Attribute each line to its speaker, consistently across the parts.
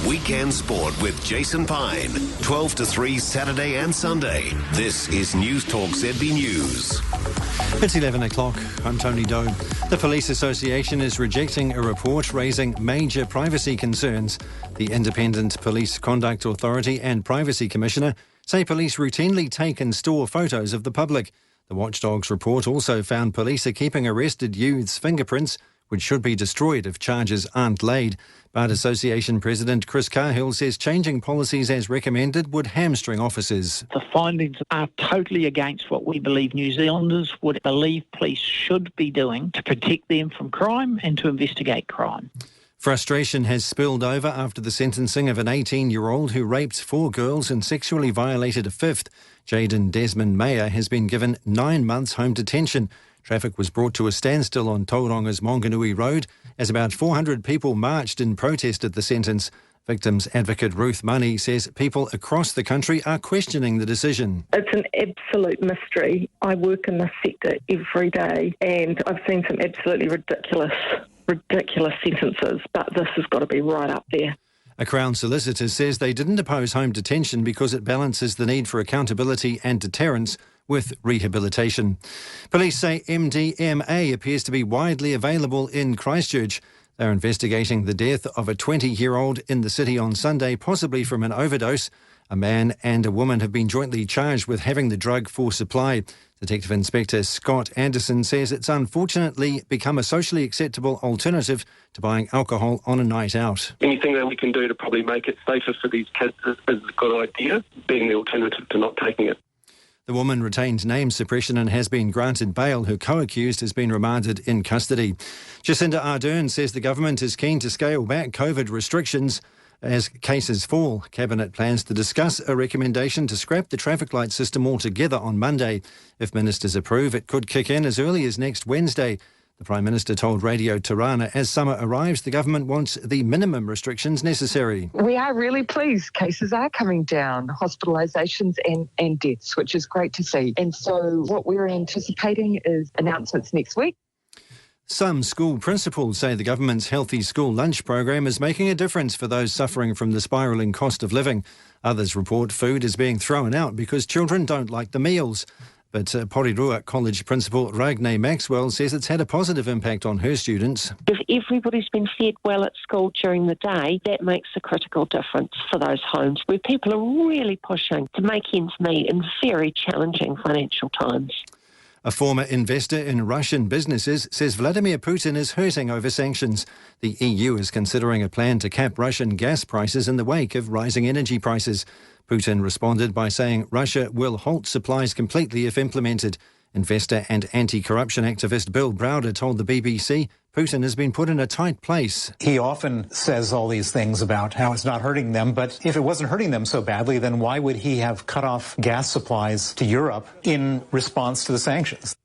Speaker 1: Weekend Sport with Jason Pine. 12 to 3 Saturday and Sunday. This is Newstalk ZB News.
Speaker 2: It's 11 o'clock. I'm Tony Doe. The Police Association is rejecting a report raising major privacy concerns. The Independent Police Conduct Authority and Privacy Commissioner say police routinely take and store photos of the public. The Watchdog's report also found police are keeping arrested youths' fingerprints, which should be destroyed if charges aren't laid. But Association President Chris Cahill says changing policies as recommended would hamstring officers.
Speaker 3: The findings are totally against what we believe New Zealanders would believe police should be doing to protect them from crime and to investigate crime.
Speaker 2: Frustration has spilled over after the sentencing of an 18-year-old who raped 4 girls and sexually violated a 5th. Jaden Desmond Mayer has been given 9 months home detention. Traffic was brought to a standstill on Tauranga's Monganui Road as about 400 people marched in protest at the sentence. Victims advocate Ruth Money says people across the country are questioning the decision.
Speaker 4: It's an absolute mystery. I work in this sector every day and I've seen some absolutely ridiculous sentences, but this has got to be right up there.
Speaker 2: A Crown solicitor says they didn't oppose home detention because it balances the need for accountability and deterrence with rehabilitation. Police say MDMA appears to be widely available in Christchurch. They're investigating the death of a 20-year-old in the city on Sunday, possibly from an overdose. A man and a woman have been jointly charged with having the drug for supply. Detective Inspector Scott Anderson says it's unfortunately become a socially acceptable alternative to buying alcohol on a night out.
Speaker 5: Anything that we can do to probably make it safer for these kids is a good idea, being the alternative to not taking it.
Speaker 2: The woman retained name suppression and has been granted bail. Her co-accused has been remanded in custody. Jacinda Ardern says the government is keen to scale back COVID restrictions as cases fall. Cabinet plans to discuss a recommendation to scrap the traffic light system altogether on Monday. If ministers approve, it could kick in as early as next Wednesday. The Prime Minister told Radio Tirana as summer arrives, the government wants the minimum restrictions necessary.
Speaker 6: We are really pleased. Cases are coming down, hospitalisations and deaths, which is great to see. And so what we're anticipating is announcements next week.
Speaker 2: Some school principals say the government's Healthy School Lunch program is making a difference for those suffering from the spiralling cost of living. Others report food is being thrown out because children don't like the meals. But Porirua College Principal Ragne Maxwell says it's had a positive impact on her students.
Speaker 7: If everybody's been fed well at school during the day, that makes a critical difference for those homes where people are really pushing to make ends meet in very challenging financial times.
Speaker 2: A former investor in Russian businesses says Vladimir Putin is hurting over sanctions. The EU is considering a plan to cap Russian gas prices in the wake of rising energy prices. Putin responded by saying Russia will halt supplies completely if implemented. Investor and anti-corruption activist Bill Browder told the BBC Putin has been put in a tight place.
Speaker 8: He often says all these things about how it's not hurting them, but if it wasn't hurting them so badly, then why would he have cut off gas supplies to Europe in response to the sanctions?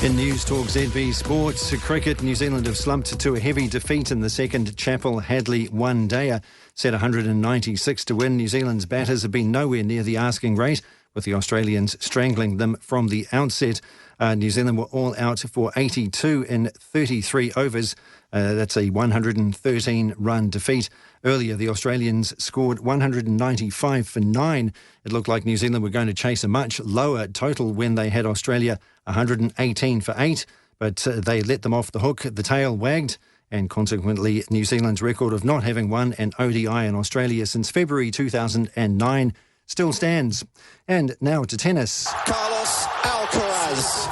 Speaker 2: In Newstalk ZB Sports, cricket, New Zealand have slumped to a heavy defeat in the second Chapel Hadley one-dayer. Set 196 to win, New Zealand's batters have been nowhere near the asking rate, with the Australians strangling them from the outset. New Zealand were all out for 82 in 33 overs. That's a 113-run defeat. Earlier, the Australians scored 195 for 9. It looked like New Zealand were going to chase a much lower total when they had Australia 118 for 8, but they let them off the hook. The tail wagged, and consequently, New Zealand's record of not having won an ODI in Australia since February 2009 still stands. And now to tennis.
Speaker 9: Carlos Alcaraz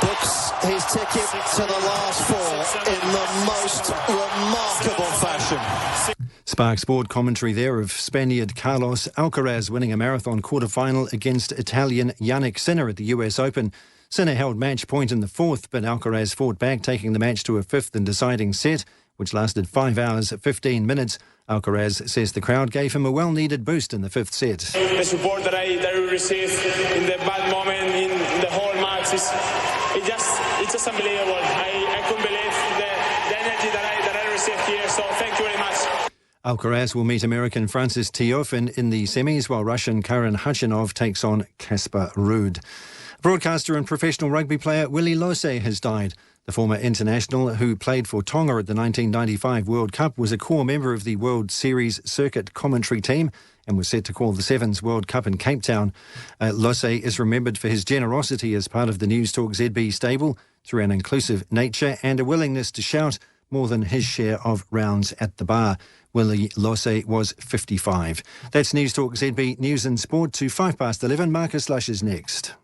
Speaker 9: books his ticket to the last four in the most remarkable fashion.
Speaker 2: Spark Sport commentary there of Spaniard Carlos Alcaraz winning a marathon quarter-final against Italian Yannick Sinner at the US Open. Sinner held match point in the fourth, but Alcaraz fought back, taking the match to a fifth and deciding set, which lasted 5 hours, 15 minutes. Alcaraz says the crowd gave him a well-needed boost in the fifth set.
Speaker 10: The support that I received in the bad moment in the whole match it's just unbelievable. I couldn't believe the energy that I received here. So thank you very much.
Speaker 2: Alcaraz will meet American Francis Tiofin in the semis, while Russian Karen Khachanov takes on Casper Ruud. Broadcaster and professional rugby player Willie Lose has died. The former international, who played for Tonga at the 1995 World Cup, was a core member of the World Series circuit commentary team and was set to call the Sevens World Cup in Cape Town. Losse is remembered for his generosity as part of the Newstalk ZB stable through an inclusive nature and a willingness to shout more than his share of rounds at the bar. Willie Losse was 55. That's Newstalk ZB News and Sport to 11:05. Marcus Lush is next.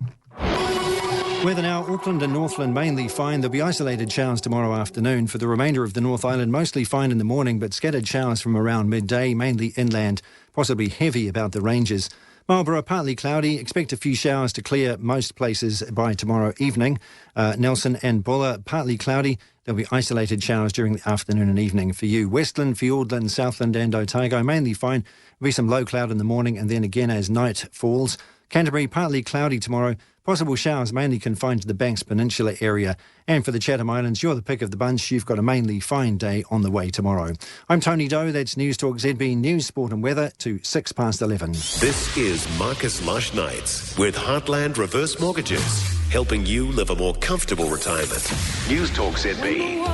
Speaker 2: Weather now, Auckland and Northland mainly fine. There'll be isolated showers tomorrow afternoon. For the remainder of the North Island, mostly fine in the morning, but scattered showers from around midday, mainly inland, possibly heavy about the ranges. Marlborough, partly cloudy. Expect a few showers to clear most places by tomorrow evening. Nelson and Bulla, partly cloudy. There'll be isolated showers during the afternoon and evening for you. Westland, Fiordland, Southland and Otago, mainly fine. There'll be some low cloud in the morning and then again as night falls. Canterbury, partly cloudy tomorrow. Possible showers mainly confined to the Banks Peninsula area. And for the Chatham Islands, you're the pick of the bunch. You've got a mainly fine day on the way tomorrow. I'm Tony Doe. That's Newstalk ZB News, Sport and Weather to 11:06.
Speaker 1: This is Marcus Lush Nights with Heartland Reverse Mortgages, helping you live a more comfortable retirement. Newstalk ZB.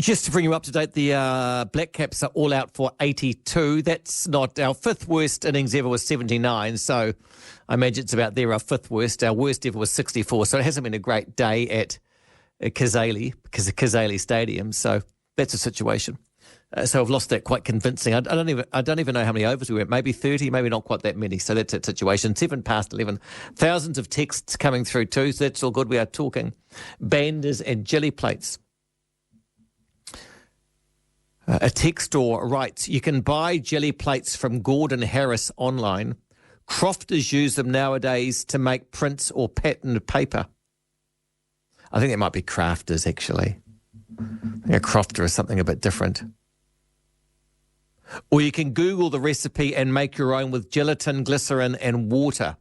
Speaker 11: Just to bring you up to date, the Black Caps are all out for 82. That's not our fifth worst innings ever was 79, so I imagine it's about there, our fifth worst. Our worst ever was 64, so it hasn't been a great day at Kazali, because of Kazali Stadium, so that's the situation. So I've lost that quite convincing. I don't even know how many overs we went. Maybe 30, maybe not quite that many. So that's that situation. 11:07. Thousands of texts coming through too, so that's all good. We are talking banders and jelly plates. A text store writes, you can buy jelly plates from Gordon Harris online. Crofters use them nowadays to make prints or patterned paper. I think it might be crafters, actually. I think a crofter is something a bit different. Or you can Google the recipe and make your own with gelatin, glycerin and water.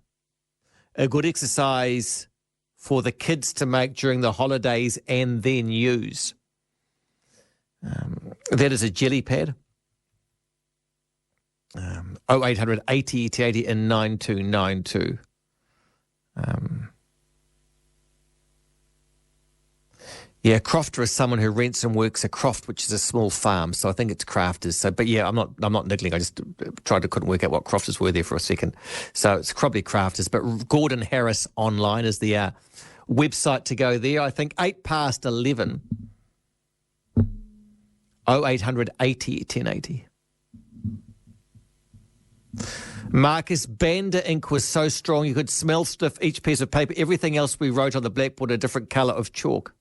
Speaker 11: A good exercise for the kids to make during the holidays and then use. That is a jelly pad. 0800 80 80 and 9292. Yeah, crofter is someone who rents and works a croft, which is a small farm. So I think it's crafters. So, but yeah, I'm not niggling. I just couldn't work out what crofters were there for a second. So it's probably crafters. But Gordon Harris online is the website to go there. I think 11:08. 0800 80 1080. Marcus, Banda ink was so strong you could smell stiff each piece of paper. Everything else we wrote on the blackboard a different colour of chalk.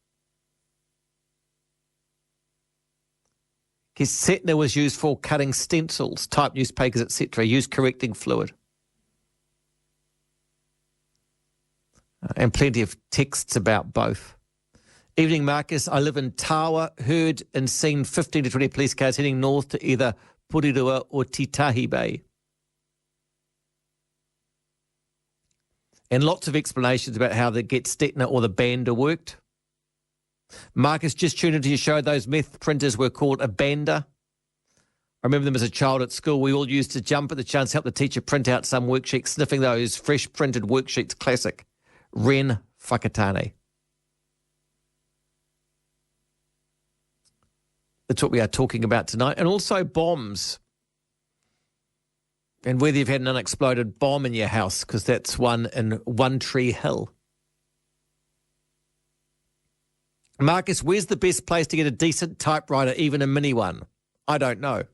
Speaker 11: His Setner was used for cutting stencils, type newspapers, etc. Used correcting fluid. And plenty of texts about both. Evening, Marcus. I live in Tawa, heard and seen 15 to 20 police cars heading north to either Porirua or Titahi Bay. And lots of explanations about how the Get Stetner or the Banda worked. Marcus, just tuned into your show. Those meth printers were called a Banda. I remember them as a child at school. We all used to jump at the chance to help the teacher print out some worksheet, sniffing those fresh printed worksheets. Classic. Ren Whakatane. That's what we are talking about tonight. And also bombs. And whether you've had an unexploded bomb in your house, because that's one in One Tree Hill. Marcus, where's the best place to get a decent typewriter, even a mini one? I don't know.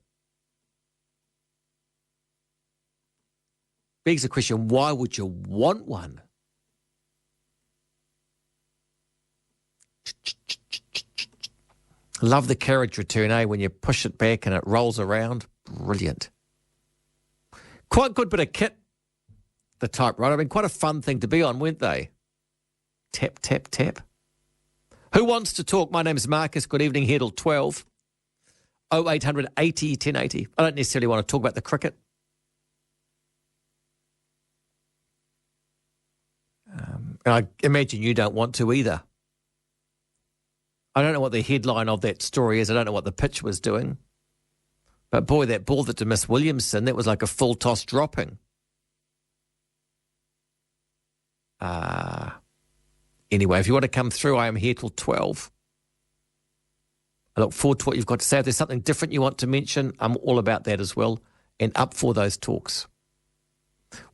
Speaker 11: Begs the question, why would you want one? Love the carriage return, when you push it back and it rolls around. brilliant. Quite good bit of kit, the typewriter. I mean, quite a fun thing to be on, weren't they? Tap, tap, tap. Who wants to talk? My name's Marcus. Good evening, here till 12. 0800 80 1080. I don't necessarily want to talk about the cricket. And I imagine you don't want to either. I don't know what the headline of that story is. I don't know what the pitch was doing. But boy, that ball that to Miss Williamson, that was like a full toss dropping. Anyway, if you want to come through, I am here till 12. I look forward to what you've got to say. If there's something different you want to mention, I'm all about that as well and up for those talks.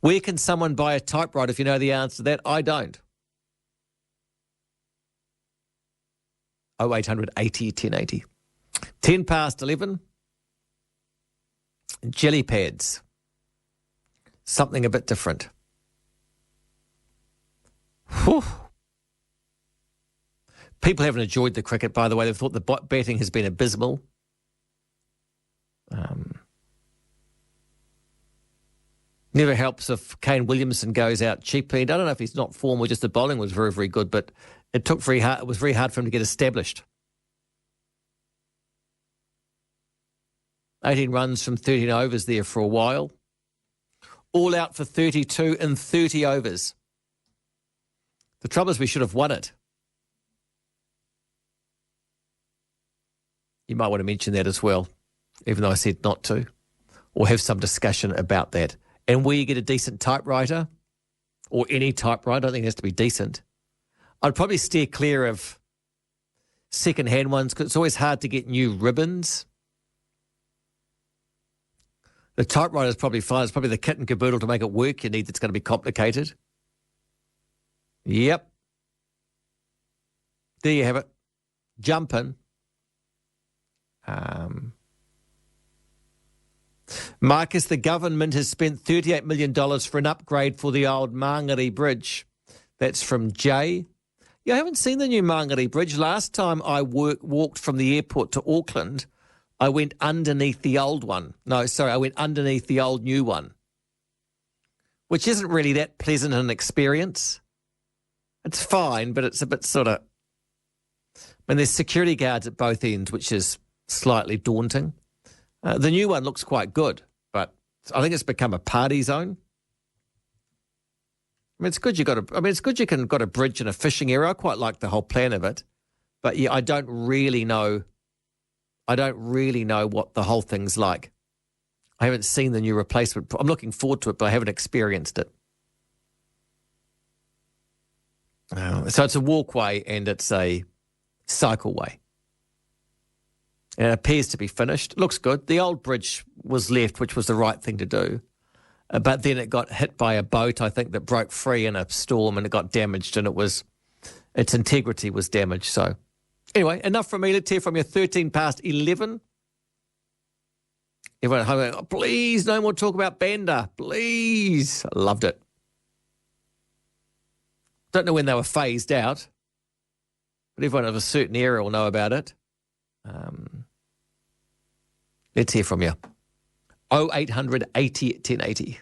Speaker 11: Where can someone buy a typewriter if you know the answer to that? I don't. 0800 80 1080. 10 past 11. Jelly pads. Something a bit different. Whew. People haven't enjoyed the cricket, by the way. They've thought the batting has been abysmal. Never helps if Kane Williamson goes out cheaply. I don't know if he's not form or just the bowling was very, very good, but it was very hard for him to get established. 18 runs from 13 overs there for a while. All out for 32 in 30 overs. The trouble is we should have won it. You might want to mention that as well, even though I said not to, or have some discussion about that. And where you get a decent typewriter, or any typewriter, I don't think it has to be decent. I'd probably steer clear of second-hand ones because it's always hard to get new ribbons. The typewriter is probably fine. It's probably the kit and caboodle to make it work you need that's going to be complicated. Yep. There you have it. Jump in. Marcus, the government has spent $38 million for an upgrade for the old Mangere Bridge. That's from Jay. Yeah, I haven't seen the new Mangere Bridge. Last time I walked from the airport to Auckland, I went underneath the old one. No, sorry, I went underneath the old new one, which isn't really that pleasant an experience. It's fine, but it's a bit sort of... I mean, there's security guards at both ends, which is slightly daunting. The new one looks quite good, but I think it's become a party zone. I mean, it's good it's good you can got a bridge and a fishing area. I quite like the whole plan of it, but yeah, I don't really know what the whole thing's like. I haven't seen the new replacement. I'm looking forward to it, but I haven't experienced it. So it's a walkway and it's a cycleway. And it appears to be finished. It looks good. The old bridge was left, which was the right thing to do. But then it got hit by a boat, I think, that broke free in a storm and it got damaged and its integrity was damaged. So anyway, enough from me. Let's hear from you. 13 past 11. Everyone at home, oh, please, no more talk about Banda. Please. I loved it. Don't know when they were phased out, but everyone of a certain area will know about it. Let's hear from you. 0800 80 1080.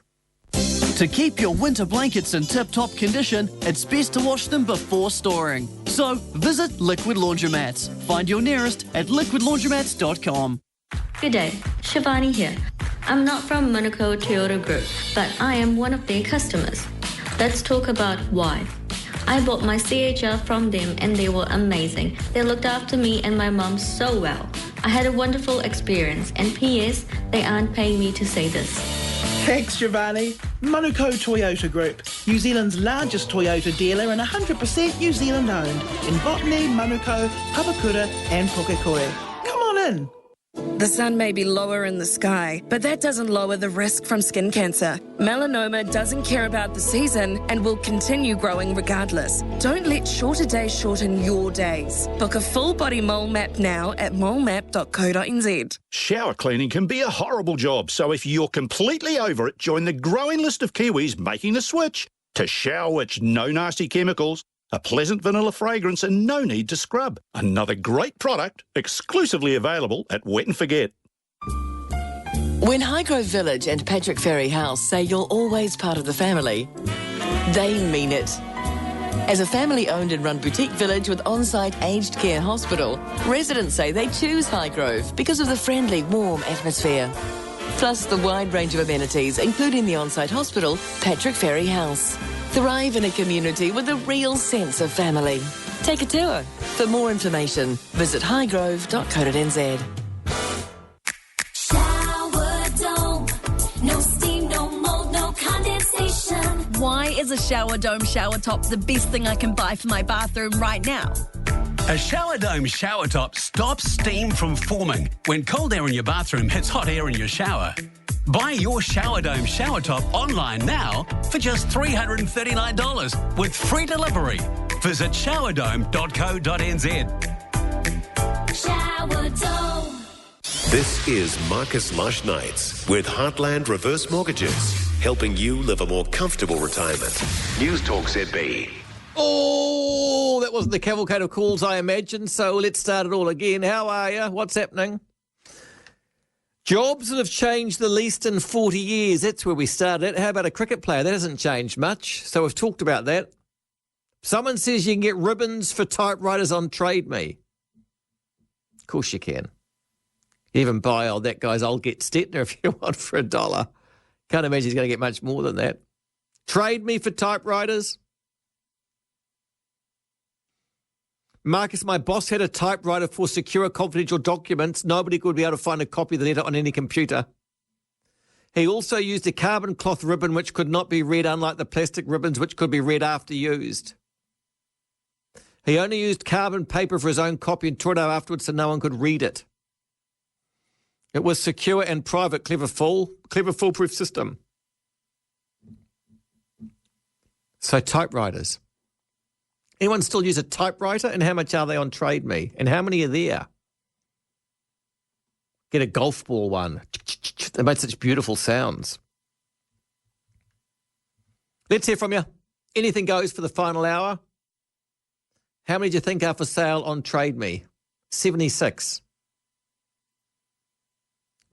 Speaker 12: To keep your winter blankets in tip-top condition, it's best to wash them before storing. So visit Liquid Laundromats. Find your nearest at liquidlaundromats.com.
Speaker 13: Good day, Shivani here. I'm not from Manukau Toyota Group, but I am one of their customers. Let's talk about why. I bought my CHR from them and they were amazing. They looked after me and my mum so well. I had a wonderful experience, and P.S. they aren't paying me to say this.
Speaker 14: Thanks, Giovanni. Manukau Toyota Group, New Zealand's largest Toyota dealer and 100% New Zealand owned in Botany, Manukau, Papakura and Pukekohe. Come on in.
Speaker 15: The sun may be lower in the sky, but that doesn't lower the risk from skin cancer. Melanoma doesn't care about the season and will continue growing regardless. Don't let shorter days shorten your days. Book a full body mole map now at molemap.co.nz.
Speaker 16: Shower cleaning can be a horrible job, so if you're completely over it, join the growing list of Kiwis making the switch to Shower Witch No Nasty Chemicals. A pleasant vanilla fragrance and no need to scrub. Another great product, exclusively available at Wet n Forget.
Speaker 17: When Highgrove Village and Patrick Ferry House say you're always part of the family, they mean it. As a family-owned and run boutique village with on-site aged care hospital, residents say they choose Highgrove because of the friendly, warm atmosphere. Plus the wide range of amenities, including the on-site hospital, Patrick Ferry House. Thrive in a community with a real sense of family. Take a tour. For more information, visit highgrove.co.nz.
Speaker 18: No steam, no mold, no condensation.
Speaker 19: Why is a shower dome shower top the best thing I can buy for my bathroom right now?
Speaker 20: A shower dome shower top stops steam from forming when cold air in your bathroom hits hot air in your shower. Buy your shower dome shower top online now for just $339 with free delivery. Visit showerdome.co.nz.
Speaker 18: Shower dome.
Speaker 1: This is Marcus Lush Nights with Heartland Reverse Mortgages, helping you live a more comfortable retirement. Newstalk ZB.
Speaker 11: Oh, that wasn't the cavalcade of calls, I imagine, so let's start it all again. How are you? What's happening? Jobs that have changed the least in 40 years. That's where we started. How about a cricket player? That hasn't changed much, so we've talked about that. Someone says you can get ribbons for typewriters on Trade Me. Of course you can. Even buy that guy's old Get Stetner if you want for $1. Can't imagine he's going to get much more than that. Trade Me for typewriters. Marcus, my boss had a typewriter for secure confidential documents. Nobody could be able to find a copy of the letter on any computer. He also used a carbon cloth ribbon which could not be read, unlike the plastic ribbons which could be read after used. He only used carbon paper for his own copy and tore it out afterwards so no one could read it. It was secure and private, clever foolproof system. So typewriters. Anyone still use a typewriter? And how much are they on Trade Me? And how many are there? Get a golf ball one. They made such beautiful sounds. Let's hear from you. Anything goes for the final hour. How many do you think are for sale on Trade Me? 76.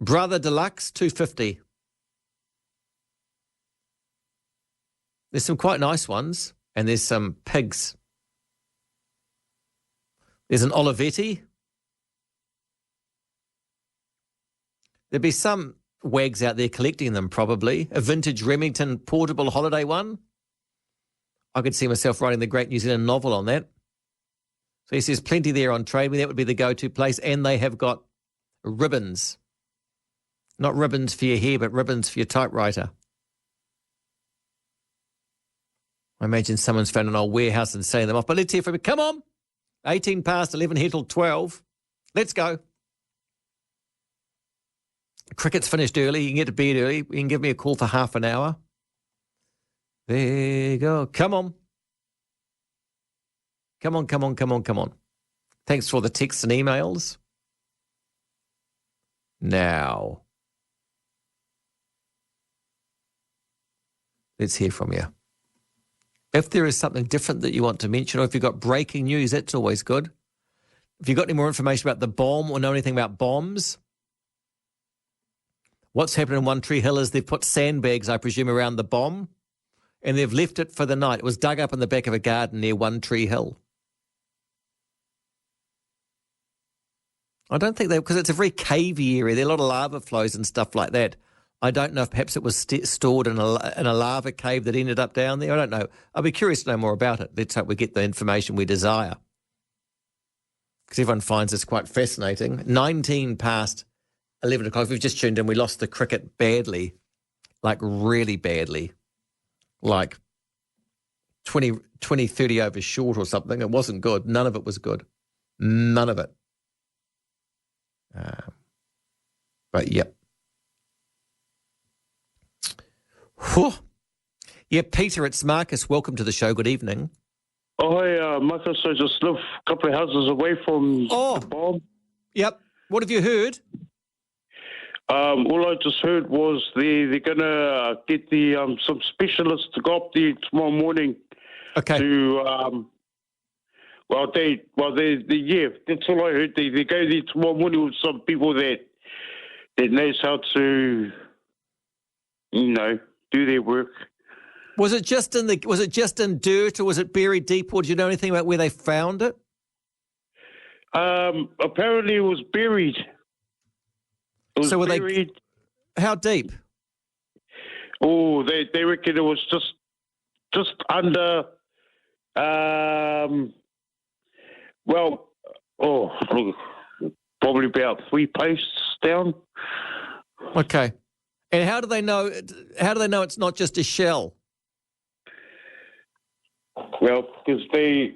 Speaker 11: Brother Deluxe, 250. There's some quite nice ones, and there's some pigs. There's an Olivetti. There'd be some wags out there collecting them, probably. A vintage Remington portable holiday one. I could see myself writing the Great New Zealand novel on that. So he says plenty there on Trade Me. That would be the go-to place. And they have got ribbons. Not ribbons for your hair, but ribbons for your typewriter. I imagine someone's found an old warehouse and selling them off. But let's hear from you. Come on. 18 past 11, here till 12. Let's go. Cricket's finished early. You can get to bed early. You can give me a call for half an hour. There you go. Come on. Come on, come on, come on, come on. Thanks for the texts and emails. Now, let's hear from you. If there is something different that you want to mention, or if you've got breaking news, that's always good. If you've got any more information about the bomb or know anything about bombs, what's happened in One Tree Hill is they've put sandbags, I presume, around the bomb, and they've left it for the night. It was dug up in the back of a garden near One Tree Hill. I don't think because it's a very cavey area. There are a lot of lava flows and stuff like that. I don't know if perhaps it was stored in a lava cave that ended up down there. I don't know. I'll be curious to know more about it. Let's hope we get the information we desire. Because everyone finds this quite fascinating. 19 past 11 o'clock. We've just tuned in. We lost the cricket badly, like really badly, like 20, 30 overs short or something. It wasn't good. None of it was good. None of it. But, yep. Whew. Yeah, Peter, it's Marcus. Welcome to the show. Good evening.
Speaker 21: Oh, hi, Marcus. I just live a couple of houses away from the bomb.
Speaker 11: Yep. What have you heard?
Speaker 21: All I just heard was they're going to get some specialists to go up there tomorrow morning.
Speaker 11: Okay.
Speaker 21: To, yeah, that's all I heard. They go there tomorrow morning with some people that that knows how to, do their work.
Speaker 11: Was it just in dirt, or was it buried deep, or do you know anything about where they found it?
Speaker 21: Apparently it was buried. It was buried.
Speaker 11: How deep?
Speaker 21: Oh, they reckon it was just under. Probably about 3 posts down.
Speaker 11: Okay. And how do they know? How do they know it's not just a shell?
Speaker 21: Well, because they're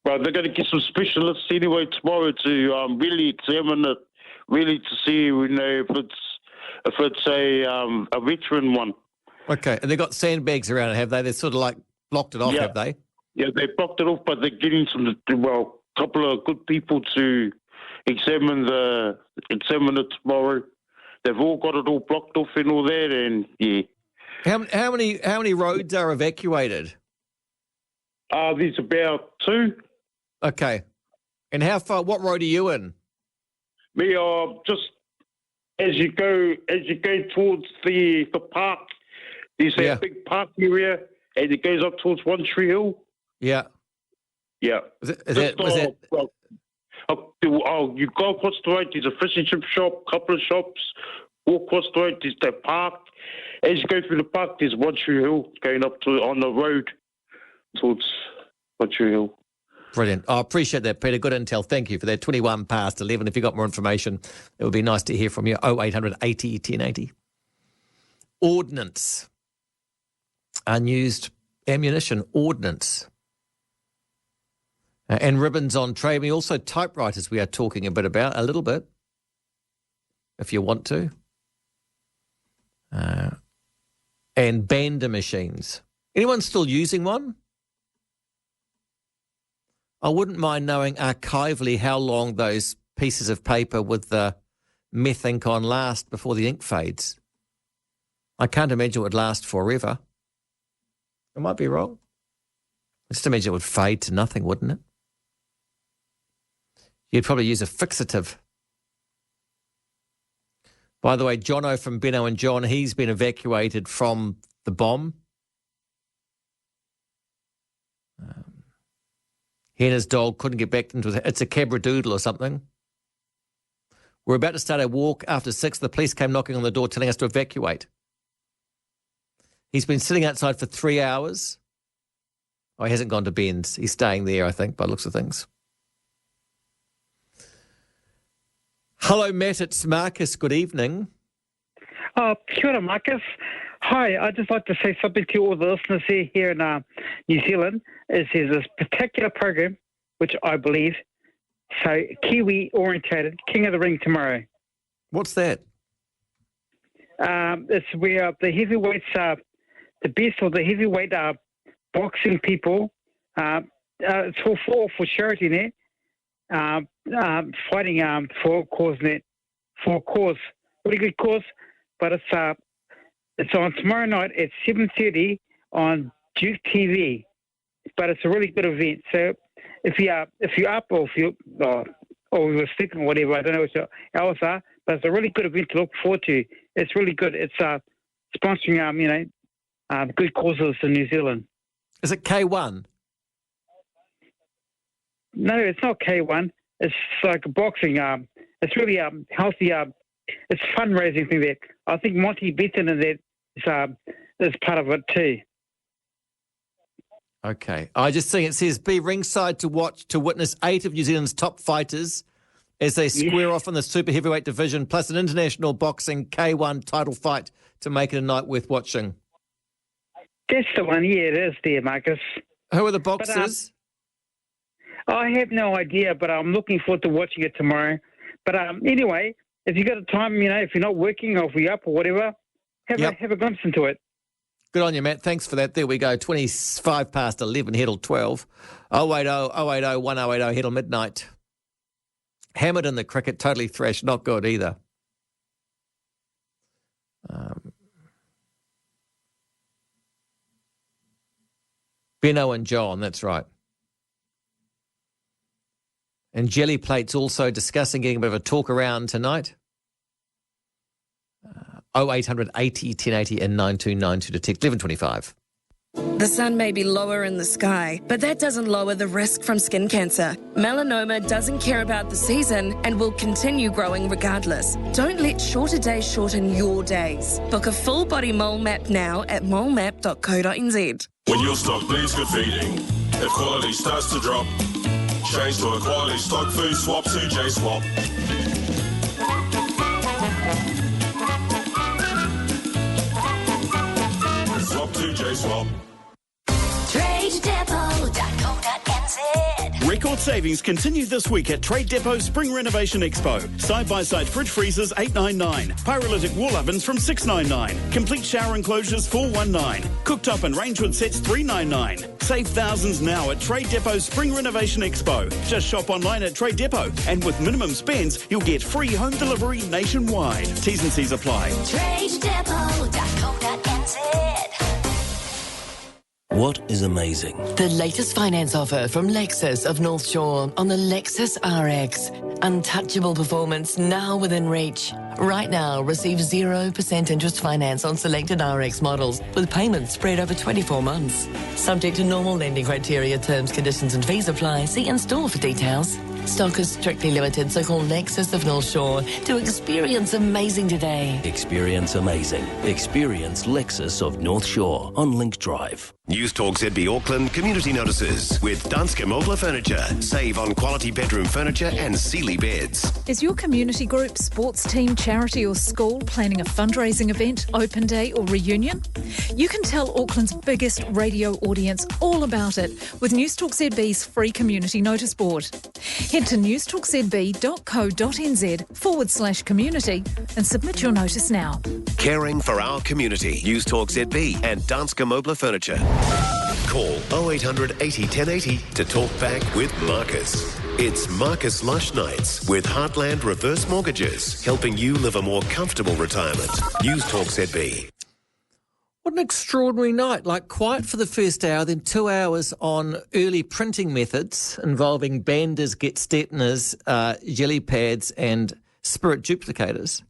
Speaker 21: going to get some specialists anyway tomorrow to really examine it, really to see if it's a veteran one.
Speaker 11: Okay, and they've got sandbags around it, have they? They're sort of like blocked it off, have they?
Speaker 21: Yeah, they blocked it off, but they're getting a couple of good people to examine it tomorrow. They've all got it all blocked off and all that, and yeah.
Speaker 11: How many roads are evacuated?
Speaker 21: There's about 2.
Speaker 11: Okay, and how far? What road are you in?
Speaker 21: Me, just as you go towards the park. There's that big park area, and it goes up towards One Tree Hill.
Speaker 11: Yeah.
Speaker 21: Yeah. You go across the road, there's a fish and chip shop, couple of shops. Walk across the road, there's that park. As you go through the park, there's One Tree Hill going up on the road towards One Tree Hill.
Speaker 11: Brilliant. I appreciate that, Peter. Good intel. Thank you for that. 21 past 11. If you've got more information, it would be nice to hear from you. 0800 80 1080. Ordnance. Unused ammunition. Ordnance. And ribbons on trade. We also typewriters we are talking a little bit, if you want to. And bander machines. Anyone still using one? I wouldn't mind knowing archivally how long those pieces of paper with the meth ink on last before the ink fades. I can't imagine it would last forever. I might be wrong. I just imagine it would fade to nothing, wouldn't it? You'd probably use a fixative. By the way, Jono from Benno and John, he's been evacuated from the bomb. He and his dog couldn't get back into it. It's a cabradoodle or something. We're about to start our walk. After 6, the police came knocking on the door telling us to evacuate. He's been sitting outside for 3 hours. Oh, he hasn't gone to Ben's. He's staying there, I think, by the looks of things. Hello, Matt. It's Marcus. Good evening.
Speaker 3: Kia ora, Marcus. Hi, I'd just like to say something to all the listeners here in New Zealand. There's this particular program, which I believe, so Kiwi-orientated, King of the Ring tomorrow.
Speaker 11: What's that?
Speaker 3: It's where the heavyweights, the best of the heavyweight boxing people, it's all for charity there, fighting for a cause, really good cause, but it's on tomorrow night at 7:30 on Duke TV. But it's a really good event. So if you're up or if you or you're sleeping or whatever, I don't know what your hours are, but it's a really good event to look forward to. It's really good. It's sponsoring good causes in New Zealand.
Speaker 11: Is it K1?
Speaker 3: No, it's not K1. It's like boxing. It's really healthy. It's fundraising thing there. I think Monty Benton and that is part of it too.
Speaker 11: Okay. I just think it says, be ringside to witness 8 of New Zealand's top fighters as they square off in the super heavyweight division, plus an international boxing K1 title fight to make it a night worth watching.
Speaker 3: That's the one. Yeah, it is there, Marcus.
Speaker 11: Who are the boxers?
Speaker 3: But, I have no idea, but I'm looking forward to watching it tomorrow. But anyway, if you got the time, if you're not working or if you're up or whatever, have a glimpse into it.
Speaker 11: Good on you, Matt. Thanks for that. There we go. 25 past 11, Heddle 12. 080 080 1080, Heddle midnight. Hammered in the cricket, totally thrashed, not good either. Benno and John, that's right. And Jelly Plate's also discussing getting a bit of a talk around tonight. 0800 80 1080 and 9292 to text 1125.
Speaker 15: The sun may be lower in the sky, but that doesn't lower the risk from skin cancer. Melanoma doesn't care about the season and will continue growing regardless. Don't let shorter days shorten your days. Book a full body mole map now at molemap.co.nz.
Speaker 4: When your stock needs good feeding, if quality starts to drop, change to a quality stock food swap to J-Swap. Swap to J-Swap.
Speaker 18: TradeDepot.co.nz.
Speaker 22: Record savings continue this week at Trade Depot Spring Renovation Expo. Side-by-side fridge freezers $899. Pyrolytic wall ovens from $699. Complete shower enclosures $419. Cooktop and rangewood sets $399. Save thousands now at Trade Depot Spring Renovation Expo. Just shop online at Trade Depot, and with minimum spends, you'll get free home delivery nationwide. T's and C's apply.
Speaker 18: TradeDepot.co.nz.
Speaker 23: What is amazing?
Speaker 17: The latest finance offer from Lexus of North Shore on the Lexus RX. Untouchable performance now within reach. Right now, receive 0% interest finance on selected RX models with payments spread over 24 months. Subject to normal lending criteria, terms, conditions and fees apply. See in-store for details. Stock is strictly limited, so call Lexus of North Shore to experience amazing today.
Speaker 23: Experience amazing. Experience Lexus of North Shore on Link Drive.
Speaker 1: Newstalk ZB Auckland community notices with Danske Mobile Furniture. Save on quality bedroom furniture and Sealy beds.
Speaker 24: Is your community group, sports team, charity or school planning a fundraising event, open day or reunion? You can tell Auckland's biggest radio audience all about it with Newstalk ZB's free community notice board. Head to newstalkzb.co.nz/community and submit your notice now.
Speaker 1: Caring for our community. Newstalk ZB and Danske Mobile Furniture. Call 0800 80 1080 to talk back with Marcus. It's Marcus Lush Nights with Heartland Reverse Mortgages, helping you live a more comfortable retirement. Newstalk ZB.
Speaker 11: What an extraordinary night. Like quiet for the first hour, then 2 hours on early printing methods involving banders, get-stetners, jelly pads and spirit duplicators.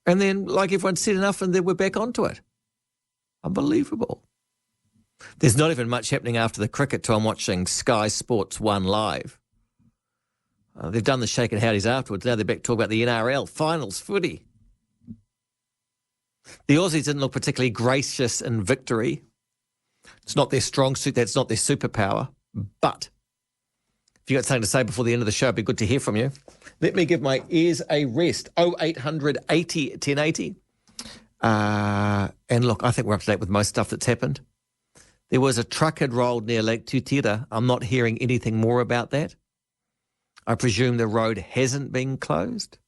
Speaker 11: And then, like everyone said enough, and then we're back onto it. Unbelievable. There's not even much happening after the cricket till I'm watching Sky Sports 1 live. They've done the shake and howdies afterwards. Now they're back talking about the NRL finals footy. The Aussies didn't look particularly gracious in victory. It's not their strong suit. That's not their superpower. But if you've got something to say before the end of the show, it'd be good to hear from you. Let me give my ears a rest. 0800 80 1080. And look, I think we're up to date with most stuff that's happened. There was a truck had rolled near Lake Tutira. I'm not hearing anything more about that. I presume the road hasn't been closed.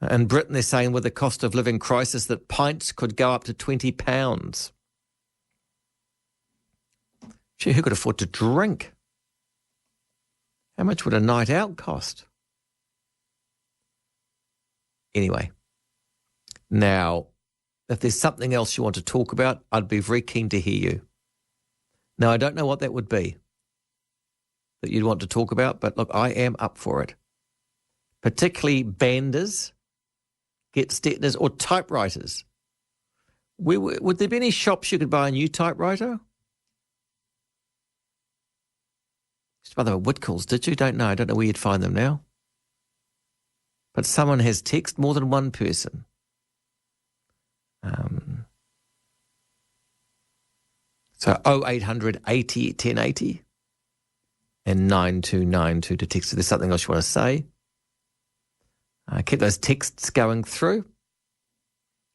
Speaker 11: In Britain, they're saying with the cost of living crisis that pints could go up to £20. Gee, who could afford to drink? How much would a night out cost? Anyway, now, if there's something else you want to talk about, I'd be very keen to hear you. Now, I don't know what that would be that you'd want to talk about, but look, I am up for it. Particularly banders, get-stetners or typewriters. Would there be any shops you could buy a new typewriter? Just by the way, Whitcoulls, did you? Don't know. I don't know where you'd find them now. But someone has text, more than one person. So 0800 80 1080 and 9292 to text if there's something else you want to say. Keep those texts going through.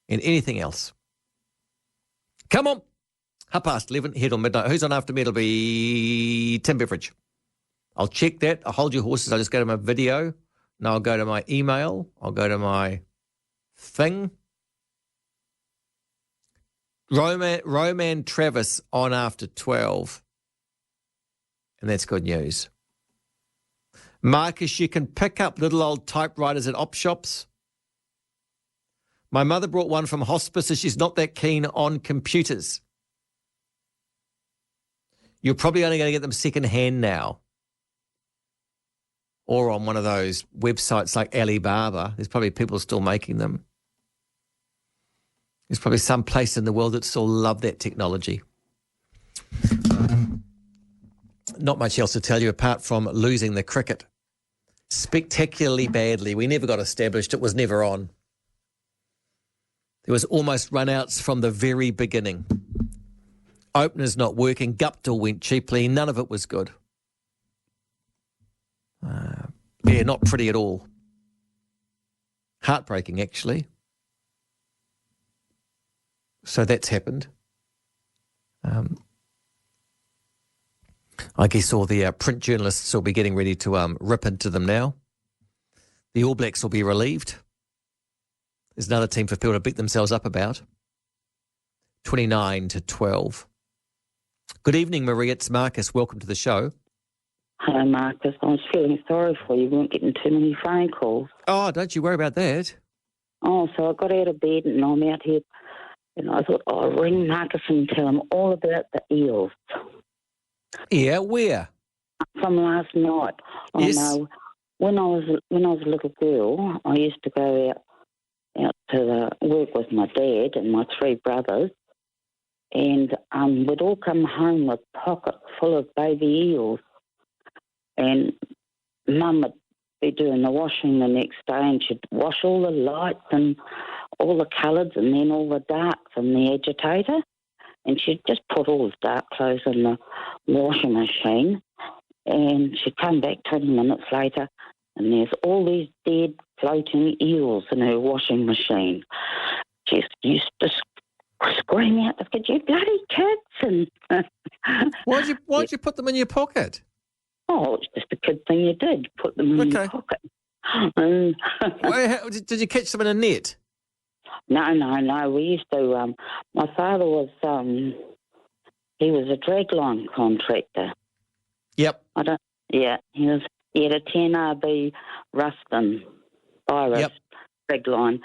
Speaker 11: And anything else. Come on. 11:30, head on midnight. Who's on after me? It'll be Tim Beveridge. I'll check that. I'll hold your horses. I'll just go to my video. And I'll go to my email. I'll go to my thing. Roman Travis on after 12. And that's good news. Marcus, you can pick up little old typewriters at op shops. My mother brought one from hospice and she's not that keen on computers. You're probably only going to get them second hand now. or on one of those websites like Alibaba. There's probably people still making them. There's probably some place in the world that still love that technology. Not much else to tell you apart from losing the cricket spectacularly badly. We never got established. It was never on. There was almost run-outs from the very beginning. Openers not working. Guptill went cheaply. None of it was good. Yeah, not pretty at all. Heartbreaking, actually. So that's happened. I guess all the print journalists will be getting ready to rip into them now. The All Blacks will be relieved. There's another team for people to beat themselves up about. 29-12. Good evening, Marie. It's Marcus. Welcome to the show.
Speaker 5: Hello, Marcus. I was feeling sorry for you. You weren't getting too many phone calls.
Speaker 11: Oh, don't you worry about that.
Speaker 5: Oh, so I got out of bed and I'm out here. And I thought, I'll ring Marcus and tell him all about the eels.
Speaker 11: Yeah, where?
Speaker 5: From last night.
Speaker 11: Yes.
Speaker 5: I know. When I was a little girl, I used to go out to work with my dad and my three brothers, and we'd all come home with pockets full of baby eels. And Mum would be doing the washing the next day, and she'd wash all the lights and all the colours and then all the darks in the agitator. And she'd just put all the dark clothes in the washing machine, and she'd come back 20 minutes later, and there's all these dead floating eels in her washing machine. She used to scream out, "You bloody kids!" And
Speaker 11: why'd you put them in your pocket?
Speaker 5: Oh, it's just a kid thing you did. Put them in your pocket.
Speaker 11: Did you catch them in a net?
Speaker 5: No. We used to. My father was. He was a dragline contractor.
Speaker 11: Yep.
Speaker 5: He had a 10RB Ruston Iris dragline,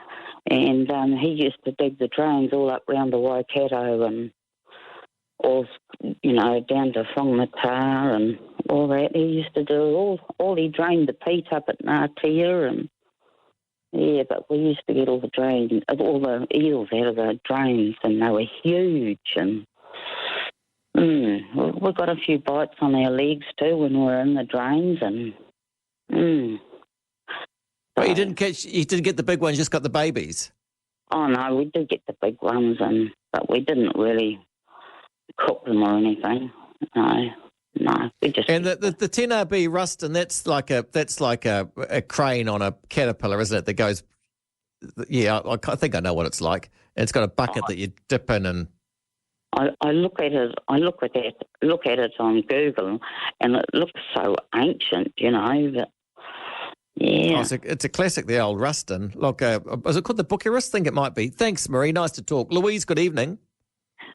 Speaker 5: and he used to dig the drains all up round the Waikato and all, down to Whangataa and all that. He used to do all. He drained the peat up at Ngatea and. Yeah, but we used to get all the eels out of the drains, and they were huge. And we got a few bites on our legs too when we were in the drains. And
Speaker 11: but you didn't get the big ones; just got the babies.
Speaker 5: Oh no, we did get the big ones, but we didn't really cook them or anything. No, we just.
Speaker 11: And the 10RB Ruston, that's like a crane on a caterpillar, isn't it? That goes. Yeah, I think I know what it's like. And it's got a bucket that you dip in, and.
Speaker 5: I look at it. Look at it on Google, and it looks so ancient, But yeah,
Speaker 11: it's a classic, the old Ruston. Like, is it called the Bucharest? I think it might be. Thanks, Marie. Nice to talk. Louise, good evening.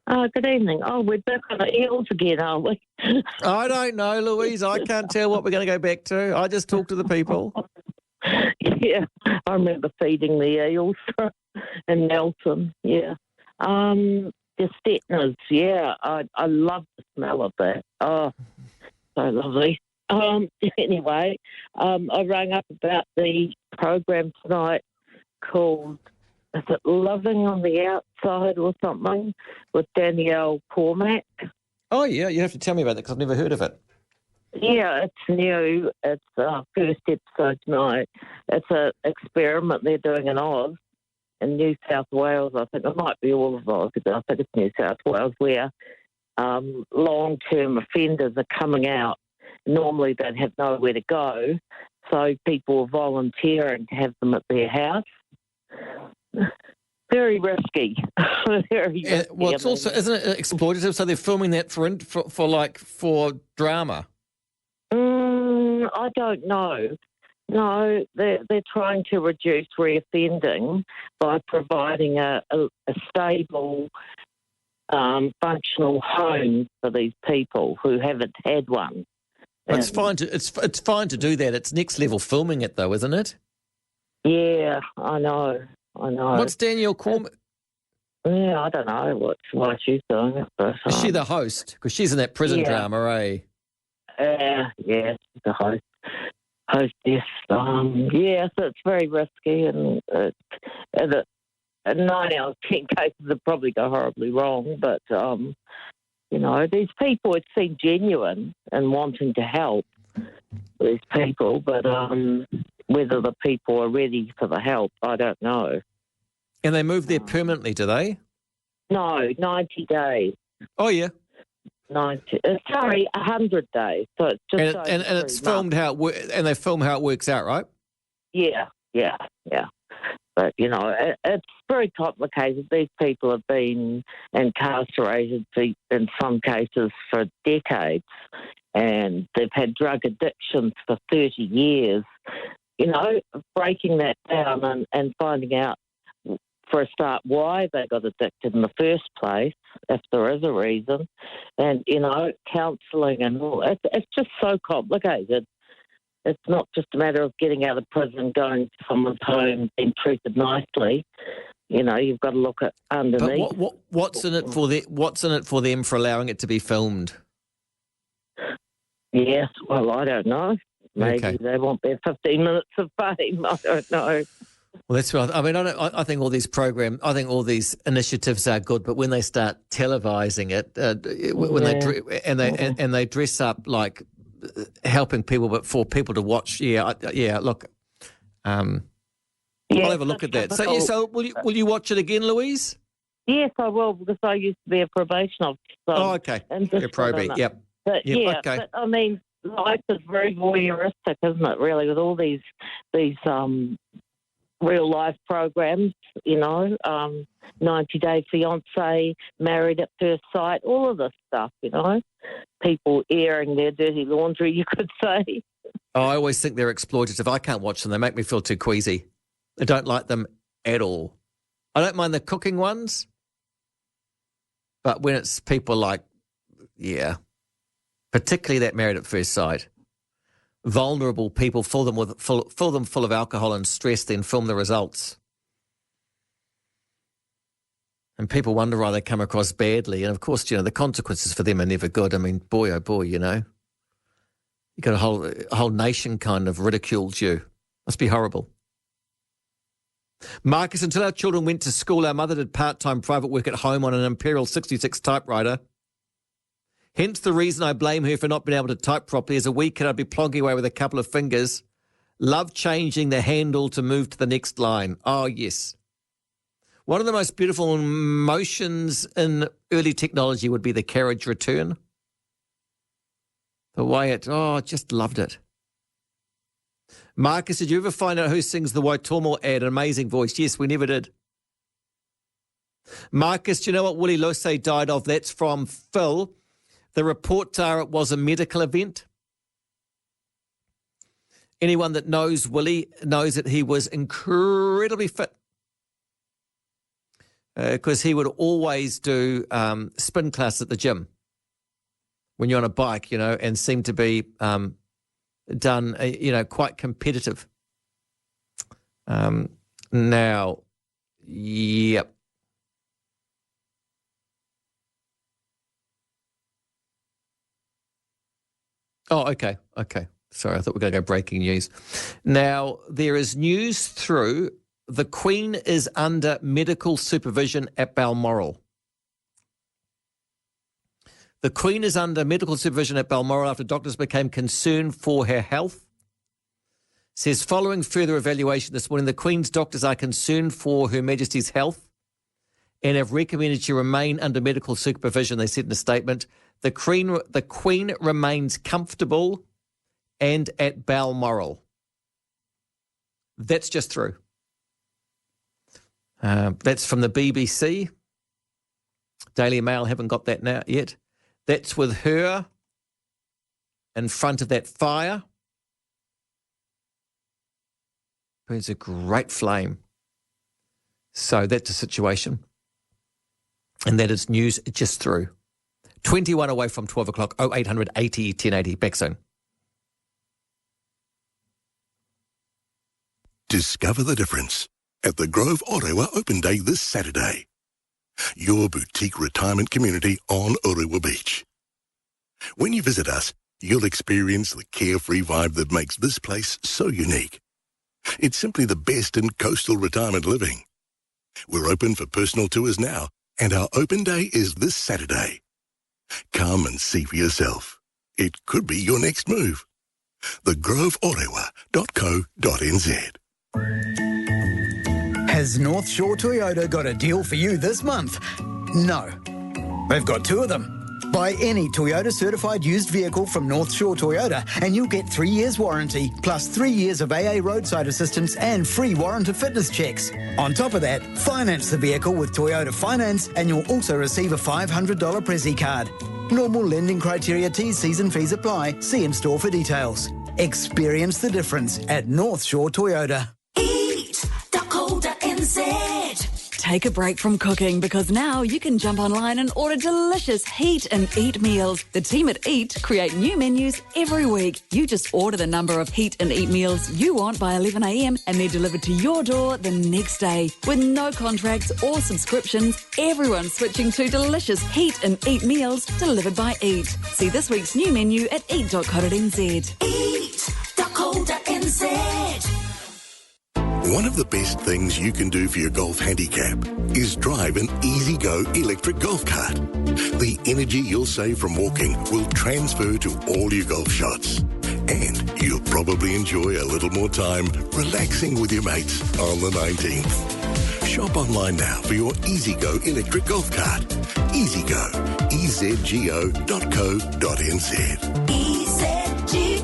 Speaker 6: Good evening. Oh, we're back on the eels again, aren't we?
Speaker 11: I don't know, Louise. I can't tell what we're going to go back to. I just talk to the people.
Speaker 6: Yeah, I remember feeding the eels in Nelson. Yeah. The Stetners, I love the smell of that. Oh, so lovely. Anyway, I rang up about the program tonight called, is it Living on the Outside or something, with Danielle Cormack?
Speaker 11: Oh, yeah, you have to tell me about that because I've never heard of it.
Speaker 6: Yeah, it's new. It's first episode tonight. It's an experiment they're doing in Oz, in New South Wales. I think it might be all of Oz, but I think it's New South Wales, where long-term offenders are coming out. Normally they'd have nowhere to go, so people are volunteering to have them at their house. Very risky. Very risky.
Speaker 11: Well, it's also, isn't it exploitative? So they're filming that for drama.
Speaker 6: I don't know. No, they're trying to reduce reoffending by providing a stable, functional home for these people who haven't had one.
Speaker 11: It's fine to do that. It's next level filming it though, isn't it?
Speaker 6: Yeah, I know.
Speaker 11: What's Danielle Cormack?
Speaker 6: Yeah, I don't know why she's doing it. But,
Speaker 11: is she the host? Because she's in that prison drama, eh?
Speaker 6: Yeah, she's the host. hostess. Yes, it's very risky, and 9 out of 10 cases will probably go horribly wrong. But these people, it seem genuine and wanting to help these people, but whether the people are ready for the help, I don't know.
Speaker 11: And they move there permanently, do they?
Speaker 6: No, 90 days.
Speaker 11: Oh, yeah.
Speaker 6: 100 days. So it's just
Speaker 11: and it's filmed and they film how it works out, right?
Speaker 6: Yeah. But, it's very complicated. These people have been incarcerated in some cases for decades, and they've had drug addictions for 30 years. Breaking that down and finding out, for a start, why they got addicted in the first place, if there is a reason, and, counselling and all. It's just so complicated. It's not just a matter of getting out of prison, going to someone's home, being treated nicely. You've got to look at underneath.
Speaker 11: But what's in it for them for allowing it to be filmed?
Speaker 6: Yes, well, I don't know. Maybe they want their 15 minutes of fame. I don't know.
Speaker 11: Well, that's right. I mean, I think all these initiatives are good, but when they start televising it, they dress up like helping people, but for people to watch, look, I'll have a look at that. So will you watch it again, Louise?
Speaker 6: Yes, I will, because I used to be a probation officer.
Speaker 11: Okay. You're a probate, yep.
Speaker 6: But
Speaker 11: okay.
Speaker 6: But I mean, life is very voyeuristic, isn't it? Really, with all these real life programs, 90 Day Fiancé, Married at First Sight, all of this stuff, people airing their dirty laundry, you could say.
Speaker 11: Oh, I always think they're exploitative. I can't watch them. They make me feel too queasy. I don't like them at all. I don't mind the cooking ones, but when it's people like, particularly that Married at First Sight, vulnerable people, fill them full of alcohol and stress, then film the results. And people wonder why they come across badly. And, of course, the consequences for them are never good. I mean, boy, oh boy, you got a whole nation kind of ridicules you. Must be horrible. Marcus, until our children went to school, our mother did part-time private work at home on an Imperial 66 typewriter. Hence the reason I blame her for not being able to type properly. As a wee kid, I'd be plonking away with a couple of fingers. Love changing the handle to move to the next line. Oh, yes. One of the most beautiful motions in early technology would be the carriage return. The way I just loved it. Marcus, did you ever find out who sings the Waitomo ad? An amazing voice. Yes, we never did. Marcus, do you know what Willie Lose died of? That's from Phil. The reports are it was a medical event. Anyone that knows Willie knows that he was incredibly fit, because he would always do spin class at the gym when you're on a bike, and seemed to be done, quite competitive. Now, yep. Oh, okay. Sorry, I thought we were going to go breaking news. Now, there is news through the Queen is under medical supervision at Balmoral. The Queen is under medical supervision at Balmoral after doctors became concerned for her health. Says, following further evaluation this morning, the Queen's doctors are concerned for Her Majesty's health and have recommended she remain under medical supervision, they said in a statement. The Queen remains comfortable and at Balmoral. That's just through. That's from the BBC. Daily Mail haven't got that now yet. That's with her in front of that fire. Burns a great flame. So that's the situation. And that is news just through. 21 away from 12 o'clock, 0800 80 1080. Back soon.
Speaker 7: Discover the difference at the Grove Orewa Open Day this Saturday. Your boutique retirement community on Orewa Beach. When you visit us, you'll experience the carefree vibe that makes this place so unique. It's simply the best in coastal retirement living. We're open for personal tours now, and our open day is this Saturday. Come and see for yourself. It could be your next move. thegroveottawa.co.nz.
Speaker 2: Has North Shore Toyota got a deal for you this month? No. They've got two of them. Buy any Toyota certified used vehicle from North Shore Toyota and you'll get 3 years warranty, plus 3 years of AA roadside assistance and free warranty fitness checks. On top of that, finance the vehicle with Toyota Finance and you'll also receive a $500 Prezi card. Normal lending criteria, T's and fees apply. See in store for details. Experience the difference at North Shore Toyota.
Speaker 8: Take a break from cooking because now you can jump online and order delicious Heat and Eat meals. The team at Eat create new menus every week. You just order the number of Heat and Eat meals you want by 11 a.m. and they're delivered to your door the next day. With no contracts or subscriptions, everyone's switching to delicious Heat and Eat meals delivered by Eat. See this week's new menu at eat.co.nz.
Speaker 18: Eat.co.nz.
Speaker 7: One of the best things you can do for your golf handicap is drive an Easy-Go electric golf cart. The energy you'll save from walking will transfer to all your golf shots. And you'll probably enjoy a little more time relaxing with your mates on the 19th. Shop online now for your Easy-Go electric golf cart. Easy-Go, ezgo.co.nz.
Speaker 18: ezgo.co.nz.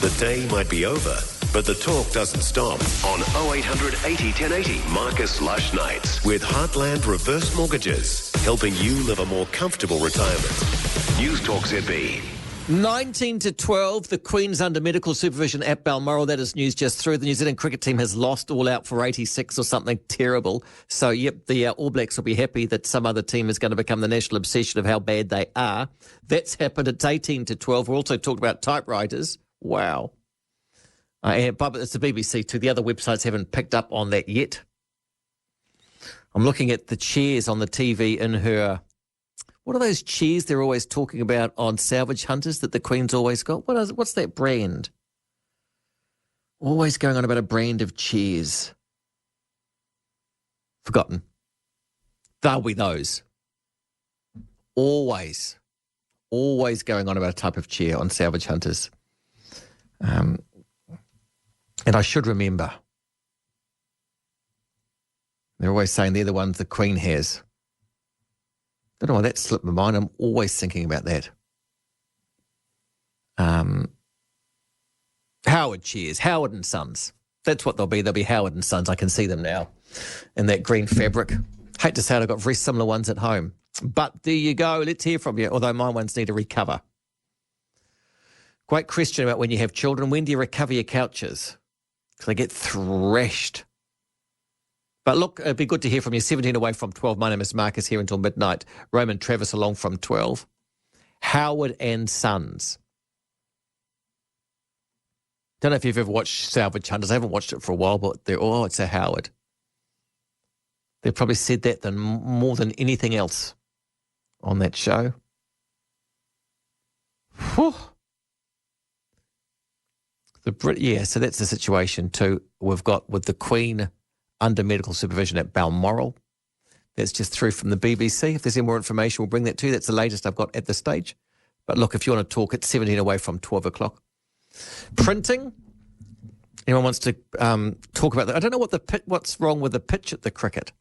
Speaker 1: The day might be over, but the talk doesn't stop. On 0800 80 1080, Marcus Lush Nights with Heartland Reverse Mortgages, helping you live a more comfortable retirement. Newstalk ZB.
Speaker 11: 19 to 12, the Queen's under medical supervision at Balmoral. That is news just through. The New Zealand cricket team has lost all out for 86 or something terrible. So, yep, the All Blacks will be happy that some other team is going to become the national obsession of how bad they are. That's happened. It's 18 to 12. We're also talking about typewriters. Wow. But it's the BBC too. The other websites haven't picked up on that yet. I'm looking at the chairs on the TV in her... What are those chairs they're always talking about on Salvage Hunters that the Queen's always got? What's that brand? Always going on about a brand of chairs. Forgotten. They'll be those. Always going on about a type of chair on Salvage Hunters. And I should remember. They're always saying they're the ones the Queen has. Don't know why that slipped my mind. I'm always thinking about that. Howard chairs, Howard and Sons. That's what they'll be. They'll be Howard and Sons. I can see them now in that green fabric. Hate to say it, I've got very similar ones at home. But there you go. Let's hear from you, although my ones need to recover. Great question about when you have children. When do you recover your couches? Because they get thrashed. But look, it'd be good to hear from you. 17 away from 12. My name is Marcus, here until midnight. Roman Travis along from 12. Howard and Sons. Don't know if you've ever watched Salvage Hunters. I haven't watched it for a while, but it's a Howard. They've probably said that more than anything else on that show. Whew. So that's the situation too. We've got with the Queen under medical supervision at Balmoral. That's just through from the BBC. If there's any more information, we'll bring that to you. That's the latest I've got at this stage. But look, if you want to talk, it's 17 away from 12 o'clock. Printing. Anyone wants to talk about that? I don't know what's wrong with the pitch at the cricket.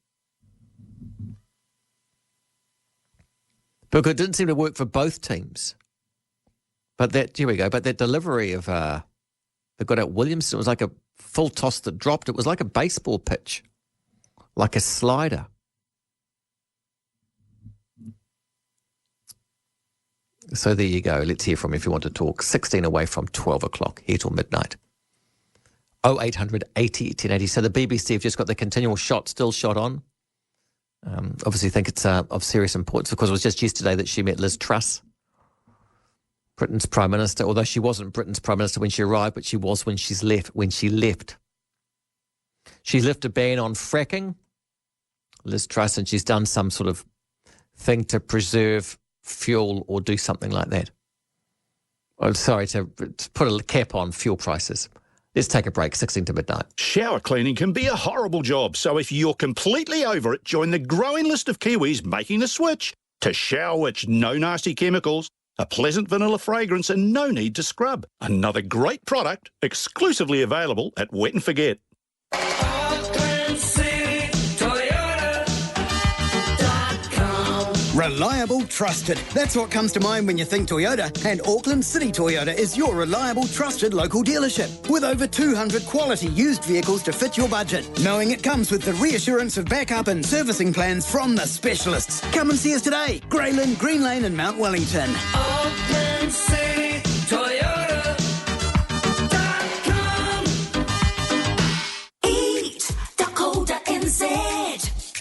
Speaker 11: Because it didn't seem to work for both teams. But here we go. But that delivery of they got out Williamson, it was like a full toss that dropped. It was like a baseball pitch, like a slider. So there you go. Let's hear from you if you want to talk. 16 away from 12 o'clock, here till midnight. 0800 80 1080. So the BBC have just got the continual still shot on. Obviously think it's of serious importance because it was just yesterday that she met Liz Truss, Britain's Prime Minister, although she wasn't Britain's Prime Minister when she arrived, but she was when she left. She's lifted a ban on fracking, Liz Truss, and she's done some sort of thing to preserve fuel or do something like that. Oh, sorry, to put a cap on fuel prices. Let's take a break, 16 to midnight.
Speaker 16: Shower cleaning can be a horrible job, so if you're completely over it, join the growing list of Kiwis making the switch to shower which no nasty chemicals, a pleasant vanilla fragrance and no need to scrub. Another great product exclusively available at Wet and Forget.
Speaker 2: Reliable, trusted. That's what comes to mind when you think Toyota. And Auckland City Toyota is your reliable, trusted local dealership. With over 200 quality used vehicles to fit your budget. Knowing it comes with the reassurance of backup and servicing plans from the specialists. Come and see us today. Greyland, Green Lane and Mount Wellington.
Speaker 9: Auckland City Toyota.com.
Speaker 8: Eat.co.nz.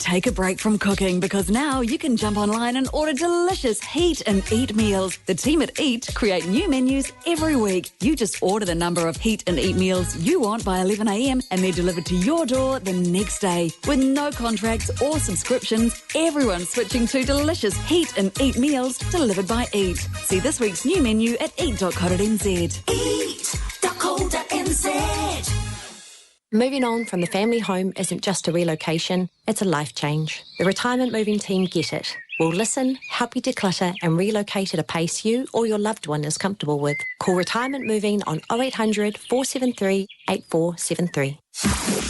Speaker 8: Take a break from cooking because now you can jump online and order delicious Heat and Eat meals. The team at Eat create new menus every week. You just order the number of Heat and Eat meals you want by 11 a.m. and they're delivered to your door the next day. With no contracts or subscriptions, everyone's switching to delicious Heat and Eat meals delivered by Eat. See this week's new menu at eat.co.nz.
Speaker 18: Eat.co.nz. Moving on from the family home isn't just a relocation, it's a life change. The retirement moving team get it. We'll listen, help you declutter and relocate at a pace you or your loved one is comfortable with. Call Retirement Moving on 0800 473 8473.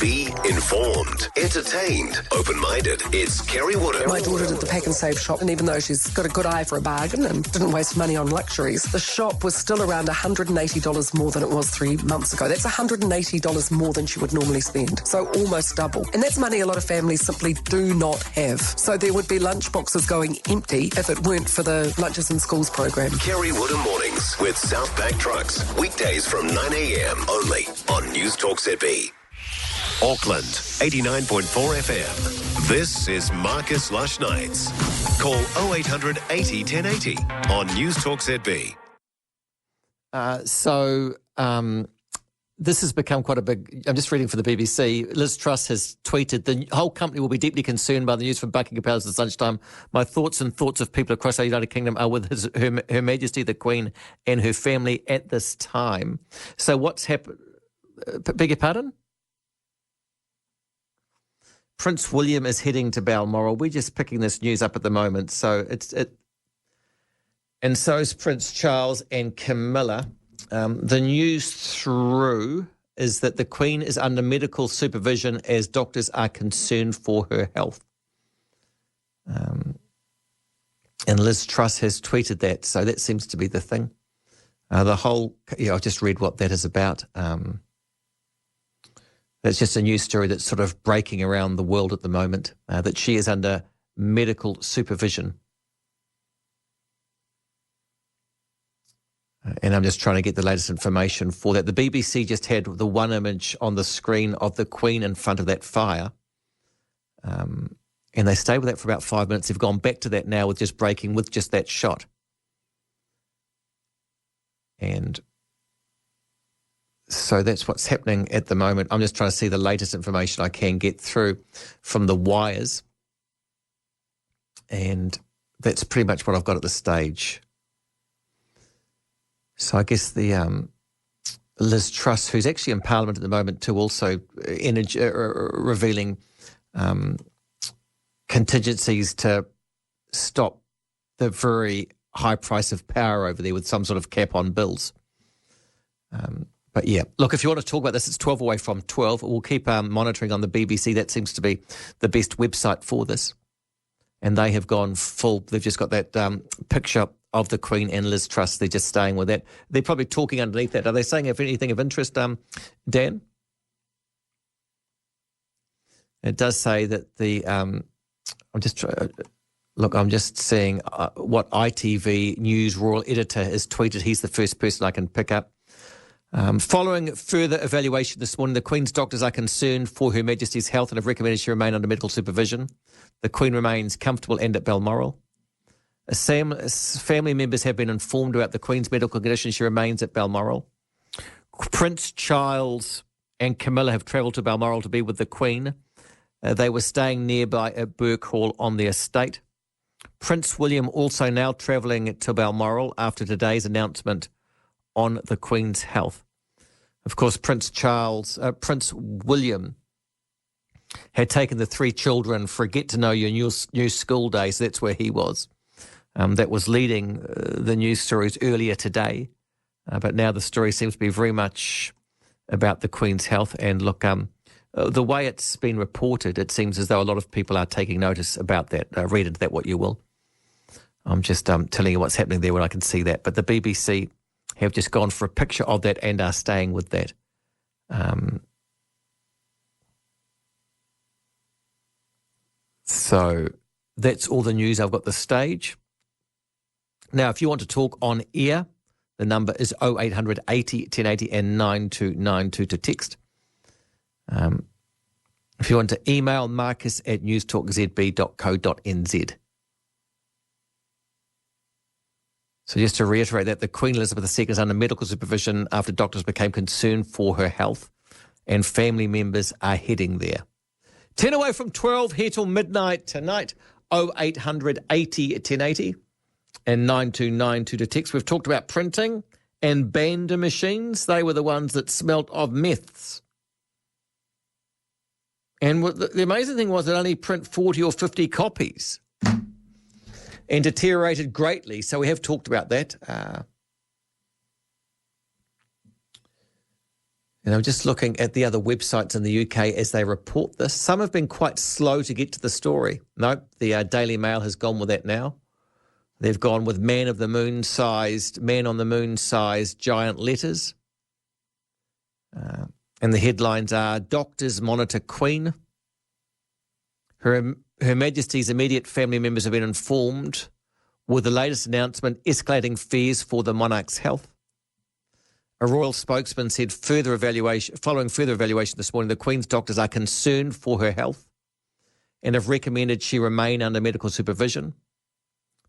Speaker 1: Be informed, entertained, open-minded. It's Kerry Woodham.
Speaker 10: My daughter did the Pack and Save shop, and even though she's got a good eye for a bargain and didn't waste money on luxuries, the shop was still around $180 more than it was 3 months ago. That's $180 more than she would normally spend, so almost double. And that's money a lot of families simply do not have. So there would be lunch boxes going empty if it weren't for the Lunches in Schools program.
Speaker 1: Kerry Woodham Mornings with Southbank Trucks. Weekdays from 9 a.m. only on Newstalk ZB. Auckland, 89.4 FM. This is Marcus Lush Nights. Call 0800 80 1080 on Newstalk ZB.
Speaker 11: This has become quite a big... I'm just reading for the BBC. Liz Truss has tweeted, the whole company will be deeply concerned by the news from Buckingham Palace this lunchtime. My thoughts and thoughts of people across our United Kingdom are with Her Majesty the Queen and her family at this time. So what's happened... Beg your pardon? Prince William is heading to Balmoral. We're just picking this news up at the moment. So and so is Prince Charles and Camilla. The news through is that the Queen is under medical supervision as doctors are concerned for her health. And Liz Truss has tweeted that, so that seems to be the thing. I just read what that is about. That's just a news story that's sort of breaking around the world at the moment, that she is under medical supervision. And I'm just trying to get the latest information for that. The BBC just had the one image on the screen of the Queen in front of that fire. And they stayed with that for about 5 minutes. They've gone back to that now with just breaking with just that shot. And so that's what's happening at the moment. I'm just trying to see the latest information I can get through from the wires. And that's pretty much what I've got at this stage. So I guess the Liz Truss, who's actually in Parliament at the moment, too, also revealing contingencies to stop the very high price of power over there with some sort of cap on bills. But yeah, look, if you want to talk about this, it's 12 away from 12. We'll keep monitoring on the BBC. That seems to be the best website for this. And they have gone full. They've just got that picture of the Queen and Liz Truss. They're just staying with that. They're probably talking underneath that. Are they saying if anything of interest, Dan? It does say that the I'm just seeing what ITV News Royal Editor has tweeted. He's the first person I can pick up. Following further evaluation this morning, the Queen's doctors are concerned for Her Majesty's health and have recommended she remain under medical supervision. The Queen remains comfortable and at Balmoral. Family members have been informed about the Queen's medical condition. She remains at Balmoral. Prince Charles and Camilla have travelled to Balmoral to be with the Queen. They were staying nearby at Burke Hall on the estate. Prince William also now travelling to Balmoral after today's announcement on the Queen's health. Of course, Prince William had taken the 3 children for a get-to-know-your new school day, so that's where he was. That was leading the news stories earlier today. But now the story seems to be very much about the Queen's health. And look, the way it's been reported, it seems as though a lot of people are taking notice about that. Read into that what you will. I'm just telling you what's happening there when I can see that. But the BBC have just gone for a picture of that and are staying with that. So that's all the news I've got this stage. Now, if you want to talk on air, the number is 0800 80 1080 and 9292 to text. If you want to email, marcus@newstalkzb.co.nz. So just to reiterate that, the Queen Elizabeth II is under medical supervision after doctors became concerned for her health, and family members are heading there. 10 away from 12, here till midnight tonight, 0800 80 1080 and 9292 to text. We've talked about printing and bander machines. They were the ones that smelt of meths. And the amazing thing was it only print 40 or 50 copies and deteriorated greatly. So we have talked about that. And I'm just looking at the other websites in the UK as they report this. Some have been quite slow to get to the story. No, the Daily Mail has gone with that now. They've gone with man on the moon-sized giant letters. And the headlines are, Doctors Monitor Queen. Her Majesty's immediate family members have been informed with the latest announcement escalating fears for the monarch's health. A royal spokesman said following further evaluation this morning, the Queen's doctors are concerned for her health and have recommended she remain under medical supervision.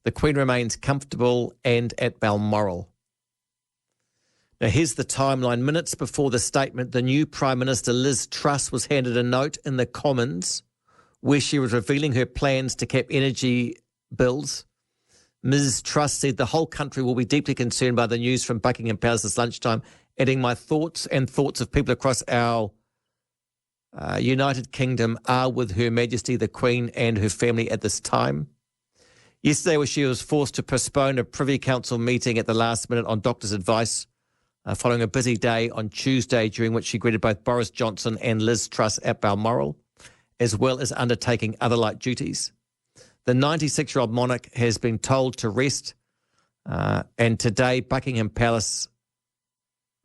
Speaker 11: The Queen remains comfortable and at Balmoral. Now, here's the timeline. Minutes before the statement, the new Prime Minister, Liz Truss, was handed a note in the Commons where she was revealing her plans to cap energy bills. Ms. Truss said the whole country will be deeply concerned by the news from Buckingham Palace this lunchtime, adding my thoughts and thoughts of people across our United Kingdom are with Her Majesty the Queen and her family at this time. Yesterday, she was forced to postpone a Privy Council meeting at the last minute on doctors' advice, following a busy day on Tuesday, during which she greeted both Boris Johnson and Liz Truss at Balmoral, as well as undertaking other light duties. The 96-year-old monarch has been told to rest, and today Buckingham Palace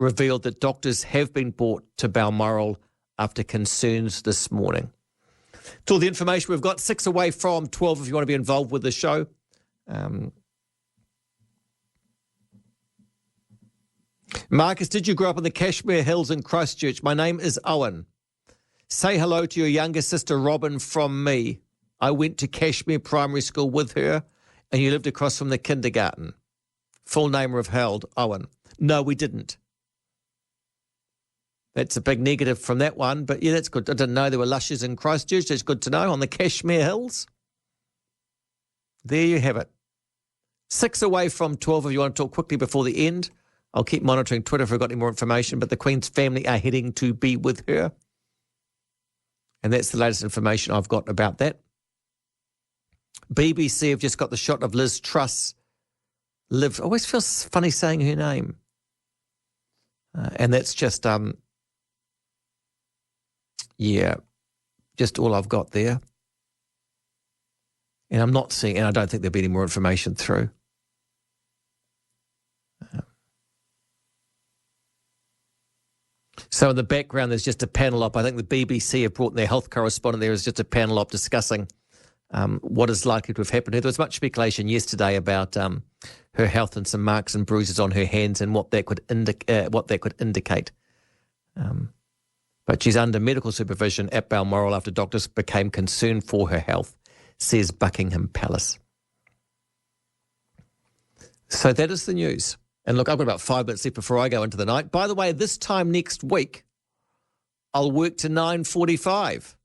Speaker 11: revealed that doctors have been brought to Balmoral after concerns this morning. To all the information we've got, 6 away from 12 if you want to be involved with the show. Marcus, did you grow up in the Kashmir Hills in Christchurch? My name is Owen. Say hello to your younger sister Robin from me. I went to Kashmir Primary School with her, and you lived across from the kindergarten. Full name withheld, Owen. No, we didn't. That's a big negative from that one, but yeah, that's good. I didn't know there were lushes in Christchurch. That's good to know, on the Kashmir Hills. There you have it. 6 away from 12 if you want to talk quickly before the end. I'll keep monitoring Twitter if I've got any more information, but the Queen's family are heading to be with her. And that's the latest information I've got about that. BBC have just got the shot of Liz Truss lived. Always feels funny saying her name. And that's just, just all I've got there. And I'm not seeing, and I don't think there'll be any more information through. So in the background, there's just a panel op. I think the BBC have brought in their health correspondent. There is just a panel op discussing what is likely to have happened. There was much speculation yesterday about her health and some marks and bruises on her hands and what that could indicate. But she's under medical supervision at Balmoral after doctors became concerned for her health, says Buckingham Palace. So that is the news. And look, I've got about 5 minutes left before I go into the night. By the way, this time next week, I'll work to 9:45.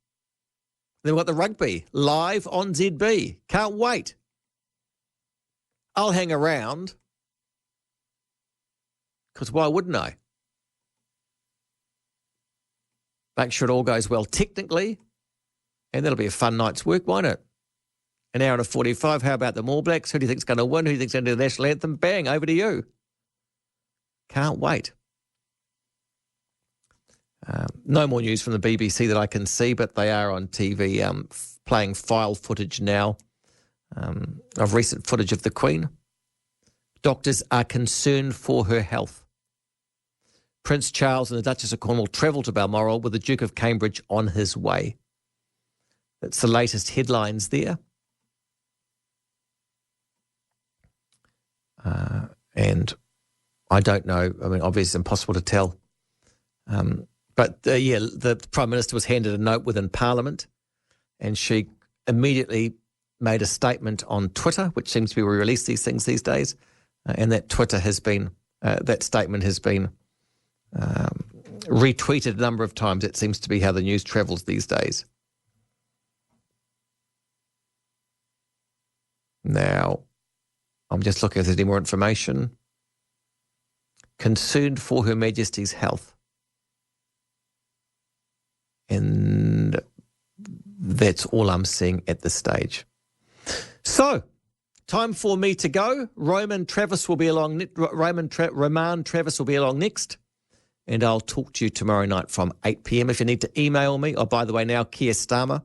Speaker 11: Then we've got the rugby live on ZB. Can't wait. I'll hang around because why wouldn't I? Make sure it all goes well technically, and that'll be a fun night's work, won't it? An hour and 45. How about the All Blacks? Who do you think's going to win? Who do you think's going to do the national anthem? Bang, over to you. Can't wait. No more news from the BBC that I can see, but they are on TV playing file footage now of recent footage of the Queen. Doctors are concerned for her health. Prince Charles and the Duchess of Cornwall travel to Balmoral with the Duke of Cambridge on his way. That's the latest headlines there. And I don't know. I mean, obviously, it's impossible to tell. But the Prime Minister was handed a note within Parliament, and she immediately made a statement on Twitter, which seems to be where we release these things these days. And that that statement has been retweeted a number of times. It seems to be how the news travels these days. Now, I'm just looking if there's any more information. Concerned for Her Majesty's health. And that's all I'm seeing at this stage. So, time for me to go. Roman Travis will be along. Roman Travis will be along next. And I'll talk to you tomorrow night from 8 p.m. If you need to email me. Oh, by the way, now Keir Starmer,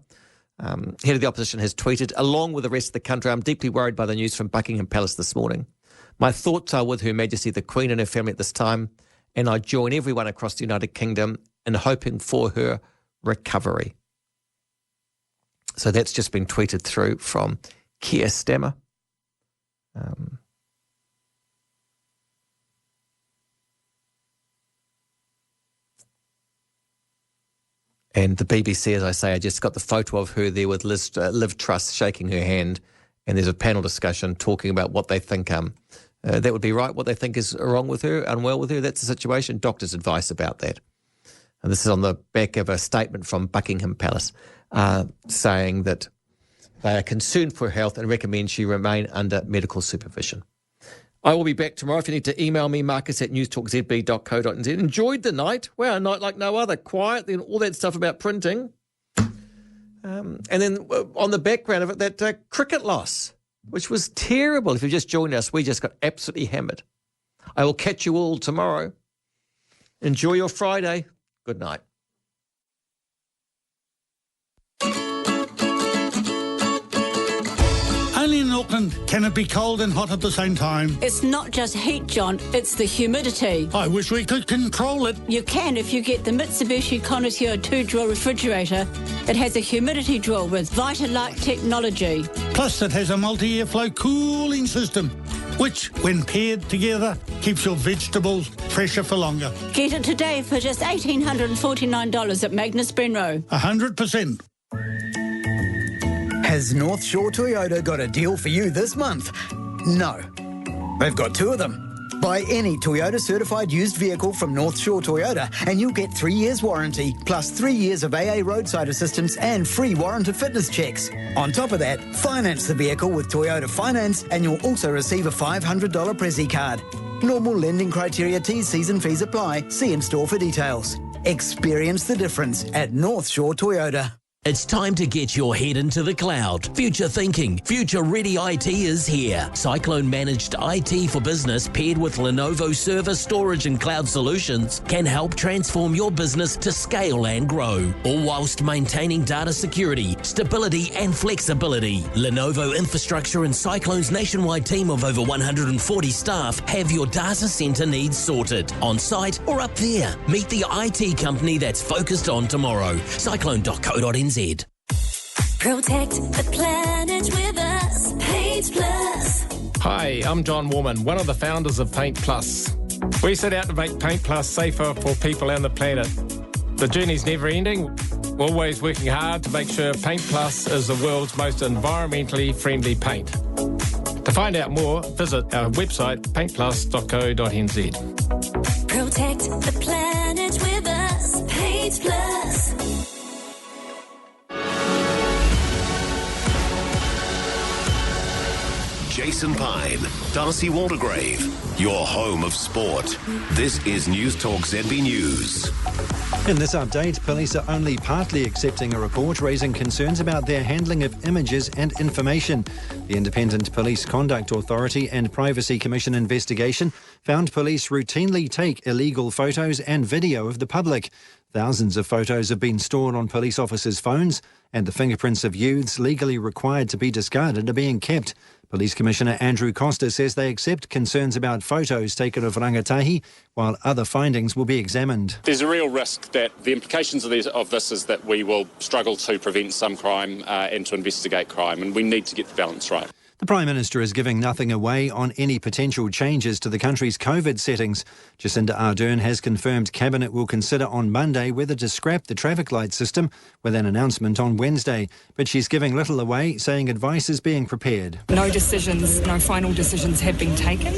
Speaker 11: head of the opposition, has tweeted, along with the rest of the country, I'm deeply worried by the news from Buckingham Palace this morning. My thoughts are with Her Majesty the Queen and her family at this time, and I join everyone across the United Kingdom in hoping for her recovery. So that's just been tweeted through from Keir Starmer. And the BBC, as I say, I just got the photo of her there with Liv Truss shaking her hand, and there's a panel discussion talking about what they think that would be right, what they think is wrong with her, unwell with her. That's the situation. Doctors' advice about that. And this is on the back of a statement from Buckingham Palace saying that they are concerned for her health and recommend she remain under medical supervision. I will be back tomorrow. If you need to email me, marcus@newstalkzb.co.nz. Enjoyed the night. Wow, a night like no other. Quiet, then all that stuff about printing. And then on the background of it, that cricket loss, which was terrible. If you just joined us, we just got absolutely hammered. I will catch you all tomorrow. Enjoy your Friday. Good night.
Speaker 12: Only in Auckland can it be cold and hot at the same time.
Speaker 13: It's not just heat, John, it's the humidity.
Speaker 12: I wish we could control it.
Speaker 13: You can if you get the Mitsubishi Connoisseur 2-drawer refrigerator. It has a humidity drawer with Vitalite technology.
Speaker 12: Plus it has a multi-airflow cooling system, which, when paired together, keeps your vegetables fresher for longer.
Speaker 13: Get it today for just $1,849 at Magnus Benro.
Speaker 12: 100%.
Speaker 2: Has North Shore Toyota got a deal for you this month? No. They've got two of them. Buy any Toyota certified used vehicle from North Shore Toyota and you'll get 3 years warranty, plus 3 years of AA roadside assistance and free warranted fitness checks. On top of that, finance the vehicle with Toyota Finance and you'll also receive a $500 Prezi card. Normal lending criteria, T's and fees apply. See in store for details. Experience the difference at North Shore Toyota.
Speaker 23: It's time to get your head into the cloud. Future thinking, future-ready IT is here. Cyclone Managed IT for Business paired with Lenovo Server Storage and Cloud Solutions can help transform your business to scale and grow, all whilst maintaining data security, stability and flexibility. Lenovo Infrastructure and Cyclone's nationwide team of over 140 staff have your data center needs sorted, on site or up there. Meet the IT company that's focused on tomorrow. Cyclone.co.nz.
Speaker 9: Protect the planet with us. Paint Plus.
Speaker 14: Hi, I'm John Warman, one of the founders of Paint Plus. We set out to make Paint Plus safer for people and the planet. The journey's never ending. We're always working hard to make sure Paint Plus is the world's most environmentally friendly paint. To find out more, visit our website, paintplus.co.nz.
Speaker 9: Protect the planet with us. Paint Plus.
Speaker 1: Jason Pine, Darcy Waldegrave, your home of sport. This is Newstalk ZB News.
Speaker 3: In this update, police are only partly accepting a report raising concerns about their handling of images and information. The Independent Police Conduct Authority and Privacy Commission investigation found police routinely take illegal photos and video of the public. Thousands of photos have been stored on police officers' phones, and the fingerprints of youths legally required to be discarded are being kept. Police Commissioner Andrew Costa says they accept concerns about photos taken of rangatahi, while other findings will be examined.
Speaker 19: There's a real risk that the implications of this is that we will struggle to prevent some crime and to investigate crime, and we need to get the balance right.
Speaker 3: The Prime Minister is giving nothing away on any potential changes to the country's COVID settings. Jacinda Ardern has confirmed Cabinet will consider on Monday whether to scrap the traffic light system, with an announcement on Wednesday. But she's giving little away, saying advice is being prepared.
Speaker 20: No final decisions have been taken.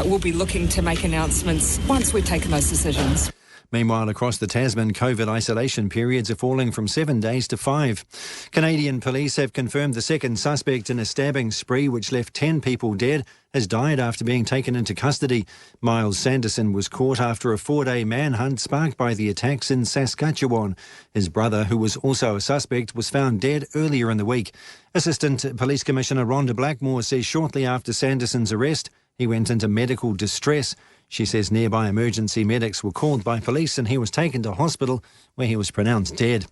Speaker 20: We'll be looking to make announcements once we've taken those decisions.
Speaker 3: Meanwhile, across the Tasman, COVID isolation periods are falling from 7 days to 5. Canadian police have confirmed the second suspect in a stabbing spree which left 10 people dead has died after being taken into custody. Miles Sanderson was caught after a 4-day manhunt sparked by the attacks in Saskatchewan. His brother, who was also a suspect, was found dead earlier in the week. Assistant Police Commissioner Rhonda Blackmore says shortly after Sanderson's arrest, he went into medical distress. She says nearby emergency medics were called by police and he was taken to hospital where he was pronounced dead.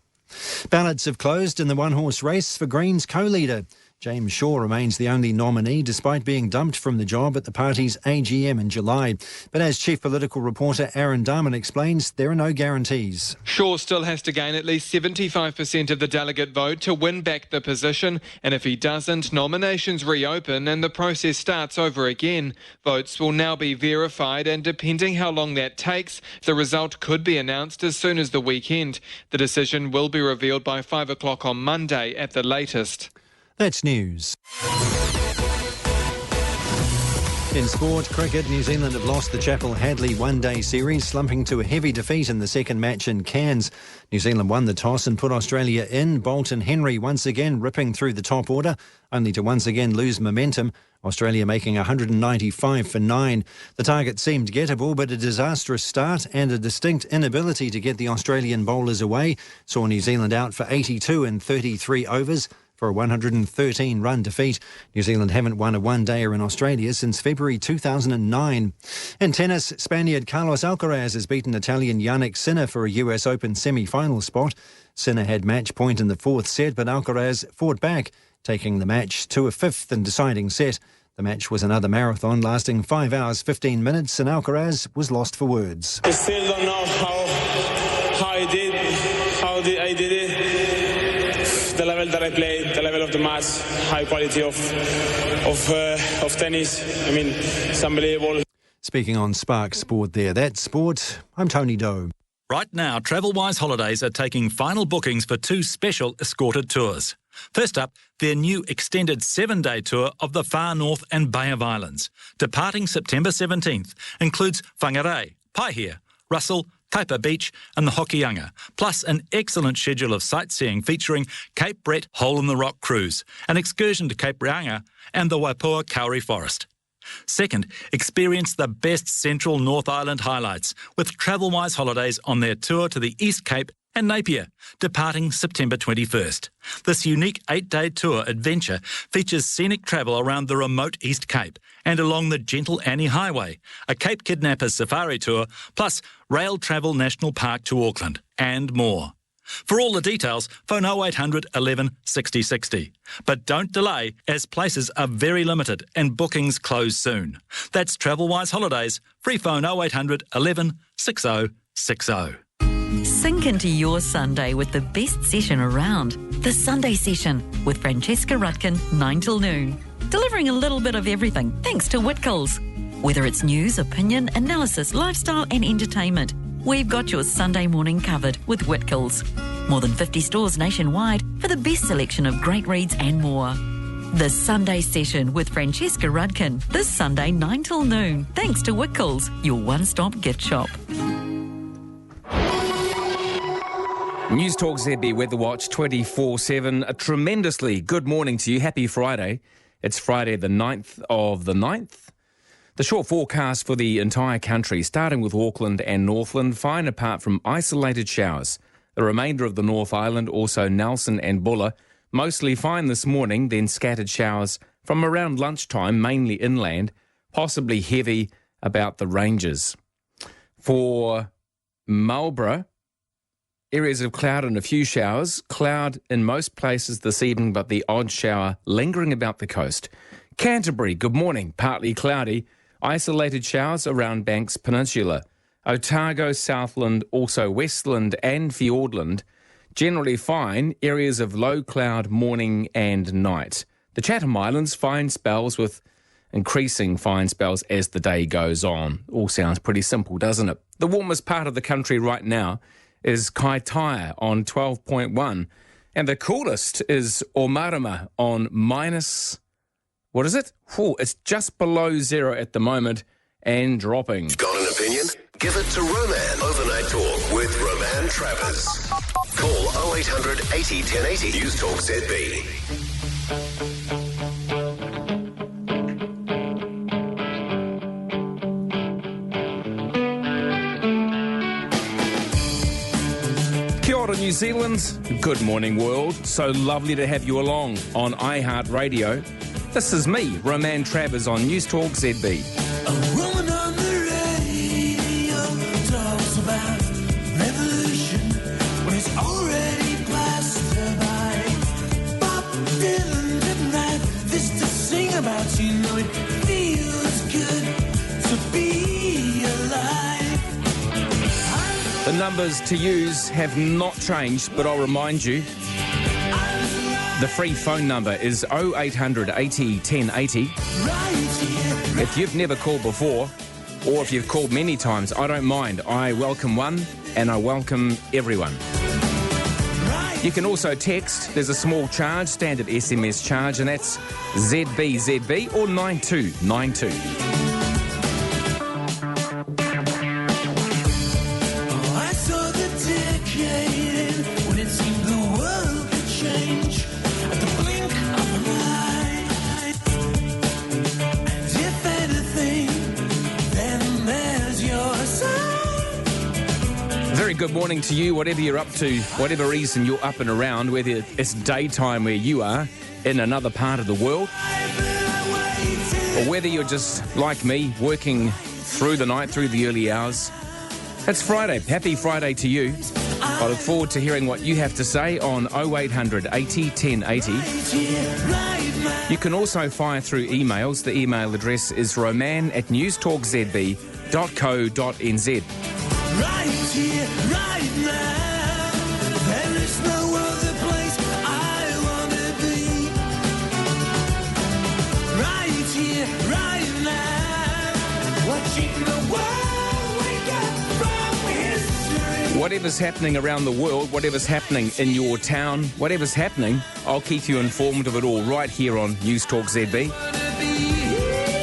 Speaker 3: Ballots have closed in the one-horse race for Greens co-leader. James Shaw remains the only nominee despite being dumped from the job at the party's AGM in July. But as chief political reporter Aaron Darman explains, there are no guarantees.
Speaker 21: Shaw still has to gain at least 75% of the delegate vote to win back the position, and if he doesn't, nominations reopen and the process starts over again. Votes will now be verified, and depending how long that takes, the result could be announced as soon as the weekend. The decision will be revealed by 5 o'clock on Monday at the latest.
Speaker 3: That's news. In sport, cricket, New Zealand have lost the Chappell-Hadley one-day series, slumping to a heavy defeat in the second match in Cairns. New Zealand won the toss and put Australia in. Bolt and Henry once again ripping through the top order, only to once again lose momentum. Australia making 195 for 9. The target seemed gettable, but a disastrous start and a distinct inability to get the Australian bowlers away saw New Zealand out for 82 in 33 overs. For a 113-run defeat. New Zealand haven't won a one-dayer in Australia since February 2009. In tennis, Spaniard Carlos Alcaraz has beaten Italian Yannick Sinner for a US Open semi-final spot. Sinner had match point in the fourth set, but Alcaraz fought back, taking the match to a fifth and deciding set. The match was another marathon lasting 5 hours 15 minutes, and Alcaraz was lost for words.
Speaker 25: I still don't know how I did it. The level that I played, the level of the match, high quality of tennis. I mean, it's unbelievable.
Speaker 3: Speaking on Spark Sport there. That's sport. I'm Tony Doe.
Speaker 26: Right now, TravelWise Holidays are taking final bookings for 2 special escorted tours. First up, their new extended 7-day tour of the far north and Bay of Islands, departing September 17th, includes Whangarei, Paihia, Russell, Taipa Beach and the Hokianga, plus an excellent schedule of sightseeing featuring Cape Brett Hole-in-the-Rock Cruise, an excursion to Cape Reinga and the Waipoua Kauri Forest. Second, experience the best Central North Island highlights with TravelWise Holidays on their tour to the East Cape and Napier, departing September 21st. This unique 8-day tour adventure features scenic travel around the remote East Cape and along the Gentle Annie Highway, a Cape Kidnappers safari tour, plus Rail Travel National Park to Auckland, and more. For all the details, phone 0800 11 60 60. But don't delay, as places are very limited and bookings close soon. That's TravelWise Holidays. Free phone 0800 11 60 60.
Speaker 27: Sink into your Sunday with the best session around. The Sunday Session with Francesca Rutkin, 9 till noon. Delivering a little bit of everything thanks to Whitcoulls. Whether it's news, opinion, analysis, lifestyle and entertainment, we've got your Sunday morning covered with Whitcoulls. More than 50 stores nationwide for the best selection of great reads and more. The Sunday Session with Francesca Rudkin. This Sunday 9 till noon. Thanks to Whitcoulls, your one-stop gift shop.
Speaker 28: Newstalk ZB Weather Watch 24/7. A tremendously good morning to you. Happy Friday.
Speaker 4: It's Friday the 9th of the 9th. The short forecast for the entire country, starting with Auckland and Northland, fine apart from isolated showers. The remainder of the North Island, also Nelson and Buller, mostly fine this morning, then scattered showers from around lunchtime, mainly inland, possibly heavy about the ranges. For Marlborough, areas of cloud and a few showers. Cloud in most places this evening, but the odd shower lingering about the coast. Canterbury, good morning, partly cloudy. Isolated showers around Banks Peninsula. Otago, Southland, also Westland and Fiordland. Generally fine, areas of low cloud morning and night. The Chatham Islands, fine spells with increasing fine spells as the day goes on. All sounds pretty simple, doesn't it? The warmest part of the country right now is Kaitaia on 12.1. And the coolest is Omarama on minus, what is it? It's just below zero at the moment and dropping.
Speaker 1: Got an opinion? Give it to Roman. Overnight Talk with Roman Travers. Call 0800 80 1080. Newstalk ZB.
Speaker 4: Kia ora, New Zealand. Good morning, world. So lovely to have you along on iHeartRadio. This is me, Roman Travers, on Newstalk ZB.
Speaker 9: A woman on the radio talks about revolution when it's already passed her by. Bob Dylan didn't write this to sing about, you know it feels good to be alive.
Speaker 4: The numbers to use have not changed, but I'll remind you, the free phone number is 0800 80 1080. If you've never called before, or if you've called many times, I don't mind. I welcome one, and I welcome everyone. You can also text. There's a small charge, standard SMS charge, and that's ZB or 9292. Good morning to you, whatever you're up to, whatever reason you're up and around, whether it's daytime where you are in another part of the world, or whether you're just like me, working through the night, through the early hours. It's Friday. Happy Friday to you. I look forward to hearing what you have to say on 0800 80 1080. You can also fire through emails. The email address is roman@newstalkzb.co.nz.
Speaker 9: Right here, right now. There is no other place I want to be. Right here, right now. Watching the world wake up from history.
Speaker 4: Whatever's happening around the world, whatever's happening in your town, whatever's happening, I'll keep you informed of it all right here on Newstalk ZB.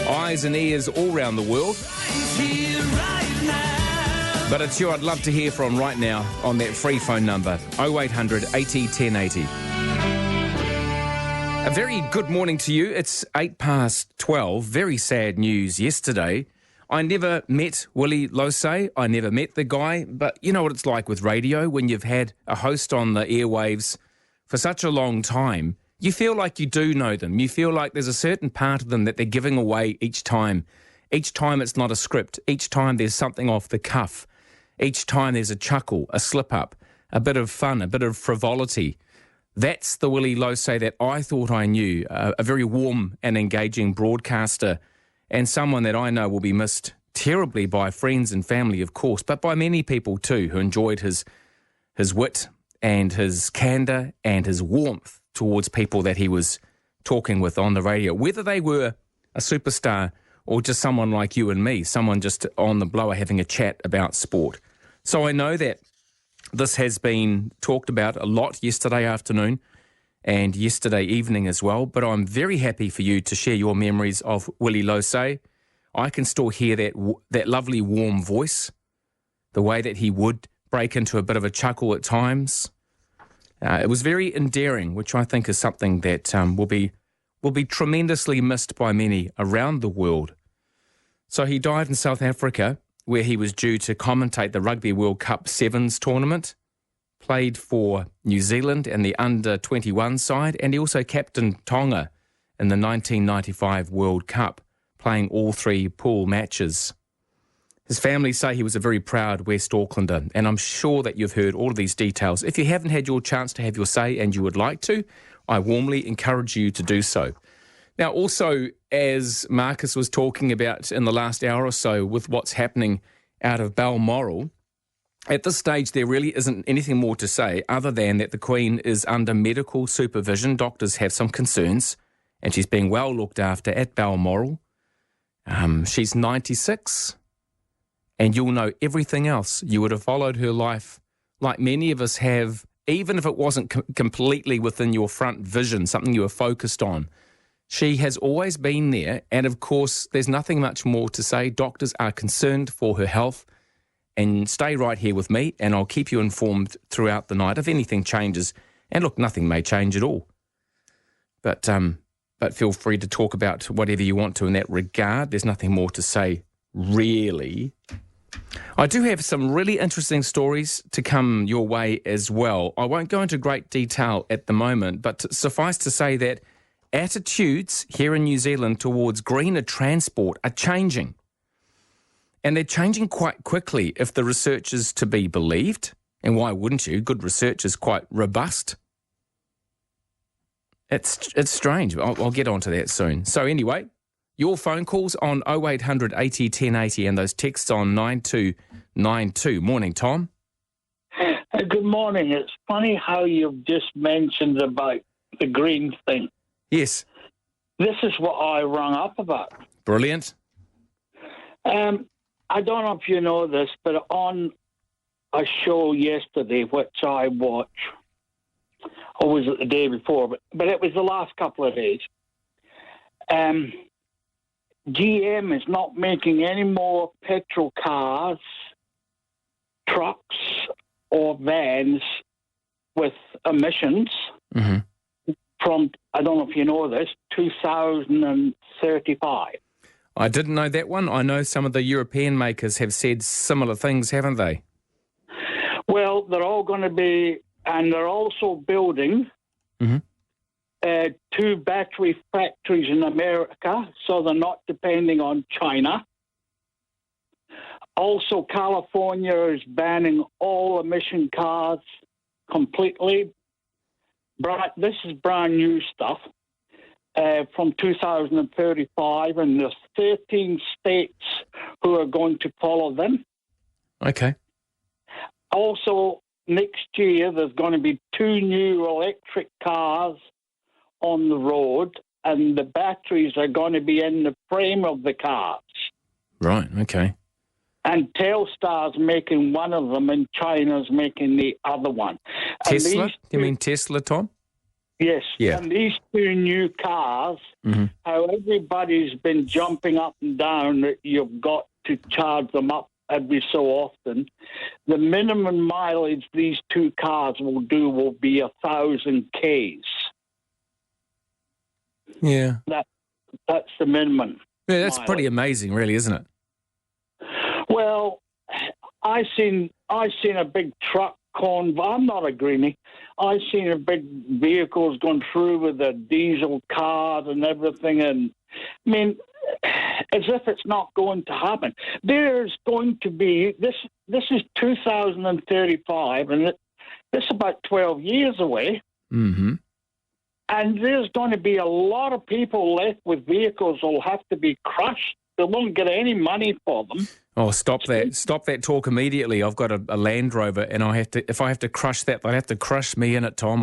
Speaker 4: Eyes and ears all around the world.
Speaker 9: Right here, right now.
Speaker 4: But it's you I'd love to hear from right now on that free phone number, 0800 80 1080. A very good morning to you. It's 12:08. Very sad news yesterday. I never met Willie Losay. I never met the guy. But you know what it's like with radio when you've had a host on the airwaves for such a long time. You feel like you do know them. You feel like there's a certain part of them that they're giving away each time. Each time it's not a script. Each time there's something off the cuff. Each time there's a chuckle, a slip-up, a bit of fun, a bit of frivolity. That's the Willie Losay that I thought I knew, a very warm and engaging broadcaster, and someone that I know will be missed terribly by friends and family, of course, but by many people too who enjoyed his wit and his candour and his warmth towards people that he was talking with on the radio, whether they were a superstar or just someone like you and me, someone just on the blower having a chat about sport. So I know that this has been talked about a lot yesterday afternoon and yesterday evening as well, but I'm very happy for you to share your memories of Willie Losay. I can still hear that lovely warm voice, the way that he would break into a bit of a chuckle at times. It was very endearing, which I think is something that will be will be tremendously missed by many around the world. So he died in South Africa, where he was due to commentate the Rugby World Cup Sevens tournament, played for New Zealand and the under-21 side, and he also captained Tonga in the 1995 World Cup, playing all 3 pool matches. His family say he was a very proud West Aucklander, and I'm sure that you've heard all of these details. If you haven't had your chance to have your say and you would like to, I warmly encourage you to do so. Now, also, as Marcus was talking about in the last hour or so with what's happening out of Balmoral, at this stage there really isn't anything more to say other than that the Queen is under medical supervision. Doctors have some concerns, and she's being well looked after at Balmoral. She's 96. And you'll know everything else. You would have followed her life like many of us have, even if it wasn't completely within your front vision, something you were focused on. She has always been there, and of course, there's nothing much more to say. Doctors are concerned for her health, and stay right here with me, and I'll keep you informed throughout the night if anything changes. And look, nothing may change at all. But feel free to talk about whatever you want to in that regard. There's nothing more to say, really. I do have some really interesting stories to come your way as well. I won't go into great detail at the moment, but suffice to say that attitudes here in New Zealand towards greener transport are changing. And they're changing quite quickly if the research is to be believed. And why wouldn't you? Good research is quite robust. It's strange. I'll get onto that soon. So anyway, your phone calls on 0800 80 1080 and those texts on 9292. Morning, Tom.
Speaker 5: Good morning. It's funny how you've just mentioned about the green thing.
Speaker 4: Yes.
Speaker 5: This is what I rung up about.
Speaker 4: Brilliant.
Speaker 5: I don't know if you know this, but on a show yesterday, which I watched, or was it the day before, but it was the last couple of days, GM is not making any more petrol cars, trucks, or vans with emissions from, I don't know if you know this, 2035.
Speaker 4: I didn't know that one. I know some of the European makers have said similar things, haven't they?
Speaker 5: Well, they're all going to be, and they're also building 2 battery factories in America, so they're not depending on China. Also, California is banning all emission cars completely. This is brand new stuff from 2035, and there's 13 states who are going to follow them.
Speaker 4: Okay.
Speaker 5: Also, next year, there's going to be 2 new electric cars on the road, and the batteries are going to be in the frame of the cars.
Speaker 4: Right, okay.
Speaker 5: And Telstar's making one of them, and China's making the other one.
Speaker 4: Tesla? You mean Tesla, Tom?
Speaker 5: Yes.
Speaker 4: Yeah.
Speaker 5: And these 2 new cars, how everybody's been jumping up and down that you've got to charge them up every so often. The minimum mileage these 2 cars will do will be 1,000 Ks.
Speaker 4: Yeah.
Speaker 5: That's the minimum.
Speaker 4: Yeah, that's pretty amazing, really, isn't it?
Speaker 5: Well, I seen a big truck convoy. I'm not a greenie. I seen a big vehicles going through with the diesel cars and everything, and I mean, as if it's not going to happen. There's going to be this is 2035, and this is about 12 years away.
Speaker 4: Mm-hmm.
Speaker 5: And there's going to be a lot of people left with vehicles that will have to be crushed. They won't get any money for them.
Speaker 4: Oh, stop that. Stop that talk immediately. I've got a Land Rover, and if I have to crush that, they'd have to crush me in it, Tom.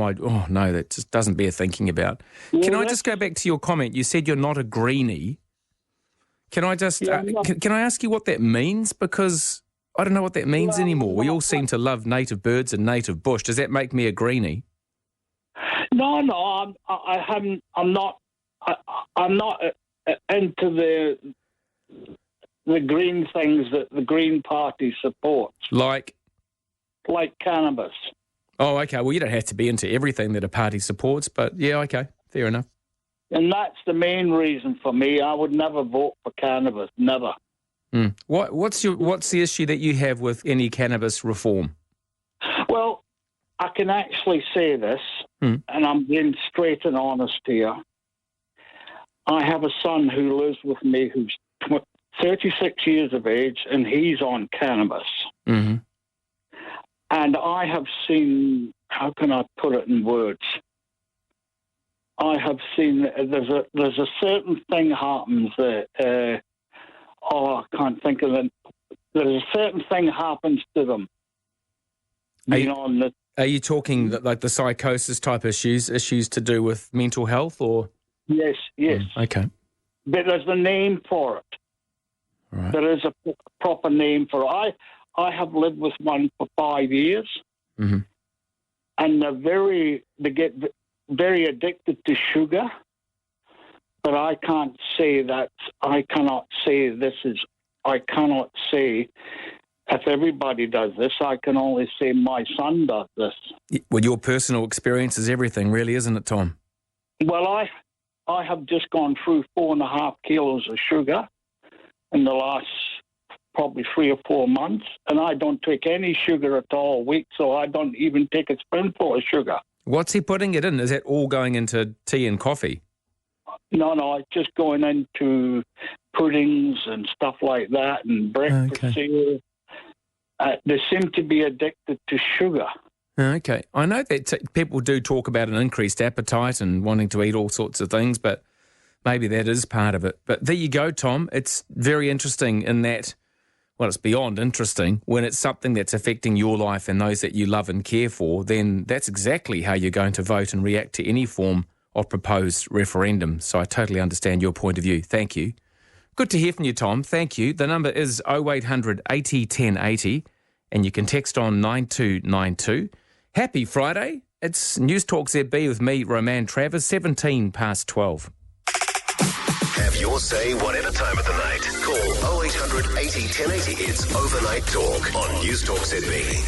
Speaker 4: No, that just doesn't bear thinking about.
Speaker 5: Yeah,
Speaker 4: Can I just go back to your comment? You said you're not a greenie. Can I just can I ask you what that means? Because I don't know what that means anymore. We all seem to love native birds and native bush. Does that make me a greenie?
Speaker 5: No, I'm not into the green things that the Green Party supports.
Speaker 4: Like
Speaker 5: cannabis.
Speaker 4: Oh, okay. Well, you don't have to be into everything that a party supports, but yeah, okay. Fair enough.
Speaker 5: And that's the main reason for me. I would never vote for cannabis, never.
Speaker 4: What's the issue that you have with any cannabis reform?
Speaker 5: Well, I can actually say this, and I'm being straight and honest here. I have a son who lives with me who's 36 years of age, and he's on cannabis.
Speaker 4: Mm-hmm.
Speaker 5: And I have seen, how can I put it in words? I have seen there's a certain thing happens that, I can't think of it. There's a certain thing happens to them.
Speaker 4: Are you talking like the psychosis type issues to do with mental health, or?
Speaker 5: Yes.
Speaker 4: Okay.
Speaker 5: But there's a name for it.
Speaker 4: Right.
Speaker 5: There is a proper name for it. I have lived with one for 5 years,
Speaker 4: mm-hmm.
Speaker 5: and they get very addicted to sugar. But I cannot say if everybody does this. I can only say my son does this.
Speaker 4: Well, your personal experience is everything, really, isn't it, Tom?
Speaker 5: Well, I have just gone through 4.5 kilos of sugar in the last probably 3 or 4 months, and I don't take any sugar at all a week, so I don't even take a spoonful of sugar.
Speaker 4: What's he putting it in? Is that all going into tea and coffee?
Speaker 5: No, it's just going into puddings and stuff like that and breakfast cereal. They seem to be addicted to sugar.
Speaker 4: Okay. I know that people do talk about an increased appetite and wanting to eat all sorts of things, but maybe that is part of it. But there you go, Tom. It's very interesting in that, well, it's beyond interesting. When it's something that's affecting your life and those that you love and care for, then that's exactly how you're going to vote and react to any form of proposed referendum. So I totally understand your point of view. Thank you. Good to hear from you, Tom. Thank you. The number is 0800 80 1080 and you can text on 9292. Happy Friday. It's Newstalk ZB with me, Roman Travers, 17 past 12.
Speaker 1: Have your say whatever time of the night. Call 0800 80 1080. It's Overnight Talk on Newstalk ZB.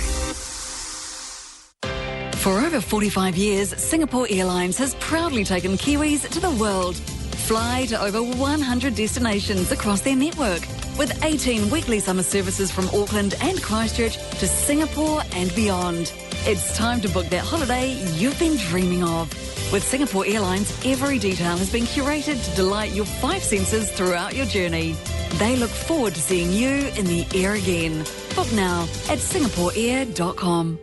Speaker 8: For over 45 years, Singapore Airlines has proudly taken Kiwis to the world. Fly to over 100 destinations across their network, with 18 weekly summer services from Auckland and Christchurch to Singapore and beyond. It's time to book that holiday you've been dreaming of. With Singapore Airlines, every detail has been curated to delight your 5 senses throughout your journey. They look forward to seeing you in the air again. Book now at singaporeair.com.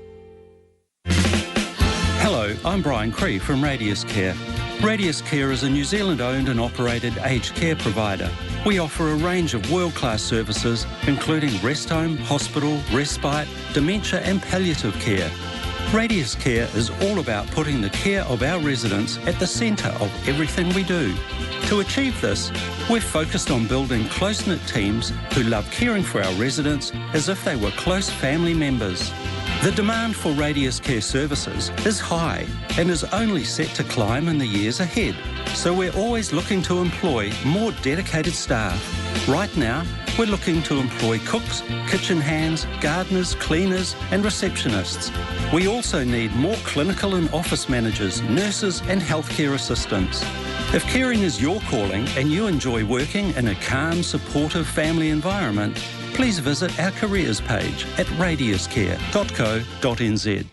Speaker 6: Hello, I'm Brian Cree from Radius Care. Radius Care is a New Zealand-owned and operated aged care provider. We offer a range of world-class services, including rest home, hospital, respite, dementia and palliative care. Radius Care is all about putting the care of our residents at the centre of everything we do. To achieve this, we're focused on building close-knit teams who love caring for our residents as if they were close family members. The demand for Radius Care services is high and is only set to climb in the years ahead, so we're always looking to employ more dedicated staff. Right now, we're looking to employ cooks, kitchen hands, gardeners, cleaners and receptionists. We also need more clinical and office managers, nurses and healthcare assistants. If caring is your calling and you enjoy working in a calm, supportive family environment, please visit our careers page at radiuscare.co.nz.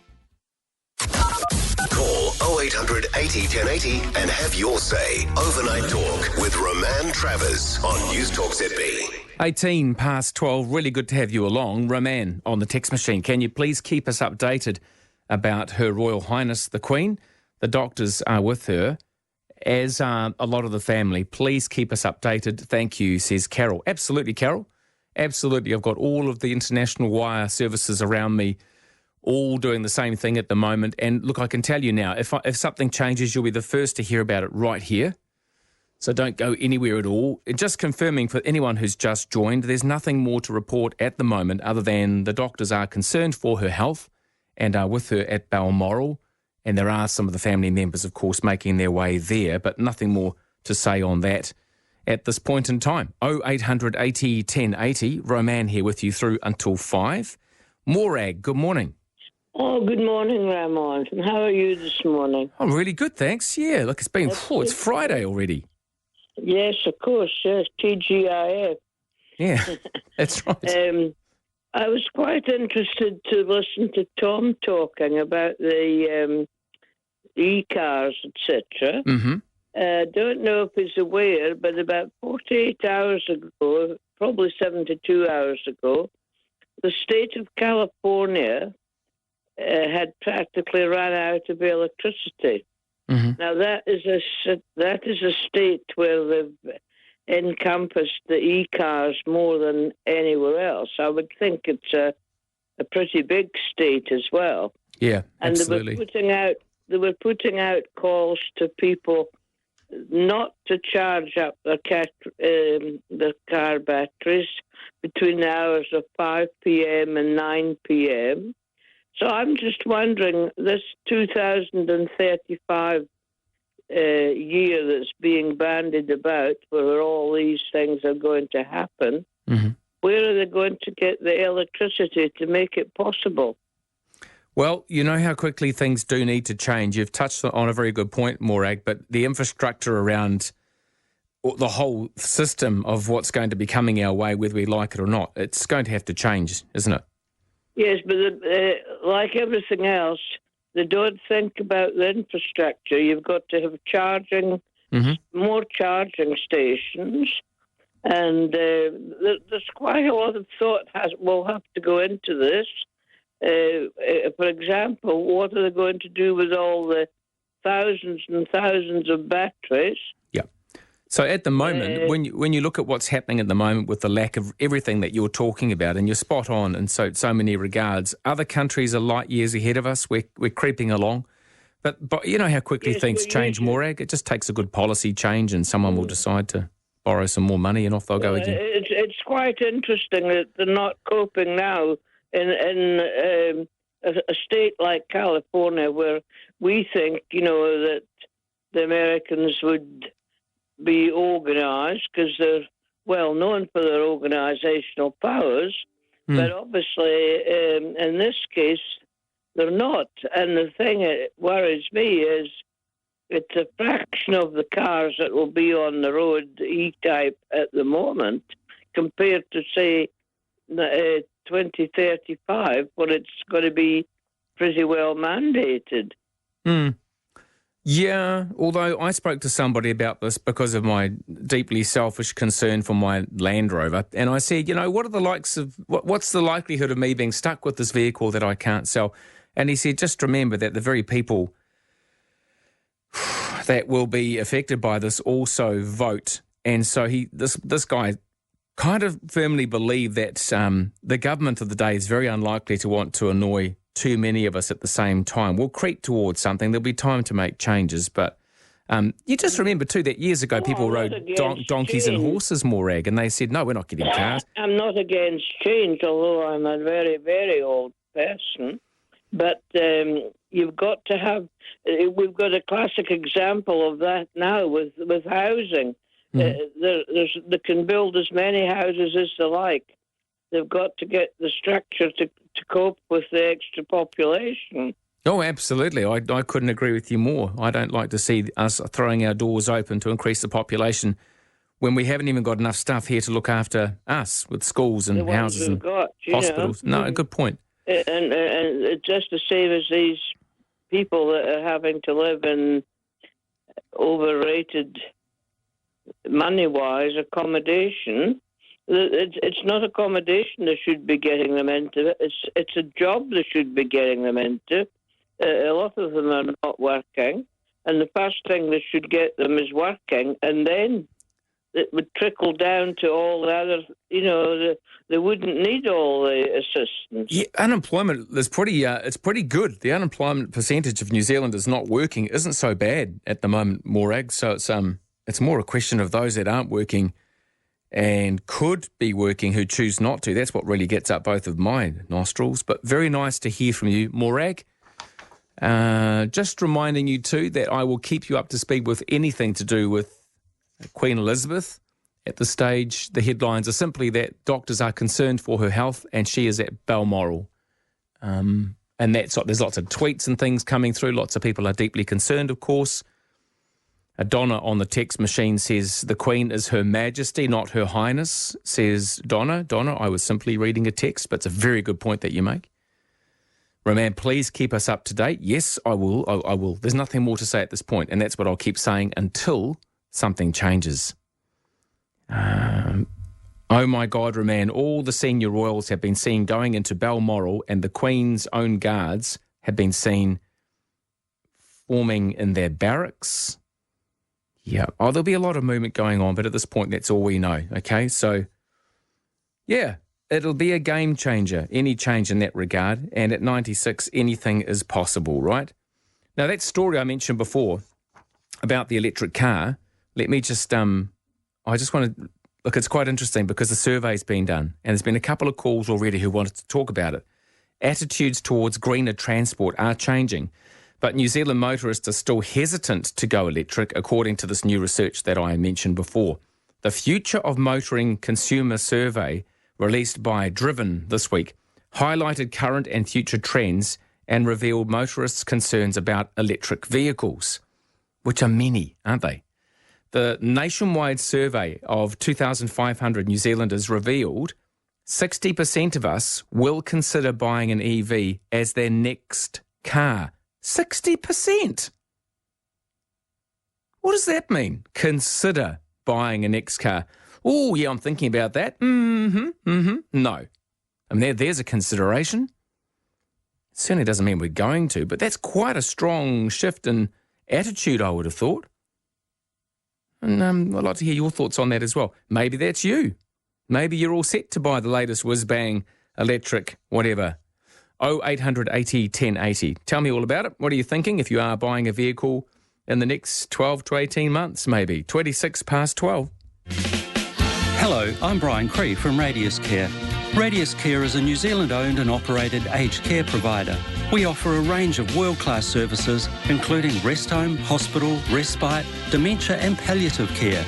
Speaker 1: Call 0800 80 1080 and have your say. Overnight Talk with Roman Travers on Newstalk ZB.
Speaker 4: 18 past 12. Really good to have you along. Roman on the text machine. Can you please keep us updated about Her Royal Highness the Queen? The doctors are with her, as are a lot of the family. Please keep us updated. Thank you, says Carol. Absolutely, Carol. Absolutely. I've got all of the international wire services around me all doing the same thing at the moment. And look, I can tell you now, if something changes, you'll be the first to hear about it right here. So don't go anywhere at all. Just confirming for anyone who's just joined, there's nothing more to report at the moment other than the doctors are concerned for her health and are with her at Balmoral. And there are some of the family members, of course, making their way there, but nothing more to say on that at this point in time. 0800 80 1080. Roman here with you through until 5. Morag, good morning.
Speaker 7: Oh, good morning, Ramon. And how are you this morning?
Speaker 4: I'm really good, thanks. Yeah, look, it's Friday already.
Speaker 7: Yes, of course. Yes, TGIF.
Speaker 4: Yeah, that's right.
Speaker 7: I was quite interested to listen to Tom talking about the e-cars, etc.
Speaker 4: Mm-hmm.
Speaker 7: Don't know if he's aware, but about 48 hours ago, probably 72 hours ago, the state of California had practically run out of electricity.
Speaker 4: Mm-hmm.
Speaker 7: Now that is a state where they've encompassed the e-cars more than anywhere else. I would think it's a pretty big state as well.
Speaker 4: Yeah,
Speaker 7: and
Speaker 4: absolutely.
Speaker 7: They were putting out calls to people not to charge up the car batteries between the hours of 5 p.m. and 9 p.m. So I'm just wondering, this 2035 year that's being bandied about, where all these things are going to happen, where are they going to get the electricity to make it possible?
Speaker 4: Well, you know how quickly things do need to change. You've touched on a very good point, Morag, but the infrastructure around the whole system of what's going to be coming our way, whether we like it or not, it's going to have to change, isn't it?
Speaker 7: Yes, but like everything else, they don't think about the infrastructure. You've got to have more charging stations, and there's quite a lot of thought will have to go into this. For example, what are they going to do with all the thousands and thousands of batteries?
Speaker 4: Yeah. So at the moment, when you look at what's happening at the moment with the lack of everything that you're talking about, and you're spot on in so many regards, other countries are light years ahead of us. We're creeping along. But you know how quickly things change, Morag? It just takes a good policy change and someone will decide to borrow some more money and off they'll go again.
Speaker 7: It's quite interesting that they're not coping now in a state like California, where we think, that the Americans would be organised because they're well known for their organisational powers, but obviously in this case they're not. And the thing that worries me is it's a fraction of the cars that will be on the road E-type at the moment compared to, say, 2035, when it's going to be pretty well mandated.
Speaker 4: Yeah, although I spoke to somebody about this because of my deeply selfish concern for my Land Rover, and I said, what are the what's the likelihood of me being stuck with this vehicle that I can't sell? And he said, just remember that the very people that will be affected by this also vote. And so this guy kind of firmly believed that the government of the day is very unlikely to want to annoy too many of us at the same time. We'll creep towards something. There'll be time to make changes. But you just remember, too, that years ago people rode donkeys and horses, Morag, and they said, no, we're not getting cars.
Speaker 7: I'm not against change, although I'm a very, very old person. But you've got to have... we've got a classic example of that now with housing. They can build as many houses as they like. They've got to get the structure to cope with the extra population.
Speaker 4: Oh, absolutely. I couldn't agree with you more. I don't like to see us throwing our doors open to increase the population when we haven't even got enough stuff here to look after us with schools and houses and hospitals. No, good point.
Speaker 7: And just the same as these people that are having to live in overrated, money-wise, accommodation. It's not accommodation they should be getting them into. It's a job they should be getting them into. A lot of them are not working, and the first thing they should get them is working, and then it would trickle down to all the other, they wouldn't need all the assistance.
Speaker 4: Yeah, unemployment is it's pretty good. The unemployment percentage of New Zealanders not working isn't so bad at the moment, Morag. So it's more a question of those that aren't working and could be working who choose not to. That's what really gets up both of my nostrils. But very nice to hear from you, Morag. Just reminding you too that I will keep you up to speed with anything to do with Queen Elizabeth. At this stage, the headlines are simply that doctors are concerned for her health and she is at Balmoral. And And there's lots of tweets and things coming through. Lots of people are deeply concerned, of course. Donna on the text machine says, the Queen is Her Majesty, not Her Highness, says Donna. Donna, I was simply reading a text, but it's a very good point that you make. Roman, please keep us up to date. Yes, I will. I will. There's nothing more to say at this point, and that's what I'll keep saying until something changes. Oh my God, Roman, all the senior royals have been seen going into Balmoral, and the Queen's own guards have been seen forming in their barracks. Yeah. Oh, there'll be a lot of movement going on, but at this point, that's all we know. Okay. So, yeah, it'll be a game changer, any change in that regard. And at 96, anything is possible, right? Now, that story I mentioned before about the electric car, let me just, I just want to, look, it's quite interesting because the survey's been done and there's been a couple of calls already who wanted to talk about it. Attitudes towards greener transport are changing. But New Zealand motorists are still hesitant to go electric, according to this new research that I mentioned before. The Future of Motoring Consumer Survey, released by Driven this week, highlighted current and future trends and revealed motorists' concerns about electric vehicles, which are many, aren't they? The nationwide survey of 2,500 New Zealanders revealed 60% of us will consider buying an EV as their next car. 60%. What does that mean? Consider buying a next car. Oh, yeah, I'm thinking about that. No. I mean, there's a consideration. It certainly doesn't mean we're going to, but that's quite a strong shift in attitude, I would have thought. And I'd like to hear your thoughts on that as well. Maybe that's you. Maybe you're all set to buy the latest whiz-bang electric whatever. 0800 80 1080. Tell me all about it. What are you thinking if you are buying a vehicle in the next 12 to 18 months, maybe? 26 past 12.
Speaker 6: Hello, I'm Brian Cree from Radius Care. Radius Care is a New Zealand-owned and operated aged care provider. We offer a range of world-class services, including rest home, hospital, respite, dementia and palliative care.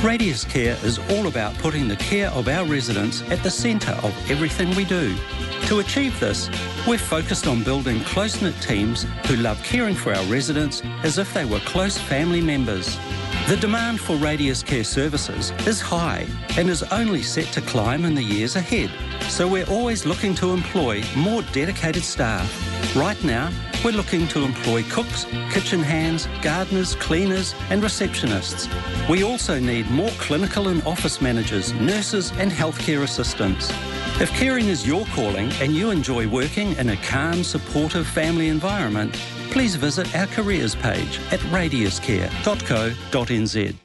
Speaker 6: Radius Care is all about putting the care of our residents at the centre of everything we do. To achieve this, we're focused on building close-knit teams who love caring for our residents as if they were close family members. The demand for Radius Care services is high and is only set to climb in the years ahead, so we're always looking to employ more dedicated staff. Right now, we're looking to employ cooks, kitchen hands, gardeners, cleaners and receptionists. We also need more clinical and office managers, nurses and healthcare assistants. If caring is your calling and you enjoy working in a calm, supportive family environment, please visit our careers page at radiuscare.co.nz.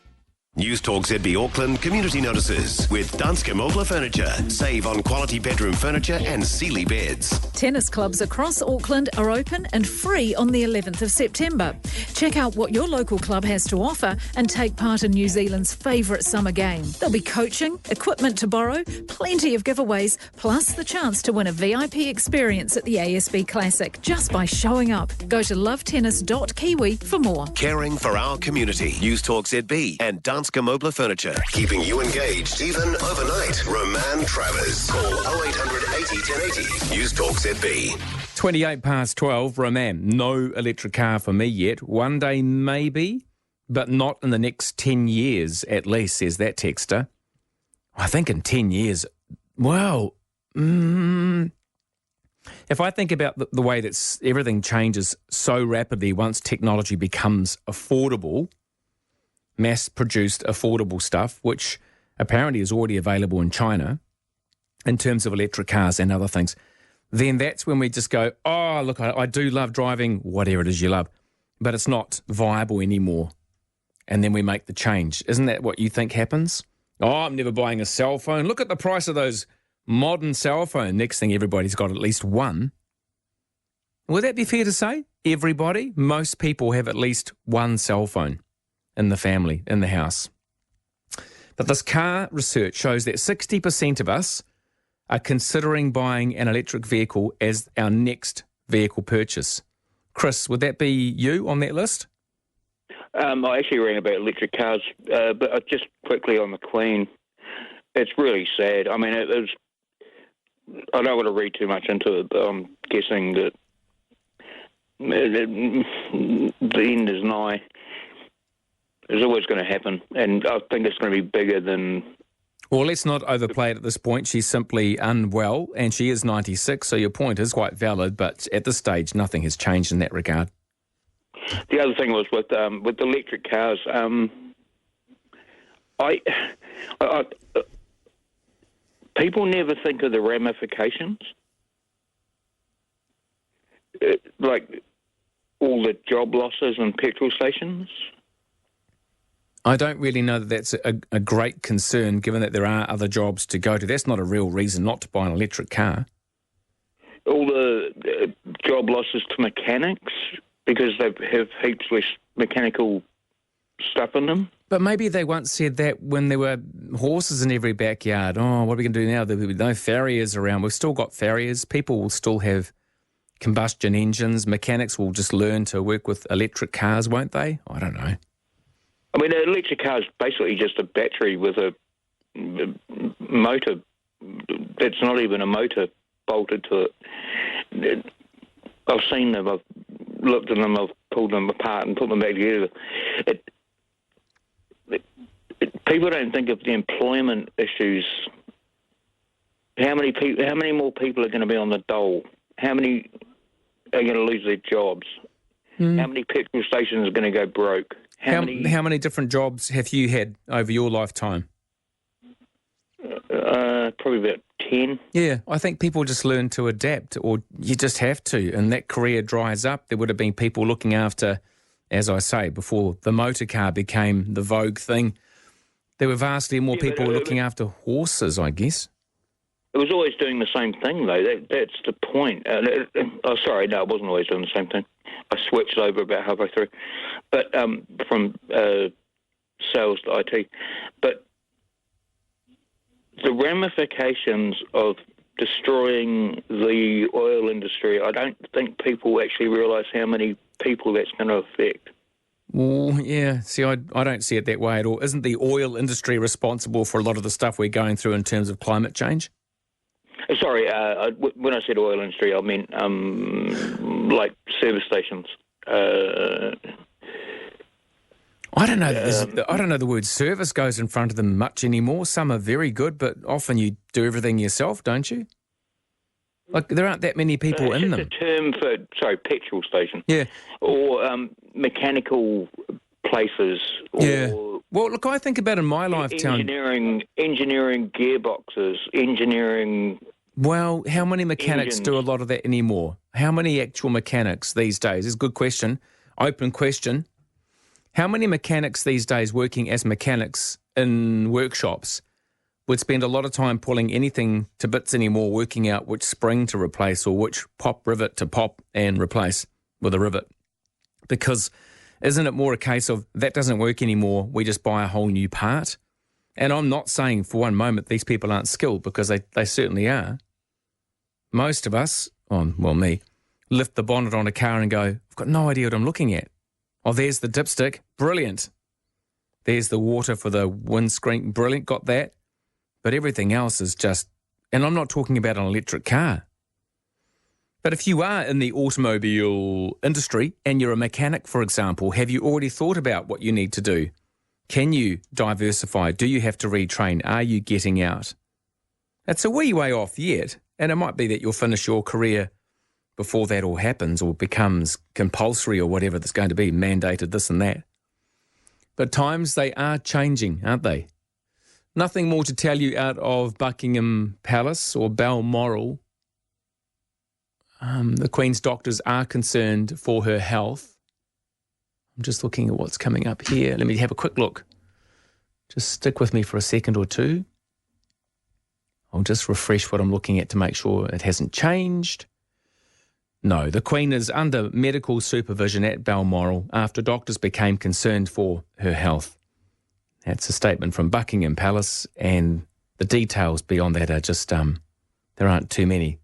Speaker 1: Newstalk ZB Auckland community notices with Danske Mobler Furniture. Save on quality bedroom furniture and Sealy beds.
Speaker 10: Tennis clubs across Auckland are open and free on the 11th of September. Check out what your local club has to offer and take part in New Zealand's favourite summer game. There'll be coaching, equipment to borrow, plenty of giveaways, plus the chance to win a VIP experience at the ASB Classic just by showing up. Go to lovetennis.kiwi for more.
Speaker 1: Caring for our community. Newstalk ZB and Danske Mobler Furniture. Keeping you engaged even overnight. Roman Travers. Call 0800 80 1080. Newstalk ZB.
Speaker 4: 28 past 12, Roman. No electric car for me yet. One day maybe, but not in the next 10 years at least, says that texter. I think in 10 years, well, if I think about the way that everything changes so rapidly once technology becomes affordable, mass-produced affordable stuff, which apparently is already available in China in terms of electric cars and other things, then that's when we just go, oh, look, I do love driving whatever it is you love, but it's not viable anymore. And then we make the change. Isn't that what you think happens? Oh, I'm never buying a cell phone. Look at the price of those modern cell phones. Next thing, everybody's got at least one. Would that be fair to say? Everybody, most people have at least one cell phone in the family, in the house. But this car research shows that 60% of us are considering buying an electric vehicle as our next vehicle purchase. Chris, would that be you on that list?
Speaker 15: I actually read about electric cars, but just quickly on the Queen, it's really sad. I mean, I don't want to read too much into it, but I'm guessing that the end is nigh. It's always going to happen, and I think it's going to be bigger than...
Speaker 4: Well, let's not overplay it at this point. She's simply unwell, and she is 96, so your point is quite valid, but at this stage, nothing has changed in that regard.
Speaker 15: The other thing was with electric cars, people never think of the ramifications. Like all the job losses in petrol stations.
Speaker 4: I don't really know that that's a great concern, given that there are other jobs to go to. That's not a real reason not to buy an electric car.
Speaker 15: All the job losses to mechanics because they have heaps less mechanical stuff in them.
Speaker 4: But maybe they once said that when there were horses in every backyard. Oh, what are we going to do now? There'll be no farriers around. We've still got farriers. People will still have combustion engines. Mechanics will just learn to work with electric cars, won't they? I don't know.
Speaker 15: I mean, an electric car is basically just a battery with a motor. That's not even a motor bolted to it. I've seen them. I've looked at them. I've pulled them apart and put them back together. People don't think of the employment issues. How many more people are going to be on the dole? How many are going to lose their jobs? How many petrol stations are going to go broke?
Speaker 4: How many different jobs have you had over your lifetime?
Speaker 15: Probably about 10.
Speaker 4: Yeah, I think people just learn to adapt, or you just have to, and that career dries up. There would have been people looking after, as I say, before the motor car became the vogue thing. There were vastly more people looking after horses, I guess.
Speaker 15: It was always doing the same thing, though. That's the point. Sorry, no, it wasn't always doing the same thing. I switched over about halfway through, but from sales to IT. But the ramifications of destroying the oil industry, I don't think people actually realise how many people that's going to affect.
Speaker 4: Well, yeah. See, I don't see it that way at all. Isn't the oil industry responsible for a lot of the stuff we're going through in terms of climate change?
Speaker 15: Sorry, when I said oil industry, I meant like service stations.
Speaker 4: I don't know. I don't know the word service goes in front of them much anymore. Some are very good, but often you do everything yourself, don't you? Like there aren't that many people in them.
Speaker 15: It's a term for petrol station.
Speaker 4: Yeah.
Speaker 15: Or mechanical places.
Speaker 4: Yeah. Well, look, I think about in my lifetime...
Speaker 15: Engineering gearboxes, engineering...
Speaker 4: Well, how many mechanics do a lot of that anymore? How many actual mechanics these days? It's a good question. Open question. How many mechanics these days working as mechanics in workshops would spend a lot of time pulling anything to bits anymore, working out which spring to replace or which pop rivet to pop and replace with a rivet? Because isn't it more a case of that doesn't work anymore, we just buy a whole new part? And I'm not saying for one moment these people aren't skilled, because they certainly are. Most of us, me, lift the bonnet on a car and go, I've got no idea what I'm looking at. Oh, there's the dipstick. Brilliant. There's the water for the windscreen. Brilliant. Got that. But everything else is just... And I'm not talking about an electric car. But if you are in the automobile industry and you're a mechanic, for example, have you already thought about what you need to do? Can you diversify? Do you have to retrain? Are you getting out? It's a wee way off yet, and it might be that you'll finish your career before that all happens or becomes compulsory or whatever that's going to be, mandated this and that. But times, they are changing, aren't they? Nothing more to tell you out of Buckingham Palace or Balmoral. The Queen's doctors are concerned for her health. I'm just looking at what's coming up here. Let me have a quick look. Just stick with me for a second or two. I'll just refresh what I'm looking at to make sure it hasn't changed. No, the Queen is under medical supervision at Balmoral after doctors became concerned for her health. That's a statement from Buckingham Palace, and the details beyond that are just, there aren't too many.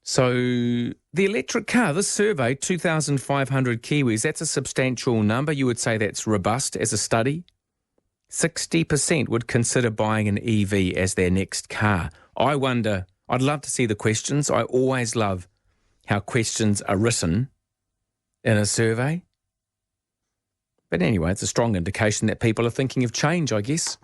Speaker 4: So the electric car, this survey, 2,500 Kiwis, that's a substantial number. You would say that's robust as a study. 60% would consider buying an EV as their next car. I wonder, I'd love to see the questions. I always love how questions are written in a survey. But anyway, it's a strong indication that people are thinking of change, I guess.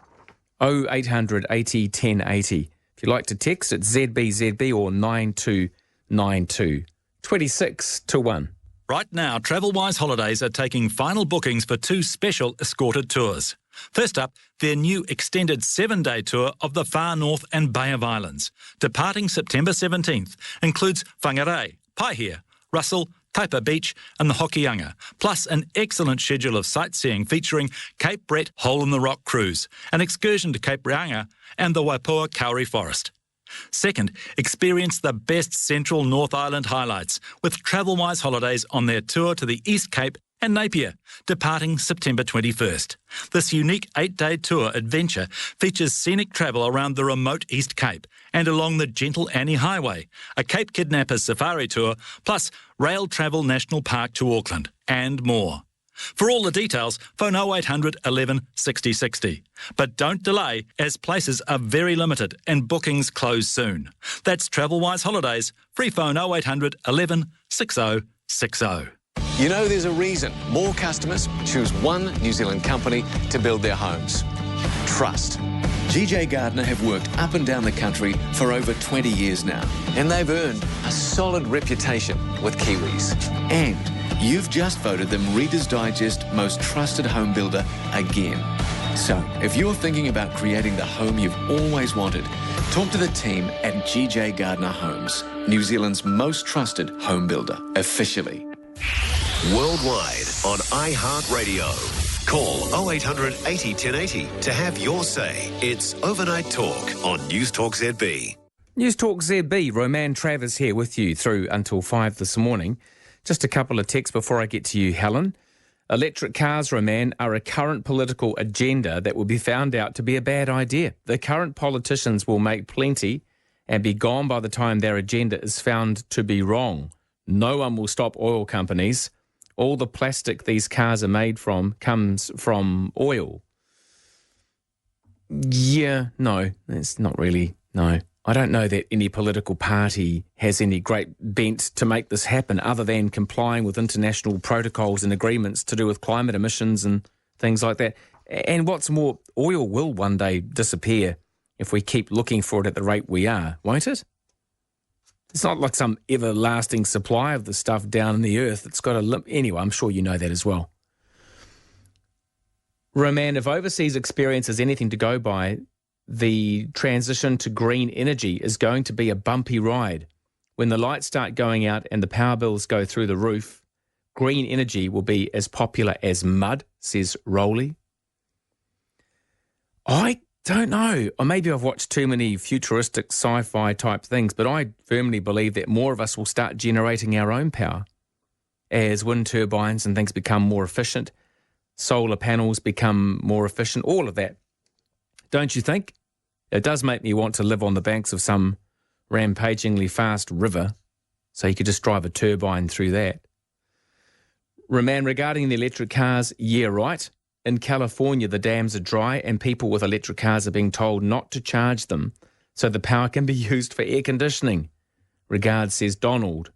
Speaker 4: 0800 80 1080. If you'd like to text, it's ZBZB or 9292. 26 to 1.
Speaker 26: Right now, TravelWise Holidays are taking final bookings for 2 special escorted tours. First up, their new extended 7-day tour of the Far North and Bay of Islands, departing September 17th, includes Whangarei, Paihia, Russell, Taipa Beach and the Hokianga, plus an excellent schedule of sightseeing featuring Cape Brett Hole-in-the-Rock Cruise, an excursion to Cape Reinga and the Waipoua Kauri Forest. Second, experience the best Central North Island highlights with TravelWise Holidays on their tour to the East Cape and Napier, departing September 21st. This unique 8-day tour adventure features scenic travel around the remote East Cape and along the Gentle Annie Highway, a Cape Kidnappers safari tour, plus Rail Travel National Park to Auckland, and more. For all the details, phone 0800 11 60 60. But don't delay, as places are very limited and bookings close soon. That's TravelWise Holidays. Free phone 0800 11 60 60.
Speaker 11: You know, there's a reason more customers choose one New Zealand company to build their homes. Trust. GJ Gardner have worked up and down the country for over 20 years now, and they've earned a solid reputation with Kiwis. And you've just voted them Reader's Digest Most Trusted Home Builder again. So, if you're thinking about creating the home you've always wanted, talk to the team at GJ Gardner Homes, New Zealand's most trusted home builder, officially.
Speaker 1: Worldwide on iHeartRadio. Call 0800 80 1080 to have your say. It's Overnight Talk on Newstalk ZB.
Speaker 4: Newstalk ZB, Roman Travers here with you through until 5 this morning. Just a couple of texts before I get to you, Helen. Electric cars, Roman, are a current political agenda that will be found out to be a bad idea. The current politicians will make plenty and be gone by the time their agenda is found to be wrong. No one will stop oil companies. All the plastic these cars are made from comes from oil. Yeah, no, it's not really, no. I don't know that any political party has any great bent to make this happen other than complying with international protocols and agreements to do with climate emissions and things like that. And what's more, oil will one day disappear if we keep looking for it at the rate we are, won't it? It's not like some everlasting supply of the stuff down in the earth. It's got a limit. Anyway, I'm sure you know that as well. Roman, if overseas experience is anything to go by, the transition to green energy is going to be a bumpy ride. When the lights start going out and the power bills go through the roof, green energy will be as popular as mud, says Rowley. I don't know. Or maybe I've watched too many futuristic sci-fi type things, but I firmly believe that more of us will start generating our own power as wind turbines and things become more efficient, solar panels become more efficient, all of that. Don't you think? It does make me want to live on the banks of some rampagingly fast river, so you could just drive a turbine through that. Roman, regarding the electric cars, yeah, right. In California, the dams are dry and people with electric cars are being told not to charge them so the power can be used for air conditioning. Regards, says Donald.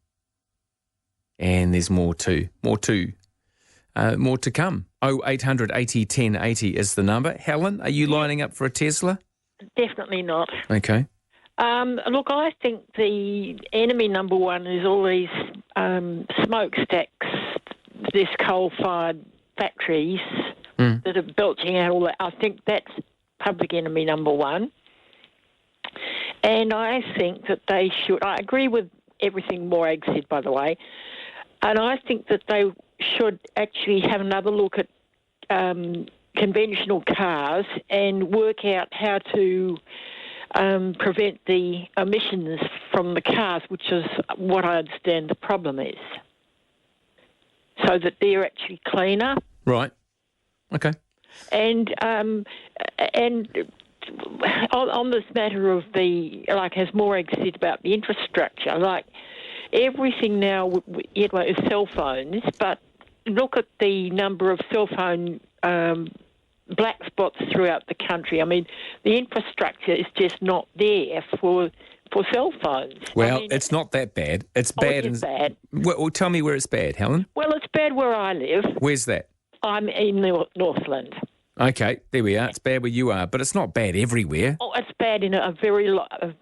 Speaker 4: And there's more too. More to come. 0800 80 1080 is the number. Helen, are you lining up for a Tesla?
Speaker 13: Definitely not.
Speaker 4: Okay.
Speaker 13: Look, I think the enemy number one is all these smokestacks, this coal-fired factories that are belching out all that. I think that's public enemy number one. And I think that they should, I agree with everything Morag said, by the way, and I think that they should actually have another look at conventional cars and work out how to prevent the emissions from the cars, which is what I understand the problem is, so that they're actually cleaner.
Speaker 4: Right. Okay.
Speaker 13: And on this matter of the, like as Morag said about the infrastructure, like everything now is cell phones, but look at the number of cell phone black spots throughout the country. I mean, the infrastructure is just not there for for cell phones.
Speaker 4: Well,
Speaker 13: I mean,
Speaker 4: it's not that bad. It's bad.
Speaker 13: It is bad.
Speaker 4: Well, tell me where it's bad, Helen.
Speaker 13: Well, it's bad where I live.
Speaker 4: Where's that?
Speaker 13: I'm in Northland.
Speaker 4: Okay, there we are. It's bad where you are, but it's not bad everywhere.
Speaker 13: Oh, it's bad in a very lot of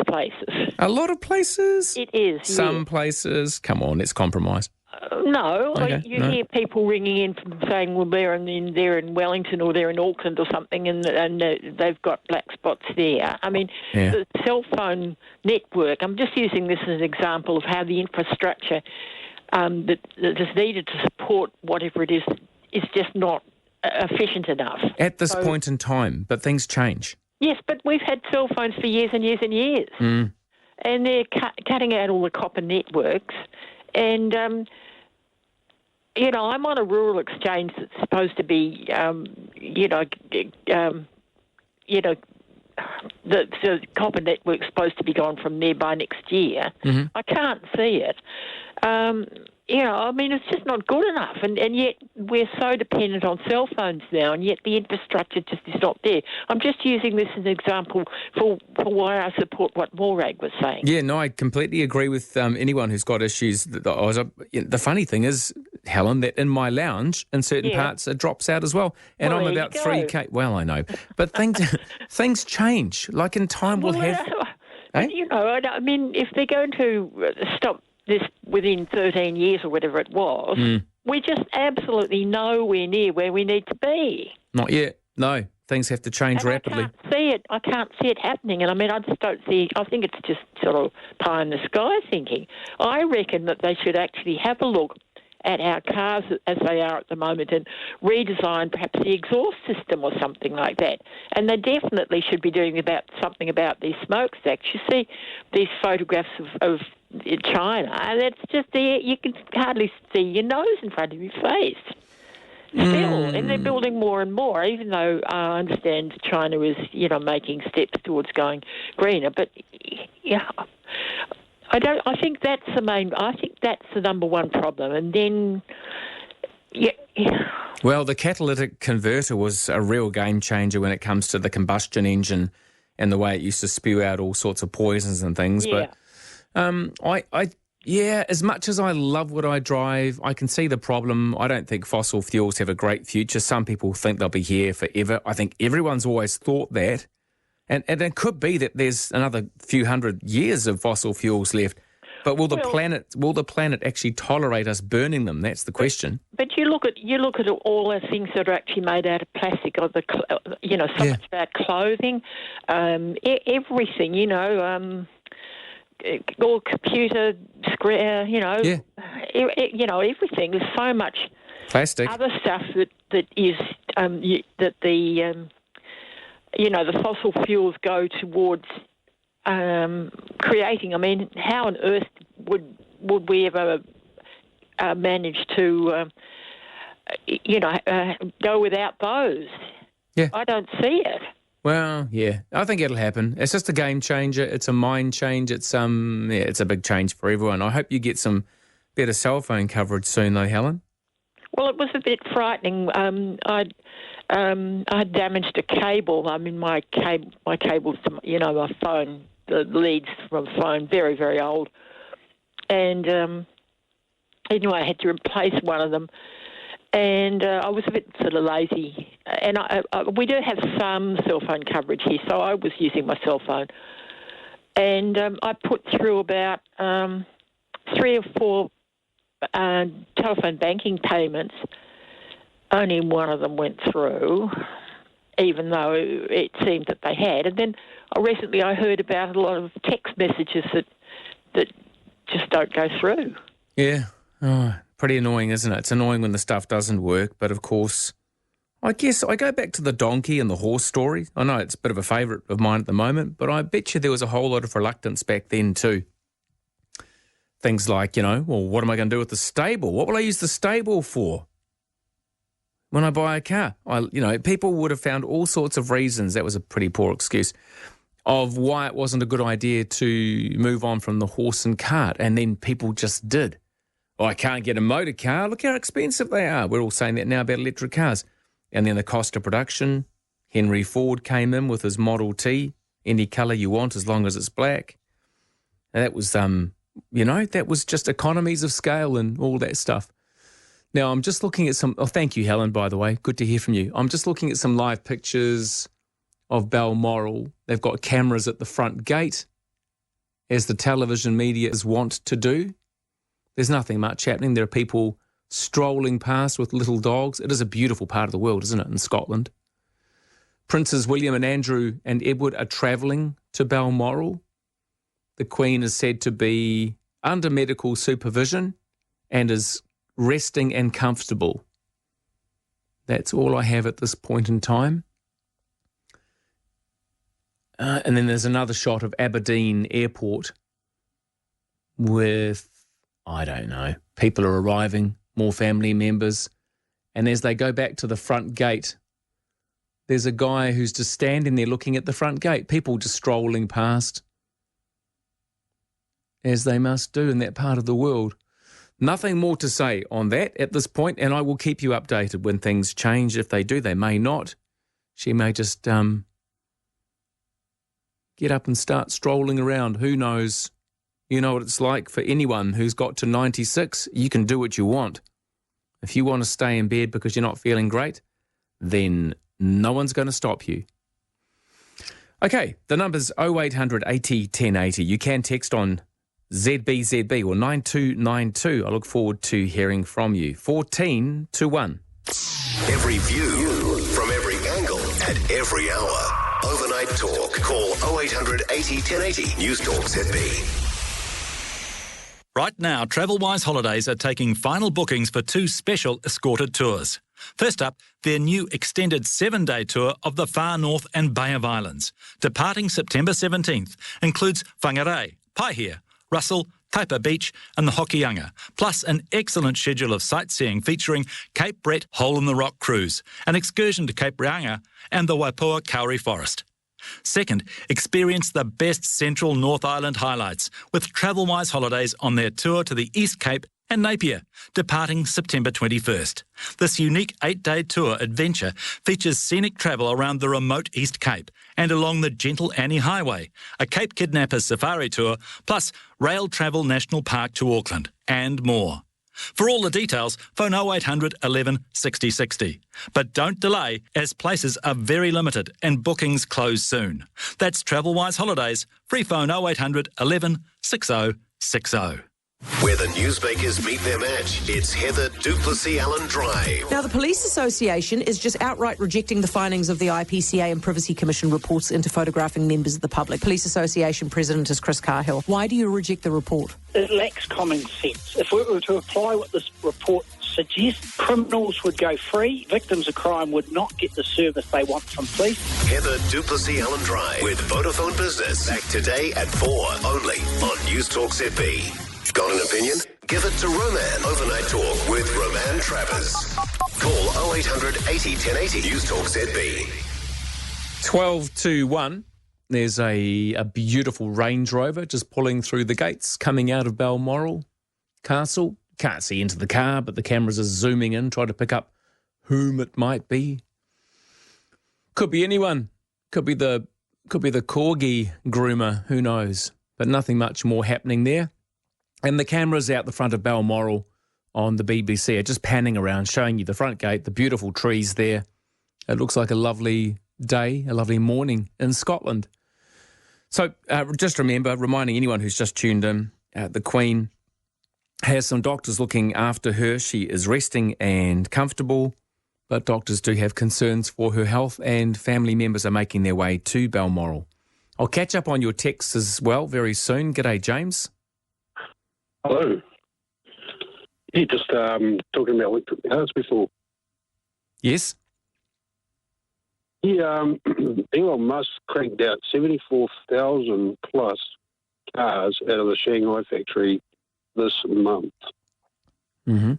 Speaker 13: places.
Speaker 4: A lot of places?
Speaker 13: It is.
Speaker 4: Some places. Come on, let's compromise.
Speaker 13: No,
Speaker 4: Okay,
Speaker 13: you
Speaker 4: no.
Speaker 13: hear people ringing in from saying, well, they're in Wellington or they're in Auckland or something, and they've got black spots there. I mean,
Speaker 4: Yeah.
Speaker 13: the cell phone network, I'm just using this as an example of how the infrastructure that is needed to support whatever it is just not efficient enough.
Speaker 4: At this point in time, but things change.
Speaker 13: Yes, but we've had cell phones for years and years and years.
Speaker 4: Mm.
Speaker 13: And they're cutting out all the copper networks. And, I'm on a rural exchange that's supposed to be, the copper network's supposed to be gone from there by next year.
Speaker 4: Mm-hmm.
Speaker 13: I can't see it. It's just not good enough. And yet we're so dependent on cell phones now, and yet the infrastructure just is not there. I'm just using this as an example for why I support what Morag was saying.
Speaker 4: Yeah, no, I completely agree with anyone who's got issues. The funny thing is, Helen, that in my lounge, in certain parts, it drops out as well. And
Speaker 13: Well,
Speaker 4: I'm
Speaker 13: there
Speaker 4: about
Speaker 13: you go.
Speaker 4: 3K. Well, I know. But things change. Like in time, we'll have...
Speaker 13: If they're going to stop this within 13 years or whatever it was, we're just absolutely nowhere near where we need to be.
Speaker 4: Not yet. No, things have to change rapidly.
Speaker 13: I can't see it happening. And I just don't see, I think it's just sort of pie in the sky thinking. I reckon that they should actually have a look at our cars as they are at the moment and redesign perhaps the exhaust system or something like that. And they definitely should be doing something about these smokestacks. You see these photographs of China, and it's just there. You can hardly see your nose in front of your face. Still, and they're building more and more, even though I understand China is, making steps towards going greener. But, I think that's the number one problem. And then,
Speaker 4: Well, the catalytic converter was a real game changer when it comes to the combustion engine and the way it used to spew out all sorts of poisons and things.
Speaker 13: Yeah.
Speaker 4: But as much as I love what I drive, I can see the problem. I don't think fossil fuels have a great future. Some people think they'll be here forever. I think everyone's always thought that. And it could be that there's another few hundred years of fossil fuels left. But will the planet actually tolerate us burning them? That's the question.
Speaker 13: But you look at all the things that are actually made out of plastic, or much about clothing, everything, all computer screen, everything. There's so much
Speaker 4: plastic,
Speaker 13: other stuff that is the fossil fuels go towards creating. I mean, how on earth would we ever manage to go without those?
Speaker 4: Yeah,
Speaker 13: I don't see it.
Speaker 4: Well, yeah, I think it'll happen. It's just a game changer. It's a mind change. It's a big change for everyone. I hope you get some better cell phone coverage soon, though, Helen.
Speaker 13: Well, it was a bit frightening. I damaged a cable. I mean, my cables to my phone, the leads from a phone, very, very old, and anyway, I had to replace one of them. And I was a bit sort of lazy. And we do have some cell phone coverage here, so I was using my cell phone. And I put through about 3 or 4 telephone banking payments. Only one of them went through, even though it seemed that they had. And then recently I heard about a lot of text messages that just don't go through.
Speaker 4: Yeah. Oh, pretty annoying, isn't it? It's annoying when the stuff doesn't work, but of course, I guess I go back to the donkey and the horse story. I know it's a bit of a favourite of mine at the moment, but I bet you there was a whole lot of reluctance back then too. Things like, well, what am I going to do with the stable? What will I use the stable for when I buy a car? People would have found all sorts of reasons. That was a pretty poor excuse of why it wasn't a good idea to move on from the horse and cart, and then people just did. Oh, I can't get a motor car. Look how expensive they are. We're all saying that now about electric cars. And then the cost of production. Henry Ford came in with his Model T any colour you want as long as it's black. And that was, that was just economies of scale and all that stuff. Now, I'm just looking at some... Oh, thank you, Helen, by the way. Good to hear from you. I'm just looking at some live pictures of Balmoral. They've got cameras at the front gate, as the television media is wont to do. There's nothing much happening. There are people strolling past with little dogs. It is a beautiful part of the world, isn't it, in Scotland? Princes William and Andrew and Edward are travelling to Balmoral. The Queen is said to be under medical supervision and is resting and comfortable. That's all I have at this point in time. And then there's another shot of Aberdeen Airport with, I don't know, people are arriving, more family members. And as they go back to the front gate, there's a guy who's just standing there looking at the front gate. People just strolling past, as they must do in that part of the world. Nothing more to say on that at this point, and I will keep you updated when things change. If they do, they may not. She may just get up and start strolling around. Who knows? You know what it's like for anyone who's got to 96. You can do what you want. If you want to stay in bed because you're not feeling great, then no one's going to stop you. Okay, the number's 0800 80 1080. You can text on ZBZB or 9292. I look forward to hearing from you. 14 to 1.
Speaker 1: Every view from every angle at every hour. Overnight talk. Call 0800 80 1080. Newstalk ZB.
Speaker 26: Right now, TravelWise Holidays are taking final bookings for 2 special escorted tours. First up, their new extended 7-day tour of the Far North and Bay of Islands, departing September 17th, includes Whangarei, Paihia, Russell, Taipa Beach and the Hokianga, plus an excellent schedule of sightseeing featuring Cape Brett Hole-in-the-Rock Cruise, an excursion to Cape Reinga and the Waipoua Kauri Forest. Second, experience the best Central North Island highlights with TravelWise Holidays on their tour to the East Cape and Napier, departing September 21st. This unique 8-day tour adventure features scenic travel around the remote East Cape and along the Gentle Annie Highway, a Cape Kidnappers safari tour, plus Rail Travel National Park to Auckland, and more. For all the details, phone 0800 11 60 60. But don't delay, as places are very limited and bookings close soon. That's TravelWise Holidays. Free phone 0800 11 60 60.
Speaker 1: Where the newsmakers meet their match, it's Heather Duplessis-Allen Drive.
Speaker 2: Now, the Police Association is just outright rejecting the findings of the IPCA and Privacy Commission reports into photographing members of the public. Police Association President is Chris Cahill. Why do you reject the report?
Speaker 5: It lacks common sense. If we were to apply what this report suggests, criminals would go free, victims of crime would not get the service they want from police.
Speaker 1: Heather Duplessis-Allen Drive with Vodafone Business. Back today at 4, only on Newstalk ZB. Got an opinion? Give it to Roman. Overnight talk with Roman Travers. Call 0800 80 1080. Newstalk ZB.
Speaker 4: 12 to 1. There's a beautiful Range Rover just pulling through the gates, coming out of Balmoral Castle. Can't see into the car, but the cameras are zooming in, trying to pick up whom it might be. Could be anyone. Could be the corgi groomer. Who knows? But nothing much more happening there. And the cameras out the front of Balmoral on the BBC are just panning around, showing you the front gate, the beautiful trees there. It looks like a lovely day, a lovely morning in Scotland. So just reminding anyone who's just tuned in, the Queen has some doctors looking after her. She is resting and comfortable, but doctors do have concerns for her health, and family members are making their way to Balmoral. I'll catch up on your texts as well very soon. G'day, James.
Speaker 12: Hello. Yeah, just talking about electric cars before.
Speaker 4: Yes?
Speaker 12: Yeah, Elon Musk cranked out 74,000 plus cars out of the Shanghai factory this month.
Speaker 4: Mm-hmm.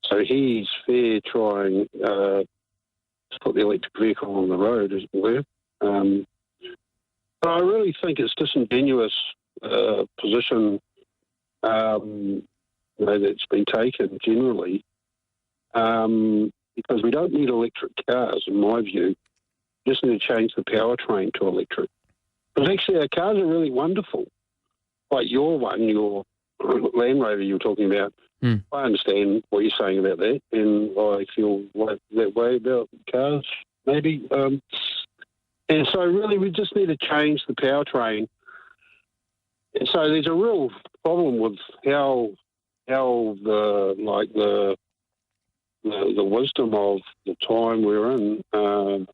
Speaker 12: So he's fair trying to put the electric vehicle on the road, as it were. But I really think it's disingenuous position that's been taken generally, because we don't need electric cars, in my view. We just need to change the powertrain to electric. Because actually our cars are really wonderful. Like your Land Rover you were talking about.
Speaker 4: Mm.
Speaker 12: I understand what you're saying about that, and I feel that way about cars, maybe. And so really we just need to change the powertrain. And so there's a real problem with how the wisdom of the time we're in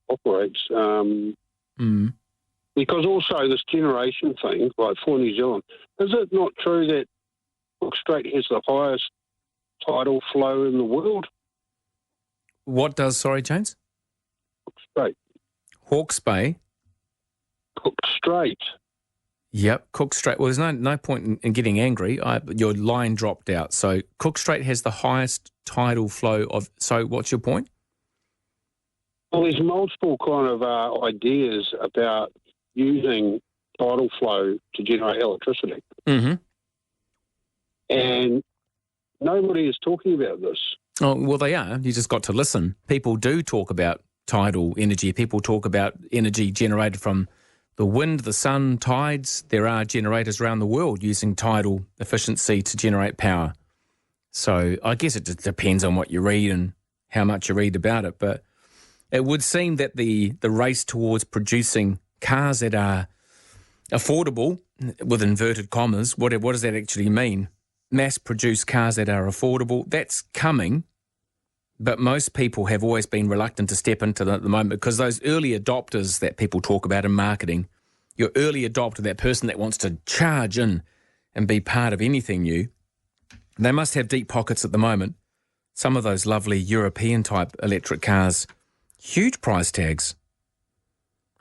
Speaker 12: operates. Because also this generation thing, like for New Zealand, is it not true that Cook Strait has the highest tidal flow in the world?
Speaker 4: What does, sorry, James?
Speaker 12: Cook Strait.
Speaker 4: Hawke's Bay?
Speaker 12: Cook Strait.
Speaker 4: Yep, Cook Strait. Well, there's no point in getting angry. Your line dropped out. So Cook Strait has the highest tidal flow of... So what's your point?
Speaker 12: Well, there's multiple kind of ideas about using tidal flow to generate electricity.
Speaker 4: Mm-hmm.
Speaker 12: And nobody is talking about this.
Speaker 4: Oh, well, they are. You just got to listen. People do talk about tidal energy. People talk about energy generated from the wind, the sun, tides. There are generators around the world using tidal efficiency to generate power. So I guess it just depends on what you read and how much you read about it. But it would seem that the race towards producing cars that are affordable, with inverted commas, what does that actually mean? Mass-produced cars that are affordable, that's coming, but most people have always been reluctant to step into that at the moment because those early adopters that people talk about in marketing, your early adopter, that person that wants to charge in and be part of anything new, they must have deep pockets at the moment. Some of those lovely European-type electric cars, huge price tags.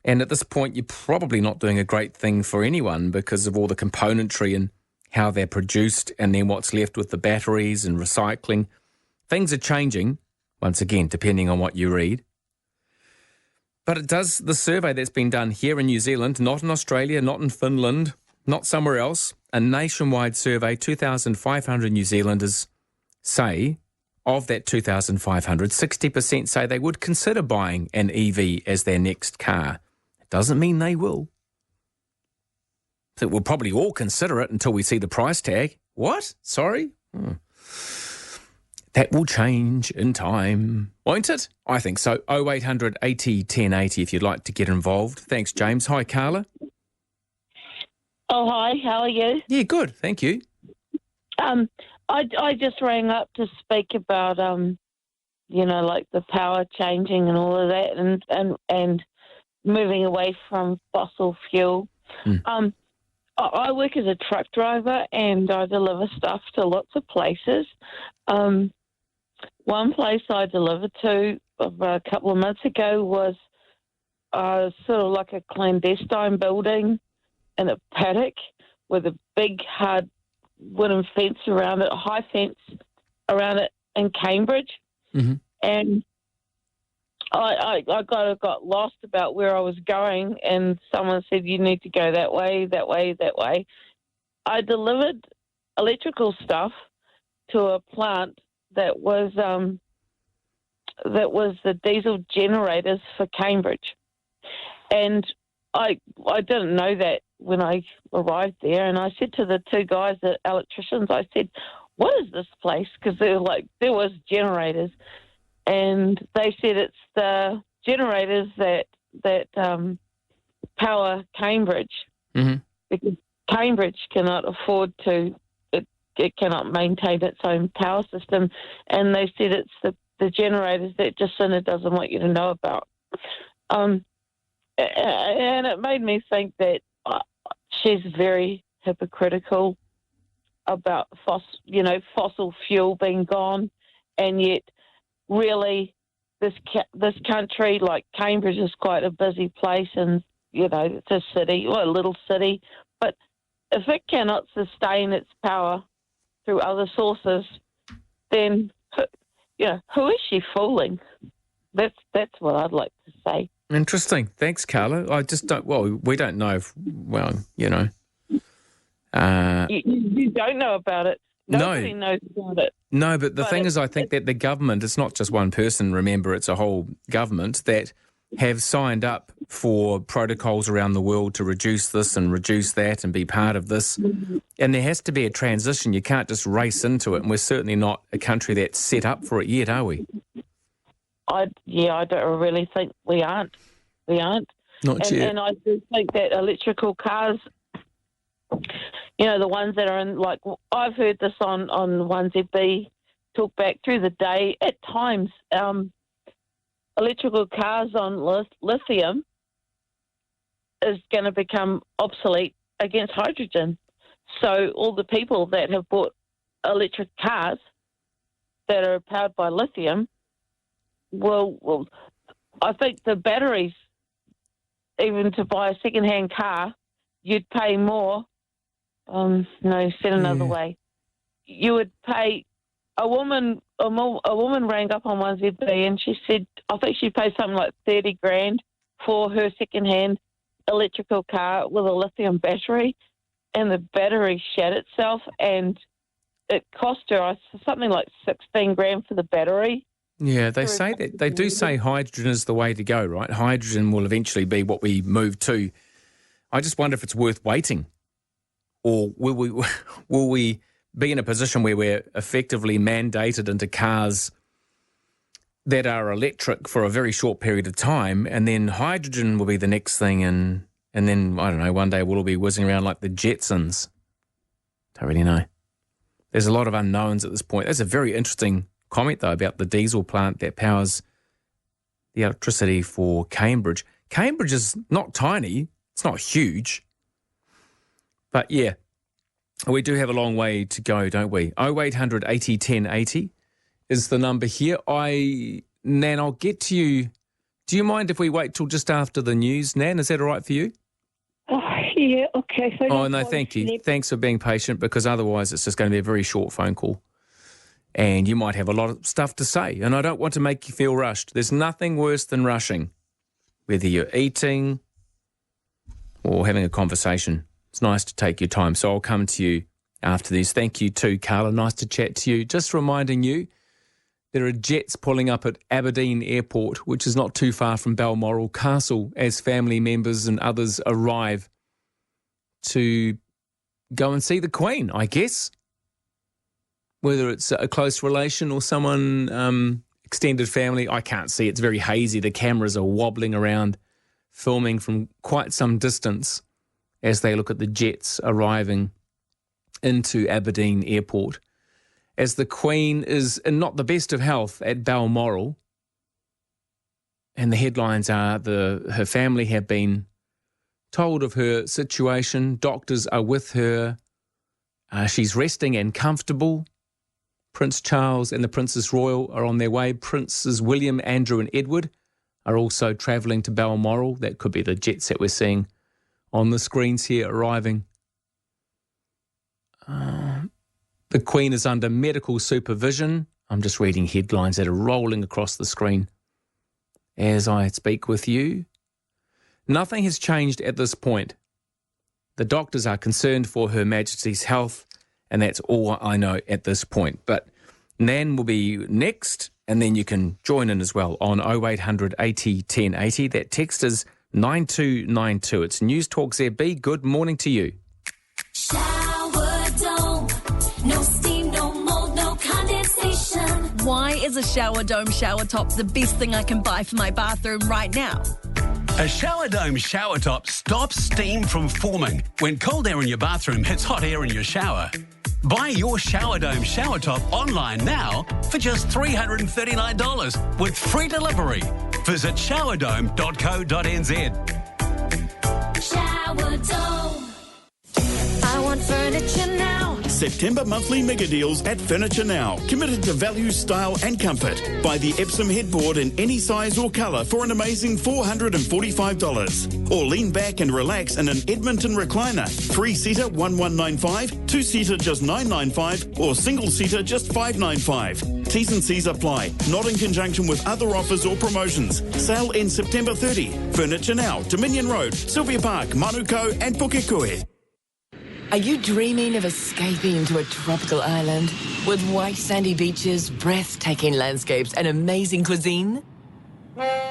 Speaker 4: And at this point, you're probably not doing a great thing for anyone because of all the componentry and how they're produced and then what's left with the batteries and recycling. Things are changing, once again, depending on what you read. But it does, the survey that's been done here in New Zealand, not in Australia, not in Finland, not somewhere else, a nationwide survey, 2,500 New Zealanders say, of that 2,500, 60% say they would consider buying an EV as their next car. It doesn't mean they will. So we'll probably all consider it until we see the price tag. What? Sorry? That will change in time, won't it? I think so. 0800 80 1080 if you'd like to get involved. Thanks, James. Hi, Carla.
Speaker 14: Oh, hi. How are you?
Speaker 4: Yeah, good. Thank you.
Speaker 14: I just rang up to speak about, like the power changing and all of that and moving away from fossil fuel. I work as a truck driver and I deliver stuff to lots of places. One place I delivered to a couple of months ago was sort of like a clandestine building in a paddock with a big hard wooden fence around it, a high fence around it in Cambridge.
Speaker 4: Mm-hmm.
Speaker 14: And I got lost about where I was going, and someone said, you need to go that way, that way, that way. I delivered electrical stuff to a plant that was the diesel generators for Cambridge. And I didn't know that when I arrived there, and I said to the two guys, the electricians, I said, what is this place? Because there was generators. And they said it's the generators that power Cambridge,
Speaker 4: mm-hmm.
Speaker 14: because Cambridge cannot afford to, it cannot maintain its own power system. And they said it's the generators that Jacinda doesn't want you to know about. And it made me think that she's very hypocritical about fossil fuel being gone, and yet really this country, like Cambridge, is quite a busy place, and it's a city, or a little city, but if it cannot sustain its power through other sources, then who is she fooling? That's what I'd like to say.
Speaker 4: Interesting. Thanks, Carla. I just don't... Well, we don't know if... Well,
Speaker 14: you don't know about it. Nobody knows about it.
Speaker 4: No, but the thing is, I think that the government, it's not just one person, remember, it's a whole government, that have signed up for protocols around the world to reduce this and reduce that and be part of this. And there has to be a transition. You can't just race into it. And we're certainly not a country that's set up for it yet, are we?
Speaker 14: I don't really think we aren't. We aren't.
Speaker 4: Not yet.
Speaker 14: And I do think that electrical cars, you know, the ones that are in, like, I've heard this on 1ZB talk back through the day. At times, electrical cars on lithium is going to become obsolete against hydrogen. So all the people that have bought electric cars that are powered by lithium, well, I think the batteries, even to buy a second-hand car, you'd pay more. Said another way. You would pay. A woman rang up on 1ZB and she said, I think she paid something like $30,000 for her second-hand electrical car with a lithium battery, and the battery shat itself, and it cost her something like $16,000 for the battery.
Speaker 4: Yeah, they say that. They do say hydrogen is the way to go, right? Hydrogen will eventually be what we move to. I just wonder if it's worth waiting, or will we be in a position where we're effectively mandated into cars that are electric for a very short period of time, and then hydrogen will be the next thing, and then, I don't know, one day we'll all be whizzing around like the Jetsons. Don't really know. There's a lot of unknowns at this point. That's a very interesting comment, though, about the diesel plant that powers the electricity for Cambridge. Cambridge is not tiny. It's not huge. But, yeah, we do have a long way to go, don't we? 0800 80 10 80 is the number here. Nan, I'll get to you. Do you mind if we wait till just after the news, Nan? Is that all right for you?
Speaker 13: Yeah, okay. So
Speaker 4: oh, no, thank you. Thanks for being patient, because otherwise it's just going to be a very short phone call. And you might have a lot of stuff to say, and I don't want to make you feel rushed. There's nothing worse than rushing, whether you're eating or having a conversation. It's nice to take your time, so I'll come to you after this. Thank you too, Carla. Nice to chat to you. Just reminding you, there are jets pulling up at Aberdeen Airport, which is not too far from Balmoral Castle, as family members and others arrive to go and see the Queen, I guess. Whether it's a close relation or someone, extended family, I can't see. It's very hazy. The cameras are wobbling around, filming from quite some distance as they look at the jets arriving into Aberdeen Airport. As the Queen is in not the best of health at Balmoral, and the headlines are her family have been told of her situation. Doctors are with her. She's resting and comfortable. Prince Charles and the Princess Royal are on their way. Princes William, Andrew and Edward are also travelling to Balmoral. That could be the jets that we're seeing on the screens here arriving. The Queen is under medical supervision. I'm just reading headlines that are rolling across the screen as I speak with you. Nothing has changed at this point. The doctors are concerned for Her Majesty's health, and that's all I know at this point. But Nan will be next, and then you can join in as well on 0800 80 10 80. That text is 9292. It's Newstalk ZB. Good morning to you.
Speaker 9: Shower dome, no steam, no mold, no condensation.
Speaker 16: Why is a shower dome shower top the best thing I can buy for my bathroom right now?
Speaker 17: A shower dome shower top stops steam from forming when cold air in your bathroom hits hot air in your shower. Buy your shower dome shower top online now for just $339 with free delivery. Visit showerdome.co.nz.
Speaker 9: Shower dome. I want furniture now.
Speaker 18: September monthly mega deals at Furniture Now. Committed to value, style and comfort. Buy the Epsom headboard in any size or colour for an amazing $445. Or lean back and relax in an Edmonton recliner. 3-seater $1,195, 2-seater just $995, or single-seater just $595. T's and C's apply. Not in conjunction with other offers or promotions. Sale ends September 30. Furniture Now, Dominion Road, Sylvia Park, Manuko and Pukekohe.
Speaker 19: Are you dreaming of escaping to a tropical island with white sandy beaches, breathtaking landscapes and amazing cuisine?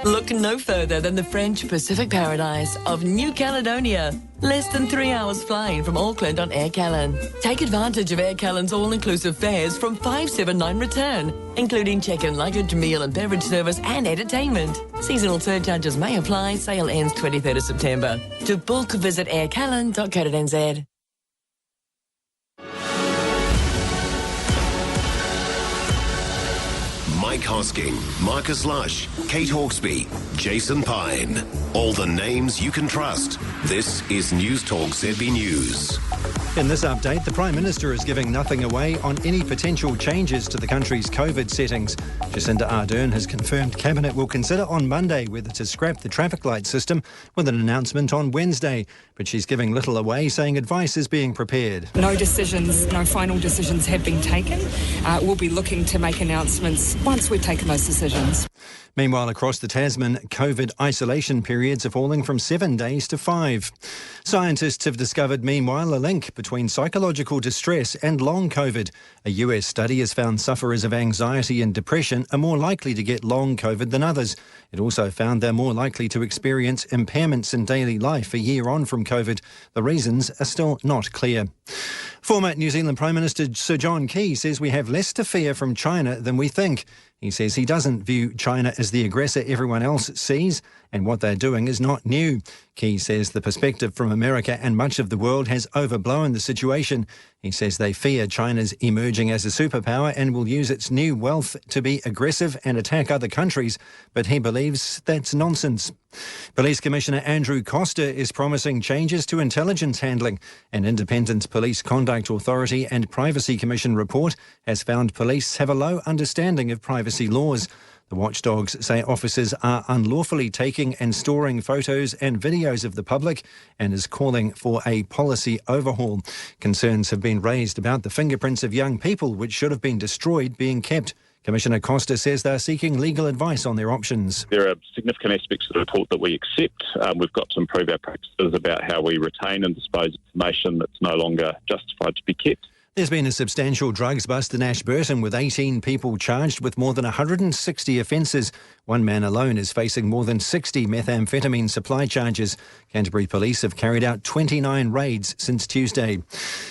Speaker 19: Look no further than the French Pacific paradise of New Caledonia. Less than 3 hours flying from Auckland on Air Callan. Take advantage of Air Callan's all-inclusive fares from $579 return, including check-in luggage, meal and beverage service and entertainment. Seasonal surcharges may apply. Sale ends 23rd of September. To book, visit aircallan.co.nz.
Speaker 1: Mike Hosking, Marcus Lush, Kate Hawkesby, Jason Pine. All the names you can trust. This is Newstalk ZB News.
Speaker 3: In this update, the Prime Minister is giving nothing away on any potential changes to the country's COVID settings. Jacinda Ardern has confirmed Cabinet will consider on Monday whether to scrap the traffic light system, with an announcement on Wednesday. But she's giving little away, saying advice is being prepared.
Speaker 20: No final decisions have been taken. We'll be looking to make announcements once we've taken those decisions.
Speaker 3: Meanwhile, across the Tasman, COVID isolation periods are falling from 7 days to 5. Scientists have discovered, meanwhile, a link between psychological distress and long COVID. A US study has found sufferers of anxiety and depression are more likely to get long COVID than others. It also found they're more likely to experience impairments in daily life a year on from COVID. The reasons are still not clear. Former New Zealand Prime Minister Sir John Key says we have less to fear from China than we think. He says he doesn't view China as the aggressor everyone else sees, and what they're doing is not new. Key says the perspective from America and much of the world has overblown the situation. He says they fear China's emerging as a superpower and will use its new wealth to be aggressive and attack other countries, but he believes that's nonsense. Police Commissioner Andrew Costa is promising changes to intelligence handling. An independent Police Conduct Authority and Privacy Commission report has found police have a low understanding of privacy laws. The watchdogs say officers are unlawfully taking and storing photos and videos of the public and is calling for a policy overhaul. Concerns have been raised about the fingerprints of young people, which should have been destroyed, being kept. Commissioner Costa says they're seeking legal advice on their options.
Speaker 21: There are significant aspects of the report that we accept. We've got to improve our practices about how we retain and dispose of information that's no longer justified to be kept.
Speaker 3: There's been a substantial drugs bust in Ashburton with 18 people charged with more than 160 offences. One man alone is facing more than 60 methamphetamine supply charges. Canterbury Police have carried out 29 raids since Tuesday.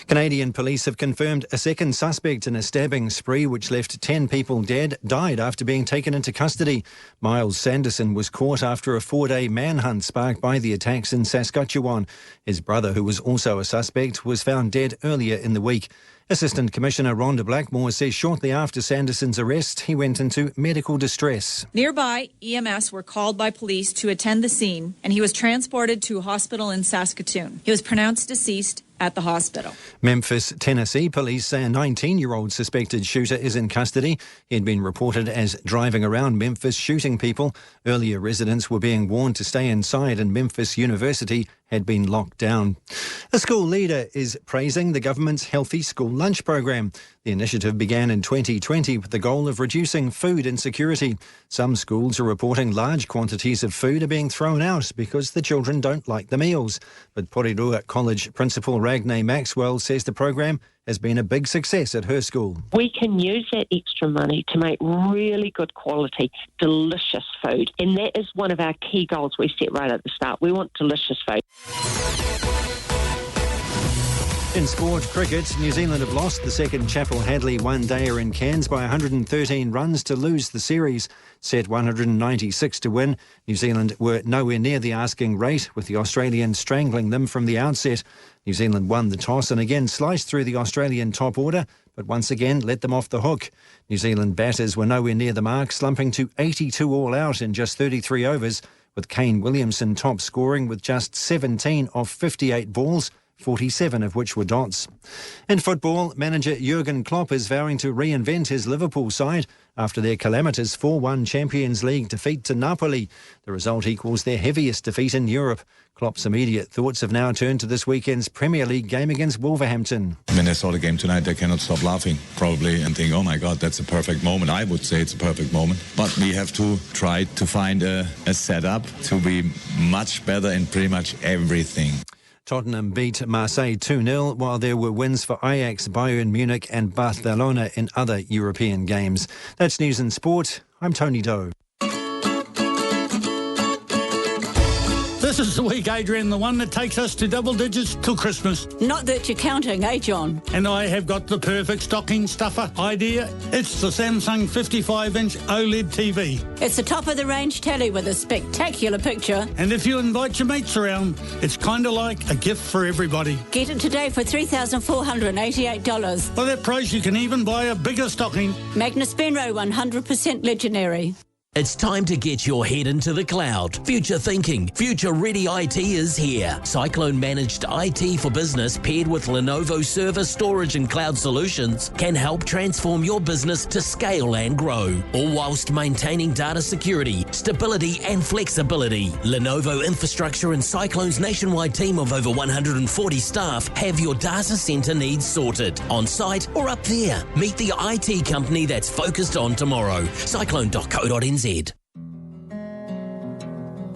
Speaker 3: Canadian police have confirmed a second suspect in a stabbing spree which left 10 people dead died after being taken into custody. Miles Sanderson was caught after a 4-day manhunt sparked by the attacks in Saskatchewan. His brother, who was also a suspect, was found dead earlier in the week. Assistant Commissioner Rhonda Blackmore says shortly after Sanderson's arrest, he went into medical distress.
Speaker 22: Nearby, EMS were called by police to attend the scene, and he was transported to a hospital in Saskatoon. He was pronounced deceased at the hospital.
Speaker 3: Memphis, Tennessee police say a 19-year-old suspected shooter is in custody. He had been reported as driving around Memphis shooting people. Earlier, residents were being warned to stay inside, and Memphis University had been locked down. A school leader is praising the government's Healthy School Lunch program. The initiative began in 2020 with the goal of reducing food insecurity. Some schools are reporting large quantities of food are being thrown out because the children don't like the meals. But Porirua College Principal Ragnay Maxwell says the program has been a big success at her school.
Speaker 23: We can use that extra money to make really good quality, delicious food. And that is one of our key goals we set right at the start. We want delicious food.
Speaker 3: In sport cricket, New Zealand have lost the second Chappell-Hadley one-dayer in Cairns by 113 runs to lose the series. Set 196 to win. New Zealand were nowhere near the asking rate, with the Australians strangling them from the outset. New Zealand won the toss and again sliced through the Australian top order, but once again let them off the hook. New Zealand batters were nowhere near the mark, slumping to 82 all out in just 33 overs, with Kane Williamson top scoring with just 17 of 58 balls, 47 of which were dots. In football, manager Jurgen Klopp is vowing to reinvent his Liverpool side after their calamitous 4-1 Champions League defeat to Napoli. The result equals their heaviest defeat in Europe. Klopp's immediate thoughts have now turned to this weekend's Premier League game against Wolverhampton.
Speaker 24: When they saw the game tonight, they cannot stop laughing, probably, and think, oh my God, that's a perfect moment. I would say it's a perfect moment. But we have to try to find a setup to be much better in pretty much everything.
Speaker 3: Tottenham beat Marseille 2-0, while there were wins for Ajax, Bayern Munich and Barcelona in other European games. That's News and Sport. I'm Tony Doe.
Speaker 6: This is the week, Adrian, the one that takes us to double digits till Christmas.
Speaker 7: Not that you're counting, eh, John?
Speaker 6: And I have got the perfect stocking stuffer idea. It's the Samsung 55-inch OLED TV.
Speaker 7: It's a top-of-the-range telly with a spectacular picture.
Speaker 6: And if you invite your mates around, it's kind of like a gift for everybody.
Speaker 7: Get it today for $3,488.
Speaker 6: For that price, you can even buy a bigger stocking.
Speaker 7: Magnus Benro, 100% legendary.
Speaker 8: It's time to get your head into the cloud. Future thinking, future-ready IT is here. Cyclone Managed IT for Business paired with Lenovo Server Storage and Cloud Solutions can help transform your business to scale and grow, all whilst maintaining data security, stability and flexibility. Lenovo Infrastructure and Cyclone's nationwide team of over 140 staff have your data center needs sorted, on site or up there. Meet the IT company that's focused on tomorrow. Cyclone.co.nz.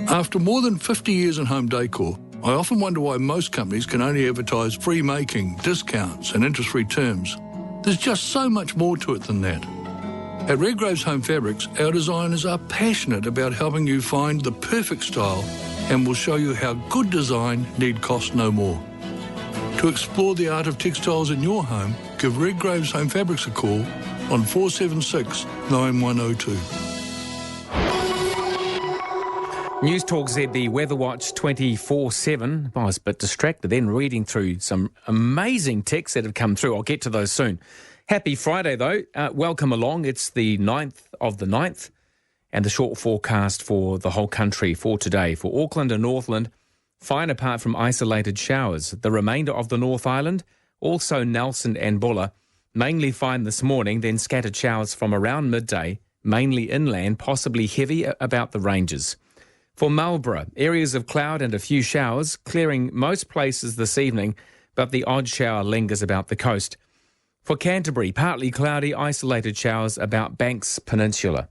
Speaker 10: After more than 50 years in home decor, I often wonder why most companies can only advertise free making, discounts and interest-free terms. There's just so much more to it than that. At Redgrave's Home Fabrics, our designers are passionate about helping you find the perfect style and will show you how good design need cost no more. To explore the art of textiles in your home, give Redgrave's Home Fabrics a call on 476 9102.
Speaker 4: Newstalk ZB Weather Watch 24/7. I was a bit distracted then reading through some amazing texts that have come through. I'll get to those soon. Happy Friday, though. Welcome along. It's the 9th of the 9th and the short forecast for the whole country for today. For Auckland and Northland, fine apart from isolated showers. The remainder of the North Island, also Nelson and Buller, mainly fine this morning, then scattered showers from around midday, mainly inland, possibly heavy about the ranges. For Marlborough, areas of cloud and a few showers, clearing most places this evening, but the odd shower lingers about the coast. For Canterbury, partly cloudy, isolated showers about Banks Peninsula.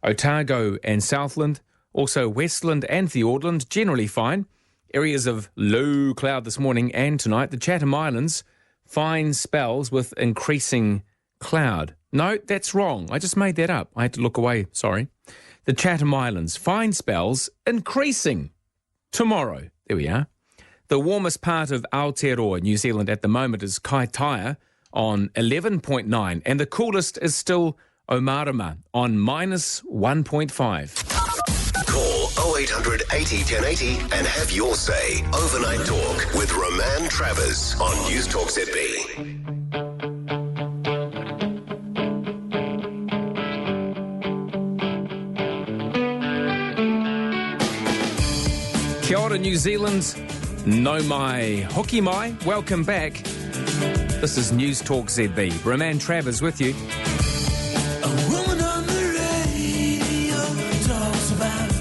Speaker 4: Otago and Southland, also Westland and Fiordland, generally fine. Areas of low cloud this morning and tonight. The Chatham Islands, fine spells with increasing cloud. No, that's wrong. I just made that up. I had to look away, sorry. The Chatham Islands, fine spells, increasing tomorrow. There we are. The warmest part of Aotearoa, New Zealand at the moment is Kaitaia on 11.9 and the coolest is still Omarama on -1.5.
Speaker 1: Call 0800 80 1080 and have your say. Overnight Talk with Roman Travers on Newstalk ZB.
Speaker 4: Kia ora, New Zealand. No mai, hoki mai. Welcome back. This is Newstalk ZB. Roman Travers with you.
Speaker 9: A woman on the radio talks about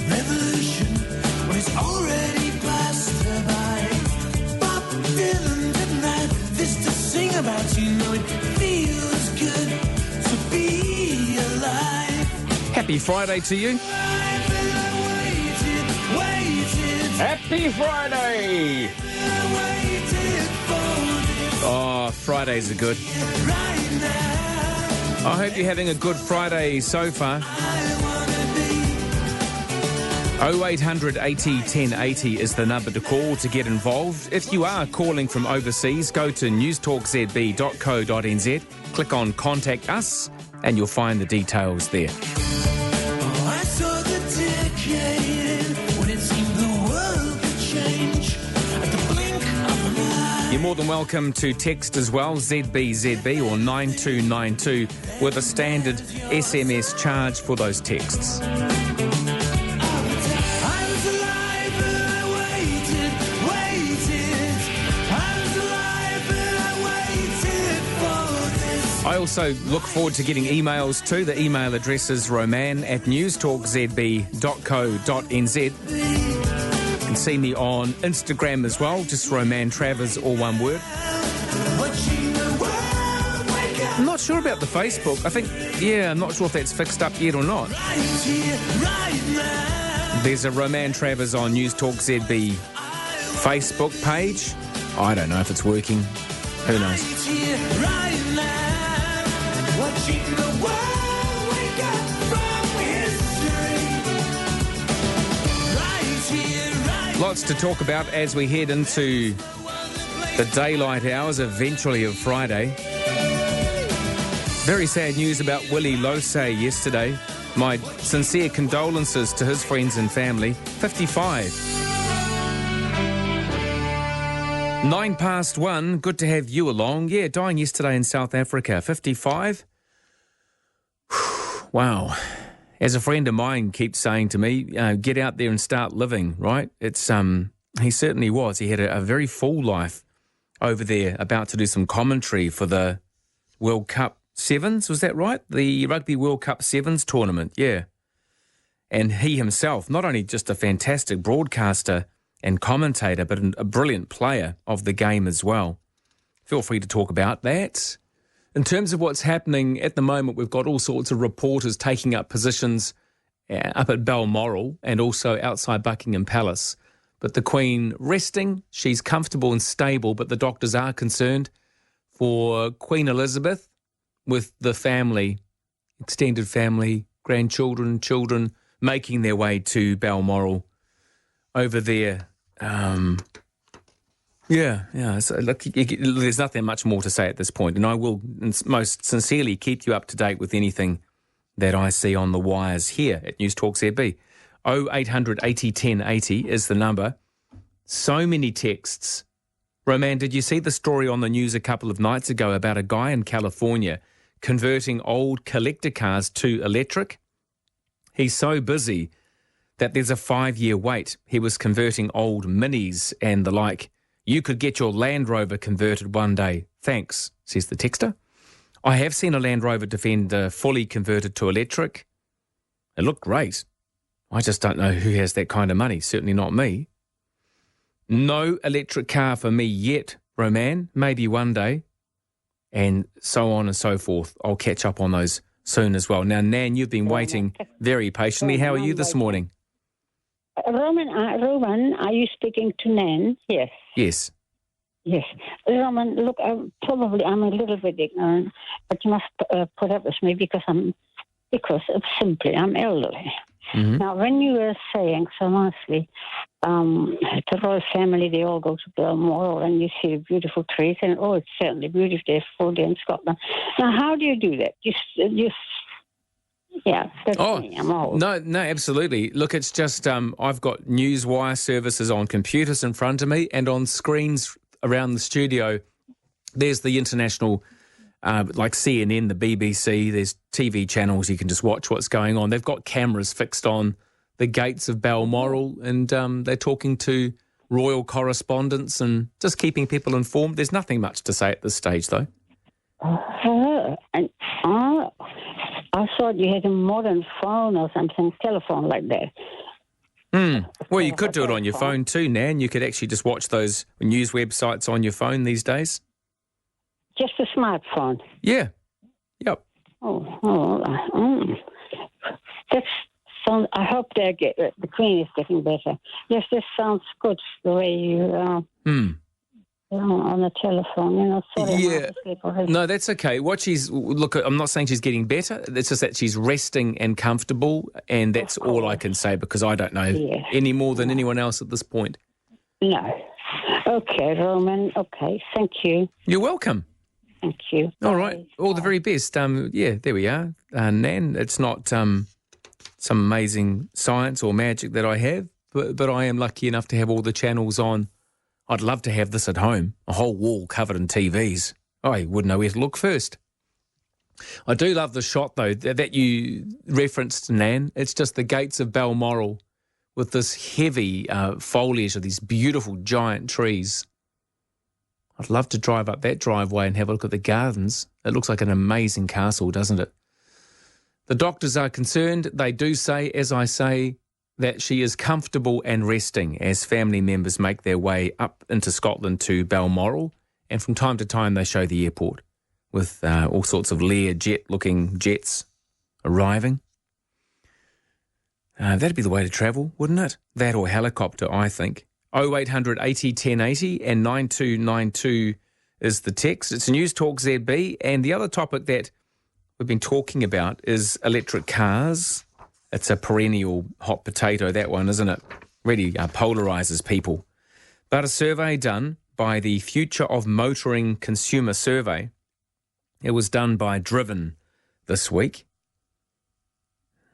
Speaker 9: revolution when it's already passed her by. Bob Dylan didn't have this to sing about. You know it feels good to be alive.
Speaker 4: Happy Friday to you. Happy Friday! Oh, Fridays are good. I hope you're having a good Friday so far. 0800 80 1080 is the number to call to get involved. If you are calling from overseas, go to newstalkzb.co.nz, click on Contact Us, and you'll find the details there.
Speaker 9: I saw the decade when it seemed the world could change at the blink of an eye.
Speaker 4: You're more than welcome to text as well, ZBZB or 9292, with a standard SMS charge for those texts.
Speaker 9: I was alive and I waited. I was alive and I waited for this.
Speaker 4: I also look forward to getting emails too. The email address is roman@newstalkzb.co.nz. You can see me on Instagram as well, just Roman Travers, all one word. I'm not sure about the Facebook. I'm not sure if that's fixed up yet or not. There's a Roman Travers on Newstalk ZB Facebook page. I don't know if it's working. Who knows?
Speaker 9: Watching the world wake up from history. Right here, right
Speaker 4: Lots to talk about as we head into the daylight hours eventually of Friday. Very sad news about Willie Losay yesterday. My sincere condolences to his friends and family. 55. 1:09. Good to have you along. Yeah, dying yesterday in South Africa. 55. Wow. As a friend of mine keeps saying to me, get out there and start living, right? It's he certainly was. He had a very full life over there, about to do some commentary for the World Cup Sevens, was that right? The Rugby World Cup Sevens tournament, yeah. And he himself, not only just a fantastic broadcaster and commentator, but a brilliant player of the game as well. Feel free to talk about that. In terms of what's happening at the moment, we've got all sorts of reporters taking up positions up at Balmoral and also outside Buckingham Palace. But the Queen resting, she's comfortable and stable, but the doctors are concerned for Queen Elizabeth with the family, extended family, grandchildren, children, making their way to Balmoral over there. So look, there's nothing much more to say at this point, and I will most sincerely keep you up to date with anything that I see on the wires here at Newstalk ZB. 0800 80 10 80 is the number. So many texts. Roman, did you see the story on the news a couple of nights ago about a guy in California converting old collector cars to electric? He's so busy that there's a 5-year wait. He was converting old Minis and the like. You could get your Land Rover converted one day. Thanks, says the texter. I have seen a Land Rover Defender fully converted to electric. It looked great. I just don't know who has that kind of money. Certainly not me. No electric car for me yet, Roman. Maybe one day. And so on and so forth. I'll catch up on those soon as well. Now, Nan, you've been waiting very patiently. How are you this morning?
Speaker 2: Roman, are you speaking to Nan? Yes.
Speaker 4: Yes.
Speaker 2: Yes. Roman, look, I'm a little bit ignorant, but you must put up with me because I'm elderly. Mm-hmm. Now, when you were saying so nicely, the royal family, they all go to Balmoral and you see beautiful trees, and it's certainly beautiful. They're full day in Scotland. Now, how do you do that? Yeah, that's me. I'm old.
Speaker 4: No, absolutely. Look, it's just I've got Newswire services on computers in front of me, and on screens around the studio, there's the international, like CNN, the BBC, there's TV channels. You can just watch what's going on. They've got cameras fixed on the gates of Balmoral, and they're talking to royal correspondents and just keeping people informed. There's nothing much to say at this stage, though.
Speaker 2: I thought you had a modern phone or something, telephone like that.
Speaker 4: Well, you could do it on your phone too, Nan. You could actually just watch those news websites on your phone these days.
Speaker 2: Just a smartphone?
Speaker 4: Yeah. Yep.
Speaker 2: I hope the Queen is getting better. Yes, this sounds good, the way you... on the telephone, sorry.
Speaker 4: Yeah. No, that's okay. Look, I'm not saying she's getting better. It's just that she's resting and comfortable, and that's all I can say because I don't know any more than anyone else at this point.
Speaker 2: No. Okay, Roman. Okay, thank you.
Speaker 4: You're welcome.
Speaker 2: Thank you.
Speaker 4: All right. All the very best. There we are. Nan, it's not some amazing science or magic that I have, but I am lucky enough to have all the channels on. I'd love to have this at home, a whole wall covered in TVs. I wouldn't know where to look first. I do love the shot, though, that you referenced, Nan. It's just the gates of Balmoral with this heavy foliage of these beautiful giant trees. I'd love to drive up that driveway and have a look at the gardens. It looks like an amazing castle, doesn't it? The doctors are concerned. They do say, as I say, that she is comfortable and resting as family members make their way up into Scotland to Balmoral. And from time to time, they show the airport with all sorts of Learjet-looking jets arriving. That'd be the way to travel, wouldn't it? That or helicopter, I think. 0800 80 1080 and 9292 is the text. It's Newstalk ZB. And the other topic that we've been talking about is electric cars. It's a perennial hot potato, that one, isn't it? Really polarises people. But a survey done by the Future of Motoring Consumer Survey, it was done by Driven this week.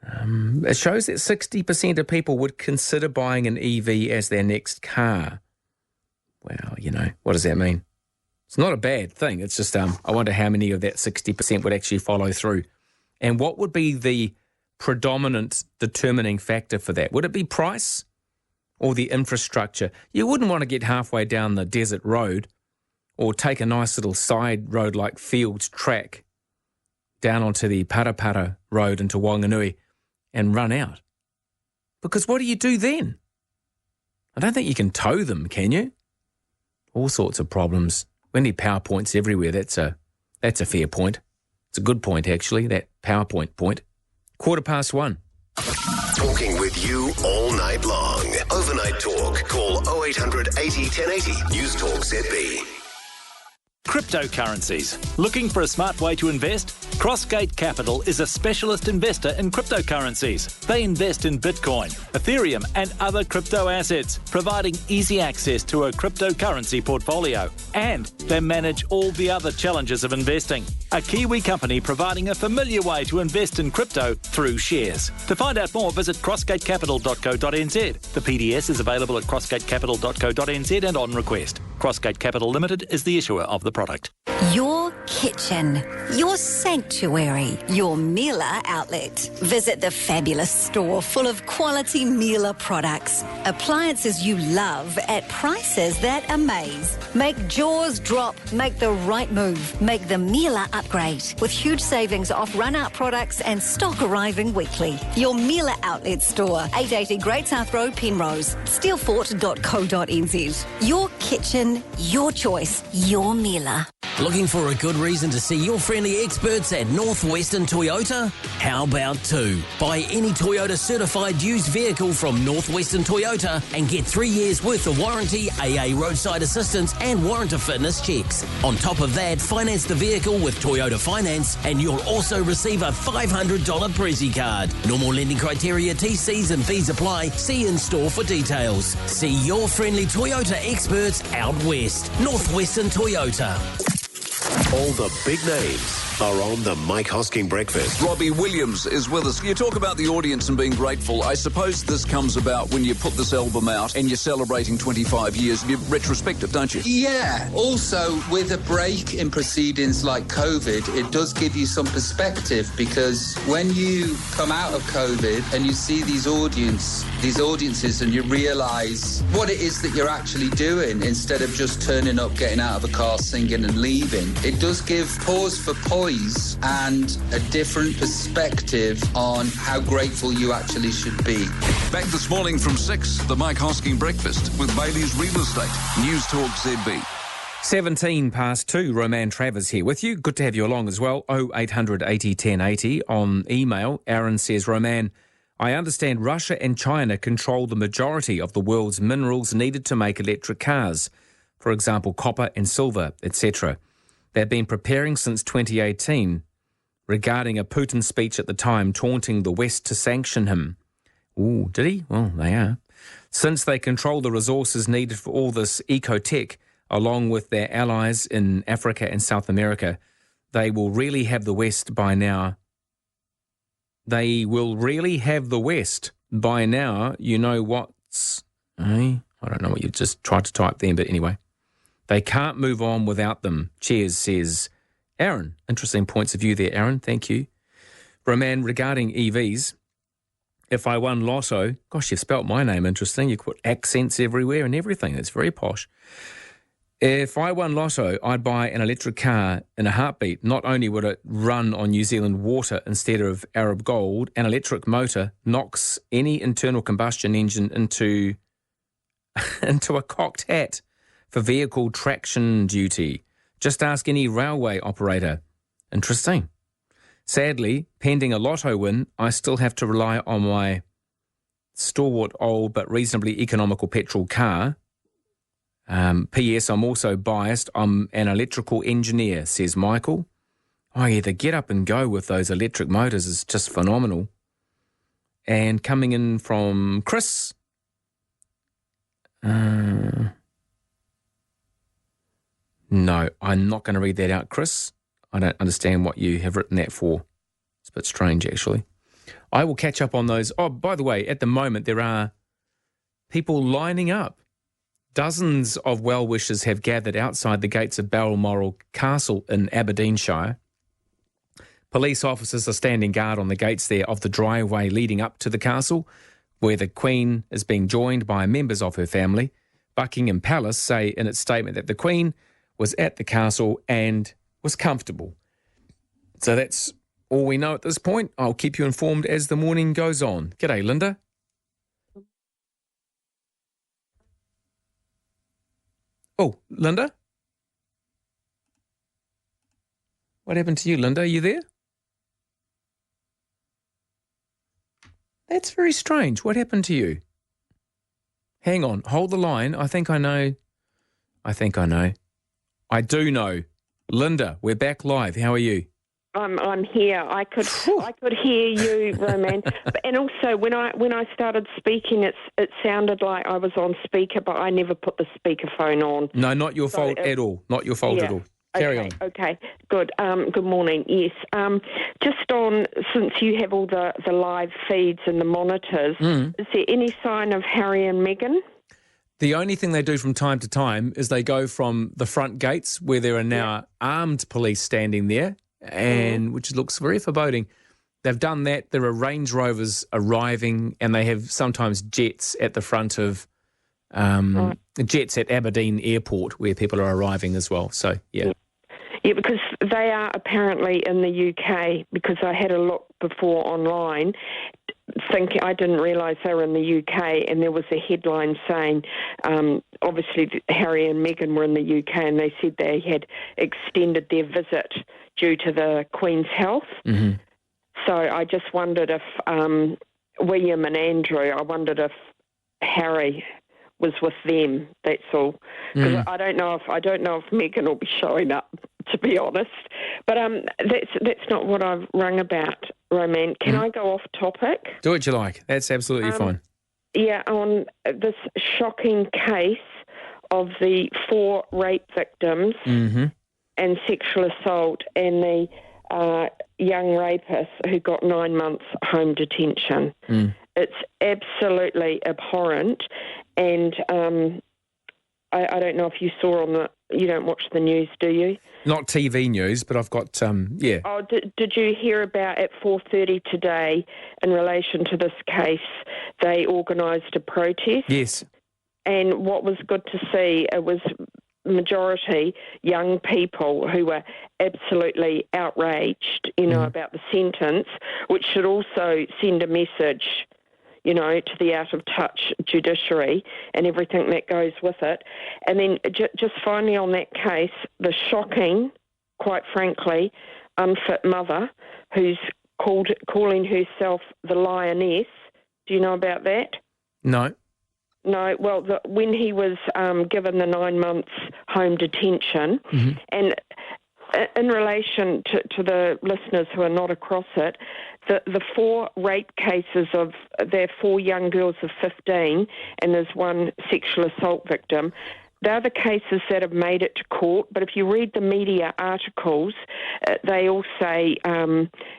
Speaker 4: It shows that 60% of people would consider buying an EV as their next car. Well, what does that mean? It's not a bad thing. It's just I wonder how many of that 60% would actually follow through. And what would be the predominant determining factor for that? Would it be price or the infrastructure? You wouldn't want to get halfway down the desert road or take a nice little side road like Fields Track down onto the Parapara Road into Wanganui and run out. Because what do you do then? I don't think you can tow them, can you? All sorts of problems. We need PowerPoints everywhere. That's a fair point. It's a good point, actually, that PowerPoint point. 1:15.
Speaker 1: Talking with you all night long. Overnight talk. Call 0800 80 1080. Newstalk ZB.
Speaker 5: Cryptocurrencies. Looking for a smart way to invest? Crossgate Capital is a specialist investor in cryptocurrencies. They invest in Bitcoin, Ethereum and other crypto assets, providing easy access to a cryptocurrency portfolio. And they manage all the other challenges of investing. A Kiwi company providing a familiar way to invest in crypto through shares. To find out more, visit crossgatecapital.co.nz. The PDS is available at crossgatecapital.co.nz and on request. Crossgate Capital Limited is the issuer of the product.
Speaker 11: Your kitchen, your sanctuary, your Miele outlet. Visit the fabulous store full of quality Miele products. Appliances you love at prices that amaze. Make jaws drop. Make the right move. Make the Miele upgrade. With huge savings off run-out products and stock arriving weekly. Your Miele outlet store, 880 Great South Road, Penrose. steelfort.co.nz. Your kitchen, your choice, your Miele.
Speaker 8: Looking for a good reason to see your friendly experts at Northwestern Toyota? How about two? Buy any Toyota certified used vehicle from Northwestern Toyota and get 3 years worth of warranty, AA roadside assistance and warranty fitness checks. On top of that, finance the vehicle with Toyota Finance and you'll also receive a $500 Prezi card. Normal lending criteria, TCs and fees apply. See in store for details. See your friendly Toyota experts out west. Northwestern Toyota.
Speaker 1: All the big names are on the Mike Hosking Breakfast.
Speaker 12: Robbie Williams is with us. You talk about the audience and being grateful. I suppose this comes about when you put this album out and you're celebrating 25 years. You're retrospective, don't you?
Speaker 15: Yeah. Also, with a break in proceedings like COVID, it does give you some perspective because when you come out of COVID and you see these audiences and you realise what it is that you're actually doing instead of just turning up, getting out of a car, singing and leaving, it does give pause for poise and a different perspective on how grateful you actually should be.
Speaker 12: Back this morning from 6, the Mike Hosking Breakfast with Bailey's Real Estate. Newstalk ZB.
Speaker 4: 2:17. Roman Travers here with you. Good to have you along as well. 0800 80 1080 on email. Aaron says, Roman, I understand Russia and China control the majority of the world's minerals needed to make electric cars. For example, copper and silver, etc. They've been preparing since 2018 regarding a Putin speech at the time taunting the West to sanction him. Ooh, did he? Well, they are. Since they control the resources needed for all this eco-tech, along with their allies in Africa and South America, they will really have the West by now. They will really have the West by now. You know what's... I don't know what you just tried to type then, but anyway. They can't move on without them. Cheers, says Aaron. Interesting points of view there, Aaron. Thank you. Roman, regarding EVs, if I won Lotto, gosh, you've spelt my name interesting. You put accents everywhere and everything. It's very posh. If I won Lotto, I'd buy an electric car in a heartbeat. Not only would it run on New Zealand water instead of Arab gold, an electric motor knocks any internal combustion engine into a cocked hat for vehicle traction duty. Just ask any railway operator. Interesting. Sadly, pending a Lotto win, I still have to rely on my stalwart old but reasonably economical petrol car. P.S. I'm also biased. I'm an electrical engineer, says Michael. Oh yeah, the get up and go with those electric motors is just phenomenal. And coming in from Chris, No, I'm not going to read that out, Chris. I don't understand what you have written that for. It's a bit strange, actually. I will catch up on those. Oh, by the way, at the moment, there are people lining up. Dozens of well-wishers have gathered outside the gates of Balmoral Castle in Aberdeenshire. Police officers are standing guard on the gates there of the driveway leading up to the castle, where the Queen is being joined by members of her family. Buckingham Palace say in its statement that the Queen was at the castle and was comfortable. So that's all we know at this point. I'll keep you informed as the morning goes on. G'day, Linda. Oh, Linda? What happened to you, Linda? Are you there? That's very strange. What happened to you? Hang on. Hold the line. I think I know. I do know. Linda, we're back live. How are you?
Speaker 23: I'm here. I could hear you, Roman. And also, when I started speaking, it sounded like I was on speaker, but I never put the speakerphone on.
Speaker 4: No, not your fault at all. Not your fault at all. Carry on.
Speaker 23: Okay, good. Good morning. Yes. Just on, since you have all the live feeds and the monitors, is there any sign of Harry and Meghan?
Speaker 4: The only thing they do from time to time is they go from the front gates where there are now armed police standing there, and which looks very foreboding. They've done that. There are Range Rovers arriving, and they have sometimes jets at the front of jets at Aberdeen Airport where people are arriving as well. So, yeah.
Speaker 23: Yeah, because they are apparently in the UK, because I had a look before online, thinking I didn't realise they were in the UK, and there was a headline saying, obviously Harry and Meghan were in the UK, and they said they had extended their visit due to the Queen's health.
Speaker 4: Mm-hmm.
Speaker 23: So I just wondered if William and Andrew, I wondered if Harry was with them. That's all. Because I don't know if Meghan will be showing up, to be honest. But that's not what I've rung about, Roman. Can I go off topic?
Speaker 4: Do what you like. That's absolutely fine.
Speaker 23: Yeah, on this shocking case of the 4 rape victims and sexual assault, and the young rapist who got 9 months home detention. It's absolutely abhorrent, and I don't know if you saw you don't watch the news, do you?
Speaker 4: Not TV news, but I've got,
Speaker 23: Oh, did you hear about at 4:30 today, in relation to this case, they organised a protest?
Speaker 4: Yes.
Speaker 23: And what was good to see, it was majority young people who were absolutely outraged, about the sentence, which should also send a message, to the out-of-touch judiciary and everything that goes with it. And then just finally on that case, the shocking, quite frankly, unfit mother who's calling herself the Lioness. Do you know about that?
Speaker 4: No.
Speaker 23: No, well, when he was given the 9 months home detention, and in relation to the listeners who are not across it, the 4 rape cases of their 4 young girls of 15, and there's 1 sexual assault victim, they're the cases that have made it to court. But if you read the media articles, they all say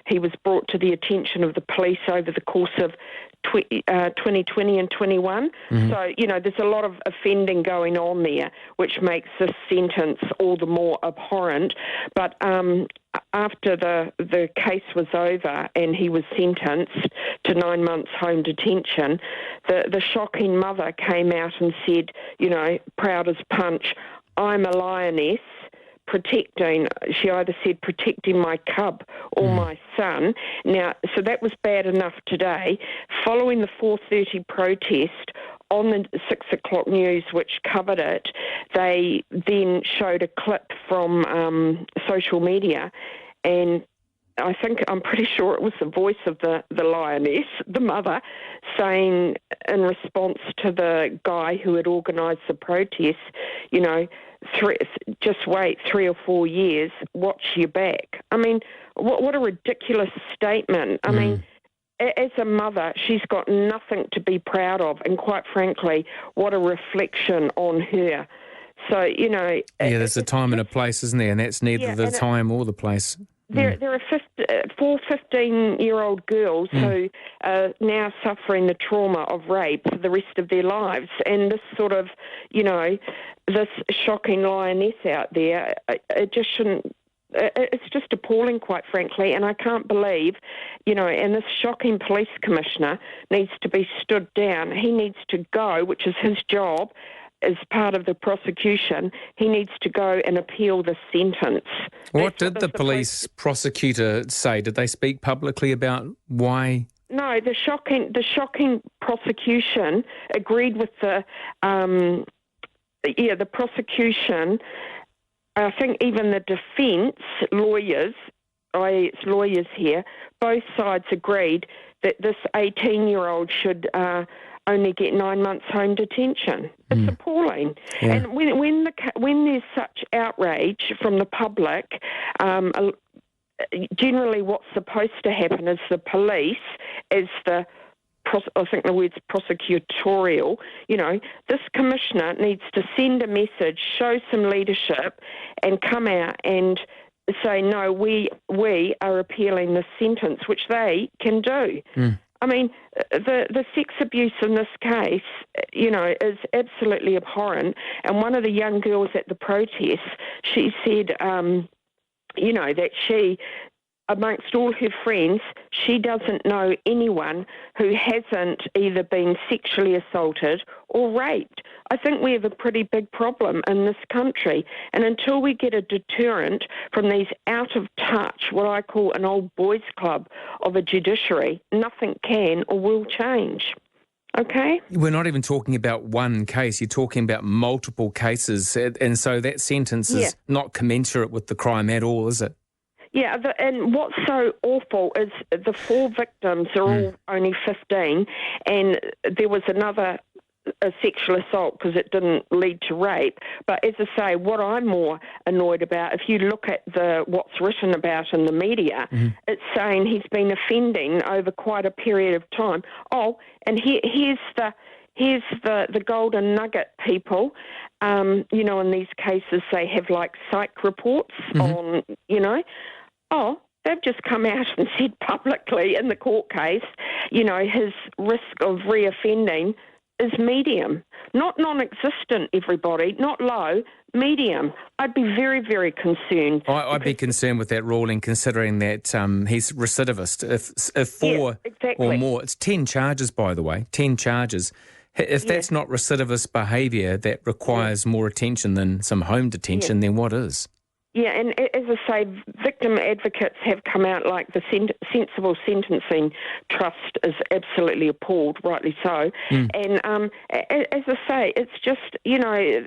Speaker 23: he was brought to the attention of the police over the course of 2020 and 21. So, there's a lot of offending going on there, which makes this sentence all the more abhorrent. But after the case was over and he was sentenced to 9 months home detention, the shocking mother came out and said, proud as punch, I'm a lioness, protecting my cub or my son. Now, so that was bad enough today. Following the 4:30 protest, on the 6 o'clock news, which covered it, they then showed a clip from social media, and I'm pretty sure it was the voice of the lioness, the mother, saying in response to the guy who had organised the protest, just wait 3 or 4 years, watch your back. I mean, what a ridiculous statement. I mean, as a mother, she's got nothing to be proud of, and quite frankly, what a reflection on her. So, you know...
Speaker 4: Yeah, there's a time and a place, isn't there? And that's neither the time or the place.
Speaker 23: There are 4 15-year-old girls who are now suffering the trauma of rape for the rest of their lives. And this sort of, you know, this shocking lioness out there, it just shouldn't... It's just appalling, quite frankly, and I can't believe, you know, and this shocking police commissioner needs to be stood down. He needs to go, which is his job, as part of the prosecution. He needs to go and appeal the sentence.
Speaker 4: What did the police prosecutor say? Did they speak publicly about why?
Speaker 23: No, the shocking prosecution agreed with the prosecution. I think even the defence lawyers, it's lawyers here, both sides agreed that this 18-year-old should only get 9 months home detention. It's appalling. Yeah. And when there's such outrage from the public, generally what's supposed to happen is the police, as the I think the word's prosecutorial, you know, this commissioner needs to send a message, show some leadership, and come out and say, no, we are appealing this sentence, which they can do. I mean, the sex abuse in this case, you know, is absolutely abhorrent. And one of the young girls at the protest, she said, you know, that she, amongst all her friends, she doesn't know anyone who hasn't either been sexually assaulted or raped. I think we have a pretty big problem in this country. And until we get a deterrent from these out of touch, what I call an old boys club of a judiciary, nothing can or will change. Okay?
Speaker 4: We're not even talking about one case. You're talking about multiple cases. And so that sentence is not commensurate with the crime at all, is it?
Speaker 23: Yeah, and what's so awful is the 4 victims are all only 15, and there was another sexual assault because it didn't lead to rape. But as I say, what I'm more annoyed about, if you look at what's written about in the media, it's saying he's been offending over quite a period of time. Oh, and here's the golden nugget, people. You know, in these cases, they have like psych reports on, you know. Oh, they've just come out and said publicly in the court case, you know, his risk of reoffending is medium. Not non-existent, everybody, not low, medium. I'd be very, very concerned.
Speaker 4: I'd be concerned with that ruling, considering that he's recidivist. If 4 or more, it's 10 charges, by the way, 10 charges. If that's not recidivist behaviour that requires more attention than some home detention, then what is?
Speaker 23: Yeah, and as I say, victim advocates have come out like the Sensible Sentencing Trust is absolutely appalled, rightly so. And as I say, it's just, you know,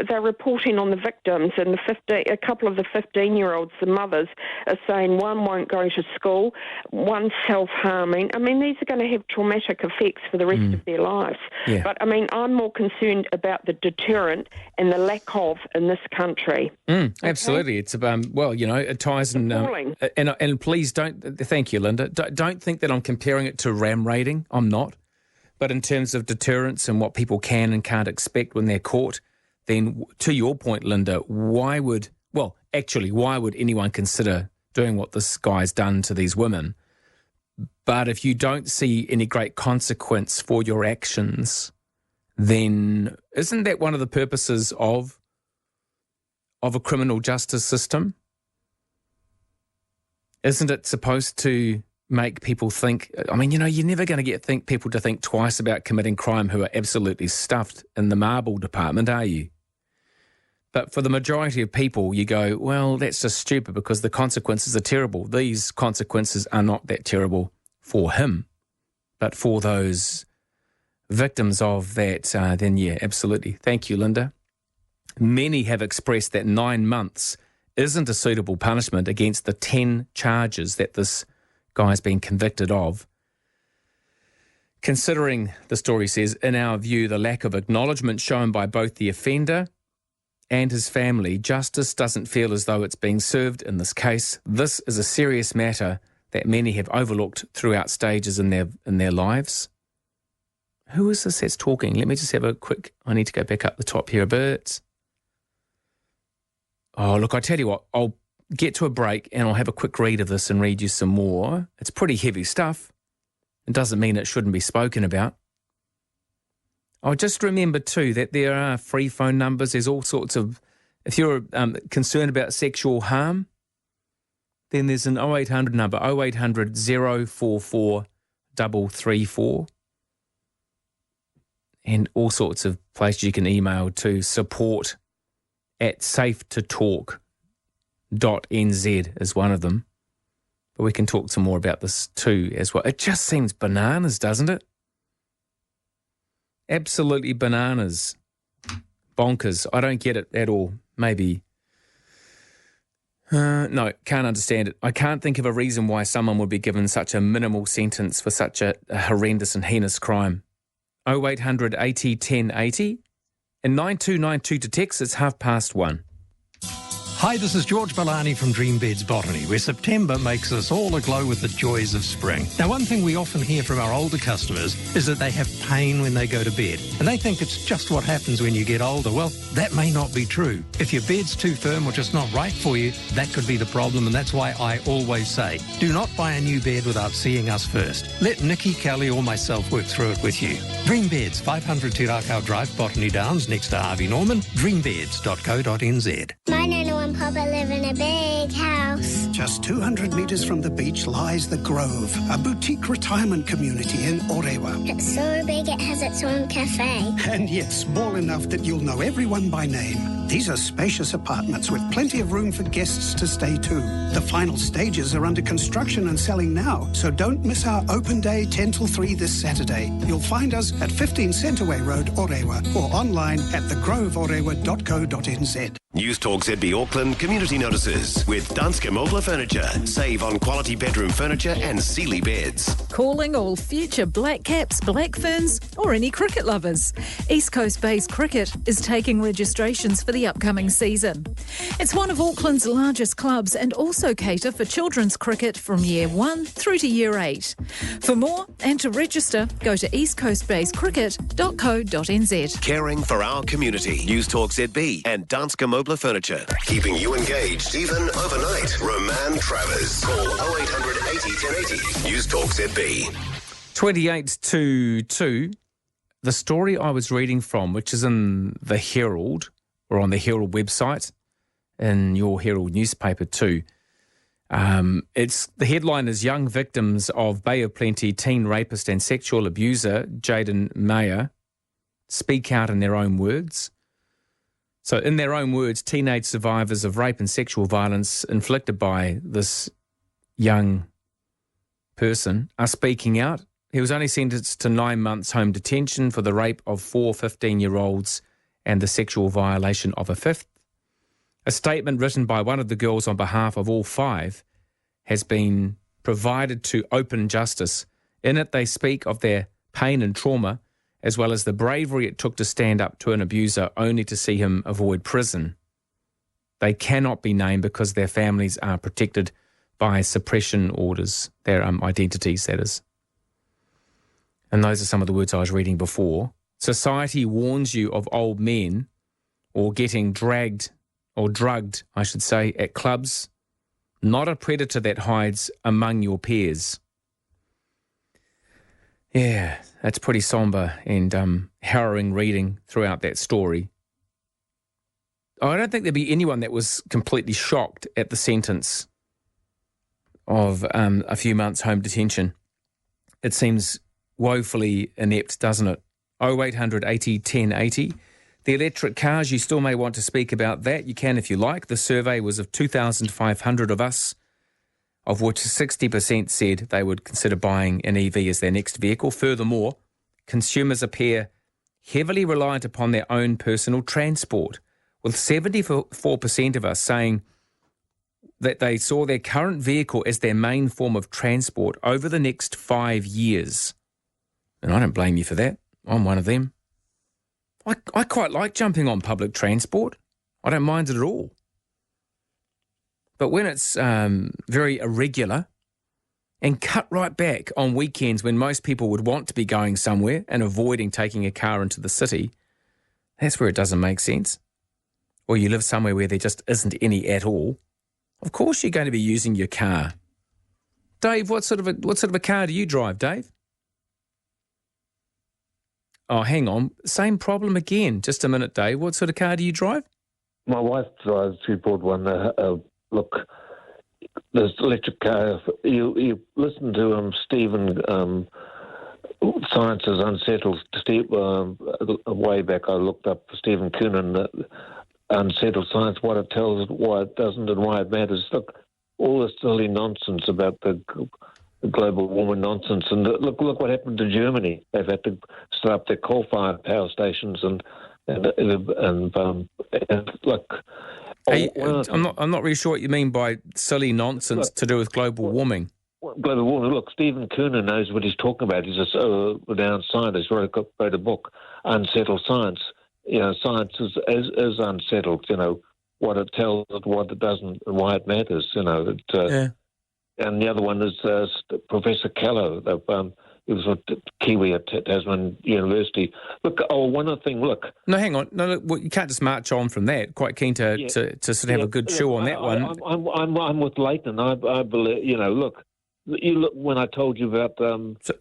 Speaker 23: they're reporting on the victims, and a couple of the 15-year-olds, the mothers, are saying one won't go to school, one's self-harming. I mean, these are going to have traumatic effects for the rest of their lives. Yeah. But, I mean, I'm more concerned about the deterrent and the lack of in this country.
Speaker 4: Absolutely. It's well, you know, it ties in, and please don't. Thank you, Linda. Don't think that I'm comparing it to ram raiding. I'm not. But in terms of deterrence and what people can and can't expect when they're caught, then to your point, Linda, why would anyone consider doing what this guy's done to these women? But if you don't see any great consequence for your actions, then isn't that one of the purposes of a criminal justice system? Isn't it supposed to make people think? I mean, you know, you're never going to get people to think twice about committing crime who are absolutely stuffed in the marble department, are you? But for the majority of people, you go, well, that's just stupid because the consequences are terrible. These consequences are not that terrible for him, but for those victims of that, then yeah, absolutely. Thank you, Linda. Many have expressed that 9 months isn't a suitable punishment against the 10 charges that this guy's been convicted of. Considering, the story says, in our view, the lack of acknowledgement shown by both the offender and his family, justice doesn't feel as though it's being served in this case. This is a serious matter that many have overlooked throughout stages in their lives. Who is this that's talking? Let me just have a quick... I need to go back up the top here a bit. Oh, look, I tell you what, I'll get to a break and I'll have a quick read of this and read you some more. It's pretty heavy stuff. It doesn't mean it shouldn't be spoken about. Oh, just remember too that there are free phone numbers. There's all sorts of... If you're concerned about sexual harm, then there's an 0800 number, 0800 044 334. And all sorts of places you can email to support@safetotalk.nz is one of them. But we can talk some more about this too as well. It just seems bananas, doesn't it? Absolutely bananas. Bonkers. I don't get it at all. Maybe. No, can't understand it. I can't think of a reason why someone would be given such a minimal sentence for such a horrendous and heinous crime. 0800 80 1080 and 9292 to text. It's 1:30.
Speaker 13: Hi, this is George Balani from Dream Beds Botany, where September makes us all aglow with the joys of spring. Now, one thing we often hear from our older customers is that they have pain when they go to bed, and they think it's just what happens when you get older. Well, that may not be true. If your bed's too firm or just not right for you, that could be the problem, and that's why I always say, do not buy a new bed without seeing us first. Let Nikki, Kelly, or myself work through it with you. Dream Beds, 500 Te Rakau Drive, Botany Downs, next to Harvey Norman, dreambeds.co.nz.
Speaker 14: My Nana and Papa live in a big house.
Speaker 16: Just 200 metres from the beach lies The Grove, a boutique retirement community in Orewa.
Speaker 14: It's so big it has its own cafe.
Speaker 16: And yet small enough that you'll know everyone by name. These are spacious apartments with plenty of room for guests to stay too. The final stages are under construction and selling now, so don't miss our open day 10 till 3 this Saturday. You'll find us at 15 Centreway Road, Orewa, or online at thegroveorewa.co.nz.
Speaker 1: Newstalk ZB Auckland community notices with Danske Mobler Furniture. Save on quality bedroom furniture and Sealy beds.
Speaker 17: Calling all future Black Caps, Black Ferns or any cricket lovers. East Coast Bays Cricket is taking registrations for the upcoming season. It's one of Auckland's largest clubs and also cater for children's cricket from year 1 through to year 8. For more and to register, go to eastcoastbayscricket.co.nz.
Speaker 1: Caring for our community. Newstalk ZB and Danske Mobler Furniture. Keeping you engaged even overnight. Roman Travers. Call 0800 80 1080. Newstalk ZB.
Speaker 4: 28 to 2. The story I was reading from, which is in the Herald, or on the Herald website, in your Herald newspaper too. The headline is Young Victims of Bay of Plenty Teen Rapist and Sexual Abuser Jaden Mayer speak out in their own words. So in their own words, teenage survivors of rape and sexual violence inflicted by this young person are speaking out. He was only sentenced to 9 months home detention for the rape of 4 15-year-olds and the sexual violation of a 5th. A statement written by one of the girls on behalf of all 5 has been provided to Open Justice. In it, they speak of their pain and trauma, as well as the bravery it took to stand up to an abuser only to see him avoid prison. They cannot be named because their families are protected by suppression orders, their identities, that is. And those are some of the words I was reading before. Society warns you of old men or getting dragged or drugged, I should say, at clubs, not a predator that hides among your peers. Yeah, that's pretty somber and harrowing reading throughout that story. I don't think there'd be anyone that was completely shocked at the sentence of a few months home detention. It seems woefully inept, doesn't it? 0800 80 1080. The electric cars, you still may want to speak about that. You can if you like. The survey was of 2,500 of us, of which 60% said they would consider buying an EV as their next vehicle. Furthermore, consumers appear heavily reliant upon their own personal transport, with 74% of us saying that they saw their current vehicle as their main form of transport over the next 5 years. And I don't blame you for that. I'm one of them. I quite like jumping on public transport. I don't mind it at all. But when it's very irregular and cut right back on weekends when most people would want to be going somewhere and avoiding taking a car into the city, that's where it doesn't make sense. Or you live somewhere where there just isn't any at all. Of course you're going to be using your car. Dave, what sort of a car do you drive, Dave? Oh, hang on. Same problem again. Just a minute, Dave. What sort of car do you drive?
Speaker 18: My wife drives. She bought one. Look, this electric car. You listen to Stephen. Science is unsettled. Steve, way back, I looked up Stephen Coonan. Unsettled science. What it tells, why it doesn't, and why it matters. Look, all this silly nonsense about the global warming nonsense. And look what happened to Germany. They've had to set up their coal-fired power stations and look.
Speaker 4: I'm not really sure what you mean by silly nonsense to do with global warming.
Speaker 18: Global warming. Look, Stephen Coonan knows what he's talking about. He's a renowned scientist. Wrote a book, Unsettled Science. You know, science is unsettled. You know, what it tells, what it doesn't, and why it matters. You know. And the other one is Professor Callow. He was a Kiwi at Tasman University. Look, one other thing. Look.
Speaker 4: No, hang on. No, look, you can't just march on from that. Quite keen to sort of have a good show on that one.
Speaker 18: I'm with Leighton. I believe. You know, look. You look when I told you about.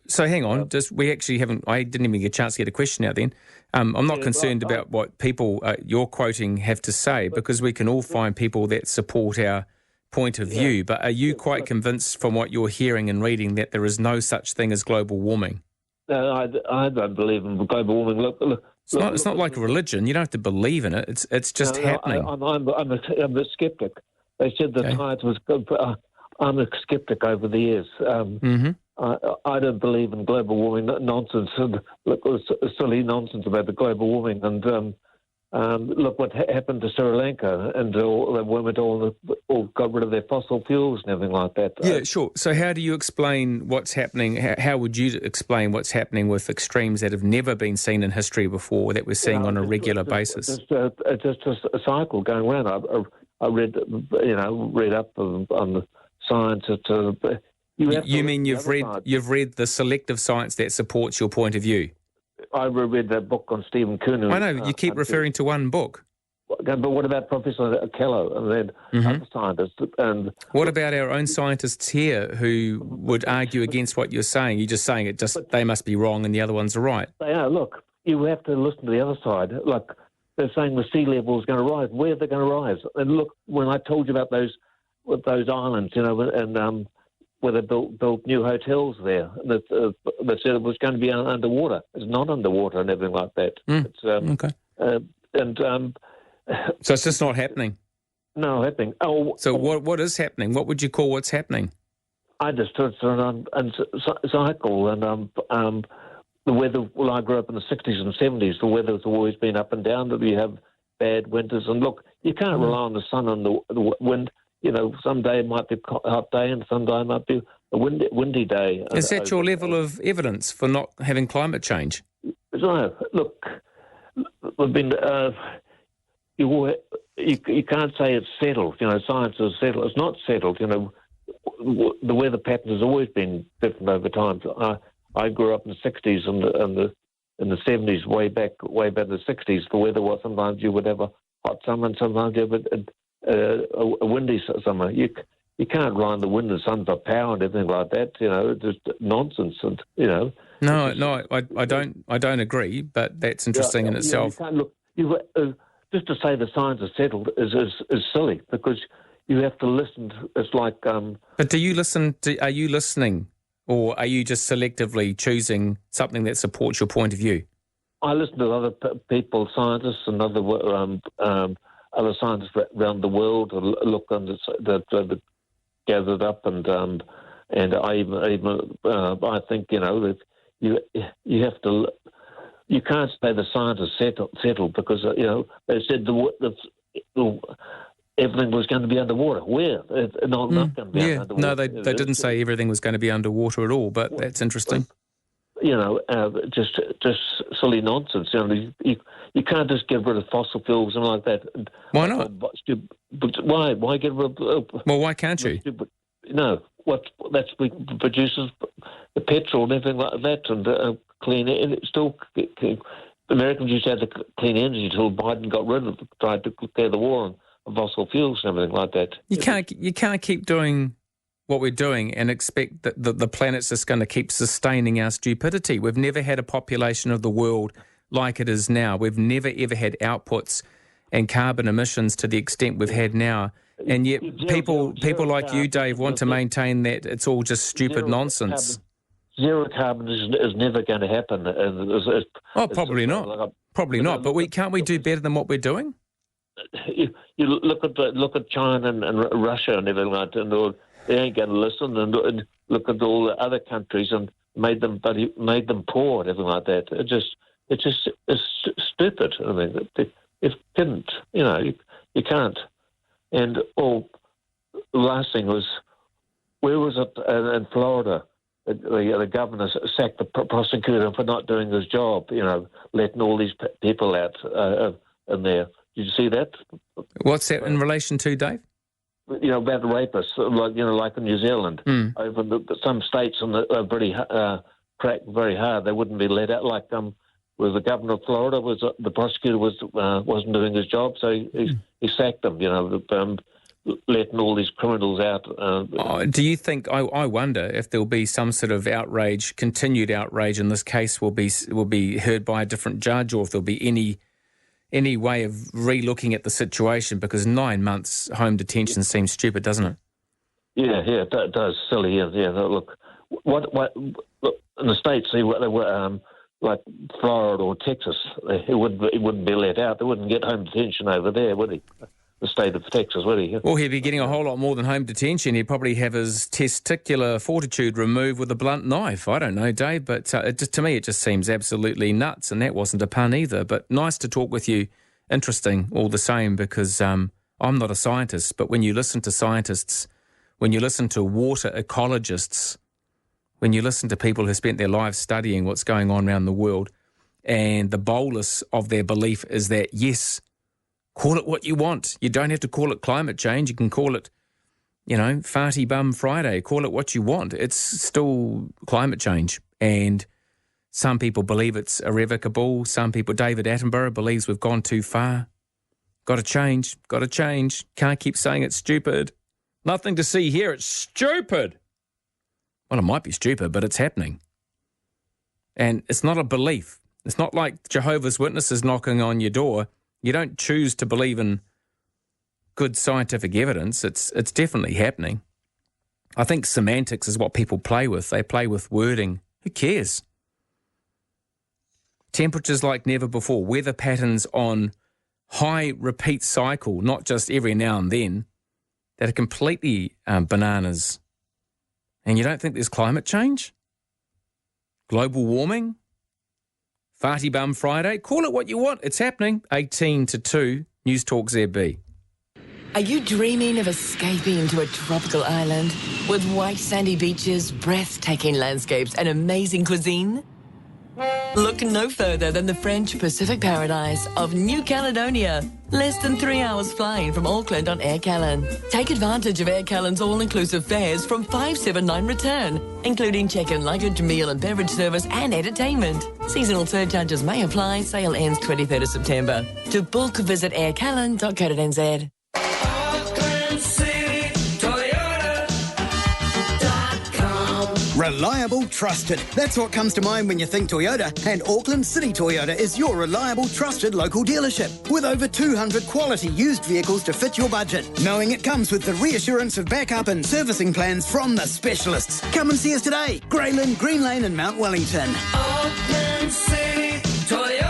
Speaker 4: So hang on. We actually haven't. I didn't even get a chance to get a question out then. I'm not concerned about what people you're quoting have to say, because we can all find people that support our point of view. But are you quite convinced from what you're hearing and reading that there is no such thing as global warming?
Speaker 18: No, I don't believe in global warming. Look.
Speaker 4: It's not like a religion. You don't have to believe in it. It's just happening.
Speaker 18: I'm a skeptic. They said the science was good. I'm a skeptic over the years. I don't believe in global warming nonsense. Look, silly nonsense about the global warming. And look what happened to Sri Lanka, and they all got rid of their fossil fuels and everything like that.
Speaker 4: Yeah, sure. So how do you explain what's happening? How would you explain what's happening with extremes that have never been seen in history before, that we're seeing on a regular basis?
Speaker 18: It's just a cycle going around. I read up on the science.
Speaker 4: You mean you've read the selective science that supports your point of view?
Speaker 18: I read that book on Stephen Coonan.
Speaker 4: I know, you keep referring to one book.
Speaker 18: But what about Professor Callow and then other scientists? And
Speaker 4: what about our own scientists here who would argue against what you're saying? You're just saying they must be wrong and the other ones are right.
Speaker 18: They are. Look, you have to listen to the other side. Look, they're saying the sea level is going to rise. Where are they going to rise? And look, when I told you about those islands, you know, and where they built new hotels there, that said it was going to be underwater. It's not underwater and everything like that. It's,
Speaker 4: okay. So it's just not happening?
Speaker 18: No, happening.
Speaker 4: So what is happening? What would you call what's happening?
Speaker 18: I just it's a cycle, and the weather. Well, I grew up in the 60s and 70s. The weather's always been up and down. We have bad winters, and look, you can't rely on the sun and the wind. You know, some day it might be a hot day and some day it might be a windy day.
Speaker 4: Is that your level of evidence for not having climate change?
Speaker 18: No, look, we've been, you can't say it's settled. You know, science is settled. It's not settled. You know, the weather pattern has always been different over time. I grew up in the 60s and in the 70s, way back in the 60s. The weather was sometimes you would have a hot summer and sometimes you have a windy summer. You can't rely on the wind and sun for power and everything like that. You know, it's just nonsense. And you know.
Speaker 4: No, I don't agree. But that's interesting in itself.
Speaker 18: You can't look. Just to say the science is settled is silly, because you have to listen. It's like.
Speaker 4: But do you listen? Are you listening, or are you just selectively choosing something that supports your point of view?
Speaker 18: I listen to other people, scientists, and other scientists around the world to look that gathered up, and I even I think, you know, that you have to. You can't say the science is settled because you know they said everything was going to be underwater. Where? It's not going to be underwater.
Speaker 4: No, they didn't say everything was going to be underwater at all. But that's interesting.
Speaker 18: You know, just silly nonsense. You know, you can't just get rid of fossil fuels and like that.
Speaker 4: Why not?
Speaker 18: Why get rid of?
Speaker 4: Well, why can't you?
Speaker 18: What produces the petrol and everything like that, and clean. And it still, Americans used to have the clean energy until Biden got rid of it, tried to declare the war on fossil fuels and everything like that.
Speaker 4: You can't keep doing what we're doing and expect that the planet's just going to keep sustaining our stupidity. We've never had a population of the world like it is now. We've never ever had outputs and carbon emissions to the extent we've had now. And yet people like you, Dave, want to maintain that it's all just stupid nonsense.
Speaker 18: Zero carbon is never going to happen.
Speaker 4: Probably not. Probably not. But can't we do better than what we're doing?
Speaker 18: You look at China and Russia and everything like that, and they ain't going to listen. And look at all the other countries and made them poor and everything like that. It's stupid. I mean, it didn't. You can't. And the last thing was, where was it in Florida? The governor sacked the prosecutor for not doing his job, letting all these people out in there. Did you see that?
Speaker 4: What's that in relation to, Dave?
Speaker 18: About rapists, like in New Zealand. Over some states are pretty cracked very hard. They wouldn't be let out. Like was the governor of Florida, the prosecutor wasn't doing his job, so he sacked him. Letting all these criminals out.
Speaker 4: Do you think? I wonder if there'll be some sort of outrage, continued outrage, and this case will be heard by a different judge, or if there'll be any way of re-looking at the situation, because 9 months home detention seems stupid, doesn't it?
Speaker 18: Yeah, it does. Silly, yeah. Look, look in the States, they were like Florida or Texas, he wouldn't be let out. They wouldn't get home detention over there, would he? The state of Texas, would he?
Speaker 4: Well, he'd be getting a whole lot more than home detention. He'd probably have his testicular fortitude removed with a blunt knife. I don't know, Dave, but to me it just seems absolutely nuts, and that wasn't a pun either. But nice to talk with you. Interesting all the same, because I'm not a scientist, but when you listen to scientists, when you listen to water ecologists, when you listen to people who spent their lives studying what's going on around the world, and the bolus of their belief is that, yes, call it what you want. You don't have to call it climate change. You can call it, Farty Bum Friday. Call it what you want. It's still climate change. And some people believe it's irrevocable. Some people, David Attenborough, believes we've gone too far. Got to change. Can't keep saying it's stupid. Nothing to see here. It's stupid. Well, it might be stupid, but it's happening. And it's not a belief. It's not like Jehovah's Witnesses knocking on your door. You don't choose to believe in good scientific evidence. It's definitely happening. I think semantics is what people play with. They play with wording. Who cares? Temperatures like never before. Weather patterns on high repeat cycle, not just every now and then, that are completely bananas. And you don't think there's climate change? Global warming? Farty Bum Friday? Call it what you want. It's happening. 18 to 2, Newstalk ZB.
Speaker 19: Are you dreaming of escaping into a tropical island with white sandy beaches, breathtaking landscapes and amazing cuisine? Look no further than the French Pacific paradise of New Caledonia. Less than 3 hours flying from Auckland on Air Callan. Take advantage of Air Callan's all-inclusive fares from $579 return, including check-in luggage, meal and beverage service and entertainment. Seasonal surcharges may apply. Sale ends 23rd of September. To book, visit aircallan.co.nz.
Speaker 20: Reliable, trusted. That's what comes to mind when you think Toyota. And Auckland City Toyota is your reliable, trusted local dealership. With over 200 quality used vehicles to fit your budget. Knowing it comes with the reassurance of backup and servicing plans from the specialists. Come and see us today. Greyland, Green Lane and Mount Wellington.
Speaker 9: Auckland City Toyota.com.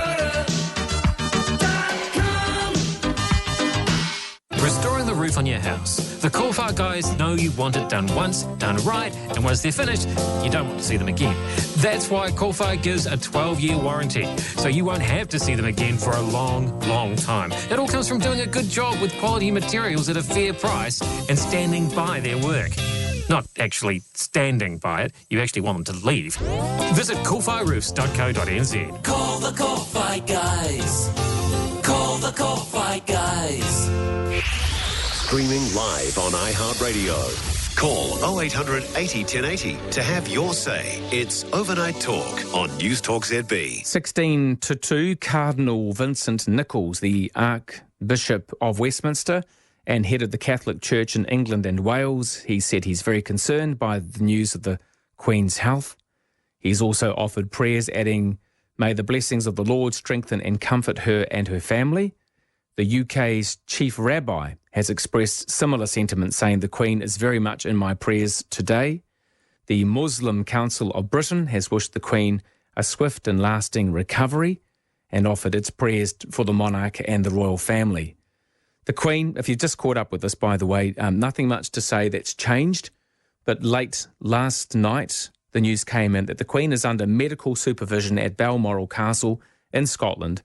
Speaker 21: Restoring the roof on your house. The Corfar guys know you want it done once, done right, and once they're finished, you don't want to see them again. That's why Corfar gives a 12-year warranty, so you won't have to see them again for a long, long time. It all comes from doing a good job with quality materials at a fair price and standing by their work. Not actually standing by it, you actually want them to leave. Visit corfarroofs.co.nz.
Speaker 9: Call the Corfar guys. Call the Corfar guys.
Speaker 1: Streaming live on iHeartRadio. Call 0800 80 1080 to have your say. It's Overnight Talk on Newstalk ZB.
Speaker 4: 16 to 2, Cardinal Vincent Nichols, the Archbishop of Westminster and head of the Catholic Church in England and Wales. He said he's very concerned by the news of the Queen's health. He's also offered prayers, adding, "May the blessings of the Lord strengthen and comfort her and her family." The UK's chief rabbi has expressed similar sentiments, saying the Queen is very much in my prayers today. The Muslim Council of Britain has wished the Queen a swift and lasting recovery and offered its prayers for the monarch and the royal family. The Queen, if you've just caught up with us, by the way, nothing much to say that's changed, but late last night the news came in that the Queen is under medical supervision at Balmoral Castle in Scotland.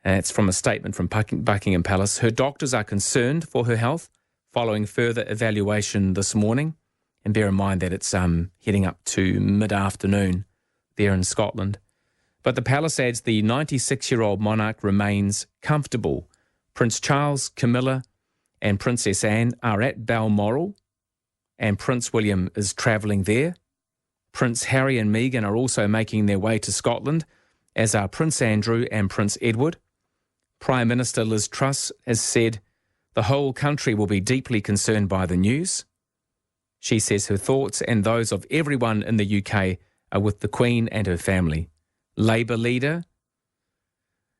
Speaker 4: It's from a statement from Buckingham Palace. Her doctors are concerned for her health following further evaluation this morning. And bear in mind that it's heading up to mid-afternoon there in Scotland. But the palace adds the 96-year-old monarch remains comfortable. Prince Charles, Camilla and Princess Anne are at Balmoral, and Prince William is travelling there. Prince Harry and Meghan are also making their way to Scotland, as are Prince Andrew and Prince Edward. Prime Minister Liz Truss has said the whole country will be deeply concerned by the news. She says her thoughts and those of everyone in the UK are with the Queen and her family. Labour leader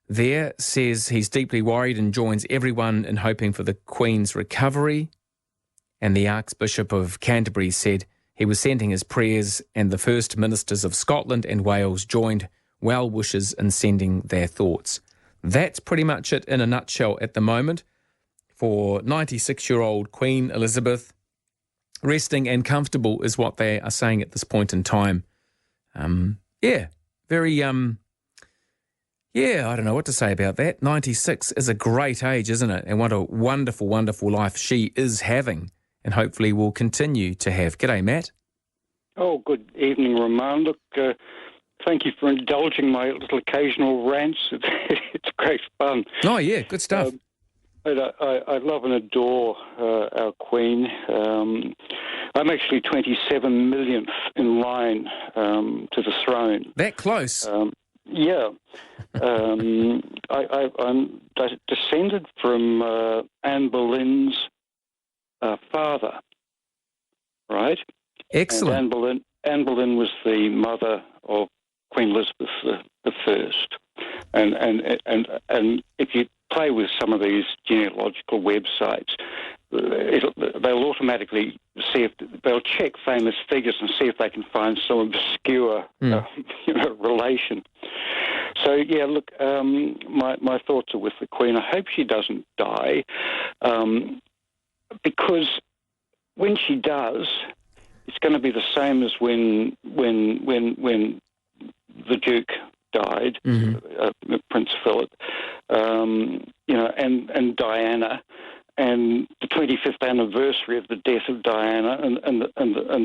Speaker 4: there says he's deeply worried and joins everyone in hoping for the Queen's recovery. And the Archbishop of Canterbury said he was sending his prayers, and the First Ministers of Scotland and Wales joined well wishes in sending their thoughts. That's pretty much it in a nutshell at the moment for 96-year-old Queen Elizabeth. Resting and comfortable is what they are saying at this point in time. I don't know what to say about that. 96 is a great age, isn't it? And what a wonderful, wonderful life she is having and hopefully will continue to have. G'day, Matt.
Speaker 3: Oh, good evening, Roman. Look, thank you for indulging my little occasional rants. It's great fun.
Speaker 4: Oh, yeah, good stuff.
Speaker 3: I love and adore our Queen. I'm actually 27 millionth in line to the throne.
Speaker 4: That close?
Speaker 3: Yeah. I'm descended from Anne Boleyn's father, right?
Speaker 4: Excellent.
Speaker 3: And Anne Boleyn was the mother of Queen Elizabeth I. And if you play with some of these genealogical websites, they'll automatically see if they'll check famous figures and see if they can find some obscure relation. So yeah, look, my thoughts are with the Queen. I hope she doesn't die, because when she does, it's going to be the same as when the Duke died, Prince Philip, and Diana, and the 25th anniversary of the death of Diana, and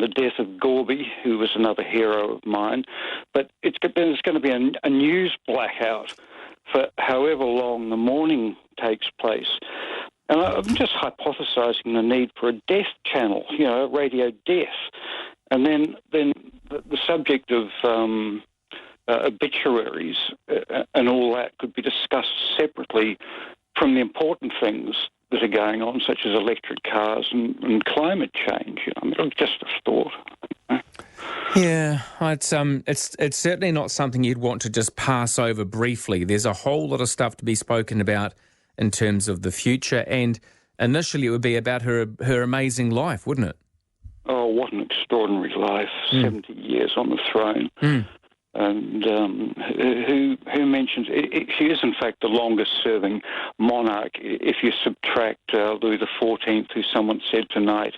Speaker 3: the death of Gorby, who was another hero of mine. But there's going to be a news blackout for however long the mourning takes place. And I'm just hypothesising the need for a death channel, radio death. And then the subject of obituaries and all that could be discussed separately from the important things that are going on, such as electric cars and climate change. It's just a thought.
Speaker 4: Yeah, it's certainly not something you'd want to just pass over briefly. There's a whole lot of stuff to be spoken about in terms of the future, and initially it would be about her amazing life, wouldn't it?
Speaker 3: Oh, what an extraordinary life, 70 years on the throne. And who mentions it? She is, in fact, the longest-serving monarch. If you subtract Louis XIV, who someone said tonight,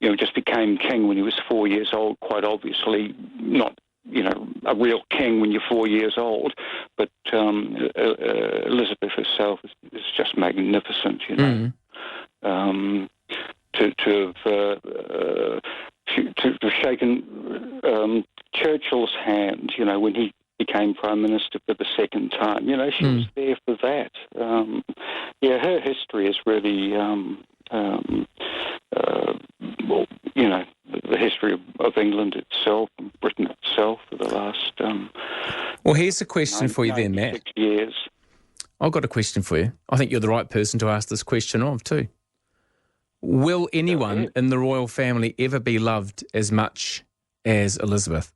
Speaker 3: just became king when he was 4 years old. Quite obviously, not a real king when you're 4 years old. But Elizabeth herself is just magnificent. To have shaken Churchill's hand, when he became Prime Minister for the second time. She was there for that. Her history is really, England itself and Britain itself for the last.
Speaker 4: Well, here's a question for you then, Matt.
Speaker 3: 6 years.
Speaker 4: I've got a question for you. I think you're the right person to ask this question of too. Will anyone in the royal family ever be loved as much as Elizabeth?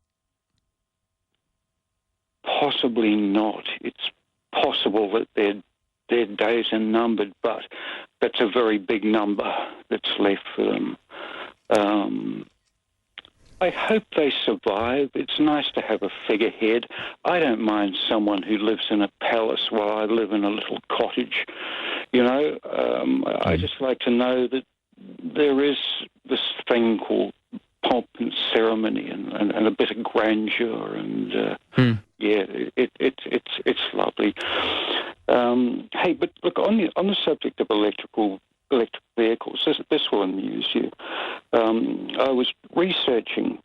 Speaker 3: Possibly not. It's possible that their days are numbered, but that's a very big number that's left for them. I hope they survive. It's nice to have a figurehead. I don't mind someone who lives in a palace while I live in a little cottage. You know, I just like to know that there is this thing called pomp and ceremony and a bit of grandeur, and it's lovely. Hey, but look, on the subject of electric vehicles, this will amuse you. I was researching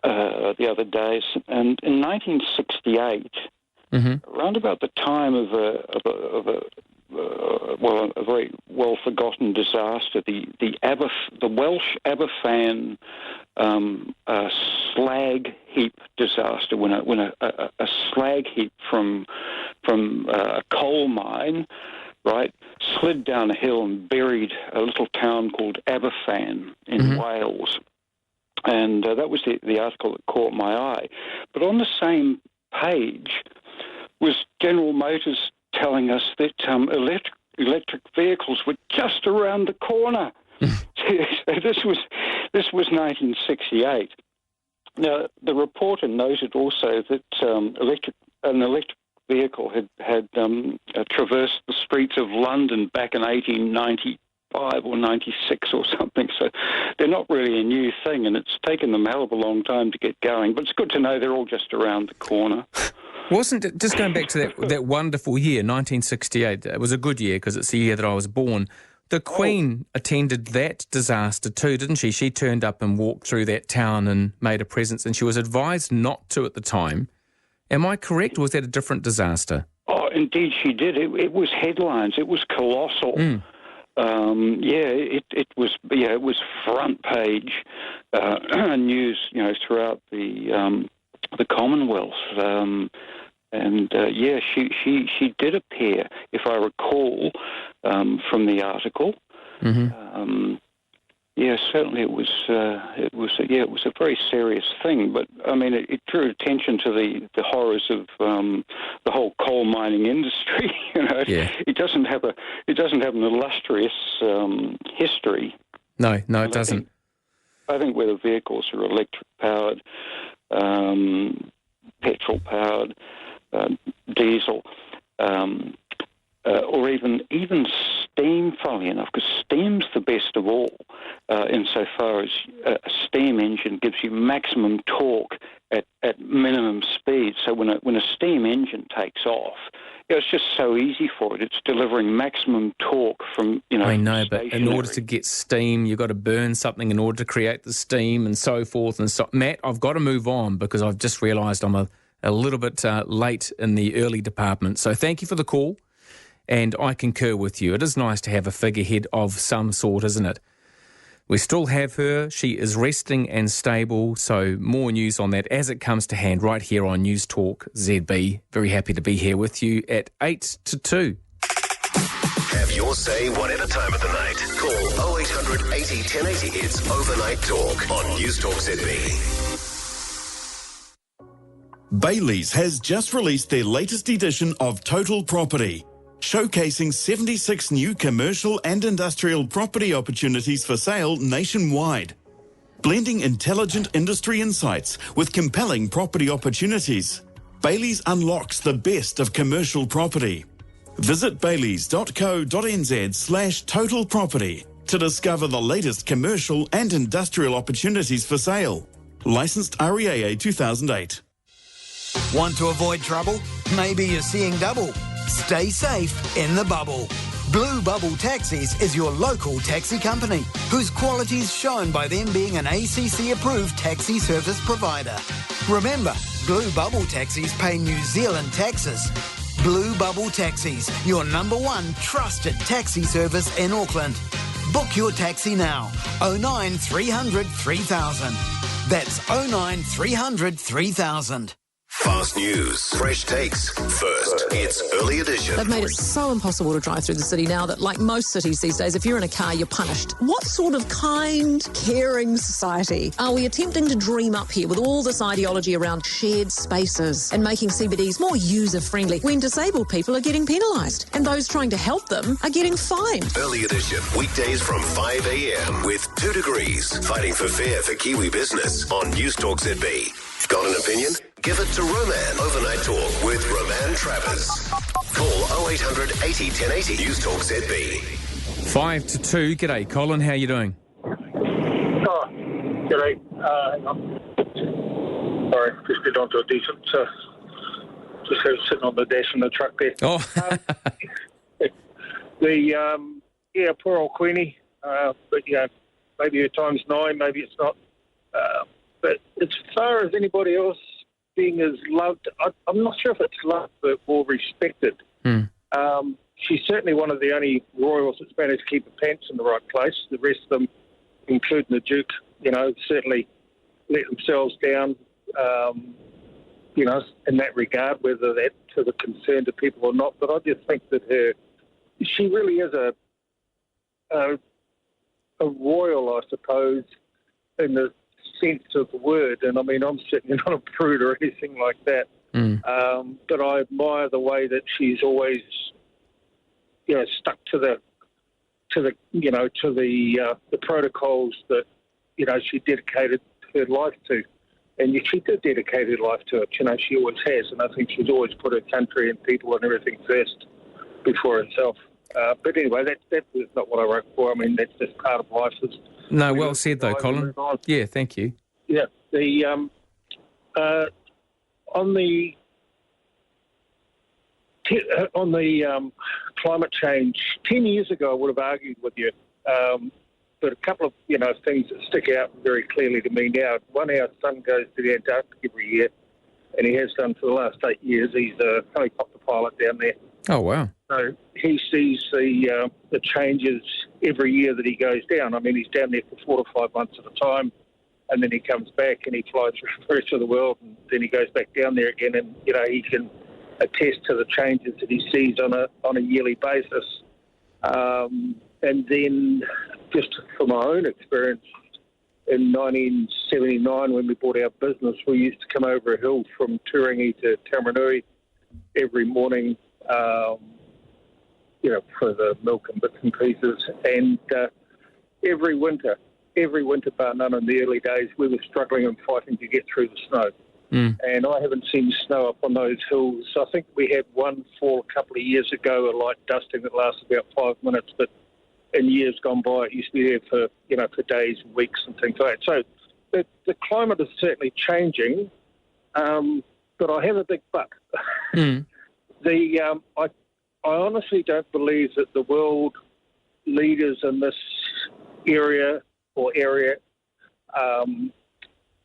Speaker 3: the other day, and in 1968, around about the time of a very well forgotten disaster, the Welsh Aberfan slag heap disaster, when a slag heap from a coal mine, right, slid down a hill and buried a little town called Aberfan in Wales. And that was the article that caught my eye. But on the same page was General Motors telling us that electric vehicles were just around the corner. So this was 1968. Now, the reporter noted also that an electric vehicle had traversed the streets of London back in 1895 or 96 or something. So they're not really a new thing, and it's taken them a hell of a long time to get going. But it's good to know they're all just around the corner.
Speaker 4: Wasn't it, just going back to that wonderful year, 1968, it was a good year because it's the year that I was born. The Queen attended that disaster too, didn't she? She turned up and walked through that town and made a presence, and she was advised not to at the time. Am I correct, or was that a different disaster? Oh,
Speaker 3: indeed she did. It was headlines. It was colossal. It was front page news, throughout the Commonwealth. She did appear, if I recall, from the article. Certainly it was a very serious thing. But I mean, it drew attention to the horrors of the whole coal mining industry. It doesn't have an illustrious history.
Speaker 4: No, it doesn't.
Speaker 3: I think whether vehicles are electric powered, petrol powered, diesel, or even steam, funnily enough, because steam's the best of all, insofar as a steam engine gives you maximum torque at minimum speed. So when a steam engine takes off, it's just so easy for it. It's delivering maximum torque from,
Speaker 4: I know, but in order to get steam, you've got to burn something in order to create the steam and so forth. And so, Matt, I've got to move on because I've just realised I'm a little bit late in the early department. So thank you for the call, and I concur with you. It is nice to have a figurehead of some sort, isn't it? We still have her. She is resting and stable, so more news on that as it comes to hand right here on Newstalk ZB. Very happy to be here with you at 8 to 2.
Speaker 1: Have your say whatever time of the night. Call 0800 80 1080. It's Overnight Talk on Newstalk ZB.
Speaker 6: Bailey's has just released their latest edition of Total Property, showcasing 76 new commercial and industrial property opportunities for sale nationwide. Blending intelligent industry insights with compelling property opportunities, Bailey's unlocks the best of commercial property. Visit baileys.co.nz/total property to discover the latest commercial and industrial opportunities for sale. Licensed REAA 2008.
Speaker 20: Want to avoid trouble? Maybe you're seeing double. Stay safe in the bubble. Blue Bubble Taxis is your local taxi company, whose quality is shown by them being an ACC-approved taxi service provider. Remember, Blue Bubble Taxis pay New Zealand taxes. Blue Bubble Taxis, your #1 trusted taxi service in Auckland. Book your taxi now. 09 300 3000. That's 09300 3000.
Speaker 1: Fast news, fresh takes. First, it's Early Edition.
Speaker 7: They've made it so impossible to drive through the city now that, like most cities these days, if you're in a car, you're punished. What sort of kind, caring society are we attempting to dream up here with all this ideology around shared spaces and making CBDs more user-friendly when disabled people are getting penalised and those trying to help them are getting fined?
Speaker 1: Early Edition, weekdays from 5 a.m. with 2 Degrees, fighting for fair for Kiwi business on Newstalk ZB. Got an opinion? Give it to Roman. Overnight Talk with Roman Travers. Call 0800 80 1080. Newstalk ZB.
Speaker 4: 5 to 2. G'day, Colin. How you doing?
Speaker 10: Oh, g'day. Hang on. Sorry, just get onto a decent... just sitting on the dash in the truck there.
Speaker 4: Oh.
Speaker 10: Yeah, poor old Queenie. But, yeah, maybe her time's 9, maybe it's not. But as far as anybody else being as loved, I'm not sure if it's loved but more respected. She's certainly one of the only royals that's managed to keep her pants in the right place. The rest of them, including the Duke, certainly let themselves down, in that regard, whether that's to the concern to people or not. But I just think that she really is a royal, I suppose, in the sense of the word. And I mean, I'm certainly not a prude or anything like that. But I admire the way that she's always, stuck to the protocols that she dedicated her life to, and she did dedicate her life to it. She always has, and I think she's always put her country and people and everything first before herself. But anyway, that was not what I wrote for. I mean, that's just part of life.
Speaker 4: No, well said though, Colin. Yeah, thank you.
Speaker 10: Yeah, on the climate change, 10 years ago I would have argued with you, but a couple of things that stick out very clearly to me now. One, our son goes to the Antarctic every year, and he has done for the last 8 years. He's a helicopter pilot down there.
Speaker 4: Oh wow!
Speaker 10: So he sees the changes every year that he goes down. I mean, he's down there for 4 to 5 months at a time, and then he comes back and he flies through the rest of the world, and then he goes back down there again, and he can attest to the changes that he sees on a yearly basis. And then, just from my own experience, in 1979, when we bought our business, we used to come over a hill from Turangi to Taumarunui every morning, for the milk and bits and pieces. And every winter bar none in the early days, we were struggling and fighting to get through the snow. And I haven't seen snow up on those hills. I think we had one fall a couple of years ago, a light dusting that lasted about 5 minutes, but in years gone by, it used to be there for days and weeks and things like that. So the climate is certainly changing, but I have a big but. I honestly don't believe that the world leaders in this area,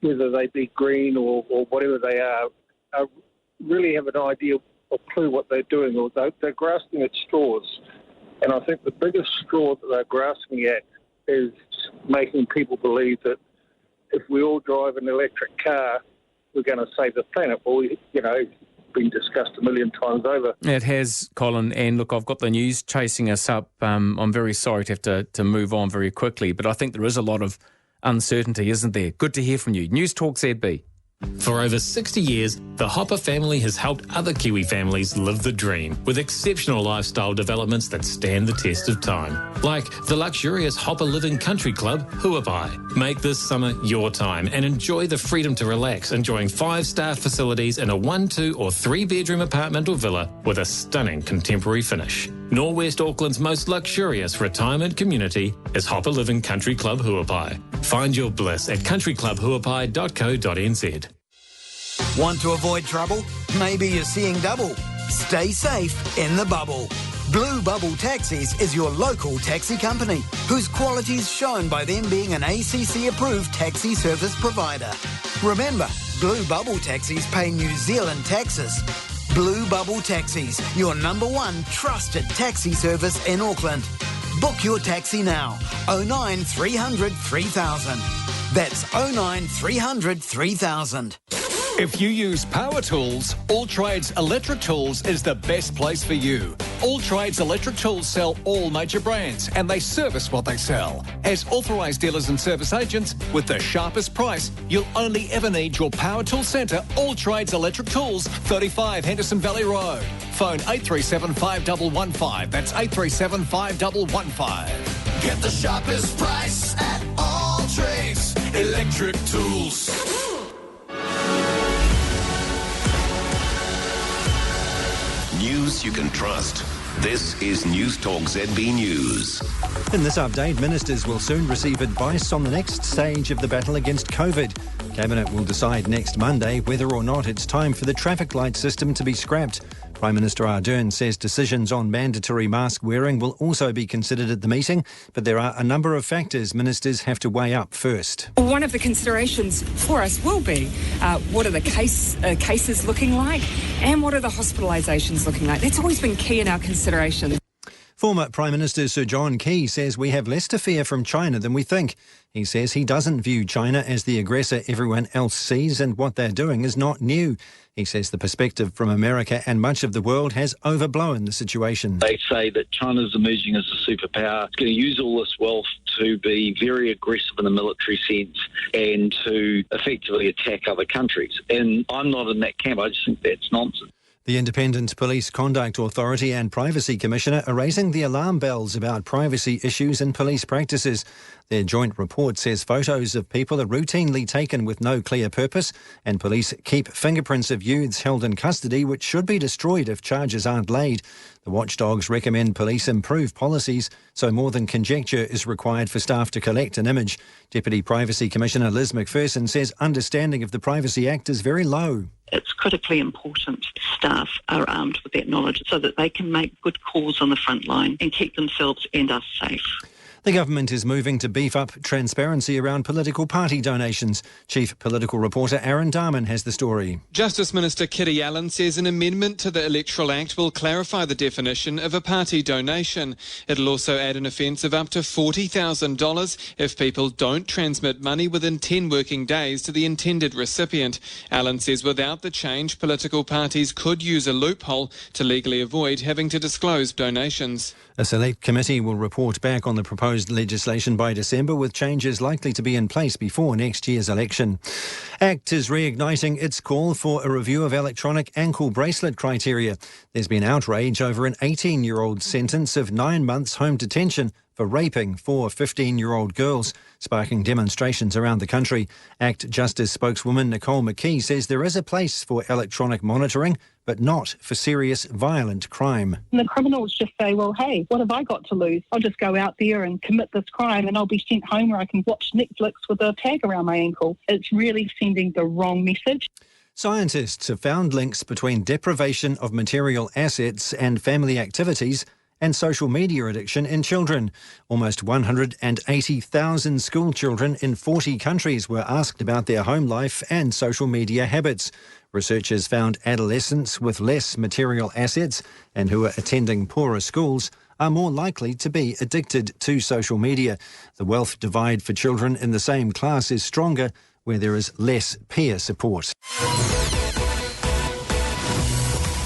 Speaker 10: whether they be green or whatever they are, really have an idea or clue what they're doing, or they're grasping at straws. And I think the biggest straw that they're grasping at is making people believe that if we all drive an electric car, we're going to save the planet. Well, it's been discussed a million times over.
Speaker 4: It has, Colin, and look, I've got the news chasing us up. I'm very sorry to have to move on very quickly, but I think there is a lot of uncertainty, isn't there? Good to hear from you. Newstalk ZB.
Speaker 21: For over 60 years, the Hopper family has helped other Kiwi families live the dream with exceptional lifestyle developments that stand the test of time. Like the luxurious Hopper Living Country Club, Huapai. Make this summer your time and enjoy the freedom to relax, enjoying 5-star facilities in a 1, 2 or 3-bedroom apartment or villa with a stunning contemporary finish. Northwest Auckland's most luxurious retirement community is Hopper Living Country Club Huapai. Find your bliss at countryclubhuapai.co.nz.
Speaker 20: Want to avoid trouble? Maybe you're seeing double. Stay safe in the bubble. Blue Bubble Taxis is your local taxi company, whose quality is shown by them being an ACC-approved taxi service provider. Remember, Blue Bubble Taxis pay New Zealand taxes. Blue Bubble Taxis, your #1 trusted taxi service in Auckland. Book your taxi now, 09300 3000. That's 09300 3000.
Speaker 2: If you use power tools, All Trades Electric Tools is the best place for you. All Trades Electric Tools sell all major brands and they service what they sell. As authorised dealers and service agents, with the sharpest price, you'll only ever need your power tool centre, All Trades Electric Tools, 35 Henderson Valley Road. Phone 837 5115. That's 837 5115.
Speaker 9: Get the sharpest price at All Trades Electric Tools.
Speaker 1: News you can trust. This is Newstalk ZB News.
Speaker 5: In this update, ministers will soon receive advice on the next stage of the battle against COVID. Cabinet will decide next Monday whether or not it's time for the traffic light system to be scrapped. Prime Minister Ardern says decisions on mandatory mask wearing will also be considered at the meeting, but there are a number of factors ministers have to weigh up first.
Speaker 22: One of the considerations for us will be what are the cases looking like and what are the hospitalisations looking like. That's always been key in our consideration.
Speaker 5: Former Prime Minister Sir John Key says we have less to fear from China than we think. He says he doesn't view China as the aggressor everyone else sees, and what they're doing is not new. He says the perspective from America and much of the world has overblown the situation.
Speaker 24: They say that China's emerging as a superpower. It's going to use all this wealth to be very aggressive in a military sense and to effectively attack other countries. And I'm not in that camp. I just think that's nonsense.
Speaker 5: The Independent Police Conduct Authority and Privacy Commissioner are raising the alarm bells about privacy issues in police practices. Their joint report says photos of people are routinely taken with no clear purpose, and police keep fingerprints of youths held in custody which should be destroyed if charges aren't laid. The watchdogs recommend police improve policies so more than conjecture is required for staff to collect an image. Deputy Privacy Commissioner Liz McPherson says understanding of the Privacy Act is very low.
Speaker 25: It's critically important staff are armed with that knowledge so that they can make good calls on the front line and keep themselves and us safe.
Speaker 5: The government is moving to beef up transparency around political party donations. Chief Political Reporter Aaron Darman has the story.
Speaker 26: Justice Minister Kitty Allen says an amendment to the Electoral Act will clarify the definition of a party donation. It'll also add an offence of up to $40,000 if people don't transmit money within 10 working days to the intended recipient. Allen says without the change, political parties could use a loophole to legally avoid having to disclose donations.
Speaker 5: A select committee will report back on the proposed legislation by December, with changes likely to be in place before next year's election. ACT is reigniting its call for a review of electronic ankle bracelet criteria. There's been outrage over an 18-year-old sentence of 9 months home detention for raping 4 15-year-old girls, sparking demonstrations around the country. ACT Justice spokeswoman Nicole McKee says there is a place for electronic monitoring, but not for serious violent crime.
Speaker 27: And the criminals just say, well, hey, what have I got to lose? I'll just go out there and commit this crime and I'll be sent home where I can watch Netflix with a tag around my ankle. It's really sending the wrong message.
Speaker 5: Scientists have found links between deprivation of material assets and family activities and social media addiction in children. Almost 180,000 school children in 40 countries were asked about their home life and social media habits. Researchers found adolescents with less material assets and who are attending poorer schools are more likely to be addicted to social media. The wealth divide for children in the same class is stronger where there is less peer support.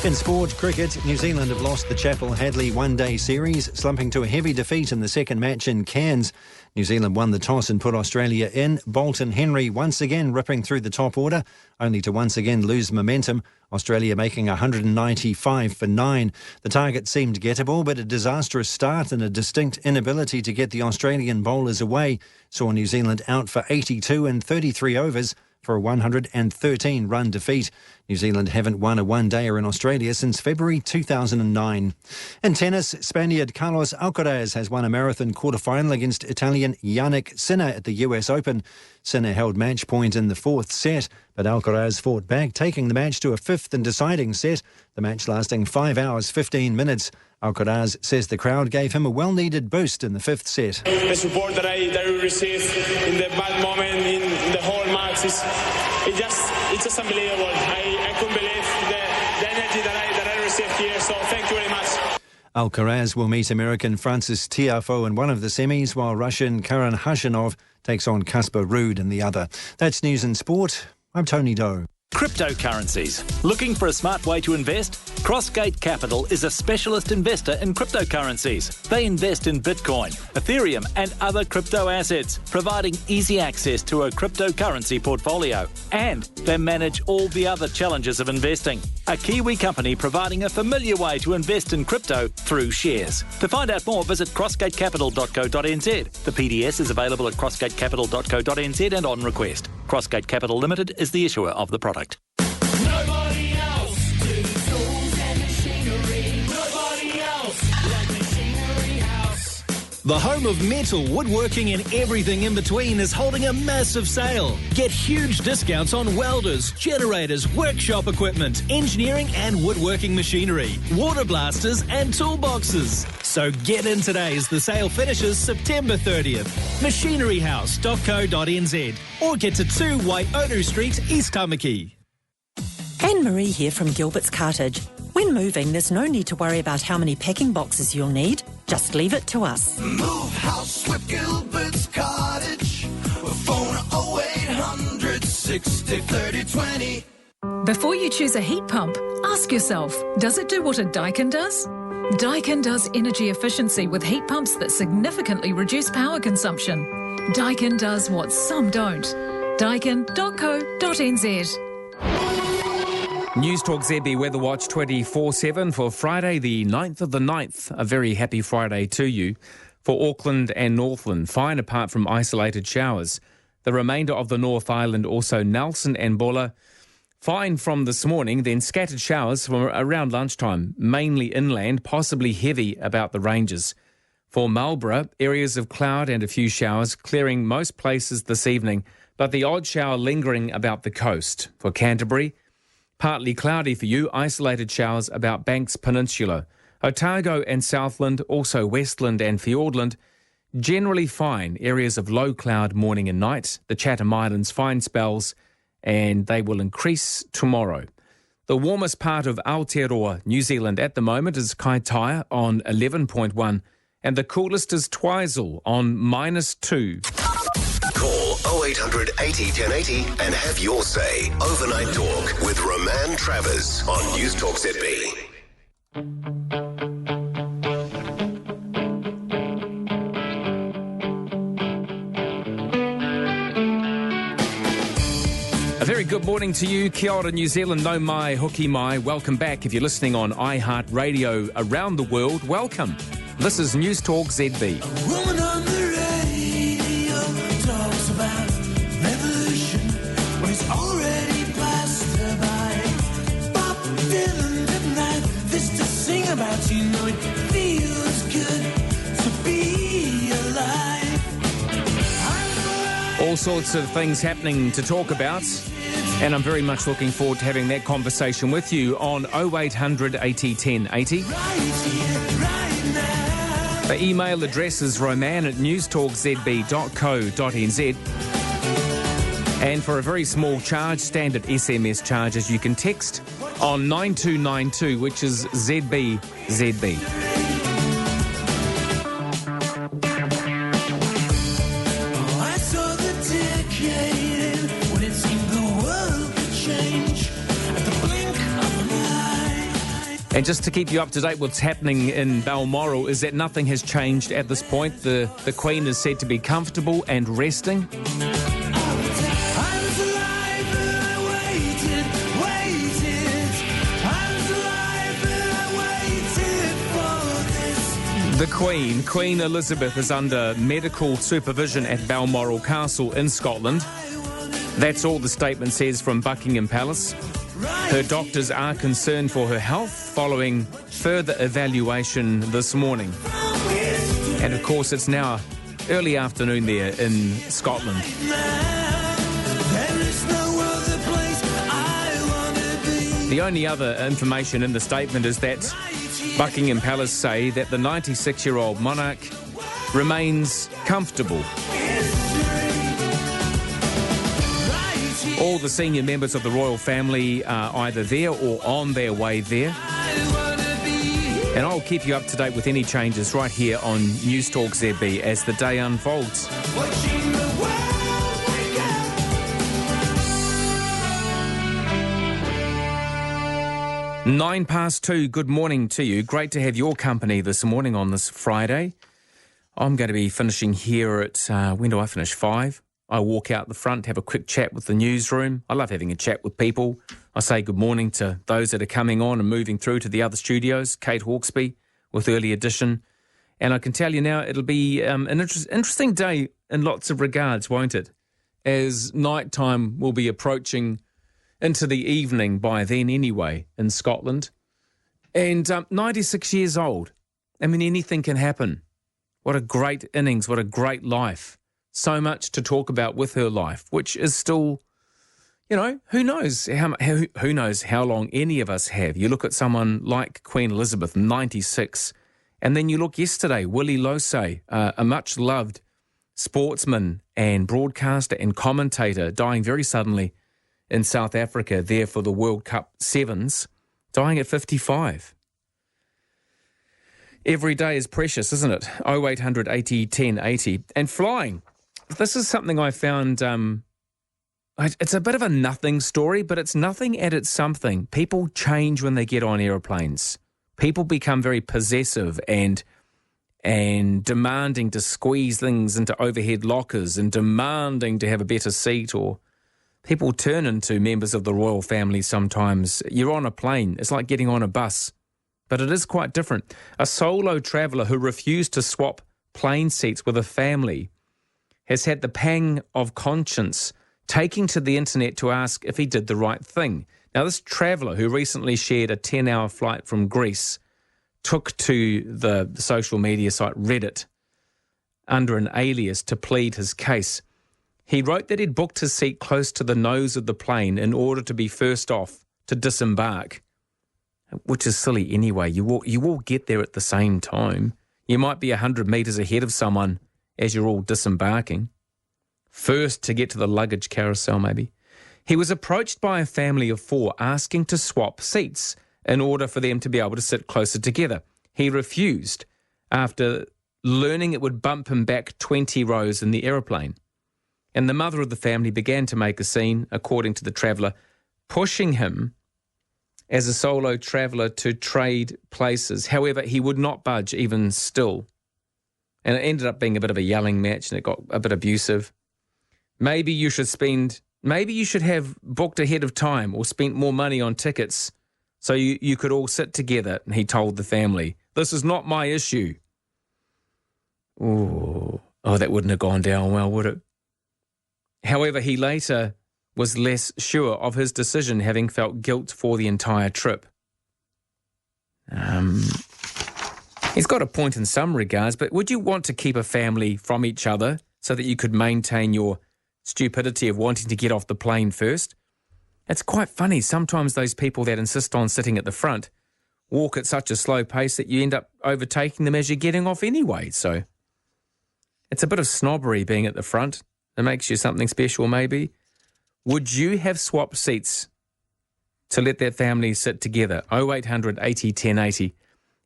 Speaker 5: In sport, cricket, New Zealand have lost the Chappell-Hadley one-day series, slumping to a heavy defeat in the second match in Cairns. New Zealand won the toss and put Australia in. Bolton Henry once again ripping through the top order, only to once again lose momentum. Australia making 195 for 9. The target seemed gettable, but a disastrous start and a distinct inability to get the Australian bowlers away saw New Zealand out for 82 and 33 overs for a 113-run defeat. New Zealand haven't won a one-dayer in Australia since February 2009. In tennis, Spaniard Carlos Alcaraz has won a marathon quarter-final against Italian Yannick Sinner at the US Open. Sinner held match point in the fourth set, but Alcaraz fought back, taking the match to a fifth and deciding set, the match lasting 5 hours, 15 minutes. Alcaraz says the crowd gave him a well-needed boost in the fifth set.
Speaker 28: The support that I received in the bad moment in the whole match it's just unbelievable. I couldn't believe the energy that I received here. So thank you very much.
Speaker 5: Alcaraz will meet American Francis Tiafoe in one of the semis, while Russian Karen Khachanov takes on Casper Ruud in the other. That's News and Sport. I'm Tony Doe.
Speaker 8: Cryptocurrencies. Looking for a smart way to invest? Crossgate Capital is a specialist investor in cryptocurrencies. They invest in Bitcoin, Ethereum and other crypto assets, providing easy access to a cryptocurrency portfolio. And they manage all the other challenges of investing. A Kiwi company providing a familiar way to invest in crypto through shares. To find out more, visit crossgatecapital.co.nz. The PDS is available at crossgatecapital.co.nz and on request. Crossgate Capital Limited is the issuer of the product.
Speaker 9: Nobody else do tools and machinery. Nobody else like Machinery House.
Speaker 11: The home of metal, woodworking and everything in between is holding a massive sale. Get huge discounts on welders, generators, workshop equipment, engineering and woodworking machinery, water blasters and toolboxes. So get in today as the sale finishes September 30th. Machineryhouse.co.nz or get to 2 Waioru Street, East Tamaki.
Speaker 12: Anne-Marie here from Gilbert's Cartage. When moving, there's no need to worry about how many packing boxes you'll need. Just leave it to us.
Speaker 9: Move house with Gilbert's Cottage. Phone 0800 60 30 20.
Speaker 17: Before you choose a heat pump, ask yourself, does it do what a Daikin does? Daikin does energy efficiency with heat pumps that significantly reduce power consumption. Daikin does what some don't. Daikin.co.nz.
Speaker 4: Newstalk ZB Weather Watch 24/7 for Friday the 9th of the 9th. A very happy Friday to you. For Auckland and Northland, fine apart from isolated showers. The remainder of the North Island, also Nelson and Bulla, fine from this morning, then scattered showers from around lunchtime, mainly inland, possibly heavy about the ranges. For Marlborough, areas of cloud and a few showers, clearing most places this evening, but the odd shower lingering about the coast. For Canterbury, partly cloudy for you, isolated showers about Banks Peninsula. Otago and Southland, also Westland and Fiordland, generally fine, areas of low cloud morning and night. The Chatham Islands, fine spells, and they will increase tomorrow. The warmest part of Aotearoa, New Zealand at the moment is Kaitaia on 11.1 and the coolest is Twizel on -2.
Speaker 1: Call 0800 80 1080 and have your say. Overnight Talk with Roman Travers on Newstalk ZB.
Speaker 4: A very good morning to you. Kia ora, New Zealand. No mai, hoki mai. Welcome back. If you're listening on iHeartRadio around the world, welcome. This is Newstalk ZB.
Speaker 9: Woman on the radio talks about revolution when it's already passed her by. Bob Dylan didn't have this to sing about. You know it feels good to be alive.
Speaker 4: All sorts of things happening to talk about, and I'm very much looking forward to having that conversation with you on 0800 80 1080. The email address is roman@newstalkzb.co.nz. And for a very small charge, standard SMS charges, you can text on 9292, which is ZB.
Speaker 9: I saw the decade when it seemed the world could change at the blink of an eye.
Speaker 4: And just to keep you up to date, what's happening in Balmoral is that nothing has changed at this point. The Queen is said to be comfortable and resting.
Speaker 9: I was alive and I waited. I was alive and I waited for this.
Speaker 4: The Queen Elizabeth, is under medical supervision at Balmoral Castle in Scotland. That's all the statement says from Buckingham Palace. Her doctors are concerned for her health following further evaluation this morning. And of course, it's now early afternoon there in Scotland.
Speaker 9: There is no other place I want to be.
Speaker 4: The only other information in the statement is that Buckingham Palace say that the 96-year-old monarch remains comfortable. All the senior members of the royal family are either there or on their way there. And I'll keep you up to date with any changes right here on Newstalk ZB as the day unfolds.
Speaker 9: Watching the world wake up.
Speaker 4: 2:09. Good morning to you. Great to have your company this morning on this Friday. I'm going to be finishing here at, when do I finish? 5. I walk out the front, have a quick chat with the newsroom. I love having a chat with people. I say good morning to those that are coming on and moving through to the other studios. Kate Hawkesby with Early Edition. And I can tell you now, it'll be an interesting day in lots of regards, won't it? As night time will be approaching into the evening by then anyway in Scotland. And 96 years old. I mean, anything can happen. What a great innings, what a great life. So much to talk about with her life, which is still, you know, who knows how long any of us have. You look at someone like Queen Elizabeth, 96, and then you look yesterday, Willie Losay, a much-loved sportsman and broadcaster and commentator, dying very suddenly in South Africa there for the World Cup Sevens, dying at 55. Every day is precious, isn't it? 0800 80 10 80. And flying. This is something I found, it's a bit of a nothing story, but it's nothing at its something. People change when they get on aeroplanes. People become very possessive and demanding to squeeze things into overhead lockers and demanding to have a better seat, or people turn into members of the royal family sometimes. You're on a plane. It's like getting on a bus. But it is quite different. A solo traveller who refused to swap plane seats with a family has had the pang of conscience, taking to the internet to ask if he did the right thing. Now, this traveller who recently shared a 10-hour flight from Greece took to the social media site Reddit under an alias to plead his case. He wrote that he'd booked his seat close to the nose of the plane in order to be first off to disembark, which is silly anyway. You all get there at the same time. You might be 100 metres ahead of someone as you're all disembarking. First to get to the luggage carousel, maybe. He was approached by a family of 4 asking to swap seats in order for them to be able to sit closer together. He refused after learning it would bump him back 20 rows in the aeroplane. And the mother of the family began to make a scene, according to the traveller, pushing him as a solo traveller to trade places. However, he would not budge even still. And it ended up being a bit of a yelling match and it got a bit abusive. Maybe you should have booked ahead of time or spent more money on tickets so you could all sit together, he told the family. This is not my issue. Oh, that wouldn't have gone down well, would it? However, he later was less sure of his decision, having felt guilt for the entire trip. He's got a point in some regards, but would you want to keep a family from each other so that you could maintain your stupidity of wanting to get off the plane first? It's quite funny. Sometimes those people that insist on sitting at the front walk at such a slow pace that you end up overtaking them as you're getting off anyway. So it's a bit of snobbery being at the front. It makes you something special, maybe. Would you have swapped seats to let that family sit together? 0800 80 10 80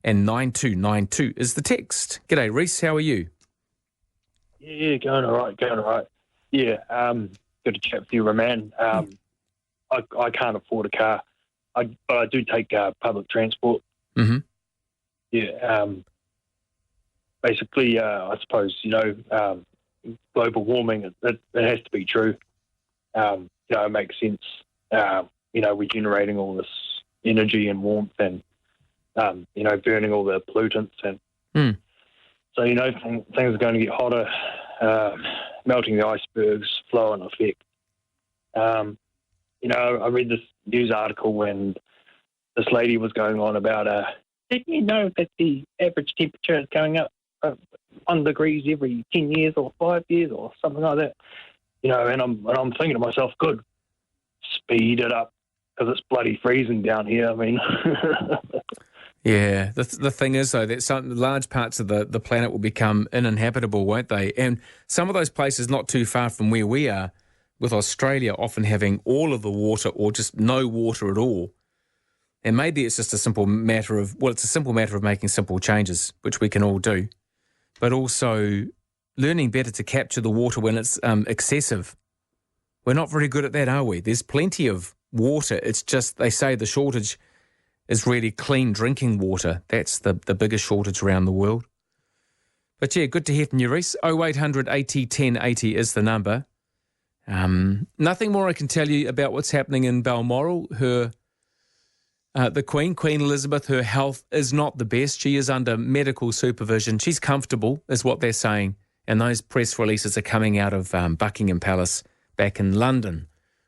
Speaker 4: and 9292 is the text. G'day, Reese. How are you?
Speaker 3: Yeah, going all right. Yeah, good to chat with you, Roman. I can't afford a car, but I do take public transport.
Speaker 4: Mm-hmm.
Speaker 3: Yeah, basically, I suppose, global warming, it has to be true. It makes sense. We're generating all this energy and warmth and, burning all the pollutants. And so, things are going to get hotter, melting the icebergs, flow and effect. I read this news article when this lady was going on about, did you know that the average temperature is going up 1 degree every 10 years or 5 years or something like that? And I'm thinking to myself, good, speed it up because it's bloody freezing down here. I mean,
Speaker 4: yeah. The thing is, though, that some large parts of the planet will become uninhabitable, won't they? And some of those places not too far from where we are, with Australia often having all of the water or just no water at all, And maybe it's just a simple matter of, it's a simple matter of making simple changes, which we can all do, but also learning better to capture the water when it's excessive. We're not very good at that, are we? There's plenty of water. It's just, they say the shortage is really clean drinking water. That's the biggest shortage around the world. But yeah, good to hear from you, Reese. 0800 80 10 80 is the number. Nothing more I can tell you about what's happening in Balmoral. The Queen Elizabeth, her health is not the best. She is under medical supervision. She's comfortable, is what they're saying. And those press releases are coming out of Buckingham Palace back in London,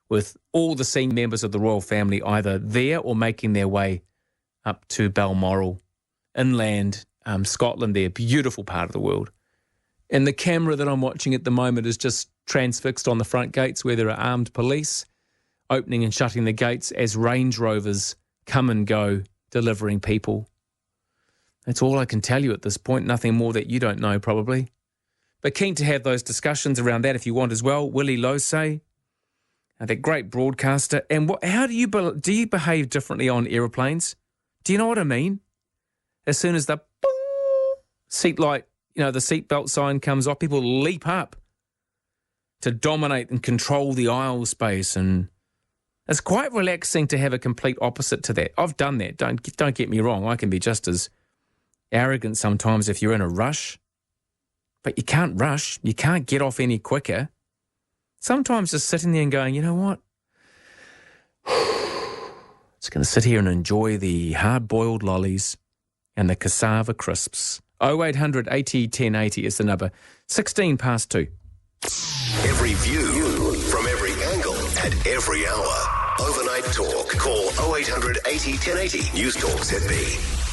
Speaker 4: with all the senior members of the royal family either there or making their way up to Balmoral, inland, Scotland there, beautiful part of the world. And the camera that I'm watching at the moment is just transfixed on the front gates where there are armed police opening and shutting the gates as Range Rovers come and go, delivering people. That's all I can tell you at this point, nothing more that you don't know probably. But keen to have those discussions around that if you want as well. Willie Losey, that great broadcaster. And how do you behave differently on aeroplanes? Do you know what I mean? As soon as the seat light, the seatbelt sign comes off, people leap up to dominate and control the aisle space, and it's quite relaxing to have a complete opposite to that. I've done that. Don't get me wrong. I can be just as arrogant sometimes if you're in a rush, but you can't rush. You can't get off any quicker. Sometimes just sitting there and going, you know what? Just going to sit here and enjoy the hard-boiled lollies and the cassava crisps. 0800 80 10 80 is the number. 16 past 2.
Speaker 1: Every view from every angle at every hour. Overnight talk. Call 0800 80 1080. Newstalk ZB.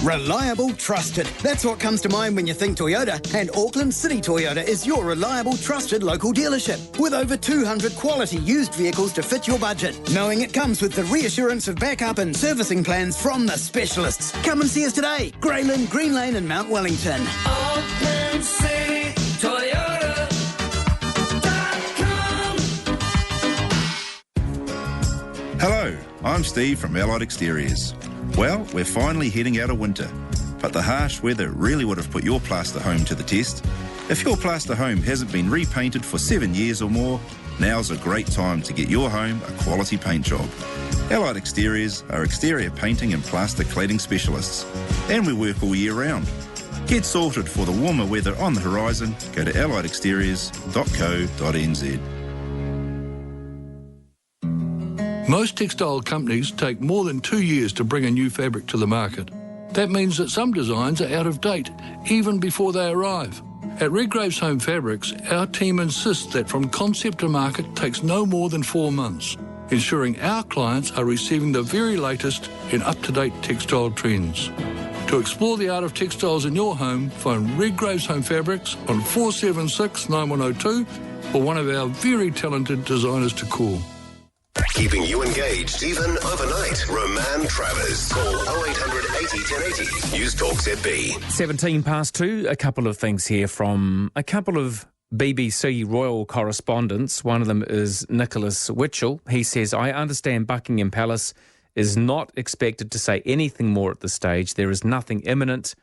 Speaker 20: Reliable, trusted. That's what comes to mind when you think Toyota. And Auckland City Toyota is your reliable, trusted local dealership. With over 200 quality used vehicles to fit your budget. Knowing it comes with the reassurance of backup and servicing plans from the specialists. Come and see us today. Greyland, Green Lane and Mount Wellington.
Speaker 9: Auckland City Toyota.com.
Speaker 6: Hello, I'm Steve from Allied Exteriors. Well, we're finally heading out of winter, but the harsh weather really would have put your plaster home to the test. If your plaster home hasn't been repainted for 7 years or more, now's a great time to get your home a quality paint job. Allied Exteriors are exterior painting and plaster cladding specialists, and we work all year round. Get sorted for the warmer weather on the horizon. Go to alliedexteriors.co.nz.
Speaker 13: Most textile companies take more than 2 years to bring a new fabric to the market. That means that some designs are out of date even before they arrive. At Redgrave's Home Fabrics, our team insists that from concept to market takes no more than 4 months, ensuring our clients are receiving the very latest in up-to-date textile trends. To explore the art of textiles in your home, phone Redgrave's Home Fabrics on 476 9102 or one of our very talented designers to call.
Speaker 1: Keeping you engaged, even overnight. Roman Travers. Call 0800 80 1080. Newstalk ZB.
Speaker 4: 17 past 2. A couple of things here from a couple of BBC royal correspondents. One of them is Nicholas Witchell. He says, I understand Buckingham Palace is not expected to say anything more at this stage. There is nothing imminent,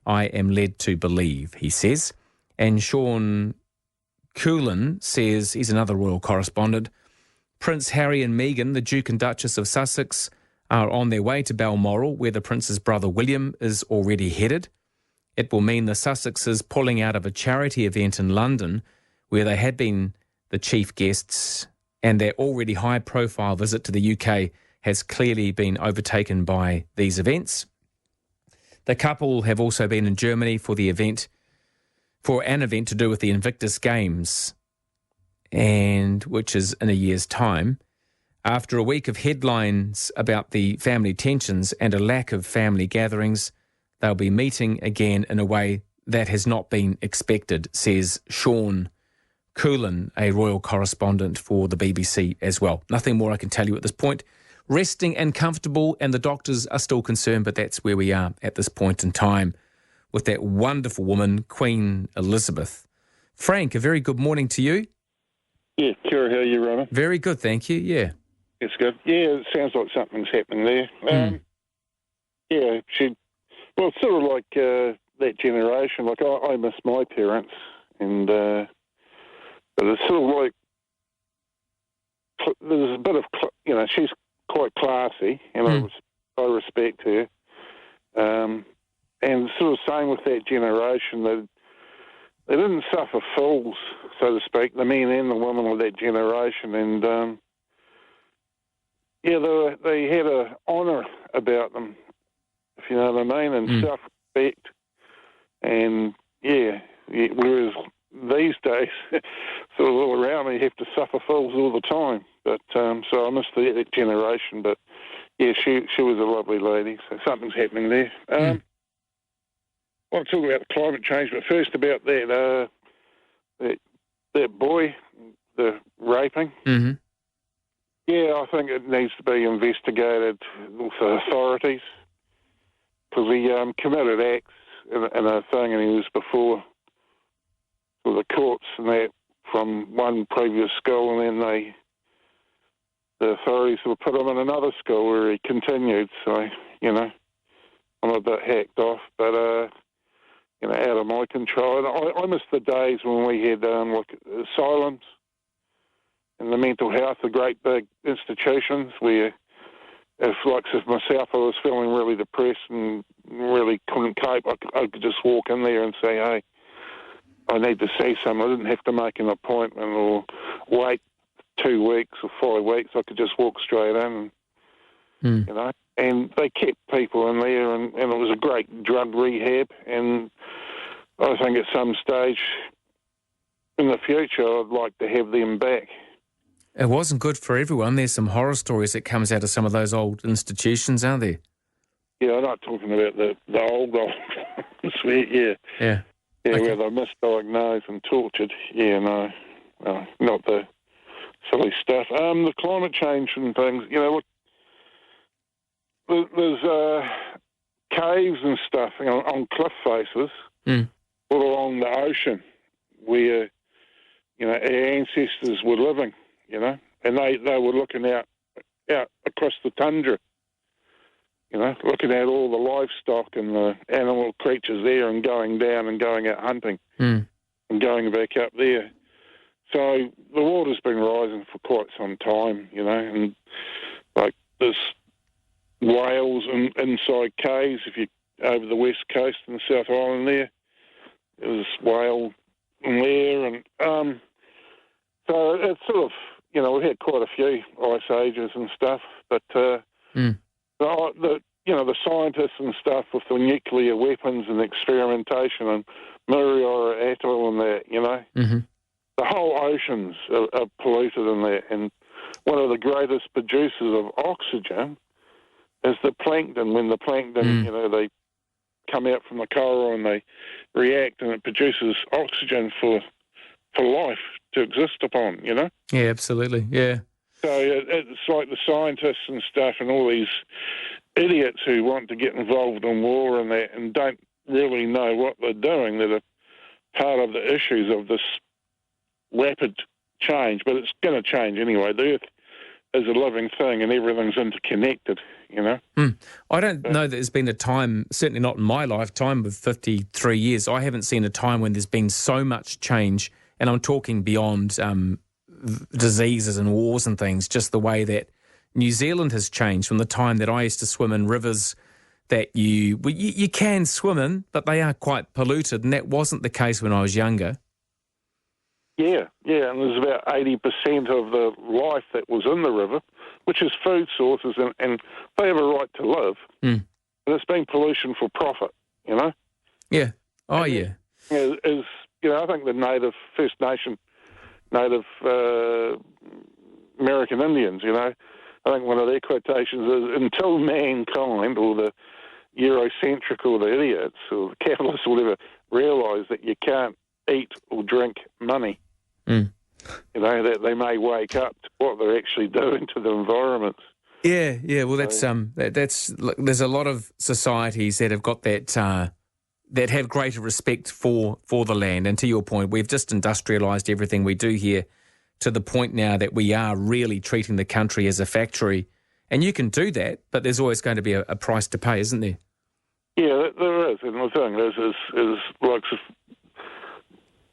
Speaker 4: I am led to believe, he says. And Sean Coolin says, he's another royal correspondent, Prince Harry and Meghan, the Duke and Duchess of Sussex, are on their way to Balmoral, where the Prince's brother William is already headed. It will mean the Sussexes pulling out of a charity event in London, where they had been the chief guests, and their already high-profile visit to the UK has clearly been overtaken by these events. The couple have also been in Germany for an event to do with the Invictus Games, and which is in a year's time. After a week of headlines about the family tensions and a lack of family gatherings, they'll be meeting again in a way that has not been expected, says Sean Coolin, a royal correspondent for the BBC as well. Nothing more I can tell you at this point. Resting and comfortable, and the doctors are still concerned, but that's where we are at this point in time with that wonderful woman, Queen Elizabeth. Frank, a very good morning to you.
Speaker 7: Yeah, Kira, how are you, Roman?
Speaker 4: Very good, thank you, yeah.
Speaker 7: It's good. Yeah, it sounds like something's happening there. Yeah, it's sort of like that generation. Like, I miss my parents, and but it's sort of like, there's a bit of, she's quite classy, and I respect her. And sort of same with that generation, they didn't suffer fools, so to speak, the men and the women of that generation, and they had a honour about them, if you know what I mean, and self-respect, and whereas these days, sort of all around me, you have to suffer fools all the time. But so I miss that generation. But yeah, she was a lovely lady. So something's happening there. I want to talk about the climate change, but first about that boy, the raping.
Speaker 4: Mm-hmm.
Speaker 7: Yeah, I think it needs to be investigated with the authorities, because he committed acts in a thing, and he was before the courts and that from one previous school, and then the authorities will put him in another school where he continued. So, I'm a bit hacked off, but out of my control. And I miss the days when we had asylums and the mental health, the great big institutions where, if myself, I was feeling really depressed and really couldn't cope, I could just walk in there and say, hey, I need to see someone. I didn't have to make an appointment or wait 2 weeks or 5 weeks. I could just walk straight in, and they kept people in there, and it was a great drug rehab. And I think at some stage in the future, I'd like to have them back.
Speaker 4: It wasn't good for everyone. There's some horror stories that comes out of some of those old institutions, aren't there?
Speaker 7: Yeah, I'm not talking about the old sweet, yeah.
Speaker 4: Yeah.
Speaker 7: Yeah, where they're misdiagnosed and tortured. Yeah, no, not the silly stuff. The climate change and things, look, there's caves and stuff on cliff faces all along the ocean where, our ancestors were living, and they were looking out across the tundra, looking at all the livestock and the animal creatures there, and going down and going out hunting and going back up there. So the water's been rising for quite some time, and like there's whales inside caves. If you over the west coast and the South Island there's whale in there, and so it's sort of, we've had quite a few ice ages and stuff, but the scientists and stuff with the nuclear weapons and experimentation and Muriora Atoll and that, the whole oceans are polluted in that, and one of the greatest producers of oxygen is the plankton. When the plankton, they come out from the coral and they react, and it produces oxygen for life to exist upon,
Speaker 4: Yeah, absolutely, yeah.
Speaker 7: So it's like the scientists and stuff and all these idiots who want to get involved in war and that and don't really know what they're doing, that are part of the issues of this rapid change. But it's going to change anyway. The Earth is a living thing and everything's interconnected,
Speaker 4: I don't know that there's been a time, certainly not in my lifetime of 53 years, I haven't seen a time when there's been so much change, and I'm talking beyond diseases and wars and things, just the way that New Zealand has changed from the time that I used to swim in rivers that you can swim in, but they are quite polluted, and that wasn't the case when I was younger.
Speaker 7: Yeah, and there's about 80% of the life that was in the river, which is food sources, and they have a right to live. And it's been pollution for profit,
Speaker 4: Yeah. Oh, and yeah.
Speaker 7: I think the First Nation, Native American Indians, I think one of their quotations is, until mankind, or the Eurocentric or the idiots or the capitalists or whatever, realise that you can't eat or drink money, that they may wake up to what they're actually doing to the environment.
Speaker 4: Yeah. Well, that's there's a lot of societies that have got that that have greater respect for the land. And to your point, we've just industrialised everything we do here to the point now that we are really treating the country as a factory. And you can do that, but there's always going to be a price to pay, isn't there?
Speaker 7: Yeah, there is. And the thing is like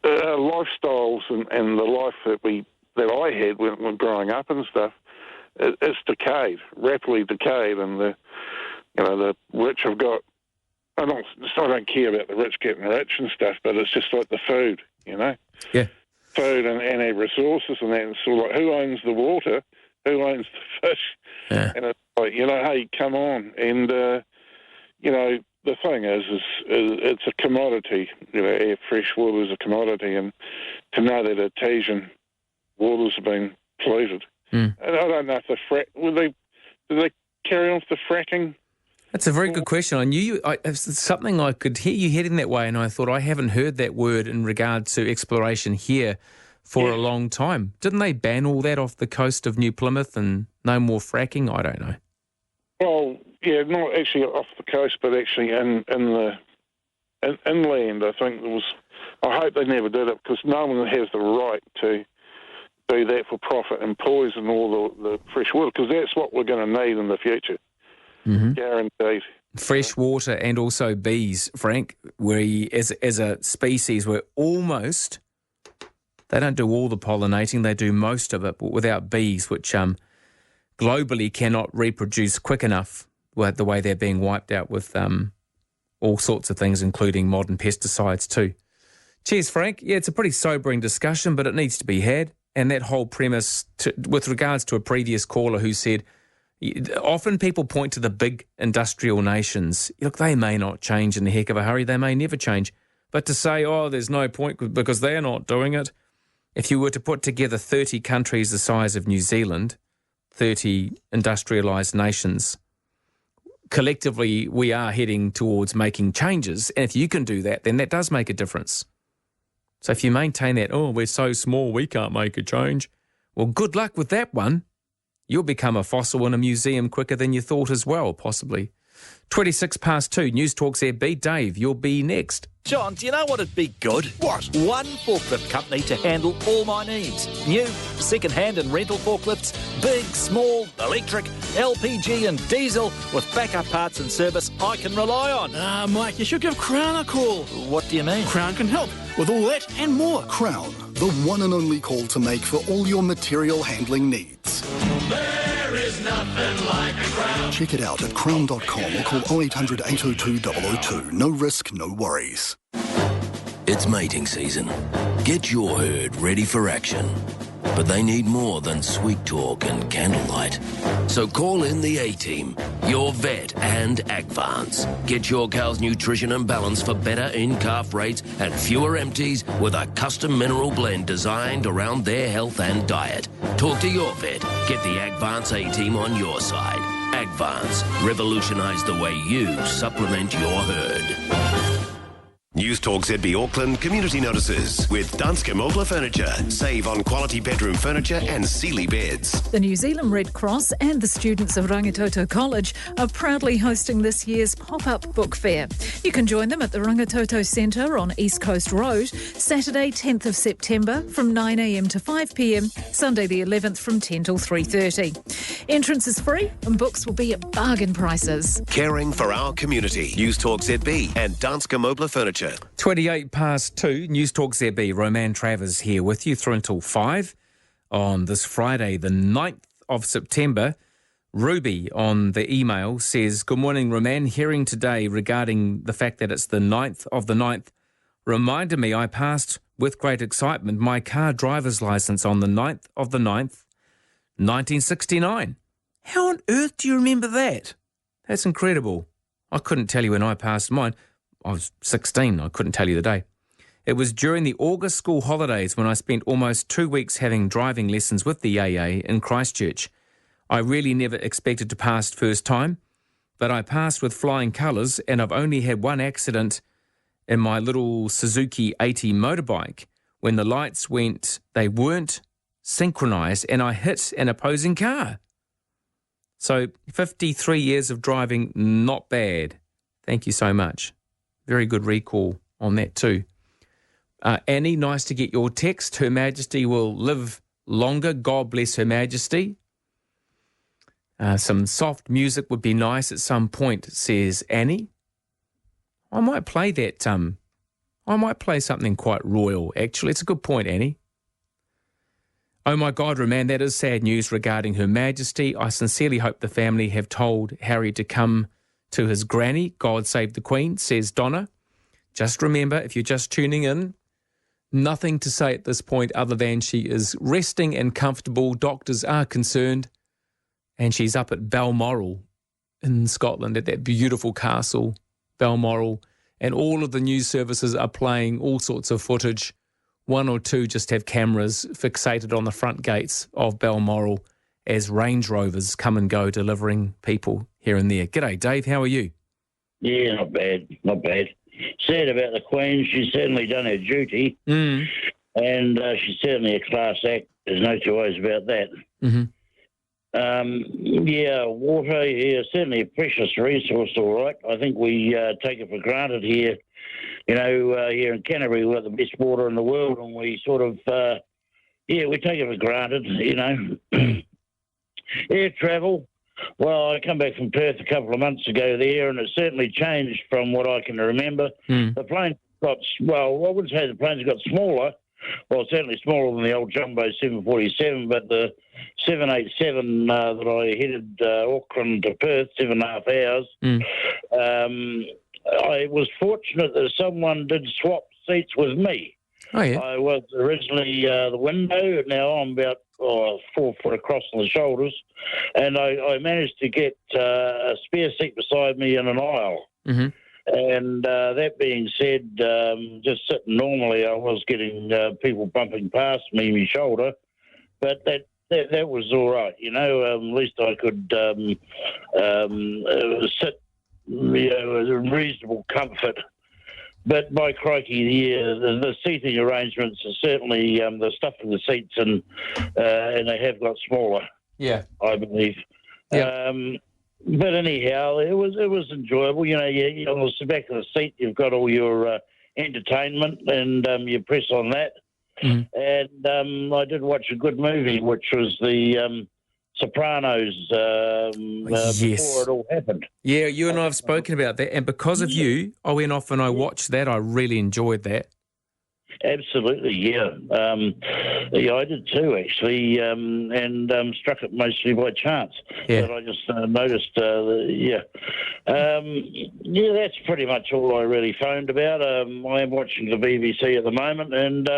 Speaker 7: our lifestyles and the life that I had when growing up and stuff, it's decayed, rapidly decayed, and the rich have got. I don't care about the rich getting rich and stuff, but it's just like the food,
Speaker 4: Yeah.
Speaker 7: Food and our resources and that. And so, like, who owns the water? Who owns the fish?
Speaker 4: Yeah.
Speaker 7: And it's like, hey, come on. And, the thing is it's a commodity. Our fresh water is a commodity. And to know that Artesian waters have been polluted. And I don't know if do they carry on with the fracking?
Speaker 4: That's a very good question. I knew it's something I could hear you heading that way, and I thought I haven't heard that word in regard to exploration here for a long time. Didn't they ban all that off the coast of New Plymouth and no more fracking? I don't know.
Speaker 7: Well, yeah, not actually off the coast, but actually in inland. I think there was. I hope they never did it because no one has the right to do that for profit and poison all the fresh water because that's what we're going to need in the future.
Speaker 4: Mm-hmm.
Speaker 7: Guaranteed.
Speaker 4: Fresh water and also bees, Frank, as a species, we're almost, they don't do all the pollinating, they do most of it, but without bees, which globally cannot reproduce quick enough the way they're being wiped out with all sorts of things, including modern pesticides too. Cheers, Frank. Yeah, it's a pretty sobering discussion, but it needs to be had. And that whole premise, with regards to a previous caller who said, often people point to the big industrial nations. Look, they may not change in a heck of a hurry. They may never change. But to say, there's no point because they're not doing it. If you were to put together 30 countries the size of New Zealand, 30 industrialised nations, collectively we are heading towards making changes. And if you can do that, then that does make a difference. So if you maintain that, we're so small, we can't make a change. Well, good luck with that one. You'll become a fossil in a museum quicker than you thought as well, possibly. 2 Newstalk ZB. Dave, you'll be next.
Speaker 8: John, do you know what'd be good?
Speaker 10: What?
Speaker 8: One forklift company to handle all my needs. New, second-hand and rental forklifts, big, small, electric, LPG and diesel, with backup parts and service I can rely on.
Speaker 10: Mike, you should give Crown a call.
Speaker 8: What do you mean?
Speaker 10: Crown can help with all that and more.
Speaker 14: Crown, the one and only call to make for all your material handling needs.
Speaker 9: There is nothing like a Crown.
Speaker 14: Check it out at crown.com or call 0800 802 002. No risk, no worries.
Speaker 15: It's mating season. Get your herd ready for action. But they need more than sweet talk and candlelight. So call in the A-Team, your vet and Agvance. Get your cow's nutrition and balance for better in-calf rates and fewer empties with a custom mineral blend designed around their health and diet. Talk to your vet. Get the Agvance A-Team on your side. Agvance. Revolutionise the way you supplement your herd.
Speaker 1: Newstalk ZB Auckland community notices with Danske Mobler Furniture. Save on quality bedroom furniture and Sealy beds.
Speaker 17: The New Zealand Red Cross and the students of Rangitoto College are proudly hosting this year's pop-up book fair. You can join them at the Rangitoto Centre on East Coast Road, Saturday 10th of September from 9am to 5pm, Sunday the 11th from 10 till 3:30. Entrance is free and books will be at bargain prices.
Speaker 1: Caring for our community. Newstalk ZB and Danske Mobler Furniture.
Speaker 4: 2 Newstalk ZB. Roman Travers here with you through until 5 on this Friday, the 9th of September. Ruby on the email says, good morning, Roman. Hearing today regarding the fact that it's the 9th of the 9th reminded me I passed with great excitement my car driver's licence on the 9th of the 9th, 1969. How on earth do you remember that? That's incredible. I couldn't tell you when I passed mine. I was 16. I couldn't tell you the day. It was during the August school holidays when I spent almost 2 weeks having driving lessons with the AA in Christchurch. I really never expected to pass first time, but I passed with flying colours and I've only had one accident in my little Suzuki 80 motorbike when the lights went, they weren't synchronised and I hit an opposing car. So 53 years of driving, not bad. Thank you so much. Very good recall on that too. Annie, nice to get your text. Her Majesty will live longer. God bless Her Majesty. Some soft music would be nice at some point, says Annie. I might play that. I might play something quite royal, actually. It's a good point, Annie. Oh my God, Roman, that is sad news regarding Her Majesty. I sincerely hope the family have told Harry to come to his granny. God save the Queen, says Donna. Just remember, if you're just tuning in, nothing to say at this point other than she is resting and comfortable. Doctors are concerned. And she's up at Balmoral in Scotland at that beautiful castle, Balmoral. And all of the news services are playing all sorts of footage. One or two just have cameras fixated on the front gates of Balmoral as Range Rovers come and go delivering people here and there. G'day, Dave. How are you?
Speaker 2: Yeah, not bad, not bad. Sad about the Queen. She's certainly done her duty, and she's certainly a class act. There's no two ways about that.
Speaker 4: Mm-hmm.
Speaker 2: Water, certainly a precious resource, all right. I think we take it for granted here. You know, here in Canterbury, we've got the best water in the world, and we sort of, we take it for granted, you know. Air travel, well, I come back from Perth a couple of months ago there, and it's certainly changed from what I can remember. The plane got, well, I wouldn't say the planes got smaller. Well, certainly smaller than the old jumbo 747, but the 787 that I headed Auckland to Perth, 7.5 hours, I was fortunate that someone did swap seats with me.
Speaker 4: Oh, yeah.
Speaker 2: I was originally the window, now I'm about 4 foot across on the shoulders, and I managed to get a spare seat beside me in an aisle.
Speaker 4: Mm-hmm.
Speaker 2: And that being said, just sitting normally, I was getting people bumping past me, my shoulder, but that was all right, you know. At least I could sit, you know, in reasonable comfort. But by crikey, the seating arrangements are certainly the stuff in the seats, and they have got smaller.
Speaker 4: Yeah,
Speaker 2: I believe.
Speaker 4: Yeah.
Speaker 2: But anyhow, it was enjoyable. You know, on the back of the seat, you've got all your entertainment, and you press on that. And I did watch a good movie, which was the Sopranos before it all happened.
Speaker 4: Yeah, you and I have spoken about that, and because of you, I went off and I watched that. I really enjoyed that.
Speaker 2: Absolutely, yeah. I did too, actually, and struck it mostly by chance.
Speaker 4: Yeah.
Speaker 2: But I just noticed, that's pretty much all I really phoned about. I am watching the BBC at the moment, and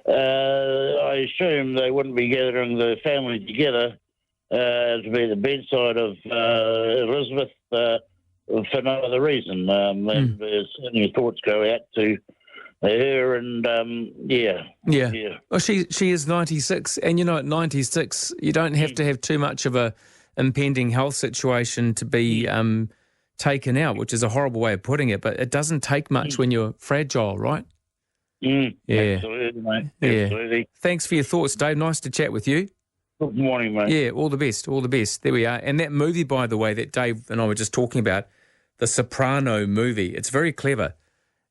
Speaker 2: I assume they wouldn't be gathering the family together to be at the bedside of Elizabeth for no other reason. And certainly thoughts go out to her, and
Speaker 4: Well, she is 96, and you know, at 96, you don't have to have too much of a impending health situation to be taken out, which is a horrible way of putting it, but it doesn't take much when you're fragile, right?
Speaker 2: Yeah, absolutely, mate. Absolutely.
Speaker 4: Thanks for your thoughts, Dave. Nice to chat with you.
Speaker 2: Good morning, mate.
Speaker 4: Yeah, all the best. All the best. There we are. And that movie, by the way, that Dave and I were just talking about, the Soprano movie, it's very clever.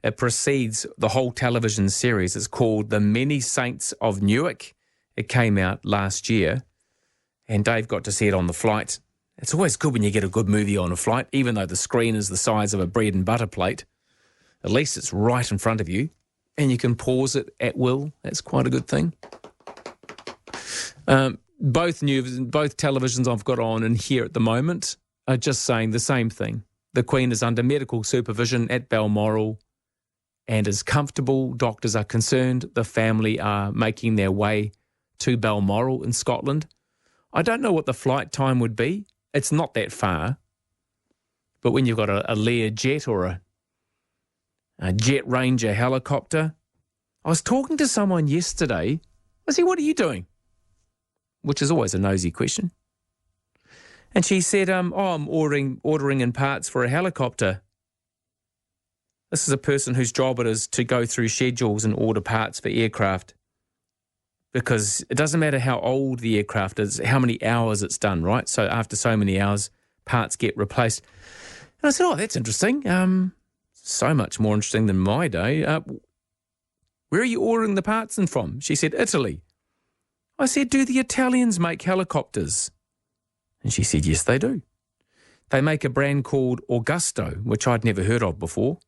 Speaker 4: It precedes the whole television series. It's called The Many Saints of Newark. It came out last year, and Dave got to see it on the flight. It's always good when you get a good movie on a flight, even though the screen is the size of a bread and butter plate. At least it's right in front of you, and you can pause it at will. That's quite a good thing. Both televisions I've got on in here at the moment are just saying the same thing. The Queen is under medical supervision at Balmoral and is comfortable. Doctors are concerned. The family are making their way to Balmoral in Scotland. I don't know what the flight time would be. It's not that far. But when you've got a Lear jet or a Jet Ranger helicopter. I was talking to someone yesterday. I said, what are you doing? Which is always a nosy question. And she said, I'm ordering in parts for a helicopter. This is a person whose job it is to go through schedules and order parts for aircraft, because it doesn't matter how old the aircraft is, how many hours it's done, right? So after so many hours, parts get replaced. And I said, oh, that's interesting. So much more interesting than my day. Where are you ordering the parts in from? She said, Italy. I said, do the Italians make helicopters? And she said, yes, they do. They make a brand called Augusto, which I'd never heard of before.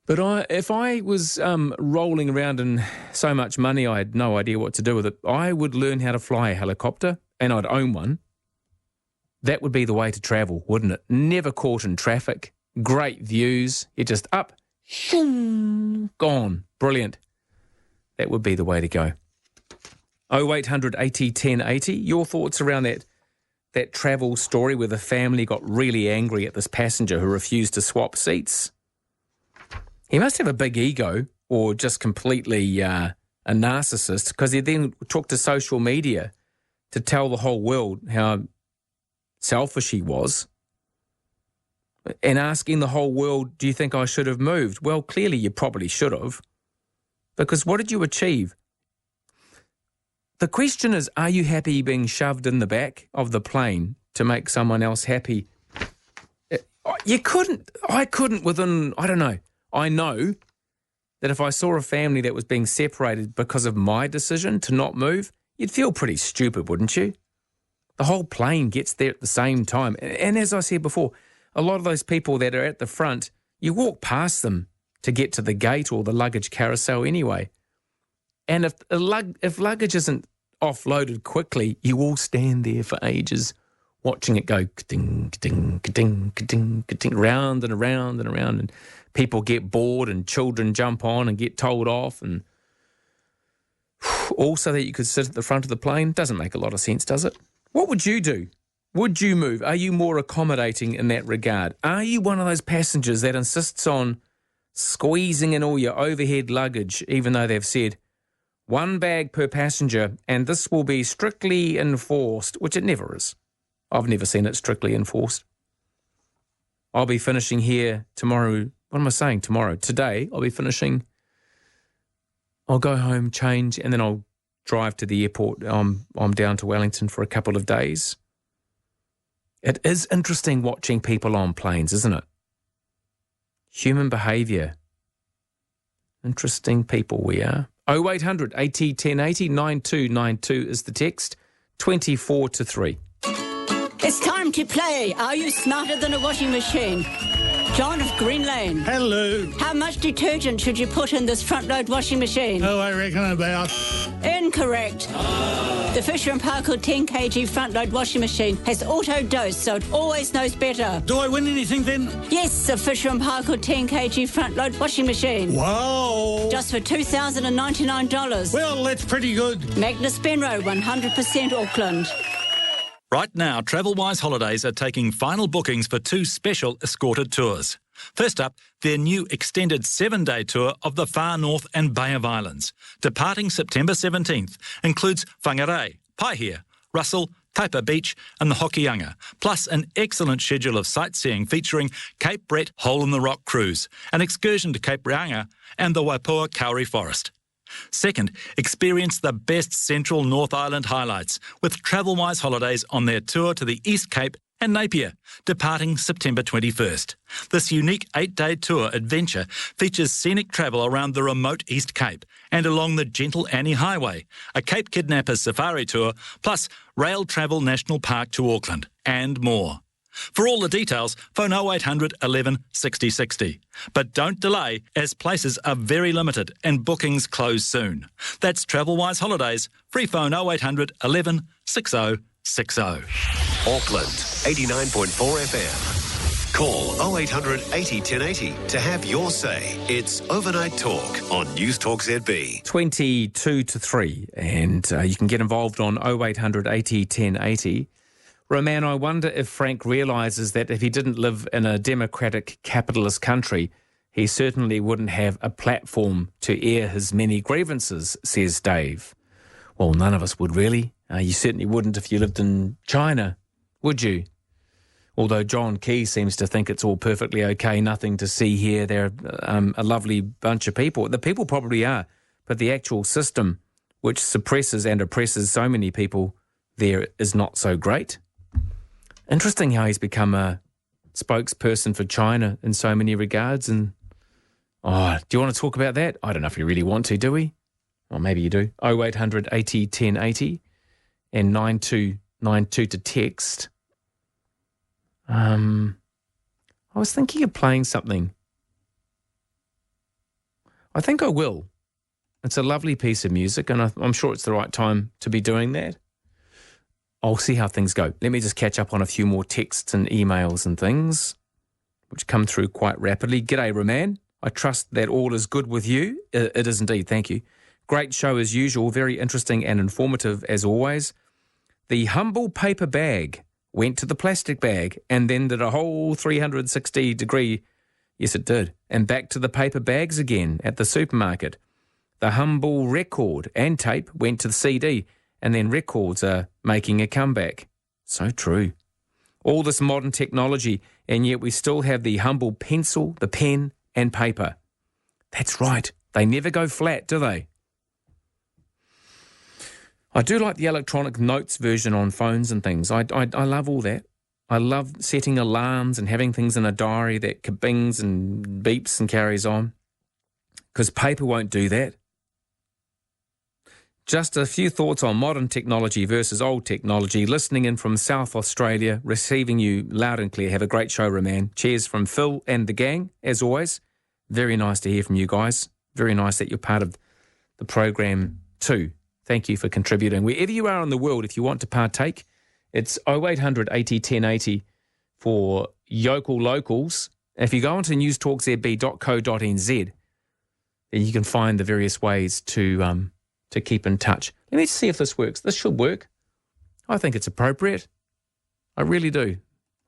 Speaker 4: But if I was rolling around in so much money I had no idea what to do with it, I would learn how to fly a helicopter, and I'd own one. That would be the way to travel, wouldn't it? Never caught in traffic, great views. You're just up, gone. Brilliant. That would be the way to go. 0800 80 1080. Your thoughts around that travel story where the family got really angry at this passenger who refused to swap seats? He must have a big ego or just completely a narcissist, because he then took to social media to tell the whole world how selfish he was and asking the whole world, do you think I should have moved? Well, clearly you probably should have, because what did you achieve? The question is, are you happy being shoved in the back of the plane to make someone else happy? I couldn't within, I don't know. I know that if I saw a family that was being separated because of my decision to not move, you'd feel pretty stupid, wouldn't you? The whole plane gets there at the same time. And as I said before, a lot of those people that are at the front, you walk past them to get to the gate or the luggage carousel anyway. And if luggage isn't offloaded quickly, you all stand there for ages watching it go ka-ding, ka-ding, ka-ding, ka-ding, ka-ding, round and around and around. And people get bored and children jump on and get told off. And all so that you could sit at the front of the plane. Doesn't make a lot of sense, does it? What would you do? Would you move? Are you more accommodating in that regard? Are you one of those passengers that insists on squeezing in all your overhead luggage, even though they've said 1 bag per passenger and this will be strictly enforced, which it never is. I've never seen it strictly enforced. I'll be finishing here tomorrow. What am I saying? Tomorrow. Today, I'll be finishing. I'll go home, change, and then I'll drive to the airport. I'm down to Wellington for a couple of days. It is interesting watching people on planes, isn't it? Human behaviour. Interesting people we are. 0800 80 1080 9292 is the text. 24 to 3.
Speaker 16: It's time to play. Are you smarter than a washing machine? John of Green Lane.
Speaker 10: Hello.
Speaker 16: How much detergent should you put in this front-load washing machine?
Speaker 10: Oh, I reckon about...
Speaker 16: Incorrect. The Fisher & Paykel 10 kg front-load washing machine has auto-dose, so it always knows better.
Speaker 10: Do I win anything then?
Speaker 16: Yes, the Fisher & Paykel 10 kg front-load washing machine.
Speaker 10: Wow.
Speaker 16: Just for $2,099.
Speaker 10: Well, that's pretty good.
Speaker 16: Magnus Benroe, 100% Auckland.
Speaker 8: Right now, TravelWise Holidays are taking final bookings for 2 special escorted tours. First up, their new extended 7-day tour of the Far North and Bay of Islands, departing September 17th, includes Whangarei, Paihia, Russell, Taipa Beach and the Hokianga, plus an excellent schedule of sightseeing featuring Cape Brett Hole-in-the-Rock Cruise, an excursion to Cape Reinga and the Waipoua Kauri Forest. Second, experience the best Central North Island highlights with TravelWise Holidays on their tour to the East Cape and Napier, departing September 21st. This unique 8-day tour adventure features scenic travel around the remote East Cape and along the Gentle Annie Highway, a Cape Kidnappers safari tour, plus Rail Travel National Park to Auckland, and more. For all the details, phone 0800 11 60 60. But don't delay, as places are very limited and bookings close soon. That's TravelWise Holidays. Free phone 0800 11 60 60.
Speaker 1: Auckland, 89.4 FM. Call 0800 80 1080 to have your say. It's Overnight Talk on Newstalk ZB.
Speaker 4: 22 to 3. And you can get involved on 0800 80 1080. Roman, I wonder if Frank realises that if he didn't live in a democratic capitalist country, he certainly wouldn't have a platform to air his many grievances, says Dave. Well, none of us would really. You certainly wouldn't if you lived in China, would you? Although John Key seems to think it's all perfectly okay, nothing to see here. They're a lovely bunch of people. The people probably are, but the actual system which suppresses and oppresses so many people there is not so great. Interesting how he's become a spokesperson for China in so many regards. And, do you want to talk about that? I don't know if you really want to, do we? Or maybe you do. 0800 80 1080 and 9292 to text. I was thinking of playing something. I think I will. It's a lovely piece of music, and I'm sure it's the right time to be doing that. I'll see how things go. Let me just catch up on a few more texts and emails and things, which come through quite rapidly. G'day, Roman. I trust that all is good with you. It is indeed, thank you. Great show as usual, very interesting and informative as always. The humble paper bag went to the plastic bag and then did a whole 360 degree, yes it did, and back to the paper bags again at the supermarket. The humble record and tape went to the CD, and then records are making a comeback. So true. All this modern technology, and yet we still have the humble pencil, the pen and paper. That's right. They never go flat, do they? I do like the electronic notes version on phones and things. I love all that. I love setting alarms and having things in a diary that kabings and beeps and carries on, because paper won't do that. Just a few thoughts on modern technology versus old technology. Listening in from South Australia, receiving you loud and clear. Have a great show, Roman. Cheers from Phil and the gang, as always. Very nice to hear from you guys. Very nice that you're part of the program too. Thank you for contributing. Wherever you are in the world, if you want to partake, it's 0800 80 1080 for Yokel Locals. If you go onto newstalkzb.co.nz, then you can find the various ways to keep in touch. Let me see if this works. This should work. I think it's appropriate. I really do.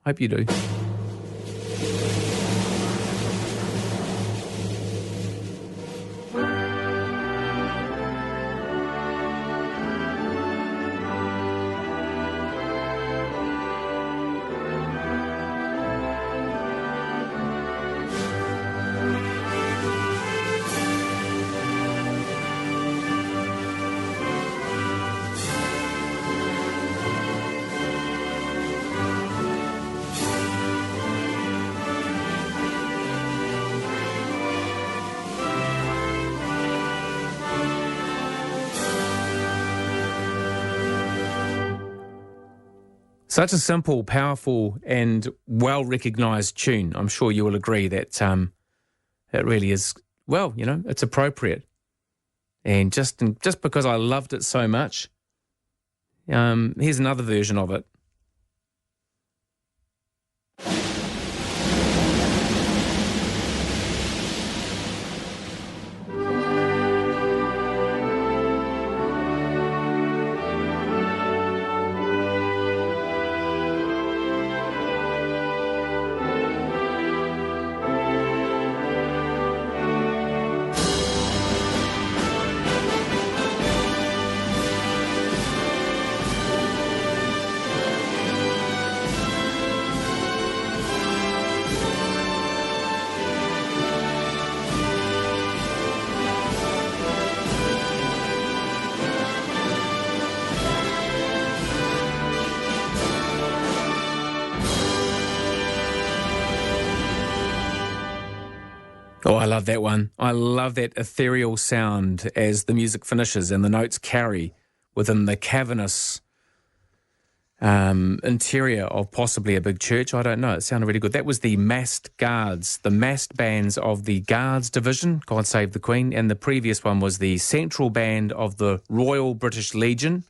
Speaker 4: Hope you do. Such a simple, powerful and well-recognised tune. I'm sure you will agree that it really is, well, you know, it's appropriate. And just because I loved it so much, here's another version of it. Oh, I love that one. I love that ethereal sound as the music finishes and the notes carry within the cavernous interior of possibly a big church. I don't know. It sounded really good. That was the massed guards, the massed bands of the Guards Division, God Save the Queen, and the previous one was the Central Band of the Royal British Legion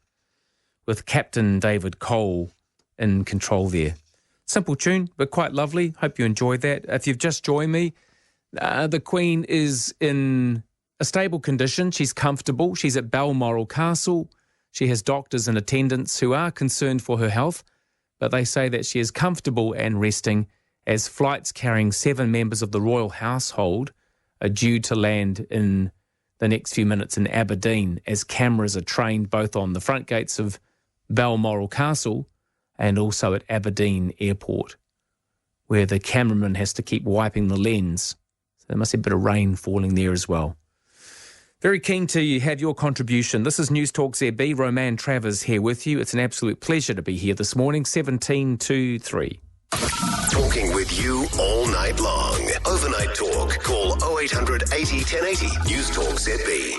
Speaker 4: with Captain David Cole in control there. Simple tune, but quite lovely. Hope you enjoyed that. If you've just joined me, the Queen is in a stable condition. She's comfortable. She's at Balmoral Castle. She has doctors in attendance who are concerned for her health, but they say that she is comfortable and resting as flights carrying 7 members of the royal household are due to land in the next few minutes in Aberdeen as cameras are trained both on the front gates of Balmoral Castle and also at Aberdeen Airport, where the cameraman has to keep wiping the lens. So there must be a bit of rain falling there as well. Very keen to have your contribution. This is Newstalk ZB. Roman Travers here with you. It's an absolute pleasure to be here this morning, 17 to 3.
Speaker 1: Talking with you all night long. Overnight talk. Call 0800 80 1080. Newstalk ZB.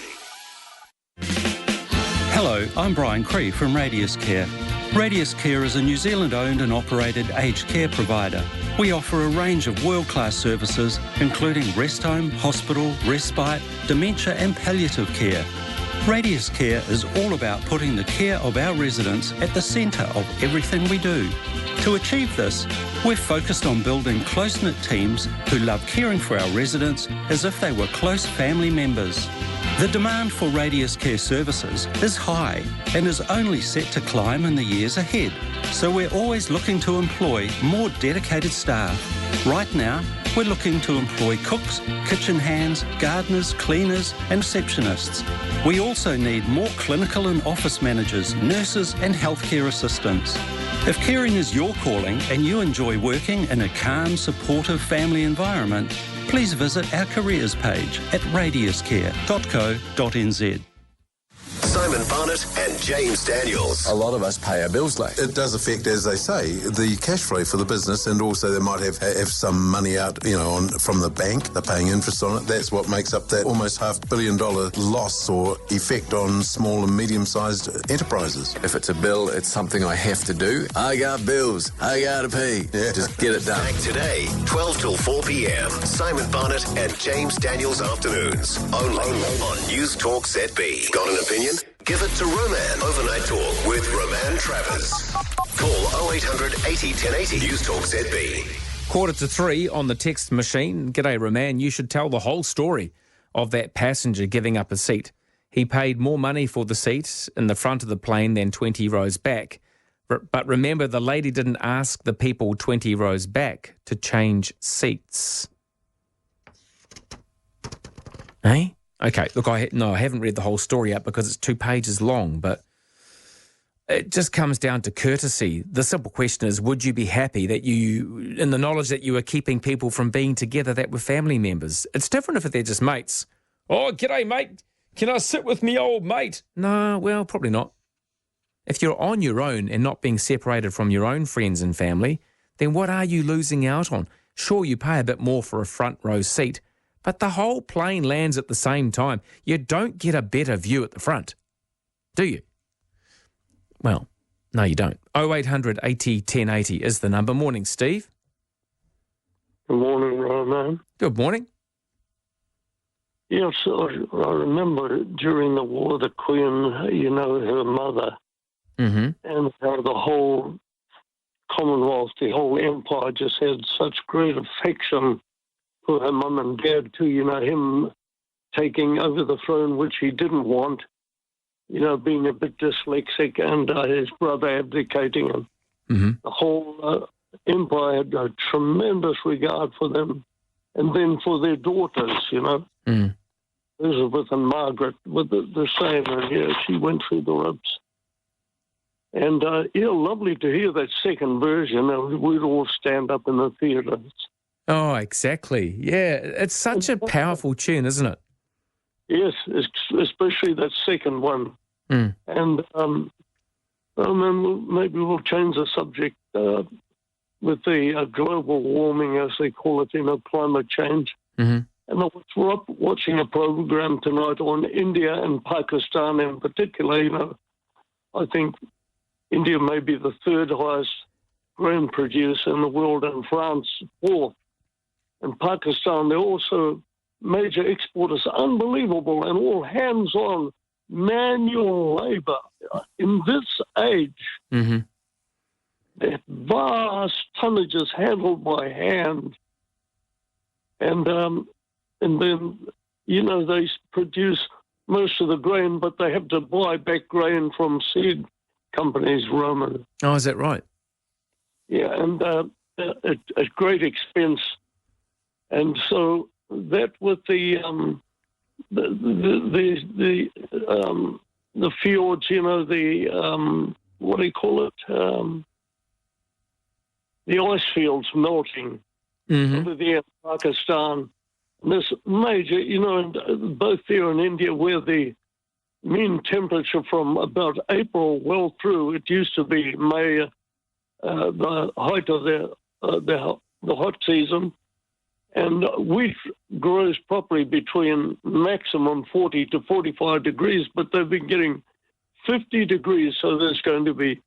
Speaker 18: Hello, I'm Brian Cree from Radius Care. Radius Care is a New Zealand-owned and operated aged care provider. We offer a range of world-class services, including rest home, hospital, respite, dementia and palliative care. Radius Care is all about putting the care of our residents at the centre of everything we do. To achieve this, we're focused on building close-knit teams who love caring for our residents as if they were close family members. The demand for Radius Care services is high and is only set to climb in the years ahead, so we're always looking to employ more dedicated staff. Right now, we're looking to employ cooks, kitchen hands, gardeners, cleaners and receptionists. We also need more clinical and office managers, nurses and healthcare assistants. If caring is your calling and you enjoy working in a calm, supportive family environment, please visit our careers page at radiuscare.co.nz.
Speaker 1: Simon Barnett and James Daniels.
Speaker 19: A lot of us pay our bills late. It does affect, as they say, the cash flow for the business, and also they might have some money out, from the bank. They're paying interest on it. That's what makes up that almost $500 million loss or effect on small and medium-sized enterprises. If it's a bill, it's something I have to do. I got bills. I gotta pay. Yeah. Just get it done.
Speaker 1: Back today, 12 till 4 p.m. Simon Barnett and James Daniels afternoons. Only on Newstalk ZB. Got an opinion? Give it to Roman. Overnight talk with Roman Travers. Call 0800 80 1080. Newstalk ZB.
Speaker 4: 2:45 on the text machine. G'day, Roman. You should tell the whole story of that passenger giving up a seat. He paid more money for the seat in the front of the plane than 20 rows back. But remember, the lady didn't ask the people 20 rows back to change seats. Eh? Okay, look, I haven't read the whole story out because it's 2 pages long, but it just comes down to courtesy. The simple question is, would you be happy that you, in the knowledge that you were keeping people from being together that were family members? It's different if they're just mates. Oh, g'day, mate. Can I sit with me old mate? No, well, probably not. If you're on your own and not being separated from your own friends and family, then what are you losing out on? Sure, you pay a bit more for a front row seat, but the whole plane lands at the same time. You don't get a better view at the front, do you? Well, no, you don't. 0800 80 1080 is the number. Morning, Steve.
Speaker 21: Good morning, Roman.
Speaker 4: Good morning.
Speaker 21: Yes, I remember during the war, the Queen, her mother, and how the whole Commonwealth, the whole empire just had such great affection for her mum and dad too, him taking over the throne, which he didn't want, being a bit dyslexic, and his brother abdicating him. The whole empire had a tremendous regard for them. And then for their daughters, Elizabeth and Margaret were the same, and she went through the ropes. And, lovely to hear that second version. We'd all stand up in the theatre.
Speaker 4: Oh, exactly. Yeah, it's such a powerful tune, isn't it?
Speaker 21: Yes, especially that second one. And maybe we'll change the subject with the global warming, as they call it, climate change. And I was watching a program tonight on India and Pakistan in particular. I think India may be the third highest grain producer in the world, and France fourth. And Pakistan, they're also major exporters, unbelievable, and all hands-on manual labor in this age. That vast tonnages handled by hand, and then they produce most of the grain, but they have to buy back grain from seed companies, Roman.
Speaker 4: Oh, is that right?
Speaker 21: Yeah, and at great expense. And so that with the fjords, what do you call it? The ice fields melting over there in Pakistan. And this major, both there in India, where the mean temperature from about April well through, it used to be May, the height of the the hot season, and wheat grows properly between maximum 40 to 45 degrees, but they've been getting 50 degrees, so there's going to be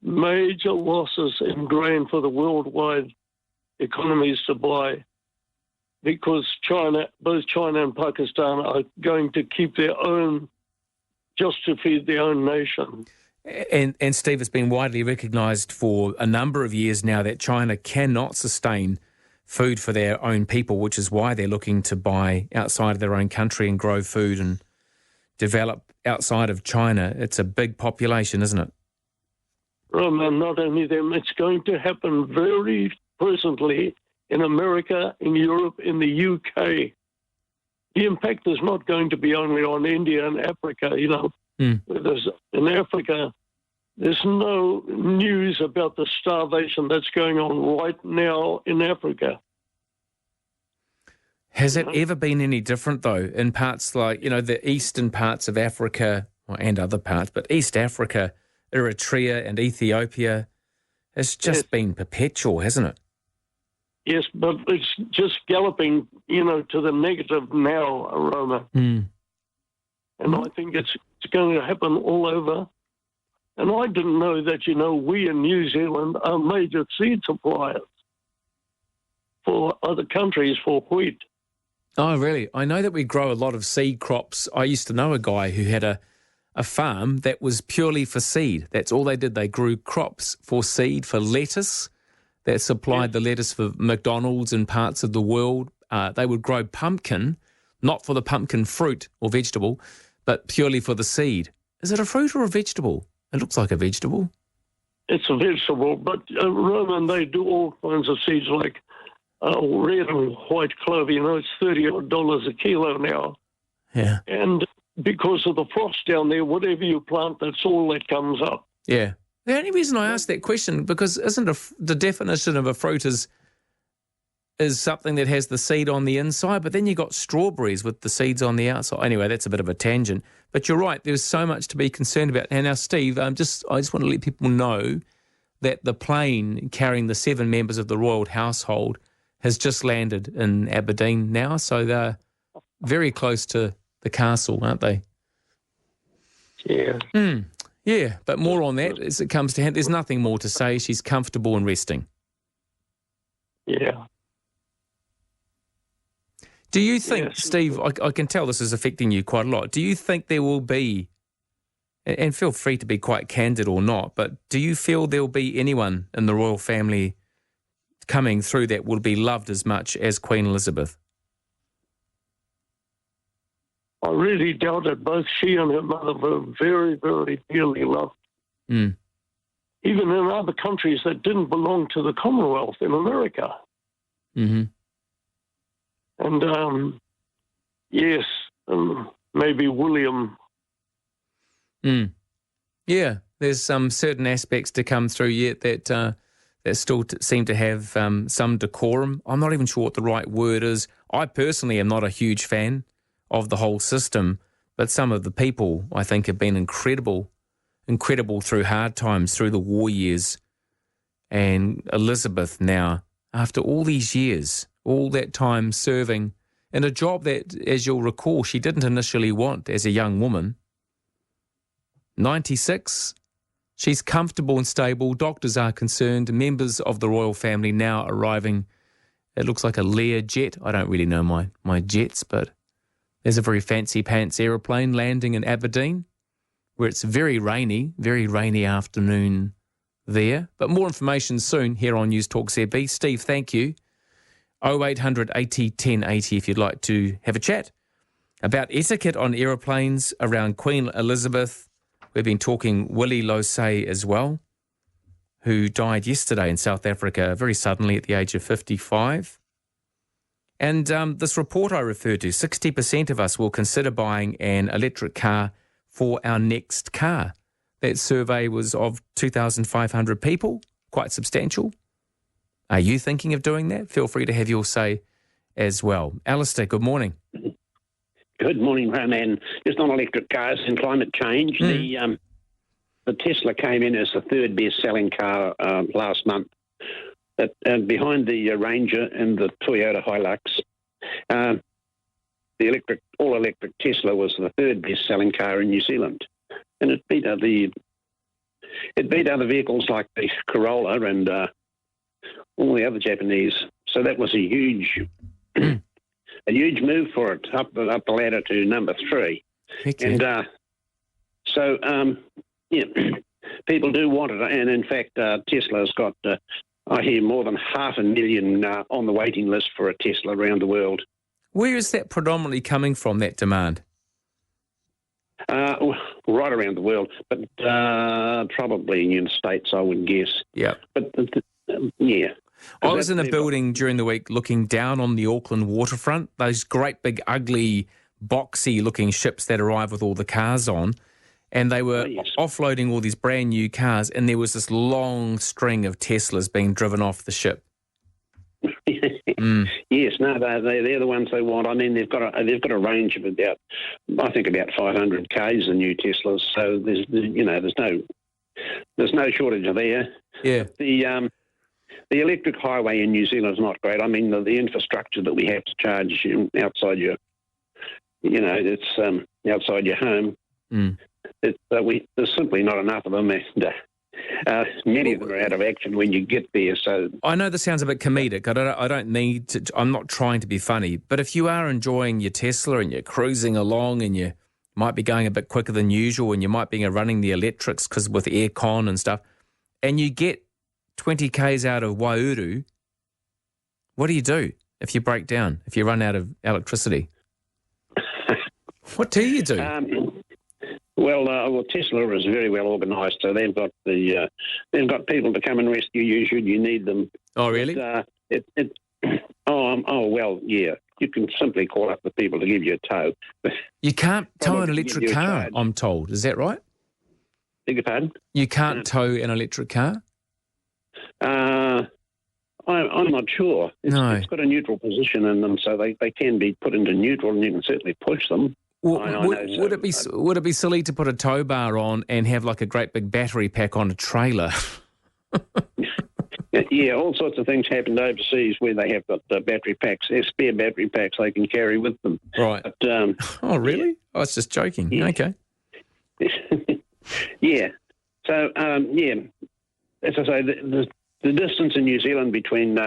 Speaker 21: major losses in grain for the worldwide economies to buy, because both China and Pakistan are going to keep their own just to feed their own nation.
Speaker 4: And Steve, it's been widely recognised for a number of years now that China cannot sustain food for their own people, which is why they're looking to buy outside of their own country and grow food and develop outside of China. It's a big population, isn't it?
Speaker 21: Roman, not only them, it's going to happen very presently in America, in Europe, in the UK. The impact is not going to be only on India and Africa, you know. In Africa, there's no news about the starvation that's going on right now in Africa.
Speaker 4: Has it ever been any different, though, in parts like, you know, the eastern parts of Africa, and other parts, but East Africa, Eritrea and Ethiopia, it's just been perpetual, hasn't it?
Speaker 21: Yes, but it's just galloping, you know, to the negative now, Roma. And I think it's going to happen all over. And I didn't know that, you know, we in New Zealand are major seed suppliers for other countries for wheat.
Speaker 4: Oh, really? I know that we grow a lot of seed crops. I used to know a guy who had a farm that was purely for seed. That's all they did. They grew crops for seed, for lettuce, that supplied the lettuce for McDonald's and parts of the world. They would grow pumpkin, not for the pumpkin fruit or vegetable, but purely for the seed. Is it a fruit or a vegetable? It looks like a vegetable.
Speaker 21: It's a vegetable, but Roman, they do all kinds of seeds like red and white clover. You know, it's $30 a kilo now.
Speaker 4: Yeah.
Speaker 21: And because of the frost down there, whatever you plant, that's all that comes up.
Speaker 4: Yeah. The only reason I asked that question, because isn't the definition of a fruit is something that has the seed on the inside, but then you got strawberries with the seeds on the outside. Anyway, that's a bit of a tangent. But you're right, there's so much to be concerned about. And now, Steve, I just want to let people know that the plane carrying the 7 members of the royal household has just landed in Aberdeen now, so they're very close to the castle, aren't they?
Speaker 21: Yeah.
Speaker 4: Yeah, but more on that as it comes to hand. There's nothing more to say. She's comfortable and resting.
Speaker 21: Yeah.
Speaker 4: Do you think, Steve, I can tell this is affecting you quite a lot. Do you think there will be, and feel free to be quite candid or not, but do you feel there will be anyone in the royal family coming through that will be loved as much as Queen Elizabeth?
Speaker 21: I really doubt it. Both she and her mother were very, very dearly loved. Even in other countries that didn't belong to the Commonwealth in America. And yes, maybe William.
Speaker 4: Yeah, there's some certain aspects to come through yet that still seem to have some decorum. I'm not even sure what the right word is. I personally am not a huge fan of the whole system, but some of the people, I think, have been incredible through hard times, through the war years. And Elizabeth now, after all these years, all that time serving in a job that, as you'll recall, she didn't initially want as a young woman. 96, she's comfortable and stable. Doctors are concerned. Members of the royal family now arriving. It looks like a Lear jet. I don't really know my jets, but there's a very fancy pants aeroplane landing in Aberdeen, where it's very rainy afternoon there. But more information soon here on Newstalk ZB. Steve, thank you. 0800 80 1080 if you'd like to have a chat about etiquette on aeroplanes around Queen Elizabeth. We've been talking Willie Losay as well, who died yesterday in South Africa very suddenly at the age of 55. And this report I referred to, 60% of us will consider buying an electric car for our next car. That survey was of 2,500 people, quite substantial. Are you thinking of doing that? Feel free to have your say as well. Alistair, good morning.
Speaker 5: Good morning, Roman. Just on electric cars and climate change, the Tesla came in as the third best-selling car last month. behind the Ranger and the Toyota Hilux, the all-electric Tesla was the third best-selling car in New Zealand, and it beat other vehicles like the Corolla and all the other Japanese. So that was a huge move for it up the ladder to number 3. And people do want it, and in fact, Tesla's got. I hear more than 500,000 on the waiting list for a Tesla around the world.
Speaker 4: Where is that predominantly coming from, that demand?
Speaker 5: Right around the world, but probably in the States, I would guess.
Speaker 4: Yeah.
Speaker 5: But, yeah.
Speaker 4: I was in a building during the week looking down on the Auckland waterfront, those great big ugly boxy looking ships that arrive with all the cars on, and they were offloading all these brand new cars, and there was this long string of Teslas being driven off the ship.
Speaker 5: Yes, no, they're the ones they want. I mean, they've got a range of about 500 k's, the new Teslas. So there's no shortage of there.
Speaker 4: Yeah.
Speaker 5: The electric highway in New Zealand is not great. I mean, the infrastructure that we have to charge outside your, it's outside your home. There's simply not enough of them. And, many of them are out of action when you get there. So
Speaker 4: I know this sounds a bit comedic. I don't need to. I'm not trying to be funny. But if you are enjoying your Tesla and you're cruising along and you might be going a bit quicker than usual and you might be running the electrics because with aircon and stuff, and you get 20 k's out of Waiouru, what do you do if you break down? If you run out of electricity, what do you do?
Speaker 5: Well, Tesla is very well organised, so they've got people to come and rescue you should you need them.
Speaker 4: Oh, really?
Speaker 5: But, well, yeah. You can simply call up the people to give you a tow.
Speaker 4: You can't tow an electric car, I'm told. Is that right?
Speaker 5: Beg your pardon?
Speaker 4: You can't tow an electric car?
Speaker 5: I'm not sure. It's got a neutral position in them, so they can be put into neutral, and you can certainly push them.
Speaker 4: Would it be silly to put a tow bar on and have like a great big battery pack on a trailer?
Speaker 5: Yeah, all sorts of things happened overseas where they have got battery packs, spare battery packs they can carry with them.
Speaker 4: Right.
Speaker 5: But,
Speaker 4: oh, really? Yeah. I was just joking.
Speaker 5: Yeah.
Speaker 4: Okay.
Speaker 5: Yeah. So, as I say, the distance in New Zealand between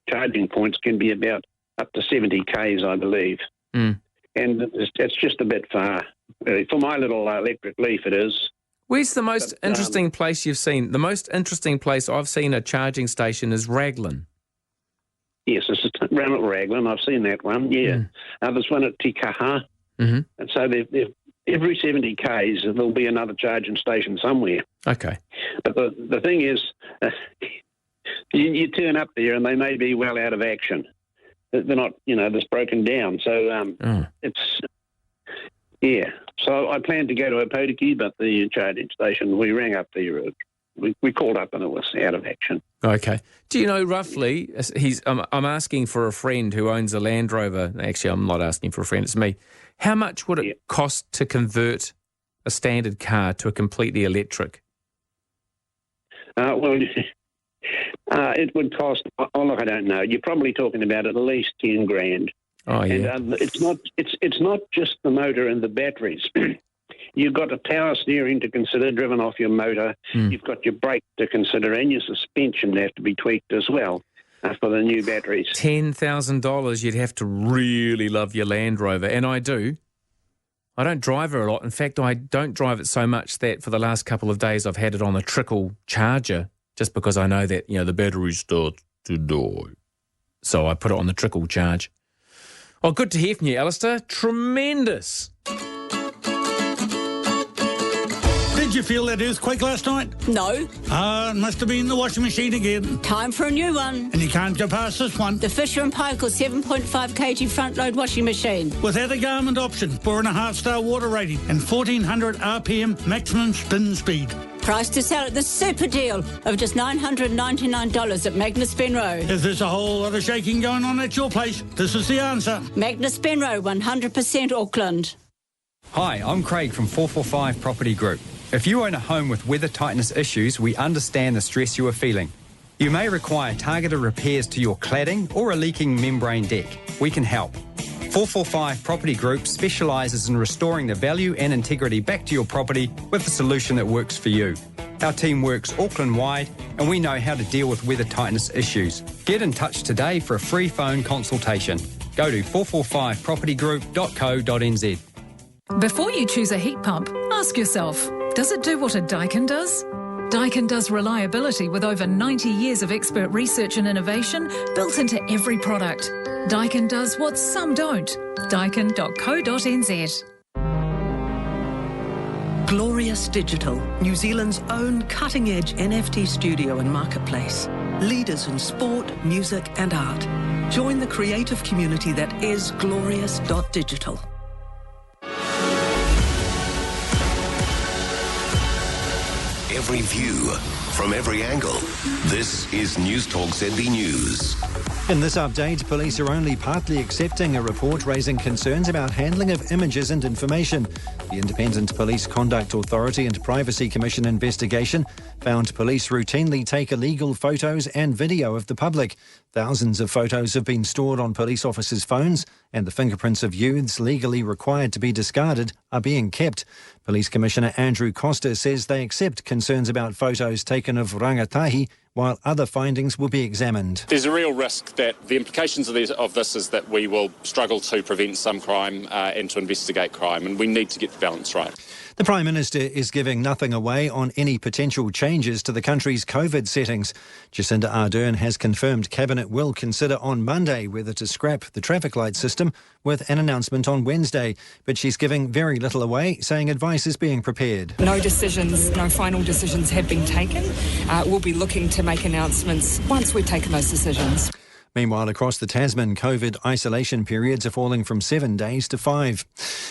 Speaker 5: charging points can be about up to 70 k's, I believe.
Speaker 4: Mm.
Speaker 5: And it's just a bit far. For my little electric Leaf, it is.
Speaker 4: Where's the most interesting place you've seen? The most interesting place I've seen a charging station is Raglan.
Speaker 5: Yes, it's around at Raglan. I've seen that one, yeah. There's one at Tikaha.
Speaker 4: Mm-hmm.
Speaker 5: And so every 70 k's, there'll be another charging station somewhere.
Speaker 4: Okay.
Speaker 5: But the thing is, you turn up there and they may be well out of action. They're not, just broken down. So it's, yeah. So I planned to go to Opotiki, but the charging station, we rang up there. We called up and it was out of action.
Speaker 4: Okay. Do you know roughly, I'm asking for a friend who owns a Land Rover. Actually, I'm not asking for a friend, it's me. How much would it cost to convert a standard car to a completely electric?
Speaker 5: It would cost, look, I don't know. You're probably talking about at least 10 grand.
Speaker 4: Oh, yeah.
Speaker 5: And it's not just the motor and the batteries. You've got a power steering to consider, driven off your motor. You've got your brake to consider, and your suspension have to be tweaked as well for the new batteries.
Speaker 4: $10,000, you'd have to really love your Land Rover, and I do. I don't drive her a lot. In fact, I don't drive it so much that for the last couple of days I've had it on a trickle charger just because I know that, the battery starts to die. So I put it on the trickle charge. Oh, good to hear from you, Alistair. Tremendous.
Speaker 10: Did you feel that earthquake last night?
Speaker 16: No.
Speaker 10: It must have been the washing machine again.
Speaker 16: Time for a new one.
Speaker 10: And you can't go past this one.
Speaker 16: The Fisher & Paykel 7.5 kg front load washing machine.
Speaker 10: Without a garment option, 4.5-star water rating and 1400 RPM maximum spin speed.
Speaker 16: Price to sell at the super deal of just $999 at Magnus Benroe.
Speaker 10: If there's a whole lot of shaking going on at your place, this is the answer.
Speaker 16: Magnus Benroe, 100% Auckland.
Speaker 11: Hi, I'm Craig from 445 Property Group. If you own a home with weather tightness issues, we understand the stress you are feeling. You may require targeted repairs to your cladding or a leaking membrane deck. We can help. 445 Property Group specialises in restoring the value and integrity back to your property with a solution that works for you. Our team works Auckland-wide and we know how to deal with weather tightness issues. Get in touch today for a free phone consultation. Go to 445propertygroup.co.nz.
Speaker 17: Before you choose a heat pump, ask yourself, does it do what a Daikin does? Daikin does reliability with over 90 years of expert research and innovation built into every product. Daikin does what some don't. Daikin.co.nz.
Speaker 12: Glorious Digital, New Zealand's own cutting-edge NFT studio and marketplace. Leaders in sport, music and art. Join the creative community that is glorious.digital.
Speaker 1: Every view, from every angle. This is Newstalk ZB News.
Speaker 22: In this update, police are only partly accepting a report raising concerns about handling of images and information. The Independent Police Conduct Authority and Privacy Commission investigation found police routinely take illegal photos and video of the public. Thousands of photos have been stored on police officers' phones, and the fingerprints of youths legally required to be discarded are being kept. Police Commissioner Andrew Costa says they accept concerns about photos taken of rangatahi, while other findings will be examined.
Speaker 23: There's a real risk that the implications of this is that we will struggle to prevent some crime and to investigate crime, and we need to get the balance right.
Speaker 22: The Prime Minister is giving nothing away on any potential changes to the country's COVID settings. Jacinda Ardern has confirmed Cabinet will consider on Monday whether to scrap the traffic light system, with an announcement on Wednesday. But she's giving very little away, saying advice is being prepared.
Speaker 24: No final decisions have been taken. We'll be looking to make announcements once we've taken those decisions.
Speaker 22: Meanwhile, across the Tasman, COVID isolation periods are falling from 7 days to 5.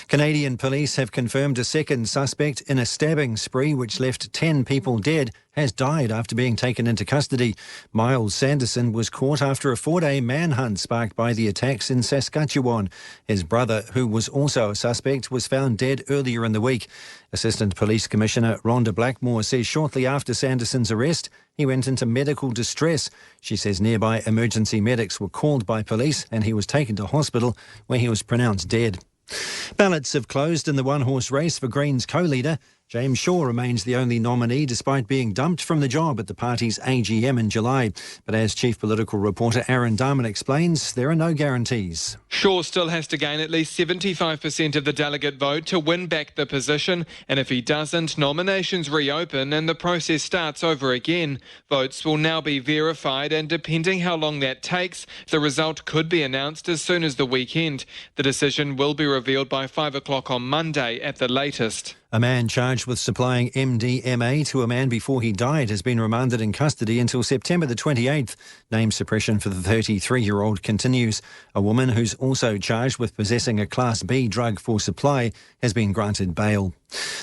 Speaker 22: Canadian police have confirmed a second suspect in a stabbing spree which left 10 people dead has died after being taken into custody. Miles Sanderson was caught after a 4-day manhunt sparked by the attacks in Saskatchewan. His brother, who was also a suspect, was found dead earlier in the week. Assistant Police Commissioner Rhonda Blackmore says shortly after Sanderson's arrest, he went into medical distress. She says nearby emergency medics were called by police and he was taken to hospital where he was pronounced dead. Ballots have closed in the one-horse race for Greens co-leader. James Shaw remains the only nominee despite being dumped from the job at the party's AGM in July. But as chief political reporter Aaron Darman explains, there are no guarantees.
Speaker 25: Shaw still has to gain at least 75% of the delegate vote to win back the position, and if he doesn't, nominations reopen and the process starts over again. Votes will now be verified, and depending how long that takes, the result could be announced as soon as the weekend. The decision will be revealed by 5 o'clock on Monday at the latest.
Speaker 22: A man charged with supplying MDMA to a man before he died has been remanded in custody until September the 28th. Name suppression for the 33-year-old continues. A woman who's also charged with possessing a Class B drug for supply has been granted bail.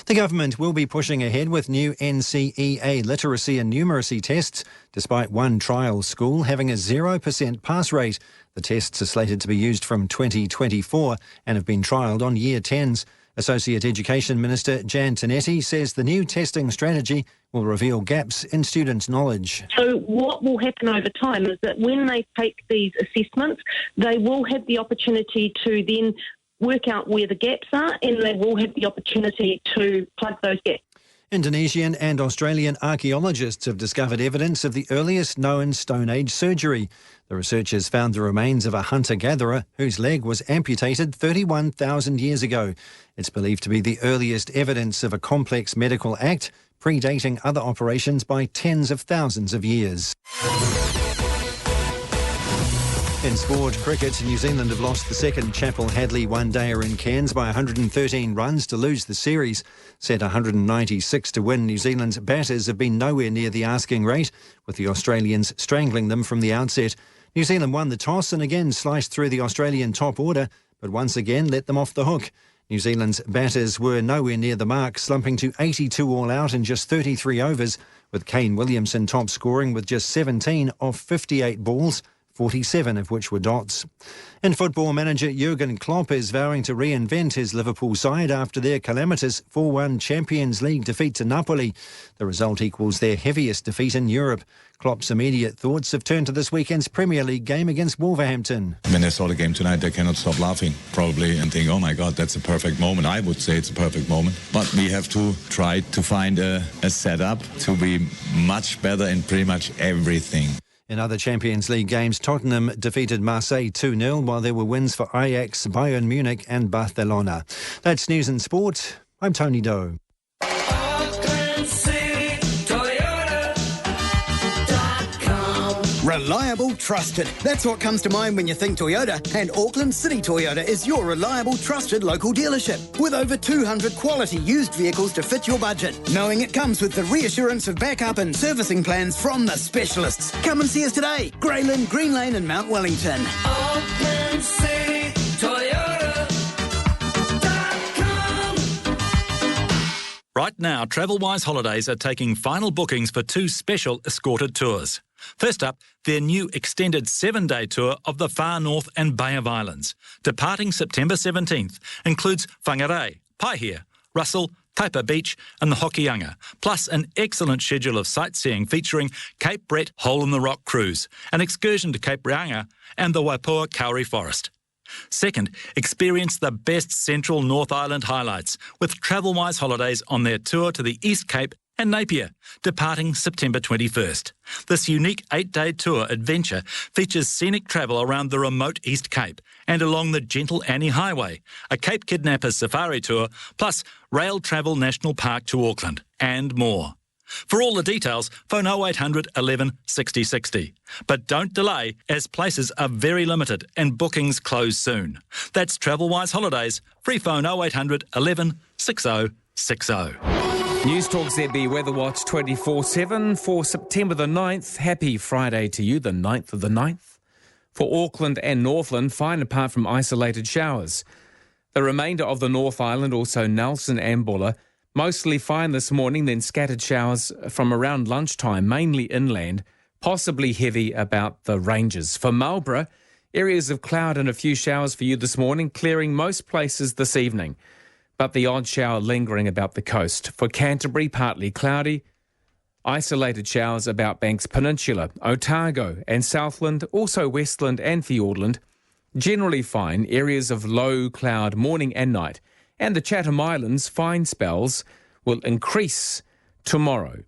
Speaker 22: The government will be pushing ahead with new NCEA literacy and numeracy tests, despite one trial school having a 0% pass rate. The tests are slated to be used from 2024 and have been trialled on Year 10s. Associate Education Minister Jan Tinetti says the new testing strategy will reveal gaps in students' knowledge.
Speaker 26: So what will happen over time is that when they take these assessments, they will have the opportunity to then work out where the gaps are, and they will have the opportunity to plug those gaps.
Speaker 22: Indonesian and Australian archaeologists have discovered evidence of the earliest known Stone Age surgery. The researchers found the remains of a hunter-gatherer whose leg was amputated 31,000 years ago. It's believed to be the earliest evidence of a complex medical act, predating other operations by tens of thousands of years. In sport cricket, New Zealand have lost the second Chapel Hadley one-dayer in Cairns by 113 runs to lose the series. Set 196 to win, New Zealand's batters have been nowhere near the asking rate, with the Australians strangling them from the outset. New Zealand won the toss and again sliced through the Australian top order, but once again let them off the hook. New Zealand's batters were nowhere near the mark, slumping to 82 all out in just 33 overs, with Kane Williamson top scoring with just 17 off 58 balls. 47 of which were dots. In football, manager Jurgen Klopp is vowing to reinvent his Liverpool side after their calamitous 4-1 Champions League defeat to Napoli. The result equals their heaviest defeat in Europe. Klopp's immediate thoughts have turned to this weekend's Premier League game against Wolverhampton.
Speaker 3: When they saw the game tonight, they cannot stop laughing, probably, and think, oh my God, that's a perfect moment. I would say it's a perfect moment. But we have to try to find a setup to be much better in pretty much everything.
Speaker 22: In other Champions League games, Tottenham defeated Marseille 2-0, while there were wins for Ajax, Bayern Munich and Barcelona. That's News and Sport. I'm Tony Doe.
Speaker 6: Reliable, trusted. That's what comes to mind when you think Toyota. And Auckland City Toyota is your reliable, trusted local dealership. With over 200 quality used vehicles to fit your budget. Knowing it comes with the reassurance of backup and servicing plans from the specialists. Come and see us today. Greyland, Green Lane and Mount Wellington.
Speaker 7: Auckland City Toyota.com.
Speaker 8: Right now, TravelWise Holidays are taking final bookings for 2 special escorted tours. First up, their new extended 7-day tour of the Far North and Bay of Islands, departing September 17th, includes Whangarei, Paihia, Russell, Taipa Beach and the Hokianga, plus an excellent schedule of sightseeing featuring Cape Brett Hole-in-the-Rock Cruise, an excursion to Cape Reinga and the Waipoua Kauri Forest. Second, experience the best Central North Island highlights with TravelWise Holidays on their tour to the East Cape and Napier, departing September 21st. This unique 8-day tour adventure features scenic travel around the remote East Cape and along the Gentle Annie Highway, a Cape Kidnappers safari tour, plus Rail Travel National Park to Auckland, and more. For all the details, phone 0800 11 60 60. But don't delay, as places are very limited and bookings close soon. That's TravelWise Holidays. Free phone 0800 11 60 60.
Speaker 4: Newstalk ZB Weather Watch 24/7 for September the 9th. Happy Friday to you, the 9th of the 9th. For Auckland and Northland, fine apart from isolated showers. The remainder of the North Island, also Nelson and Buller, mostly fine this morning, then scattered showers from around lunchtime, mainly inland, possibly heavy about the ranges. For Marlborough, areas of cloud and a few showers for you this morning, clearing most places this evening, but the odd shower lingering about the coast. For Canterbury, partly cloudy, isolated showers about Banks Peninsula, Otago and Southland, also Westland and Fiordland, generally fine, areas of low cloud morning and night. And the Chatham Islands, fine spells will increase tomorrow.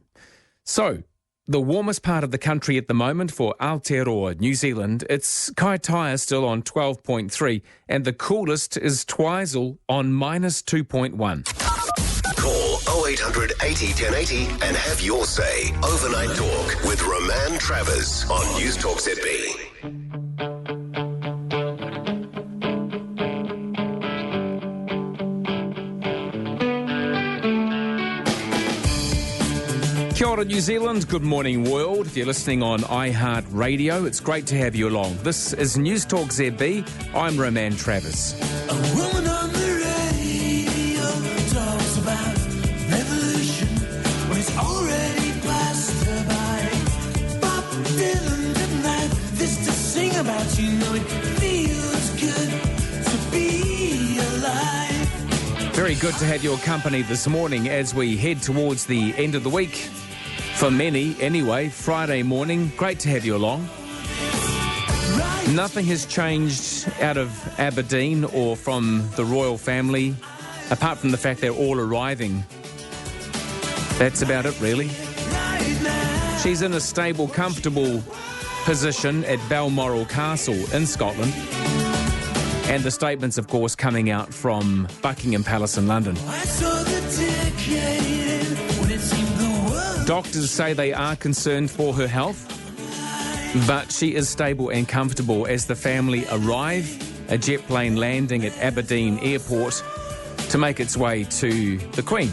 Speaker 4: So, the warmest part of the country at the moment for Aotearoa, New Zealand, it's Kaitaia still on 12.3, and the coolest is Twizel on -2.1.
Speaker 1: Call 0800 80 1080 and have your say. Overnight Talk with Roman Travers on Newstalk ZB.
Speaker 4: Kia ora, New Zealand. Good morning, world. If you're listening on iHeartRadio, it's great to have you along. This is Newstalk ZB. I'm Roman Travers.
Speaker 7: A woman on the radio talks about revolution when it's already passed her by. Bob Dylan didn't have this to sing about. You know it feels good to be alive.
Speaker 4: Very good to have your company this morning as we head towards the end of the week. For many, anyway, Friday morning. Great to have you along. Nothing has changed out of Aberdeen or from the royal family, apart from the fact they're all arriving. That's about it, really. She's in a stable, comfortable position at Balmoral Castle in Scotland. And the statements, of course, coming out from Buckingham Palace in London. Doctors say they are concerned for her health, but she is stable and comfortable as the family arrive, a jet plane landing at Aberdeen Airport to make its way to the Queen.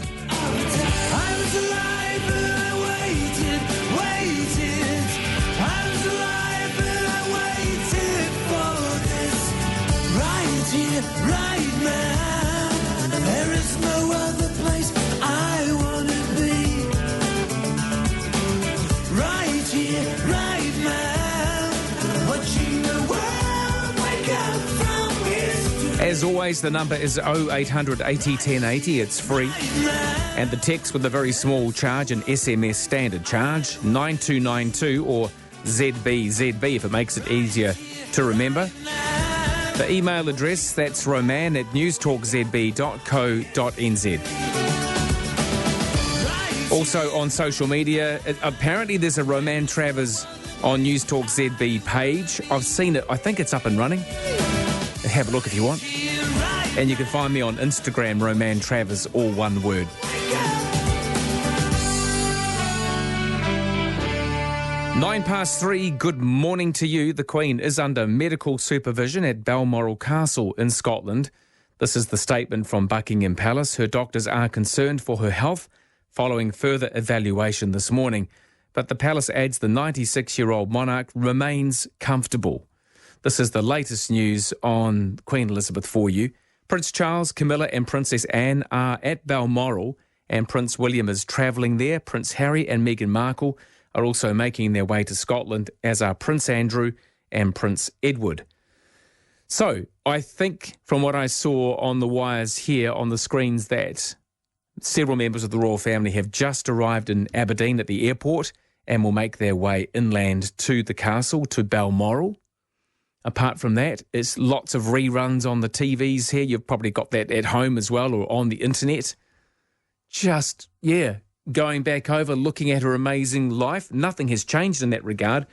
Speaker 7: Right now, there is no other place I want to be. Right here, right now, what you
Speaker 4: as always, the number is 0800 80 1080. It's free. And the text with a very small charge, an SMS standard charge, 9292 or ZB if it makes it easier to remember. The email address, that's roman@newstalkzb.co.nz. Also on social media, apparently there's a Roman Travers on Newstalk ZB page. I've seen it. I think it's up and running. Have a look if you want. And you can find me on Instagram, Roman Travers, all one word. 3:09, good morning to you. The Queen is under medical supervision at Balmoral Castle in Scotland. This is the statement from Buckingham Palace. Her doctors are concerned for her health following further evaluation this morning. But the palace adds the 96-year-old monarch remains comfortable. This is the latest news on Queen Elizabeth for you. Prince Charles, Camilla and Princess Anne are at Balmoral and Prince William is travelling there. Prince Harry and Meghan Markle are also making their way to Scotland, as are Prince Andrew and Prince Edward. So, I think from what I saw on the wires here on the screens that several members of the royal family have just arrived in Aberdeen at the airport and will make their way inland to the castle, to Balmoral. Apart from that, it's lots of reruns on the TVs here. You've probably got that at home as well or on the internet. Just, going back over, looking at her amazing life. Nothing has changed in that regard.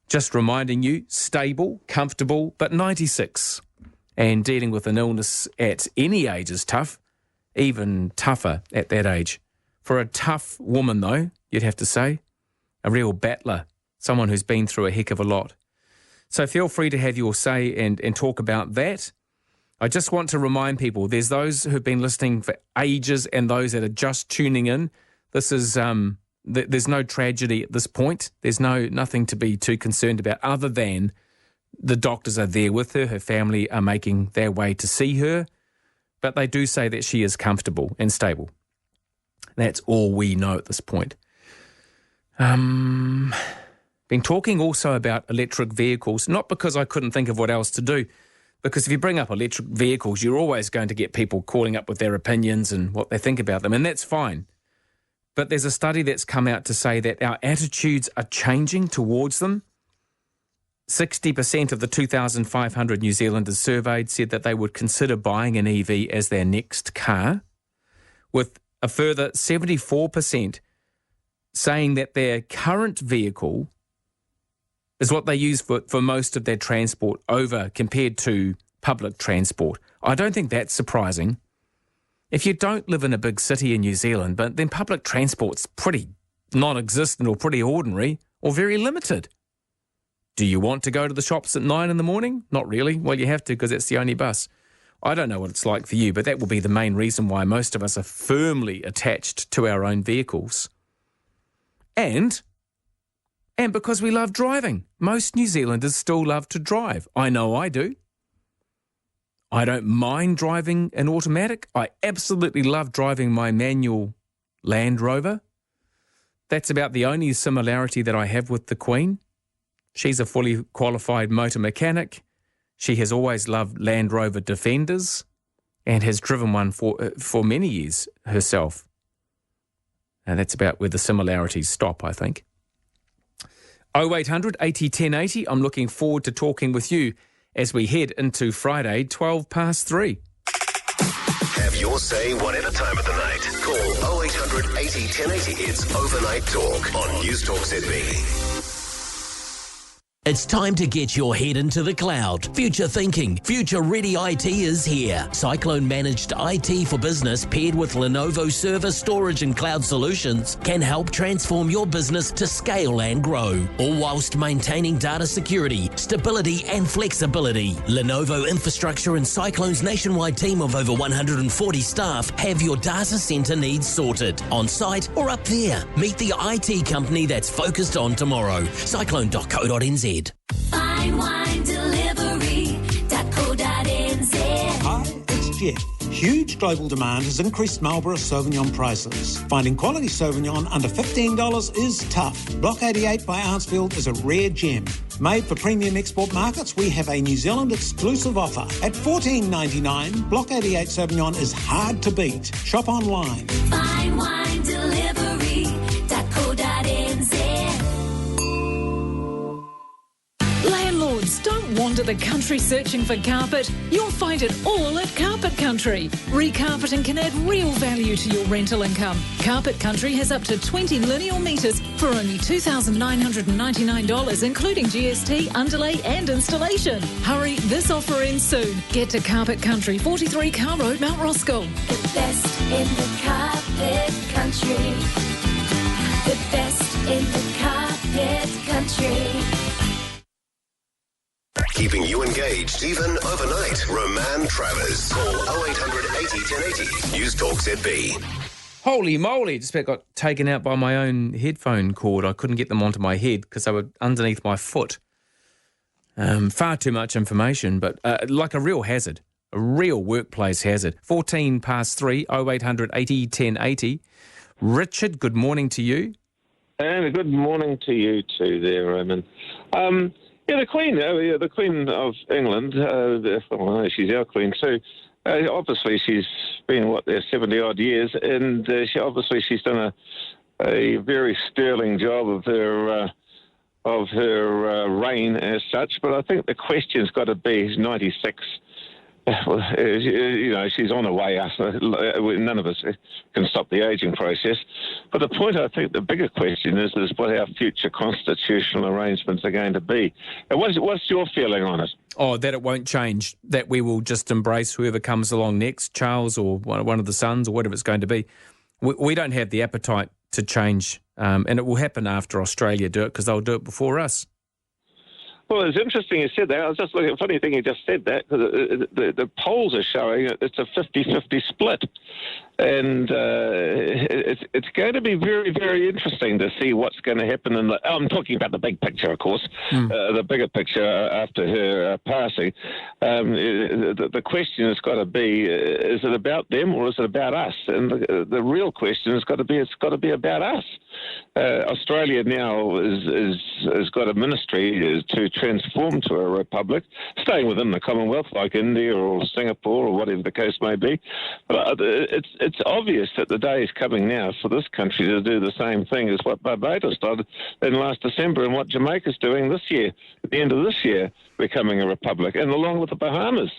Speaker 4: Just reminding you, stable, comfortable, but 96. And dealing with an illness at any age is tough, even tougher at that age. For a tough woman, though, you'd have to say, a real battler, someone who's been through a heck of a lot. So feel free to have your say and talk about that. I just want to remind people, there's those who've been listening for ages and those that are just tuning in. This is, there's no tragedy at this point. There's nothing to be too concerned about other than the doctors are there with her. Her family are making their way to see her. But they do say that she is comfortable and stable. That's all we know at this point. Been talking also about electric vehicles, not because I couldn't think of what else to do, because if you bring up electric vehicles, you're always going to get people calling up with their opinions and what they think about them, and that's fine. But there's a study that's come out to say that our attitudes are changing towards them. 60% of the 2,500 New Zealanders surveyed said that they would consider buying an EV as their next car, with a further 74% saying that their current vehicle is what they use for most of their transport over compared to public transport. I don't think that's surprising. If you don't live in a big city in New Zealand, but then public transport's pretty non-existent or pretty ordinary or very limited. Do you want to go to the shops at 9 in the morning? Not really. Well, you have to because it's the only bus. I don't know what it's like for you, but that will be the main reason why most of us are firmly attached to our own vehicles. And because we love driving. Most New Zealanders still love to drive. I know I do. I don't mind driving an automatic. I absolutely love driving my manual Land Rover. That's about the only similarity that I have with the Queen. She's a fully qualified motor mechanic. She has always loved Land Rover Defenders and has driven one for many years herself. And that's about where the similarities stop, I think. 0800 80 1080. I'm looking forward to talking with you as we head into Friday, 3:12.
Speaker 1: Have your say whatever time of the night. Call 0800 80 1080. It's Overnight Talk on Newstalk ZB.
Speaker 2: It's time to get your head into the cloud. Future thinking, future-ready IT is here. Cyclone Managed IT for Business paired with Lenovo Server Storage and Cloud Solutions can help transform your business to scale and grow, all whilst maintaining data security, stability and flexibility. Lenovo Infrastructure and Cyclone's nationwide team of over 140 staff have your data center needs sorted, on site or up there. Meet the IT company that's focused on tomorrow. Cyclone.co.nz.
Speaker 7: Fine wine delivery.co.nz.
Speaker 9: Hi, it's Jeff. Huge global demand has increased Marlborough Sauvignon prices. Finding quality Sauvignon under $15 is tough. Block 88 by Arnsfield is a rare gem. Made for premium export markets, we have a New Zealand exclusive offer. At $14.99, Block 88 Sauvignon is hard to beat. Shop online.
Speaker 7: Fine wine delivery.co.nz.
Speaker 17: Landlords, don't wander the country searching for carpet. You'll find it all at Carpet Country. Recarpeting can add real value to your rental income. Carpet Country has up to 20 lineal metres for only $2,999, including GST, underlay and installation. Hurry, this offer ends soon. Get to Carpet Country, 43 Car Road, Mount Roscoe.
Speaker 7: The best in the carpet country. The best in the carpet country.
Speaker 1: Keeping you engaged even overnight. Roman Travers. Call 0800 80 1080. Newstalk ZB.
Speaker 4: Holy moly, just about got taken out by my own headphone cord. I couldn't get them onto my head because they were underneath my foot. Far too much information, but like a real hazard, a real workplace hazard. 3 0800 80 1080. Richard, good morning to you.
Speaker 13: And good morning to you too there, Roman. The Queen of England, she's our Queen too. Obviously, she's been, 70-odd years, and she's done a very sterling job of her reign as such. But I think the question's got to be, she's 96. She's on her way up. None of us can stop the ageing process. But the point, I think, the bigger question is what our future constitutional arrangements are going to be. And what's your feeling on it?
Speaker 4: Oh, that it won't change, that we will just embrace whoever comes along next, Charles or one of the sons or whatever it's going to be. We don't have the appetite to change, and it will happen after Australia do it because they'll do it before us.
Speaker 13: Well, it's interesting you said that. I was just looking at funny thing you just said that, because the polls are showing it's a 50-50 split. And it's going to be very, very interesting to see what's going to happen. I'm talking about the big picture, of course, the bigger picture after her passing. The question has got to be, is it about them or is it about us? And the real question has got to be, it's got to be about us. Australia now has got a ministry to transform to a republic, staying within the Commonwealth, like India or Singapore or whatever the case may be. But it's obvious that the day is coming now for this country to do the same thing as what Barbados did in last December and what Jamaica's doing this year, at the end of this year, becoming a republic, and along with the Bahamas.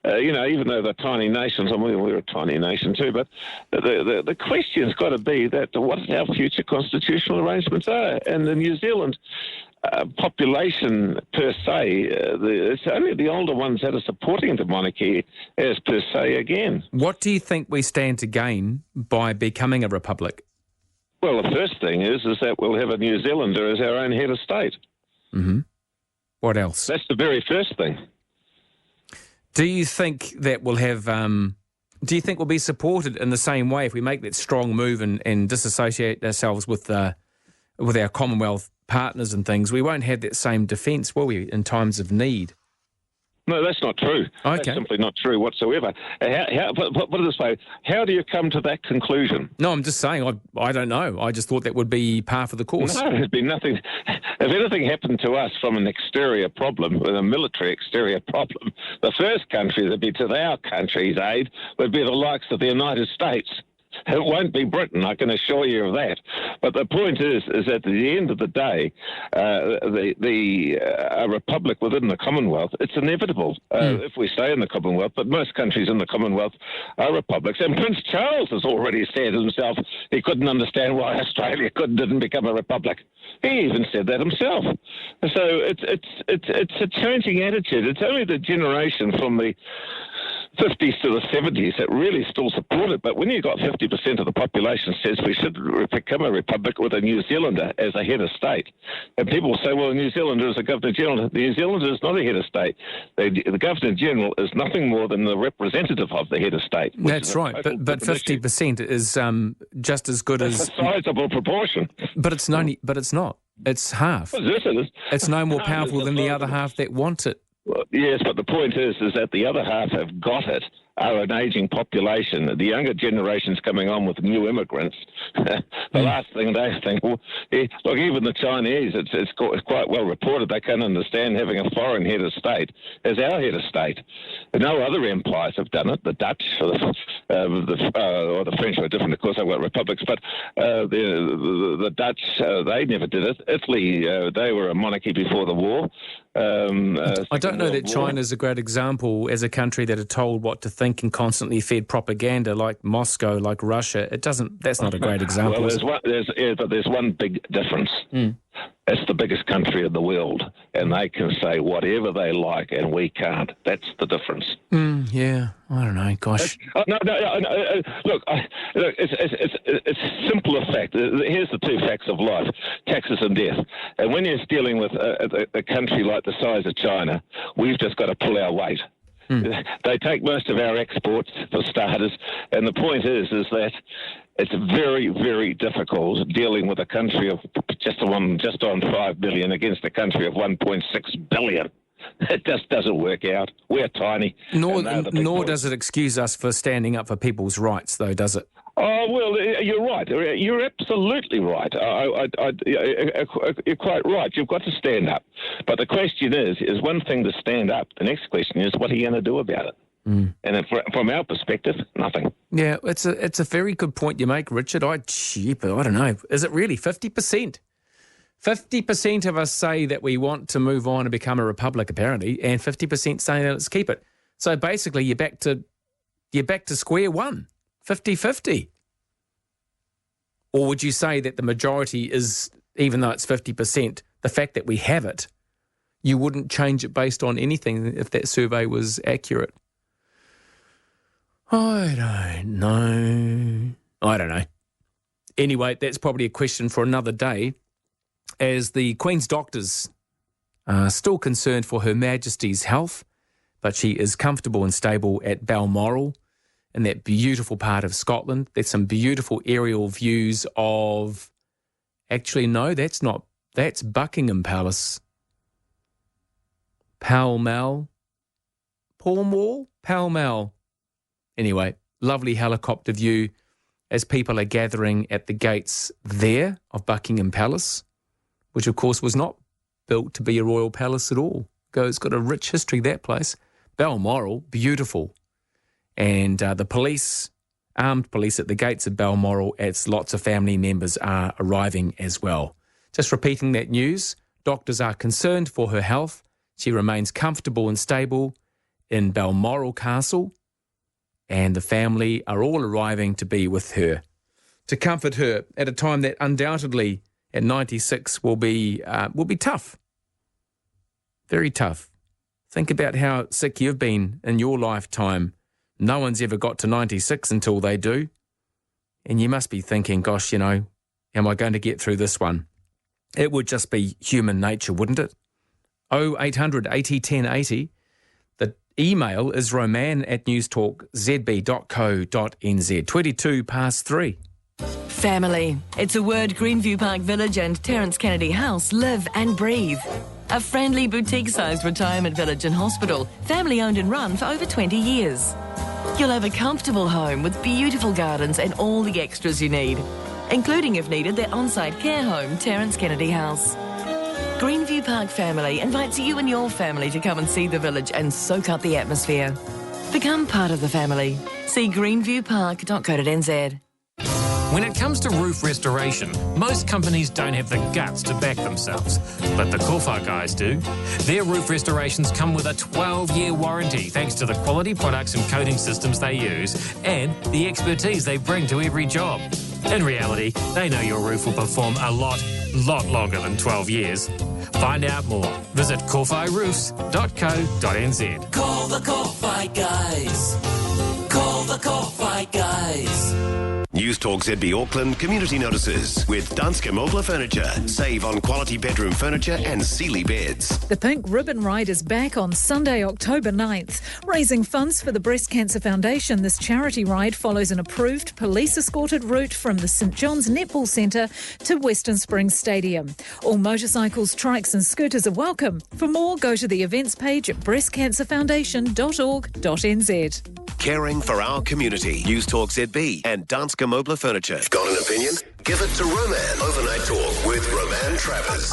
Speaker 13: Even though they're tiny nations, and we're a tiny nation too, but the question's got to be that what our future constitutional arrangements are. And the New Zealand population per se, it's only the older ones that are supporting the monarchy as per se again.
Speaker 4: What do you think we stand to gain by becoming a republic?
Speaker 13: Well, the first thing is that we'll have a New Zealander as our own head of state.
Speaker 4: Mm-hmm. What else?
Speaker 13: That's the very first thing.
Speaker 4: Do you think that we'll have... do you think we'll be supported in the same way if we make that strong move and disassociate ourselves with our Commonwealth partners and things? We won't have that same defence, will we, in times of need?
Speaker 13: No, that's not true.
Speaker 4: Okay.
Speaker 13: That's simply not true whatsoever. Put it this way, how do you come to that conclusion?
Speaker 4: No, I'm just saying, I don't know. I just thought that would be par for the course.
Speaker 13: No, there'd be nothing. If anything happened to us from an exterior problem, with a military exterior problem, the first country that'd be to our country's aid would be the likes of the United States. It won't be Britain, I can assure you of that. But the point is that at the end of the day, a republic within the Commonwealth, it's inevitable if we stay in the Commonwealth, but most countries in the Commonwealth are republics. And Prince Charles has already said himself he couldn't understand why Australia didn't become a republic. He even said that himself. So it's a changing attitude. It's only the generation from the 50s to the 70s that really still support it. But when you've got 50% of the population says we should become a republic with a New Zealander as a head of state, and people say, well, a New Zealander is a Governor-General. The New Zealander is not a head of state. The Governor-General is nothing more than the representative of the head of state.
Speaker 4: That's right, but 50% is just as good as...
Speaker 13: a sizable proportion.
Speaker 4: But it's not. It's half. It's no more powerful than the other half that want it.
Speaker 13: Well, yes, but the point is that the other half have got it are an ageing population. The younger generation's coming on with new immigrants. The last thing they think, well, look, even the Chinese, it's quite well reported, they can't understand having a foreign head of state as our head of state. No other empires have done it. The Dutch or the French are different, of course, they've got republics, but the Dutch, they never did it. Italy, they were a monarchy before the war.
Speaker 4: I don't know that China's a great example as a country that are told what to think and constantly fed propaganda like Moscow, like Russia. That's not a great example.
Speaker 13: Well, there's one big difference. It's the biggest country in the world, and they can say whatever they like, and we can't. That's the difference.
Speaker 4: Yeah, I don't know. Gosh.
Speaker 13: No. Look, it's simpler fact. Here's the two facts of life: taxes and death. And when you're dealing with a country like the size of China, we've just got to pull our weight. They take most of our exports, for starters, and the point is that it's very, very difficult dealing with a country of just on 5 billion against a country of 1.6 billion. It just doesn't work out. We're tiny.
Speaker 4: Nor does it excuse us for standing up for people's rights, though, does it?
Speaker 13: Oh, well, you're right. You're absolutely right. You're quite right. You've got to stand up. But the question is one thing to stand up. The next question is, what are you going to do about it? And from our perspective, nothing.
Speaker 4: Yeah, it's a very good point you make, Richard. I don't know. Is it really 50%? 50% of us say that we want to move on and become a republic, apparently, and 50% say let's keep it. So basically, you're back to square one, 50-50. Or would you say that the majority is, even though it's 50%, the fact that we have it, you wouldn't change it based on anything if that survey was accurate? I don't know. Anyway, that's probably a question for another day, as the Queen's doctors are still concerned for Her Majesty's health, but she is comfortable and stable at Balmoral in that beautiful part of Scotland. There's some beautiful aerial views of... Actually, no, that's Buckingham Palace. Pall Mall. Anyway, lovely helicopter view as people are gathering at the gates there of Buckingham Palace, which of course was not built to be a royal palace at all. It's got a rich history, that place. Balmoral, beautiful. And the police, armed police at the gates of Balmoral, as lots of family members are arriving as well. Just repeating that news, doctors are concerned for her health. She remains comfortable and stable in Balmoral Castle, and the family are all arriving to be with her, to comfort her at a time that undoubtedly at 96 will be tough. Very tough. Think about how sick you've been in your lifetime. No one's ever got to 96 until they do. And you must be thinking, gosh, am I going to get through this one? It would just be human nature, wouldn't it? 0800 80 10 80. The email is roman@newstalkzb.co.nz. 3:22.
Speaker 14: Family. It's a word Greenview Park Village and Terence Kennedy House live and breathe. A friendly boutique-sized retirement village and hospital, family-owned and run for over 20 years. You'll have a comfortable home with beautiful gardens and all the extras you need, including, if needed, their on-site care home, Terence Kennedy House. Greenview Park Family invites you and your family to come and see the village and soak up the atmosphere. Become part of the family. See greenviewpark.co.nz.
Speaker 15: When it comes to roof restoration, most companies don't have the guts to back themselves, but the Kofa guys do. Their roof restorations come with a 12-year warranty thanks to the quality products and coating systems they use and the expertise they bring to every job. In reality, they know your roof will perform a lot longer than 12 years. Find out more. Visit korfairoofs.co.nz.
Speaker 7: Call the Korfai guys. Call the Korfai guys.
Speaker 1: Newstalk ZB Auckland community notices with Danske Mobler Furniture. Save on quality bedroom furniture and Sealy beds.
Speaker 17: The Pink Ribbon Ride is back on Sunday, October 9th. Raising funds for the Breast Cancer Foundation, this charity ride follows an approved police-escorted route from the St John's Netball Centre to Western Springs Stadium. All motorcycles, trikes and scooters are welcome. For more, go to the events page at breastcancerfoundation.org.nz.
Speaker 1: Caring for our community. Newstalk ZB and Danske Mobler Furniture. Got an opinion? Give it to Roman. Overnight Talk with Roman Travers.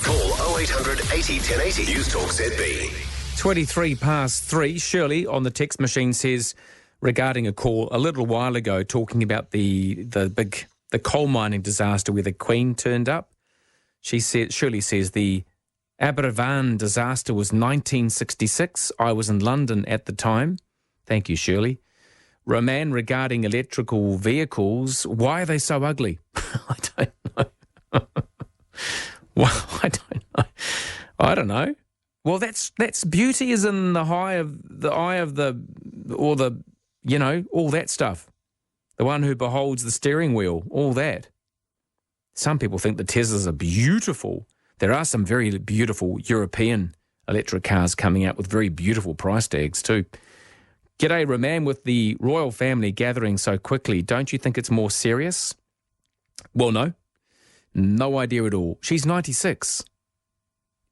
Speaker 1: Call 0800 80 1080. Newstalk ZB.
Speaker 4: 23 past 3. Shirley on the text machine says, regarding a call a little while ago talking about the coal mining disaster where the Queen turned up. Shirley says the Aberfan disaster was 1966. I was in London at the time. Thank you, Shirley. Roman, regarding electrical vehicles, why are they so ugly? I don't know. Well, I don't know. Well, that's beauty is in the eye of the all that stuff. The one who beholds the steering wheel, all that. Some people think the Teslas are beautiful. There are some very beautiful European electric cars coming out with very beautiful price tags too. G'day, Roman, with the royal family gathering so quickly, don't you think it's more serious? Well, no idea at all. She's 96.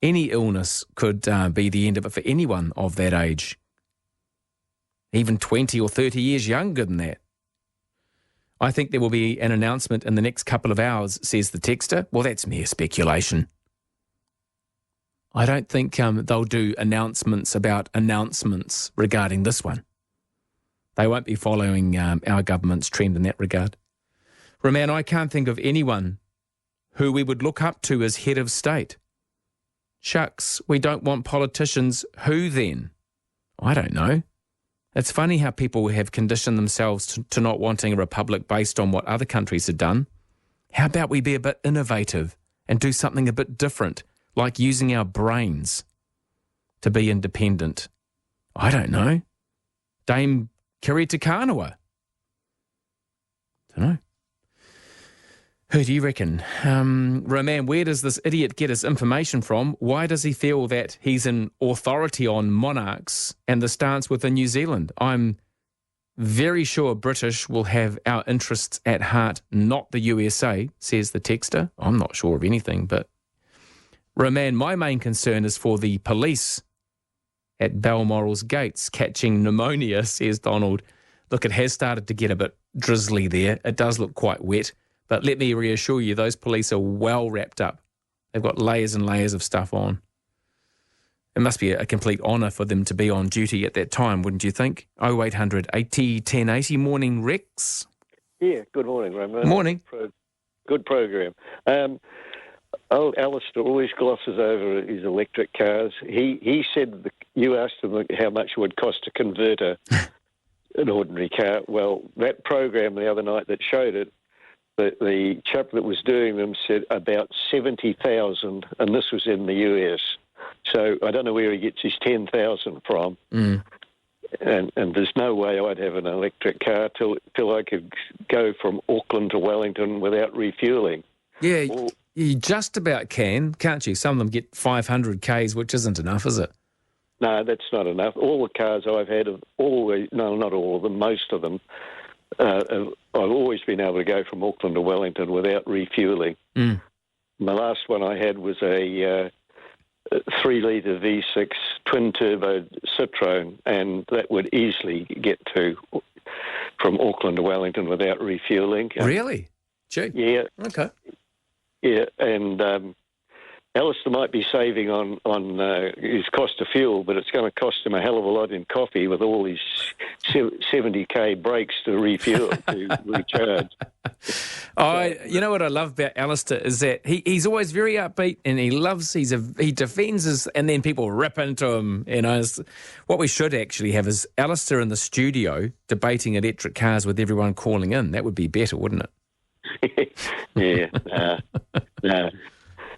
Speaker 4: Any illness could be the end of it for anyone of that age. Even 20 or 30 years younger than that. I think there will be an announcement in the next couple of hours, says the texter. Well, that's mere speculation. I don't think they'll do announcements about announcements regarding this one. They won't be following our government's trend in that regard. Roman, I can't think of anyone who we would look up to as head of state. Shucks, we don't want politicians. Who then? I don't know. It's funny how people have conditioned themselves to not wanting a republic based on what other countries have done. How about we be a bit innovative and do something a bit different, like using our brains to be independent? I don't know. Dame Kirita Kanawa. Don't know. Who do you reckon? Roman, where does this idiot get his information from? Why does he feel that he's an authority on monarchs and the stance within New Zealand? I'm very sure British will have our interests at heart, not the USA, says the texter. I'm not sure of anything, but Roman, my main concern is for the police at Balmoral's gates catching pneumonia, says Donald. Look, it has started to get a bit drizzly there. It does look quite wet. But let me reassure you, those police are well wrapped up. They've got layers and layers of stuff on. It must be a complete honour for them to be on duty at that time, wouldn't you think? 0800 80 1080. Morning, Rex.
Speaker 5: Yeah, good morning, Roman.
Speaker 4: Morning.
Speaker 5: Good program. Old Alistair always glosses over his electric cars. He said you asked him how much it would cost to convert an ordinary car. Well, that program the other night that showed it, the chap that was doing them said about 70,000, and this was in the US. So I don't know where he gets his 10,000 from. And there's no way I'd have an electric car till I could go from Auckland to Wellington without refuelling.
Speaker 4: Yeah, you just about can't you? Some of them get 500 Ks, which isn't enough, is it?
Speaker 5: No, that's not enough. All the cars I've had have always, no, not all of them, most of them, I've always been able to go from Auckland to Wellington without refuelling. The last one I had was a 3-litre V6 twin-turbo Citroen, and that would easily get to from Auckland to Wellington without refuelling.
Speaker 4: Really? Gee.
Speaker 5: Yeah.
Speaker 4: Okay.
Speaker 5: Yeah, and Alistair might be saving on his cost of fuel, but it's going to cost him a hell of a lot in coffee with all these 70k breaks to refuel, to recharge.
Speaker 4: You know what I love about Alistair is that he's always very upbeat and he defends his, and then people rip into him. You know, what we should actually have is Alistair in the studio debating electric cars with everyone calling in. That would be better, wouldn't it?
Speaker 5: Yeah, no,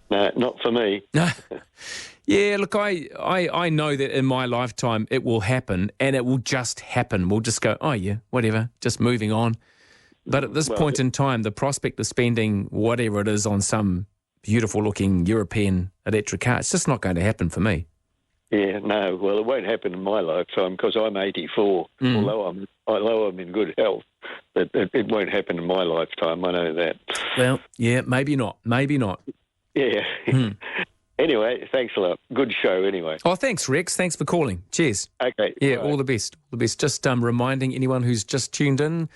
Speaker 5: not for me.
Speaker 4: Yeah, look, I know that in my lifetime it will happen, and it will just happen. We'll just go, oh yeah, whatever, just moving on. But at this point in time, the prospect of spending whatever it is on some beautiful-looking European electric car, it's just not going to happen for me.
Speaker 5: Yeah, no. Well, it won't happen in my lifetime because I'm 84. Although I'm in good health, but it won't happen in my lifetime. I know that.
Speaker 4: Well, yeah, maybe not. Maybe not.
Speaker 5: Yeah. Anyway, thanks a lot. Good show anyway.
Speaker 4: Oh, thanks, Rex. Thanks for calling. Cheers.
Speaker 5: Okay.
Speaker 4: Yeah,
Speaker 5: bye.
Speaker 4: all the best. All the best. Just reminding anyone who's just tuned in,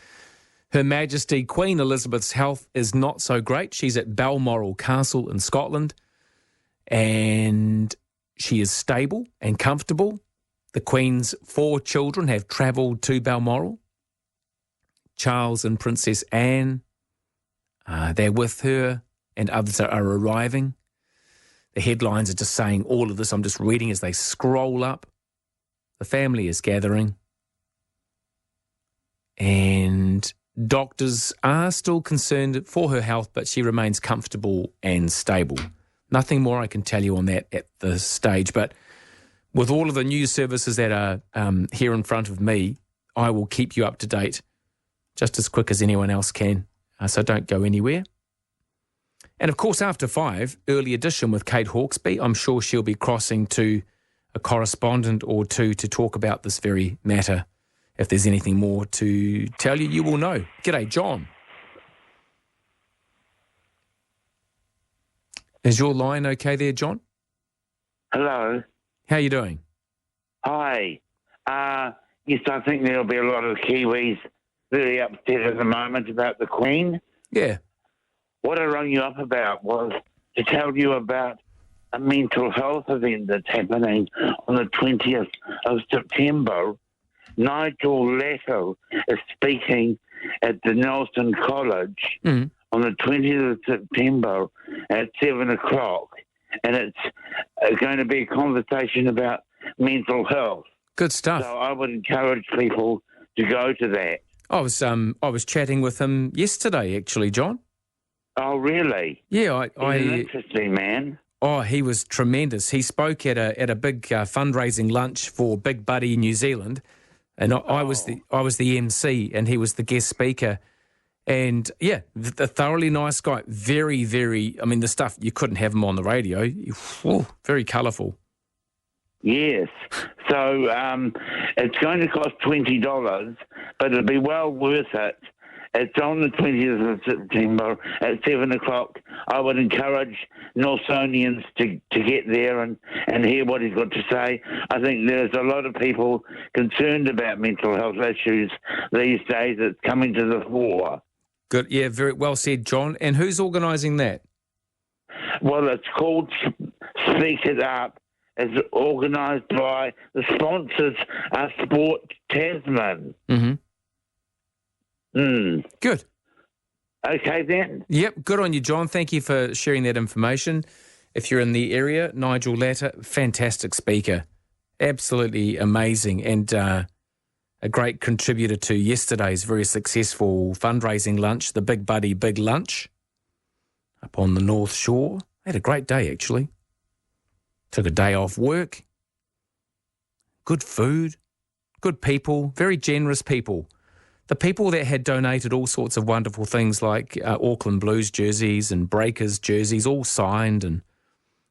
Speaker 4: Her Majesty Queen Elizabeth's health is not so great. She's at Balmoral Castle in Scotland, and she is stable and comfortable. The Queen's 4 children have travelled to Balmoral. Charles and Princess Anne, they're with her, and others are arriving. The headlines are just saying all of this. I'm just reading as they scroll up. The family is gathering. And doctors are still concerned for her health, but she remains comfortable and stable. Nothing more I can tell you on that at this stage. But with all of the news services that are here in front of me, I will keep you up to date just as quick as anyone else can. So don't go anywhere. And of course, after 5, early edition with Kate Hawkesby. I'm sure she'll be crossing to a correspondent or two to talk about this very matter. If there's anything more to tell you, you will know. G'day, John. Is your line okay there, John?
Speaker 10: Hello.
Speaker 4: How are you doing?
Speaker 10: Hi. Yes, I think there'll be a lot of Kiwis very upset at the moment about the Queen.
Speaker 4: Yeah.
Speaker 10: What I rang you up about was to tell you about a mental health event that's happening on the 20th of September. Nigel Leto is speaking at the Nelson College on the 20th of September at 7 o'clock, and it's going to be a conversation about mental health.
Speaker 4: Good stuff.
Speaker 10: So I would encourage people to go to that.
Speaker 4: I was chatting with him yesterday, actually, John.
Speaker 10: Oh, really?
Speaker 4: Yeah,
Speaker 10: He's an interesting man.
Speaker 4: Oh, he was tremendous. He spoke at a big fundraising lunch for Big Buddy New Zealand, and I was the MC, and he was the guest speaker. And yeah, a thoroughly nice guy. Very, very. I mean, the stuff you couldn't have him on the radio. Very colourful.
Speaker 10: Yes. So it's going to cost $20, but it'll be well worth it. It's on the 20th of September at 7 o'clock. I would encourage Northsonians to get there and hear what he's got to say. I think there's a lot of people concerned about mental health issues these days. It's coming to the fore.
Speaker 4: Good. Yeah, very well said, John. And who's organising that?
Speaker 10: Well, it's called Speak It Up. It's organised by the sponsors are Sport Tasman.
Speaker 4: Mm-hmm. Good.
Speaker 10: Okay, then.
Speaker 4: Yep, good on you, John. Thank you for sharing that information. If you're in the area, Nigel Latter, fantastic speaker. Absolutely amazing, and a great contributor to yesterday's very successful fundraising lunch, the Big Buddy Big Lunch, up on the North Shore. I had a great day, actually. Took a day off work. Good food, good people, very generous people. The people that had donated all sorts of wonderful things like Auckland Blues jerseys and Breakers jerseys, all signed, and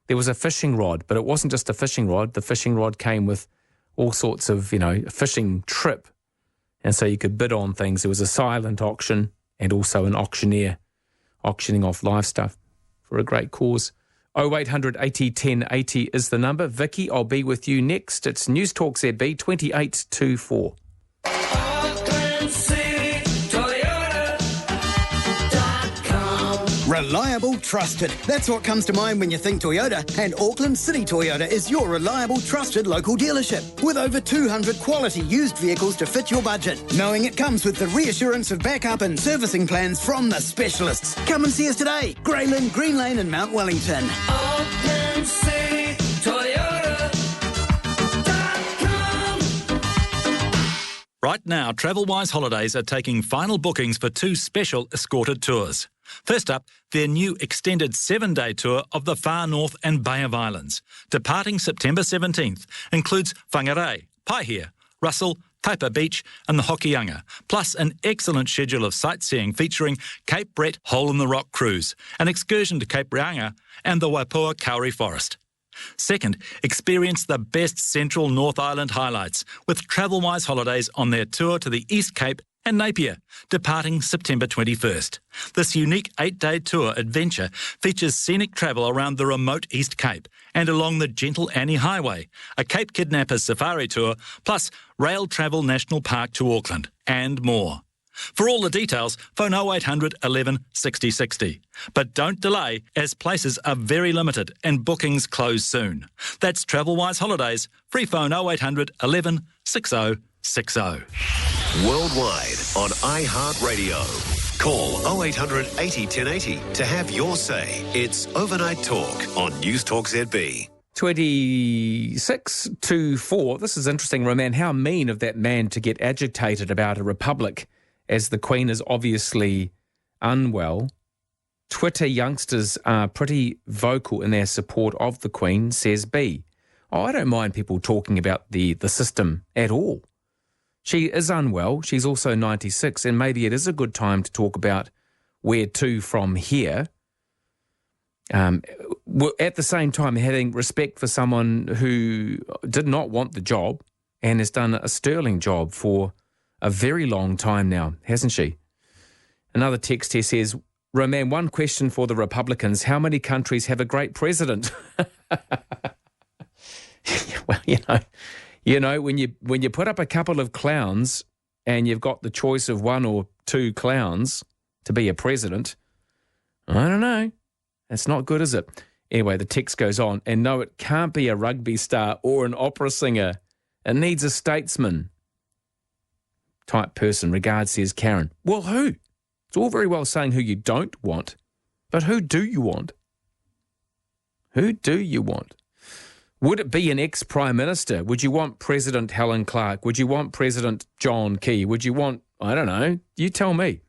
Speaker 4: there was a fishing rod, but it wasn't just a fishing rod. The fishing rod came with all sorts of, a fishing trip, and so you could bid on things. There was a silent auction and also an auctioneer auctioning off live stuff for a great cause. 0800 80 10 80 is the number. Vicky, I'll be with you next. It's Newstalk ZB 2824.
Speaker 6: Reliable, trusted. That's what comes to mind when you think Toyota. And Auckland City Toyota is your reliable, trusted local dealership. With over 200 quality used vehicles to fit your budget. Knowing it comes with the reassurance of backup and servicing plans from the specialists. Come and see us today. Greyland, Green Lane and Mount Wellington.
Speaker 7: Auckland City Toyota.com.
Speaker 8: Right now, TravelWise Holidays are taking final bookings for 2 special escorted tours. First up, their new extended 7-day tour of the Far North and Bay of Islands, departing September 17th, includes Whangarei, Paihia, Russell,
Speaker 11: Taipa Beach and the Hokianga, plus an excellent schedule of sightseeing featuring Cape Brett Hole-in-the-Rock Cruise, an excursion to Cape Reinga and the Waipoua Kauri Forest. Second, experience the best Central North Island highlights with TravelWise Holidays on their tour to the East Cape and Napier, departing September 21st. This unique 8-day tour adventure features scenic travel around the remote East Cape and along the Gentle Annie Highway, a Cape Kidnappers safari tour, plus Rail Travel National Park to Auckland, and more. For all the details, phone 0800 11 60 60. But don't delay, as places are very limited and bookings close soon. That's TravelWise Holidays. Free phone 0800 11 60 60.
Speaker 1: Worldwide on iHeartRadio. Call 0800 80 1080 to have your say. It's Overnight Talk on Newstalk ZB.
Speaker 4: 26 to 4. This is interesting, Roman. How mean of that man to get agitated about a republic as the Queen is obviously unwell. Twitter youngsters are pretty vocal in their support of the Queen, says B. I don't mind people talking about the system at all. She is unwell. She's also 96, and maybe it is a good time to talk about where to from here. At the same time, having respect for someone who did not want the job and has done a sterling job for a very long time now, hasn't she? Another text here says, Roman, one question for the Republicans. How many countries have a great president? Well, you know, when you put up a couple of clowns and you've got the choice of one or two clowns to be a president, I don't know. That's not good, is it? Anyway, the text goes on. And no, it can't be a rugby star or an opera singer. It needs a statesman type person. Regards, says Karen. Well, who? It's all very well saying who you don't want, but who do you want? Who do you want? Would it be an ex-Prime Minister? Would you want President Helen Clark? Would you want President John Key? Would you want, I don't know, you tell me.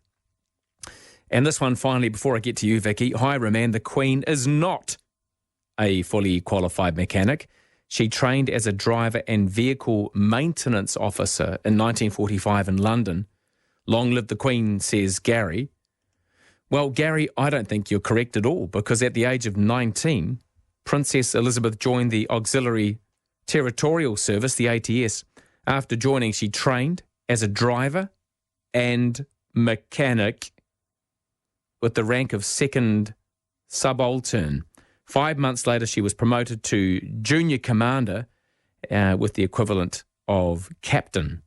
Speaker 4: And this one finally, before I get to you, Vicky. Hi, Roman, the Queen is not a fully qualified mechanic. She trained as a driver and vehicle maintenance officer in 1945 in London. Long live the Queen, says Gary. Well, Gary, I don't think you're correct at all, because at the age of 19, Princess Elizabeth joined the Auxiliary Territorial Service, the ATS. After joining, she trained as a driver and mechanic with the rank of second subaltern. 5 months later, she was promoted to junior commander with the equivalent of captain.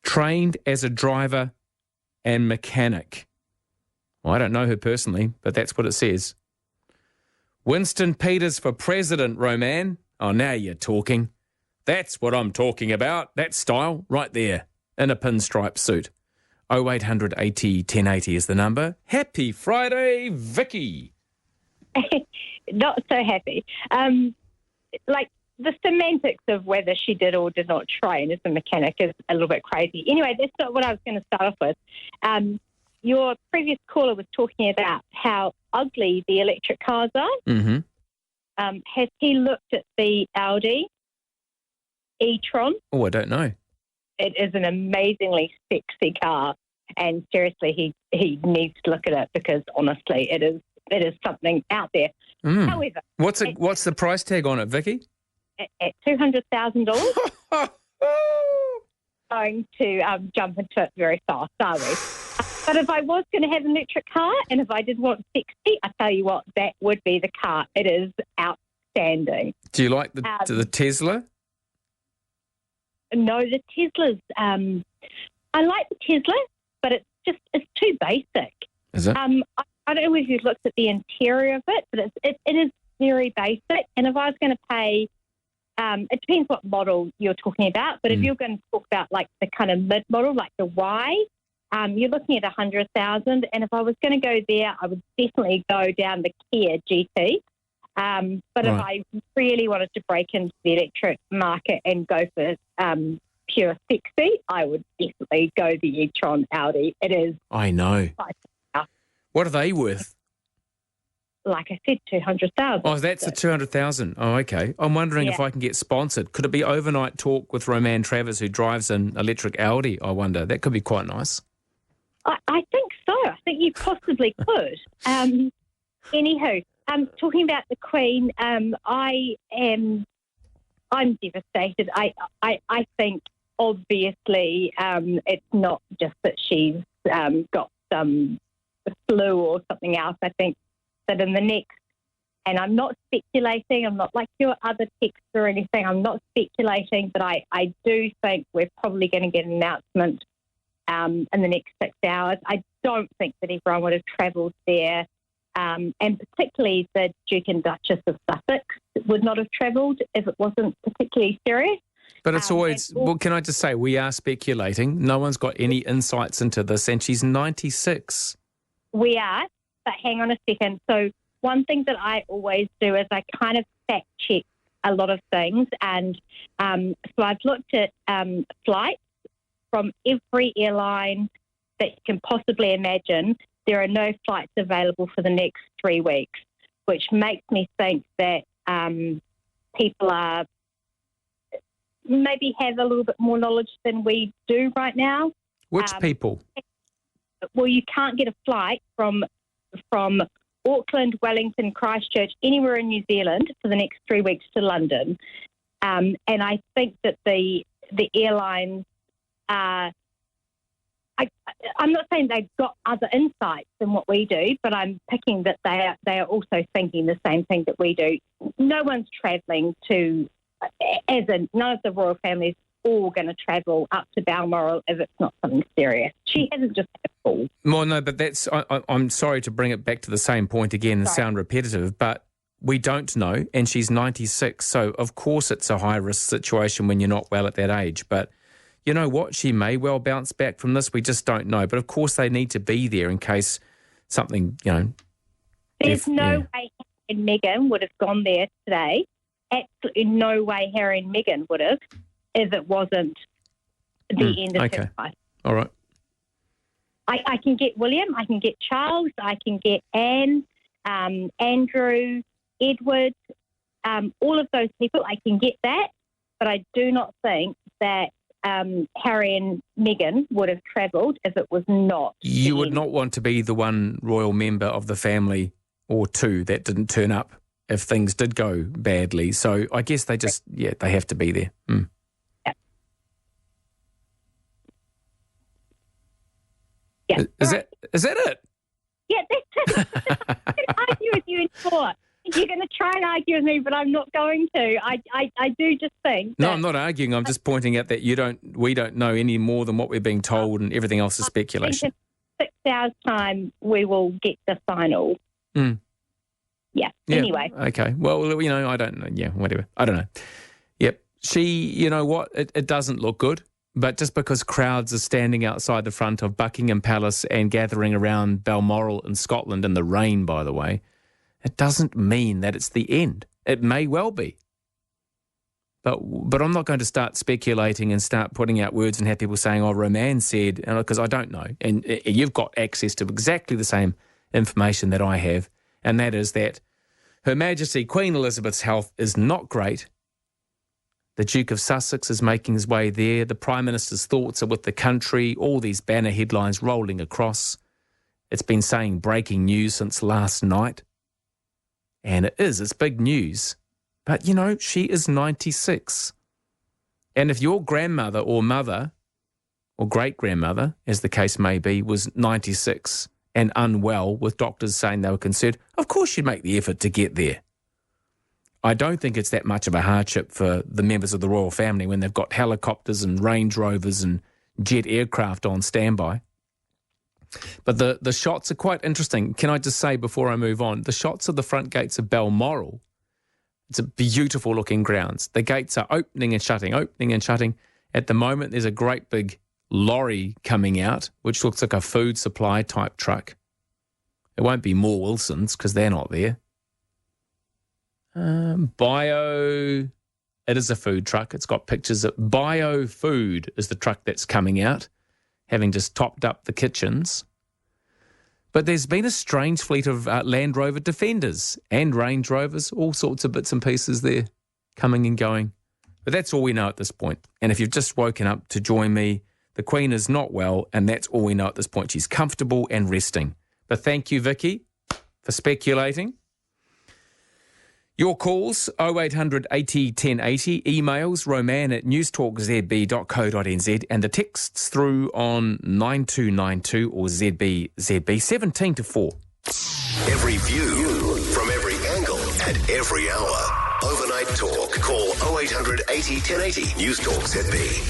Speaker 4: Trained as a driver and mechanic. Well, I don't know her personally, but that's what it says. Winston Peters for president, Roman. Oh, now you're talking. That's what I'm talking about. That style right there in a pinstripe suit. 0800 80 1080 is the number. Happy Friday, Vicky.
Speaker 16: Not so happy. Like the semantics of whether she did or did not train as a mechanic is a little bit crazy. Anyway, that's not what I was going to start off with. Your previous caller was talking about how ugly the electric cars are.
Speaker 4: Mm-hmm.
Speaker 16: Has he looked at the Audi e-tron?
Speaker 4: Oh, I don't know.
Speaker 16: It is an amazingly sexy car, and seriously, he needs to look at it because honestly, it is something out there.
Speaker 4: Mm.
Speaker 16: However,
Speaker 4: what's the price tag on it, Vicky?
Speaker 16: At $200,000, going to jump into it very fast, are we? But if I was going to have an electric car, and if I did want 60, I tell you what, that would be the car. It is outstanding.
Speaker 4: Do you like the Tesla?
Speaker 16: No, the Tesla's. I like the Tesla, but it's too basic.
Speaker 4: Is it?
Speaker 16: I don't know if you've looked at the interior of it, but it is very basic. And if I was going to pay, it depends what model you're talking about. But if you're going to talk about like the kind of mid model, like the Y. You're looking at 100,000, and if I was going to go there, I would definitely go down the Kia GT. But if I really wanted to break into the electric market and go for pure sexy, I would definitely go the e-tron Audi. It is.
Speaker 4: I know. What are they worth?
Speaker 16: like I said, 200,000.
Speaker 4: Oh, that's the 200,000. Oh, okay. I'm wondering if I can get sponsored. Could it be overnight talk with Roman Travers, who drives an electric Audi? I wonder. That could be quite nice.
Speaker 16: I think so. I think you possibly could. Anywho, talking about the Queen, I'm devastated. I think obviously it's not just that she's got some flu or something else. I think that in the next, and I'm not speculating, I'm not like your other texts or anything, I'm not speculating, but I do think we're probably going to get an announcement in the next 6 hours. I don't think that everyone would have travelled there, and particularly the Duke and Duchess of Sussex would not have travelled if it wasn't particularly serious.
Speaker 4: But it's always, well, can I just say, we are speculating. No one's got any insights into this, and she's 96.
Speaker 16: We are, but hang on a second. So one thing that I always do is I kind of fact check a lot of things, and so I've looked at flights from every airline that you can possibly imagine. There are no flights available for the next 3 weeks, which makes me think that people are maybe have a little bit more knowledge than we do right now.
Speaker 4: Which people?
Speaker 16: Well, you can't get a flight from Auckland, Wellington, Christchurch, anywhere in New Zealand for the next 3 weeks to London. And I think that the airlines are, I'm not saying they've got other insights than what we do, but I'm picking that they are also thinking the same thing that we do. No one's travelling to, as in none of the royal families all going to travel up to Balmoral if it's not something serious. She hasn't just had a fall.
Speaker 4: Well, no, but that's, I'm sorry to bring it back to the same point again and sound repetitive, but we don't know, and she's 96, so of course it's a high-risk situation when you're not well at that age. But you know what? She may well bounce back from this. We just don't know. But of course they need to be there in case something, you know.
Speaker 16: There's no way Harry and Meghan would have gone there today. Absolutely no way Harry and Meghan would have if it wasn't the end of her life.
Speaker 4: All right.
Speaker 16: I can get William, I can get Charles, I can get Anne, Andrew, Edward, all of those people. I can get that, but I do not think that Harry and Meghan would have travelled if it was not.
Speaker 4: You would not want to be the one royal member of the family or two that didn't turn up if things did go badly. So I guess they just, they have to be there. Mm.
Speaker 16: Yeah.
Speaker 4: Is that it?
Speaker 16: Yeah, that's it. I can argue with you in court. You're going to try and argue with me, but I'm not going to. I do just think.
Speaker 4: No, I'm not arguing. I'm just pointing out that we don't know any more than what we're being told, and everything else is speculation.
Speaker 16: In 6 hours' time, we will get the final.
Speaker 4: Mm.
Speaker 16: Yeah. Anyway.
Speaker 4: Okay. Well, you know, I don't know. Yeah, whatever. I don't know. Yep. You know what? It doesn't look good. But just because crowds are standing outside the front of Buckingham Palace and gathering around Balmoral in Scotland in the rain, by the way, it doesn't mean that it's the end. It may well be. But I'm not going to start speculating and start putting out words and have people saying, oh, Roman said, because I don't know. And you've got access to exactly the same information that I have, and that is that Her Majesty Queen Elizabeth's health is not great. The Duke of Sussex is making his way there. The Prime Minister's thoughts are with the country. All these banner headlines rolling across. It's been saying breaking news since last night. And it's big news. But, you know, she is 96. And if your grandmother or mother or great-grandmother, as the case may be, was 96 and unwell with doctors saying they were concerned, of course you'd make the effort to get there. I don't think it's that much of a hardship for the members of the royal family when they've got helicopters and Range Rovers and jet aircraft on standby. But the shots are quite interesting. Can I just say before I move on, the shots of the front gates of Balmoral, it's a beautiful looking grounds. The gates are opening and shutting. At the moment, there's a great big lorry coming out, which looks like a food supply type truck. It won't be more Wilsons because they're not there. Bio, it is a food truck. It's got pictures of Bio Food is the truck that's coming out, having just topped up the kitchens. But there's been a strange fleet of Land Rover Defenders and Range Rovers, all sorts of bits and pieces there coming and going. But that's all we know at this point. And if you've just woken up to join me, the Queen is not well, and that's all we know at this point. She's comfortable and resting. But thank you, Vicky, for speculating. Your calls, 0800 80 1080, emails, roman@newstalkzb.co.nz, and the texts through on 9292 or ZB 17 to 4.
Speaker 1: Every view from every angle at every hour. Overnight talk. Call 0800 80 1080. Newstalk ZB.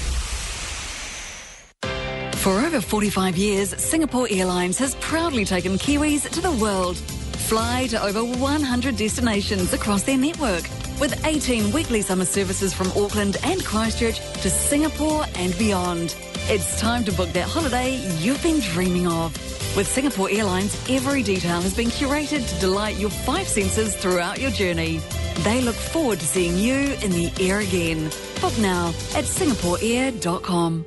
Speaker 12: For over 45 years, Singapore Airlines has proudly taken Kiwis to the world. Fly to over 100 destinations across their network, with 18 weekly summer services from Auckland and Christchurch to Singapore and beyond. It's time to book that holiday you've been dreaming of. With Singapore Airlines, every detail has been curated to delight your 5 senses throughout your journey. They look forward to seeing you in the air again. Book now at singaporeair.com.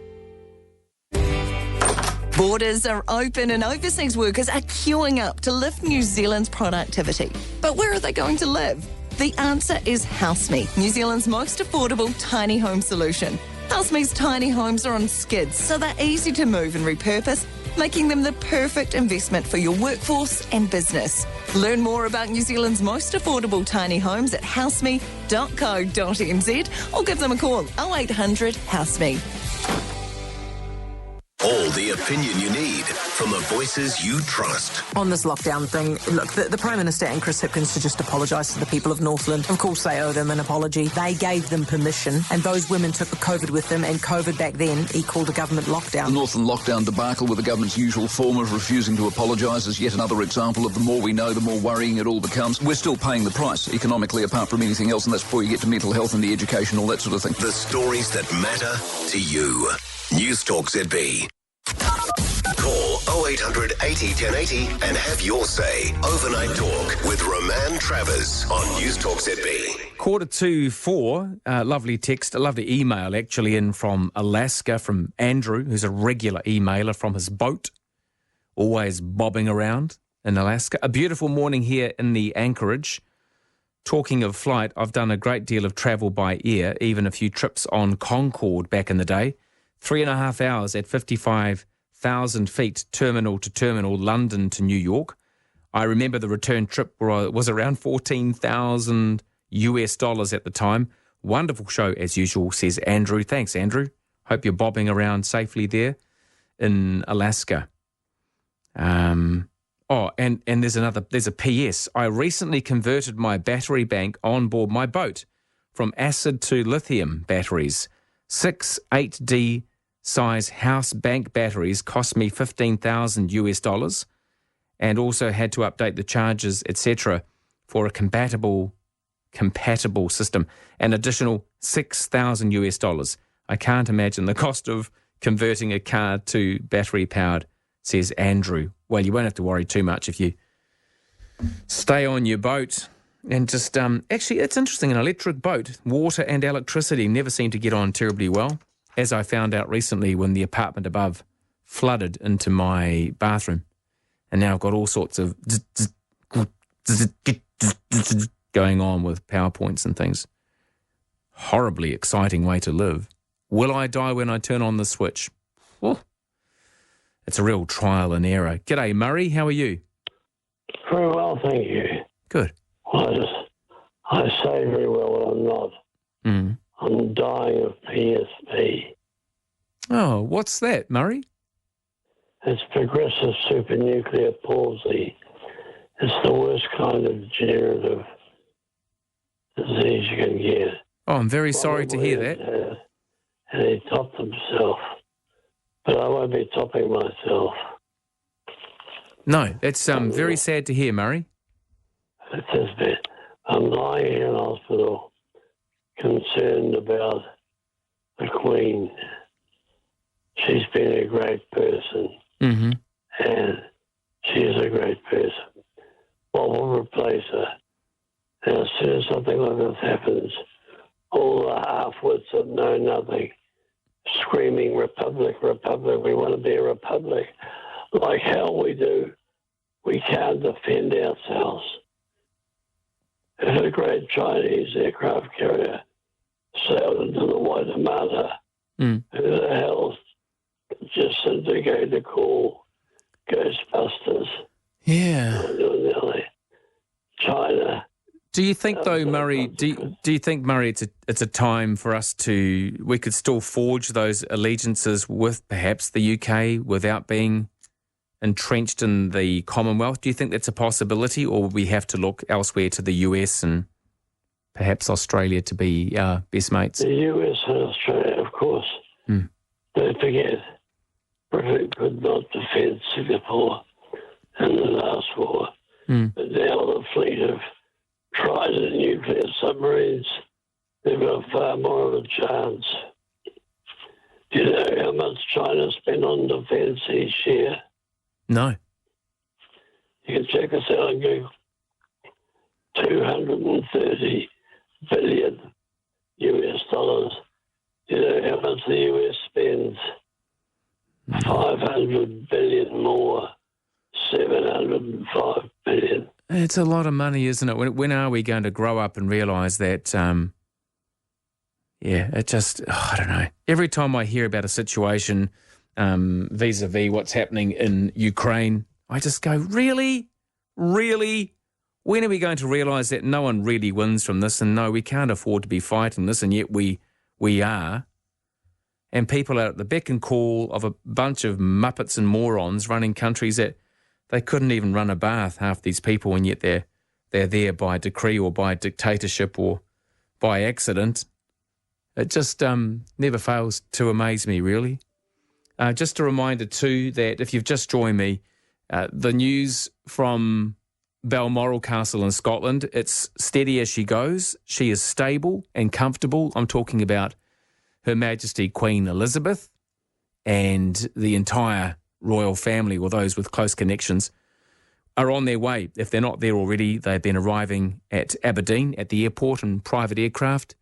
Speaker 18: Borders are open and overseas workers are queuing up to lift New Zealand's productivity. But where are they going to live? The answer is HouseMe, New Zealand's most affordable tiny home solution. HouseMe's tiny homes are on skids, so they're easy to move and repurpose, making them the perfect investment for your workforce and business. Learn more about New Zealand's most affordable tiny homes at houseme.co.nz or give them a call 0800 HouseMe.
Speaker 1: All the opinion you need from the voices you trust.
Speaker 19: On this lockdown thing, look, the Prime Minister and Chris Hipkins should just apologise to the people of Northland. Of course they owe them an apology. They gave them permission, and those women took COVID with them, and COVID back then equalled a government lockdown.
Speaker 20: The Northland lockdown debacle with the government's usual form of refusing to apologise is yet another example of the more we know, the more worrying it all becomes. We're still paying the price, economically, apart from anything else, and that's before you get to mental health and the education, all that sort of thing.
Speaker 1: The stories that matter to you. Newstalk ZB. Call 0800 80 1080 and have your say. Overnight talk with Roman Travers on Newstalk ZB.
Speaker 4: 3:45, lovely text, a lovely email actually in from Alaska from Andrew, who's a regular emailer from his boat, always bobbing around in Alaska. A beautiful morning here in the Anchorage. Talking of flight, I've done a great deal of travel by air, even a few trips on Concorde back in the day. 3.5 hours at 55,000 feet, terminal to terminal, London to New York. I remember the return trip was around $14,000 US at the time. Wonderful show as usual, says Andrew. Thanks, Andrew. Hope you're bobbing around safely there in Alaska. And there's a PS. I recently converted my battery bank on board my boat from acid to lithium batteries. 6 8D size house bank batteries cost me $15,000 US, and also had to update the charges, etc., for a compatible system, an additional $6,000 US. I can't imagine the cost of converting a car to battery powered, says Andrew. Well, you won't have to worry too much if you stay on your boat. And just, actually, it's interesting, an electric boat, water and electricity never seem to get on terribly well, as I found out recently when the apartment above flooded into my bathroom. And now I've got all sorts of going on with PowerPoints and things. Horribly exciting way to live. Will I die when I turn on the switch? Oh, it's a real trial and error. G'day, Murray. How are you?
Speaker 21: Very well, thank you.
Speaker 4: Good.
Speaker 21: I say very well, but I'm not. I'm dying of PSP.
Speaker 4: Oh, what's that, Murray?
Speaker 21: It's progressive supranuclear palsy. It's the worst kind of degenerative disease you can get.
Speaker 4: Oh, I'm very sorry to hear that.
Speaker 21: And he topped himself. But I won't be topping myself.
Speaker 4: No, that's very sad to hear, Murray.
Speaker 21: It's this bit. I'm lying here in hospital, concerned about the Queen. She's been a great person, and she is a great person. What will replace her? And as soon as something like this happens, all the half-wits that know nothing, screaming, Republic, Republic, we want to be a republic, like hell we do. we can't defend ourselves. If a great Chinese aircraft carrier sailed into the Waitemata, who the hell just indicated to call Ghostbusters?
Speaker 4: Yeah.
Speaker 21: China.
Speaker 4: Do you think, though, Murray? Do you think, Murray, it's a time for us we could still forge those allegiances with perhaps the UK without being entrenched in the Commonwealth? Do you think that's a possibility, or will we have to look elsewhere to the US and perhaps Australia to be our best mates?
Speaker 21: The US and Australia, of course. Don't forget, Britain could not defend Singapore in the last war. But now the fleet of Trident nuclear submarines, they've got far more of a chance. Do you know how much China spent on defence each year?
Speaker 4: No.
Speaker 21: You can check us out on Google. $230 billion US dollars. Do you know how much the US spends? 500 billion more. 705 billion.
Speaker 4: It's a lot of money, isn't it? When are we going to grow up and realise that, it just, I don't know. Every time I hear about a situation vis-a-vis what's happening in Ukraine, I just go, really? Really? When are we going to realise that no one really wins from this, and no, we can't afford to be fighting this, and yet we are? And people are at the beck and call of a bunch of muppets and morons running countries that they couldn't even run a bath, half these people, and yet they're there by decree or by dictatorship or by accident. It just never fails to amaze me, really. Just a reminder, too, that if you've just joined me, the news from Balmoral Castle in Scotland, it's steady as she goes. She is stable and comfortable. I'm talking about Her Majesty Queen Elizabeth and the entire royal family, or those with close connections, are on their way. If they're not there already, they've been arriving at Aberdeen at the airport in private aircraft,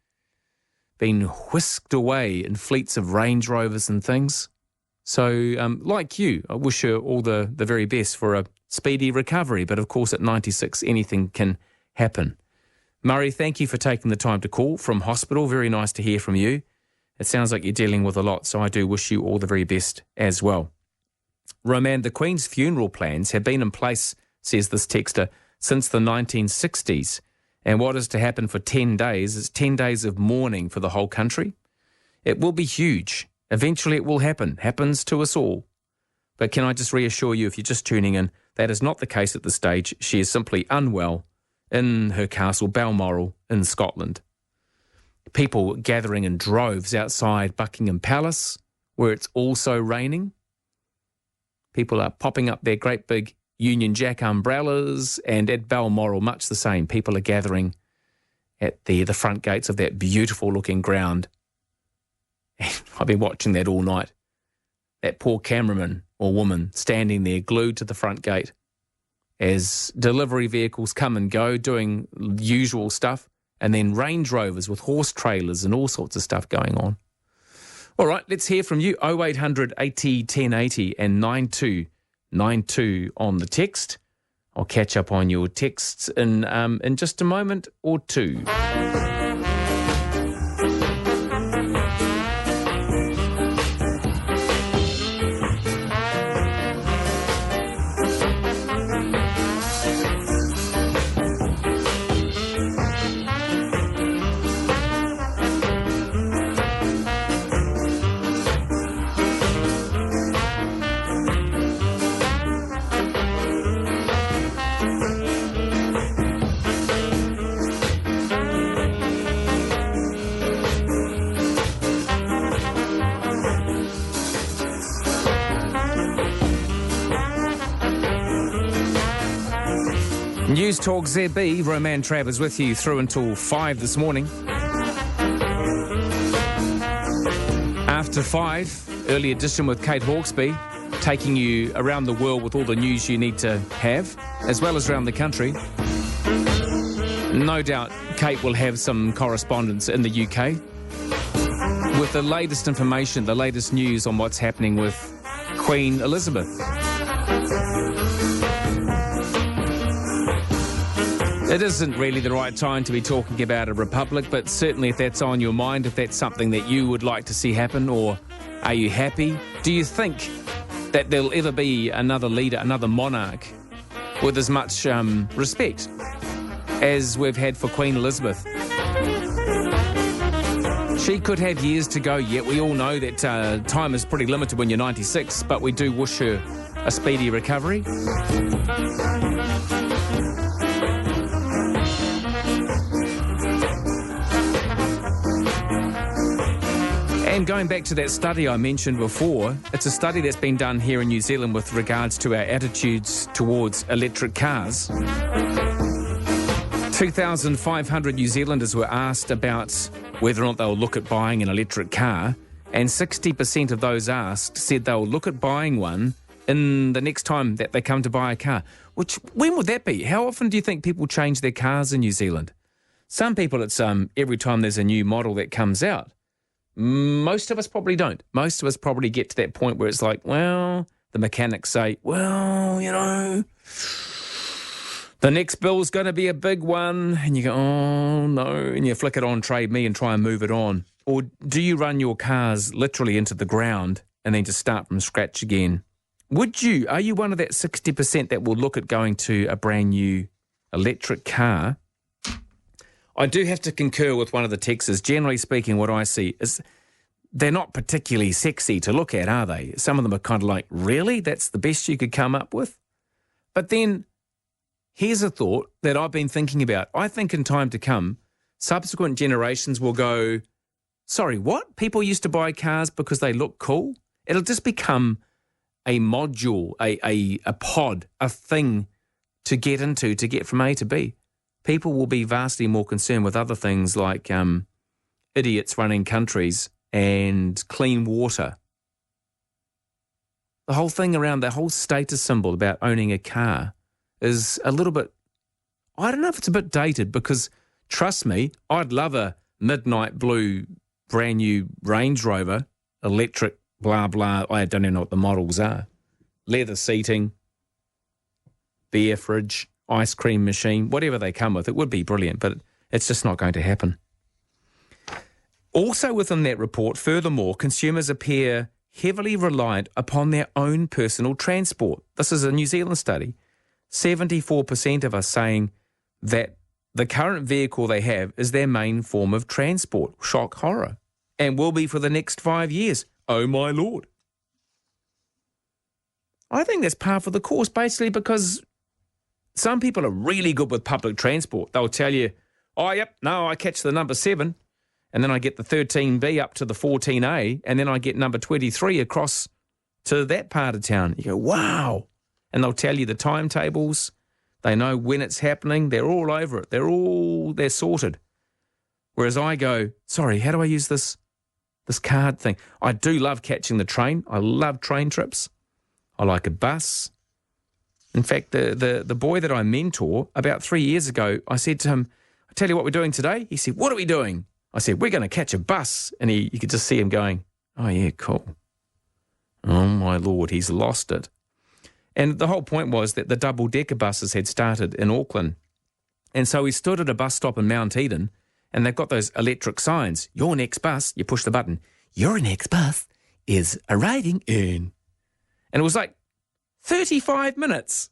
Speaker 4: been whisked away in fleets of Range Rovers and things. So, like you, I wish her all the very best for a speedy recovery. But of course, at 96, anything can happen. Murray, thank you for taking the time to call from hospital. Very nice to hear from you. It sounds like you're dealing with a lot, so I do wish you all the very best as well. Roman, the Queen's funeral plans have been in place, says this texter, since the 1960s. And what is to happen for 10 days is 10 days of mourning for the whole country. It will be huge. Eventually it will happen. Happens to us all. But can I just reassure you, if you're just tuning in, that is not the case at this stage. She is simply unwell in her castle, Balmoral, in Scotland. People gathering in droves outside Buckingham Palace, where it's also raining. People are popping up their great big Union Jack umbrellas, and at Balmoral, much the same. People are gathering at the front gates of that beautiful-looking ground. And I've been watching that all night. That poor cameraman or woman standing there glued to the front gate as delivery vehicles come and go, doing usual stuff, and then Range Rovers with horse trailers and all sorts of stuff going on. All right, let's hear from you. 0800 80 1080 and 9292 on the text. I'll catch up on your texts in just a moment or two. Newstalk ZB, Roman Travers with you through until 5 this morning. After 5, early edition with Kate Hawkesby, taking you around the world with all the news you need to have, as well as around the country. No doubt Kate will have some correspondence in the UK with the latest information, the latest news on what's happening with Queen Elizabeth. It isn't really the right time to be talking about a republic, but certainly if that's on your mind, if that's something that you would like to see happen, or are you happy? Do you think that there'll ever be another leader, another monarch with as much respect as we've had for Queen Elizabeth? She could have years to go yet. We all know that time is pretty limited when you're 96, but we do wish her a speedy recovery. And going back to that study I mentioned before, it's a study that's been done here in New Zealand with regards to our attitudes towards electric cars. 2,500 New Zealanders were asked about whether or not they'll look at buying an electric car, and 60% of those asked said they'll look at buying one in the next time that they come to buy a car. When would that be? How often do you think people change their cars in New Zealand? Some people, it's every time there's a new model that comes out. Most of us probably don't. Most of us probably get to that point where it's like, well, the mechanics say, well, you know, the next bill's going to be a big one. And you go, oh, no. And you flick it on Trade Me and try and move it on. Or do you run your cars literally into the ground and then just start from scratch again? Are you one of that 60% that will look at going to a brand new electric car? I do have to concur with one of the texters. Generally speaking, what I see is they're not particularly sexy to look at, are they? Some of them are kind of like, really? That's the best you could come up with? But then here's a thought that I've been thinking about. I think in time to come, subsequent generations will go, sorry, what? People used to buy cars because they look cool? It'll just become a module, a pod, a thing to get into, to get from A to B. People will be vastly more concerned with other things like idiots running countries and clean water. The whole thing around the whole status symbol about owning a car is a little bit, I don't know if it's a bit dated, because trust me, I'd love a midnight blue brand new Range Rover, electric, blah, blah. I don't even know what the models are. Leather seating, beer fridge, ice cream machine, whatever they come with. It would be brilliant, but it's just not going to happen. Also within that report, furthermore, consumers appear heavily reliant upon their own personal transport. This is a New Zealand study. 74% of us saying that the current vehicle they have is their main form of transport. Shock, horror. And will be for the next 5 years. Oh, my Lord. I think that's par for the course, basically, because some people are really good with public transport. They'll tell you, oh, yep, no, I catch the number 7, and then I get the 13B up to the 14A, and then I get number 23 across to that part of town. You go, wow. And they'll tell you the timetables. They know when it's happening. They're all over it. They're sorted. Whereas I go, sorry, how do I use this card thing? I do love catching the train. I love train trips. I like a bus. In fact, the boy that I mentor, about 3 years ago, I said to him, I tell you what we're doing today. He said, what are we doing? I said, we're going to catch a bus. And you could just see him going, oh, yeah, cool. Oh, my Lord, he's lost it. And the whole point was that the double-decker buses had started in Auckland. And so he stood at a bus stop in Mount Eden, and they've got those electric signs. Your next bus, you push the button, your next bus is arriving in. And it was like 35 minutes.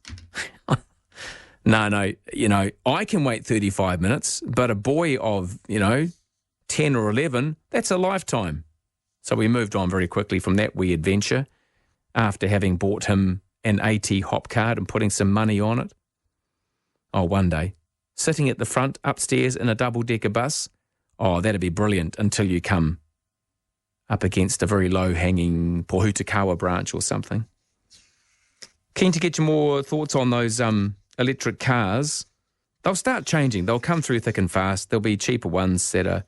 Speaker 4: No, I can wait 35 minutes, but a boy of, 10 or 11, that's a lifetime. So we moved on very quickly from that wee adventure after having bought him an AT hop card and putting some money on it. Oh, one day, sitting at the front upstairs in a double-decker bus, oh, that'd be brilliant until you come up against a very low-hanging Pohutakawa branch or something. Keen to get your more thoughts on those electric cars. They'll start changing. They'll come through thick and fast. There'll be cheaper ones that are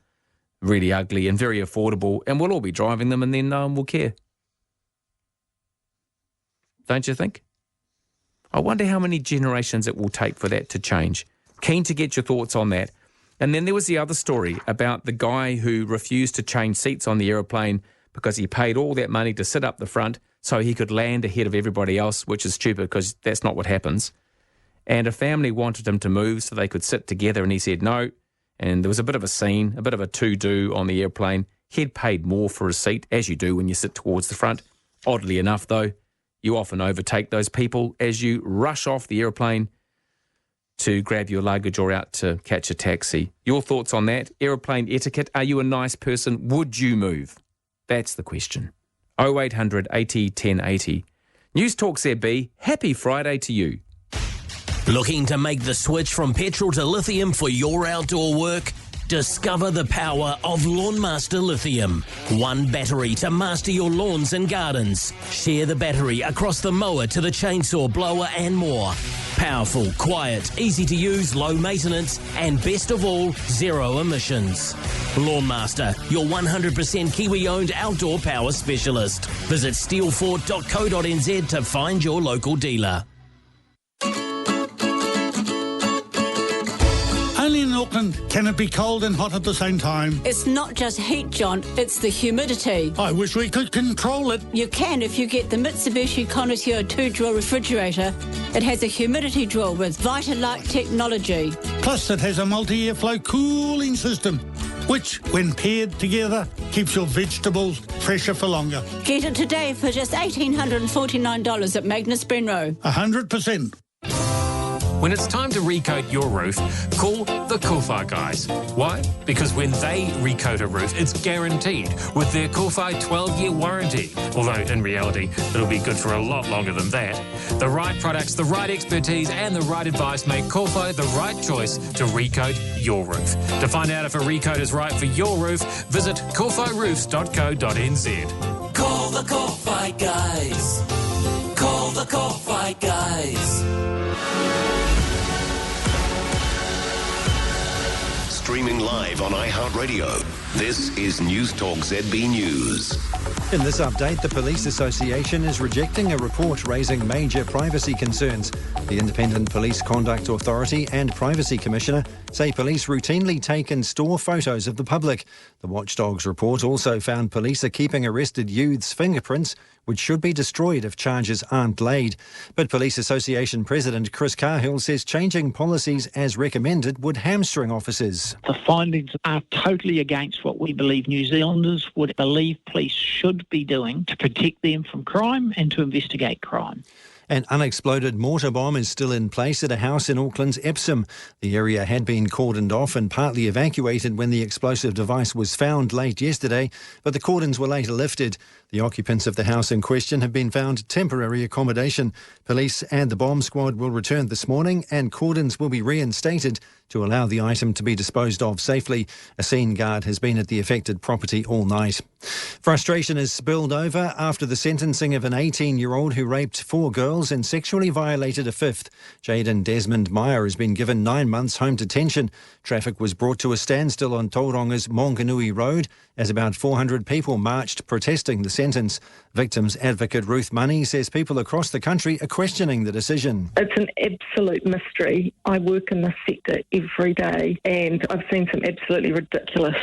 Speaker 4: really ugly and very affordable, and we'll all be driving them and then no one will care. Don't you think? I wonder how many generations it will take for that to change. Keen to get your thoughts on that. And then there was the other story about the guy who refused to change seats on the aeroplane because he paid all that money to sit up the front so he could land ahead of everybody else, which is stupid because that's not what happens. And a family wanted him to move so they could sit together, and he said no. And there was a bit of a scene, a bit of a to-do on the airplane. He'd paid more for a seat, as you do when you sit towards the front. Oddly enough, though, you often overtake those people as you rush off the airplane to grab your luggage or out to catch a taxi. Your thoughts on that? Airplane etiquette. Are you a nice person? Would you move? That's the question. 0800 80 1080. Newstalk ZB, happy Friday to you.
Speaker 2: Looking to make the switch from petrol to lithium for your outdoor work? Discover the power of Lawnmaster Lithium. One battery to master your lawns and gardens. Share the battery across the mower to the chainsaw, blower and more. Powerful, quiet, easy to use, low maintenance and best of all, zero emissions. Lawnmaster, your 100% Kiwi-owned outdoor power specialist. Visit steelfort.co.nz to find your local dealer.
Speaker 3: Only in Auckland can it be cold and hot at the same time.
Speaker 22: It's not just heat, John, it's the humidity.
Speaker 3: I wish we could control it.
Speaker 22: You can if you get the Mitsubishi Connoisseur 2-drawer refrigerator. It has a humidity drawer with Vitalite technology.
Speaker 3: Plus it has a multi-airflow cooling system, which, when paired together, keeps your vegetables fresher for longer.
Speaker 22: Get it today for just $1,849 at Magnus Benro.
Speaker 3: 100%.
Speaker 15: When it's time to recoat your roof, call the Coolfire guys. Why? Because when they recoat a roof, it's guaranteed with their Coolfire 12-year warranty. Although, in reality, it'll be good for a lot longer than that. The right products, the right expertise and the right advice make Coolfire the right choice to recoat your roof. To find out if a recoat is right for your roof, visit coolfireroofs.co.nz.
Speaker 7: Call the Coolfire guys. Call the Coolfire guys.
Speaker 1: Streaming live on iHeartRadio. This is Newstalk ZB News.
Speaker 23: In this update, the Police Association is rejecting a report raising major privacy concerns. The Independent Police Conduct Authority and Privacy Commissioner say police routinely take and store photos of the public. The Watchdog's report also found police are keeping arrested youths' fingerprints, which should be destroyed if charges aren't laid. But Police Association President Chris Cahill says changing policies as recommended would hamstring officers.
Speaker 24: The findings are totally against what we believe New Zealanders would believe police should be doing to protect them from crime and to investigate crime.
Speaker 23: An unexploded mortar bomb is still in place at a house in Auckland's Epsom. The area had been cordoned off and partly evacuated when the explosive device was found late yesterday, but the cordons were later lifted. The occupants of the house in question have been found temporary accommodation. Police and the bomb squad will return this morning and cordons will be reinstated to allow the item to be disposed of safely. A scene guard has been at the affected property all night. Frustration has spilled over after the sentencing of an 18-year-old who raped 4 girls and sexually violated a 5th. Jaden Desmond Meyer has been given 9 months home detention. Traffic was brought to a standstill on Tauronga's Monganui Road as about 400 people marched protesting the sentence. Victims advocate Ruth Money says people across the country are questioning the decision.
Speaker 25: It's an absolute mystery. I work in this sector every day and I've seen some absolutely ridiculous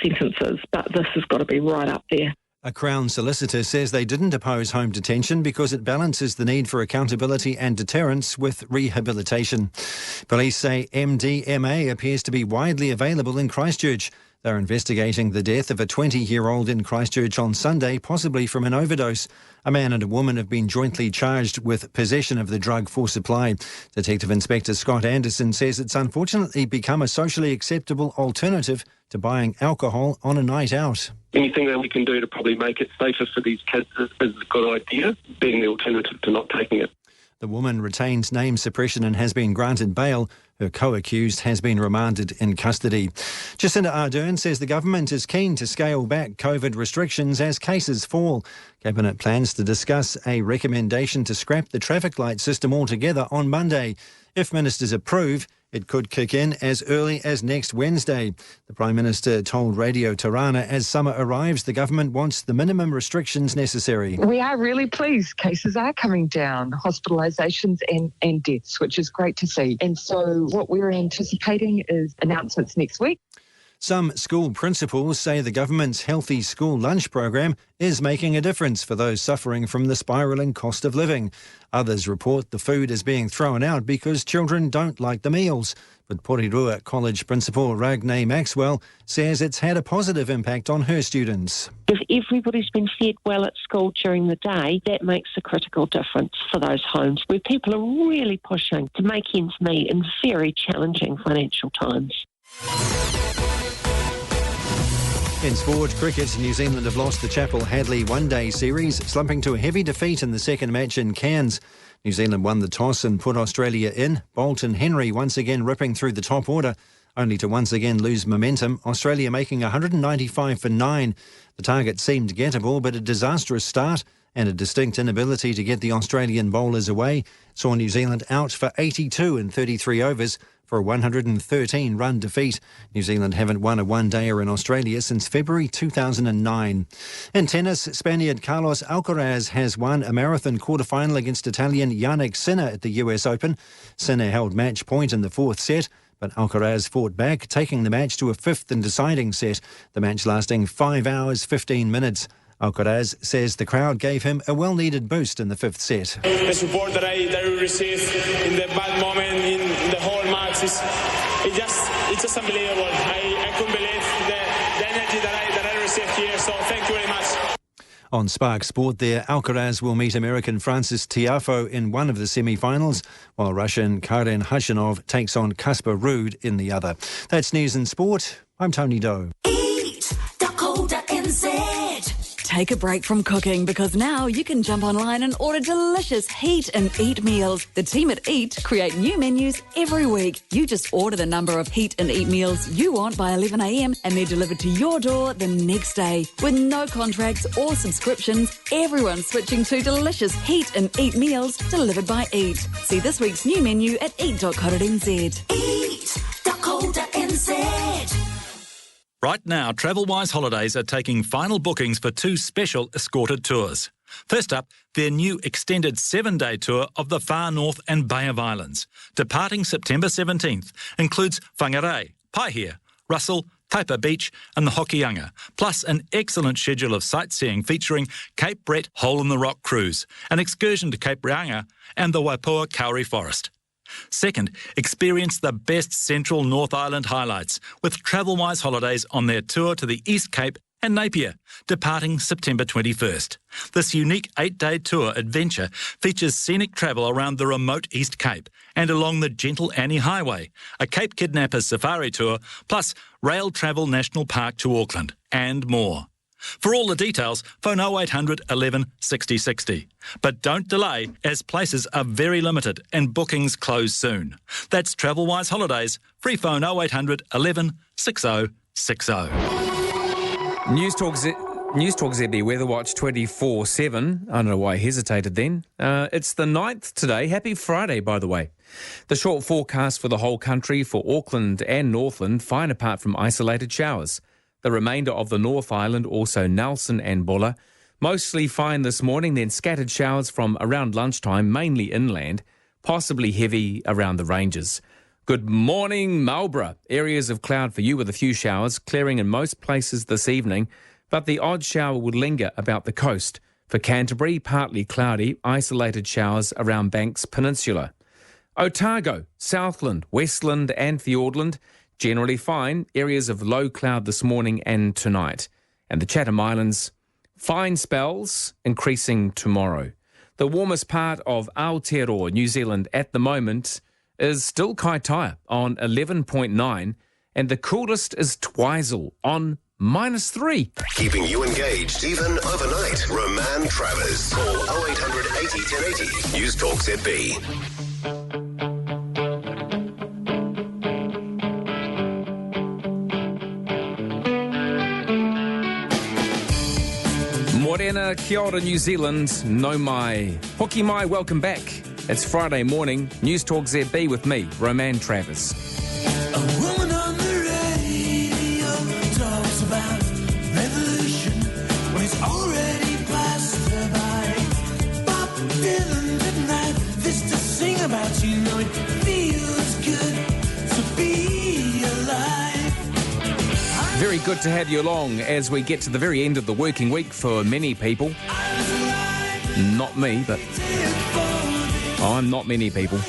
Speaker 25: sentences, but this has got to be right up there.
Speaker 23: A Crown solicitor says they didn't oppose home detention because it balances the need for accountability and deterrence with rehabilitation. Police say MDMA appears to be widely available in Christchurch. They're investigating the death of a 20-year-old in Christchurch on Sunday, possibly from an overdose. A man and a woman have been jointly charged with possession of the drug for supply. Detective Inspector Scott Anderson says it's unfortunately become a socially acceptable alternative to buying alcohol on a night out.
Speaker 26: Anything that we can do to probably make it safer for these kids is a good idea, being the alternative to not taking it.
Speaker 23: The woman retains name suppression and has been granted bail. Her co-accused has been remanded in custody. Jacinda Ardern says the government is keen to scale back COVID restrictions as cases fall. Cabinet plans to discuss a recommendation to scrap the traffic light system altogether on Monday. If ministers approve, it could kick in as early as next Wednesday. The Prime Minister told Radio Tirana as summer arrives, the government wants the minimum restrictions necessary.
Speaker 27: We are really pleased. Cases are coming down, hospitalisations and deaths, which is great to see. And so what we're anticipating is announcements next week.
Speaker 23: Some school principals say the government's Healthy School Lunch program is making a difference for those suffering from the spiralling cost of living. Others report the food is being thrown out because children don't like the meals. But Porirua College principal Ragnay Maxwell says it's had a positive impact on her students.
Speaker 5: If everybody's been fed well at school during the day, that makes a critical difference for those homes where people are really pushing to make ends meet in very challenging financial times.
Speaker 23: In sport cricket, New Zealand have lost the Chappell-Hadley one-day series, slumping to a heavy defeat in the second match in Cairns. New Zealand won the toss and put Australia in. Bolt and Henry once again ripping through the top order, only to once again lose momentum. Australia making 195 for 9. The target seemed gettable, but a disastrous start and a distinct inability to get the Australian bowlers away saw New Zealand out for 82 in 33 overs for a 113-run defeat. New Zealand haven't won a one-dayer in Australia since February 2009. In tennis, Spaniard Carlos Alcaraz has won a marathon quarter-final against Italian Yannick Sinner at the US Open. Sinner held match point in the fourth set, but Alcaraz fought back, taking the match to a fifth and deciding set, the match lasting 5 hours, 15 minutes. Alcaraz says the crowd gave him a well-needed boost in the fifth set.
Speaker 6: The support that I received in the bad moment in the whole match it's just unbelievable. I couldn't believe the energy that I received here. So thank you very much.
Speaker 23: On Spark Sport there, Alcaraz will meet American Francis Tiafoe in one of the semi-finals, while Russian Karen Khachanov takes on Kasper Ruud in the other. That's News and Sport. I'm Tony Doe.
Speaker 12: Take a break from cooking because now you can jump online and order delicious Heat and Eat meals. The team at Eat create new menus every week. You just order the number of Heat and Eat meals you want by 11 a.m. and they're delivered to your door the next day. With no contracts or subscriptions, everyone's switching to delicious Heat and Eat meals delivered by Eat. See this week's new menu at eat.co.nz.
Speaker 9: Eat.co.nz.
Speaker 11: Right now, TravelWise Holidays are taking final bookings for 2 special escorted tours. First up, their new extended 7-day tour of the Far North and Bay of Islands, departing September 17th, includes Whangarei, Paihia, Russell, Taipa Beach and the Hokianga, plus an excellent schedule of sightseeing featuring Cape Brett Hole-in-the-Rock Cruise, an excursion to Cape Reinga and the Waipoua Kauri Forest. Second, experience the best Central North Island highlights with TravelWise Holidays on their tour to the East Cape and Napier, departing September 21st. This unique 8-day tour adventure features scenic travel around the remote East Cape and along the Gentle Annie Highway, a Cape Kidnappers safari tour, plus Rail Travel National Park to Auckland, and more. For all the details, phone 0800 11 60 60. But don't delay, as places are very limited and bookings close soon. That's TravelWise Holidays. Free phone 0800 11 60 60.
Speaker 4: Newstalk ZB Weather Watch 24/7. I don't know why I hesitated then. It's the 9th today. Happy Friday, by the way. The short forecast for the whole country for Auckland and Northland, fine apart from isolated showers. The remainder of the North Island, also Nelson and Bulla, mostly fine this morning, then scattered showers from around lunchtime, mainly inland, possibly heavy around the ranges. Good morning, Marlborough. Areas of cloud for you with a few showers, clearing in most places this evening, but the odd shower would linger about the coast. For Canterbury, partly cloudy, isolated showers around Banks Peninsula. Otago, Southland, Westland and Fiordland, generally fine, areas of low cloud this morning and tonight. And the Chatham Islands, fine spells, increasing tomorrow. The warmest part of Aotearoa, New Zealand at the moment is still Kaitaia on 11.9 and the coolest is Twizel on -3.
Speaker 1: Keeping you engaged even overnight. Roman Travers. Call 0800 80 1080. Newstalk ZB.
Speaker 4: Morena, kia ora, New Zealand, no mai. Hoki mai, welcome back. It's Friday morning, Newstalk ZB with me, Roman Travers.
Speaker 7: A woman on the radio talks about revolution when it's already passed her by. Bob Dylan didn't have this to sing about, you know it feels good to be alive.
Speaker 4: good to have you along as we get to the very end of the working week for many people. Not me, but I'm not many people.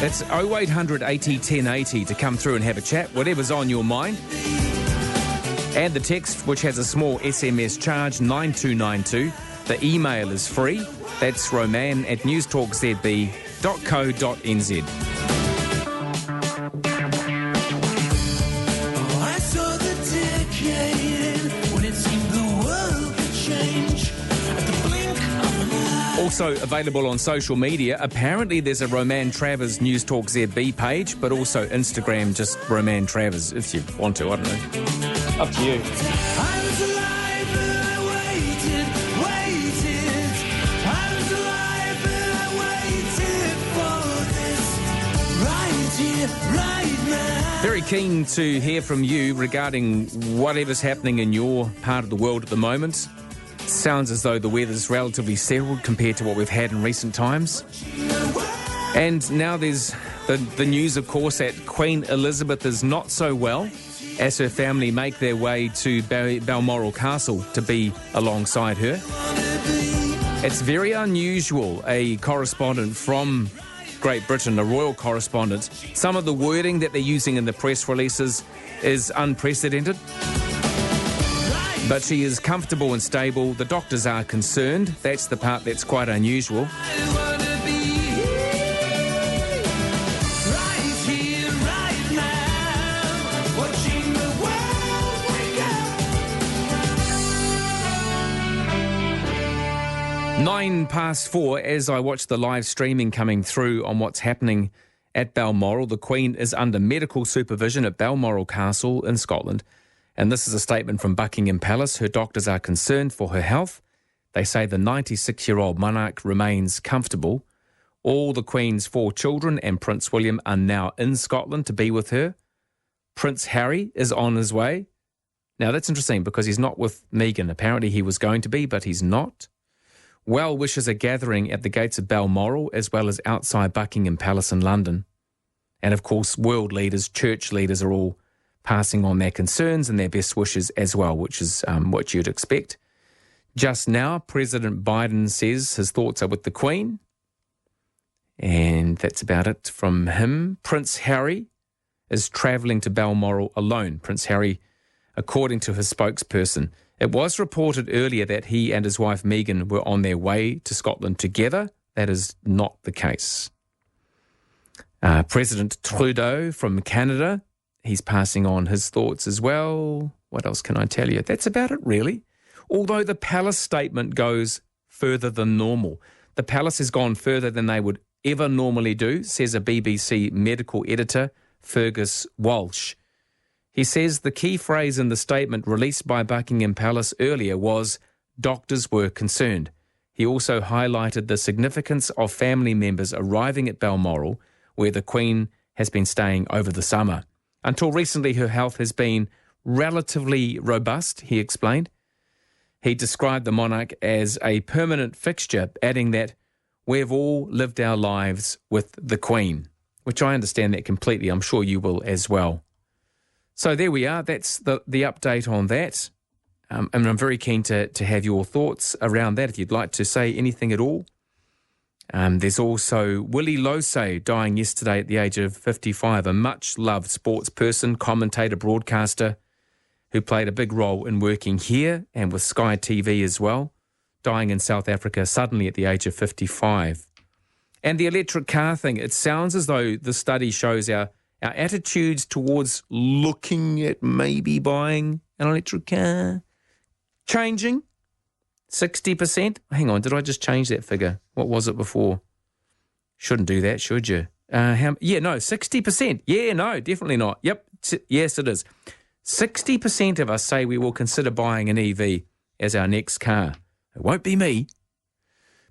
Speaker 4: It's 0800 80 1080 to come through and have a chat, whatever's on your mind. And the text, which has a small SMS charge, 9292. The email is free. That's roman@newstalkzb.co.nz.
Speaker 7: I saw the decade when it seemed the world would change at the blink of an eye.
Speaker 4: Also available on social media. Apparently there's a Roman Travers Newstalk ZB page, but also Instagram, just Roman Travers, if you want to. I don't know. Up to you.
Speaker 7: I was alive and I waited. I was alive and I waited for this right here, right now.
Speaker 4: Very keen to hear from you regarding whatever's happening in your part of the world at the moment. Sounds as though the weather's relatively settled compared to what we've had in recent times. And now there's the news, of course, that Queen Elizabeth is not so well as her family make their way to Balmoral Castle to be alongside her. It's very unusual, a correspondent from Great Britain, a royal correspondent. Some of the wording that they're using in the press releases is unprecedented. But she is comfortable and stable. The doctors are concerned. That's the part that's quite unusual.
Speaker 7: Right here, right now, watching the world wake up.
Speaker 4: 4:09 as I watch the live streaming coming through on what's happening at Balmoral. The Queen is under medical supervision at Balmoral Castle in Scotland. And this is a statement from Buckingham Palace. Her doctors are concerned for her health. They say the 96-year-old monarch remains comfortable. All the Queen's 4 children and Prince William are now in Scotland to be with her. Prince Harry is on his way. Now, that's interesting because he's not with Meghan. Apparently he was going to be, but he's not. Well-wishers are gathering at the gates of Balmoral as well as outside Buckingham Palace in London. And, of course, world leaders, church leaders are all passing on their concerns and their best wishes as well, which is what you'd expect. Just now, President Biden says his thoughts are with the Queen. And that's about it from him. Prince Harry is travelling to Balmoral alone. Prince Harry, according to his spokesperson. It was reported earlier that he and his wife Meghan were on their way to Scotland together. That is not the case. President Trudeau from Canada, he's passing on his thoughts as well. What else can I tell you? That's about it, really. Although the Palace statement goes further than normal. The Palace has gone further than they would ever normally do, says a BBC medical editor, Fergus Walsh. He says the key phrase in the statement released by Buckingham Palace earlier was, doctors were concerned. He also highlighted the significance of family members arriving at Balmoral, where the Queen has been staying over the summer. Until recently, her health has been relatively robust, he explained. He described the monarch as a permanent fixture, adding that we've all lived our lives with the Queen, which I understand that completely. I'm sure you will as well. So there we are. That's the update on that. And I'm very keen to have your thoughts around that if you'd like to say anything at all. There's also Willie Losay dying yesterday at the age of 55, a much-loved sports person, commentator, broadcaster, who played a big role in working here and with Sky TV as well, dying in South Africa suddenly at the age of 55. And the electric car thing, it sounds as though the study shows our attitudes towards looking at maybe buying an electric car changing. 60%? Hang on, did I just change that figure? What was it before? Shouldn't do that, should you? 60%. Yeah, no, definitely not. Yep, yes it is. 60% of us say we will consider buying an EV as our next car. It won't be me,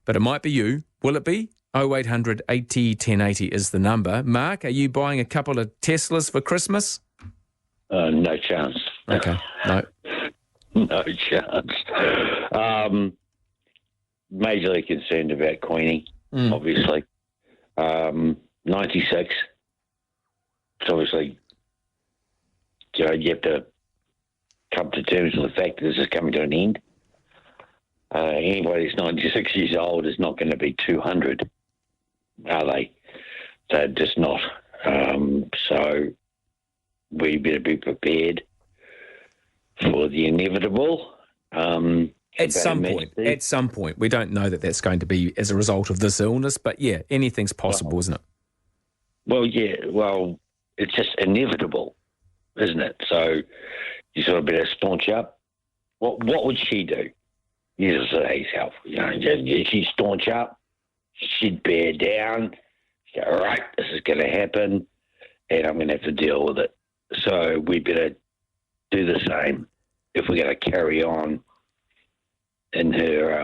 Speaker 4: but it might be you. Will it be? 0800 80 1080 is the number. Mark, are you buying a couple of Teslas for Christmas?
Speaker 8: No chance.
Speaker 4: Okay, no.
Speaker 8: No chance. Majorly concerned about Queenie, obviously. 96. It's obviously you have to come to terms with the fact that this is coming to an end. Anybody that's 96 years old is not going to be 200, are they? They're just not. So we better be prepared for the inevitable.
Speaker 4: At some point. We don't know that that's going to be as a result of this illness, but yeah, anything's possible, isn't it?
Speaker 8: Well, yeah, it's just inevitable, isn't it? So you sort of better staunch up. What would she do? You just say herself, she'd staunch up, she'd bear down, she'd go, all right, this is going to happen, and I'm going to have to deal with it. So we better do the same if we're going to carry on in her,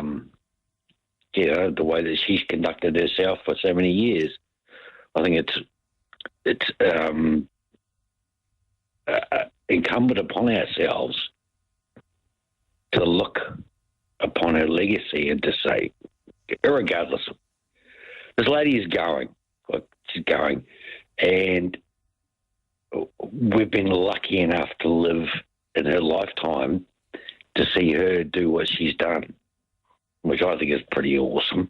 Speaker 8: the way that she's conducted herself for so many years. I think it's incumbent upon ourselves to look upon her legacy and to say, irregardless, this lady is going. She's going. And we've been lucky enough to live in her lifetime to see her do what she's done, which I think is pretty awesome.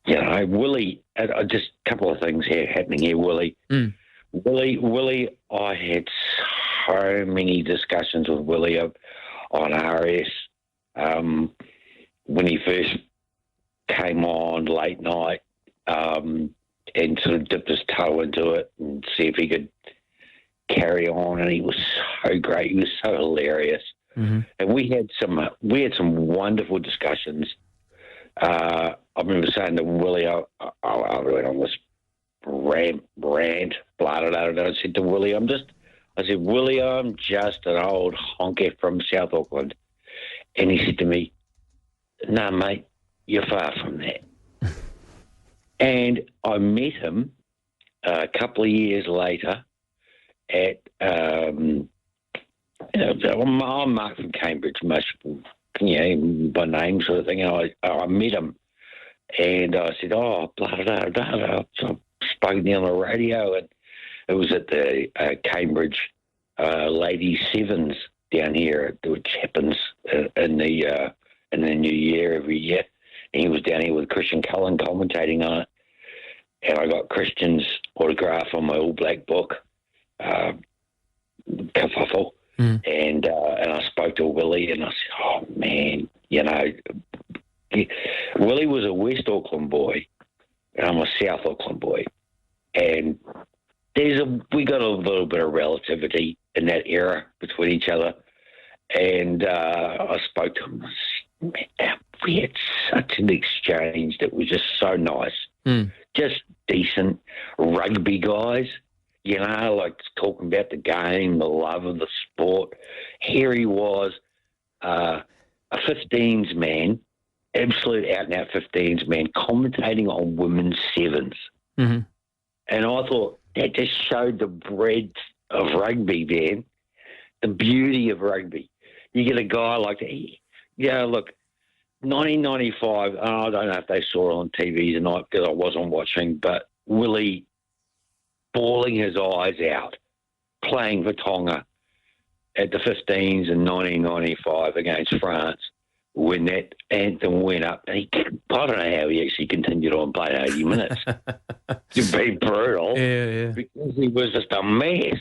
Speaker 8: Willie, just a couple of things happening here, Willie. Willie, I had so many discussions with Willie on RS when he first came on late night and sort of dipped his toe into it and see if he could carry on, and he was so great. He was so hilarious. Mm-hmm. And we had some wonderful discussions. I remember saying to Willie, I went on this rant, blah, blah, blah, blah. I said to Willie, I'm just an old honker from South Auckland. And he said to me, no, mate, you're far from that. And I met him a couple of years later at, I'm Mark from Cambridge, most people, by name sort of thing. And I met him and I said, blah, blah, blah, blah. So I spoke to him on the radio, and it was at the Cambridge Ladies Sevens down here, which happens in the new year every year. And he was down here with Christian Cullen commentating on it. And I got Christian's autograph on my All Black book, kerfuffle. And I spoke to Willie, and I said, oh, man, Willie was a West Auckland boy, and I'm a South Auckland boy. And we got a little bit of relativity in that era between each other. And I spoke to him. Man, we had such an exchange that was just so nice. Just decent rugby guys, like talking about the game, the love of the sport. Here he was, a 15s man, absolute out-and-out 15s man, commentating on women's sevens. Mm-hmm. And I thought that just showed the breadth of rugby, man, the beauty of rugby. You get a guy like that. Look, 1995, I don't know if they saw it on TV tonight because I wasn't watching, but Willie bawling his eyes out, playing for Tonga at the 15s in 1995 against France when that anthem went up. And I don't know how he actually continued on playing 80 minutes. To be brutal. Yeah. Because he was just a mess.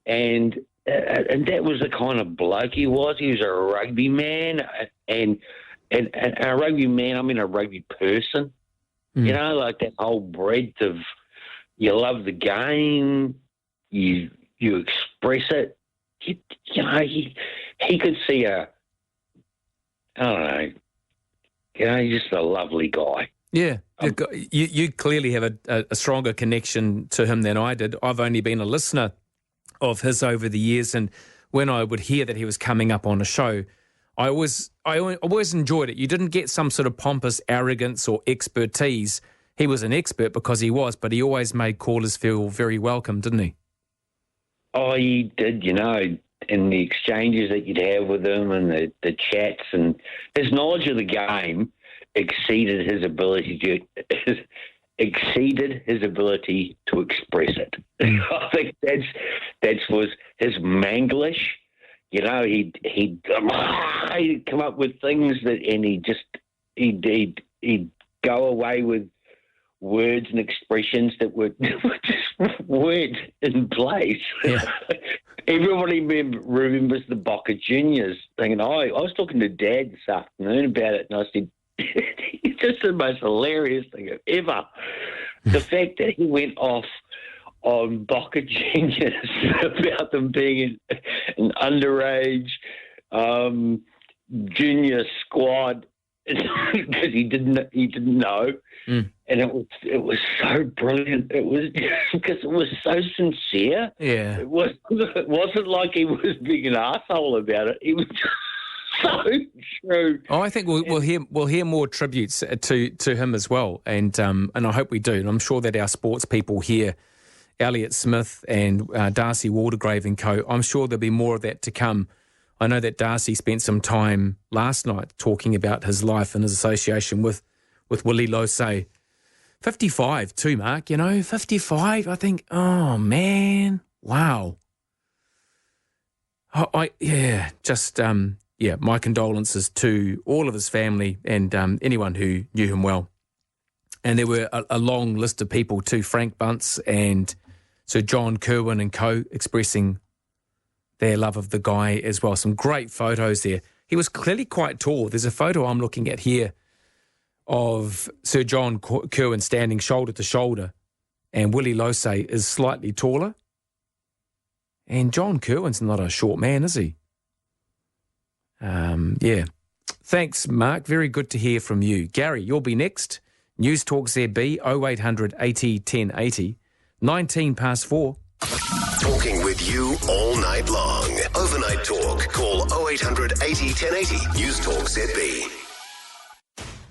Speaker 8: And that was the kind of bloke he was. He was a rugby man. And a rugby man, I mean a rugby person. Like that whole breadth of you love the game, you express it. He could see he's just a lovely guy.
Speaker 4: Yeah, you clearly have a stronger connection to him than I did. I've only been a listener of his over the years, and when I would hear that he was coming up on a show, I always enjoyed it. You didn't get some sort of pompous arrogance or expertise. He was an expert because he was, but he always made callers feel very welcome, didn't he?
Speaker 8: Oh, he did, in the exchanges that you'd have with him and the chats, and his knowledge of the game exceeded his ability to express it. I think that was his Spanglish. You know, he'd come up with things and he'd go away with words and expressions that just weren't in place.
Speaker 4: Yeah.
Speaker 8: Everybody remembers the Boca Juniors thing, and I was talking to Dad this afternoon about it, and I said, it's just the most hilarious thing ever. The fact that he went off on Boca Juniors about them being an underage junior squad because he didn't know, and it was so brilliant. It was because it was so sincere.
Speaker 4: Yeah,
Speaker 8: it wasn't like he was being an asshole about it. It was so true.
Speaker 4: Oh, I think we'll hear more tributes to him as well, and I hope we do. And I'm sure that our sports people hear Elliot Smith and Darcy Waldegrave and co. I'm sure there'll be more of that to come. I know that Darcy spent some time last night talking about his life and his association with Willie Losay. 55 too, Mark, 55, I think. Oh, man. Wow. My condolences to all of his family and anyone who knew him well. And there were a long list of people too, Frank Bunce and Sir John Kerwin and co. expressing their love of the guy as well. Some great photos there. He was clearly quite tall. There's a photo I'm looking at here of Sir John Kerwin standing shoulder to shoulder, and Willie Losay is slightly taller. And John Kerwin's not a short man, is he? Yeah. Thanks, Mark. Very good to hear from you. Gary, you'll be next. Newstalk ZB 0800 80 1080, 19 past 4.
Speaker 1: Talking with you all night long. Overnight talk. Call 0800 80 1080. Newstalk ZB.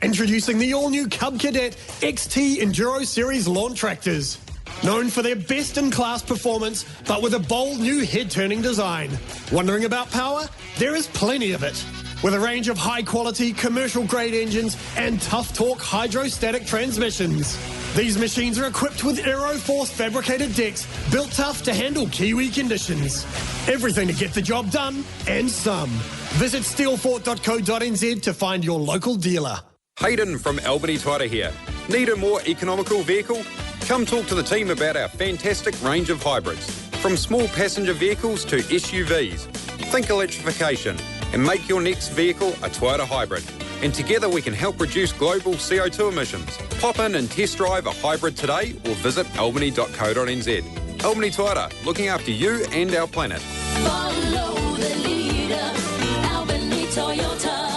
Speaker 9: Introducing the all-new Cub Cadet XT Enduro Series lawn tractors. Known for their best-in-class performance, but with a bold new head-turning design. Wondering about power? There is plenty of it. With a range of high-quality, commercial-grade engines and tough-torque hydrostatic transmissions. These machines are equipped with Aeroforce fabricated decks, built tough to handle Kiwi conditions. Everything to get the job done, and some. Visit steelfort.co.nz to find your local dealer.
Speaker 10: Hayden from Albany Toyota here. Need a more economical vehicle? Come talk to the team about our fantastic range of hybrids. From small passenger vehicles to SUVs. Think electrification and make your next vehicle a Toyota hybrid. And together we can help reduce global CO2 emissions. Pop in and test drive a hybrid today or visit albany.co.nz. Albany Toyota, looking after you and our planet.
Speaker 7: Follow the leader, Albany Toyota.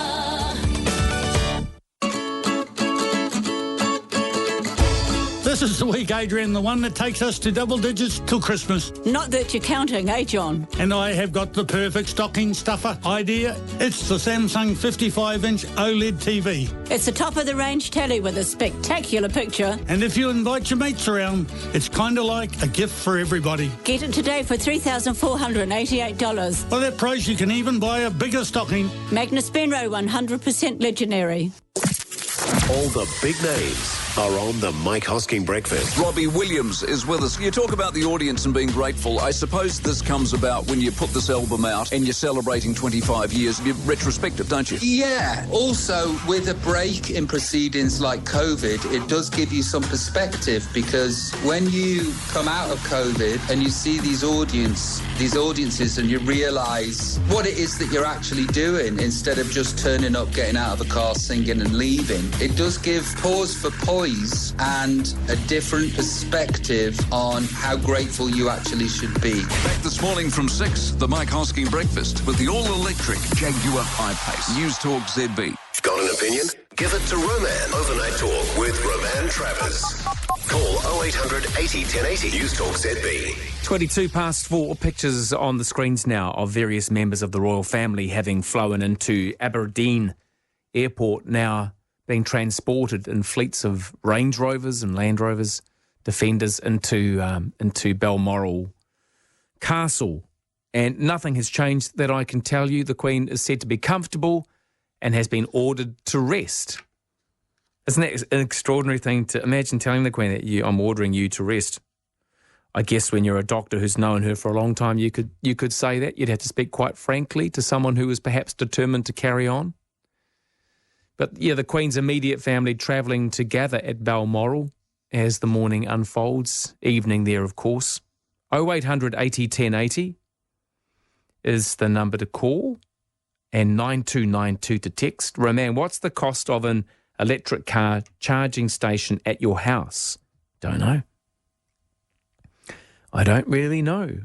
Speaker 3: This is the week, Adrian, the one that takes us to double digits till Christmas.
Speaker 22: Not that you're counting, eh, John?
Speaker 3: And I have got the perfect stocking stuffer idea. It's the Samsung 55-inch OLED TV.
Speaker 22: It's the top-of-the-range telly with a spectacular picture.
Speaker 3: And if you invite your mates around, it's kind of like a gift for everybody.
Speaker 22: Get it today for $3,488.
Speaker 3: For that price, you can even buy a bigger stocking.
Speaker 22: Magnus Benro, 100% legendary.
Speaker 1: All the big names are on the Mike Hosking Breakfast.
Speaker 20: Robbie Williams is with us. You talk about the audience and being grateful. I suppose this comes about when you put this album out and you're celebrating 25 years. You retrospective, don't you?
Speaker 13: Yeah. Also, with a break in proceedings like COVID, it does give you some perspective, because when you come out of COVID and you see these audiences and you realise what it is that you're actually doing instead of just turning up, getting out of a car, singing and leaving, it does give pause for poise and a different perspective on how grateful you actually should be.
Speaker 20: Back this morning from 6, the Mike Hosking Breakfast with the all-electric Jaguar I-Pace. Newstalk ZB.
Speaker 1: Got an opinion? Give it to Roman. Overnight talk with Roman Travers. Call 0800 80 1080. Newstalk ZB.
Speaker 4: 22 past 4. Pictures on the screens now of various members of the royal family having flown into Aberdeen Airport, now being transported in fleets of Range Rovers and Land Rovers, Defenders into Balmoral Castle. And nothing has changed that I can tell you. The Queen is said to be comfortable and has been ordered to rest. Isn't that an extraordinary thing to imagine, telling the Queen that I'm ordering you to rest? I guess when you're a doctor who's known her for a long time, you could say that. You'd have to speak quite frankly to someone who was perhaps determined to carry on. But yeah, the Queen's immediate family travelling to gather at Balmoral as the morning unfolds. Evening there, of course. 0800 80 1080 is the number to call, and 9292 to text. Roman, what's the cost of an electric car charging station at your house? Don't know. I don't really know.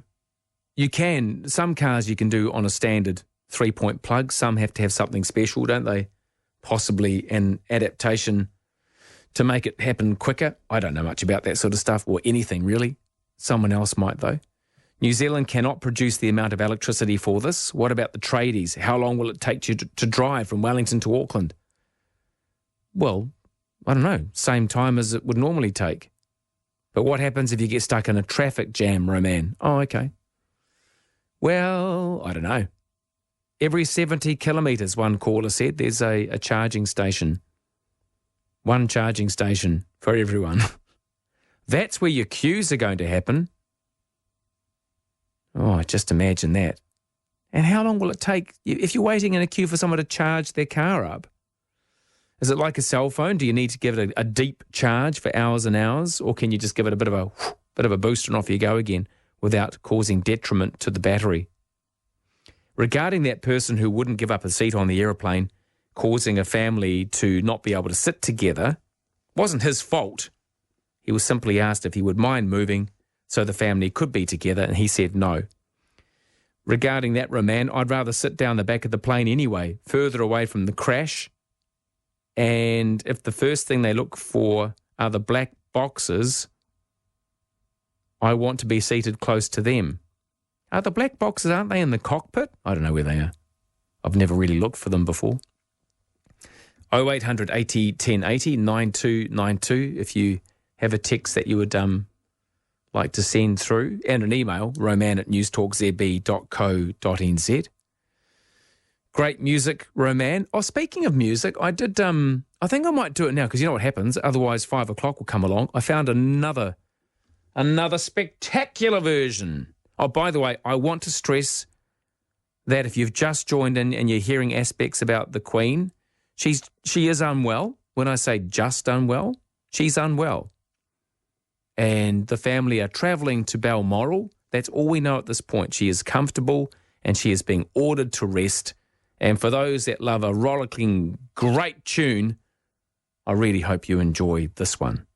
Speaker 4: Some cars you can do on a standard 3-point plug. Some have to have something special, don't they? Possibly an adaptation to make it happen quicker. I don't know much about that sort of stuff, or anything really. Someone else might though. New Zealand cannot produce the amount of electricity for this. What about the tradies? How long will it take you to drive from Wellington to Auckland? Well, I don't know, same time as it would normally take. But what happens if you get stuck in a traffic jam, Roman? Oh, okay. Well, I don't know. Every 70 kilometres, one caller said, there's a charging station. One charging station for everyone. That's where your queues are going to happen. Oh, just imagine that. And how long will it take if you're waiting in a queue for someone to charge their car up? Is it like a cell phone? Do you need to give it a deep charge for hours and hours? Or can you just give it a bit of a boost and off you go again without causing detriment to the battery? Regarding that person who wouldn't give up a seat on the aeroplane, causing a family to not be able to sit together, wasn't his fault. He was simply asked if he would mind moving so the family could be together, and he said no. Regarding that, Roman, I'd rather sit down the back of the plane anyway, further away from the crash. And if the first thing they look for are the black boxes, I want to be seated close to them. Are the black boxes, aren't they in the cockpit? I don't know where they are. I've never really looked for them before. 0800 80 1080 9292 if you have a text that you would like to send through, and an email, roman@newstalkzb.co.nz. Great music, Roman. Oh, speaking of music, I did, I think I might do it now, because you know what happens, otherwise 5 o'clock will come along. I found another spectacular version. Oh, by the way, I want to stress that if you've just joined in and you're hearing aspects about the Queen, she is unwell. When I say just unwell, she's unwell. And the family are travelling to Balmoral. That's all we know at this point. She is comfortable and she is being ordered to rest. And for those that love a rollicking, great tune, I really hope you enjoy this one.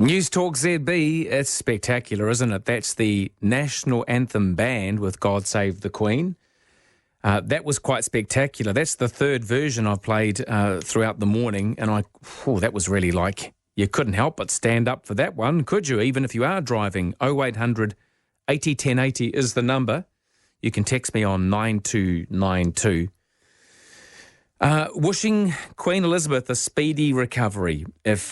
Speaker 4: Newstalk ZB, it's spectacular, isn't it? That's the National Anthem Band with God Save the Queen. That was quite spectacular. That's the third version I've played throughout the morning, and that was really like, you couldn't help but stand up for that one, could you? Even if you are driving, 0800 80 1080 is the number. You can text me on 9292. Wishing Queen Elizabeth a speedy recovery. Let's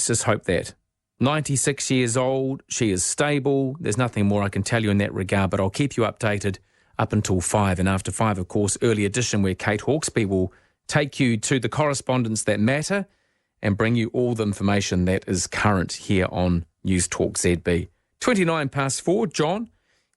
Speaker 4: just hope that. 96 years old, she is stable. There's nothing more I can tell you in that regard, but I'll keep you updated up until 5. And after 5, of course, early edition where Kate Hawkesby will take you to the correspondence that matter and bring you all the information that is current here on Newstalk ZB. 29 past 4. John,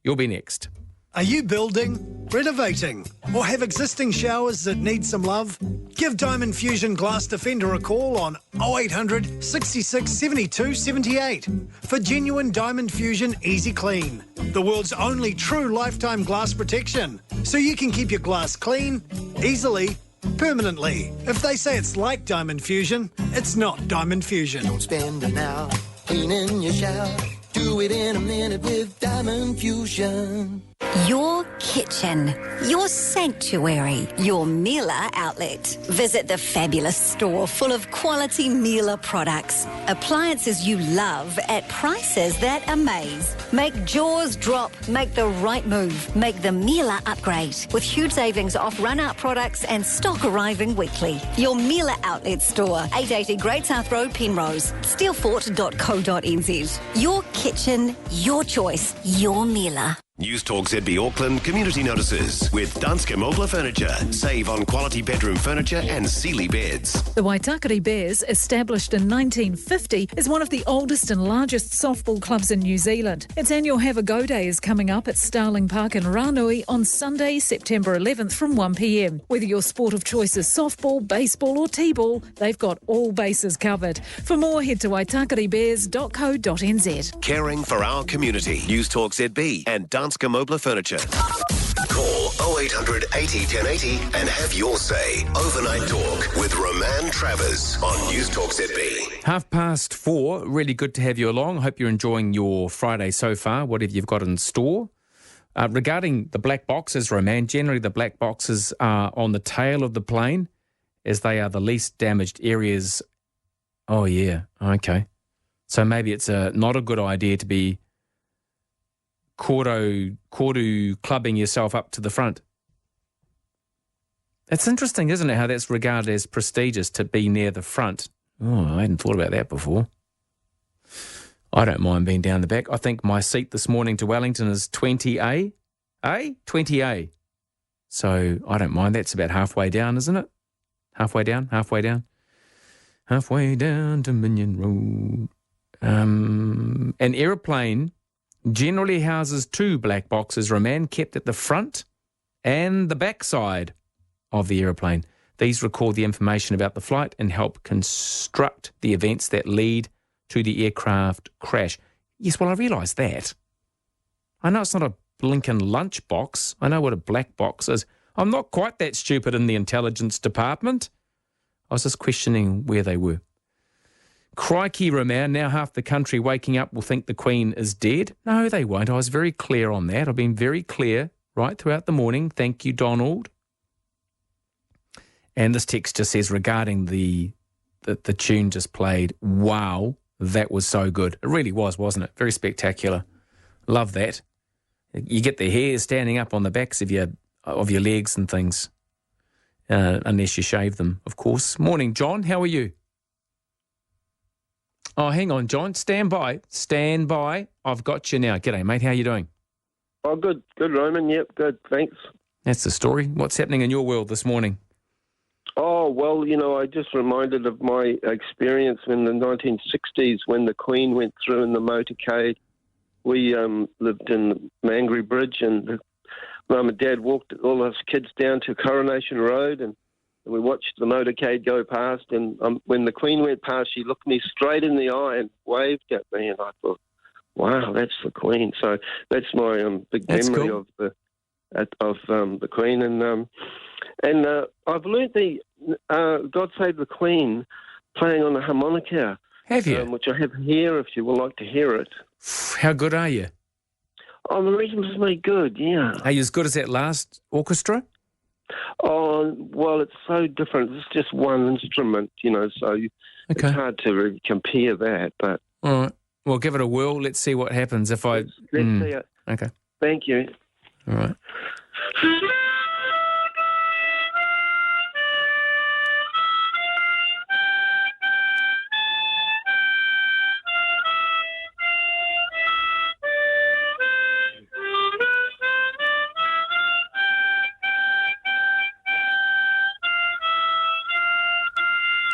Speaker 4: you'll be next.
Speaker 2: Are you building, renovating, or have existing showers that need some love? Give Diamond Fusion Glass Defender a call on 0800 66 72 78 for genuine Diamond Fusion Easy Clean, the world's only true lifetime glass protection, so you can keep your glass clean, easily, permanently. If they say it's like Diamond Fusion, it's not Diamond Fusion.
Speaker 14: Don't spend an hour cleaning your shower. Do it in a minute with Diamond Fusion.
Speaker 16: Your kitchen, your sanctuary, your Miele outlet. Visit the fabulous store full of quality Miele products. Appliances you love at prices that amaze. Make jaws drop. Make the right move. Make the Miele upgrade. With huge savings off run-out products and stock arriving weekly. Your Miele outlet store, 880 Great South Road, Penrose. steelfort.co.nz. Your kitchen, your choice, your Miele.
Speaker 1: Newstalk ZB Auckland community notices with Danske Mobile Furniture. Save on quality bedroom furniture and Sealy beds.
Speaker 17: The Waitakere Bears, established in 1950, is one of the oldest and largest softball clubs in New Zealand. Its annual Have a Go Day is coming up at Starling Park in Ranui on Sunday, September 11th from 1 p.m. Whether your sport of choice is softball, baseball or t-ball, they've got all bases covered. For more, head to waitakerebears.co.nz.
Speaker 1: Caring for our community. Newstalk ZB and Danske Mobile Furniture. Call 0800 80 1080 and have your say. Overnight Talk with Roman Travers on Newstalk ZB.
Speaker 4: 4:30. Really good to have you along. Hope you're enjoying your Friday so far, whatever you've got in store. Regarding the black boxes, Roman, generally the black boxes are on the tail of the plane as they are the least damaged areas. Oh, yeah. Okay. So maybe it's not a good idea to be Cordu clubbing yourself up to the front. It's interesting, isn't it, how that's regarded as prestigious to be near the front. Oh, I hadn't thought about that before. I don't mind being down the back. I think my seat this morning to Wellington is 20A. 20A. So I don't mind. That's about halfway down, isn't it? Halfway down. Halfway down Dominion Road. An aeroplane generally houses 2 black boxes, Roman, kept at the front and the back side of the aeroplane. These record the information about the flight and help construct the events that lead to the aircraft crash. Yes, well, I realise that. I know it's not a blinking lunch box. I know what a black box is. I'm not quite that stupid in the intelligence department. I was just questioning where they were. Crikey, Roman, now half the country waking up will think the Queen is dead. No, they won't. I was very clear on that. I've been very clear right throughout the morning. Thank you, Donald. And this text just says, regarding the tune just played, wow, that was so good. It really was, wasn't it? Very spectacular. Love that. You get the hair standing up on the backs of your legs and things, unless you shave them, of course. Morning, John. How are you? Oh, hang on, John. Stand by. I've got you now. G'day, mate. How are you doing?
Speaker 18: Oh, good. Good, Roman. Yep, good. Thanks.
Speaker 4: That's the story. What's happening in your world this morning?
Speaker 18: Oh, well, I just reminded of my experience in the 1960s when the Queen went through in the motorcade. We lived in the Mangere Bridge, and Mum and Dad walked all us kids down to Coronation Road, and we watched the motorcade go past, and when the Queen went past, she looked me straight in the eye and waved at me, and I thought, wow, that's the Queen. So that's my big memory of the Queen. And I've learnt the God Save the Queen playing on the harmonica
Speaker 4: Have you?
Speaker 18: Which I have here, if you would like to hear it.
Speaker 4: How good are you?
Speaker 18: I'm reasonably good, yeah.
Speaker 4: Are you as good as that last orchestra?
Speaker 18: Oh, well, it's so different. It's just one instrument, so it's hard to really compare that. But
Speaker 4: all right. Well, give it a whirl. Let's see what happens if I...
Speaker 18: Let's see it.
Speaker 4: Okay.
Speaker 18: Thank you.
Speaker 4: All right.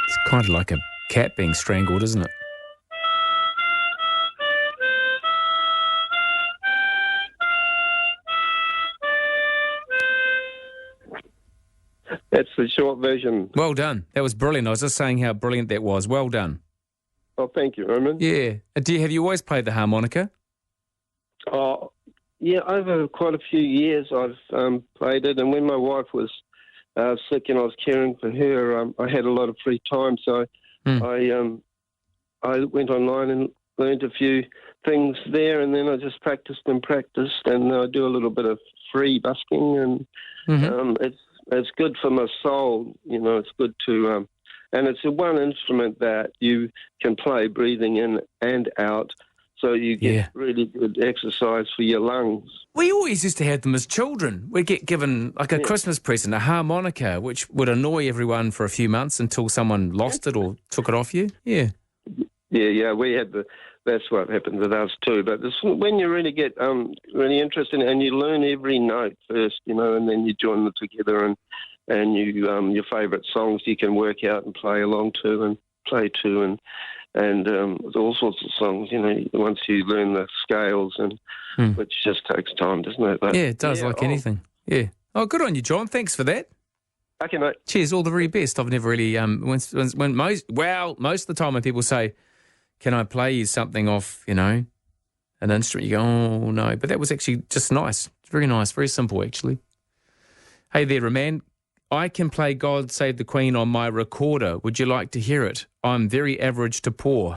Speaker 4: It's kind of like a cat being strangled, isn't it?
Speaker 18: That's the short version.
Speaker 4: Well done. That was brilliant. I was just saying how brilliant that was. Well done.
Speaker 18: Oh, thank you, Roman.
Speaker 4: Yeah. Have you always played the harmonica?
Speaker 18: Oh, yeah, over quite a few years I've played it, and when my wife was sick and I was caring for her, I had a lot of free time, so I went online and learned a few things there, and then I just practiced, and I do a little bit of free busking, and it's good for my soul. It's good to, and it's one instrument that you can play breathing in and out, so you get really good exercise for your lungs.
Speaker 4: We always used to have them as children. We'd get given like a Christmas present, a harmonica, which would annoy everyone for a few months until someone lost it or took it off you. Yeah.
Speaker 18: Yeah, we had that's what happened with us too. But when you really get really interested and you learn every note first, and then you join them together and you your favourite songs you can work out and play along to and play to and all sorts of songs, once you learn the scales and which just takes time, doesn't it? But,
Speaker 4: yeah, it does, like anything. Yeah. Oh, good on you, John. Thanks for that.
Speaker 18: Okay, mate.
Speaker 4: Cheers. All the very best. I've never really most of the time when people say, "Can I play you something off, an instrument?" You go, "Oh no," but that was actually just nice. Very nice, very simple actually. Hey there, Roman. I can play God Save the Queen on my recorder. Would you like to hear it? I'm very average to poor.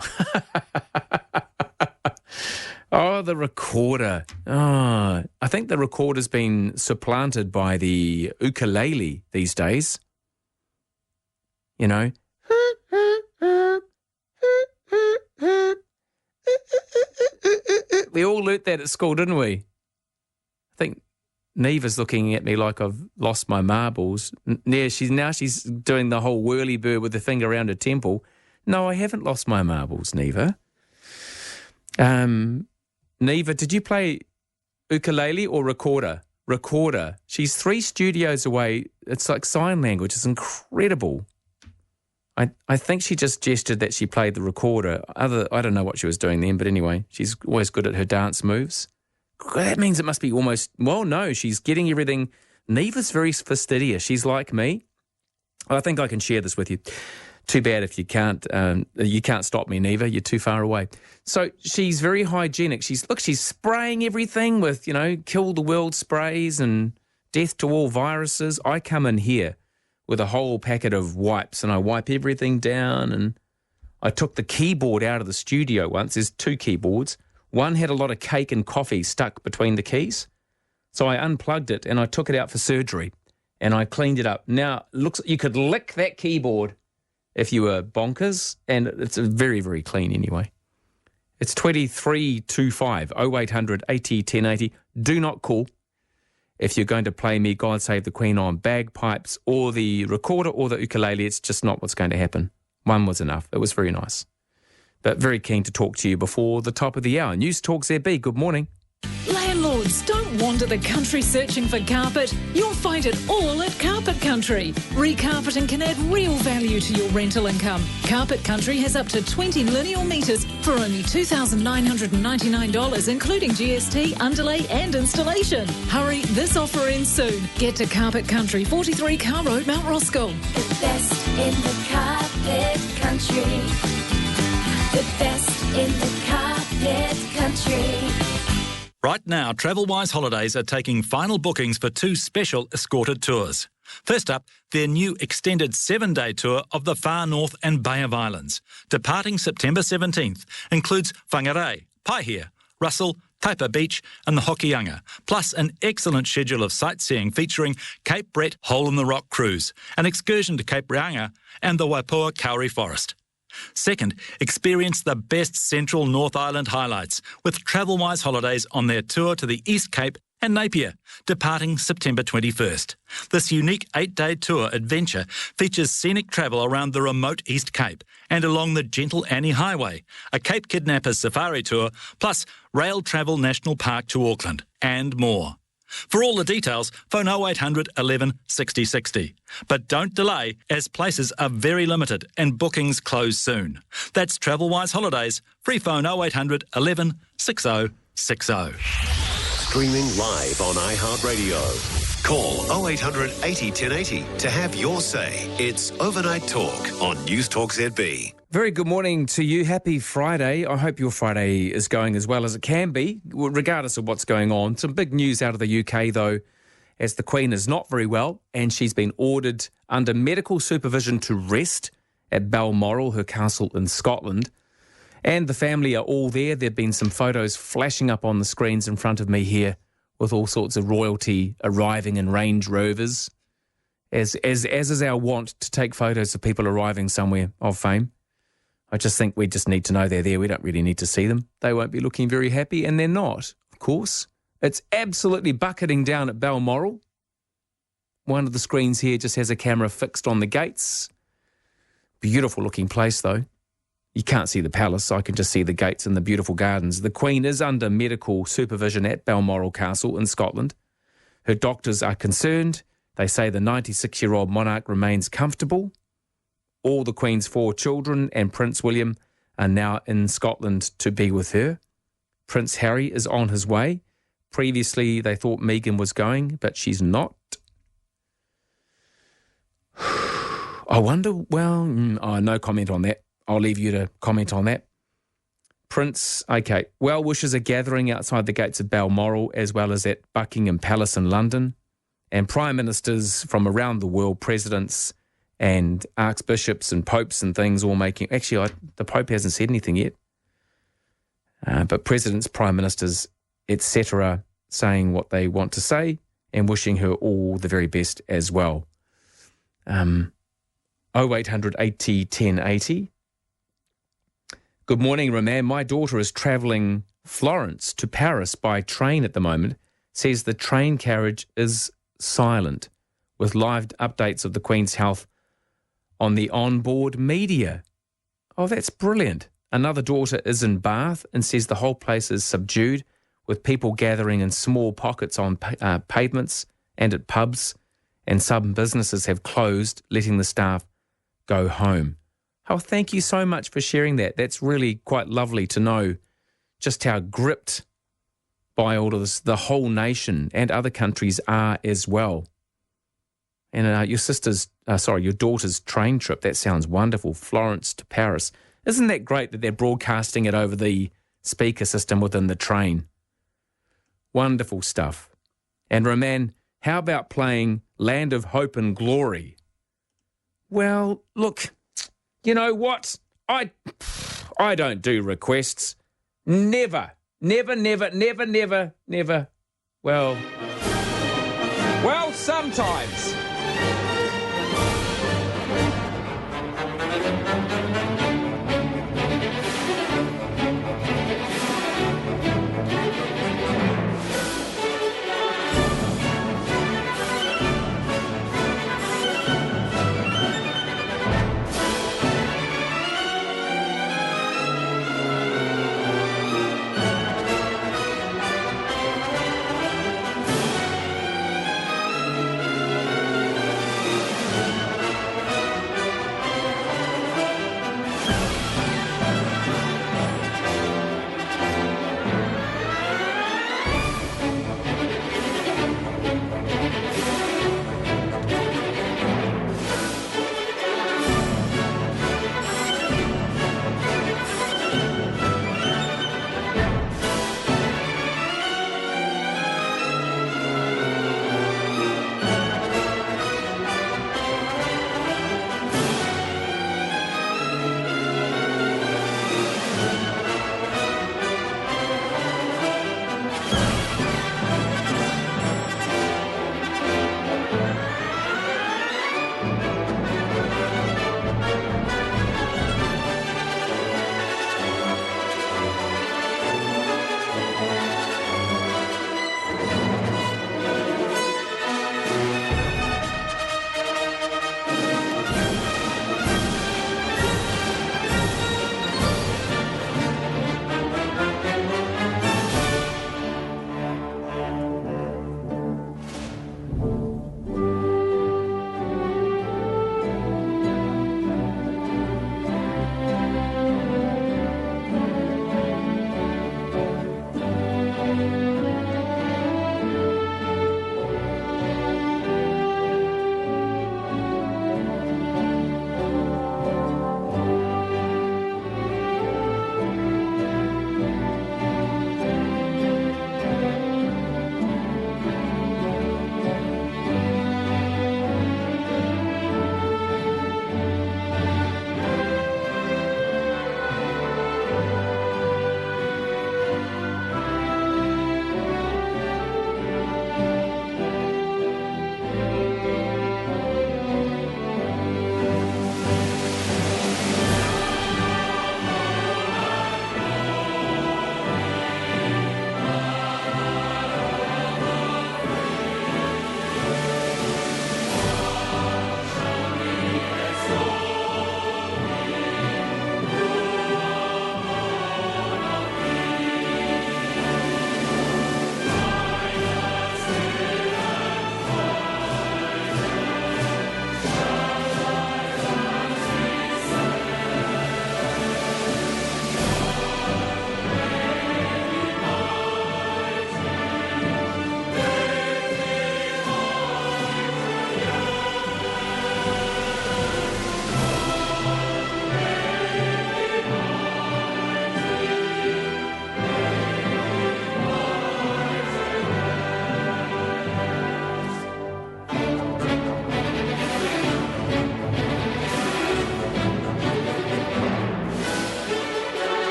Speaker 4: Oh, the recorder. Oh, I think the recorder's been supplanted by the ukulele these days. We all learnt that at school, didn't we? I think Neva's looking at me like I've lost my marbles. Yeah, she's doing the whole whirly bird with the finger around her temple. No, I haven't lost my marbles, Neva. Neva, did you play ukulele or recorder? Recorder. She's 3 studios away. It's like sign language. It's incredible. I think she just gestured that she played the recorder. I don't know what she was doing then, but anyway, she's always good at her dance moves. That means it must be almost, no, she's getting everything. Neva's very fastidious. She's like me. I think I can share this with you. Too bad if you can't stop me, Neva. You're too far away. So she's very hygienic. She's spraying everything with, kill the world sprays and death to all viruses. I come in here with a whole packet of wipes and I wipe everything down, and I took the keyboard out of the studio once. There's 2 keyboards. One had a lot of cake and coffee stuck between the keys. So I unplugged it and I took it out for surgery and I cleaned it up. Now, you could lick that keyboard if you were bonkers, and it's very, very clean anyway. It's 2325 0800 80 1080. Do not call if you're going to play me God Save the Queen on bagpipes or the recorder or the ukulele. It's just not what's going to happen. One was enough. It was very nice. But very keen to talk to you before the top of the hour. Newstalk ZB, good morning.
Speaker 17: Landlords, don't wander the country searching for carpet. You'll find it all at Carpet Country. Recarpeting can add real value to your rental income. Carpet Country has up to 20 lineal metres for only $2,999, including GST, underlay and installation. Hurry, this offer ends soon. Get to Carpet Country, 43 Car Road, Mount Roscoe.
Speaker 7: The best in the Carpet Country. The best in the Carpet Country.
Speaker 11: Right now, TravelWise Holidays are taking final bookings for 2 special escorted tours. First up, their new extended 7-day tour of the Far North and Bay of Islands, departing September 17th, includes Whangarei, Paihia, Russell, Taipa Beach and the Hokianga, plus an excellent schedule of sightseeing featuring Cape Brett Hole-in-the-Rock Cruise, an excursion to Cape Reinga and the Waipoua Kauri Forest. Second, experience the best Central North Island highlights with Travelwise Holidays on their tour to the East Cape and Napier, departing September 21st. This unique 8-day tour adventure features scenic travel around the remote East Cape and along the Gentle Annie Highway, a Cape Kidnappers safari tour, plus Rail Travel National Park to Auckland, and more. For all the details, phone 0800 11 60 60. But don't delay, as places are very limited and bookings close soon. That's Travelwise Holidays. Free phone 0800 11 60 60.
Speaker 1: Streaming live on iHeartRadio. Call 0800 80 1080 to have your say. It's Overnight Talk on Newstalk ZB.
Speaker 4: Very good morning to you. Happy Friday. I hope your Friday is going as well as it can be, regardless of what's going on. Some big news out of the UK, though, as the Queen is not very well and she's been ordered under medical supervision to rest at Balmoral, her castle in Scotland. And the family are all there. There have been some photos flashing up on the screens in front of me here with all sorts of royalty arriving in Range Rovers, as is our wont to take photos of people arriving somewhere of fame. I just think we just need to know they're there. We don't really need to see them. They won't be looking very happy, and they're not, of course. It's absolutely bucketing down at Balmoral. One of the screens here just has a camera fixed on the gates. Beautiful looking place, though. You can't see the palace, so I can just see the gates and the beautiful gardens. The Queen is under medical supervision at Balmoral Castle in Scotland. Her doctors are concerned. They say the 96-year-old monarch remains comfortable. All the Queen's 4 children and Prince William are now in Scotland to be with her. Prince Harry is on his way. Previously, they thought Meghan was going, but she's not. I wonder, no comment on that. I'll leave you to comment on that. Well wishes are gathering outside the gates of Balmoral as well as at Buckingham Palace in London. And prime ministers from around the world, presidents and archbishops and popes and things all making... Actually, the Pope hasn't said anything yet. But presidents, prime ministers, etc., saying what they want to say and wishing her all the very best as well. 0800 80 1080. Good morning, Roman. My daughter is travelling Florence to Paris by train at the moment. Says the train carriage is silent with live updates of the Queen's health on the onboard media. Oh, that's brilliant. Another daughter is in Bath and says the whole place is subdued with people gathering in small pockets on pavements and at pubs, and some businesses have closed, letting the staff go home. Oh, thank you so much for sharing that. That's really quite lovely to know just how gripped by all of this the whole nation and other countries are as well. And your daughter's train trip, that sounds wonderful. Florence to Paris. Isn't that great that they're broadcasting it over the speaker system within the train? Wonderful stuff. And Roman, how about playing Land of Hope and Glory? Well, look, you know what? I don't do requests. Never. Well, sometimes.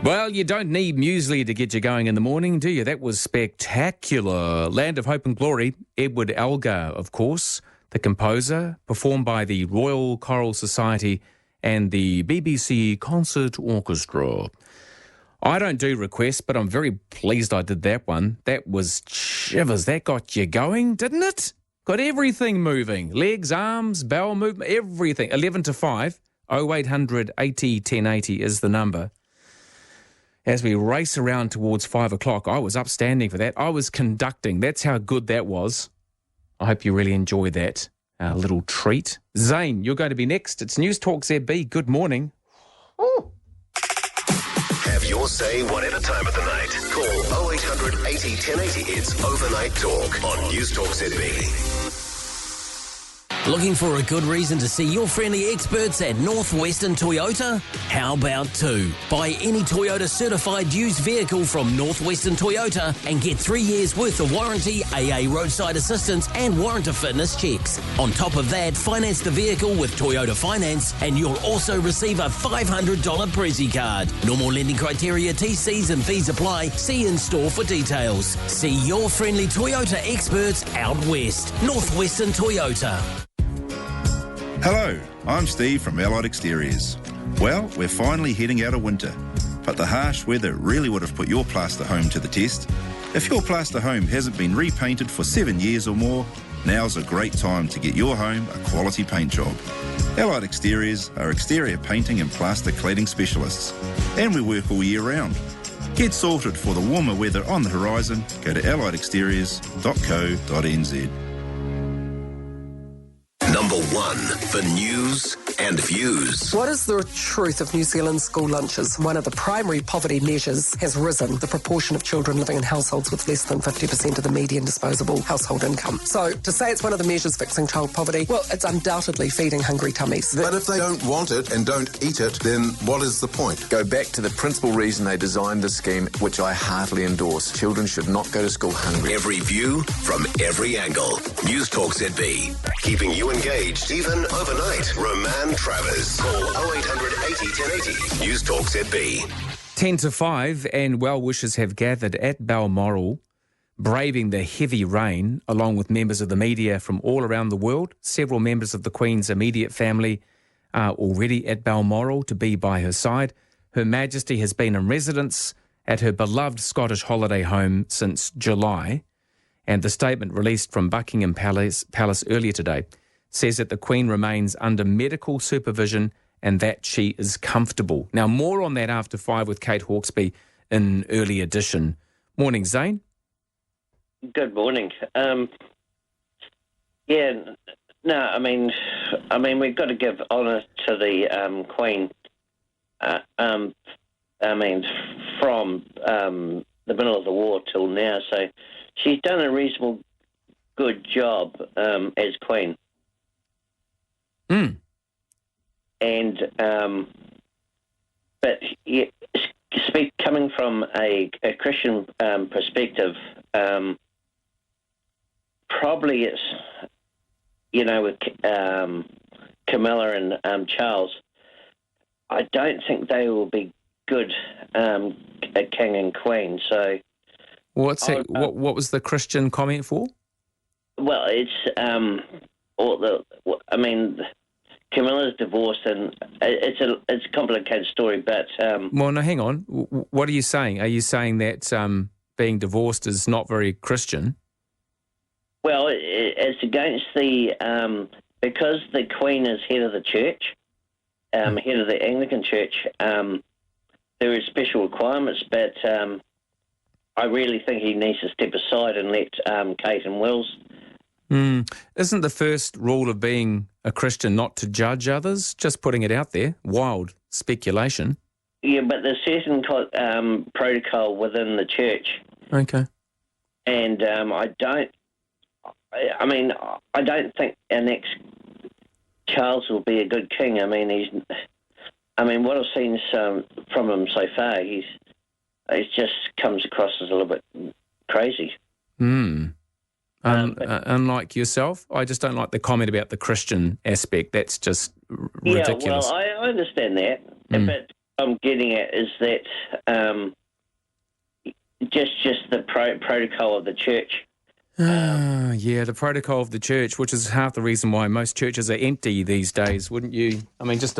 Speaker 4: Well, you don't need muesli to get you going in the morning, do you? That was spectacular. Land of Hope and Glory, Edward Elgar, of course, the composer, performed by the Royal Choral Society and the BBC Concert Orchestra. I don't do requests, but I'm very pleased I did that one. That was shivers. That got you going, didn't it? Got everything moving. Legs, arms, bowel movement, everything. 11 to 5, 0800 80 1080 is the number. as we race around towards 5 o'clock. I was upstanding for that. I was conducting. That's how good that was. I hope you really enjoy that little treat. Zane, you're going to be next. It's Newstalk ZB. Good morning.
Speaker 1: Have your say whatever time of the night. Call 0800 80 1080. It's Overnight Talk on Newstalk ZB.
Speaker 15: Looking for a good reason to see your friendly experts at Northwestern Toyota? How about two? Buy any Toyota certified used vehicle from Northwestern Toyota and get 3 years worth of warranty, AA roadside assistance and warranty fitness checks. On top of that, finance the vehicle with Toyota Finance and you'll also receive a $500 Prezi card. Normal lending criteria, TCs and fees apply. See in store for details. See your friendly Toyota experts out west. Northwestern Toyota.
Speaker 19: Hello, I'm Steve from Allied Exteriors. Well, we're finally heading out of winter, but the harsh weather really would have put your plaster home to the test. If your plaster home hasn't been repainted for 7 years or more, now's a great time to get your home a quality paint job. Allied Exteriors are exterior painting and plaster cladding specialists, and we work all year round. Get sorted for the warmer weather on the horizon. Go to alliedexteriors.co.nz.
Speaker 1: Number 1 for news and views.
Speaker 21: What is the truth of New Zealand's school lunches? One of the primary poverty measures has risen, the proportion of children living in households with less than 50% of the median disposable household income. So to say it's one of the measures fixing child poverty, well, it's undoubtedly feeding hungry tummies.
Speaker 24: But if they don't want it and don't eat it, then what is the point?
Speaker 25: Go back to the principal reason they designed the scheme, which I heartily endorse. Children should not go to school hungry.
Speaker 1: Every view from every angle. Newstalk ZB. Keeping you engaged even overnight. Roman Travers. Call 0800 80 1080. Newstalk ZB.
Speaker 4: 10 to 5 and well-wishers have gathered at Balmoral, braving the heavy rain, along with members of the media from all around the world. Several members of the Queen's immediate family are already at Balmoral to be by her side. Her Majesty has been in residence at her beloved Scottish holiday home since July, and the statement released from Buckingham Palace earlier today says that the Queen remains under medical supervision and that she is comfortable. Now, more on that after 5 with Kate Hawkesby in early edition. Morning, Zane.
Speaker 26: Good morning. I mean, we've got to give honour to the Queen. From the middle of the war till now, so she's done a reasonable good job as Queen. And coming from a Christian perspective, probably it's, with Camilla and Charles, I don't think they will be good a king and queen. So,
Speaker 4: what was the Christian comment for?
Speaker 26: Well, it's Camilla's divorced, and it's a complicated story. But
Speaker 4: well, no, hang on. What are you saying? Are you saying that being divorced is not very Christian?
Speaker 26: Well, it's against the because the Queen is head of the church, head of the Anglican Church. There are special requirements, but I really think he needs to step aside and let Kate and Wills.
Speaker 4: Isn't the first rule of being a Christian not to judge others? Just putting it out there. Wild speculation.
Speaker 26: Yeah, but there's certain protocol within the church.
Speaker 4: Okay.
Speaker 26: And I don't think our next Charles will be a good king. What I've seen from him so far, he just comes across as a little bit crazy.
Speaker 4: Unlike yourself, I just don't like the comment about the Christian aspect. That's just ridiculous.
Speaker 26: Yeah, well, I understand that, but what I'm getting at is that just the protocol of the church.
Speaker 4: Yeah, the protocol of the church, which is half the reason why most churches are empty these days, wouldn't you? Just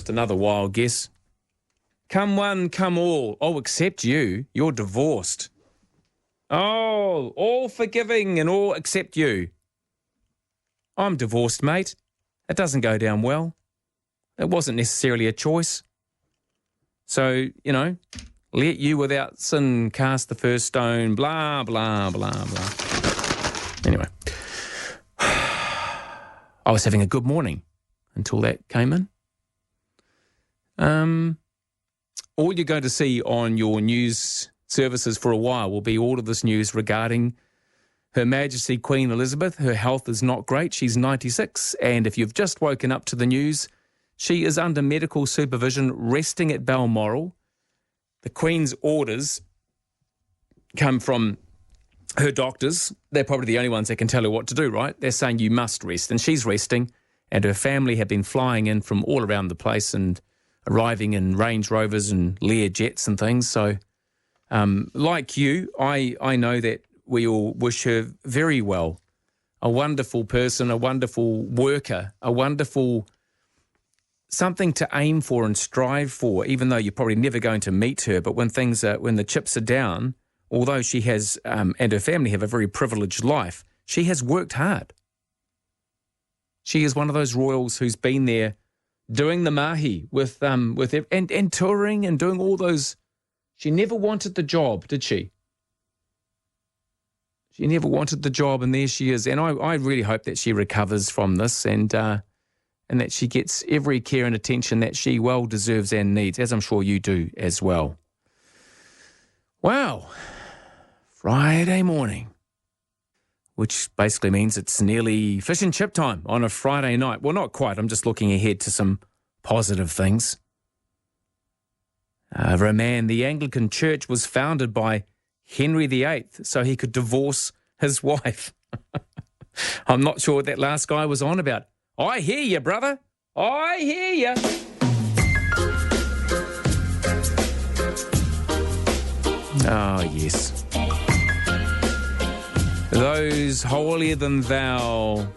Speaker 4: another wild guess. Come one, come all. Oh, except you. You're divorced. Oh, all forgiving and all except you. I'm divorced, mate. It doesn't go down well. It wasn't necessarily a choice. So, Let you without sin cast the first stone, blah, blah, blah, blah. Anyway, I was having a good morning until that came in. All you're going to see on your news services for a while will be all of this news regarding Her Majesty Queen Elizabeth. Her health is not great. She's 96. And if you've just woken up to the news, she is under medical supervision, resting at Balmoral. The Queen's orders come from her doctors. They're probably the only ones that can tell her what to do, right? They're saying you must rest. And she's resting. And her family have been flying in from all around the place and arriving in Range Rovers and Lear jets and things. So, like you, I know that we all wish her very well. A wonderful person, a wonderful worker, a wonderful something to aim for and strive for, even though you're probably never going to meet her. But when the chips are down, although she has, and her family have a very privileged life, she has worked hard. She is one of those royals who's been there doing the mahi with and touring and doing all those. She never wanted the job, did she? She never wanted the job, and there she is. And I really hope that she recovers from this and that she gets every care and attention that she well deserves and needs, as I'm sure you do as well. Wow. Friday morning, which basically means it's nearly fish and chip time on a Friday night. Well, not quite. I'm just looking ahead to some positive things. Roman, the Anglican Church was founded by Henry VIII so he could divorce his wife. I'm not sure what that last guy was on about. I hear you, brother. I hear you. Oh, yes. Those holier than thou.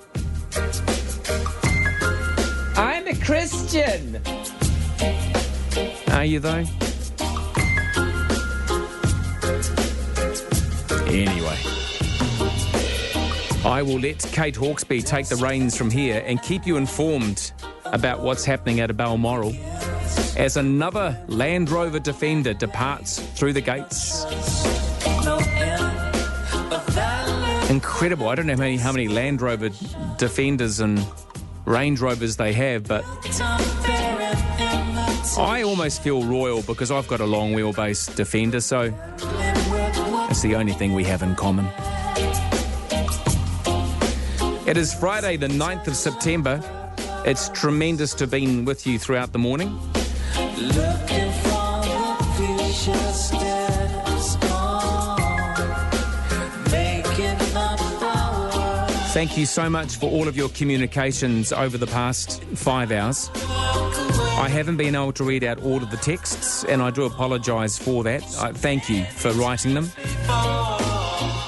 Speaker 4: I'm a Christian. Are you, though? Anyway, I will let Kate Hawkesby take the reins from here and keep you informed about what's happening at Balmoral as another Land Rover Defender departs through the gates. Incredible. I don't know how many Land Rover Defenders and Range Rovers they have, but I almost feel royal because I've got a long wheelbase Defender, so it's the only thing we have in common. It is Friday, the 9th of September. It's tremendous to have been with you throughout the morning. Thank you so much for all of your communications over the past 5 hours. I haven't been able to read out all of the texts, and I do apologise for that. Thank you for writing them.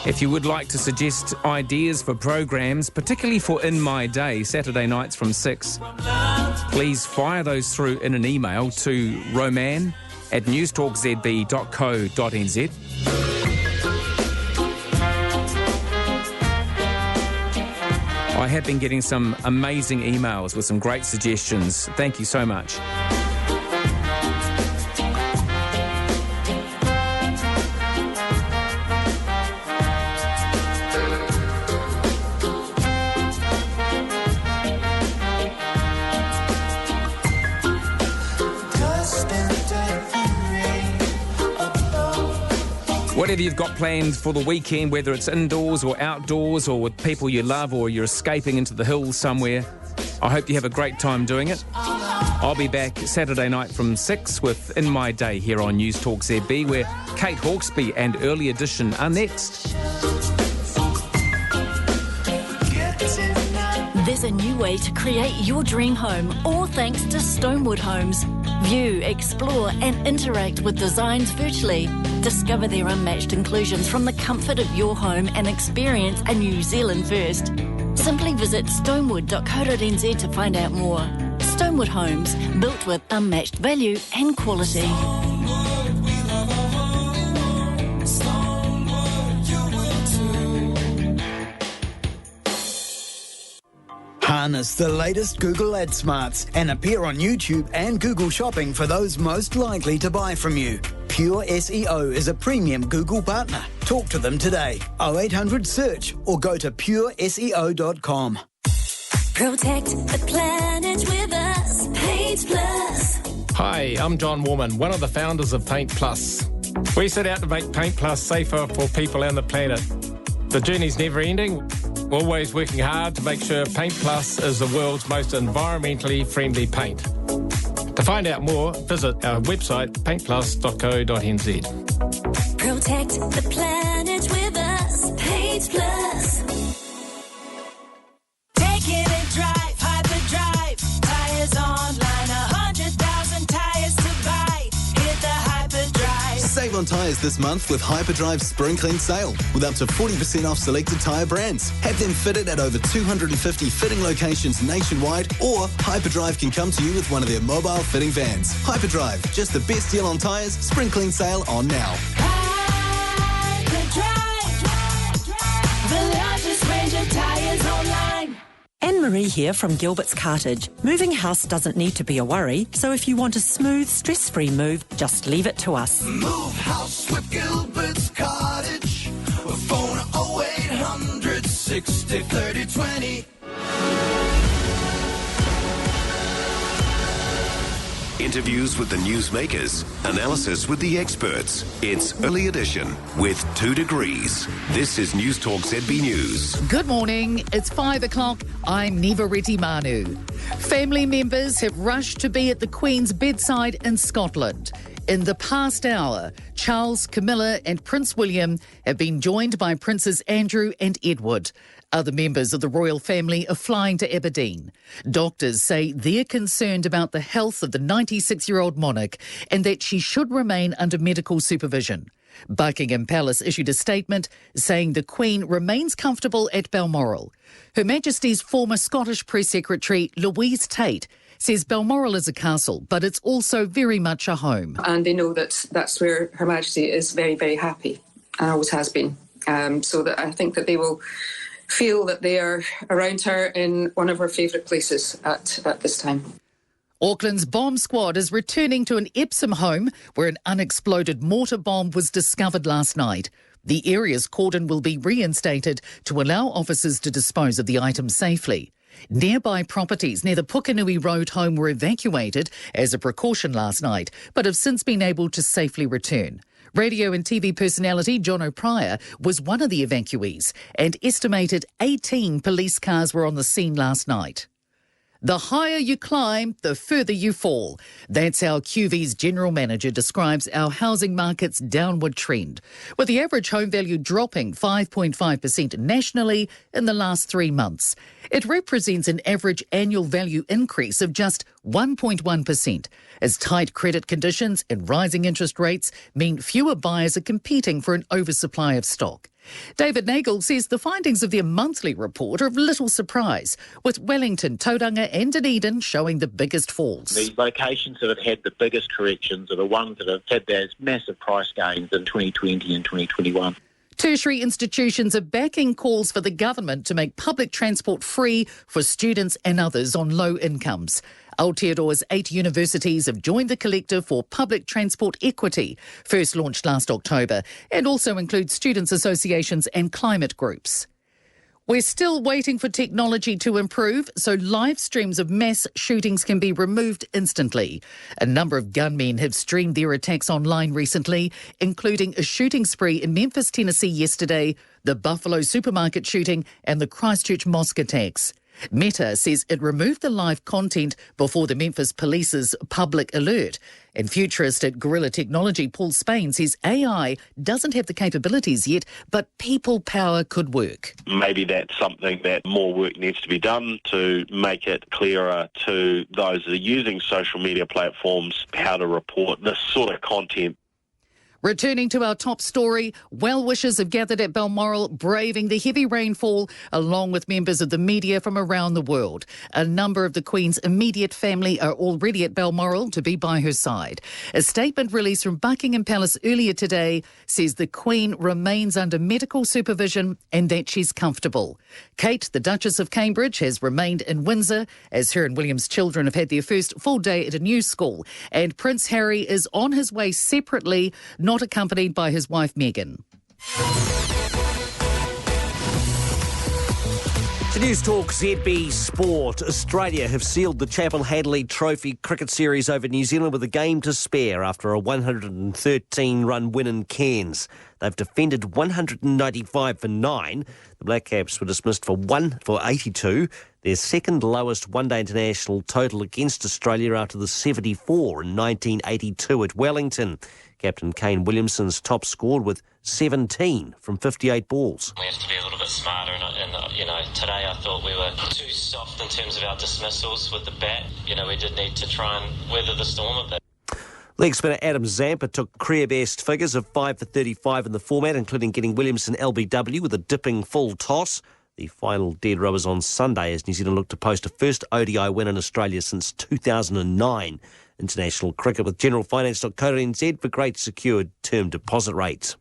Speaker 4: If you would like to suggest ideas for programs, particularly for In My Day, Saturday nights from 6, please fire those through in an email to roman@newstalkzb.co.nz. I have been getting some amazing emails with some great suggestions. Thank you so much. Whatever you've got planned for the weekend, whether it's indoors or outdoors or with people you love or you're escaping into the hills somewhere, I hope you have a great time doing it. I'll be back Saturday night from 6 with In My Day here on Newstalk ZB, where Kate Hawkesby and Early Edition are next.
Speaker 5: There's a new way to create your dream home, all thanks to Stonewood Homes. View, explore and interact with designs virtually. Discover their unmatched inclusions from the comfort of your home and experience a New Zealand first. Simply visit stonewood.co.nz to find out more. Stonewood Homes, built with unmatched value and quality.
Speaker 6: Harness the latest Google Ad Smarts and appear on YouTube and Google Shopping for those most likely to buy from you. Pure SEO is a premium Google partner. Talk to them today. 0800 search or go to pureseo.com.
Speaker 5: Protect the planet with us. Paint Plus.
Speaker 3: Hi, I'm John Warman, one of the founders of Paint Plus. We set out to make Paint Plus safer for people and the planet. The journey's never ending. We're always working hard to make sure Paint Plus is the world's most environmentally friendly paint. To find out more, visit our website, paintplus.co.nz.
Speaker 5: Protect the planet with us. Paint Plus.
Speaker 7: Take it and drive, Hyperdrive. Tires online, 100,000 tires to buy. Hit the Hyperdrive.
Speaker 8: Save on tyres this month with Hyperdrive's Spring Clean sale, with up to 40% off selected tyre brands. Have them fitted at over 250 fitting locations nationwide, or Hyperdrive can come to you with one of their mobile fitting vans. Hyperdrive, just the best deal on tyres. Spring Clean sale on now.
Speaker 7: The largest range of tires online.
Speaker 9: Anne-Marie here from Gilbert's Cartage. Moving house doesn't need to be a worry, so if you want a smooth, stress-free move, just leave it to us.
Speaker 7: Move house with Gilbert's Cottage. Phone 0800 60 30 20.
Speaker 1: Interviews with the newsmakers, analysis with the experts. It's Early Edition with 2 Degrees. This is Newstalk ZB News.
Speaker 10: Good morning. It's 5 o'clock. I'm Neva Retimanu. Family members have rushed to be at the Queen's bedside in Scotland. In the past hour, Charles, Camilla and Prince William have been joined by Princes Andrew and Edward. Other members of the royal family are flying to Aberdeen. Doctors say they're concerned about the health of the 96-year-old monarch and that she should remain under medical supervision. Buckingham Palace issued a statement saying the Queen remains comfortable at Balmoral. Her Majesty's former Scottish Press Secretary, Louise Tate, says Balmoral is a castle, but it's also very much a home.
Speaker 12: And they know that that's where Her Majesty is very, very happy and always has been. So that I think that they will feel that they are around her in one of her favourite places at this time.
Speaker 10: Auckland's bomb squad is returning to an Epsom home where an unexploded mortar bomb was discovered last night. The area's cordon will be reinstated to allow officers to dispose of the items safely. Nearby properties near the Pukenui Road home were evacuated as a precaution last night, but have since been able to safely return. Radio and TV personality John O'Pryor was one of the evacuees, and estimated 18 police cars were on the scene last night. The higher you climb, the further you fall. That's how QV's general manager describes our housing market's downward trend, with the average home value dropping 5.5% nationally in the last 3 months. It represents an average annual value increase of just 1.1%, as tight credit conditions and rising interest rates mean fewer buyers are competing for an oversupply of stock. David Nagel says the findings of their monthly report are of little surprise, with Wellington, Tauranga and Dunedin showing the biggest falls.
Speaker 23: The locations that have had the biggest corrections are the ones that have had those massive price gains in 2020 and 2021.
Speaker 10: Tertiary institutions are backing calls for the government to make public transport free for students and others on low incomes. Aotearoa's 8 universities have joined the Collective for Public Transport Equity, first launched last October, and also includes students' associations and climate groups. We're still waiting for technology to improve so live streams of mass shootings can be removed instantly. A number of gunmen have streamed their attacks online recently, including a shooting spree in Memphis, Tennessee yesterday, the Buffalo supermarket shooting and the Christchurch mosque attacks. Meta says it removed the live content before the Memphis Police's public alert. And futurist at Guerrilla Technology, Paul Spain, says AI doesn't have the capabilities yet, but people power could work.
Speaker 27: Maybe that's something that more work needs to be done to make it clearer to those that are using social media platforms how to report this sort of content.
Speaker 10: Returning to our top story, well-wishers have gathered at Balmoral, braving the heavy rainfall, along with members of the media from around the world. A number of the Queen's immediate family are already at Balmoral to be by her side. A statement released from Buckingham Palace earlier today says the Queen remains under medical supervision and that she's comfortable. Kate, the Duchess of Cambridge, has remained in Windsor as her and William's children have had their first full day at a new school. And Prince Harry is on his way separately, not accompanied by his wife Meghan.
Speaker 2: To Newstalk ZB Sport, Australia have sealed the Chapel Hadley Trophy cricket series over New Zealand with a game to spare after a 113-run win in Cairns. They've defended 195 for 9. The Black Caps were dismissed for 1 for 82, their second lowest one-day international total against Australia after the 74 in 1982 at Wellington. Captain Kane Williamson's top scored with 17 from 58 balls.
Speaker 13: We have to be a little bit smarter, and today I thought we were too soft in terms of our dismissals with the bat. We did need to try and weather the storm a bit.
Speaker 2: Leg spinner Adam Zampa took career best figures of 5 for 35 in the format, including getting Williamson LBW with a dipping full toss. The final dead rowers on Sunday as New Zealand looked to post a first ODI win in Australia since 2009. International cricket with generalfinance.co.nz for great secured term deposit rates.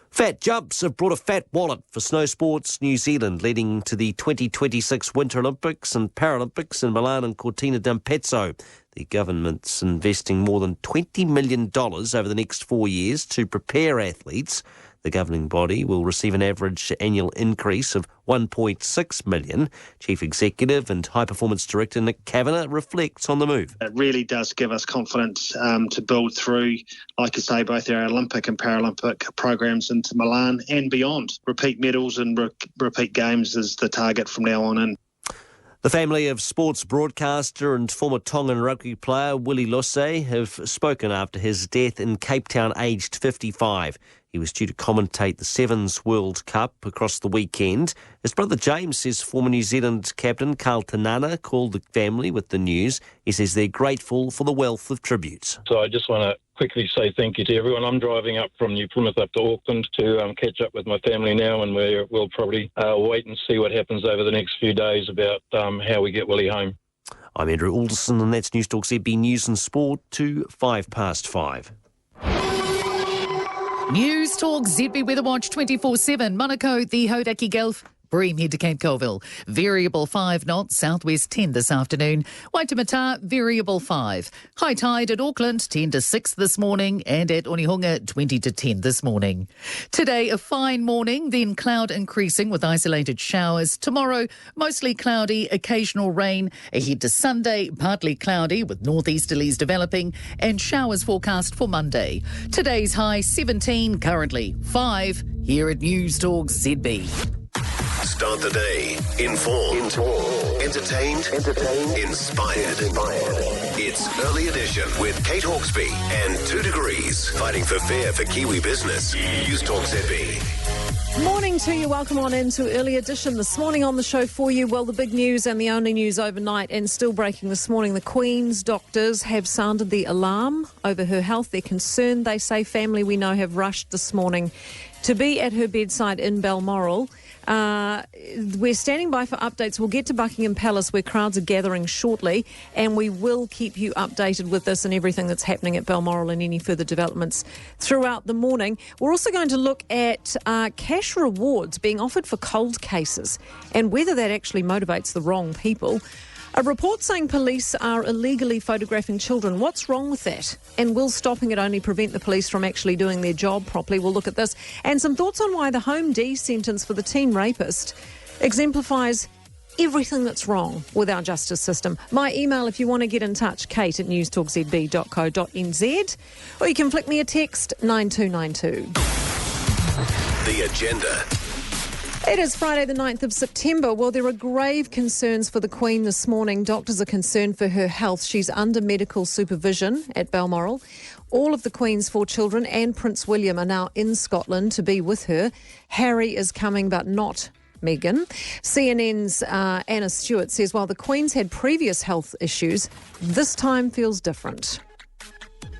Speaker 2: Fat jumps have brought a fat wallet for snow sports New Zealand, leading to the 2026 Winter Olympics and Paralympics in Milan and Cortina d'Ampezzo. The government's investing more than $20 million over the next 4 years to prepare athletes. The governing body will receive an average annual increase of $1.6 million. Chief Executive and High Performance Director Nick Kavanagh reflects on the move.
Speaker 14: It really does give us confidence to build through, like I say, both our Olympic and Paralympic programs into Milan and beyond. Repeat medals and repeat games is the target from now on in.
Speaker 2: The family of sports broadcaster and former Tongan rugby player Willie Losse have spoken after his death in Cape Town, aged 55. He was due to commentate the Sevens World Cup across the weekend. His brother James says former New Zealand captain Carl Tanana called the family with the news. He says they're grateful for the wealth of tributes.
Speaker 16: So I just want to quickly say thank you to everyone. I'm driving up from New Plymouth up to Auckland to catch up with my family now, and we'll probably wait and see what happens over the next few days about how we get Willie home.
Speaker 2: I'm Andrew Alderson, and that's Newstalk ZB News and Sport to 5:05.
Speaker 10: Newstalk ZB Weather Watch 24/7. Monaco, the Hodaki Gulf. Bream head to Cape Colville. Variable 5 knots, southwest 10 this afternoon. Waitemata, variable 5. High tide at Auckland, 10 to 6 this morning, and at Onehunga, 20 to 10 this morning. Today, a fine morning, then cloud increasing with isolated showers. Tomorrow, mostly cloudy, occasional rain. Ahead to Sunday, partly cloudy with northeasterlies developing, and showers forecast for Monday. Today's high 17, currently 5, here at Newstalk ZB.
Speaker 1: Start the day informed, entertained, inspired. It's Early Edition with Kate Hawkesby and 2 Degrees, fighting for fair for Kiwi business. Newstalk ZB.
Speaker 18: Morning to you. Welcome on into Early Edition. This morning on the show for you, well, the big news and the only news overnight and still breaking this morning, the Queen's doctors have sounded the alarm over her health. They're concerned, they say. Family we know have rushed this morning to be at her bedside in Balmoral. We're standing by for updates. We'll get to Buckingham Palace where crowds are gathering shortly, and we will keep you updated with this and everything that's happening at Balmoral and any further developments throughout the morning. We're also going to look at cash rewards being offered for cold cases and whether that actually motivates the wrong people. A report saying police are illegally photographing children. What's wrong with that? And will stopping it only prevent the police from actually doing their job properly? We'll look at this. And some thoughts on why the Home D sentence for the teen rapist exemplifies everything that's wrong with our justice system. My email, if you want to get in touch, kate@newstalkzb.co.nz, or you can flick me a text, 9292.
Speaker 1: The agenda.
Speaker 18: It is Friday the 9th of September. Well, there are grave concerns for the Queen this morning. Doctors are concerned for her health. She's under medical supervision at Balmoral. All of the Queen's 4 children and Prince William are now in Scotland to be with her. Harry is coming, but not Meghan. CNN's Anna Stewart says while the Queen's had previous health issues, this time feels different.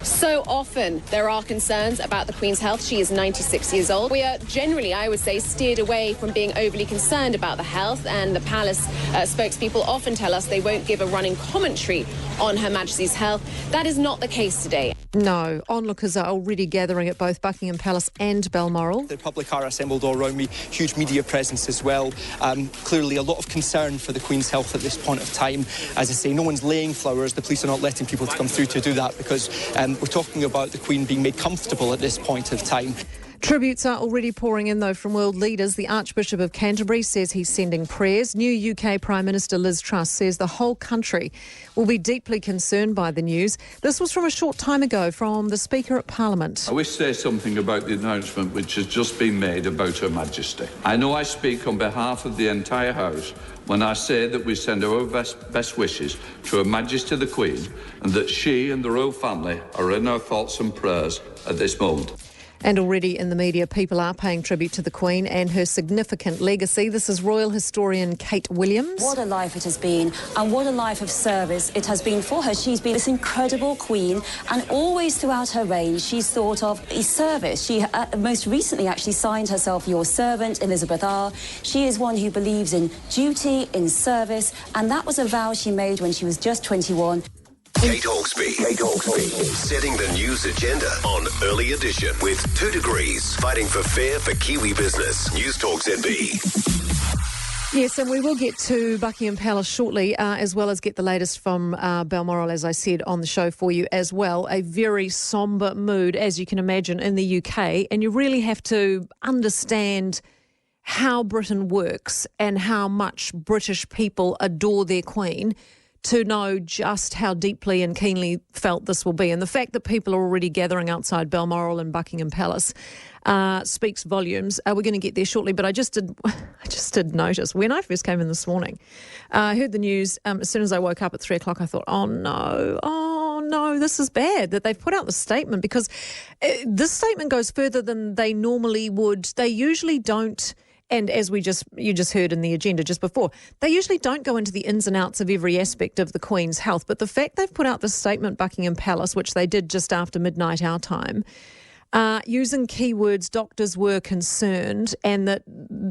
Speaker 11: So often there are concerns about the Queen's health. She is 96 years old. We are generally, I would say, steered away from being overly concerned about the health, and the palace spokespeople often tell us they won't give a running commentary on Her Majesty's health. That is not the case today.
Speaker 18: No, onlookers are already gathering at both Buckingham Palace and Balmoral.
Speaker 15: The public are assembled all around me, huge media presence as well. Clearly a lot of concern for the Queen's health at this point of time. As I say, no one's laying flowers. The police are not letting people to come through to do that because we're talking about the Queen being made comfortable at this point of time.
Speaker 18: Tributes are already pouring in, though, from world leaders. The Archbishop of Canterbury says he's sending prayers. New UK Prime Minister Liz Truss says the whole country will be deeply concerned by the news. This was from a short time ago from the Speaker at Parliament.
Speaker 17: I wish to say something about the announcement which has just been made about Her Majesty. I know I speak on behalf of the entire House when I say that we send our best wishes to Her Majesty the Queen and that she and the royal family are in our thoughts and prayers at this moment.
Speaker 18: And already in the media, people are paying tribute to the Queen and her significant legacy. This is royal historian Kate Williams.
Speaker 19: What a life it has been, and what a life of service it has been for her. She's been this incredible Queen, and always throughout her reign, she's thought of service. She most recently actually signed herself Your Servant, Elizabeth R. She is one who believes in duty, in service, and that was a vow she made when she was just 21.
Speaker 1: Kate Hawkesby, setting the news agenda on Early Edition with 2 Degrees, fighting for fair for Kiwi business. Newstalk ZB.
Speaker 18: Yes, and we will get to Buckingham Palace shortly, as well as get the latest from Balmoral, as I said, on the show for you as well. A very sombre mood, as you can imagine, in the UK, and you really have to understand how Britain works and how much British people adore their Queen to know just how deeply and keenly felt this will be. And the fact that people are already gathering outside Balmoral and Buckingham Palace speaks volumes. We're going to get there shortly, but I just did notice when I first came in this morning, I heard the news. As soon as I woke up at 3 o'clock, I thought, oh no, this is bad that they've put out this statement, because this statement goes further than they normally would. They usually don't. And as you just heard in the agenda just before, they usually don't go into the ins and outs of every aspect of the Queen's health. But the fact they've put out this statement, Buckingham Palace, which they did just after midnight our time, using keywords, doctors were concerned and that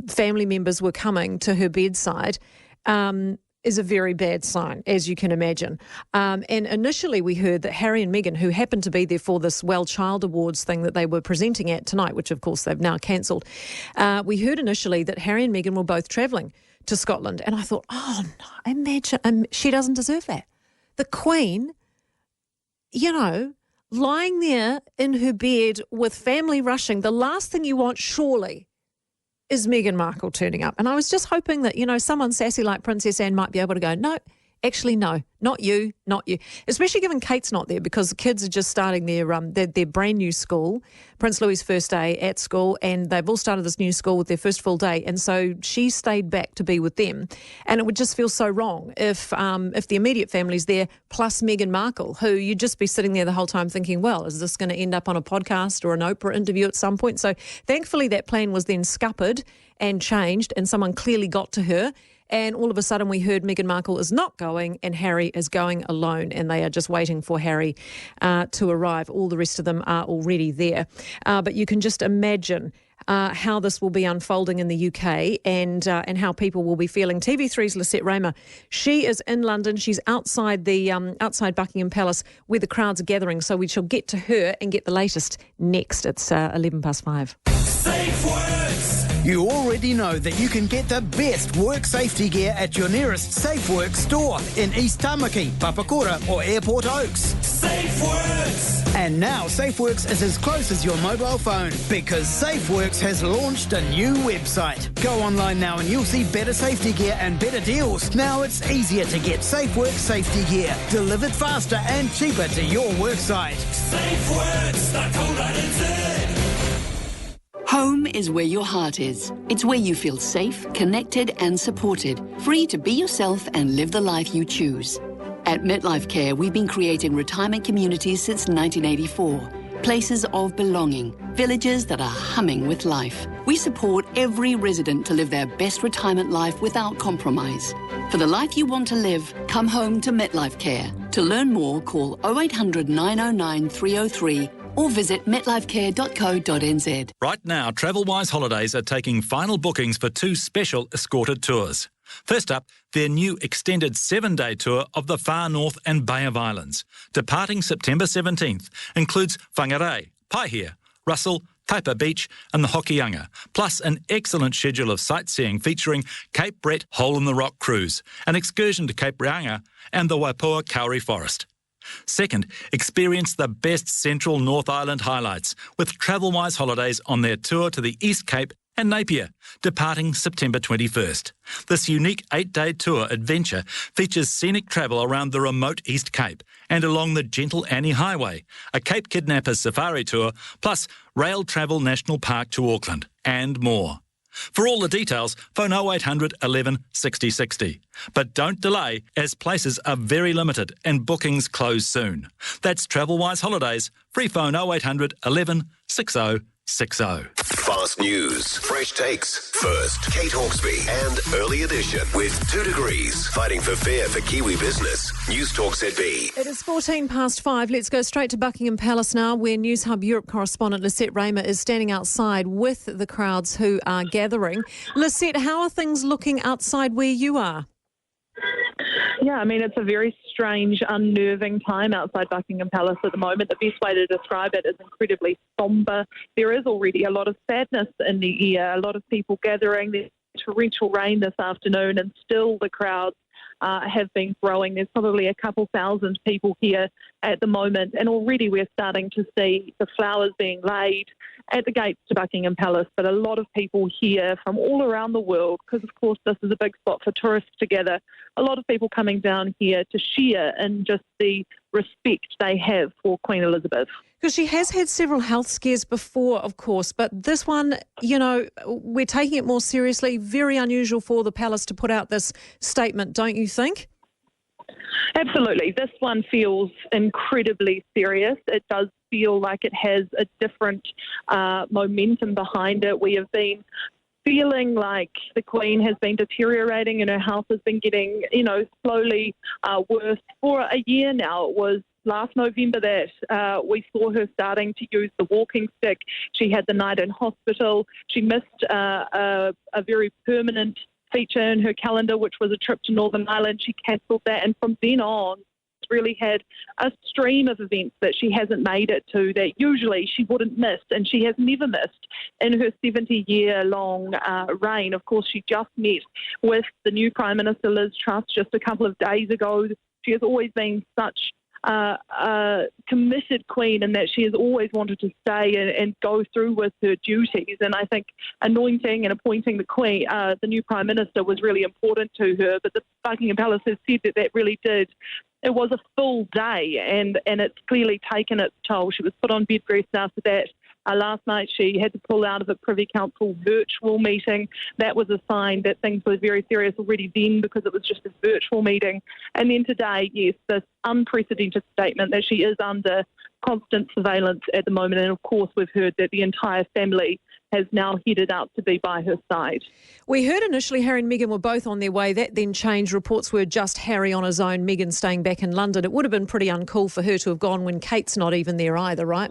Speaker 18: family members were coming to her bedside, is a very bad sign, as you can imagine. And initially we heard that Harry and Meghan, who happened to be there for this Well Child Awards thing that they were presenting at tonight, which of course they've now cancelled, we heard initially that Harry and Meghan were both travelling to Scotland. And I thought, oh no, imagine, she doesn't deserve that. The Queen, lying there in her bed with family rushing, the last thing you want surely is Meghan Markle turning up. And I was just hoping that, someone sassy like Princess Anne might be able to go, no, actually, no, not you. Especially given Kate's not there, because the kids are just starting their brand new school, Prince Louis's first day at school, and they've all started this new school with their first full day. And so she stayed back to be with them. And it would just feel so wrong if the immediate family's there, plus Meghan Markle, who you'd just be sitting there the whole time thinking, well, is this going to end up on a podcast or an Oprah interview at some point? So thankfully that plan was then scuppered and changed, and someone clearly got to her. And all of a sudden we heard Meghan Markle is not going and Harry is going alone, and they are just waiting for Harry to arrive. All the rest of them are already there. But you can just imagine how this will be unfolding in the UK and how people will be feeling. TV3's Lisette Raymer, she is in London. She's outside outside Buckingham Palace where the crowds are gathering. So we shall get to her and get the latest next. It's 5:11.
Speaker 6: Safe Works. You already know that you can get the best work safety gear at your nearest Safe Works store in East Tamaki, Papakura or Airport Oaks. Safe Works! And now Safe Works is as close as your mobile phone, because Safe Works has launched a new website. Go online now and you'll see better safety gear and better deals. Now it's easier to get Safe Works safety gear delivered faster and cheaper to your work site. SafeWorks.co.nz.
Speaker 20: Home is where your heart is. It's where you feel safe, connected and supported, free to be yourself and live the life you choose. At Midlife Care, we've been creating retirement communities since 1984. Places of belonging, villages that are humming with life. We support every resident to live their best retirement life without compromise. For the life you want to live, come home to MetLife Care. To learn more, call 0800 909 303 or visit metlifecare.co.nz.
Speaker 3: Right now, TravelWise Holidays are taking final bookings for 2 special escorted tours. First up, their new extended 7-day tour of the Far North and Bay of Islands, departing September 17th, includes Whangarei, Paihia, Russell, Taipa Beach and the Hokianga, plus an excellent schedule of sightseeing featuring Cape Brett Hole-in-the-Rock Cruise, an excursion to Cape Reinga and the Waipoua Kauri Forest. Second, experience the best Central North Island highlights with TravelWise Holidays on their tour to the East Cape and Napier, departing September 21st. This unique 8-day tour adventure features scenic travel around the remote East Cape and along the Gentle Annie Highway, a Cape Kidnappers safari tour, plus Rail Travel National Park to Auckland, and more. For all the details, phone 0800 11 60 60. But don't delay, as places are very limited and bookings close soon. That's TravelWise Holidays. Free phone 0800 11 60 60.
Speaker 1: Fast news, fresh takes. First, Kate Hawkesby and Early Edition with 2 degrees. Fighting for fair for Kiwi business. Newstalk ZB.
Speaker 18: It is 5:14. Let's go straight to Buckingham Palace now, where News Hub Europe correspondent Lisette Raymer is standing outside with the crowds who are gathering. Lisette, how are things looking outside where you are?
Speaker 4: Yeah, I mean, it's a very strange, unnerving time outside Buckingham Palace at the moment. The best way to describe it is incredibly sombre. There is already a lot of sadness in the air, a lot of people gathering. There's torrential rain this afternoon, and still the crowds have been growing. There's probably a couple thousand people here at the moment, and already we're starting to see the flowers being laid at the gates to Buckingham Palace, but a lot of people here from all around the world, because of course this is a big spot for tourists to gather, a lot of people coming down here to share in just the respect they have for Queen Elizabeth.
Speaker 18: Because she has had several health scares before, of course, but this one, you know, we're taking it more seriously. Very unusual for the palace to put out this statement, don't you think?
Speaker 4: Absolutely. This one feels incredibly serious. It does feel like it has a different momentum behind it. We have been feeling like the Queen has been deteriorating and her health has been getting, slowly worse for a year now. It was last November that we saw her starting to use the walking stick. She had the night in hospital. She missed a very permanent feature in her calendar, which was a trip to Northern Ireland. She cancelled that, and from then on, really had a stream of events that she hasn't made it to that usually she wouldn't miss, and she has never missed in her 70-year-long reign. Of course, she just met with the new Prime Minister, Liz Truss, just a couple of days ago. She has always been such a committed Queen, and that she has always wanted to stay and go through with her duties. And I think anointing and appointing the Queen, the new Prime Minister, was really important to her. But the Buckingham Palace has said that really did. It was a full day, and it's clearly taken its toll. She was put on bed rest after that. Last night she had to pull out of a Privy Council virtual meeting. That was a sign that things were very serious already then, because it was just a virtual meeting. And then today, yes, this unprecedented statement that she is under constant surveillance at the moment. And of course, we've heard that the entire family has now headed out to be by her side.
Speaker 18: We heard initially Harry and Meghan were both on their way. That then changed. Reports were just Harry on his own, Meghan staying back in London. It would have been pretty uncool for her to have gone when Kate's not even there either, right?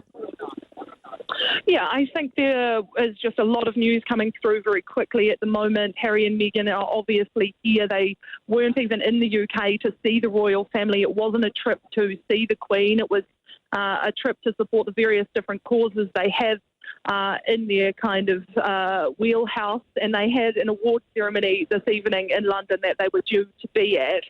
Speaker 4: Yeah, I think there is just a lot of news coming through very quickly at the moment. Harry and Meghan are obviously here. They weren't even in the UK to see the royal family. It wasn't a trip to see the Queen. It was a trip to support the various different causes they have in their kind of wheelhouse, and they had an award ceremony this evening in London that they were due to be at.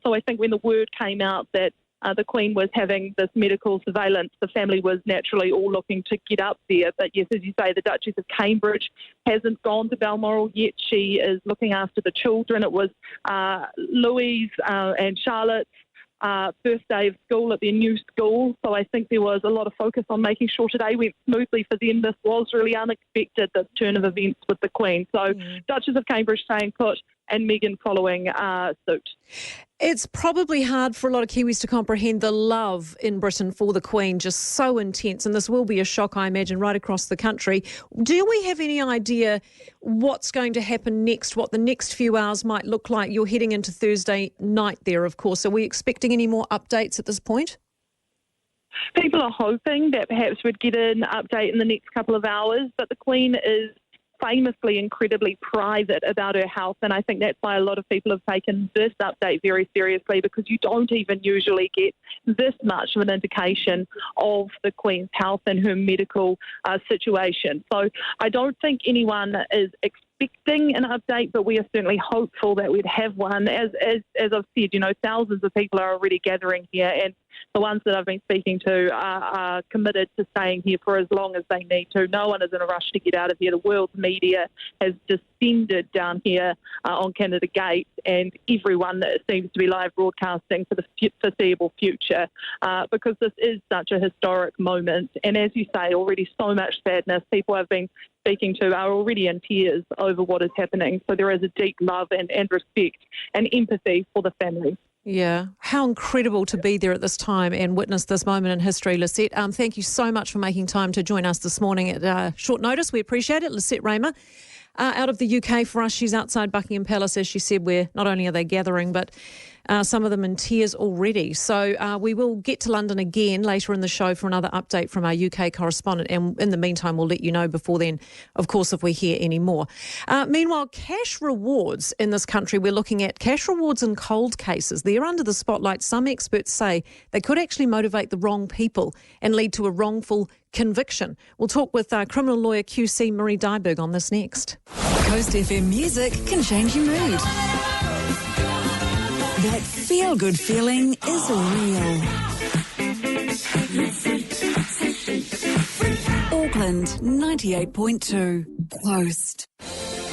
Speaker 4: So I think when the word came out that the Queen was having this medical surveillance, the family was naturally all looking to get up there. But yes, as you say, the Duchess of Cambridge hasn't gone to Balmoral yet. She is looking after the children. It was Louise and Charlotte's first day of school at their new school. So I think there was a lot of focus on making sure today went smoothly for them. This was really unexpected, this turn of events with the Queen. So Duchess of Cambridge staying put, and Meghan following suit.
Speaker 18: It's probably hard for a lot of Kiwis to comprehend the love in Britain for the Queen, just so intense, and this will be a shock, I imagine, right across the country. Do we have any idea what's going to happen next, what the next few hours might look like? You're heading into Thursday night there, of course. Are we expecting any more updates at this point?
Speaker 4: People are hoping that perhaps we'd get an update in the next couple of hours, but the Queen is famously incredibly private about her health, and I think that's why a lot of people have taken this update very seriously, because you don't even usually get this much of an indication of the Queen's health and her medical situation. So I don't think anyone is expecting an update, but we are certainly hopeful that we'd have one. As I've said, thousands of people are already gathering here, and the ones that I've been speaking to are committed to staying here for as long as they need to. No one is in a rush to get out of here. The world's media has descended down here on Canada Gate, and everyone seems to be live broadcasting for the foreseeable future because this is such a historic moment. And as you say, already so much sadness. People I've been speaking to are already in tears over what is happening. So there is a deep love and respect and empathy for the family.
Speaker 18: Yeah, how incredible to be there at this time and witness this moment in history, Lisette. Thank you so much for making time to join us this morning at short notice. We appreciate it. Lisette Raymer, out of the UK for us. She's outside Buckingham Palace, as she said, where not only are they gathering, but some of them in tears already. So we will get to London again later in the show for another update from our UK correspondent. And in the meantime, we'll let you know before then, of course, if we hear any more. Meanwhile, cash rewards in this country, we're looking at cash rewards in cold cases. They're under the spotlight. Some experts say they could actually motivate the wrong people and lead to a wrongful conviction. We'll talk with criminal lawyer QC Marie Dyberg on this next.
Speaker 5: Coast FM music can change your mood. That feel-good feeling is real. Auckland 98.2 Coast.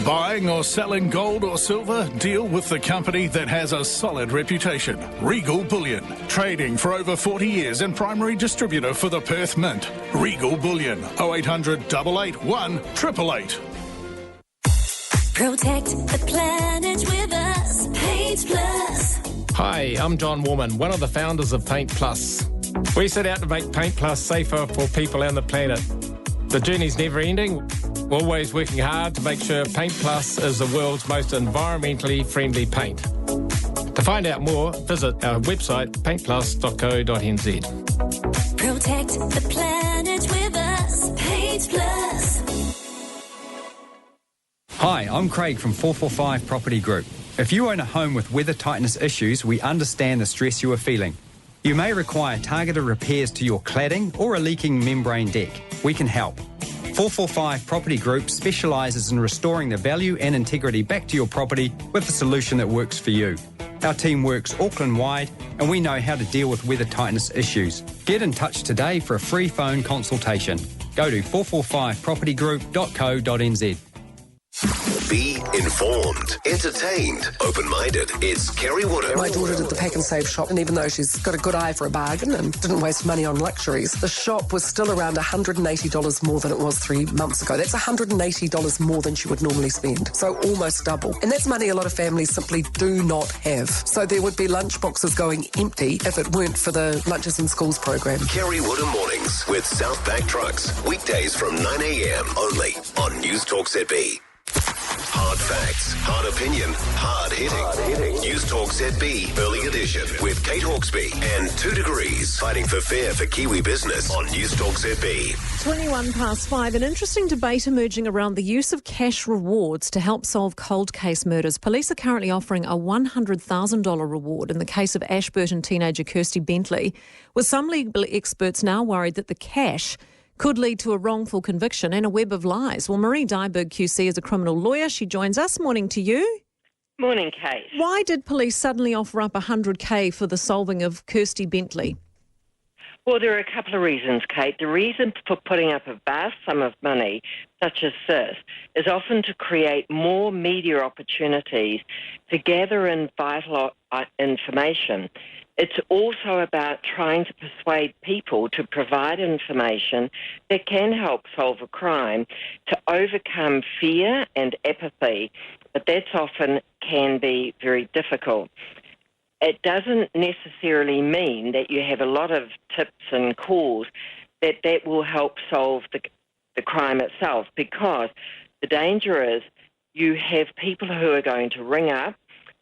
Speaker 8: Buying or selling gold or silver? Deal with the company that has a solid reputation. Regal Bullion. Trading for over 40 years and primary distributor for the Perth Mint. Regal Bullion. 0800 881 888.
Speaker 7: Protect the planet with us. Paint Plus.
Speaker 21: Hi, I'm John Warman, one of the founders of Paint Plus. We set out to make Paint Plus safer for people and the planet. The journey's never ending. We're always working hard to make sure Paint Plus is the world's most environmentally friendly paint. To find out more, visit our website, paintplus.co.nz.
Speaker 7: Protect the planet with us. Paint Plus.
Speaker 22: Hi, I'm Craig from 445 Property Group. If you own a home with weather tightness issues, we understand the stress you are feeling. You may require targeted repairs to your cladding or a leaking membrane deck. We can help. 445 Property Group specialises in restoring the value and integrity back to your property with a solution that works for you. Our team works Auckland-wide and we know how to deal with weather tightness issues. Get in touch today for a free phone consultation. Go to 445propertygroup.co.nz.
Speaker 1: Be informed, entertained, open-minded. It's Kerry Woodham.
Speaker 24: My daughter did the Pack and Save shop, and even though she's got a good eye for a bargain and didn't waste money on luxuries, the shop was still around $180 more than it was 3 months ago. That's $180 more than she would normally spend, so almost double. And that's money a lot of families simply do not have. So there would be lunch boxes going empty if it weren't for the Lunches in Schools program.
Speaker 1: Kerry Woodham Mornings with Southbank Trucks. Weekdays from 9 a.m. only on Newstalk ZB. Hard facts, hard opinion, hard hitting. Newstalk ZB Early Edition with Kate Hawkesby and 2 Degrees fighting for fair for Kiwi business on Newstalk ZB.
Speaker 18: 5:21. An interesting debate emerging around the use of cash rewards to help solve cold case murders. Police are currently offering a $100,000 reward in the case of Ashburton teenager Kirsty Bentley, with some legal experts now worried that the cash could lead to a wrongful conviction and a web of lies. Well, Marie Dyberg QC is a criminal lawyer. She joins us. Morning to you.
Speaker 25: Morning, Kate.
Speaker 18: Why did police suddenly offer up $100,000 for the solving of Kirsty Bentley?
Speaker 25: Well, there are a couple of reasons, Kate. The reason for putting up a vast sum of money such as this is often to create more media opportunities to gather in vital information It's also about trying to persuade people to provide information that can help solve a crime, to overcome fear and apathy, but that's often can be very difficult. It doesn't necessarily mean that you have a lot of tips and calls that will help solve the crime itself, because the danger is you have people who are going to ring up,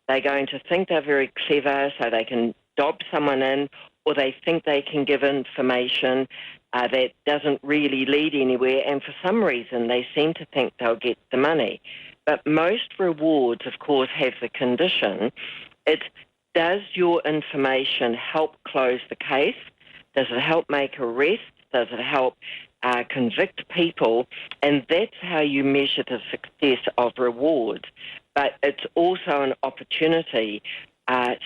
Speaker 25: they're going to think they're very clever so they can dob someone in, or they think they can give information that doesn't really lead anywhere, and for some reason they seem to think they'll get the money. But most rewards, of course, have the condition. It's, does your information help close the case? Does it help make arrests? Does it help convict people? And that's how you measure the success of rewards. But it's also an opportunity,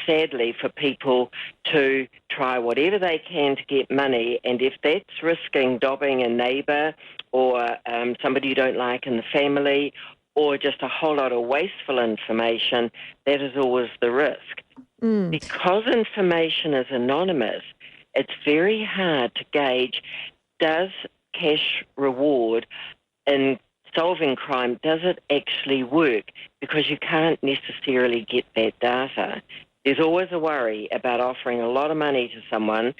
Speaker 25: sadly, for people to try whatever they can to get money. And if that's risking dobbing a neighbour or somebody you don't like in the family, or just a whole lot of wasteful information, that is always the risk. Because information is anonymous, it's very hard to gauge, does cash reward in solving crime, does it actually work? Because you can't necessarily get that data. There's always a worry about offering a lot of money to someone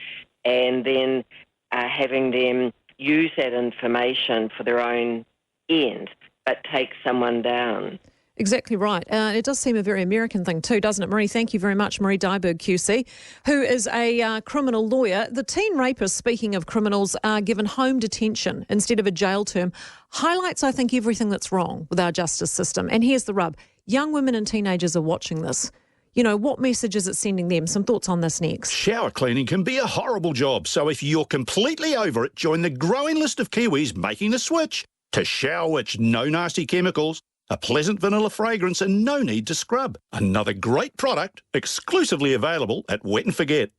Speaker 25: and then having them use that information for their own end, but take someone down.
Speaker 18: Exactly right. It does seem a very American thing too, doesn't it, Marie? Thank you very much, Marie Dyberg QC, who is a criminal lawyer. The teen rapists, speaking of criminals, are given home detention instead of a jail term. Highlights, I think, everything that's wrong with our justice system. And here's the rub. Young women and teenagers are watching this. You know, what message is it sending them? Some thoughts on this next.
Speaker 9: Shower cleaning can be a horrible job, so if you're completely over it, join the growing list of Kiwis making the switch to Shower Witch. No nasty chemicals, a pleasant vanilla fragrance and no need to scrub. Another great product, exclusively available at Wet and Forget.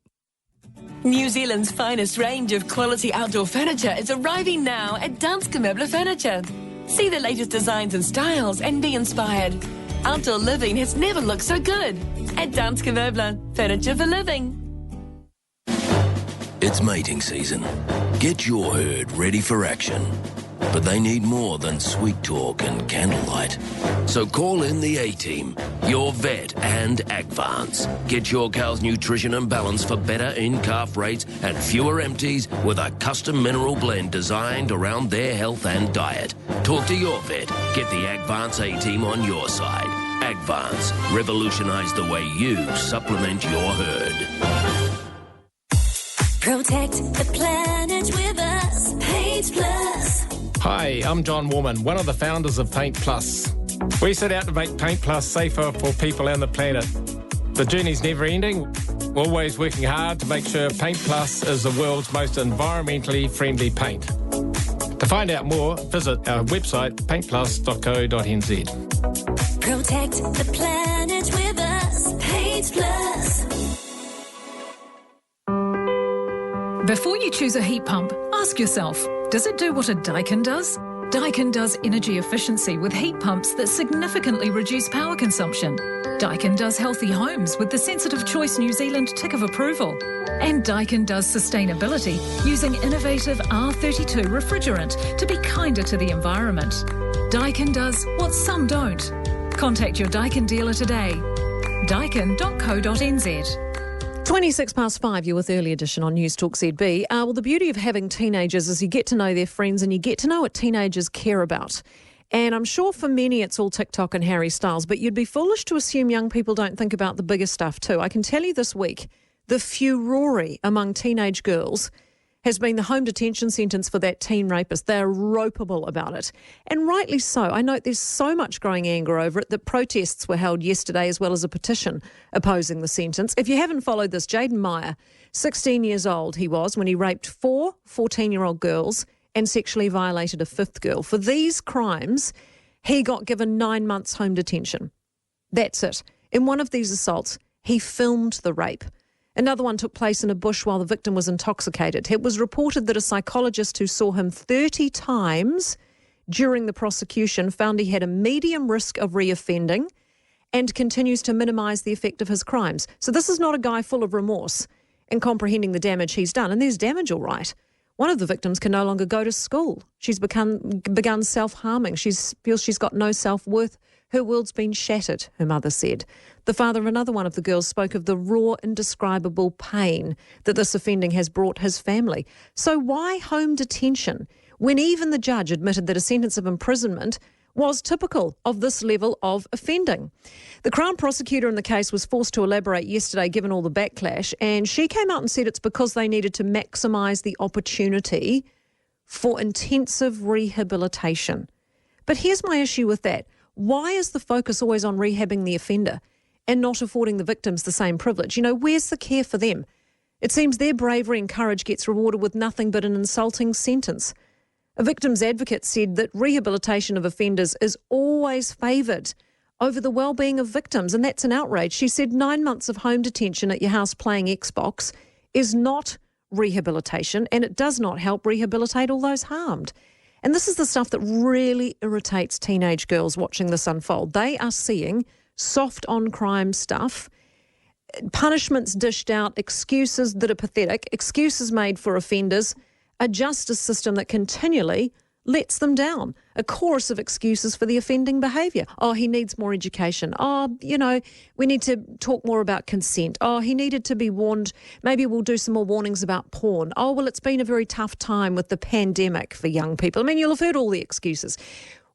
Speaker 12: New Zealand's finest range of quality outdoor furniture is arriving now at Danske Møbler Furniture. See the latest designs and styles and be inspired. Outdoor living has never looked so good. At Danske Møbler, furniture for living.
Speaker 13: It's mating season. Get your herd ready for action. But they need more than sweet talk and candlelight. So call in the A-Team, your vet and Agvance. Get your cow's nutrition and balance for better in-calf rates and fewer empties with a custom mineral blend designed around their health and diet. Talk to your vet. Get the Agvance A-Team on your side. Agvance. Revolutionize the way you supplement your herd.
Speaker 7: Protect the planet with us. Paint Plus.
Speaker 21: Hi, I'm John Warman, one of the founders of Paint Plus. We set out to make Paint Plus safer for people and the planet. The journey's never ending. We're always working hard to make sure Paint Plus is the world's most environmentally friendly paint. To find out more, visit our website, paintplus.co.nz.
Speaker 7: Protect the planet with us. Paint Plus.
Speaker 14: Before you choose a heat pump, ask yourself, does it do what a Daikin does? Daikin does energy efficiency with heat pumps that significantly reduce power consumption. Daikin does healthy homes with the Sensitive Choice New Zealand tick of approval. And Daikin does sustainability using innovative R32 refrigerant to be kinder to the environment. Daikin does what some don't. Contact your Daikin dealer today. Daikin.co.nz.
Speaker 18: 5:26, you're with Early Edition on Newstalk ZB. Well, the beauty of having teenagers is you get to know their friends and you get to know what teenagers care about. And I'm sure for many it's all TikTok and Harry Styles, but you'd be foolish to assume young people don't think about the bigger stuff too. I can tell you this week, the furore among teenage girls has been the home detention sentence for that teen rapist. They're ropeable about it. And rightly so. I note there's so much growing anger over it that protests were held yesterday as well as a petition opposing the sentence. If you haven't followed this, Jaden Meyer, 16 years old he was when he raped 4 14-year-old girls and sexually violated a 5th girl. For these crimes, he got given 9 months home detention. That's it. In one of these assaults, he filmed the rape. Another one took place in a bush while the victim was intoxicated. It was reported that a psychologist who saw him 30 times during the prosecution found he had a medium risk of reoffending and continues to minimise the effect of his crimes. So this is not a guy full of remorse and comprehending the damage he's done. And there's damage, all right. One of the victims can no longer go to school. She's begun self-harming. She feels she's got no self-worth. Her world's been shattered, her mother said. The father of another one of the girls spoke of the raw, indescribable pain that this offending has brought his family. So why home detention when even the judge admitted that a sentence of imprisonment was typical of this level of offending? The Crown prosecutor in the case was forced to elaborate yesterday, given all the backlash, and she came out and said it's because they needed to maximise the opportunity for intensive rehabilitation. But here's my issue with that. Why is the focus always on rehabbing the offender and not affording the victims the same privilege? You know, where's the care for them? It seems their bravery and courage gets rewarded with nothing but an insulting sentence. A victim's advocate said that rehabilitation of offenders is always favoured over the well-being of victims, and that's an outrage. She said 9 months of home detention at your house playing Xbox is not rehabilitation, and it does not help rehabilitate all those harmed. And this is the stuff that really irritates teenage girls watching this unfold. They are seeing soft on crime stuff, punishments dished out, excuses that are pathetic, excuses made for offenders, a justice system that continually lets them down, a chorus of excuses for the offending behaviour. Oh, he needs more education. Oh, you know, we need to talk more about consent. Oh, he needed to be warned. Maybe we'll do some more warnings about porn. Oh, well, it's been a very tough time with the pandemic for young people. I mean, you'll have heard all the excuses.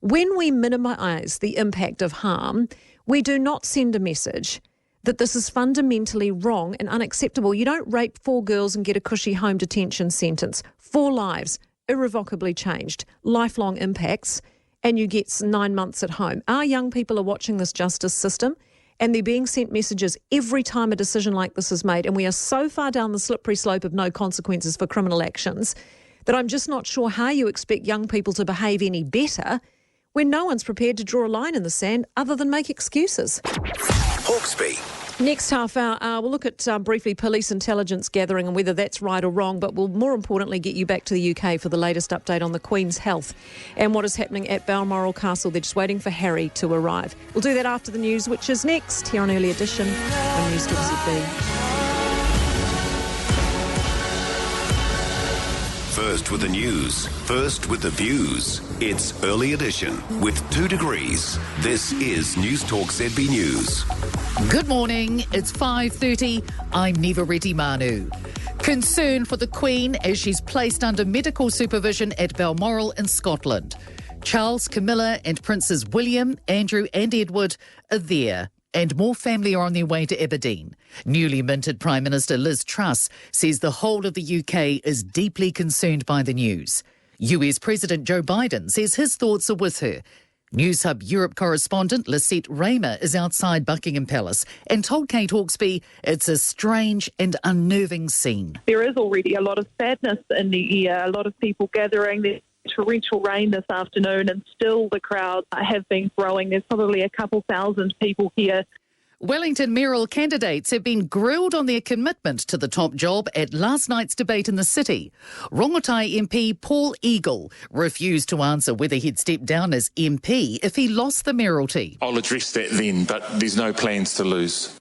Speaker 18: When we minimise the impact of harm, we do not send a message that this is fundamentally wrong and unacceptable. You don't rape 4 girls and get a cushy home detention sentence. 4 lives irrevocably changed, lifelong impacts, and you get 9 months at home. Our young people are watching this justice system and they're being sent messages every time a decision like this is made, and we are so far down the slippery slope of no consequences for criminal actions that I'm just not sure how you expect young people to behave any better when no one's prepared to draw a line in the sand other than make excuses.
Speaker 1: Hawkesby.
Speaker 18: Next half hour, we'll look at briefly police intelligence gathering and whether that's right or wrong, but we'll more importantly get you back to the UK for the latest update on the Queen's health and what is happening at Balmoral Castle. They're just waiting for Harry to arrive. We'll do that after the news, which is next here on Early Edition on Newstalk ZB.
Speaker 1: First with the news, first with the views. It's Early Edition with 2 degrees. This is Newstalk ZB News.
Speaker 2: Good morning, it's 5:30. I'm Neva Reddy Manu. Concern for the Queen as she's placed under medical supervision at Balmoral in Scotland. Charles, Camilla and Princes William, Andrew and Edward are there. And more family are on their way to Aberdeen. Newly minted Prime Minister Liz Truss says the whole of the UK is deeply concerned by the news. US President Joe Biden says his thoughts are with her. News Hub Europe correspondent Lisette Raymer is outside Buckingham Palace and told Kate Hawkesby it's a strange and unnerving scene.
Speaker 4: There is already a lot of sadness in the air, a lot of people gathering. There's torrential rain this afternoon and still the crowds have been growing. There's probably a couple thousand people here.
Speaker 2: Wellington mayoral candidates have been grilled on their commitment to the top job at last night's debate in the city. Rongotai MP Paul Eagle refused to answer whether he'd step down as MP if he lost the mayoralty.
Speaker 10: I'll address that then, but there's no plans to lose.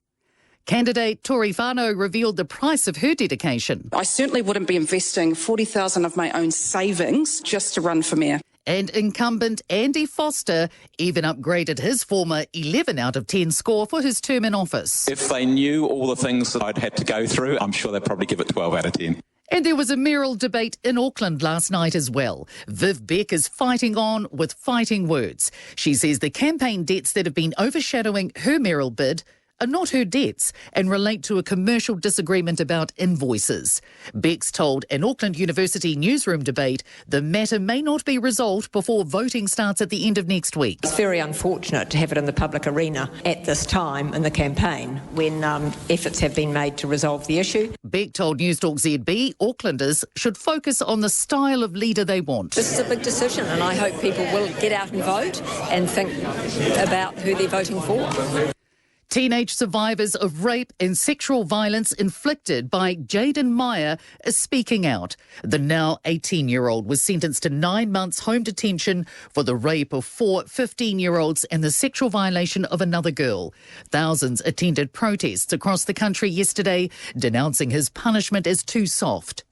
Speaker 2: Candidate Tori Whānau revealed the price of her dedication.
Speaker 11: I certainly wouldn't be investing $40,000 of my own savings just to run for mayor.
Speaker 2: And incumbent Andy Foster even upgraded his former 11 out of 10 score for his term in office.
Speaker 16: If they knew all the things that I'd had to go through, I'm sure they'd probably give it 12 out of 10.
Speaker 2: And there was a mayoral debate in Auckland last night as well. Viv Beck is fighting on with fighting words. She says the campaign debts that have been overshadowing her mayoral bid are not her debts and relate to a commercial disagreement about invoices. Beck's told an Auckland University newsroom debate the matter may not be resolved before voting starts at the end of next week.
Speaker 23: It's very unfortunate to have it in the public arena at this time in the campaign when efforts have been made to resolve the issue.
Speaker 2: Beck told Newstalk ZB Aucklanders should focus on the style of leader they want.
Speaker 23: This is a big decision and I hope people will get out and vote and think about who they're voting for.
Speaker 2: Teenage survivors of rape and sexual violence inflicted by Jaden Meyer are speaking out. The now 18-year-old was sentenced to 9 months home detention for the rape of 4 15-year-olds and the sexual violation of another girl. Thousands attended protests across the country yesterday, denouncing his punishment as too soft.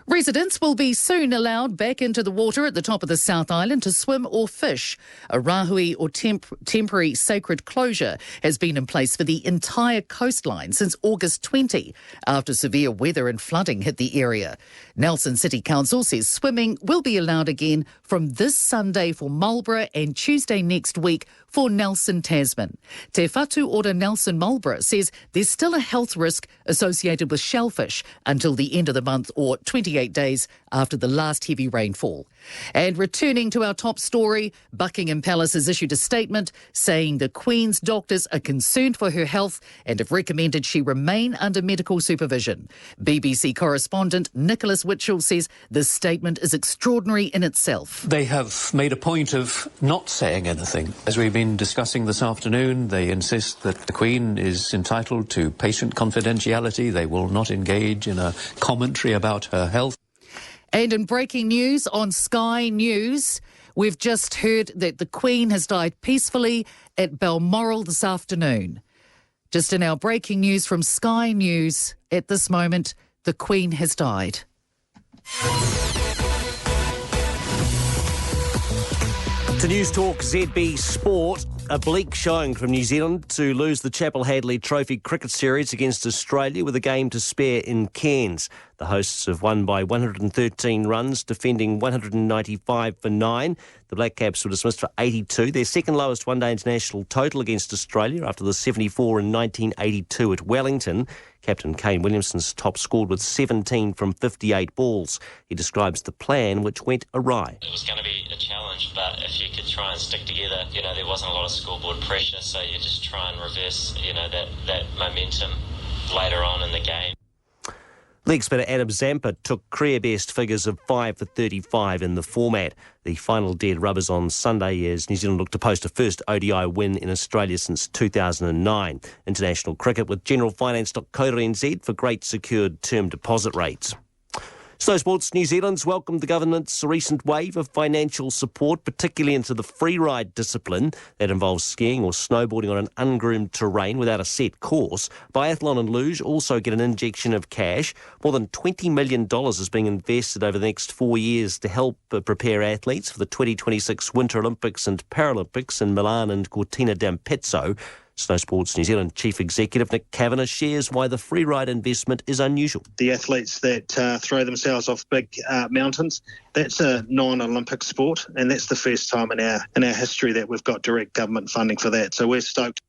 Speaker 2: Residents will be soon allowed back into the water at the top of the South Island to swim or fish. A rahui or temporary sacred closure has been in place for the entire coastline since August 20 after severe weather and flooding hit the area. Nelson City Council says swimming will be allowed again from this Sunday for Marlborough and Tuesday next week for Nelson Tasman. Te Whatu Ora Nelson Marlborough says there's still a health risk associated with shellfish until the end of the month or 28 days after the last heavy rainfall. And returning to our top story, Buckingham Palace has issued a statement saying the Queen's doctors are concerned for her health and have recommended she remain under medical supervision. BBC correspondent Nicholas Witchell says the statement is extraordinary in itself.
Speaker 6: They have made a point of not saying anything. As we've been discussing this afternoon, they insist that the Queen is entitled to patient confidentiality. They will not engage in a commentary about her health.
Speaker 2: And in breaking news on Sky News, we've just heard that the Queen has died peacefully at Balmoral this afternoon. Just in our breaking news from Sky News, at this moment, the Queen has died.
Speaker 15: To Newstalk ZB Sport, a bleak showing from New Zealand to lose the Chapel Hadley Trophy Cricket Series against Australia with a game to spare in Cairns. The hosts have won by 113 runs, defending 195 for 9. The Black Caps were dismissed for 82, their second lowest one-day international total against Australia after the 74 in 1982 at Wellington. Captain Kane Williamson's top scored with 17 from 58 balls. He describes the plan which went awry.
Speaker 17: It was going to be a challenge, but if you could try and stick together, there wasn't a lot of scoreboard pressure, so you just try and reverse, that momentum later on in the game.
Speaker 15: Leg spinner Adam Zampa took career best figures of 5 for 35 in the format. The final dead rubbers on Sunday as New Zealand looked to post a first ODI win in Australia since 2009. International cricket with generalfinance.co.nz for great secured term deposit rates. Snow Sports New Zealand's welcomed the government's recent wave of financial support, particularly into the freeride discipline that involves skiing or snowboarding on an ungroomed terrain without a set course. Biathlon and luge also get an injection of cash. More than $20 million is being invested over the next 4 years to help prepare athletes for the 2026 Winter Olympics and Paralympics in Milan and Cortina d'Ampezzo. Snow Sports New Zealand Chief Executive Nick Kavanagh shares why the freeride investment is unusual.
Speaker 19: The athletes that throw themselves off big mountains, that's a non-Olympic sport, and that's the first time in our history that we've got direct government funding for that. So we're stoked.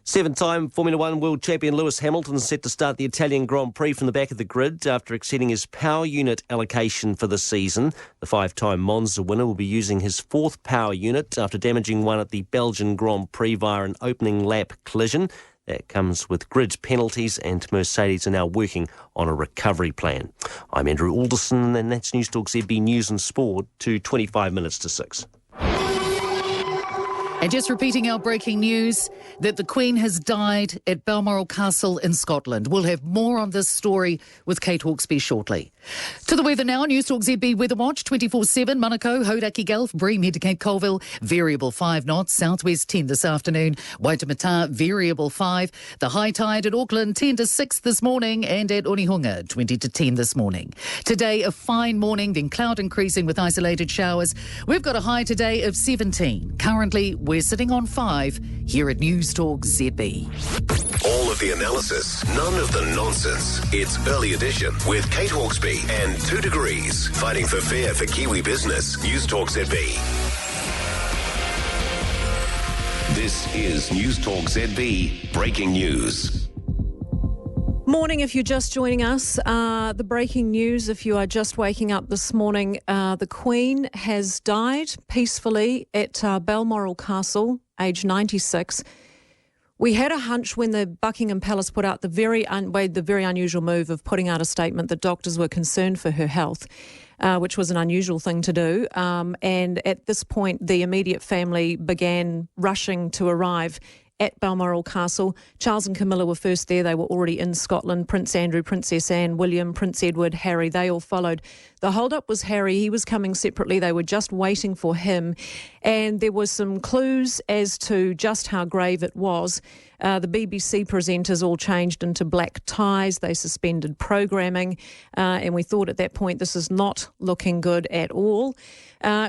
Speaker 15: Seven-time Formula One world champion Lewis Hamilton is set to start the Italian Grand Prix from the back of the grid after exceeding his power unit allocation for the season. The five-time Monza winner will be using his fourth power unit after damaging one at the Belgian Grand Prix via an opening lap collision. That comes with grid penalties, and Mercedes are now working on a recovery plan. I'm Andrew Alderson, and that's Newstalk ZB News and Sport to 25 minutes to 6.
Speaker 2: And just repeating our breaking news that the Queen has died at Balmoral Castle in Scotland. We'll have more on this story with Kate Hawkesby shortly. To the weather now, Newstalk ZB Weather Watch 24/7, Manukau, Hauraki Gulf, Bream, head to Cape Colville, variable 5 knots, southwest 10 this afternoon, Waitemata, variable 5. The high tide at Auckland 10 to 6 this morning, and at Onehunga 20 to 10 this morning. Today, a fine morning, then cloud increasing with isolated showers. We've got a high today of 17. Currently, we're sitting on 5 here at Newstalk ZB.
Speaker 1: All of the analysis, none of the nonsense. It's Early Edition with Kate Hawkesby and 2 Degrees, fighting for fair for Kiwi business. Newstalk ZB. This is Newstalk ZB Breaking News.
Speaker 18: Morning, if you're just joining us. The breaking news, if you are just waking up this morning, the Queen has died peacefully at Balmoral Castle, aged 96. We had a hunch when the Buckingham Palace put out the very unusual move of putting out a statement that doctors were concerned for her health, which was an unusual thing to do. And at this point, the immediate family began rushing to arrive at Balmoral Castle. Charles and Camilla were first there. They were already in Scotland. Prince Andrew, Princess Anne, William, Prince Edward, Harry, they all followed. The hold-up was Harry. He was coming separately. They were just waiting for him. And there was some clues as to just how grave it was. The BBC presenters all changed into black ties. They suspended programming. And we thought at that point, this is not looking good at all.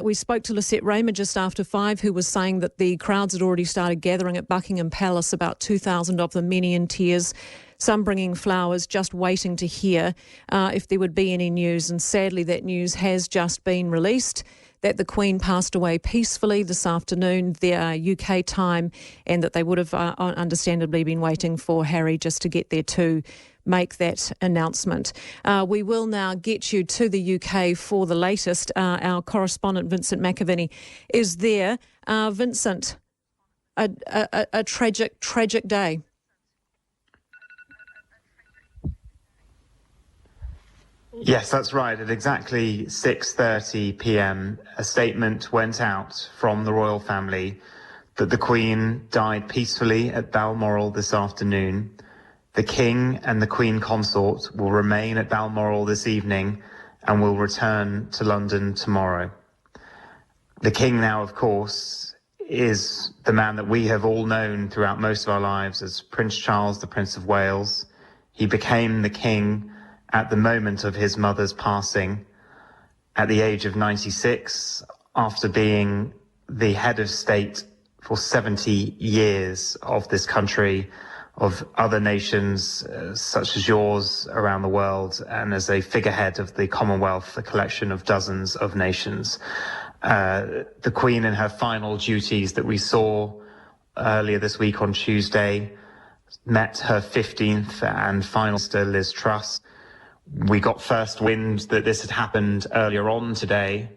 Speaker 18: We spoke to Lisette Raymer just after 5, who was saying that the crowds had already started gathering at Buckingham Palace, about 2,000 of them, many in tears, some bringing flowers, just waiting to hear if there would be any news. And sadly, that news has just been released, that the Queen passed away peacefully this afternoon, their UK time, and that they would have understandably been waiting for Harry just to get there to make that announcement. We will now get you to the UK for the latest. Our correspondent Vincent McAviney is there. Vincent, a tragic day.
Speaker 3: Yes, that's right. At exactly 6:30 p.m, a statement went out from the royal family that the Queen died peacefully at Balmoral this afternoon. The King and the Queen Consort will remain at Balmoral this evening and will return to London tomorrow. The King now, of course, is the man that we have all known throughout most of our lives as Prince Charles, the Prince of Wales. He became the King at the moment of his mother's passing, at the age of 96, after being the head of state for 70 years of this country, of other nations such as yours around the world, and as a figurehead of the Commonwealth, a collection of dozens of nations. The Queen in her final duties that we saw earlier this week on Tuesday met her 15th and final Minister, Liz Truss. We got first wind that this had happened earlier on today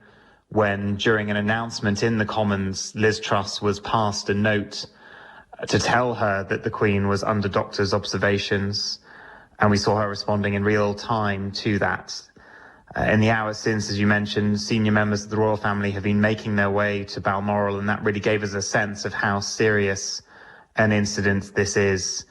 Speaker 3: when, during an announcement in the Commons, Liz Truss was passed a note to tell her that the Queen was under doctor's observations, and we saw her responding in real time to that. In the hours since, as you mentioned, senior members of the royal family have been making their way to Balmoral, and that really gave us a sense of how serious an incident this is.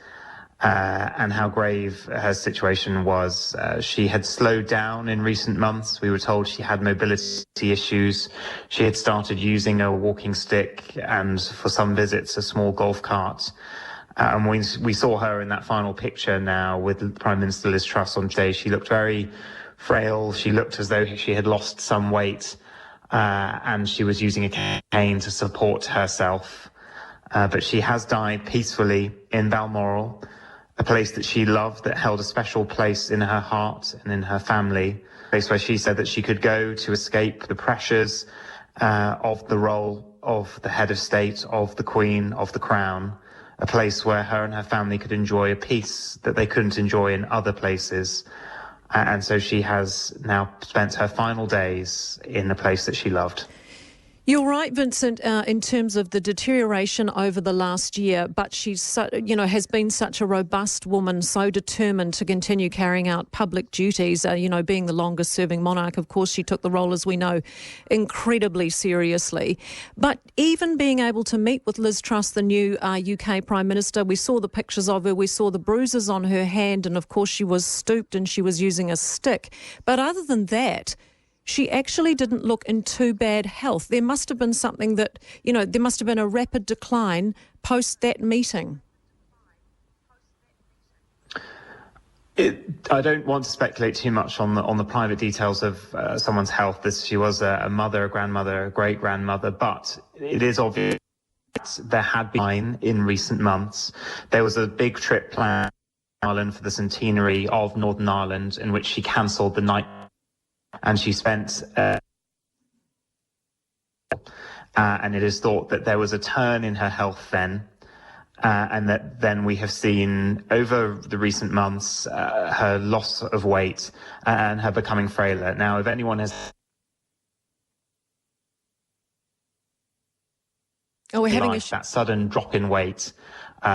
Speaker 3: And how grave her situation was. She had slowed down in recent months. We were told she had mobility issues. She had started using a walking stick and, for some visits, a small golf cart. And we saw her in that final picture now with Prime Minister Liz Truss on today. She looked very frail. She looked as though she had lost some weight, and she was using a cane to support herself. But she has died peacefully in Balmoral, a place that she loved, that held a special place in her heart and in her family, a place where she said that she could go to escape the pressures of the role of the head of state, of the Queen, of the Crown, a place where her and her family could enjoy a peace that they couldn't enjoy in other places. And so she has now spent her final days in the place that she loved.
Speaker 18: You're right, Vincent, in terms of the deterioration over the last year, but she's, has been such a robust woman, so determined to continue carrying out public duties. Being the longest serving monarch, of course, she took the role, as we know, incredibly seriously. But even being able to meet with Liz Truss, the new UK Prime Minister, we saw the pictures of her, we saw the bruises on her hand, and of course she was stooped and she was using a stick. But other than that, she actually didn't look in too bad health. There must have been something that, there must have been a rapid decline post that meeting.
Speaker 3: I don't want to speculate too much on the private details of someone's health. She was a mother, a grandmother, a great-grandmother, but it is obvious that there had been in recent months. There was a big trip planned to Ireland for the centenary of Northern Ireland, in which she cancelled the night. And she spent, and it is thought that there was a turn in her health then, and that then we have seen over the recent months her loss of weight and her becoming frailer. Now, if anyone has
Speaker 18: we're having
Speaker 3: that sudden drop in weight,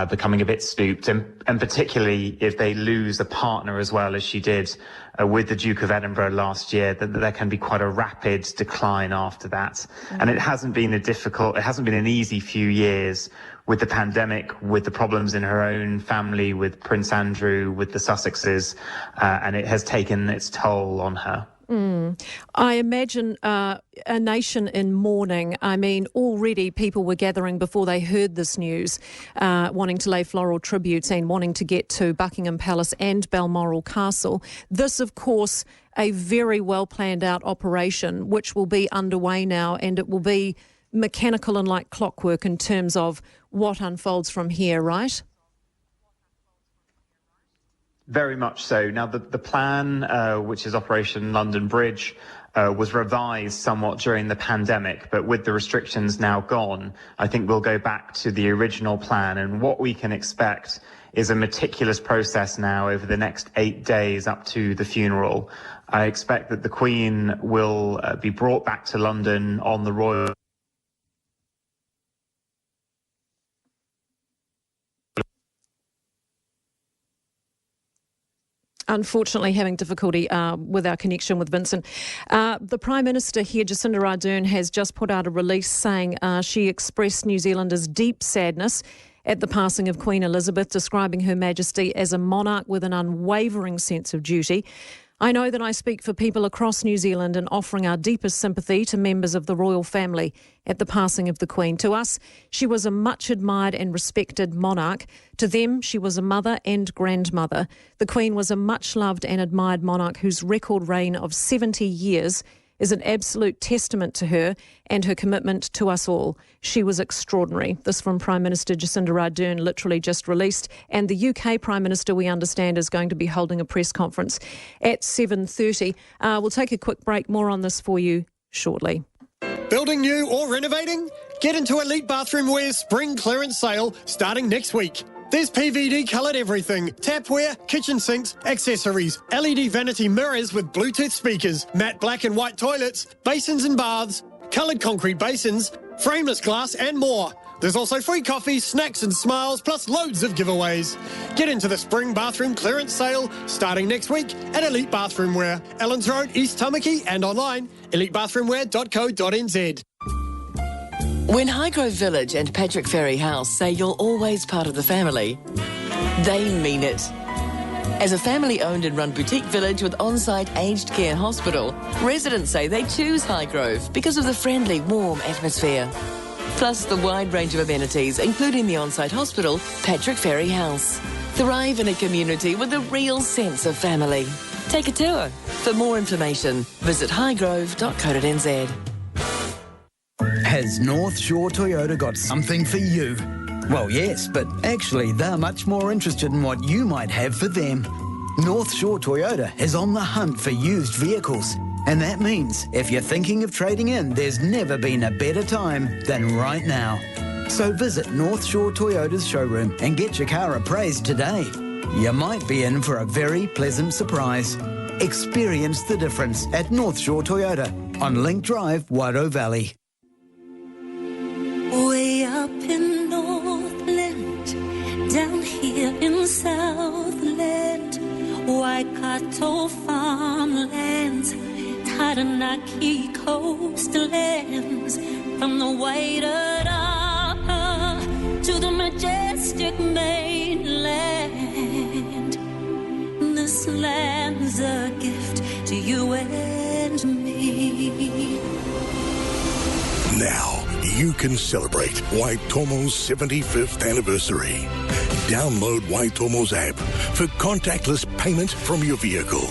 Speaker 3: becoming a bit stooped, and particularly if they lose a partner as well, as she did with the Duke of Edinburgh last year, that there can be quite a rapid decline after that. And it hasn't been an easy few years with the pandemic, with the problems in her own family, with Prince Andrew, with the Sussexes, and it has taken its toll on her.
Speaker 18: I imagine a nation in mourning. I mean, already people were gathering before they heard this news, wanting to lay floral tributes and wanting to get to Buckingham Palace and Balmoral Castle. This, of course, a very well planned out operation, which will be underway now, and it will be mechanical and like clockwork in terms of what unfolds from here, right?
Speaker 3: Very much so. Now, the plan, which is Operation London Bridge, was revised somewhat during the pandemic, but with the restrictions now gone, I think we'll go back to the original plan. And what we can expect is a meticulous process now over the next 8 days up to the funeral. I expect that the Queen will be brought back to London on the royal
Speaker 18: Unfortunately, having difficulty with our connection with Vincent. The Prime Minister here, Jacinda Ardern, has just put out a release saying she expressed New Zealanders' deep sadness at the passing of Queen Elizabeth, describing Her Majesty as a monarch with an unwavering sense of duty. I know that I speak for people across New Zealand in offering our deepest sympathy to members of the royal family at the passing of the Queen. To us, she was a much admired and respected monarch. To them, she was a mother and grandmother. The Queen was a much loved and admired monarch whose record reign of 70 years is an absolute testament to her and her commitment to us all. She was extraordinary. This from Prime Minister Jacinda Ardern, literally just released. And the UK Prime Minister, we understand, is going to be holding a press conference at 7:30. We'll take a quick break. More on this for you shortly.
Speaker 5: Building new or renovating? Get into Elite Bathroom Wear's spring clearance sale starting next week. There's PVD coloured everything, tapware, kitchen sinks, accessories, LED vanity mirrors with Bluetooth speakers, matte black and white toilets, basins and baths, coloured concrete basins, frameless glass and more. There's also free coffee, snacks and smiles, plus loads of giveaways. Get into the spring bathroom clearance sale starting next week at Elite Bathroom Wear, Ellens Road, East Tamaki, and online, elitebathroomwear.co.nz.
Speaker 12: When Highgrove Village and Patrick Ferry House say you're always part of the family, they mean it. As a family-owned and run boutique village with on-site aged care hospital, residents say they choose Highgrove because of the friendly, warm atmosphere. Plus the wide range of amenities, including the on-site hospital, Patrick Ferry House. Thrive in a community with a real sense of family. Take a tour. For more information, visit highgrove.co.nz.
Speaker 8: Has North Shore Toyota got something for you? Well, yes, but actually they're much more interested in what you might have for them. North Shore Toyota is on the hunt for used vehicles. And that means if you're thinking of trading in, there's never been a better time than right now. So visit North Shore Toyota's showroom and get your car appraised today. You might be in for a very pleasant surprise. Experience the difference at North Shore Toyota on Link Drive, Wairau Valley.
Speaker 7: Way up in Northland, down here in Southland, Waikato farmlands, Taranaki coastlands, from the Wairarapa to the majestic mainland. This land's a gift to you and me.
Speaker 20: Now you can celebrate Waitomo's 75th anniversary. Download Waitomo's app for contactless payment from your vehicle.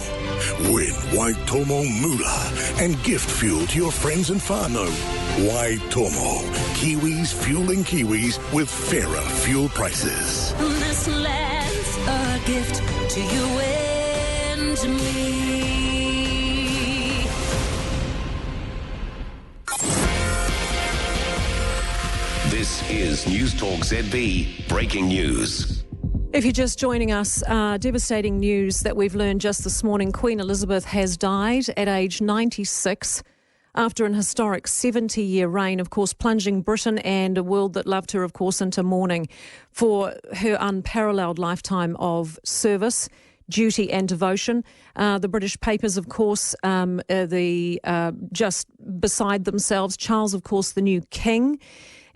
Speaker 20: Win Waitomo Moolah and gift fuel to your friends and whānau. Waitomo, Kiwis fueling Kiwis with fairer fuel prices.
Speaker 7: This land's a gift to you and me.
Speaker 1: This is Newstalk ZB Breaking News.
Speaker 18: If you're just joining us, devastating news that we've learned just this morning. Queen Elizabeth has died at age 96 after an historic 70-year reign, of course, plunging Britain and a world that loved her, of course, into mourning for her unparalleled lifetime of service, duty and devotion. The British papers, of course, just beside themselves. Charles, of course, the new king.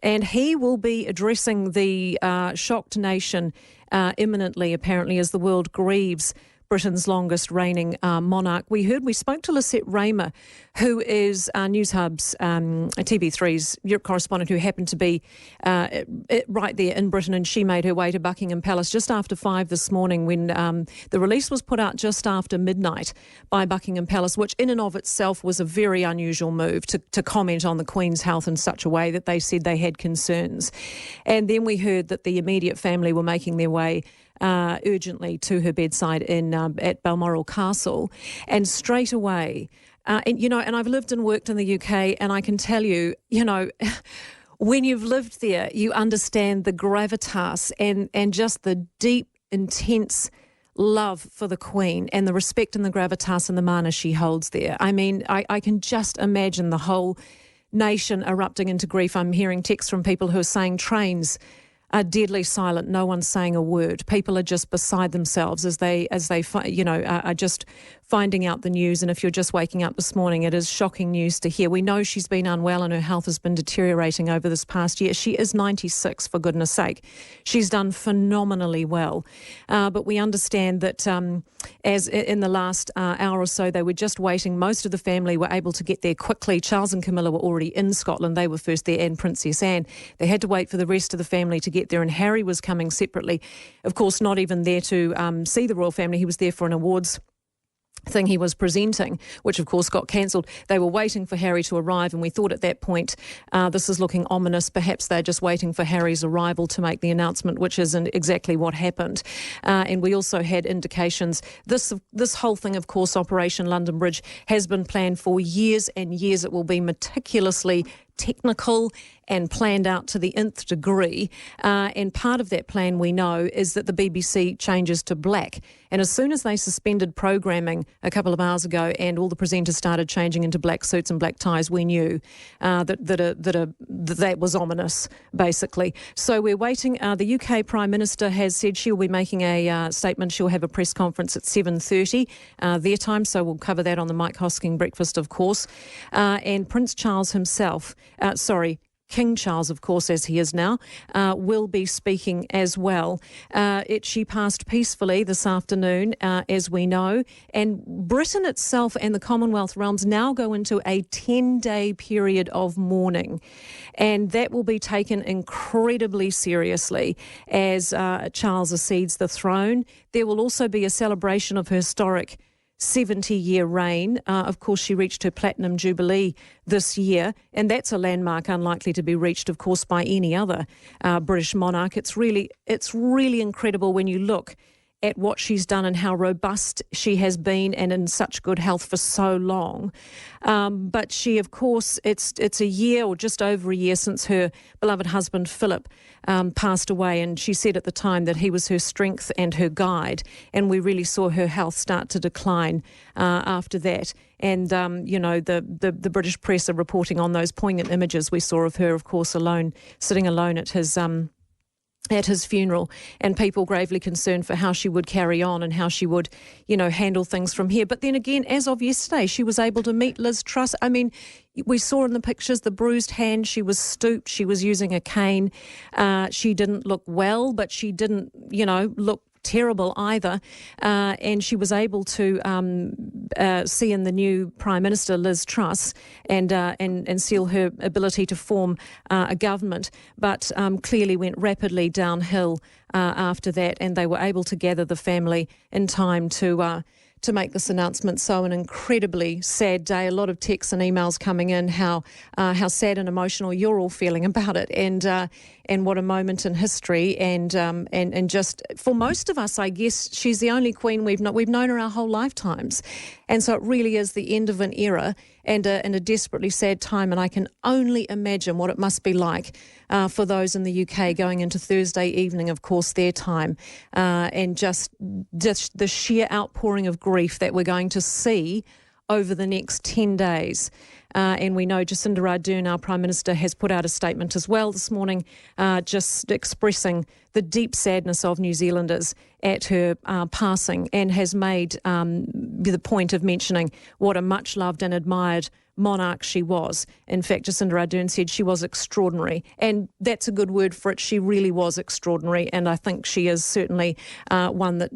Speaker 18: And he will be addressing the shocked nation imminently, apparently, as the world grieves Britain's longest reigning monarch. We spoke to Lisette Raymer, who is News Hub's TV3's Europe correspondent, who happened to be right there in Britain, and she made her way to Buckingham Palace just after 5 this morning when the release was put out just after midnight by Buckingham Palace, which in and of itself was a very unusual move to comment on the Queen's health in such a way that they said they had concerns. And then we heard that the immediate family were making their way urgently to her bedside at Balmoral Castle, and straight away, and I've lived and worked in the UK, and I can tell you, when you've lived there, you understand the gravitas and just the deep, intense love for the Queen and the respect and the gravitas and the mana she holds there. I mean, I can just imagine the whole nation erupting into grief. I'm hearing texts from people who are saying trains are deadly silent. No one's saying a word. People are just beside themselves as they are just finding out the news. And if you're just waking up this morning, it is shocking news to hear. We know she's been unwell and her health has been deteriorating over this past year. She is 96, for goodness sake. She's done phenomenally well. But we understand that as in the last hour or so, they were just waiting. Most of the family were able to get there quickly. Charles and Camilla were already in Scotland. They were first there, and Princess Anne. They had to wait for the rest of the family to get there, and Harry was coming separately. Of course, not even there to see the royal family. He was there for an awards thing he was presenting, which of course got cancelled. They were waiting for Harry to arrive, and we thought at that point this is looking ominous. Perhaps they're just waiting for Harry's arrival to make the announcement, which isn't exactly what happened. And we also had indications. This whole thing, of course, Operation London Bridge, has been planned for years and years. It will be meticulously technical and planned out to the nth degree. And part of that plan, we know, is that the BBC changes to black. And as soon as they suspended programming a couple of hours ago and all the presenters started changing into black suits and black ties, we knew that was ominous, basically. So we're waiting. The UK Prime Minister has said she'll be making a statement. She'll have a press conference at 7:30 their time, so we'll cover that on the Mike Hosking breakfast, of course. And Prince Charles himself, King Charles, of course, as he is now, will be speaking as well. She passed peacefully this afternoon, as we know, and Britain itself and the Commonwealth realms now go into a 10-day period of mourning, and that will be taken incredibly seriously as Charles accedes the throne. There will also be a celebration of her historic 70-year reign. Of course, she reached her Platinum Jubilee this year, and that's a landmark unlikely to be reached, of course, by any other British monarch. It's really incredible when you look at what she's done and how robust she has been and in such good health for so long. But she, of course, it's a year or just over a year since her beloved husband Philip passed away, and she said at the time that he was her strength and her guide, and we really saw her health start to decline after that. And, the British press are reporting on those poignant images we saw of her, of course, sitting alone at his funeral, and people gravely concerned for how she would carry on and how she would, handle things from here. But then again, as of yesterday, she was able to meet Liz Truss. I mean, we saw in the pictures the bruised hand. She was stooped. She was using a cane. She didn't look well, but she didn't, look terrible either, and she was able to see in the new Prime Minister Liz Truss and seal her ability to form a government, but clearly went rapidly downhill after that, and they were able to gather the family in time to make this announcement. So an incredibly sad day. A lot of texts and emails coming in how sad and emotional you're all feeling about it, and what a moment in history. And just for most of us, I guess she's the only queen we've known her our whole lifetimes, and so it really is the end of an era and a desperately sad time. And I can only imagine what it must be like for those in the UK going into Thursday evening, of course, their time, and just the sheer outpouring of grief that we're going to see over the next 10 days. And we know Jacinda Ardern, our Prime Minister, has put out a statement as well this morning, just expressing the deep sadness of New Zealanders at her passing, and has made the point of mentioning what a much-loved and admired monarch she was. In fact, Jacinda Ardern said she was extraordinary, and that's a good word for it. She really was extraordinary, and I think she is certainly one that,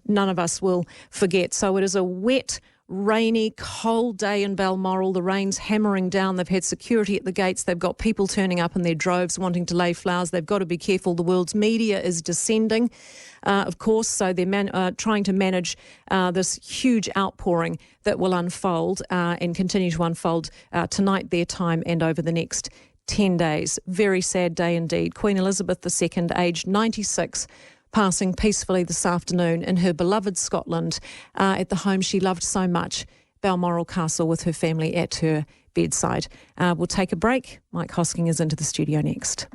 Speaker 18: none of us will forget. So it is a wet, rainy, cold day in Balmoral. The rain's hammering down. They've had security at the gates. They've got people turning up in their droves wanting to lay flowers. They've got to be careful. The world's media is descending, of course, so they're trying to manage this huge outpouring that will unfold and continue to unfold tonight, their time, and over the next 10 days. Very sad day indeed. Queen Elizabeth II, aged 96, passing peacefully this afternoon in her beloved Scotland at the home she loved so much, Balmoral Castle, with her family at her bedside. We'll take a break. Mike Hosking is into the studio next.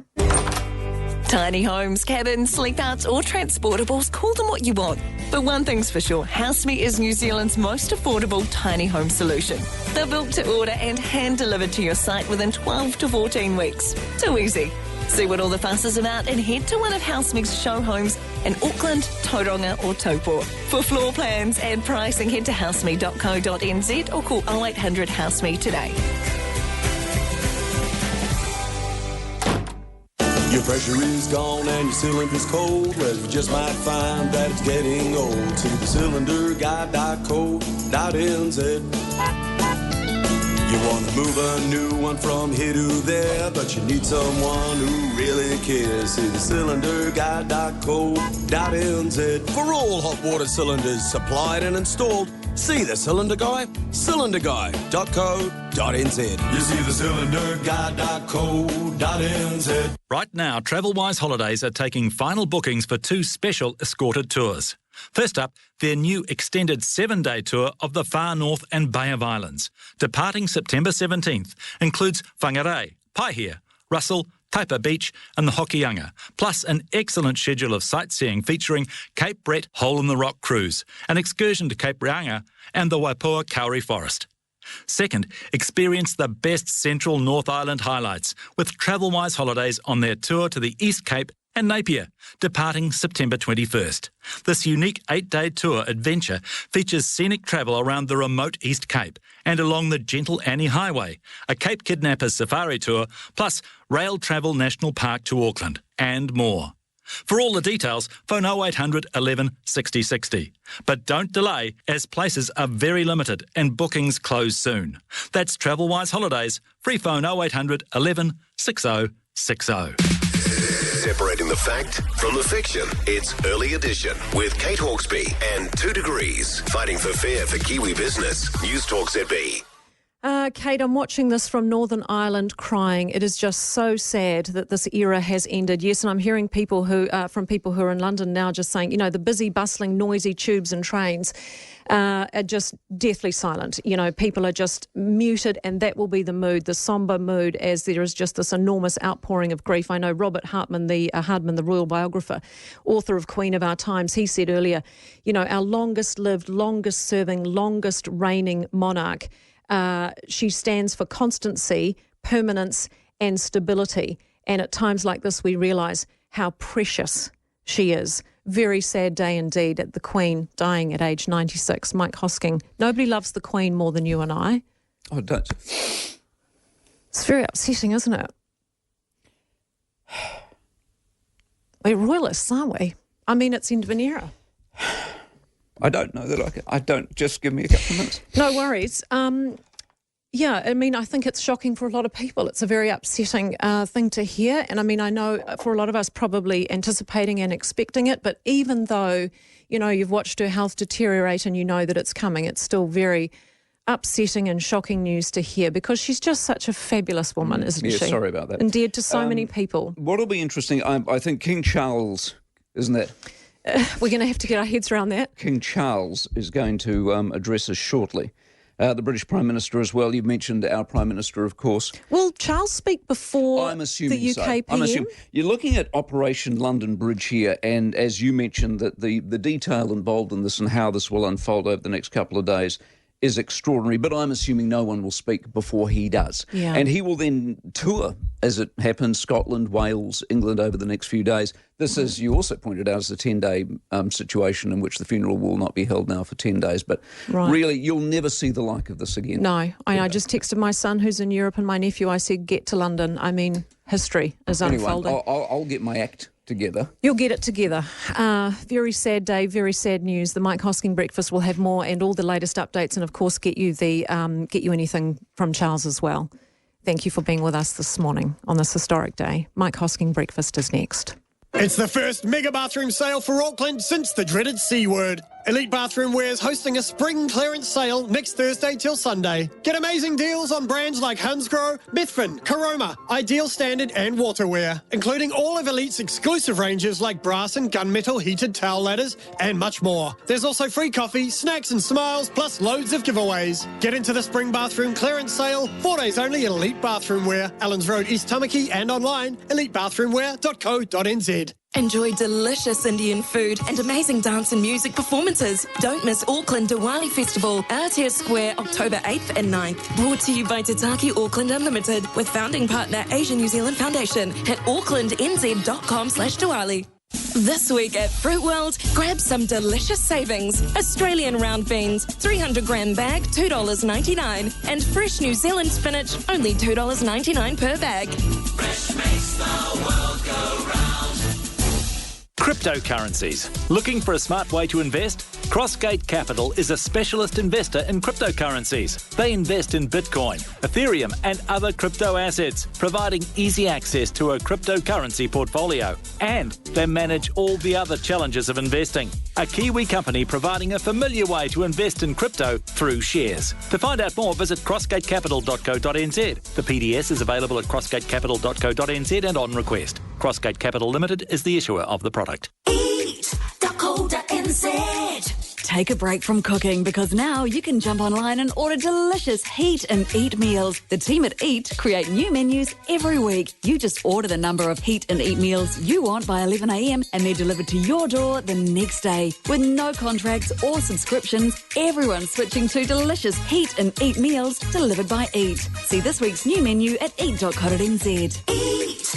Speaker 12: Tiny homes, cabins, sleep-outs or transportables, call them what you want. But one thing's for sure, HouseMe is New Zealand's most affordable tiny home solution. They're built to order and hand-delivered to your site within 12 to 14 weeks. Too easy. See what all the fuss is about and head to one of HouseMe's show homes in Auckland, Tauranga or Taupo. For floor plans and pricing, head to houseme.co.nz or call 0800 HouseMe today.
Speaker 7: Your pressure is gone and your cylinder's cold. Well, you just might find that it's getting old. See the cylinderguide.co.nz. You want to move a new one from here to there, but you need someone who really cares. See the cylinderguide.co.nz. For all hot water cylinders supplied and installed, see the Cylinder Guy, cylinderguy.co.nz. You see the cylinderguide.co.nz.
Speaker 9: Right now, TravelWise Holidays are taking final bookings for 2 special escorted tours. First up, their new extended 7-day tour of the Far North and Bay of Islands, departing September 17th, includes Whangarei, Paihia, Russell, Taipa Beach and the Hokianga, plus an excellent schedule of sightseeing featuring Cape Brett Hole-in-the-Rock Cruise, an excursion to Cape Reinga and the Waipoua Kauri Forest. Second, experience the best Central North Island highlights with TravelWise Holidays on their tour to the East Cape and Napier, departing September 21st. This unique 8-day tour adventure features scenic travel around the remote East Cape and along the Gentle Annie Highway, a Cape Kidnappers safari tour, plus Rail Travel National Park to Auckland, and more. For all the details, phone 0800 11 60 60. But don't delay, as places are very limited and bookings close soon. That's TravelWise Holidays. Free phone 0800 11 60 60.
Speaker 1: Separating the fact from the fiction, it's Early Edition with Kate Hawkesby and 2 Degrees, fighting for fair for Kiwi business. Newstalk ZB.
Speaker 18: Kate, I'm watching this from Northern Ireland crying. It is just so sad that this era has ended. Yes, and I'm hearing people from people who are in London now just saying, the busy, bustling, noisy tubes and trains are just deathly silent. People are just muted, and that will be the mood, the sombre mood, as there is just this enormous outpouring of grief. I know Robert Hartman, the royal biographer, author of Queen of Our Times, he said earlier, our longest lived, longest serving, longest reigning monarch. She stands for constancy, permanence and stability. And at times like this, we realise how precious she is. Very sad day indeed at the Queen dying at age 96. Mike Hosking, nobody loves the Queen more than you and I.
Speaker 13: Oh, don't.
Speaker 18: It's very upsetting, isn't it? We're royalists, aren't we? I mean, it's end of an era.
Speaker 13: I don't know that I don't. Just give me a couple of minutes.
Speaker 18: No worries. I think it's shocking for a lot of people. It's a very upsetting thing to hear. And I mean, I know for a lot of us probably anticipating and expecting it, but even though, you've watched her health deteriorate and you know that it's coming, it's still very upsetting and shocking news to hear, because she's just such a fabulous woman, isn't she?
Speaker 13: Sorry about that.
Speaker 18: Endeared to so many people.
Speaker 13: What'll be interesting, I think King Charles, isn't it?
Speaker 18: We're going to have to get our heads around that.
Speaker 13: King Charles is going to address us shortly. The British Prime Minister as well. You mentioned our Prime Minister, of course.
Speaker 18: Will Charles speak before the UK PM?
Speaker 13: I'm assuming. You're looking at Operation London Bridge here, and as you mentioned, that the detail involved in this and how this will unfold over the next couple of days is extraordinary, but I'm assuming no one will speak before he does.
Speaker 18: Yeah.
Speaker 13: And he will then tour, as it happens, Scotland, Wales, England over the next few days. This is, you also pointed out, is a 10-day situation in which the funeral will not be held now for 10 days. But really, you'll never see the like of this again.
Speaker 18: No, I just texted my son who's in Europe and my nephew. I said, get to London. I mean, history is unfolding.
Speaker 13: Anyway, I'll get my act together.
Speaker 18: You'll get it together. Very sad day, very sad news. The Mike Hosking Breakfast will have more and all the latest updates, and of course get you anything from Charles as well. Thank you for being with us this morning on this historic day. Mike Hosking Breakfast is next.
Speaker 5: It's the first mega bathroom sale for Auckland since the dreaded C word. Elite Bathroom Wear's hosting a spring clearance sale next Thursday till Sunday. Get amazing deals on brands like Hansgrohe, Methven, Karoma, Ideal Standard and Waterwear, including all of Elite's exclusive ranges like brass and gunmetal heated towel ladders and much more. There's also free coffee, snacks and smiles, plus loads of giveaways. Get into the spring bathroom clearance sale, 4 days only at Elite Bathroom Wear, Allens Road, East Tamaki, and online, elitebathroomwear.co.nz.
Speaker 12: Enjoy delicious Indian food and amazing dance and music performances. Don't miss Auckland Diwali Festival, Alatea Square, October 8th and 9th. Brought to you by Tataki Auckland Unlimited with founding partner Asia New Zealand Foundation. Hit aucklandnz.com/Diwali. This week at Fruit World, grab some delicious savings. Australian round beans, 300-gram bag, $2.99. And fresh New Zealand spinach, only $2.99 per bag.
Speaker 7: Fresh makes the world go round.
Speaker 9: Cryptocurrencies. Looking for a smart way to invest? Crossgate Capital is a specialist investor in cryptocurrencies. They invest in Bitcoin, Ethereum and other crypto assets, providing easy access to a cryptocurrency portfolio. And they manage all the other challenges of investing. A Kiwi company providing a familiar way to invest in crypto through shares. To find out more, visit crossgatecapital.co.nz. The PDS is available at crossgatecapital.co.nz and on request. Crossgate Capital Limited is the issuer of the product.
Speaker 14: Eat.co.nz. Take a break from cooking because now you can jump online and order delicious Heat and Eat meals. The team at Eat create new menus every week. You just order the number of Heat and Eat meals you want by 11 a.m. and they're delivered to your door the next day. With no contracts or subscriptions, everyone's switching to delicious Heat and Eat meals delivered by Eat. See this week's new menu at eat.co.nz.
Speaker 7: Eat.co.nz.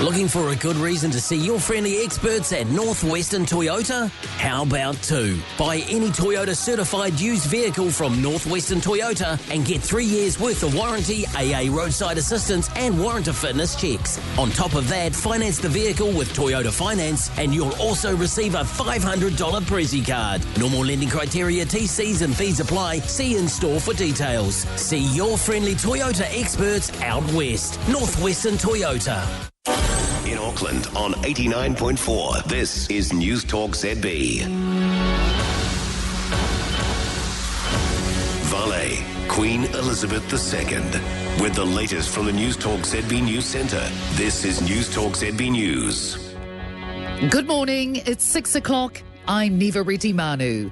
Speaker 21: Looking for a good reason to see your friendly experts at Northwestern Toyota? How about two? Buy any Toyota certified used vehicle from Northwestern Toyota and get 3 years worth of warranty, AA roadside assistance and warranty fitness checks. On top of that, finance the vehicle with Toyota Finance and you'll also receive a $500 Prezi card. Normal lending criteria, TCs and fees apply. See in store for details. See your friendly Toyota experts out west. Northwestern Toyota.
Speaker 1: In Auckland on 89.4, this is Newstalk ZB. Vale, Queen Elizabeth II. With the latest from the Newstalk ZB News Centre, this is Newstalk ZB News.
Speaker 2: Good morning, it's 6 o'clock. I'm Neva Reddy Manu.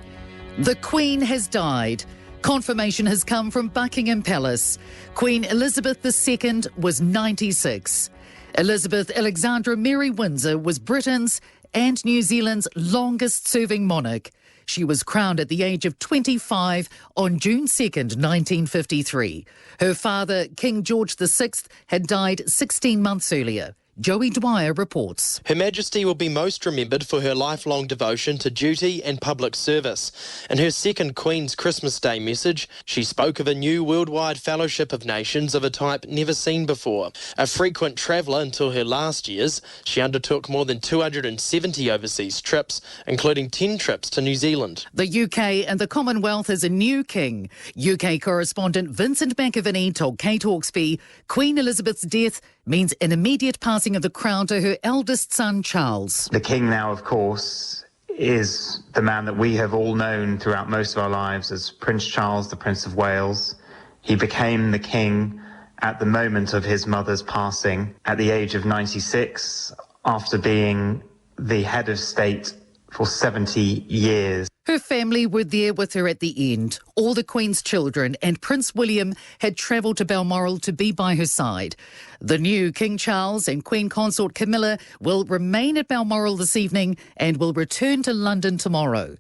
Speaker 2: The Queen has died. Confirmation has come from Buckingham Palace. Queen Elizabeth II was 96. Elizabeth Alexandra Mary Windsor was Britain's and New Zealand's longest-serving monarch. She was crowned at the age of 25 on June 2nd, 1953. Her father, King George VI, had died 16 months earlier. Joey Dwyer reports.
Speaker 22: Her Majesty will be most remembered for her lifelong devotion to duty and public service. In her second Queen's Christmas Day message, she spoke of a new worldwide fellowship of nations of a type never seen before. A frequent traveller until her last years, she undertook more than 270 overseas trips, including 10 trips to New Zealand.
Speaker 2: The UK and the Commonwealth has a new king. UK correspondent Vincent McAvaney told Kate Hawkesby Queen Elizabeth's death means an immediate passing of the crown to her eldest son, Charles.
Speaker 3: The king now, of course, is the man that we have all known throughout most of our lives as Prince Charles, the Prince of Wales. He became the king at the moment of his mother's passing at the age of 96, after being the head of state for 70 years.
Speaker 2: Her family were there with her at the end. All the Queen's children and Prince William had travelled to Balmoral to be by her side. The new King Charles and Queen Consort Camilla will remain at Balmoral this evening and will return to London tomorrow.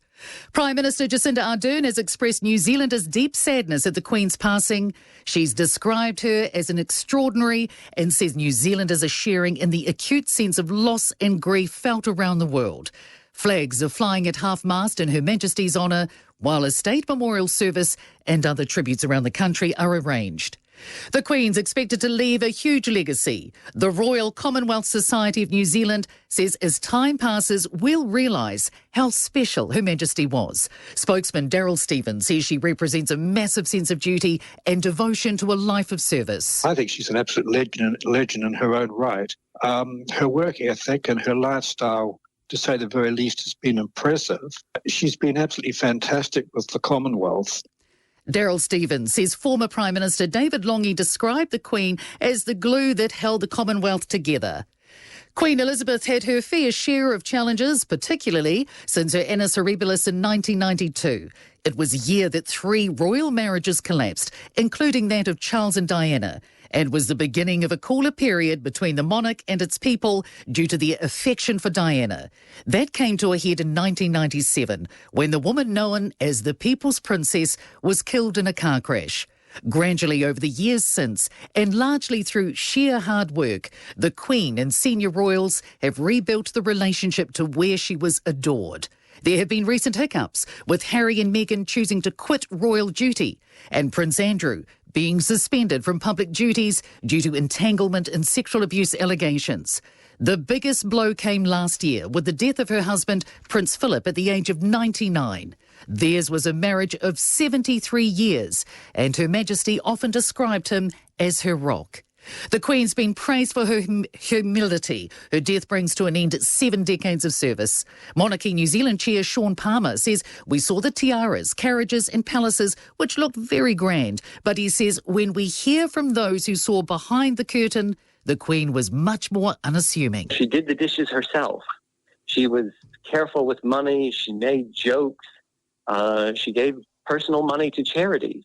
Speaker 2: Prime Minister Jacinda Ardern has expressed New Zealanders' deep sadness at the Queen's passing. She's described her as an extraordinary and says New Zealanders are sharing in the acute sense of loss and grief felt around the world. Flags are flying at half-mast in Her Majesty's honour, while a state memorial service and other tributes around the country are arranged. The Queen's expected to leave a huge legacy. The Royal Commonwealth Society of New Zealand says as time passes, we'll realise how special Her Majesty was. Spokesman Daryl Stevens says she represents a massive sense of duty and devotion to a life of service.
Speaker 4: I think she's an absolute legend in her own right. Her work ethic and her lifestyle, to say the very least, has been impressive. She's been absolutely fantastic with the Commonwealth.
Speaker 2: Daryl Stevens says former Prime Minister David Lange described the Queen as the glue that held the Commonwealth together. Queen Elizabeth had her fair share of challenges, particularly since her annus horribilis in 1992. It was a year that 3 royal marriages collapsed, including that of Charles and Diana, and was the beginning of a cooler period between the monarch and its people due to their affection for Diana. That came to a head in 1997 when the woman known as the People's Princess was killed in a car crash. Gradually over the years since, and largely through sheer hard work, the Queen and senior royals have rebuilt the relationship to where she was adored. There have been recent hiccups, with Harry and Meghan choosing to quit royal duty and Prince Andrew being suspended from public duties due to entanglement and sexual abuse allegations. The biggest blow came last year with the death of her husband, Prince Philip, at the age of 99. Theirs was a marriage of 73 years, and Her Majesty often described him as her rock. The Queen's been praised for her humility. Her death brings to an end 7 decades of service. Monarchy New Zealand Chair Sean Palmer says, we saw the tiaras, carriages and palaces, which looked very grand. But he says, when we hear from those who saw behind the curtain, the Queen was much more unassuming.
Speaker 10: She did the dishes herself. She was careful with money. She made jokes. She gave personal money to charities.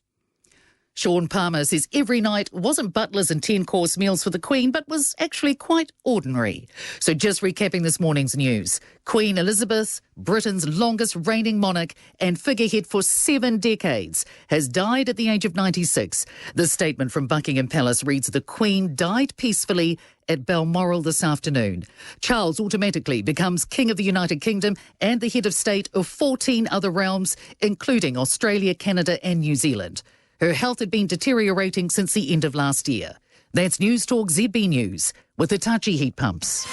Speaker 2: Sean Palmer says every night wasn't butlers and 10-course meals for the Queen, but was actually quite ordinary. So just recapping this morning's news. Queen Elizabeth, Britain's longest reigning monarch and figurehead for 7 decades, has died at the age of 96. The statement from Buckingham Palace reads, the Queen died peacefully at Balmoral this afternoon. Charles automatically becomes King of the United Kingdom and the head of state of 14 other realms, including Australia, Canada and New Zealand. Her health had been deteriorating since the end of last year. That's Newstalk ZB News with Hitachi heat pumps.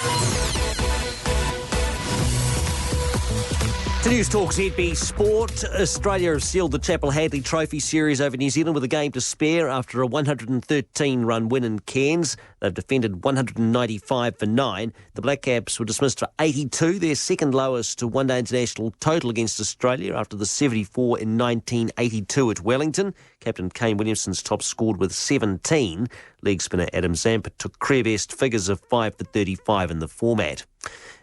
Speaker 15: To Newstalk ZB Sport, Australia have sealed the Chapel Hadley Trophy Series over New Zealand with a game to spare after a 113-run win in Cairns. They've defended 195 for 9. The Black Caps were dismissed for 82, their second lowest one-day international total against Australia after the 74 in 1982 at Wellington. Captain Kane Williamson's top scored with 17. Leg spinner Adam Zampa took career best figures of 5 for 35 in the format.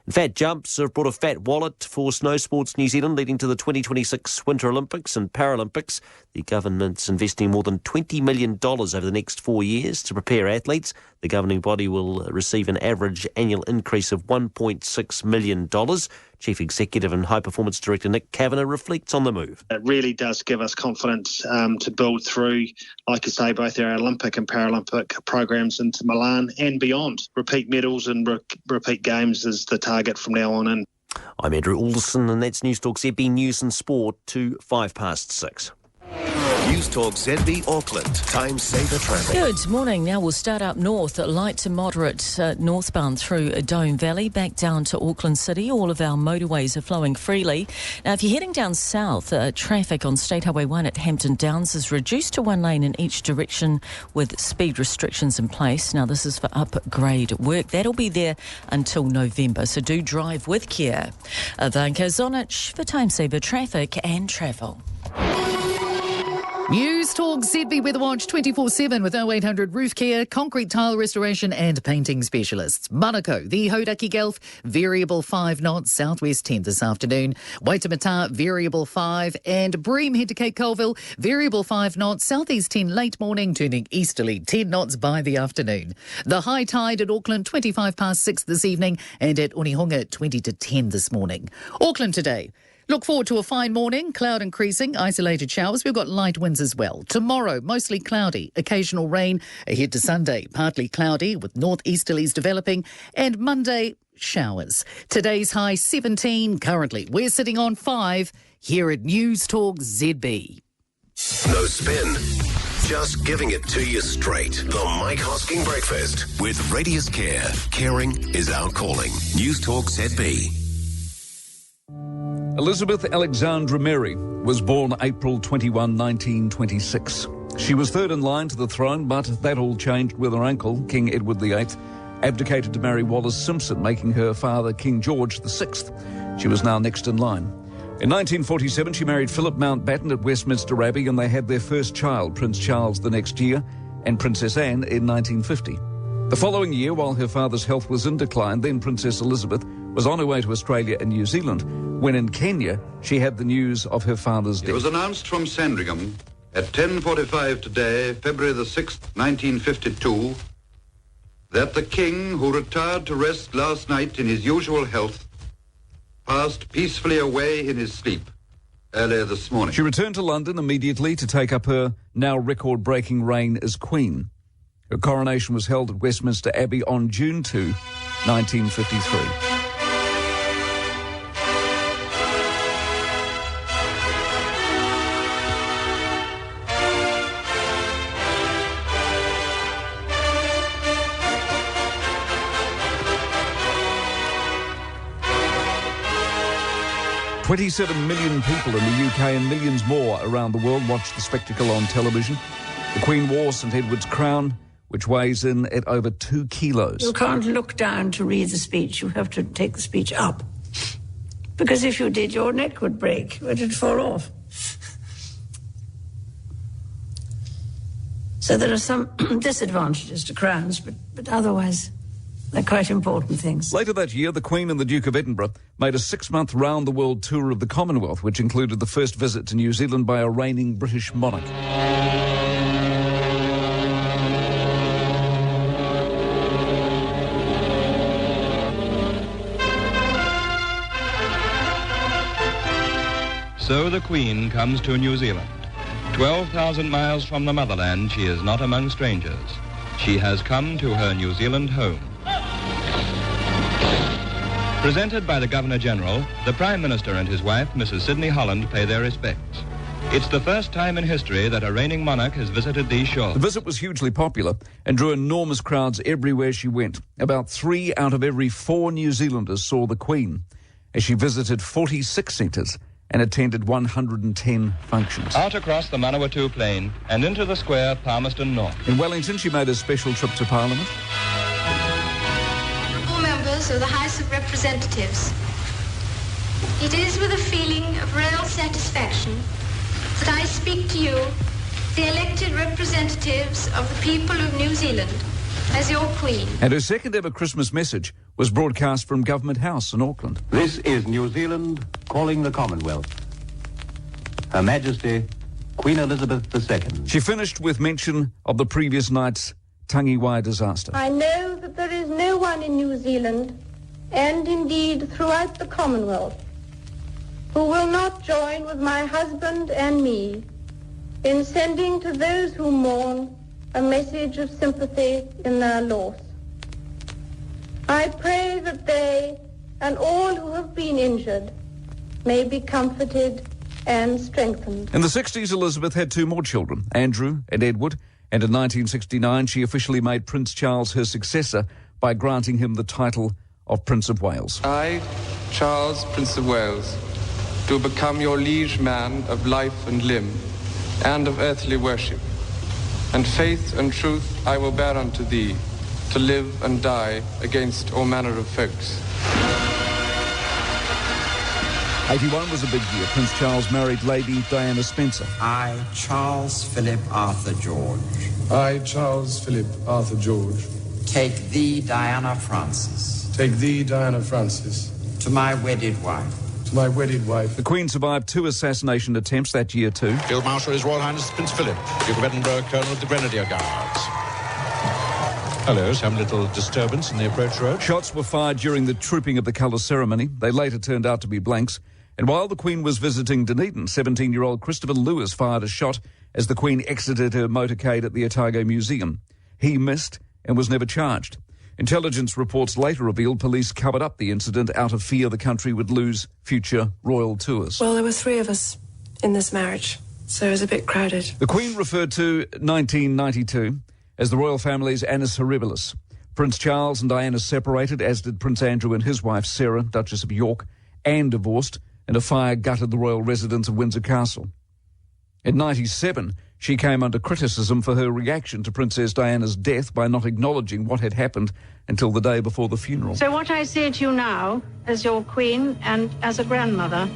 Speaker 15: Fat jumps have brought a fat wallet for Snow Sports New Zealand, leading to the 2026 Winter Olympics and Paralympics. The government's investing more than $20 million over the next 4 years to prepare athletes. The governing body will receive an average annual increase of $1.6 million. Chief Executive and High Performance Director Nick Kavanagh reflects on the move.
Speaker 19: It really does give us confidence to build through, like I say, both our Olympic and Paralympic programs into Milan and beyond. Repeat medals and repeat games is the target from now on in.
Speaker 15: I'm Andrew Alderson, and that's Newstalk ZB News and Sport to 6:05.
Speaker 1: Newstalk ZB Auckland. Time saver traffic.
Speaker 11: Good morning. Now we'll start up north, light to moderate northbound through Dome Valley, back down to Auckland City. All of our motorways are flowing freely. Now, if you're heading down south, traffic on State Highway 1 at Hampton Downs is reduced to 1 lane in each direction with speed restrictions in place. Now, this is for upgrade work. That'll be there until November, so do drive with care. Vanka Zonich for time saver traffic and travel.
Speaker 2: Newstalk ZB Weather Watch 24/7 with 0800 Roof Care, concrete tile restoration and painting specialists. Manukau, the Hodaki Gulf, variable 5 knots, southwest 10 this afternoon. Waitemata, variable 5, and Bream head to Cape Colville, variable 5 knots, southeast 10 late morning, turning easterly 10 knots by the afternoon. The high tide at Auckland 25 past 6 this evening, and at Onehunga 20 to 10 this morning. Auckland today. Look forward to a fine morning, cloud increasing, isolated showers. We've got light winds as well. Tomorrow, mostly cloudy, occasional rain. Ahead to Sunday, partly cloudy with northeasterlies developing. And Monday, showers. Today's high 17. Currently, we're sitting on 5 here at Newstalk ZB.
Speaker 1: No spin. Just giving it to you straight. The Mike Hosking Breakfast with Radius Care. Caring is our calling. Newstalk ZB.
Speaker 6: Elizabeth Alexandra Mary was born April 21, 1926. She was third in line to the throne, but that all changed when her uncle, King Edward VIII, abdicated to marry Wallis Simpson, making her father King George VI. She was now next in line. In 1947, she married Philip Mountbatten at Westminster Abbey, and they had their first child, Prince Charles, the next year, and Princess Anne in 1950. The following year, while her father's health was in decline, then Princess Elizabeth was on her way to Australia and New Zealand, when in Kenya she had the news of her father's death.
Speaker 16: It was announced from Sandringham at 10:45 today, February the 6th, 1952, that the King, who retired to rest last night in his usual health, passed peacefully away in his sleep earlier this morning.
Speaker 6: She returned to London immediately to take up her now record-breaking reign as Queen. Her coronation was held at Westminster Abbey on June 2, 1953. 27 million people in the UK and millions more around the world watched the spectacle on television. The Queen wore St Edward's crown, which weighs in at over 2 kilos.
Speaker 23: You can't look down to read the speech. You have to take the speech up. Because if you did, your neck would break. It would fall off. So there are some disadvantages to crowns, but otherwise they're quite important things.
Speaker 6: Later that year, the Queen and the Duke of Edinburgh made a 6-month round-the-world tour of the Commonwealth, which included the first visit to New Zealand by a reigning British monarch.
Speaker 24: So the Queen comes to New Zealand. 12,000 miles from the motherland, she is not among strangers. She has come to her New Zealand home. Presented by the Governor-General, the Prime Minister and his wife, Mrs. Sidney Holland, pay their respects. It's the first time in history that a reigning monarch has visited these shores.
Speaker 6: The visit was hugely popular and drew enormous crowds everywhere she went. About 3 out of every 4 New Zealanders saw the Queen, as she visited 46 centres and attended 110 functions.
Speaker 24: Out across the Manawatu Plain and into the square Palmerston North.
Speaker 6: In Wellington, she made a special trip to Parliament.
Speaker 25: All members of the House of Representatives, it is with a feeling of real satisfaction that I speak to you, the elected representatives of the people of New Zealand, as your Queen.
Speaker 6: And her second ever Christmas message was broadcast from Government House in Auckland.
Speaker 26: This is New Zealand calling the Commonwealth. Her Majesty, Queen Elizabeth II.
Speaker 6: She finished with mention of the previous night's Tangiwai disaster.
Speaker 25: I know that there is no one in New Zealand, and indeed throughout the Commonwealth, who will not join with my husband and me in sending to those who mourn a message of sympathy in their loss. I pray that they and all who have been injured may be comforted and strengthened.
Speaker 6: In the 60s, Elizabeth had 2 more children, Andrew and Edward, and in 1969 she officially made Prince Charles her successor by granting him the title of Prince of Wales.
Speaker 27: I, Charles, Prince of Wales, do become your liege man of life and limb, and of earthly worship, and faith and truth I will bear unto thee, to live and die against all manner of folks.
Speaker 6: 81 was a big year. Prince Charles married Lady Diana Spencer.
Speaker 28: I, Charles Philip Arthur George.
Speaker 27: I, Charles Philip Arthur George.
Speaker 28: Take thee, Diana Frances.
Speaker 27: Take thee, Diana Frances.
Speaker 28: To my wedded wife.
Speaker 27: To my wedded wife.
Speaker 6: The Queen survived 2 assassination attempts that year too.
Speaker 29: Field Marshal His Royal Highness Prince Philip, Duke of Edinburgh, Colonel of the Grenadier Guards. Hello, some little disturbance in the approach road.
Speaker 6: Shots were fired during the trooping of the colour ceremony. They later turned out to be blanks. And while the Queen was visiting Dunedin, 17-year-old Christopher Lewis fired a shot as the Queen exited her motorcade at the Otago Museum. He missed and was never charged. Intelligence reports later revealed police covered up the incident out of fear the country would lose future royal tours.
Speaker 5: Well, there were 3 of us in this marriage, so it was a bit crowded.
Speaker 6: The Queen referred to 1992 as the royal family's annus horribilis. Prince Charles and Diana separated, as did Prince Andrew and his wife Sarah, Duchess of York, and divorced, and a fire gutted the royal residence of Windsor Castle. In 1997, she came under criticism for her reaction to Princess Diana's death by not acknowledging what had happened until the day before the funeral.
Speaker 25: So what I say to you now, as your queen and as a grandmother,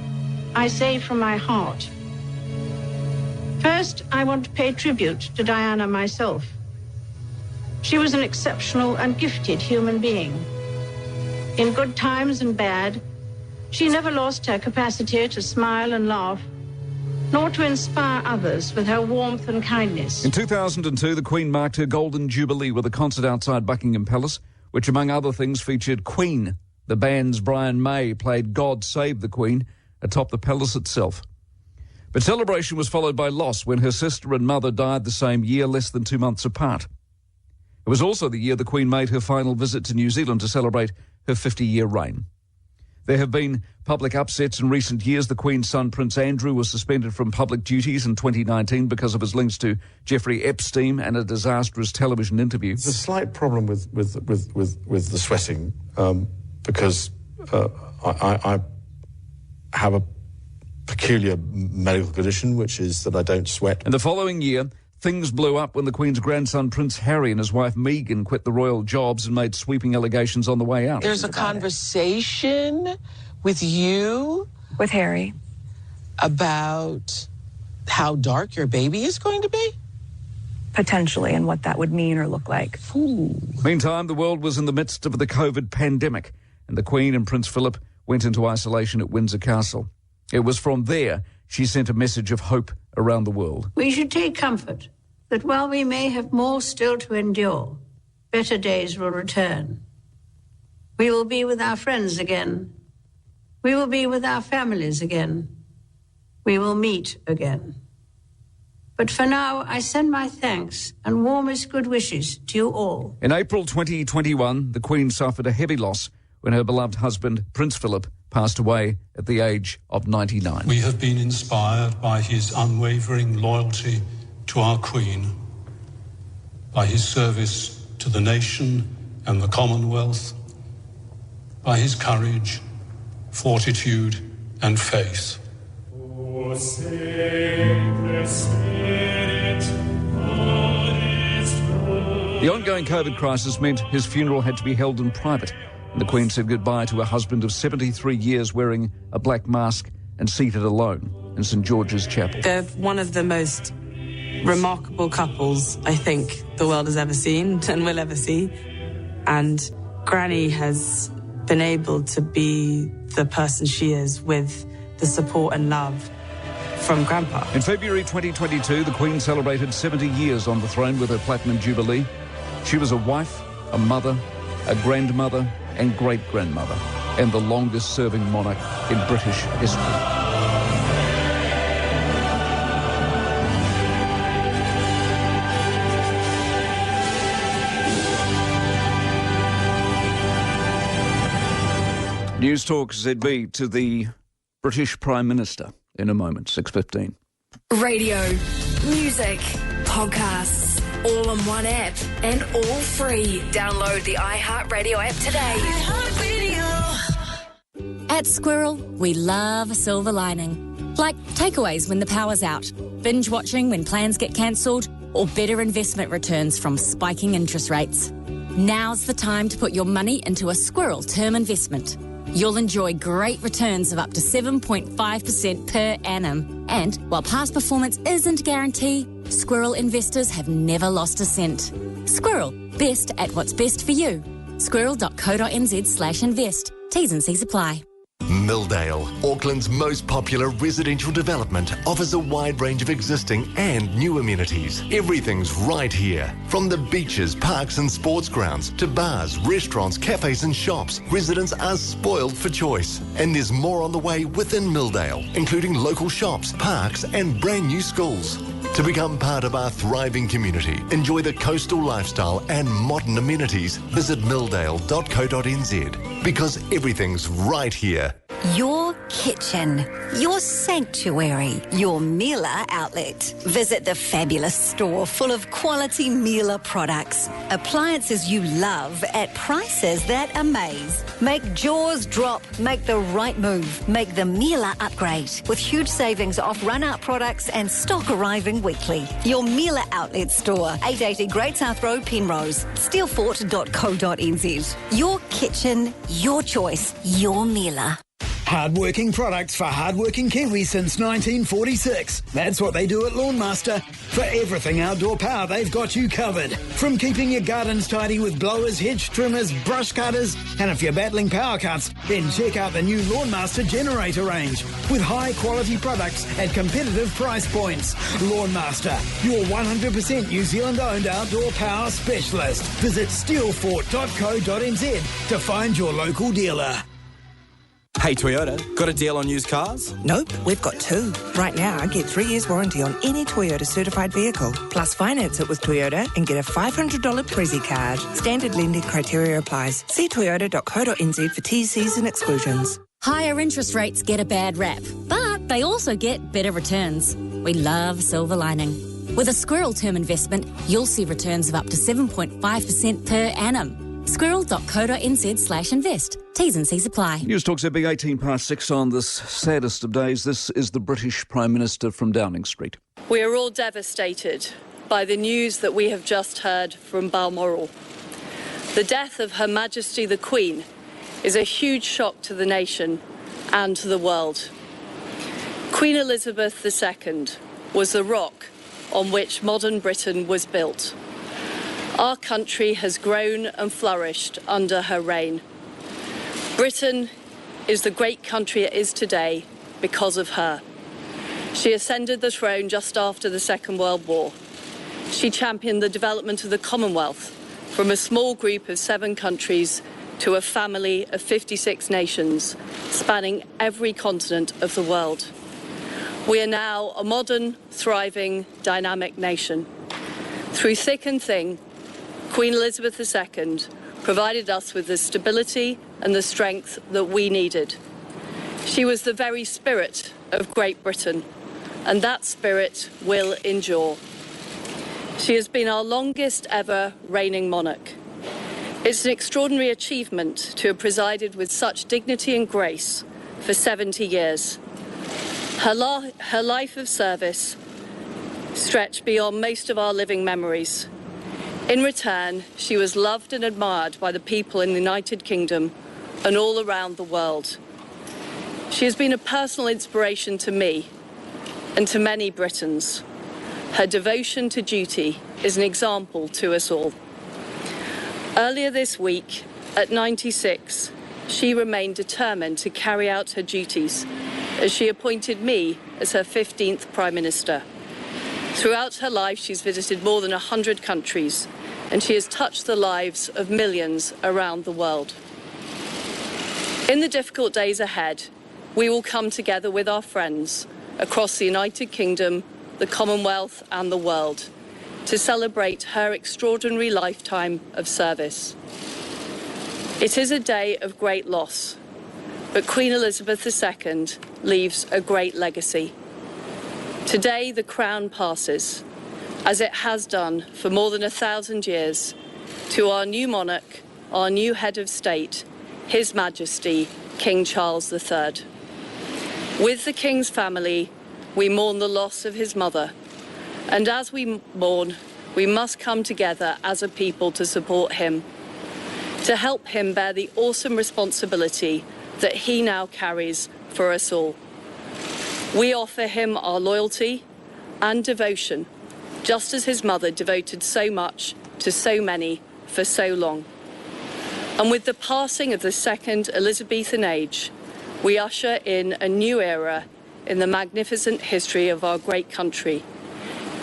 Speaker 25: I say from my heart. First, I want to pay tribute to Diana myself. She was an exceptional and gifted human being. In good times and bad, she never lost her capacity to smile and laugh, nor to inspire others with her warmth and kindness.
Speaker 6: In 2002, the Queen marked her Golden Jubilee with a concert outside Buckingham Palace, which, among other things, featured Queen. The band's Brian May played God Save the Queen atop the palace itself. But celebration was followed by loss when her sister and mother died the same year, less than 2 months apart. It was also the year the Queen made her final visit to New Zealand to celebrate her 50-year reign. There have been public upsets in recent years. The Queen's son, Prince Andrew, was suspended from public duties in 2019 because of his links to Jeffrey Epstein and a disastrous television interview.
Speaker 8: There's a slight problem with the sweating because I have a peculiar medical condition, which is that I don't sweat.
Speaker 6: And the following year, things blew up when the Queen's grandson, Prince Harry, and his wife, Meghan, quit the royal jobs and made sweeping allegations on the way out.
Speaker 9: There's a conversation with you...
Speaker 5: With Harry.
Speaker 9: ...about how dark your baby is going to be?
Speaker 5: Potentially, and what that would mean or look like.
Speaker 9: Ooh.
Speaker 6: Meantime, the world was in the midst of the COVID pandemic, and the Queen and Prince Philip went into isolation at Windsor Castle. It was from there she sent a message of hope around the world.
Speaker 23: We should take comfort that while we may have more still to endure, better days will return. We will be with our friends again. We will be with our families again. We will meet again. But for now, I send my thanks and warmest good wishes to you all.
Speaker 6: In April 2021, the Queen suffered a heavy loss when her beloved husband, Prince Philip, passed away at the age of 99.
Speaker 12: We have been inspired by his unwavering loyalty to our Queen, by his service to the nation and the Commonwealth, by his courage, fortitude and faith.
Speaker 6: The ongoing COVID crisis meant his funeral had to be held in private, and the Queen said goodbye to a husband of 73 years wearing a black mask and seated alone in St George's Chapel.
Speaker 13: They're one of the most remarkable couples I think the world has ever seen and will ever see. And Granny has been able to be the person she is with the support and love from Grandpa.
Speaker 6: In February 2022, the Queen celebrated 70 years on the throne with her Platinum Jubilee. She was a wife, a mother, a grandmother and great-grandmother, and the longest-serving monarch in British history. Newstalk ZB to the British Prime Minister in a moment, 6:15.
Speaker 14: Radio, music, podcasts, all on one app and all free. Download the iHeartRadio app today.
Speaker 17: At Squirrel, we love a silver lining. Like takeaways when the power's out, binge watching when plans get cancelled, or better investment returns from spiking interest rates. Now's the time to put your money into a Squirrel term investment. You'll enjoy great returns of up to 7.5% per annum. And while past performance isn't a guarantee, Squirrel investors have never lost a cent. Squirrel, best at what's best for you. Squirrel.co.nz/invest. T's and C's apply.
Speaker 3: Milldale, Auckland's most popular residential development, offers a wide range of existing and new amenities. Everything's right here. From the beaches, parks and sports grounds to bars, restaurants, cafes and shops, residents are spoiled for choice. And there's more on the way within Milldale, including local shops, parks and brand new schools. To become part of our thriving community, enjoy the coastal lifestyle and modern amenities, visit milldale.co.nz, because everything's right here.
Speaker 4: Your kitchen, your sanctuary, your Miele outlet. Visit the fabulous store full of quality Miele products. Appliances you love at prices that amaze. Make jaws drop. Make the right move. Make the Miele upgrade with huge savings off run-out products and stock arriving weekly. Your Miele outlet store, 880 Great South Road, Penrose. steelfort.co.nz. Your kitchen, your choice, your Miele.
Speaker 7: Hard-working products for hard-working Kiwis since 1946. That's what they do at Lawnmaster. For everything outdoor power, they've got you covered. From keeping your gardens tidy with blowers, hedge trimmers, brush cutters, and if you're battling power cuts, then check out the new Lawnmaster generator range with high-quality products at competitive price points. Lawnmaster, your 100% New Zealand-owned outdoor power specialist. Visit steelfort.co.nz to find your local dealer.
Speaker 10: Hey Toyota, got a deal on used cars?
Speaker 18: Nope, we've got two. Right now, I get 3 years warranty on any Toyota certified vehicle. Plus finance it with Toyota and get a $500 Prezi card. Standard lending criteria applies. See toyota.co.nz for TCs and exclusions.
Speaker 17: Higher interest rates get a bad rap, but they also get better returns. We love silver lining. With a Squirrel term investment, you'll see returns of up to 7.5% per annum. Squirrel.co.nz/invest. T's and C's apply.
Speaker 6: Newstalk ZB 6:18 on this saddest of days. This is the British Prime Minister from Downing Street.
Speaker 19: We are all devastated by the news that we have just heard from Balmoral. The death of Her Majesty the Queen is a huge shock to the nation and to the world. Queen Elizabeth II was the rock on which modern Britain was built. Our country has grown and flourished under her reign. Britain is the great country it is today because of her. She ascended the throne just after the Second World War. She championed the development of the Commonwealth from a small group of 7 countries to a family of 56 nations, spanning every continent of the world. We are now a modern, thriving, dynamic nation. Through thick and thin, Queen Elizabeth II provided us with the stability and the strength that we needed. She was the very spirit of Great Britain, and that spirit will endure. She has been our longest ever reigning monarch. It's an extraordinary achievement to have presided with such dignity and grace for 70 years. Her life of service stretched beyond most of our living memories. In return, she was loved and admired by the people in the United Kingdom and all around the world. She has been a personal inspiration to me and to many Britons. Her devotion to duty is an example to us all. Earlier this week, at 96, she remained determined to carry out her duties as she appointed me as her 15th Prime Minister. Throughout her life, she's visited more than 100 countries, and she has touched the lives of millions around the world. In the difficult days ahead, we will come together with our friends across the United Kingdom, the Commonwealth and the world to celebrate her extraordinary lifetime of service. It is a day of great loss, but Queen Elizabeth II leaves a great legacy. Today, the crown passes, as it has done for more than 1,000 years, to our new monarch, our new head of state, His Majesty, King Charles III. With the King's family, we mourn the loss of his mother, and as we mourn, we must come together as a people to support him, to help him bear the awesome responsibility that he now carries for us all. We offer him our loyalty and devotion, just as his mother devoted so much to so many for so long. And with the passing of the second Elizabethan age, we usher in a new era in the magnificent history of our great country,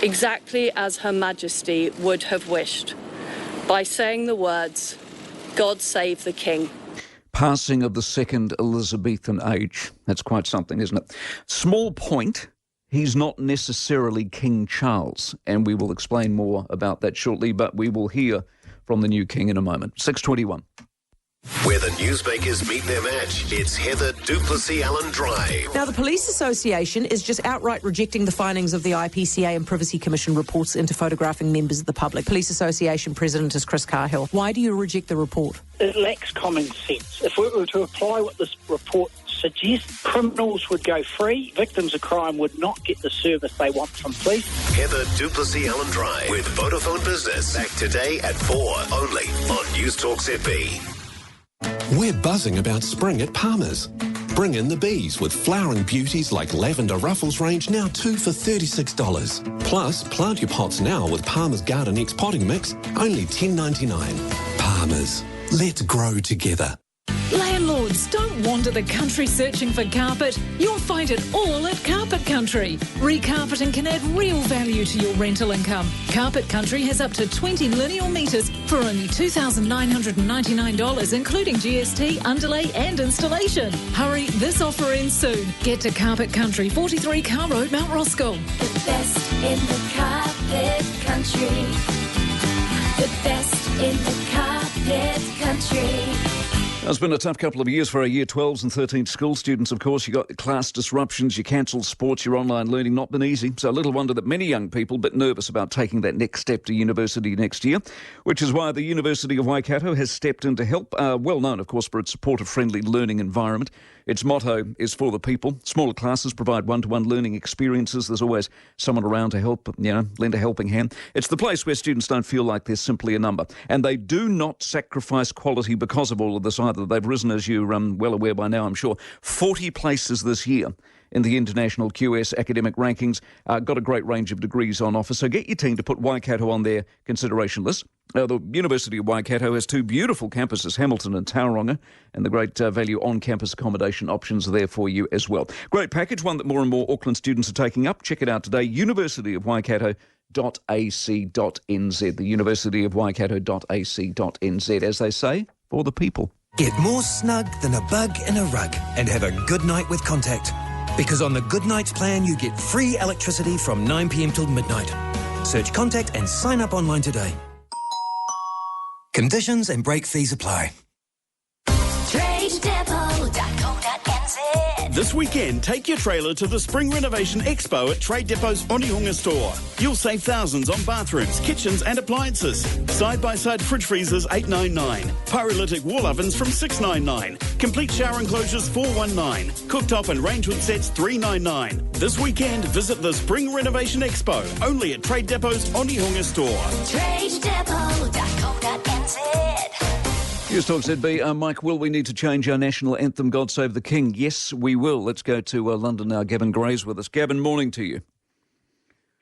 Speaker 19: exactly as Her Majesty would have wished, by saying the words, "God save the King."
Speaker 6: Passing of the second Elizabethan age. That's quite something, isn't it? Small point, he's not necessarily King Charles, and we will explain more about that shortly, but we will hear from the new king in a moment. 6:21.
Speaker 1: Where the newsmakers meet their match, it's Heather Duplessis-Allen Drive.
Speaker 2: Now, the Police Association is just outright rejecting the findings of the IPCA and Privacy Commission reports into photographing members of the public. Police Association President is Chris Cahill. Why do you reject the report?
Speaker 11: It lacks common sense. If we were to apply what this report suggests, criminals would go free, victims of crime would not get the service they want from police.
Speaker 1: Heather Duplessis-Allen Drive with Vodafone Business. Back today at 4, only on Newstalk ZB.
Speaker 15: We're buzzing about spring at Palmer's. Bring in the bees with flowering beauties like Lavender Ruffles range, now 2 for $36. Plus, plant your pots now with Palmer's Garden X potting mix, only $10.99. Palmer's. Let's grow together.
Speaker 16: Landlords, don't wander the country searching for carpet. You'll find it all at Carpet Country. Recarpeting can add real value to your rental income. Carpet Country has up to 20 lineal metres for only $2,999, including GST, underlay and installation. Hurry, this offer ends soon. Get to Carpet Country, 43 Car Road, Mount Roskill.
Speaker 20: The best in the Carpet Country. The best in the Carpet Country.
Speaker 6: It's been a tough couple of years for our Year 12s and 13th school students, of course. You got class disruptions, you cancelled sports, your online learning, not been easy. So little wonder that many young people a bit nervous about taking that next step to university next year, which is why the University of Waikato has stepped in to help. Well known, of course, for its supportive-friendly learning environment. Its motto is for the people. Smaller classes provide one-to-one learning experiences. There's always someone around to help, lend a helping hand. It's the place where students don't feel like they're simply a number. And they do not sacrifice quality because of all of this either. They've risen, as you're well aware by now, I'm sure, 40 places this year in the International QS academic rankings. Got a great range of degrees on offer. So get your team to put Waikato on their consideration list. The University of Waikato has 2 beautiful campuses, Hamilton and Tauranga, and the great value on-campus accommodation options are there for you as well. Great package, one that more and more Auckland students are taking up. Check it out today, universityofwaikato.ac.nz, the University of Waikato.ac.nz, as they say, for the people.
Speaker 21: Get more snug than a bug in a rug and have a good night with Contact. Because on the Good Nights plan, you get free electricity from 9 p.m. till midnight. Search Contact and sign up online today. Conditions and break fees apply.
Speaker 20: TradeDepot.co.nz.
Speaker 22: This weekend, take your trailer to the Spring Renovation Expo at Trade Depot's Onehunga store. You'll save thousands on bathrooms, kitchens and appliances. Side-by-side fridge freezers $899. Pyrolytic wall ovens from $699. Complete shower enclosures $419. Cooktop and range hood sets $399. This weekend, visit the Spring Renovation Expo, only at Trade Depot's Onehunga store.
Speaker 20: TradeDepot.co.nz.
Speaker 6: Newstalk ZB, Mike, will we need to change our national anthem, God Save the King? Yes, we will. Let's go to London now. Gavin Gray's with us. Gavin, morning to you.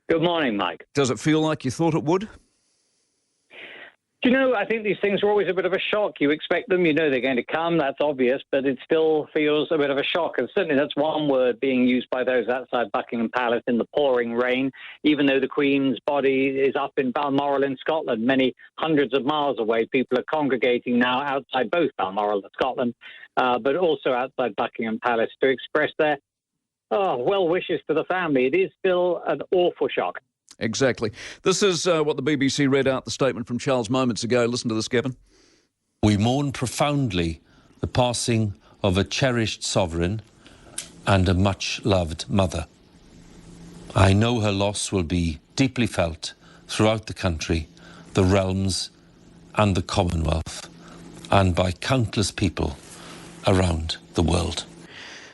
Speaker 24: Good morning, Mike.
Speaker 6: Does it feel like you thought it would?
Speaker 24: Do you know, I think these things are always a bit of a shock. You expect them, you know they're going to come, that's obvious, but it still feels a bit of a shock. And certainly that's one word being used by those outside Buckingham Palace in the pouring rain, even though the Queen's body is up in Balmoral in Scotland, many hundreds of miles away. People are congregating now outside both Balmoral and Scotland, but also outside Buckingham Palace to express their well wishes to the family. It is still an awful shock.
Speaker 6: Exactly. This is what the BBC read out, the statement from Charles moments ago. Listen to this, Gavin.
Speaker 30: We mourn profoundly the passing of a cherished sovereign and a much-loved mother. I know her loss will be deeply felt throughout the country, the realms and the Commonwealth, and by countless people around the world.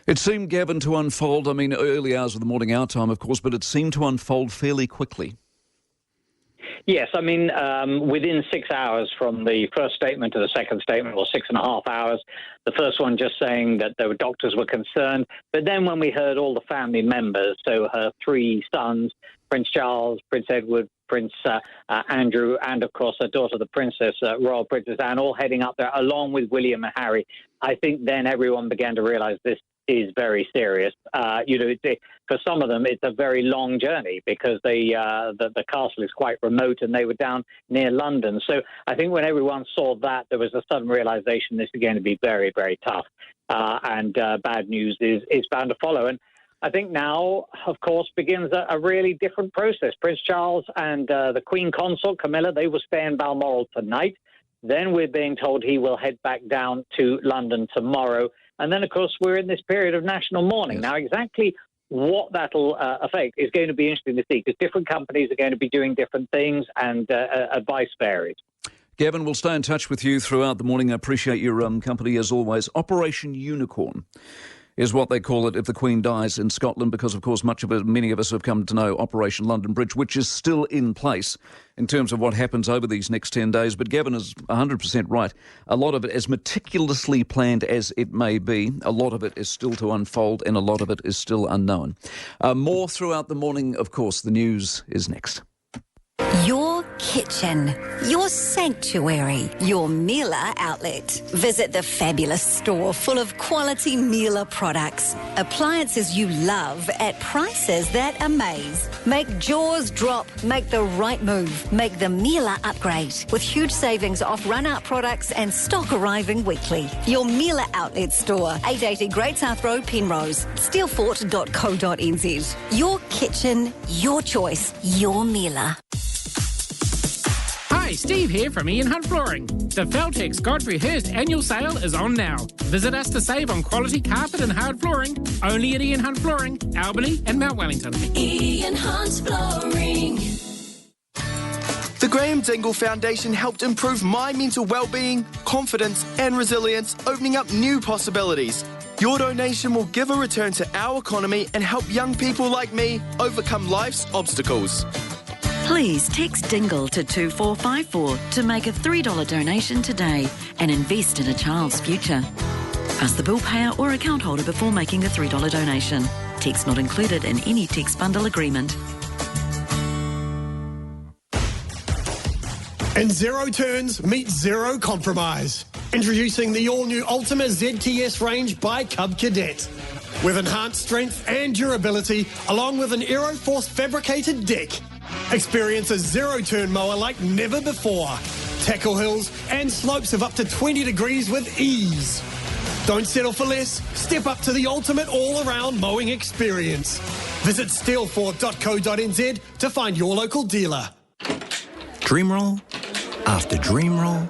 Speaker 6: It seemed, Gavin, to unfold, early hours of the morning our time, of course, but it seemed to unfold fairly quickly.
Speaker 24: Yes, within 6 hours from the first statement to the second statement, or 6.5 hours, the first one just saying that the doctors were concerned. But then when we heard all the family members, so her 3 sons, Prince Charles, Prince Edward, Prince Andrew, and of course her daughter, the Princess, Royal Princess Anne, all heading up there along with William and Harry, I think then everyone began to realise this is very serious. For some of them, it's a very long journey because the castle is quite remote and they were down near London. So I think when everyone saw that, there was a sudden realization this is going to be very, very tough. And bad news is bound to follow. And I think now, of course, begins a really different process. Prince Charles and the Queen Consort, Camilla, they will stay in Balmoral tonight. Then we're being told he will head back down to London tomorrow. And then, of course, we're in this period of national mourning. Yes. Now, exactly what that'll affect is going to be interesting to see because different companies are going to be doing different things and advice varies.
Speaker 6: Gavin, we'll stay in touch with you throughout the morning. I appreciate your company as always. Operation Unicorn is what they call it if the Queen dies in Scotland because, of course, many of us have come to know Operation London Bridge, which is still in place in terms of what happens over these next 10 days. But Gavin is 100% right. A lot of it, as meticulously planned as it may be, a lot of it is still to unfold and a lot of it is still unknown. More throughout the morning, of course. The news is next.
Speaker 4: Your kitchen, your sanctuary, your Miele outlet. Visit the fabulous store full of quality Miele products. Appliances you love at prices that amaze. Make jaws drop. Make the right move. Make the Miele upgrade. With huge savings off run-out products and stock arriving weekly. Your Miele outlet store. 880 Great South Road, Penrose. Steelfort.co.nz. Your kitchen, your choice, your Miele.
Speaker 5: Hi, Steve here from Ian Hunt Flooring. The Feltex Godfrey Hirst annual sale is on now. Visit us to save on quality carpet and hard flooring, only at Ian Hunt Flooring, Albany and Mount Wellington.
Speaker 20: Ian Hunt Flooring.
Speaker 8: The Graham Dingle Foundation helped improve my mental well-being, confidence and resilience, opening up new possibilities. Your donation will give a return to our economy and help young people like me overcome life's obstacles.
Speaker 9: Please text DINGLE to 2454 to make a $3 donation today and invest in a child's future. Ask the bill payer or account holder before making the $3 donation. Text not included in any text bundle agreement.
Speaker 12: And zero turns meet zero compromise. Introducing the all-new Ultima ZTS range by Cub Cadet. With enhanced strength and durability, along with an Aeroforce fabricated deck. Experience a zero-turn mower like never before. Tackle hills and slopes of up to 20 degrees with ease. Don't settle for less. Step up to the ultimate all-around mowing experience. Visit steelfort.co.nz to find your local dealer.
Speaker 23: Dreamroll after dreamroll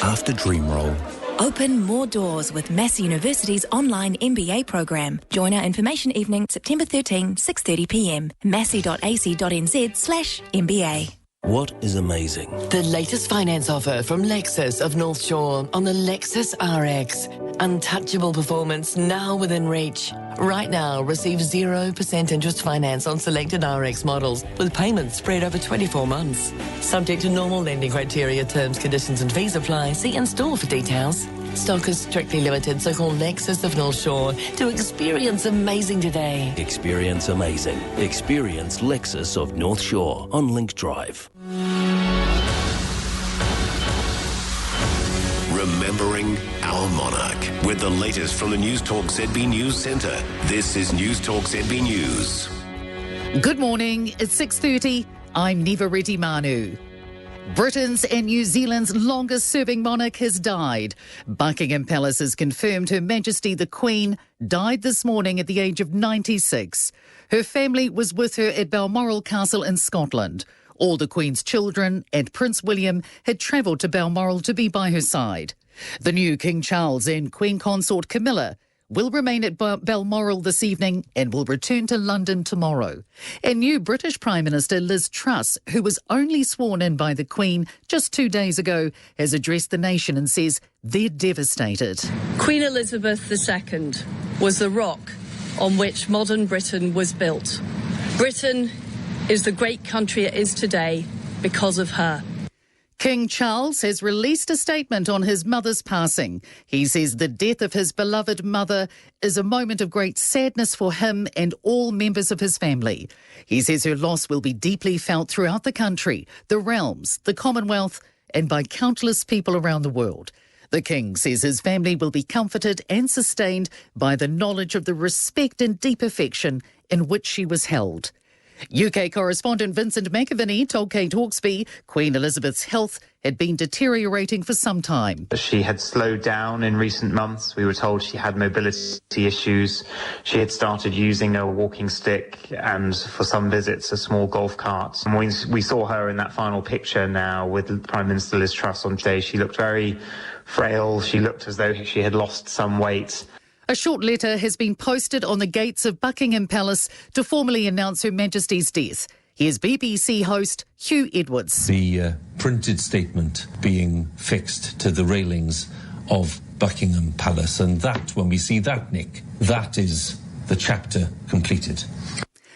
Speaker 23: after dreamroll.
Speaker 25: Open more doors with Massey University's online MBA program. Join our information evening, September 13, 6:30pm. massey.ac.nz/MBA.
Speaker 26: What is amazing? The latest finance offer from Lexus of North Shore on the Lexus RX. Untouchable performance now within reach. Right now, receive 0% interest finance on selected RX models with payments spread over 24 months. Subject to normal lending criteria, terms, conditions and fees apply. See in-store for details. Stock is strictly limited, so call Lexus of North Shore to experience amazing today. Experience amazing. Experience Lexus of North Shore on Link Drive.
Speaker 1: Remembering our monarch with the latest from the Newstalk ZB News Centre. This is Newstalk ZB News.
Speaker 27: Good morning. It's 6:30. I'm Neva Reddy Manu. Britain's and New Zealand's longest-serving monarch has died. Buckingham Palace has confirmed Her Majesty the Queen died this morning at the age of 96. Her family was with her at Balmoral Castle in Scotland. All the Queen's children and Prince William had travelled to Balmoral to be by her side. The new King Charles and Queen Consort Camilla will remain at Balmoral this evening and will return to London tomorrow. And new British Prime Minister Liz Truss, who was only sworn in by the Queen just 2 days ago, has addressed the nation and says they're devastated.
Speaker 19: Queen Elizabeth II was the rock on which modern Britain was built. Britain is the great country it is today because of her.
Speaker 27: King Charles has released a statement on his mother's passing. He says the death of his beloved mother is a moment of great sadness for him and all members of his family. He says her loss will be deeply felt throughout the country, the realms, the Commonwealth, and by countless people around the world. The King says his family will be comforted and sustained by the knowledge of the respect and deep affection in which she was held. UK correspondent Vincent McAviney told Kate Hawkesby Queen Elizabeth's health had been deteriorating for some time.
Speaker 2: She had slowed down in recent months. We were told she had mobility issues. She had started using a walking stick and, for some visits, a small golf cart. And we saw her in that final picture now with Prime Minister Liz Truss on stage. She looked very frail. She looked as though she had lost some weight.
Speaker 27: A short letter has been posted on the gates of Buckingham Palace to formally announce Her Majesty's death. Here's BBC host Hugh Edwards.
Speaker 30: The printed statement being fixed to the railings of Buckingham Palace. And that, when we see that, Nick, that is the chapter completed.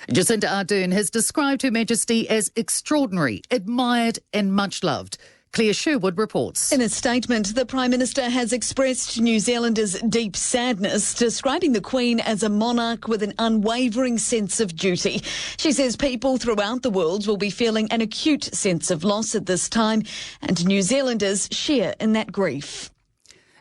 Speaker 27: Jacinda Ardern has described Her Majesty as extraordinary, admired and much loved. Claire Sherwood reports.
Speaker 3: In a statement, the Prime Minister has expressed New Zealanders' deep sadness, describing the Queen as a monarch with an unwavering sense of duty. She says people throughout the world will be feeling an acute sense of loss at this time, and New Zealanders share in that grief.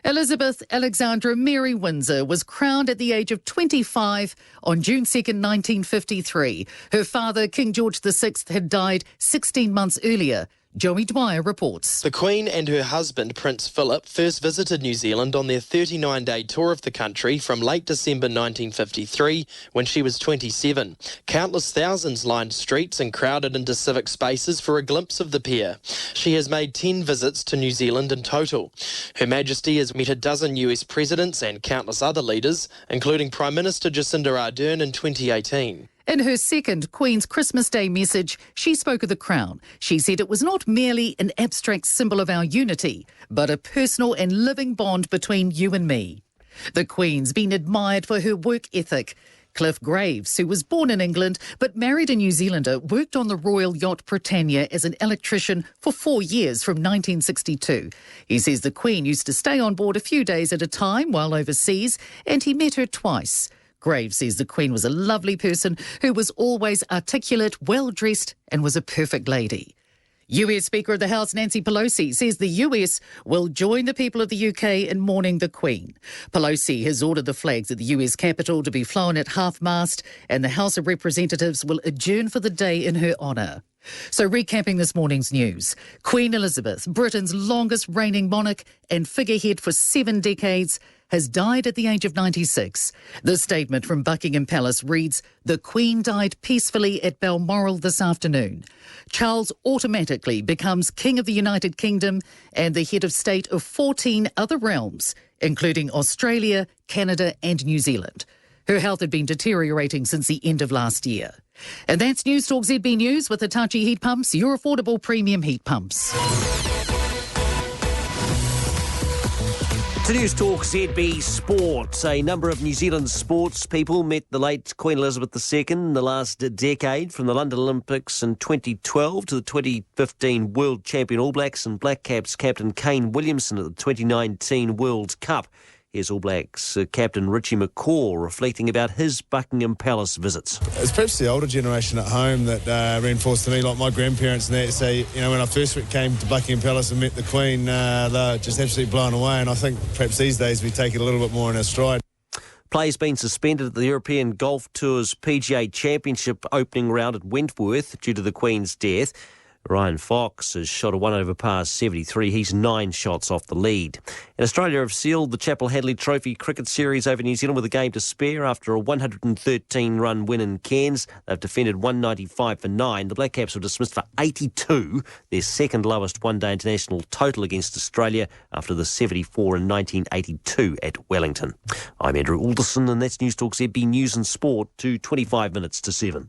Speaker 27: Elizabeth Alexandra Mary Windsor was crowned at the age of 25 on June 2nd, 1953. Her father, King George VI, had died 16 months earlier. Joey Dwyer reports.
Speaker 7: The Queen and her husband, Prince Philip, first visited New Zealand on their 39-day tour of the country from late December 1953, when she was 27. Countless thousands lined streets and crowded into civic spaces for a glimpse of the pair. She has made 10 visits to New Zealand in total. Her Majesty has met a dozen US presidents and countless other leaders, including Prime Minister Jacinda Ardern in 2018.
Speaker 27: In her second Queen's Christmas Day message, she spoke of the Crown. She said it was not merely an abstract symbol of our unity, but a personal and living bond between you and me. The Queen's been admired for her work ethic. Cliff Graves, who was born in England but married a New Zealander, worked on the Royal Yacht Britannia as an electrician for 4 years from 1962. He says the Queen used to stay on board a few days at a time while overseas, and he met her twice. Graves says the Queen was a lovely person who was always articulate, well-dressed and was a perfect lady. US Speaker of the House Nancy Pelosi says the US will join the people of the UK in mourning the Queen. Pelosi has ordered the flags at the US Capitol to be flown at half-mast, and the House of Representatives will adjourn for the day in her honour. So recapping this morning's news, Queen Elizabeth, Britain's longest reigning monarch and figurehead for 7 decades, has died at the age of 96. The statement from Buckingham Palace reads, "The Queen died peacefully at Balmoral this afternoon. Charles automatically becomes King of the United Kingdom and the head of state of 14 other realms, including Australia, Canada and New Zealand." Her health had been deteriorating since the end of last year. And that's Newstalk ZB News with Hitachi Heat Pumps, your affordable premium heat pumps.
Speaker 10: To Newstalk ZB Sport, a number of New Zealand sports people met the late Queen Elizabeth II in the last decade, from the London Olympics in 2012 to the 2015 World Champion All Blacks and Black Caps captain Kane Williamson at the 2019 World Cup. Here's All Blacks captain Richie McCaw reflecting about his Buckingham Palace visits.
Speaker 13: It's perhaps the older generation at home that reinforced to me, like my grandparents and that, say, you know, when I first came to Buckingham Palace and met the Queen, they were just absolutely blown away, and I think perhaps these days we take it a little bit more in our stride.
Speaker 10: Play's been suspended at the European Golf Tour's PGA Championship opening round at Wentworth due to the Queen's death. Ryan Fox has shot a 1 over par 73. He's 9 shots off the lead. And Australia have sealed the Chappell Hadley Trophy cricket series over New Zealand with a game to spare after a 113-run win in Cairns. They've defended 195 for 9. The Black Caps were dismissed for 82, their second lowest one-day international total against Australia after the 74 in 1982 at Wellington. I'm Andrew Alderson, and that's Newstalk ZB News and Sport to 25 minutes to 7.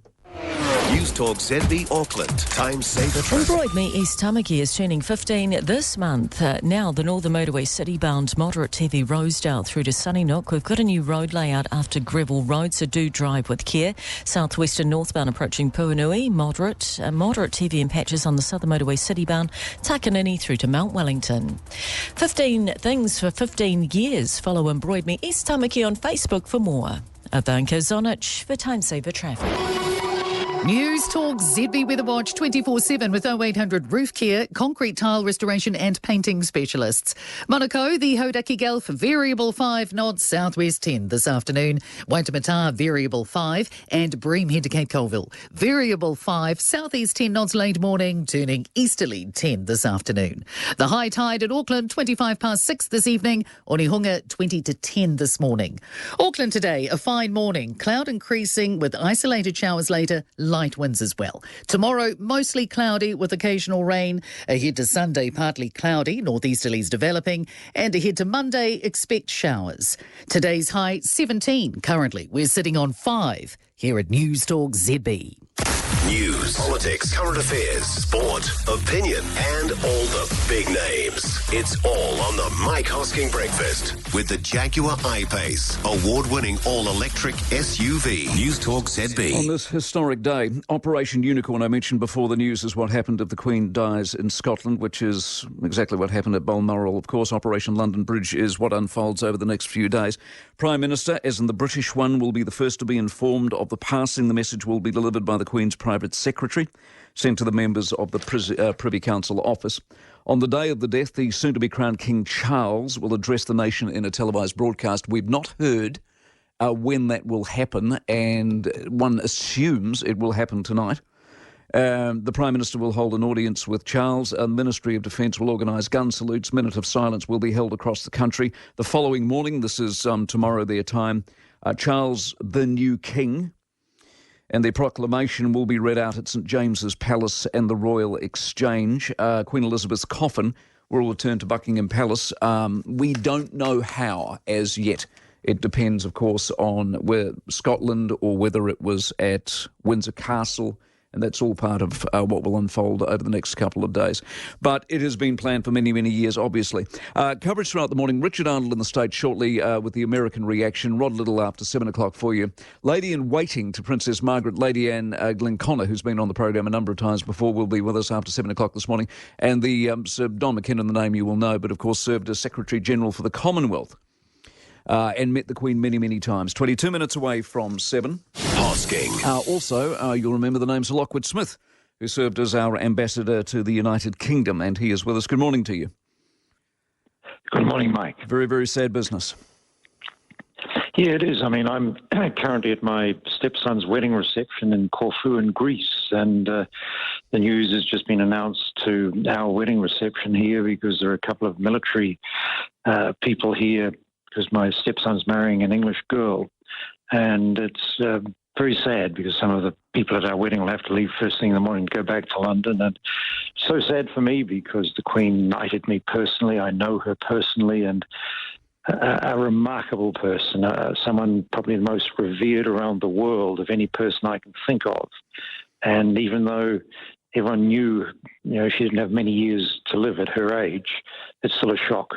Speaker 1: Newstalk ZB Auckland. Time saver traffic.
Speaker 14: Broadmead East Tamaki is turning 15 this month. Now the Northern Motorway city-bound moderate to heavy Rosedale through to Sunnyside. We've got a new road layout after Greville Road, so do drive with care. Southwestern northbound approaching Puanui, moderate to heavy in patches on the Southern Motorway city-bound, Takanini through to Mount Wellington. 15 things for 15 years. Follow Broadmead East Tamaki on Facebook for more. Ivanka Zonic for Time Saver Traffic.
Speaker 27: Newstalk ZB Weather Watch 24/7 with 0800 Roof Care, concrete tile restoration and painting specialists. Monaco, the Hodaki Gulf, variable 5 knots, southwest 10 this afternoon. Waitemata, variable 5, and Bream Head to Cape Colville, variable 5, southeast 10 knots late morning, turning easterly 10 this afternoon. The high tide at Auckland, 25 past 6 this evening. Onehunga, 20 to 10 this morning. Auckland today, a fine morning, cloud increasing with isolated showers later, light winds as well. Tomorrow, mostly cloudy with occasional rain. Ahead to Sunday, partly cloudy, northeasterlies developing. And ahead to Monday, expect showers. Today's high, 17. Currently, we're sitting on 5 here at Newstalk ZB.
Speaker 1: News, politics, current affairs, sport, opinion, and all the big names. It's all on the Mike Hosking Breakfast with the Jaguar I-Pace, award-winning all-electric SUV. Newstalk ZB.
Speaker 6: On this historic day, Operation Unicorn, I mentioned before the news, is what happened if the Queen dies in Scotland, which is exactly what happened at Balmoral. Of course, Operation London Bridge is what unfolds over the next few days. Prime Minister, as in the British one, will be the first to be informed of the passing. The message will be delivered by the Queen's private secretary, sent to the members of the Privy Council office. On the day of the death, the soon-to-be crowned King Charles will address the nation in a televised broadcast. We've not heard when that will happen, and one assumes it will happen tonight. The Prime Minister will hold an audience with Charles. A Ministry of Defence will organise gun salutes. Minute of silence will be held across the country. The following morning, this is tomorrow their time, Charles the new King, and their proclamation will be read out at St James's Palace and the Royal Exchange. Queen Elizabeth's coffin will return to Buckingham Palace. We don't know how as yet. It depends, of course, on where Scotland or whether it was at Windsor Castle, and that's all part of what will unfold over the next couple of days. But it has been planned for many, many years, obviously. Coverage throughout the morning. Richard Arnold in the States shortly with the American reaction. Rod Little after 7 o'clock for you. Lady in waiting to Princess Margaret, Lady Anne Glenconner, who's been on the program a number of times before, will be with us after 7 o'clock this morning. And the Sir Don McKinnon, the name you will know, but of course served as Secretary General for the Commonwealth. And met the Queen many, many times. 22 minutes away from 7.
Speaker 1: Hosking.
Speaker 6: Also, you'll remember the name Sir Lockwood Smith, who served as our ambassador to the United Kingdom, and he is with us. Good morning to you.
Speaker 11: Good morning, Mike.
Speaker 6: Very, very sad business.
Speaker 11: Yeah, it is. I mean, I'm currently at my stepson's wedding reception in Corfu in Greece, and the news has just been announced to our wedding reception here because there are a couple of military people here because my stepson's marrying an English girl. And it's very sad because some of the people at our wedding will have to leave first thing in the morning to go back to London. And so sad for me because the Queen knighted me personally. I know her personally, and a remarkable person, someone probably the most revered around the world of any person I can think of. And even though everyone knew, she didn't have many years to live at her age, it's still a shock.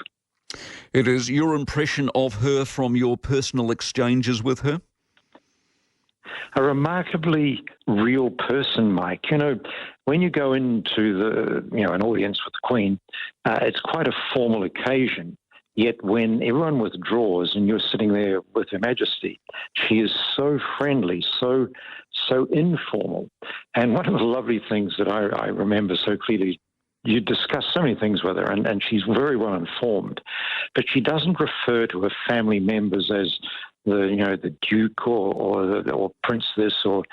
Speaker 6: It is. Your impression of her from your personal exchanges with her?
Speaker 11: A remarkably real person, Mike. When you go into an audience with the Queen, it's quite a formal occasion. Yet when everyone withdraws and you're sitting there with Her Majesty, she is so friendly, so informal. And one of the lovely things that I remember so clearly, you discuss so many things with her, and she's very well informed, but she doesn't refer to her family members as the Duke or Prince this or.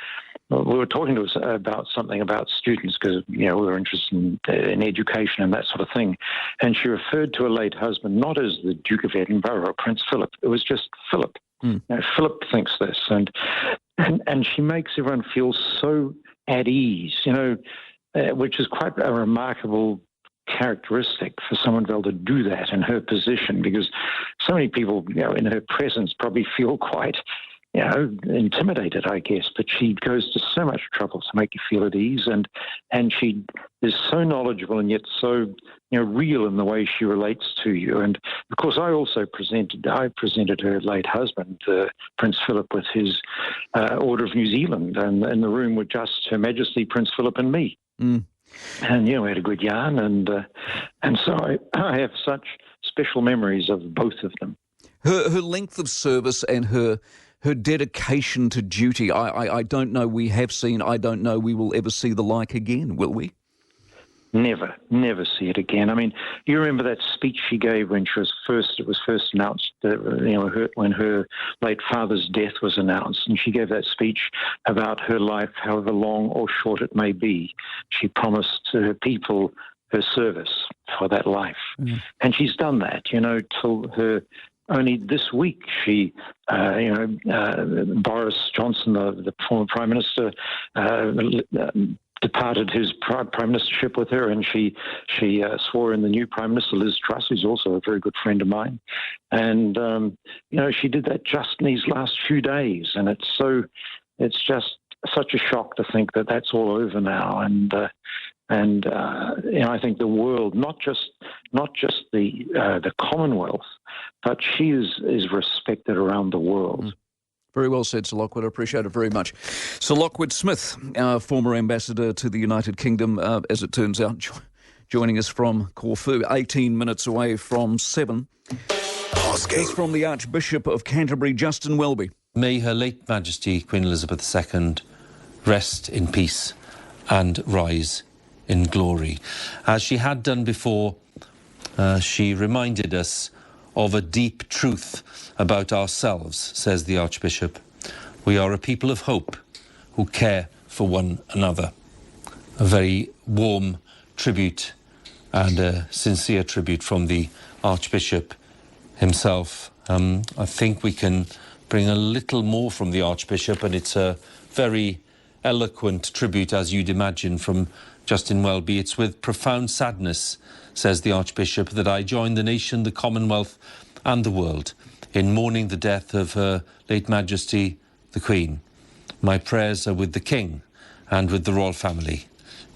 Speaker 11: We were talking to us about something about students because we were interested in education and that sort of thing, and she referred to her late husband not as the Duke of Edinburgh or Prince Philip. It was just Philip. Philip thinks this, and she makes everyone feel so at ease. Which is quite a remarkable characteristic for someone to be able to do that in her position, because so many people, in her presence probably feel quite, intimidated, I guess. But she goes to so much trouble to make you feel at ease, and she is so knowledgeable and yet so, real in the way she relates to you. And of course, I presented her late husband, Prince Philip, with his Order of New Zealand, and in the room were just Her Majesty, Prince Philip, and me. And we had a good yarn, and so I have such special memories of both of them.
Speaker 6: Her length of service and her her dedication to duty. I don't know we have seen, I don't know we will ever see the like again, will we?
Speaker 11: Never see it again. I mean, you remember that speech she gave when it was first announced, when her late father's death was announced, and she gave that speech about her life, however long or short it may be. She promised to her people her service for that life. Mm. And she's done that, till her... Only this week, Boris Johnson, the former Prime Minister, departed his prime ministership with her, and she swore in the new Prime Minister, Liz Truss, who's also a very good friend of mine. And, she did that just in these last few days. And it's just such a shock to think that that's all over now. And I think the world, not just the Commonwealth, but she is respected around the world.
Speaker 6: Very well said, Sir Lockwood. I appreciate it very much. Sir Lockwood Smith, our former ambassador to the United Kingdom, as it turns out, joining us from Corfu, 18 minutes away from 7. It's from the Archbishop of Canterbury, Justin Welby.
Speaker 30: May Her late Majesty Queen Elizabeth II rest in peace and rise in glory. As she had done before, she reminded us of a deep truth about ourselves, says the Archbishop. We are a people of hope who care for one another. A very warm tribute and a sincere tribute from the Archbishop himself. I think we can bring a little more from the Archbishop, and it's a very eloquent tribute, as you'd imagine, from Justin Welby. It's with profound sadness, says the Archbishop, that I join the nation, the Commonwealth and the world in mourning the death of Her late Majesty the Queen. My prayers are with the King and with the royal family.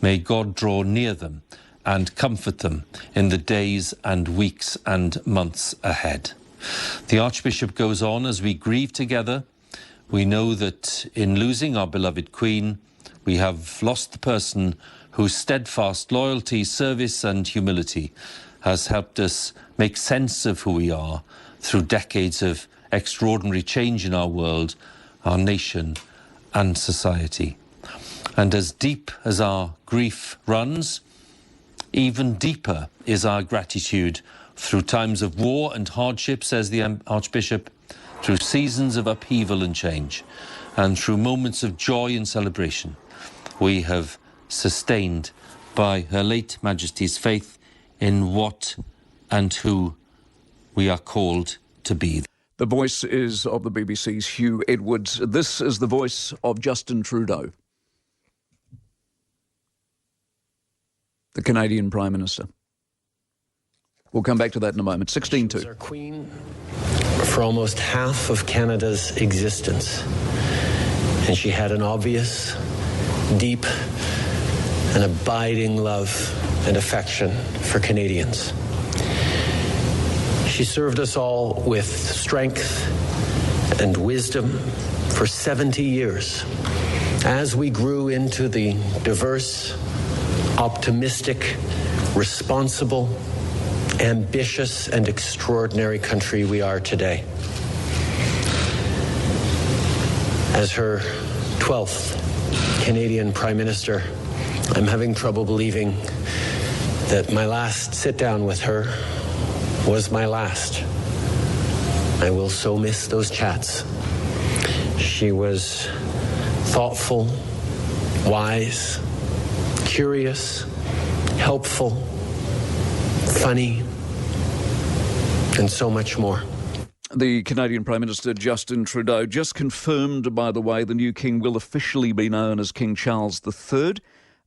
Speaker 30: May God draw near them and comfort them in the days and weeks and months ahead. The Archbishop goes on, as we grieve together, we know that in losing our beloved Queen, we have lost the person whose steadfast loyalty, service and humility has helped us make sense of who we are through decades of extraordinary change in our world, our nation and society. And as deep as our grief runs, even deeper is our gratitude through times of war and hardship, says the Archbishop, through seasons of upheaval and change, and through moments of joy and celebration. We have sustained by Her late Majesty's faith in what and who we are called to be.
Speaker 6: The voice is of the BBC's Hugh Edwards. This is the voice of Justin Trudeau, the Canadian Prime Minister. We'll come back to that in a moment. 16-2.
Speaker 4: She was our Queen for almost half of Canada's existence, and she had an obvious, deep, and abiding love and affection for Canadians. She served us all with strength and wisdom for 70 years as we grew into the diverse, optimistic, responsible, ambitious, and extraordinary country we are today. As her 12th Canadian Prime Minister, I'm having trouble believing that my last sit-down with her was my last. I will so miss those chats. She was thoughtful, wise, curious, helpful, funny, and so much more.
Speaker 6: The Canadian Prime Minister Justin Trudeau just confirmed, by the way, the new king will officially be known as King Charles III.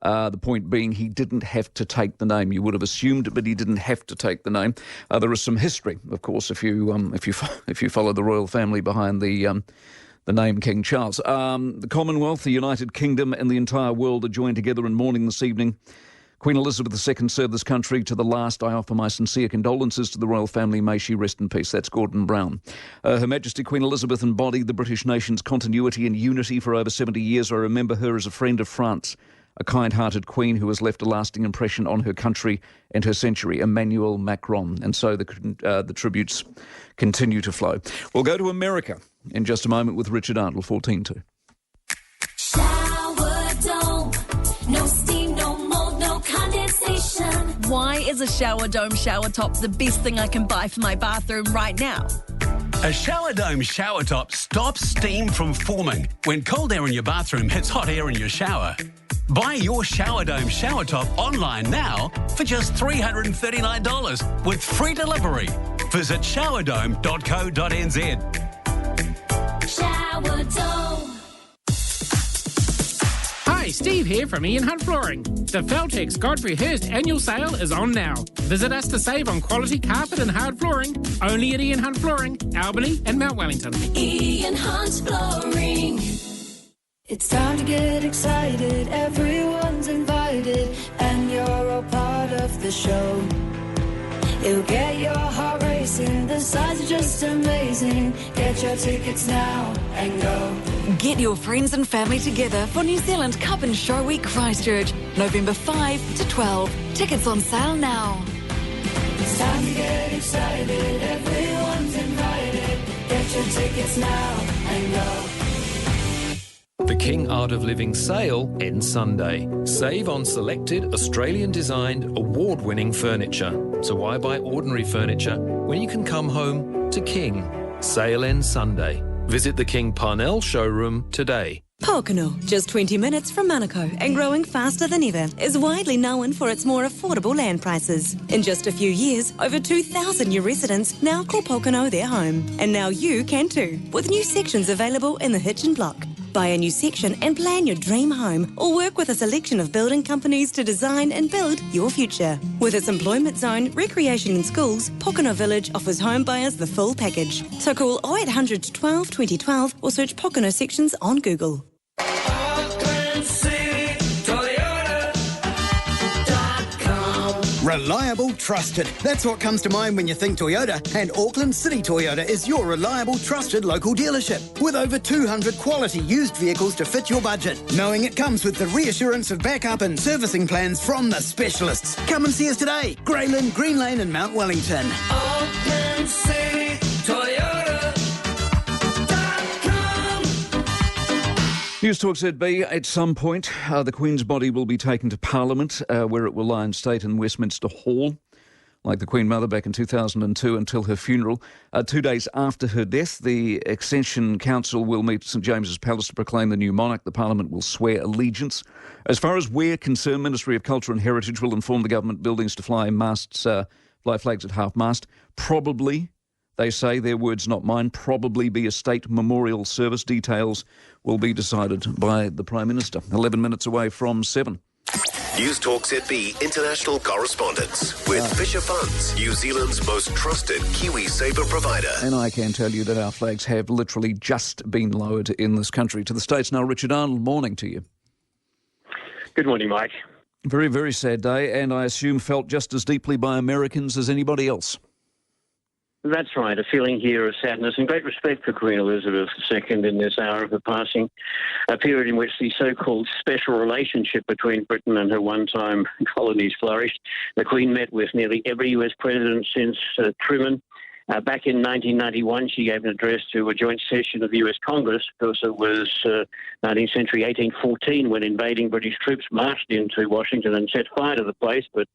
Speaker 6: The point being, he didn't have to take the name. You would have assumed, but he didn't have to take the name. There is some history, of course, if you follow the royal family behind the name King Charles. The Commonwealth, the United Kingdom, and the entire world are joined together in mourning this evening. Queen Elizabeth II served this country to the last. I offer my sincere condolences to the royal family. May she rest in peace. That's Gordon Brown. Her Majesty Queen Elizabeth embodied the British nation's continuity and unity for over 70 years. I remember her as a friend of France, a kind-hearted queen who has left a lasting impression on her country and her century, Emmanuel Macron. And so the tributes continue to flow. We'll go to America. in just a moment with Richard Arnold, 14:2.
Speaker 20: Shower dome. No steam, no mold, no condensation.
Speaker 5: Why is a shower dome shower top the best thing I can buy for my bathroom right now?
Speaker 15: A shower dome shower top stops steam from forming when cold air in your bathroom hits hot air in your shower. Buy your shower dome shower top online now for just $339 with free delivery. Visit showerdome.co.nz.
Speaker 20: Shower dome.
Speaker 16: Hi, Steve here from Ian Hunt Flooring. The Feltex Godfrey Hirst annual sale is on now. Visit us to save on quality carpet and hard flooring, only at Ian Hunt Flooring, Albany and Mount Wellington.
Speaker 20: Ian Hunt Flooring.
Speaker 17: It's time to get excited, everyone's invited, and you're all part of the show. It'll get your heart racing, the sights are just amazing. Get your tickets now and go.
Speaker 9: Get your friends and family together for New Zealand Cup and Show Week Christchurch, November 5 to 12. Tickets on sale now.
Speaker 17: It's time to get excited, everyone's invited. Get your tickets now and go.
Speaker 18: The King Art of Living sale ends Sunday. Save on selected Australian-designed, award-winning furniture. So why buy ordinary furniture when you can come home to King? Sale ends Sunday. Visit the King Parnell showroom today.
Speaker 21: Pōkeno, just 20 minutes from Manukau and growing faster than ever, is widely known for its more affordable land prices. In just a few years, over 2,000 new residents now call Pōkeno their home. And now you can too, with new sections available in the Hitchin block. Buy a new section and plan your dream home, or work with a selection of building companies to design and build your future. With its employment zone, recreation and schools, Pōkeno Village offers home buyers the full package. So call 0800 12 2012 or search Pōkeno sections on Google.
Speaker 22: Reliable, trusted. That's what comes to mind when you think Toyota, and Auckland City Toyota is your reliable, trusted local dealership with over 200 quality used vehicles to fit your budget. Knowing it comes with the reassurance of backup and servicing plans from the specialists. Come and see us today. Greyland, Green Lane and Mount Wellington.
Speaker 20: Auckland City Toyota.
Speaker 6: Newstalk ZB, at some point, the Queen's body will be taken to Parliament, where it will lie in state in Westminster Hall, like the Queen Mother back in 2002, until her funeral. 2 days after her death, the Accession Council will meet at St James's Palace to proclaim the new monarch. The Parliament will swear allegiance. As far as we're concerned, Ministry of Culture and Heritage will inform the government buildings to fly flags at half-mast. Probably, they say, their words not mine, probably be a state memorial service. Details will be decided by the Prime Minister. 11 minutes away from 7.
Speaker 1: Newstalk ZB international correspondence with Fisher Funds, New Zealand's most trusted Kiwi saver provider.
Speaker 6: And I can tell you that our flags have literally just been lowered in this country. To the States now, Richard Arnold, morning to you.
Speaker 24: Good morning, Mike.
Speaker 6: Very, very sad day, and I assume felt just as deeply by Americans as anybody else.
Speaker 24: That's right, a feeling here of sadness and great respect for Queen Elizabeth II in this hour of her passing, a period in which the so-called special relationship between Britain and her one-time colonies flourished. The Queen met with nearly every US president since Truman. Back in 1991, she gave an address to a joint session of the US Congress. Of course, it was 19th century 1814 when invading British troops marched into Washington and set fire to the place, but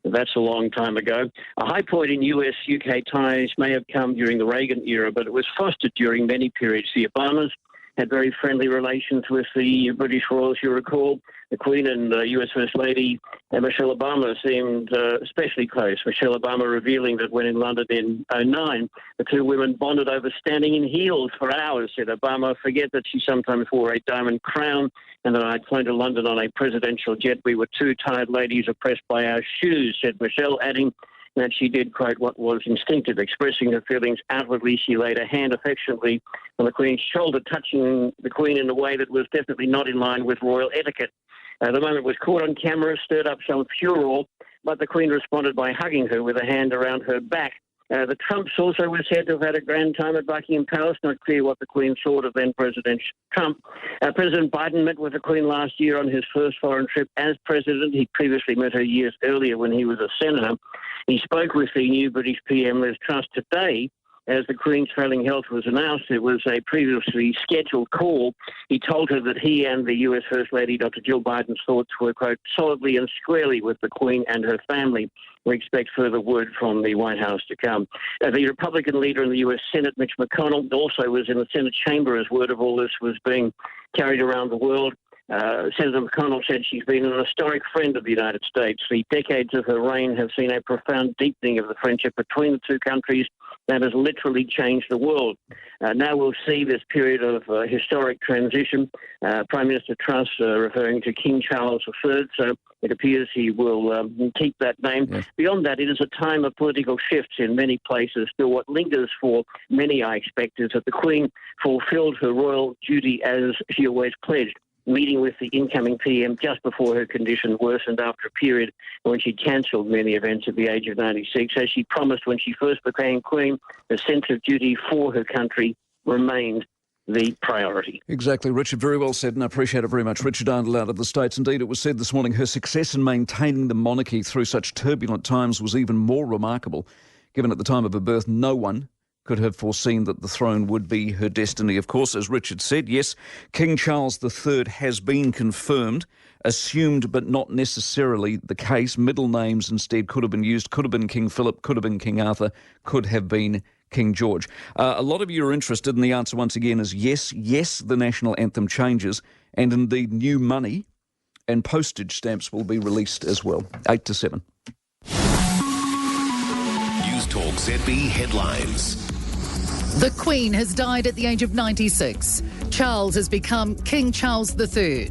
Speaker 24: that's a long time ago. A high point in US-UK ties may have come during the Reagan era, but it was fostered during many periods. The Obamas had very friendly relations with the British royals, you recall. The Queen and US First Lady Michelle Obama seemed especially close. Michelle Obama revealing that when in London in 2009, the two women bonded over standing in heels for hours, said Obama. Forget that she sometimes wore a diamond crown and that I'd flown to London on a presidential jet. We were two tired ladies oppressed by our shoes, said Michelle, adding that she did, quote, what was instinctive. Expressing her feelings outwardly, she laid a hand affectionately on the Queen's shoulder, touching the Queen in a way that was definitely not in line with royal etiquette. The moment was caught on camera, stirred up some furor, but the Queen responded by hugging her with a hand around her back. The Trumps also were said to have had a grand time at Buckingham Palace. Not clear what the Queen thought of then-President Trump. President Biden met with the Queen last year on his first foreign trip as president. He previously met her years earlier when he was a senator. He spoke with the new British PM, Liz Truss, today as the Queen's failing health was announced, it was a previously scheduled call. He told her that he and the US First Lady, Dr. Jill Biden's thoughts were, quote, solidly and squarely with the Queen and her family. We expect further word from the White House to come. The Republican leader in the US Senate, Mitch McConnell, also was in the Senate chamber as word of all this was being carried around the world. Senator McConnell said she's been an historic friend of the United States. The decades of her reign have seen a profound deepening of the friendship between the two countries that has literally changed the world. Now we'll see this period of historic transition. Prime Minister Truss referring to King Charles III, so it appears he will keep that name. Yes. Beyond that, it is a time of political shifts in many places. Still, what lingers for many, I expect, is that the Queen fulfilled her royal duty as she always pledged, meeting with the incoming PM just before her condition worsened after a period when she cancelled many events at the age of 96. As she promised when she first became Queen, the sense of duty for her country remained the priority.
Speaker 6: Exactly, Richard. Very well said, and I appreciate it very much. Richard Arnold out of the States. Indeed, it was said this morning her success in maintaining the monarchy through such turbulent times was even more remarkable, given at the time of her birth no one could have foreseen that the throne would be her destiny. Of course, as Richard said, yes, King Charles III has been confirmed, assumed but not necessarily the case. Middle names instead could have been used, could have been King Philip, could have been King Arthur, could have been King George. A lot of you are interested, and the answer once again is yes, yes, the national anthem changes, and indeed new money and postage stamps will be released as well. 8 to 7.
Speaker 1: Newstalk ZB headlines.
Speaker 27: The Queen has died at the age of 96. Charles has become King Charles III.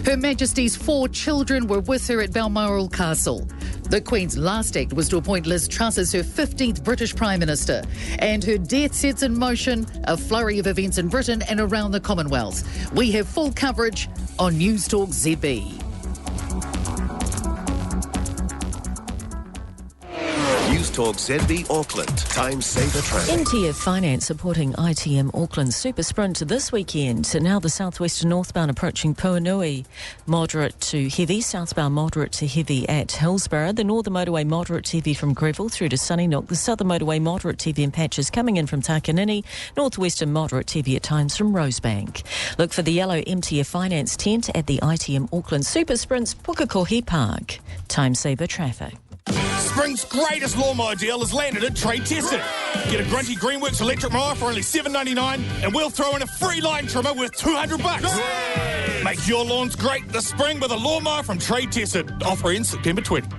Speaker 27: Her Majesty's 4 children were with her at Balmoral Castle. The Queen's last act was to appoint Liz Truss as her 15th British Prime Minister. And her death sets in motion a flurry of events in Britain and around the Commonwealth. We have full coverage on Newstalk ZB.
Speaker 1: Newstalk ZB Auckland. Time saver traffic.
Speaker 14: NTF Finance supporting ITM Auckland Super Sprint this weekend. So now the southwestern northbound approaching Puanui. Moderate to heavy. Southbound moderate to heavy at Hillsborough. The northern motorway moderate to heavy from Greville through to Sunnynock. The southern motorway moderate to heavy in patches coming in from Takanini. Northwestern moderate to heavy at times from Rosebank. Look for the yellow MTF Finance tent at the ITM Auckland Super Sprints Pukekohe Park. Time saver traffic.
Speaker 2: Spring's greatest lawnmower deal has landed at Trade Tested. Get a Grunty Greenworks electric mower for only $7.99 and we'll throw in a free line trimmer worth $200. Make your lawns great this spring with a lawnmower from Trade Tested. Offer ends September 20.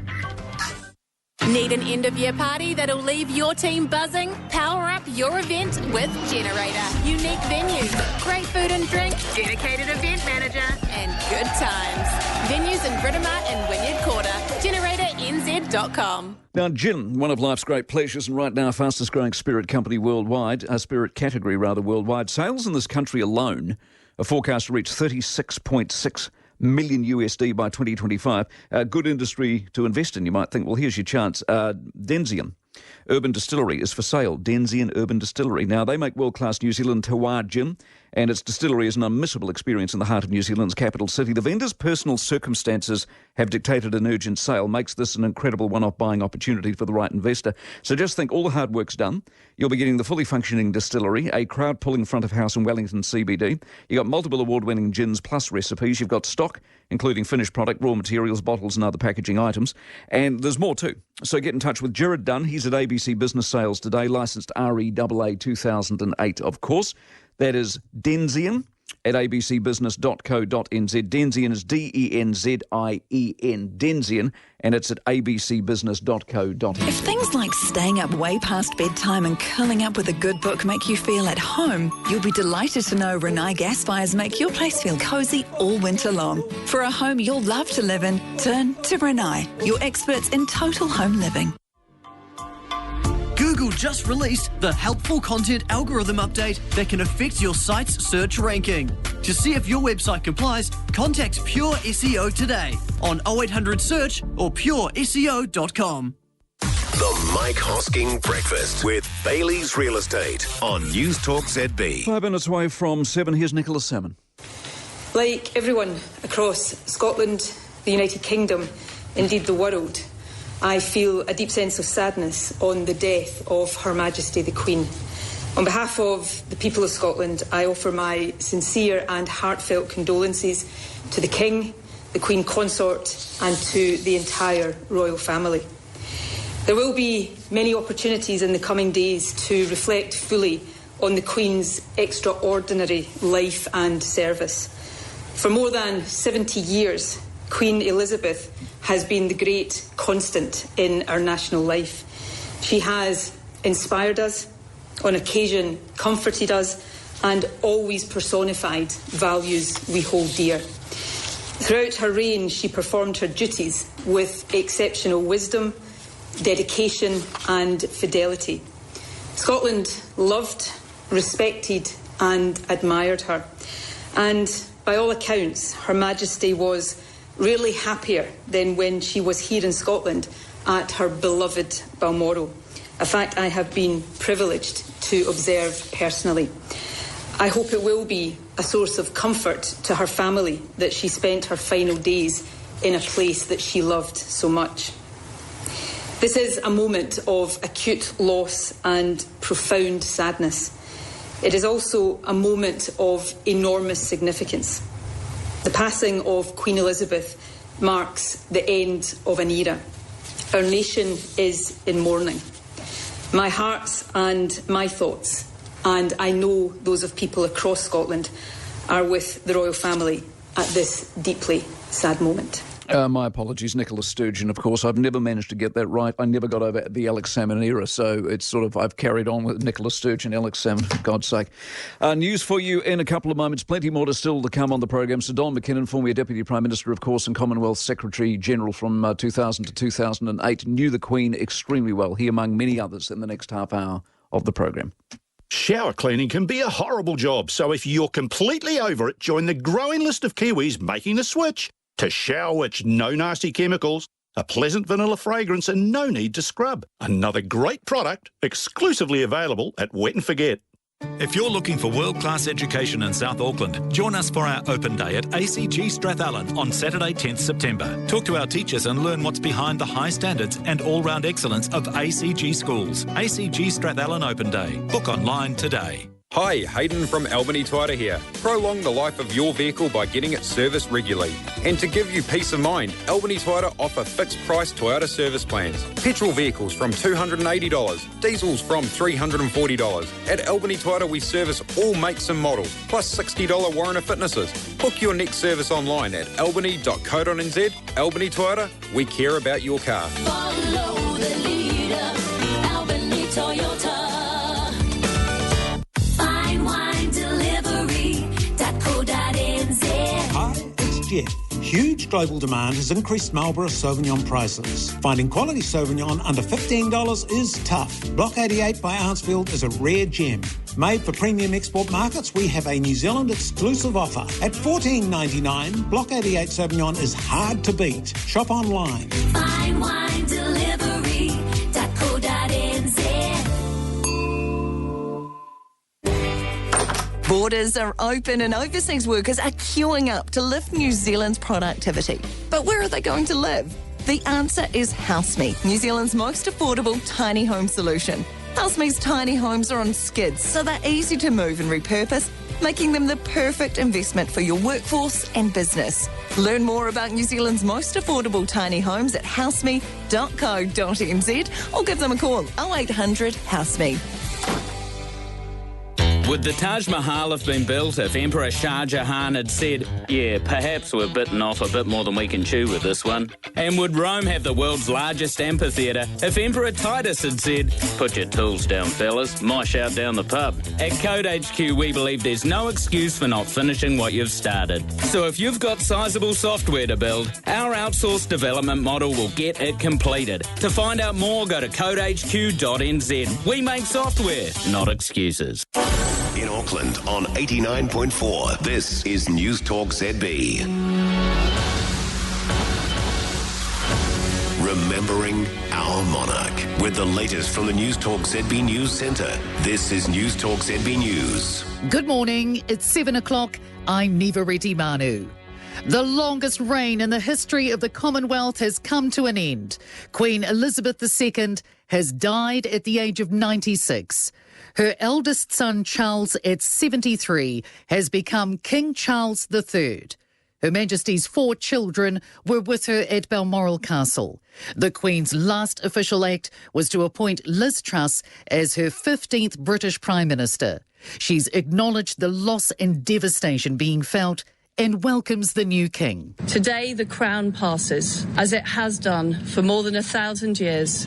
Speaker 3: Need an end-of-year party that'll leave your team buzzing? Power up your event with Generator. Unique venues, great food and drink, dedicated event manager, and good times. Venues in Britomart and Wynyard Quarter. GeneratorNZ.com.
Speaker 6: Now, gin, one of life's great pleasures, and right now fastest growing spirit company worldwide, spirit category worldwide. Sales in this country alone are forecast to reach $36.6 million USD by 2025. Good industry to invest in, you might think. Well, here's your chance. Denzian Urban Distillery is for sale. Denzian Urban Distillery. Now, they make world-class New Zealand terroir gin, and its distillery is an unmissable experience in the heart of New Zealand's capital city. The vendor's personal circumstances have dictated an urgent sale. Makes this an incredible one-off buying opportunity for the right investor. So just think, all the hard work's done. You'll be getting the fully functioning distillery, a crowd-pulling front of house in Wellington CBD. You've got multiple award-winning gins plus recipes. You've got stock, including finished product, raw materials, bottles and other packaging items. And there's more too. So get in touch with Jared Dunn. He's at ABC Business Sales today, licensed REAA 2008, of course. That is Denzian at abcbusiness.co.nz. Denzian is Denzien, Denzian, and it's at abcbusiness.co.nz.
Speaker 8: If things like staying up way past bedtime and curling up with a good book make you feel at home, you'll be delighted to know Renai gas fires make your place feel cosy all winter long. For a home you'll love to live in, turn to Renai, your experts in total home living.
Speaker 12: Google just released the helpful content algorithm update that can affect your site's search ranking. To see if your website complies, contact Pure SEO today on 0800 Search or pureseo.com.
Speaker 1: The Mike Hosking Breakfast with Bailey's Real Estate on Newstalk ZB.
Speaker 6: 5 minutes away from 7, here's Nicholas Salmon.
Speaker 19: Like everyone across Scotland, the United Kingdom, indeed the world, I feel a deep sense of sadness on the death of Her Majesty the Queen. On behalf of the people of Scotland, I offer my sincere and heartfelt condolences to the King, the Queen Consort and to the entire royal family. There will be many opportunities in the coming days to reflect fully on the Queen's extraordinary life and service. For more than 70 years, Queen Elizabeth has been the great constant in our national life. She has inspired us, on occasion comforted us, and always personified values we hold dear. Throughout her reign, she performed her duties with exceptional wisdom, dedication and fidelity. Scotland loved, respected and admired her. And by all accounts, Her Majesty was rarely happier than when she was here in Scotland at her beloved Balmoral, a fact I have been privileged to observe personally. I hope it will be a source of comfort to her family that she spent her final days in a place that she loved so much. This is a moment of acute loss and profound sadness. It is also a moment of enormous significance. The passing of Queen Elizabeth marks the end of an era. Our nation is in mourning. My heart and my thoughts, and I know those of people across Scotland, are with the royal family at this deeply sad moment.
Speaker 6: My apologies, Nicola Sturgeon, of course. I've never managed to get that right. I never got over the Alex Salmon era, so it's sort of, I've carried on with Nicola Sturgeon, Alex Salmon, for God's sake. News for you in a couple of moments. Plenty more to still to come on the program. Sir Don McKinnon, former Deputy Prime Minister, of course, and Commonwealth Secretary-General from 2000 to 2008, knew the Queen extremely well. He, among many others, in the next half hour of the program.
Speaker 7: Shower cleaning can be a horrible job, so if you're completely over it, join the growing list of Kiwis making the switch to Shower Witch. No nasty chemicals, a pleasant vanilla fragrance and no need to scrub. Another great product exclusively available at Wet and Forget.
Speaker 10: If you're looking for world-class education in South Auckland, join us for our open day at ACG Strathallan on Saturday 10th September. Talk to our teachers and learn what's behind the high standards and all-round excellence of ACG schools. ACG Strathallan Open Day. Book online today.
Speaker 11: Hi, Hayden from Albany Toyota here. Prolong the life of your vehicle by getting it serviced regularly. And to give you peace of mind, Albany Toyota offer fixed-price Toyota service plans. Petrol vehicles from $280, diesels from $340. At Albany Toyota, we service all makes and models, plus $60 warrant of fitnesses. Book your next service online at albany.co.nz. Albany Toyota, we care about your car.
Speaker 20: Follow the leader, Albany Toyota.
Speaker 13: Hi, it's Jeff. Huge global demand has increased Marlborough Sauvignon prices. Finding quality Sauvignon under $15 is tough. Block 88 by Arnsfield is a rare gem. Made for premium export markets, we have a New Zealand exclusive offer. At $14.99, Block 88 Sauvignon is hard to beat. Shop online.
Speaker 20: Fine wine delivery.co.nz.
Speaker 5: Borders are open and overseas workers are queuing up to lift New Zealand's productivity. But where are they going to live? The answer is HouseMe, New Zealand's most affordable tiny home solution. HouseMe's tiny homes are on skids, so they're easy to move and repurpose, making them the perfect investment for your workforce and business. Learn more about New Zealand's most affordable tiny homes at houseme.co.nz or give them a call 0800 HouseMe.
Speaker 23: Would the Taj Mahal have been built if Emperor Shah Jahan had said, yeah, perhaps we're bitten off a bit more than we can chew with this one? And would Rome have the world's largest amphitheatre if Emperor Titus had said, put your tools down, fellas, mosh out down the pub? At Code HQ, we believe there's no excuse for not finishing what you've started. So if you've got sizable software to build, our outsourced development model will get it completed. To find out more, go to codehq.nz. We make software, not excuses.
Speaker 1: In Auckland on 89.4, this is Newstalk ZB. Remembering our monarch with the latest from the Newstalk ZB News Centre. This is Newstalk ZB News.
Speaker 27: Good morning. It's 7 o'clock. I'm Niva Reddy Manu. The longest reign in the history of the Commonwealth has come to an end. Queen Elizabeth II has died at the age of 96. Her eldest son, Charles, at 73, has become King Charles III. Her Majesty's 4 children were with her at Balmoral Castle. The Queen's last official act was to appoint Liz Truss as her 15th British Prime Minister. She's acknowledged the loss and devastation being felt and welcomes the new king.
Speaker 4: Today the crown passes, as it has done for more than 1,000 years,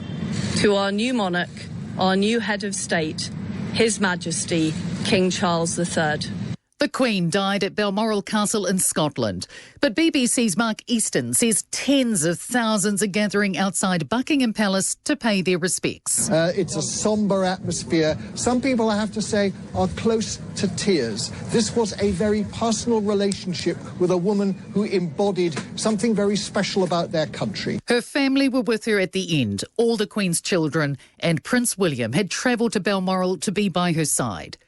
Speaker 4: to our new monarch, our new head of state, His Majesty King Charles III.
Speaker 27: The Queen died at Balmoral Castle in Scotland. But BBC's Mark Easton says tens of thousands are gathering outside Buckingham Palace to pay their respects.
Speaker 9: It's a sombre atmosphere. Some people, I have to say, are close to tears. This was a very personal relationship with a woman who embodied something very special about their country.
Speaker 27: Her family were with her at the end. All the Queen's children and Prince William had travelled to Balmoral to be by her side.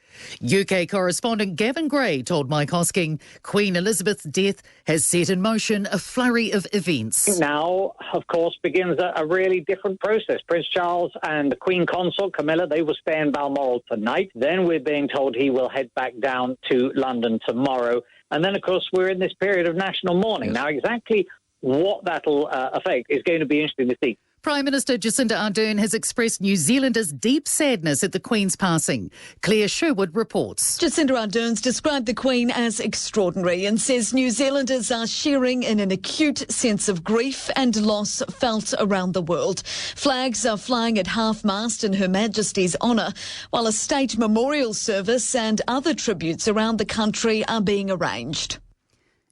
Speaker 27: UK correspondent Gavin Gray told Mike Hosking Queen Elizabeth's death has set in motion a flurry of events.
Speaker 15: Now, of course, begins a really different process. Prince Charles and the Queen Consort, Camilla, they will stay in Balmoral tonight. Then we're being told he will head back down to London tomorrow. And then, of course, we're in this period of national mourning. Yes. Now, exactly what that'll affect is going to be interesting to see.
Speaker 27: Prime Minister Jacinda Ardern has expressed New Zealanders' deep sadness at the Queen's passing. Claire Sherwood reports.
Speaker 16: Jacinda Ardern's described the Queen as extraordinary and says New Zealanders are sharing in an acute sense of grief and loss felt around the world. Flags are flying at half-mast in Her Majesty's honour, while a state memorial service and other tributes around the country are being arranged.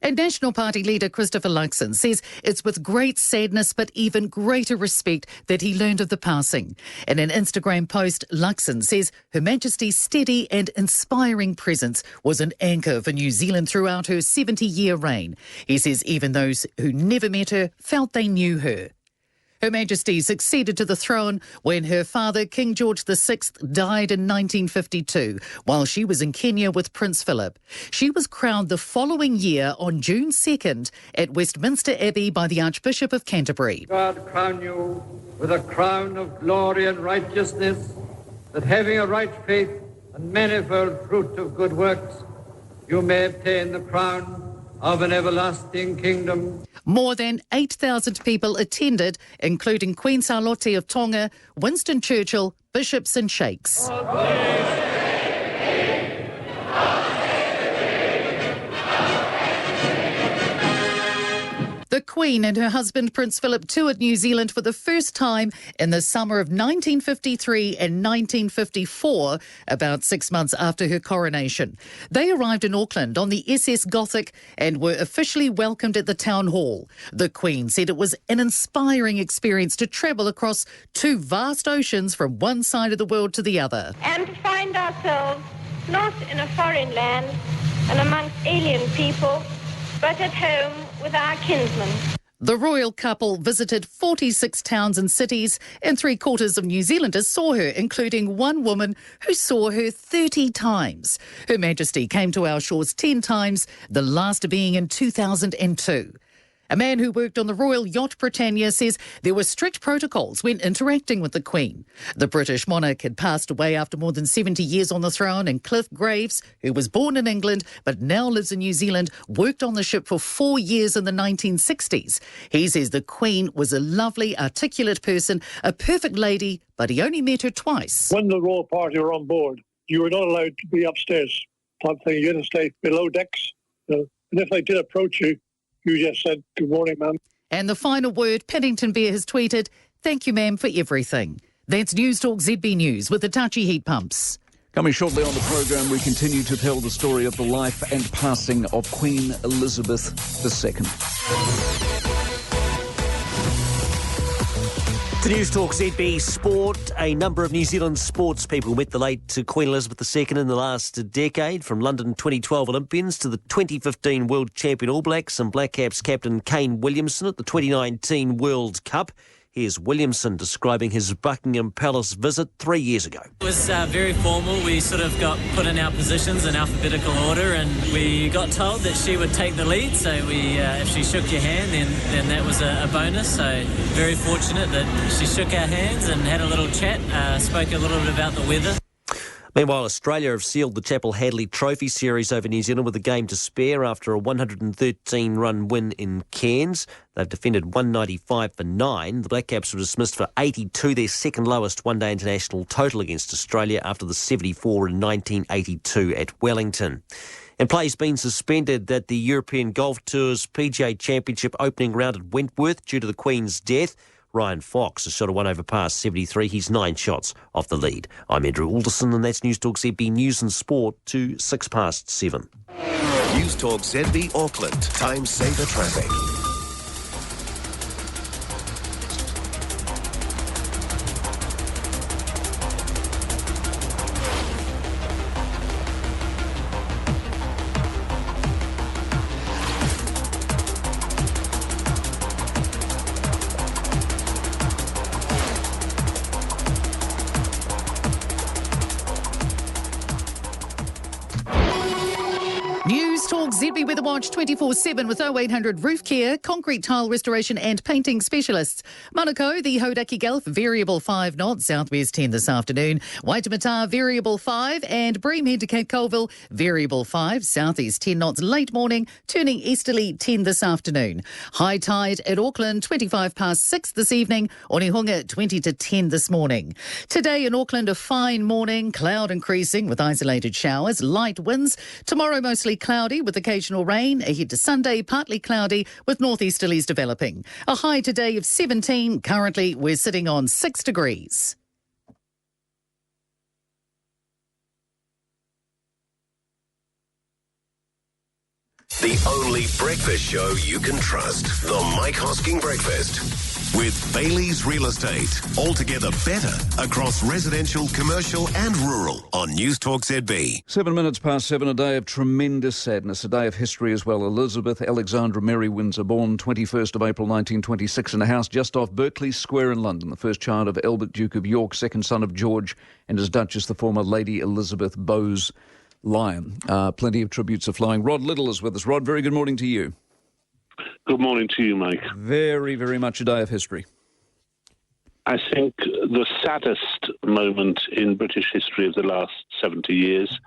Speaker 27: And National Party leader Christopher Luxon says it's with great sadness but even greater respect that he learned of the passing. In an Instagram post, Luxon says Her Majesty's steady and inspiring presence was an anchor for New Zealand throughout her 70-year reign. He says even those who never met her felt they knew her. Her Majesty succeeded to the throne when her father, King George VI, died in 1952, while she was in Kenya with Prince Philip. She was crowned the following year on June 2nd at Westminster Abbey by the Archbishop of Canterbury.
Speaker 17: God crown you with a crown of glory and righteousness, that having a right faith and manifold fruit of good works, you may obtain the crown of an everlasting kingdom.
Speaker 27: More than 8,000 people attended, including Queen Charlotte of Tonga, Winston Churchill, bishops and sheikhs. The Queen and her husband Prince Philip toured New Zealand for the first time in the summer of 1953 and 1954, about 6 months after her coronation. They arrived in Auckland on the SS Gothic and were officially welcomed at the town hall. The Queen said it was an inspiring experience to travel across 2 vast oceans from one side of the world to the other.
Speaker 25: And to find ourselves not in a foreign land and amongst alien people, but at home with our kinsmen.
Speaker 27: The royal couple visited 46 towns and cities, and 3/4 of New Zealanders saw her, including one woman who saw her 30 times. Her Majesty came to our shores 10 times, the last being in 2002. A man who worked on the Royal Yacht Britannia says there were strict protocols when interacting with the Queen. The British monarch had passed away after more than 70 years on the throne, and Cliff Graves, who was born in England but now lives in New Zealand, worked on the ship for 4 years in the 1960s. He says the Queen was a lovely, articulate person, a perfect lady, but he only met her twice.
Speaker 26: When the royal party were on board, you were not allowed to be upstairs, type thing. You had to stay below decks. And if they did approach you, you just said, "Good morning, ma'am."
Speaker 27: And the final word, Paddington Bear has tweeted, "Thank you, ma'am, for everything." That's Newstalk ZB News with the touchy heat pumps.
Speaker 6: Coming shortly on the programme, we continue to tell the story of the life and passing of Queen Elizabeth II.
Speaker 28: To Newstalk ZB Sport, a number of New Zealand sports people met the late Queen Elizabeth II in the last decade, from London 2012 Olympians to the 2015 World Champion All Blacks and Black Caps captain Kane Williamson at the 2019 World Cup. Here's Williamson describing his Buckingham Palace visit 3 years ago.
Speaker 2: It was very formal. We sort of got put in our positions in alphabetical order, and we got told that she would take the lead. So if she shook your hand, then that was a bonus. So very fortunate that she shook our hands and had a little chat, spoke a little bit about the weather.
Speaker 28: Meanwhile, Australia have sealed the Chapel Hadley Trophy series over New Zealand with a game to spare after a 113-run win in Cairns. They've defended 195 for 9. The Black Caps were dismissed for 82, their second lowest one-day international total against Australia after the 74 in 1982 at Wellington. And play's been suspended at the European Golf Tour's PGA Championship opening round at Wentworth due to the Queen's death. Ryan Fox has shot a 1 over par 73. He's 9 shots off the lead. I'm Andrew Alderson, and that's Newstalk ZB News and Sport to 7:06.
Speaker 1: Newstalk ZB Auckland. Time saver traffic.
Speaker 27: Newstalk ZB Weather Watch 24/7 with 0800 Roof Care, concrete tile restoration and painting specialists. Manukau, the Hauraki Gulf, variable 5 knots, southwest 10 this afternoon. Waitemata, variable 5, and Breamhead to Cape Colville, variable 5, southeast 10 knots late morning, turning easterly 10 this afternoon. High tide at Auckland, 25 past 6 this evening. Onehunga, 20 to 10 this morning. Today in Auckland, a fine morning, cloud increasing with isolated showers, light winds. Tomorrow, mostly cloudy with occasional rain. Ahead to Sunday, partly cloudy with northeasterlies developing. A high today of 17. Currently, we're sitting on 6 degrees.
Speaker 1: The only breakfast show you can trust. The Mike Hosking Breakfast. With Bailey's Real Estate. Altogether better across residential, commercial and rural on Newstalk ZB.
Speaker 6: 7 minutes past 7, a day of tremendous sadness, a day of history as well. Elizabeth Alexandra Mary Windsor, born 21st of April 1926 in a house just off Berkeley Square in London, the first child of Albert Duke of York, second son of George, and his Duchess, the former Lady Elizabeth Bowes Lyon. Plenty of tributes are flying. Rod Little is with us. Rod, very good morning to you.
Speaker 3: Good morning to you, Mike.
Speaker 6: Very, very much a day of history.
Speaker 3: I think the saddest moment in British history of the last 70 years,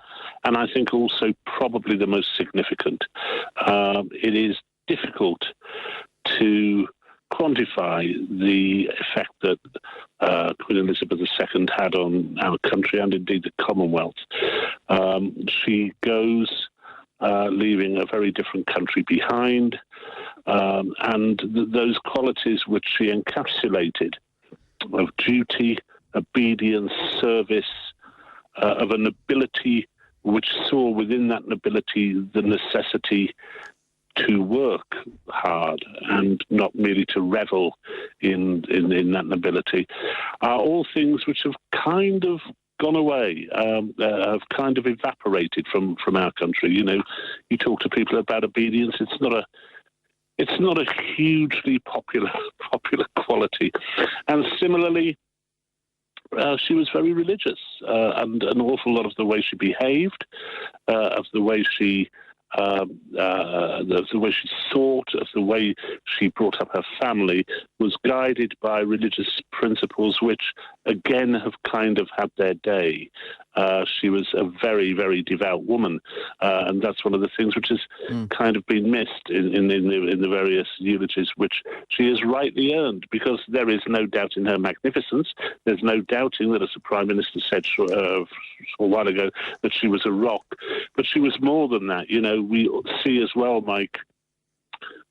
Speaker 3: and I think also probably the most significant. It is difficult to quantify the effect that Queen Elizabeth II had on our country and indeed the Commonwealth. She goes leaving a very different country behind, and those qualities which she encapsulated of duty, obedience, service, of a nobility which saw within that nobility the necessity to work hard and not merely to revel in that nobility, are all things which have kind of gone away, have kind of evaporated from our country. You know, you talk to people about obedience, it's not a hugely popular quality. And similarly, she was very religious, and an awful lot of the way she behaved, of the way she thought, of the way she brought up her family, was guided by religious principles which, again, have kind of had their day. She was a very, very devout woman, and that's one of the things which has kind of been missed in the various eulogies, which she has rightly earned, because there is no doubt in her magnificence. There's no doubting that, as the Prime Minister said a while ago, that she was a rock. But she was more than that. You know, we see as well, Mike,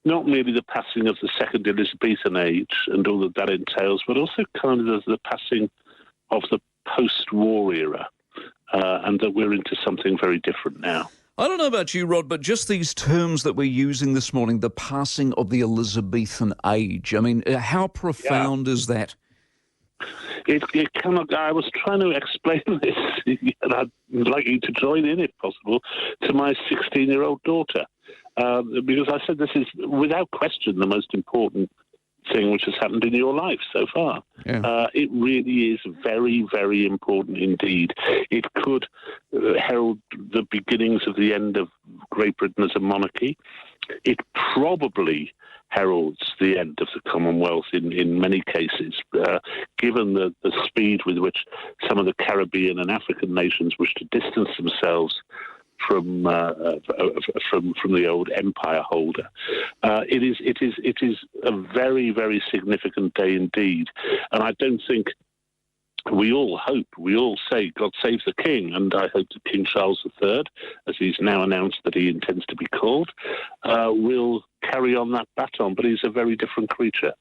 Speaker 3: not merely the passing of the second Elizabethan age and all that entails, but also kind of the passing of the post-war era, and that we're into something very different now.
Speaker 6: I don't know about you, Rod, but just these terms that we're using this morning, the passing of the Elizabethan age, I mean, how profound is that?
Speaker 3: It cannot. I was trying to explain this, and I'd like you to join in, if possible, to my 16-year-old daughter, because I said this is, without question, the most important thing which has happened in your life so far.
Speaker 6: Yeah.
Speaker 3: It really is very, very important indeed. It could herald the beginnings of the end of Great Britain as a monarchy. It probably heralds the end of the Commonwealth in many cases, given the speed with which some of the Caribbean and African nations wish to distance themselves from the old empire holder. It is a very, very significant day indeed, and I don't think we all say God save the King, and I hope that King Charles III, as he's now announced that he intends to be called, will carry on that baton, but he's a very different creature.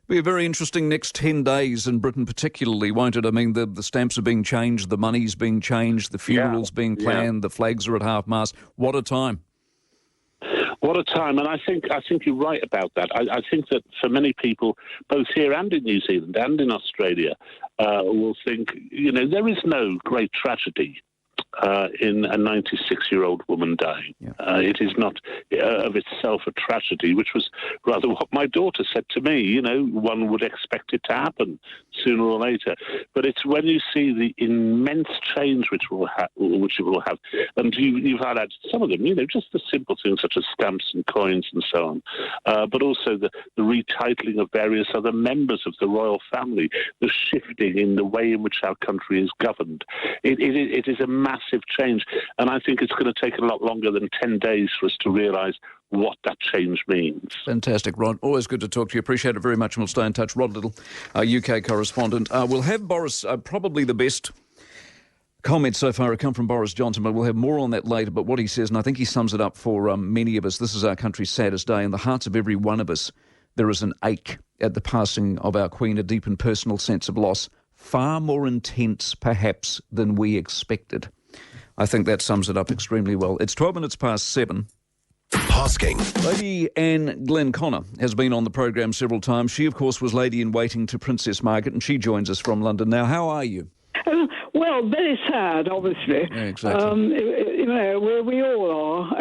Speaker 6: Be a very interesting next 10 days in Britain particularly, won't it? I mean, the stamps are being changed, the money's being changed, the funeral's being planned, the flags are at half-mast. What a time.
Speaker 3: What a time, and I think you're right about that. I think that for many people, both here and in New Zealand and in Australia, will think, there is no great tragedy in a 96-year-old woman dying. It is not of itself a tragedy, which was rather what my daughter said to me. One would expect it to happen sooner or later. But it's when you see the immense change which it will have, and you've highlighted some of them, just the simple things such as stamps and coins and so on, but also the retitling of various other members of the royal family, the shifting in the way in which our country is governed. It is a massive change, and I think it's going to take a lot longer than 10 days for us to realise what that change means.
Speaker 6: Fantastic, Rod. Always good to talk to you. Appreciate it very much, and we'll stay in touch. Rod Little, our UK correspondent. We'll have Boris, probably the best comments so far have come from Boris Johnson, but we'll have more on that later. But what he says, and I think he sums it up for many of us, this is our country's saddest day. In the hearts of every one of us, there is an ache at the passing of our Queen, a deep and personal sense of loss, far more intense, perhaps, than we expected. I think that sums it up extremely well. It's 12 minutes past 7.
Speaker 1: Hosking.
Speaker 6: Lady Anne Glenconner has been on the program several times. She, of course, was lady-in-waiting to Princess Margaret, and she joins us from London now. How are you?
Speaker 8: Well, very sad, obviously.
Speaker 6: Yeah, exactly.
Speaker 8: We all are.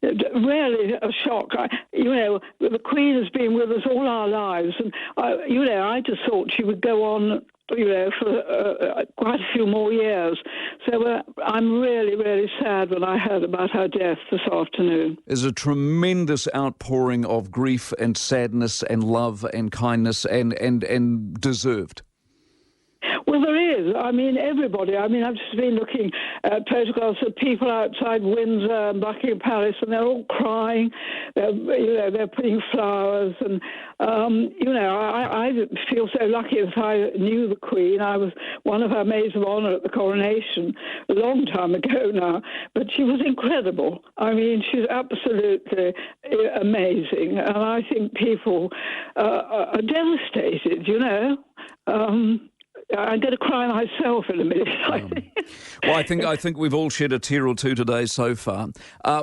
Speaker 8: Really a shock. The Queen has been with us all our lives, and I just thought she would go on for quite a few more years. So I'm really, really sad when I heard about her death this afternoon.
Speaker 6: There's a tremendous outpouring of grief and sadness and love and kindness and deserved.
Speaker 8: Well, there is. I mean, everybody. I mean, I've just been looking at photographs of people outside Windsor and Buckingham Palace, and they're all crying. They're putting flowers, and I feel so lucky that I knew the Queen. I was one of her maids of honour at the coronation a long time ago now, but she was incredible. I mean, she's absolutely amazing, and I think people are devastated. I'm going to cry myself in a minute.
Speaker 6: Well, I think we've all shed a tear or two today so far.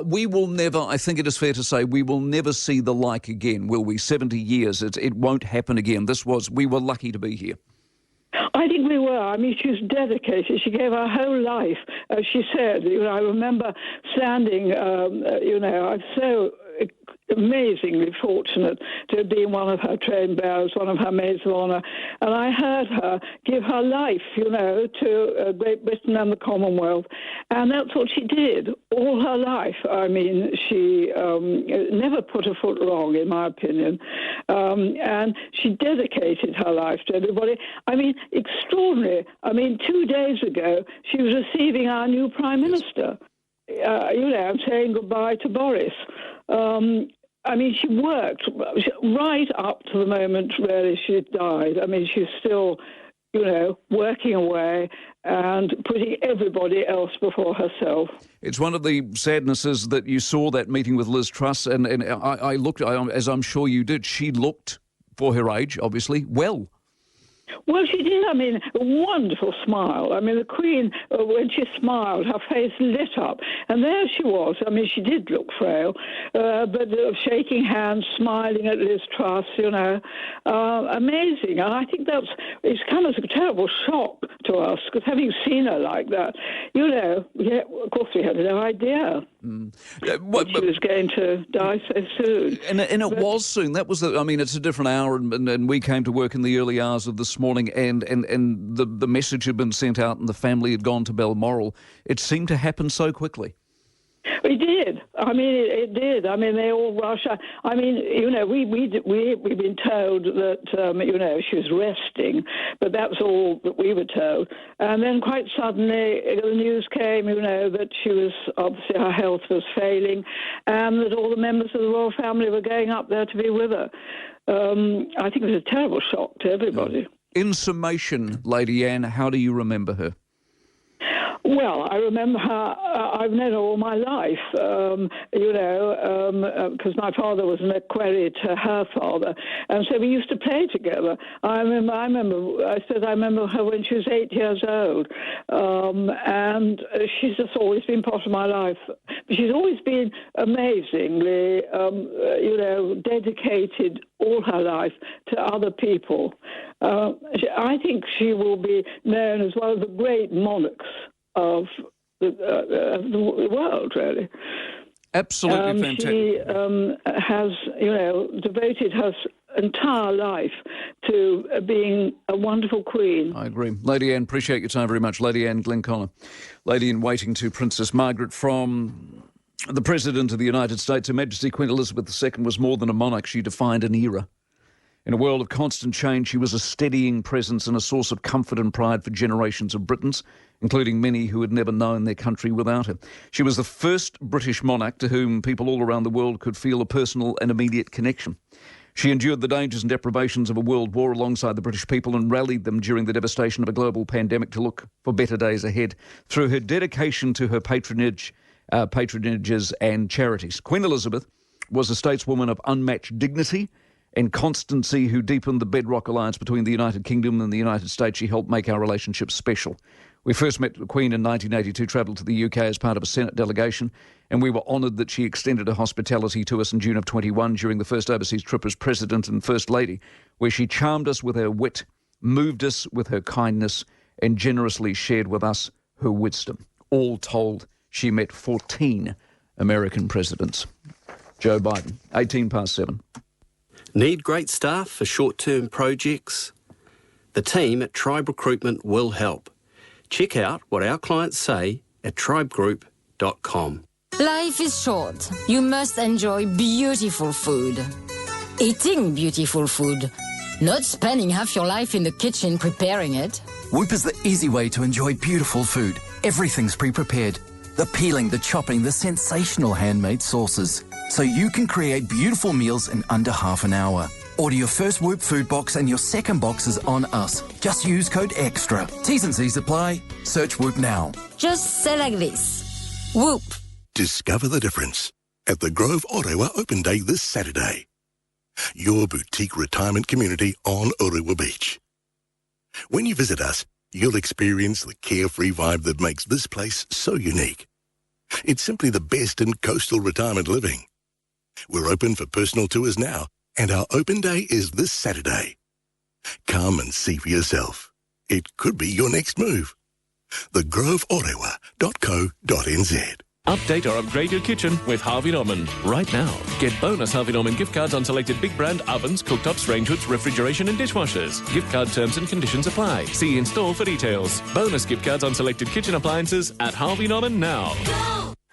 Speaker 6: We will never, I think it is fair to say, we will never see the like again, will we? 70 years, it won't happen again. We were lucky to be here.
Speaker 8: I think we were. I mean, she was dedicated. She gave her whole life. As she said, I remember standing, I'm so amazingly fortunate to have been one of her train bearers, one of her maids of honour, and I heard her give her life, to Great Britain and the Commonwealth, and that's what she did all her life. I mean, she never put a foot wrong, in my opinion, and she dedicated her life to everybody. I mean, extraordinary. I mean, 2 days ago, she was receiving our new Prime Minister. I'm saying goodbye to Boris. I mean, she worked right up to the moment really she died. I mean, she's still, working away and putting everybody else before herself.
Speaker 6: It's one of the sadnesses that you saw that meeting with Liz Truss, and I looked, as I'm sure you did, she looked, for her age, obviously, well.
Speaker 8: Well, she did. I mean, a wonderful smile. I mean, the Queen, when she smiled, her face lit up. And there she was. I mean, she did look frail, but shaking hands, smiling at Liz Truss, amazing. And I think it's come as a terrible shock to us, because having seen her like that, of course we had no idea. She was going to die so soon.
Speaker 6: And it was soon. That was it's a different hour, and we came to work in the early hours of this morning, and the message had been sent out, and the family had gone to Balmoral. It seemed to happen so quickly.
Speaker 8: It did. It did. They all rushed. We've been told that, she was resting, but that's all that we were told. And then quite suddenly the news came, that she was, obviously her health was failing, and that all the members of the royal family were going up there to be with her. I think it was a terrible shock to everybody.
Speaker 6: In summation, Lady Anne, how do you remember her?
Speaker 8: Well, I remember her. I've known her all my life, because my father was an equerry to her father, and so we used to play together. I remember her when she was 8 years old, and she's just always been part of my life. She's always been amazingly, dedicated all her life to other people. I think she will be known as one of the great monarchs of the world, really.
Speaker 6: Absolutely fantastic.
Speaker 8: She has, devoted her entire life to being a wonderful queen.
Speaker 6: I agree. Lady Anne, appreciate your time very much. Lady Anne Glenconner, Lady in Waiting to Princess Margaret. From the President of the United States, Her Majesty Queen Elizabeth II was more than a monarch. She defined an era. In a world of constant change, she was a steadying presence and a source of comfort and pride for generations of Britons, including many who had never known their country without her. She was the first British monarch to whom people all around the world could feel a personal and immediate connection. She endured the dangers and deprivations of a world war alongside the British people and rallied them during the devastation of a global pandemic to look for better days ahead through her dedication to her patronages and charities. Queen Elizabeth was a stateswoman of unmatched dignity and constancy who deepened the bedrock alliance between the United Kingdom and the United States. She helped make our relationship special. We first met the Queen in 1982, travelled to the UK as part of a Senate delegation, and we were honoured that she extended her hospitality to us in June of 21 during the first overseas trip as President and First Lady, where she charmed us with her wit, moved us with her kindness, and generously shared with us her wisdom. All told, she met 14 American presidents. Joe Biden, 7:18.
Speaker 7: Need great staff for short-term projects? The team at Tribe Recruitment will help. Check out what our clients say at tribegroup.com.
Speaker 12: Life is short. You must enjoy beautiful food. Eating beautiful food. Not spending half your life in the kitchen preparing it.
Speaker 14: Whoop is the easy way to enjoy beautiful food. Everything's pre-prepared. The peeling, the chopping, the sensational handmade sauces. So you can create beautiful meals in under half an hour. Order your first Whoop food box and your second box is on us. Just use code EXTRA. T's and C's apply. Search Whoop now.
Speaker 12: Just say like this. Whoop.
Speaker 1: Discover the difference at the Grove Orewa Open Day this Saturday. Your boutique retirement community on Orewa Beach. When you visit us, you'll experience the carefree vibe that makes this place so unique. It's simply the best in coastal retirement living. We're open for personal tours now, and our open day is this Saturday. Come and see for yourself. It could be your next move. thegroveorewa.co.nz.
Speaker 18: Update or upgrade your kitchen with Harvey Norman. Right now, get bonus Harvey Norman gift cards on selected big brand ovens, cooktops, range hoods, refrigeration and dishwashers. Gift card terms and conditions apply. See in-store for details. Bonus gift cards on selected kitchen appliances at Harvey Norman now.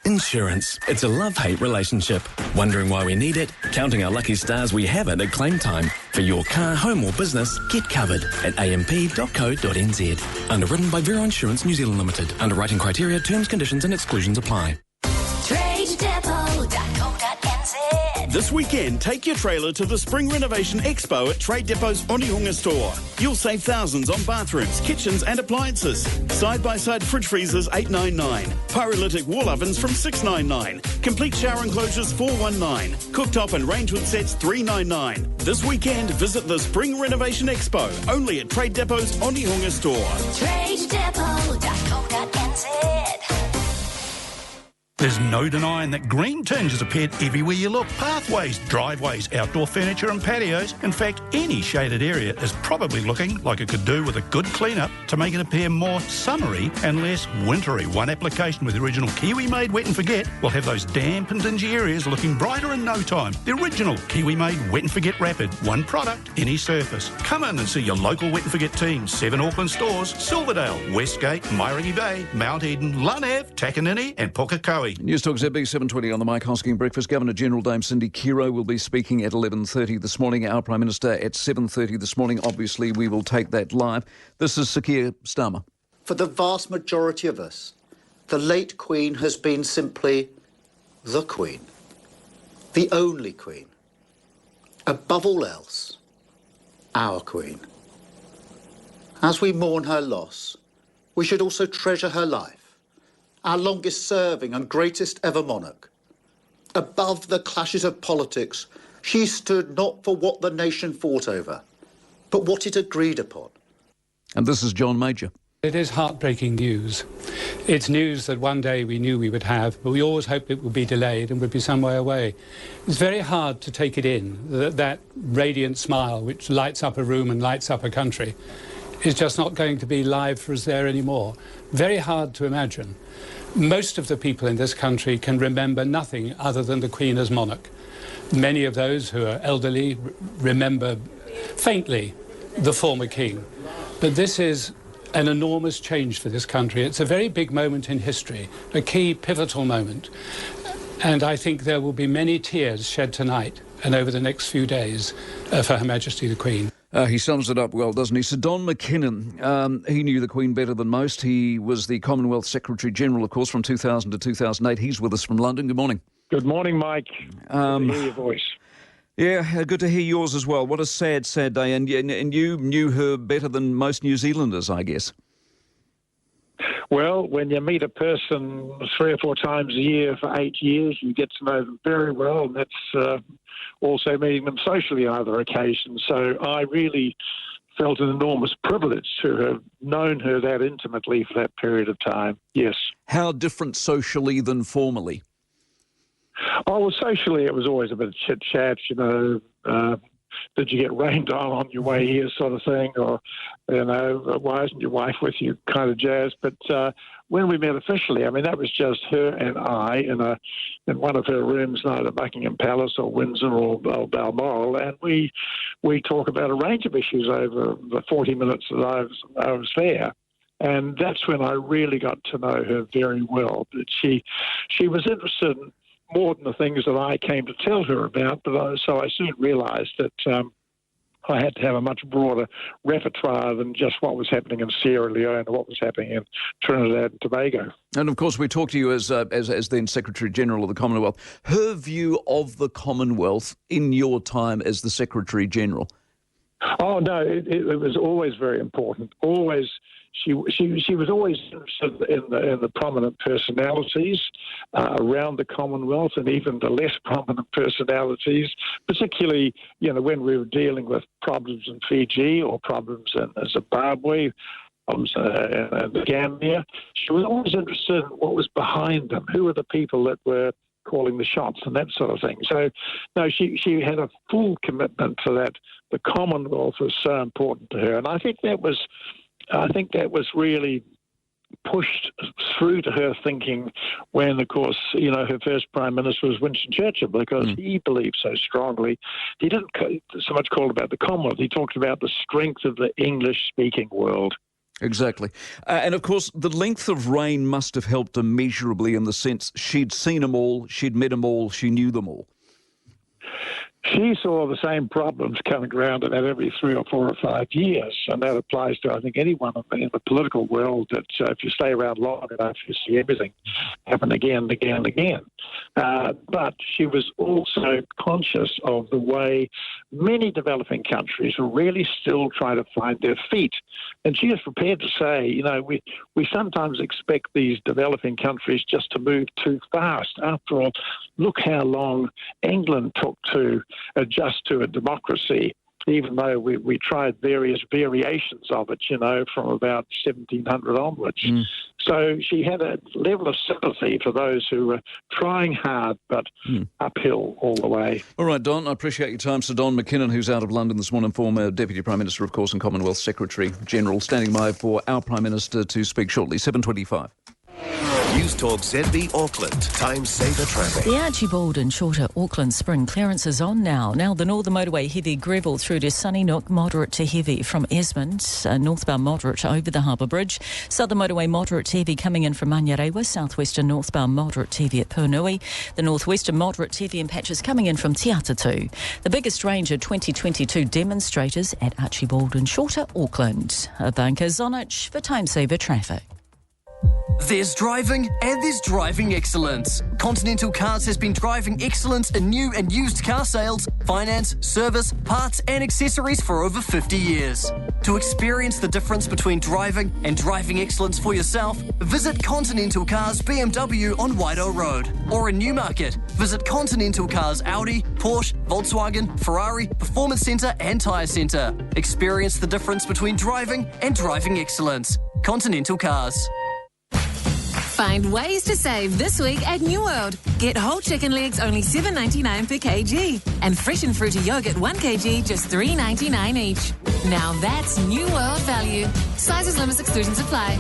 Speaker 19: Insurance. It's a love-hate relationship. Wondering why we need it? Counting our lucky stars we have it at claim time. For your car, home or business, get covered at amp.co.nz. Underwritten by Vero Insurance New Zealand Limited. Underwriting criteria, terms, conditions and exclusions apply.
Speaker 21: This weekend, take your trailer to the Spring Renovation Expo at Trade Depot's Onehunga store. You'll save thousands on bathrooms, kitchens and appliances. Side-by-side fridge freezers $899. Pyrolytic wall ovens from $699. Complete shower enclosures $419. Cooktop and range hood sets $399. This weekend, visit the Spring Renovation Expo, only at Trade Depot's Onehunga store.
Speaker 20: TradeDepot.co.nz.
Speaker 4: There's no denying that green tinge has appeared everywhere you look. Pathways, driveways, outdoor furniture and patios. In fact, any shaded area is probably looking like it could do with a good clean-up to make it appear more summery and less wintry. One application with the original Kiwi-made Wet and Forget will have those damp and dingy areas looking brighter in no time. The original Kiwi-made Wet and Forget Rapid. One product, any surface. Come in and see your local Wet and Forget team. 7 Auckland stores, Silverdale, Westgate, Mairangi Bay, Mount Eden, Lunav, Takanini and Pukekohe.
Speaker 6: Newstalk ZB 720 on the Mike Hosking Breakfast. Governor-General Dame Cindy Kiro will be speaking at 11:30 this morning. Our Prime Minister at 7:30 this morning. Obviously, we will take that live. This is Sakia Starmer.
Speaker 5: For the vast majority of us, the late Queen has been simply the Queen. The only Queen. Above all else, our Queen. As we mourn her loss, we should also treasure her life. Our longest serving and greatest ever monarch. Above the clashes of politics, she stood not for what the nation fought over, but what it agreed upon.
Speaker 6: And this is John Major.
Speaker 10: It is heartbreaking news. It's news that one day we knew we would have, but we always hoped it would be delayed and would be some way away. It's very hard to take it in, that radiant smile which lights up a room and lights up a country is just not going to be live for us there anymore. Very hard to imagine. Most of the people in this country can remember nothing other than the Queen as monarch. Many of those who are elderly remember faintly the former king. But this is an enormous change for this country. It's a very big moment in history, a key pivotal moment. And I think there will be many tears shed tonight and over the next few days for Her Majesty the Queen.
Speaker 6: He sums it up well, doesn't he? Sir Don McKinnon, he knew the Queen better than most. He was the Commonwealth Secretary-General, of course, from 2000 to 2008. He's with us from London. Good morning.
Speaker 11: Good morning, Mike. Good to hear your voice.
Speaker 6: Yeah, good to hear yours as well. What a sad, sad day. And you knew her better than most New Zealanders, I guess.
Speaker 11: Well, when you meet a person 3 or 4 times a year for 8 years, you get to know them very well, and that's also meeting them socially on other occasions. So I really felt an enormous privilege to have known her that intimately for that period of time, yes.
Speaker 6: How different socially than formally?
Speaker 11: Oh, well, socially it was always a bit of chit-chat, you know, did you get rained on your way here sort of thing, or, you know, why isn't your wife with you kind of jazz. But when we met officially, I mean, that was just her and I in one of her rooms, not at Buckingham Palace or Windsor or Balmoral, and we talk about a range of issues over the 40 minutes that I was there. And that's when I really got to know her very well. But she was interested in more than the things that I came to tell her about, but so I soon realised that I had to have a much broader repertoire than just what was happening in Sierra Leone or what was happening in Trinidad and Tobago.
Speaker 6: And of course, we talk to you as then Secretary-General of the Commonwealth. Her view of the Commonwealth in your time as the Secretary-General?
Speaker 11: Oh, no, it was always very important. Always. She was always interested in the prominent personalities around the Commonwealth, and even the less prominent personalities, particularly, you know, when we were dealing with problems in Fiji or problems in Zimbabwe, problems in Gambia. She was always interested in what was behind them, who were the people that were calling the shots and that sort of thing. So, no, she had a full commitment to that. The Commonwealth was so important to her, and I think that was really pushed through to her thinking when, of course, you know, her first Prime Minister was Winston Churchill, because he believed so strongly. He didn't so much call about the Commonwealth. He talked about the strength of the English-speaking world.
Speaker 6: Exactly. And, of course, the length of reign must have helped immeasurably in the sense she'd seen them all, she'd met them all, she knew them all.
Speaker 11: She saw the same problems coming around about every 3 or 4 or 5 years, and that applies to, I think, anyone in the political world, that if you stay around long enough, you see everything happen again and again and again. But she was also conscious of the way many developing countries are really still trying to find their feet. And she is prepared to say, you know, we sometimes expect these developing countries just to move too fast. After all, look how long England took to adjust to a democracy even though we tried various variations of it, from about 1700 onwards. So she had a level of sympathy for those who were trying hard but uphill all the way.
Speaker 6: All right, Don, I appreciate your time. Sir Don McKinnon, who's out of London this morning, former Deputy Prime Minister, of course, and Commonwealth Secretary-General, standing by for our Prime Minister to speak shortly. 7:25.
Speaker 1: Newstalk ZB Auckland. Time saver traffic.
Speaker 9: The Archibald and Shorter Auckland Spring clearance is on now. Now the Northern Motorway heavy gravel through to Sunnynook, moderate to heavy from Esmond, northbound moderate over the Harbour Bridge. Southern Motorway moderate to heavy coming in from Manyarewa, southwestern northbound moderate to heavy at Purnui. The northwestern moderate to heavy in patches coming in from Te Atatū. The biggest range of 2022 demonstrators at Archibald and Shorter Auckland. Banka Zonich for time saver traffic.
Speaker 13: There's driving and there's driving excellence. Continental Cars has been driving excellence in new and used car sales, finance, service, parts and accessories for over 50 years. To experience the difference between driving and driving excellence for yourself, visit Continental Cars BMW on Waido Road. Or in Newmarket, visit Continental Cars Audi, Porsche, Volkswagen, Ferrari, Performance Centre and Tyre Centre. Experience the difference between driving and driving excellence. Continental Cars.
Speaker 15: Find ways to save this week at New World. Get whole chicken legs only $7.99 per kg. And fresh and fruity yogurt 1 kg just $3.99 each. Now that's New World value. Sizes, limits, exclusions apply.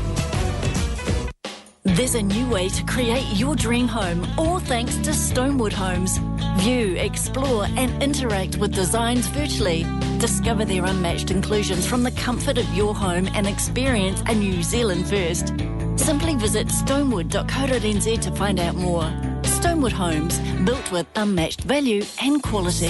Speaker 16: There's a new way to create your dream home, all thanks to Stonewood Homes. View, explore and interact with designs virtually. Discover their unmatched inclusions from the comfort of your home and experience a New Zealand first. Simply visit stonewood.co.nz to find out more. Stonewood Homes, built with unmatched value and quality.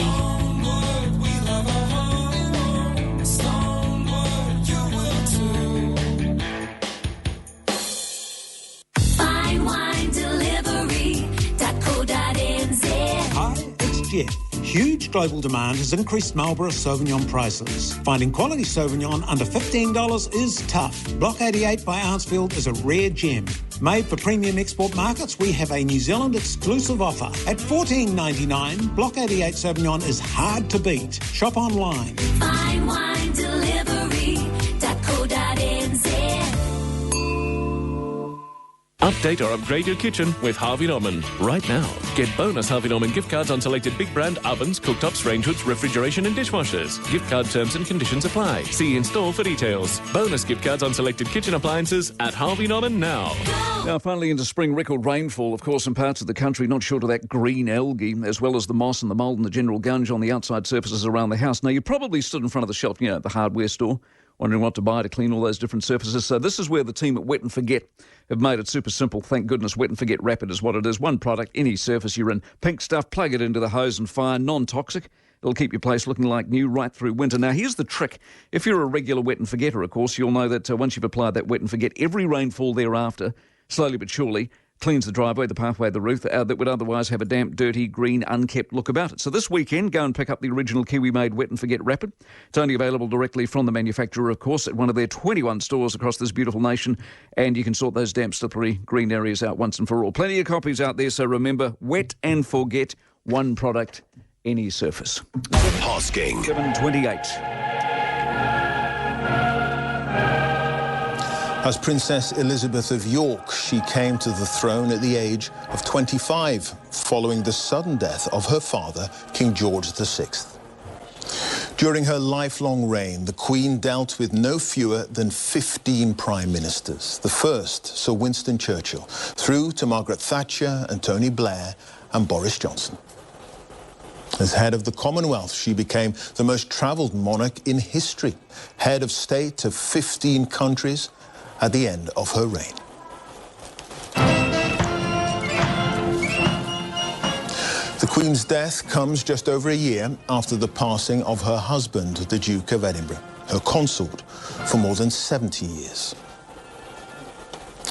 Speaker 17: Hi, it's Jeff. Huge global demand has increased Marlborough Sauvignon prices. Finding quality Sauvignon under $15 is tough. Block 88 by Arnsfield is a rare gem. Made for premium export markets, we have a New Zealand exclusive offer. At $14.99, Block 88 Sauvignon is hard to beat. Shop online.
Speaker 18: Update or upgrade your kitchen with Harvey Norman. Right now, get bonus Harvey Norman gift cards on selected big brand ovens, cooktops, range hoods, refrigeration and dishwashers. Gift card terms and conditions apply. See in-store for details. Bonus gift cards on selected kitchen appliances at Harvey Norman now.
Speaker 6: Now, finally into spring, record rainfall, of course, in parts of the country, not short of that green algae, as well as the moss and the mould and the general gunge on the outside surfaces around the house. Now, you probably stood in front of the shelf, the hardware store, wondering what to buy to clean all those different surfaces. So this is where the team at Wet and Forget have made it super simple. Thank goodness. Wet and Forget Rapid is what it is. One product, any surface you're in. Pink stuff, plug it into the hose and fire. Non-toxic. It'll keep your place looking like new right through winter. Now, here's the trick. If you're a regular Wet and Forgetter, of course, you'll know that once you've applied that Wet and Forget, every rainfall thereafter, slowly but surely, cleans the driveway, the pathway, the roof, that would otherwise have a damp, dirty, green, unkept look about it. So this weekend, go and pick up the original Kiwi-made Wet and Forget Rapid. It's only available directly from the manufacturer, of course, at one of their 21 stores across this beautiful nation, and you can sort those damp, slippery, green areas out once and for all. Plenty of copies out there, so remember, Wet and Forget, one product, any surface.
Speaker 1: Hosking.
Speaker 6: 7:28.
Speaker 22: As Princess Elizabeth of York, she came to the throne at the age of 25, following the sudden death of her father, King George VI. During her lifelong reign, the Queen dealt with no fewer than 15 prime ministers. The first, Sir Winston Churchill, through to Margaret Thatcher and Tony Blair and Boris Johnson. As head of the Commonwealth, she became the most travelled monarch in history, head of state of 15 countries, at the end of her reign. The Queen's death comes just over a year after the passing of her husband, the Duke of Edinburgh, her consort for more than 70 years.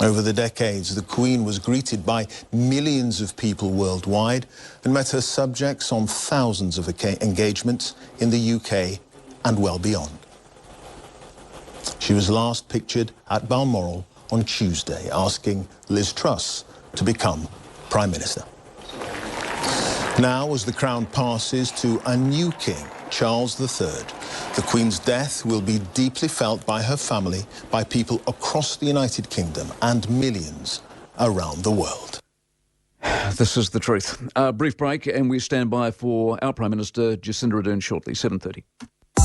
Speaker 22: Over the decades, the Queen was greeted by millions of people worldwide and met her subjects on thousands of engagements in the UK and well beyond. She was last pictured at Balmoral on Tuesday, asking Liz Truss to become Prime Minister. Now, as the crown passes to a new king, Charles III, the Queen's death will be deeply felt by her family, by people across the United Kingdom and millions around the world.
Speaker 6: This is the truth. A brief break and we stand by for our Prime Minister Jacinda Ardern shortly, 7:30.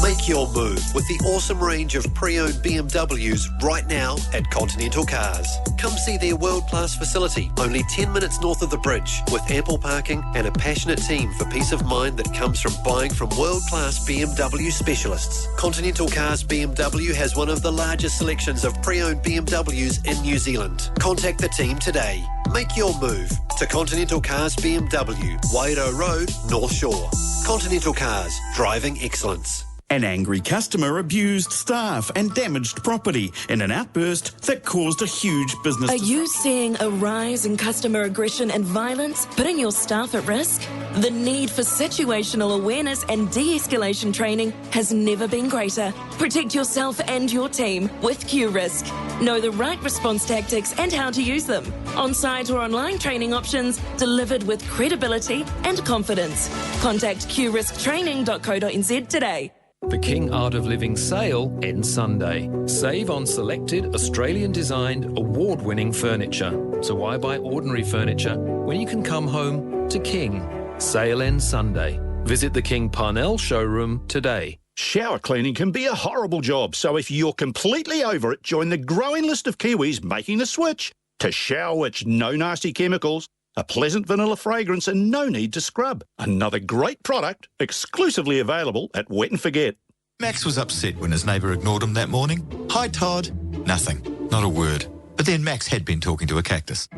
Speaker 2: Make your move with the awesome range of pre-owned BMWs right now at Continental Cars. Come see their world-class facility, only 10 minutes north of the bridge, with ample parking and a passionate team for peace of mind that comes from buying from world-class BMW specialists. Continental Cars BMW has one of the largest selections of pre-owned BMWs in New Zealand. Contact the team today. Make your move to Continental Cars BMW, Wairau Road, North Shore. Continental Cars, driving excellence.
Speaker 21: An angry customer abused staff and damaged property in an outburst that caused a huge business.
Speaker 3: Are you seeing a rise in customer aggression and violence, putting your staff at risk? The need for situational awareness and de-escalation training has never been greater. Protect yourself and your team with QRisk. Know the right response tactics and how to use them. On-site or online training options delivered with credibility and confidence. Contact qrisktraining.co.nz today.
Speaker 23: The King Art of Living sale ends Sunday. Save on selected Australian-designed, award-winning furniture. So why buy ordinary furniture when you can come home to King? Sale ends Sunday. Visit the King Parnell showroom today.
Speaker 4: Shower cleaning can be a horrible job, so if you're completely over it, join the growing list of Kiwis making the switch to Shower Witch. No nasty chemicals, a pleasant vanilla fragrance and no need to scrub. Another great product, exclusively available at Wet and Forget.
Speaker 24: Max was upset when his neighbour ignored him that morning. Hi, Todd. Nothing. Not a word. But then Max had been talking to a cactus.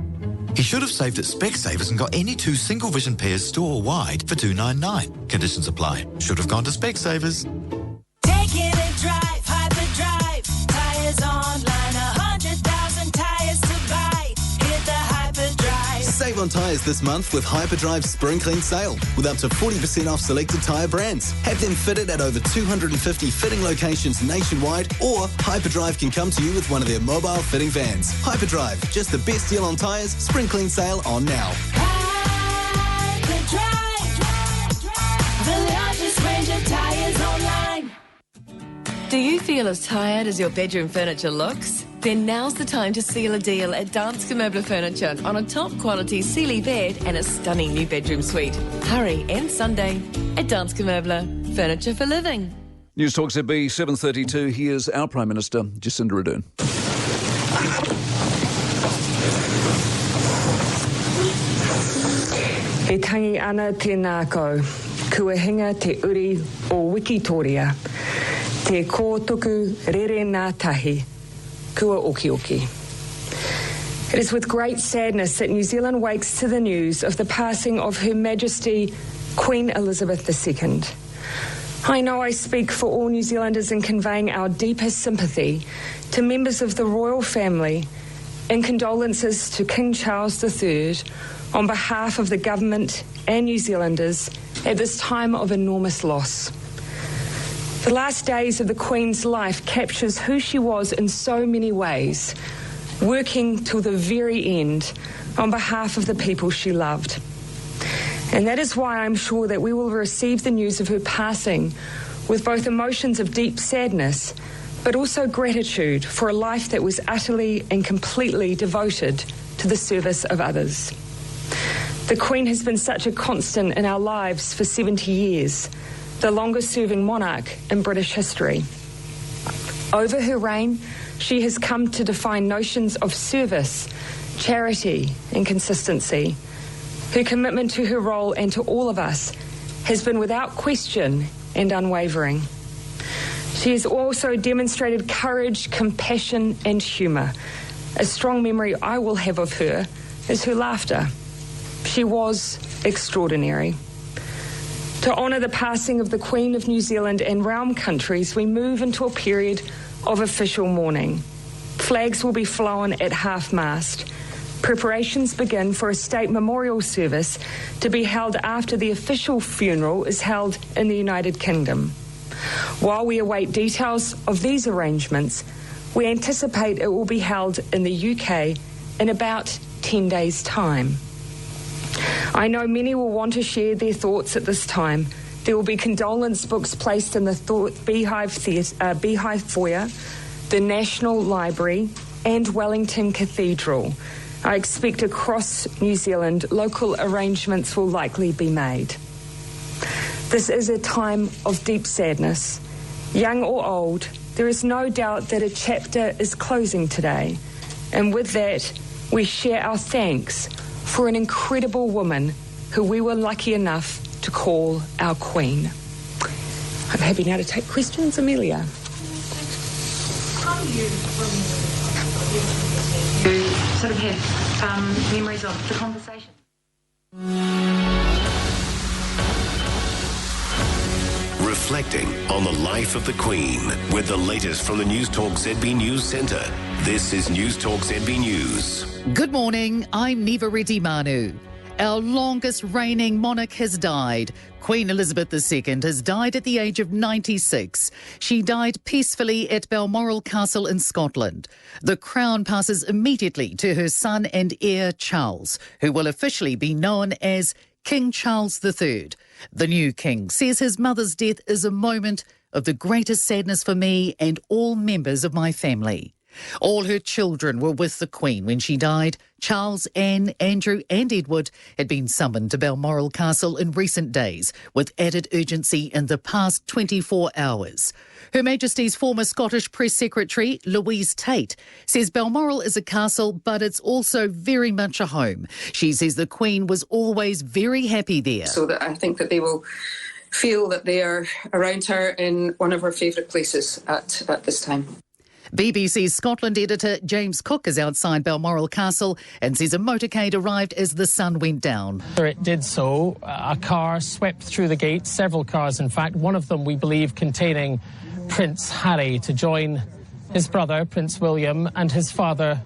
Speaker 24: He should have saved at Specsavers and got any 2 single vision pairs store-wide for $2.99. Conditions apply. Should have gone to Specsavers.
Speaker 25: Taking a drive, Hyperdrive. Tires online, 100,000 tires to buy. Hit the Hyperdrive.
Speaker 26: Save on tyres this month with Hyperdrive's Spring Clean sale, with up to 40% off selected tyre brands. Have them fitted at over 250 fitting locations nationwide, or Hyperdrive can come to you with one of their mobile fitting vans. Hyperdrive, just the best deal on tyres. Spring Clean sale on now.
Speaker 25: Hyperdrive, the largest range of tires online.
Speaker 3: Do you feel as tired as your bedroom furniture looks? Then now's the time to seal a deal at Danske Möbler Furniture on a top quality Sealy bed and a stunning new bedroom suite. Hurry, end Sunday at Danske Möbler, furniture for living.
Speaker 6: Newstalk ZB 7:32. Here's our Prime Minister Jacinda Ardern.
Speaker 27: E tangi ana tēnā kau, kua hinga te uri o Wikitoria, te kōtuku rere nā tahi, kua oki. It is with great sadness that New Zealand wakes to the news of the passing of Her Majesty Queen Elizabeth II. I know I speak for all New Zealanders in conveying our deepest sympathy to members of the royal family and condolences to King Charles III on behalf of the government and New Zealanders at this time of enormous loss. The last days of the Queen's life captures who she was in so many ways, working till the very end on behalf of the people she loved. And that is why I'm sure that we will receive the news of her passing with both emotions of deep sadness, but also gratitude for a life that was utterly and completely devoted to the service of others. The Queen has been such a constant in our lives for 70 years, the longest-serving monarch in British history. Over her reign, she has come to define notions of service, charity, and consistency. Her commitment to her role and to all of us has been without question and unwavering. She has also demonstrated courage, compassion, and humour. A strong memory I will have of her is her laughter. She was extraordinary. To honour the passing of the Queen of New Zealand and realm countries, we move into a period of official mourning. Flags will be flown at half-mast. Preparations begin for a state memorial service to be held after the official funeral is held in the United Kingdom. While we await details of these arrangements, we anticipate it will be held in the UK in about 10 days' time. I know many will want to share their thoughts at this time. There will be condolence books placed in the Beehive Foyer, the National Library and Wellington Cathedral. I expect across New Zealand, local arrangements will likely be made. This is a time of deep sadness. Young or old, there is no doubt that a chapter is closing today. And with that, we share our thanks for an incredible woman who we were lucky enough to call our Queen. I'm happy now to take questions. Amelia.
Speaker 5: How do you sort of have memories of the conversation?
Speaker 1: Reflecting on the life of the Queen with the latest from the Newstalk ZB News Centre. This is Newstalk ZB News.
Speaker 7: Good morning, I'm Neva Reddy Manu. Our longest reigning monarch has died. Queen Elizabeth II has died at the age of 96. She died peacefully at Balmoral Castle in Scotland. The crown passes immediately to her son and heir Charles, who will officially be known as King Charles III. The new king says his mother's death is a moment of the greatest sadness for me and all members of my family. All her children were with the Queen when she died. Charles, Anne, Andrew and Edward had been summoned to Balmoral Castle in recent days with added urgency in the past 24 hours. Her Majesty's former Scottish Press Secretary, Louise Tate, says Balmoral is a castle, but it's also very much a home. She says the Queen was always very happy there.
Speaker 8: So that I think that they will feel that they are around her in one of her favourite places at this time.
Speaker 7: BBC's Scotland editor James Cook is outside Balmoral Castle and says a motorcade arrived as the sun went down.
Speaker 12: It did so. A car swept through the gate, several cars in fact, one of them we believe containing Prince Harry to join his brother Prince William and his father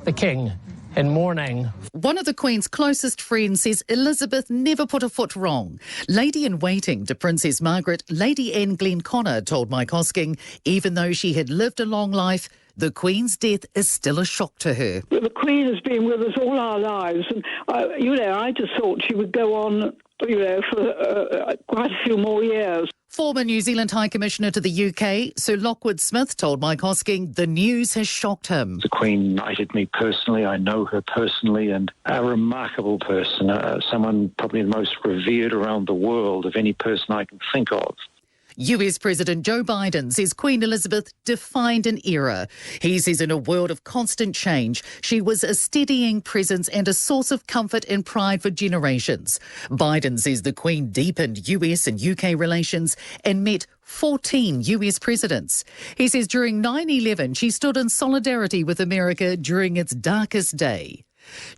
Speaker 12: the King in mourning.
Speaker 7: One of the Queen's closest friends says Elizabeth never put a foot wrong. Lady-in-waiting to Princess Margaret, Lady Anne Glenconner told Mike Hosking, even though she had lived a long life, the Queen's death is still a shock to her.
Speaker 14: Well, the Queen has been with us all our lives, and I just thought she would go on, for quite a few more years.
Speaker 7: Former New Zealand High Commissioner to the UK, Sir Lockwood Smith, told Mike Hosking the news has shocked him.
Speaker 19: The Queen knighted me personally. I know her personally, and a remarkable person, someone probably the most revered around the world of any person I can think of.
Speaker 7: US President Joe Biden says Queen Elizabeth defined an era. He says in a world of constant change, she was a steadying presence and a source of comfort and pride for generations. Biden says the Queen deepened US and UK relations and met 14 US presidents. He says during 9/11, she stood in solidarity with America during its darkest day.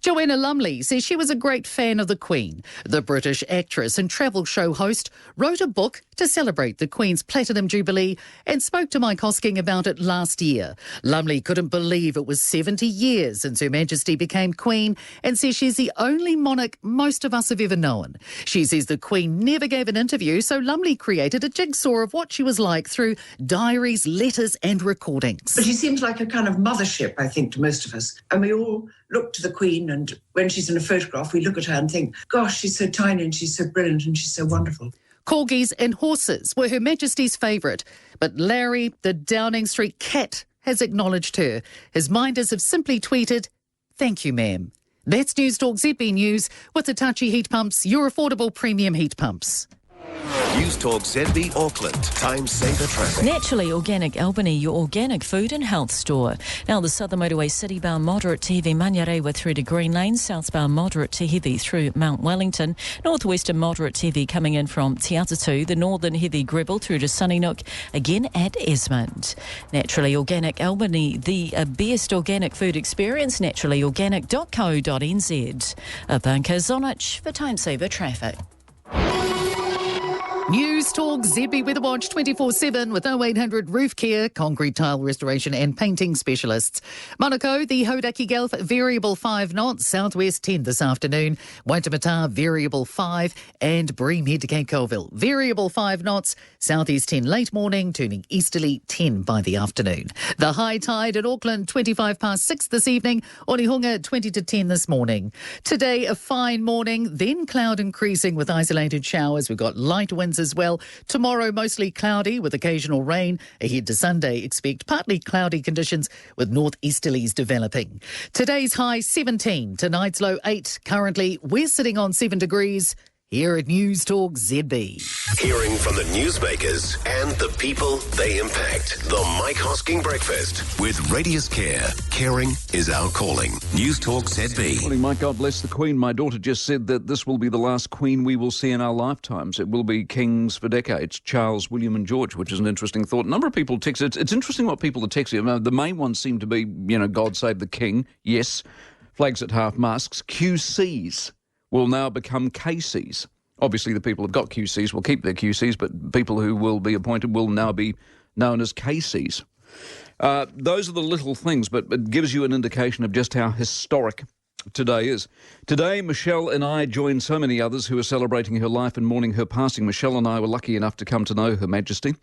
Speaker 7: Joanna Lumley says she was a great fan of the Queen. The British actress and travel show host wrote a book to celebrate the Queen's Platinum Jubilee and spoke to Mike Hosking about it last year. Lumley couldn't believe it was 70 years since Her Majesty became Queen and says she's the only monarch most of us have ever known. She says the Queen never gave an interview, so Lumley created a jigsaw of what she was like through diaries, letters and recordings.
Speaker 20: But she seems like a kind of mothership, I think, to most of us. And we all look to the Queen, and when she's in a photograph, we look at her and think, gosh, she's so tiny and she's so brilliant and she's so wonderful.
Speaker 7: Corgis and horses were Her Majesty's favourite, but Larry, the Downing Street cat, has acknowledged her. His minders have simply tweeted, "Thank you, ma'am." That's Newstalk ZB News with the Touchy Heat Pumps, your affordable premium heat pumps.
Speaker 1: Newstalk ZB Auckland. Time saver traffic.
Speaker 9: Naturally Organic Albany, your organic food and health store. Now the Southern Motorway city-bound moderate to heavy Manurewa through to Green Lane, southbound moderate to heavy through Mount Wellington, northwestern moderate to heavy coming in from Te Atatu, the northern heavy Gribble through to Sunnysnook, again at Esmond. Naturally Organic Albany, the best organic food experience, naturallyorganic.co.nz. Banka Zonich for time saver traffic.
Speaker 7: Newstalk ZB Weather Watch 24/7 with 0800 Roof Care, concrete tile restoration and painting specialists. Manukau, the Hauraki Gulf, variable 5 knots, southwest 10 this afternoon. Waitemata, variable 5, and Bream Head to Cape Colville, variable 5 knots, southeast 10 late morning, turning easterly 10 by the afternoon. The high tide at Auckland 25 past 6 this evening, Onehunga 20 to 10 this morning. Today a fine morning, then cloud increasing with isolated showers. We've got light winds as well. Tomorrow mostly cloudy with occasional rain. Ahead to Sunday, expect partly cloudy conditions with northeasterlies developing. Today's high 17, tonight's low 8. Currently we're sitting on 7 degrees. Here at Newstalk ZB.
Speaker 1: Hearing from the newsmakers and the people they impact. The Mike Hosking Breakfast with Radius Care. Caring is our calling. Newstalk ZB.
Speaker 6: Morning, Mike. God bless the Queen. My daughter just said that this will be the last Queen we will see in our lifetimes. It will be kings for decades, Charles, William and George, which is an interesting thought. A number of people text. It's interesting what people are texting. The main ones seem to be, God save the King. Yes. Flags at half-masks. QCs will now become KCs. Obviously, the people who've got QCs will keep their QCs, but people who will be appointed will now be known as KCs. Those are the little things, but it gives you an indication of just how historic today is. Today, Michelle and I join so many others who are celebrating her life and mourning her passing. Michelle and I were lucky enough to come to know Her Majesty,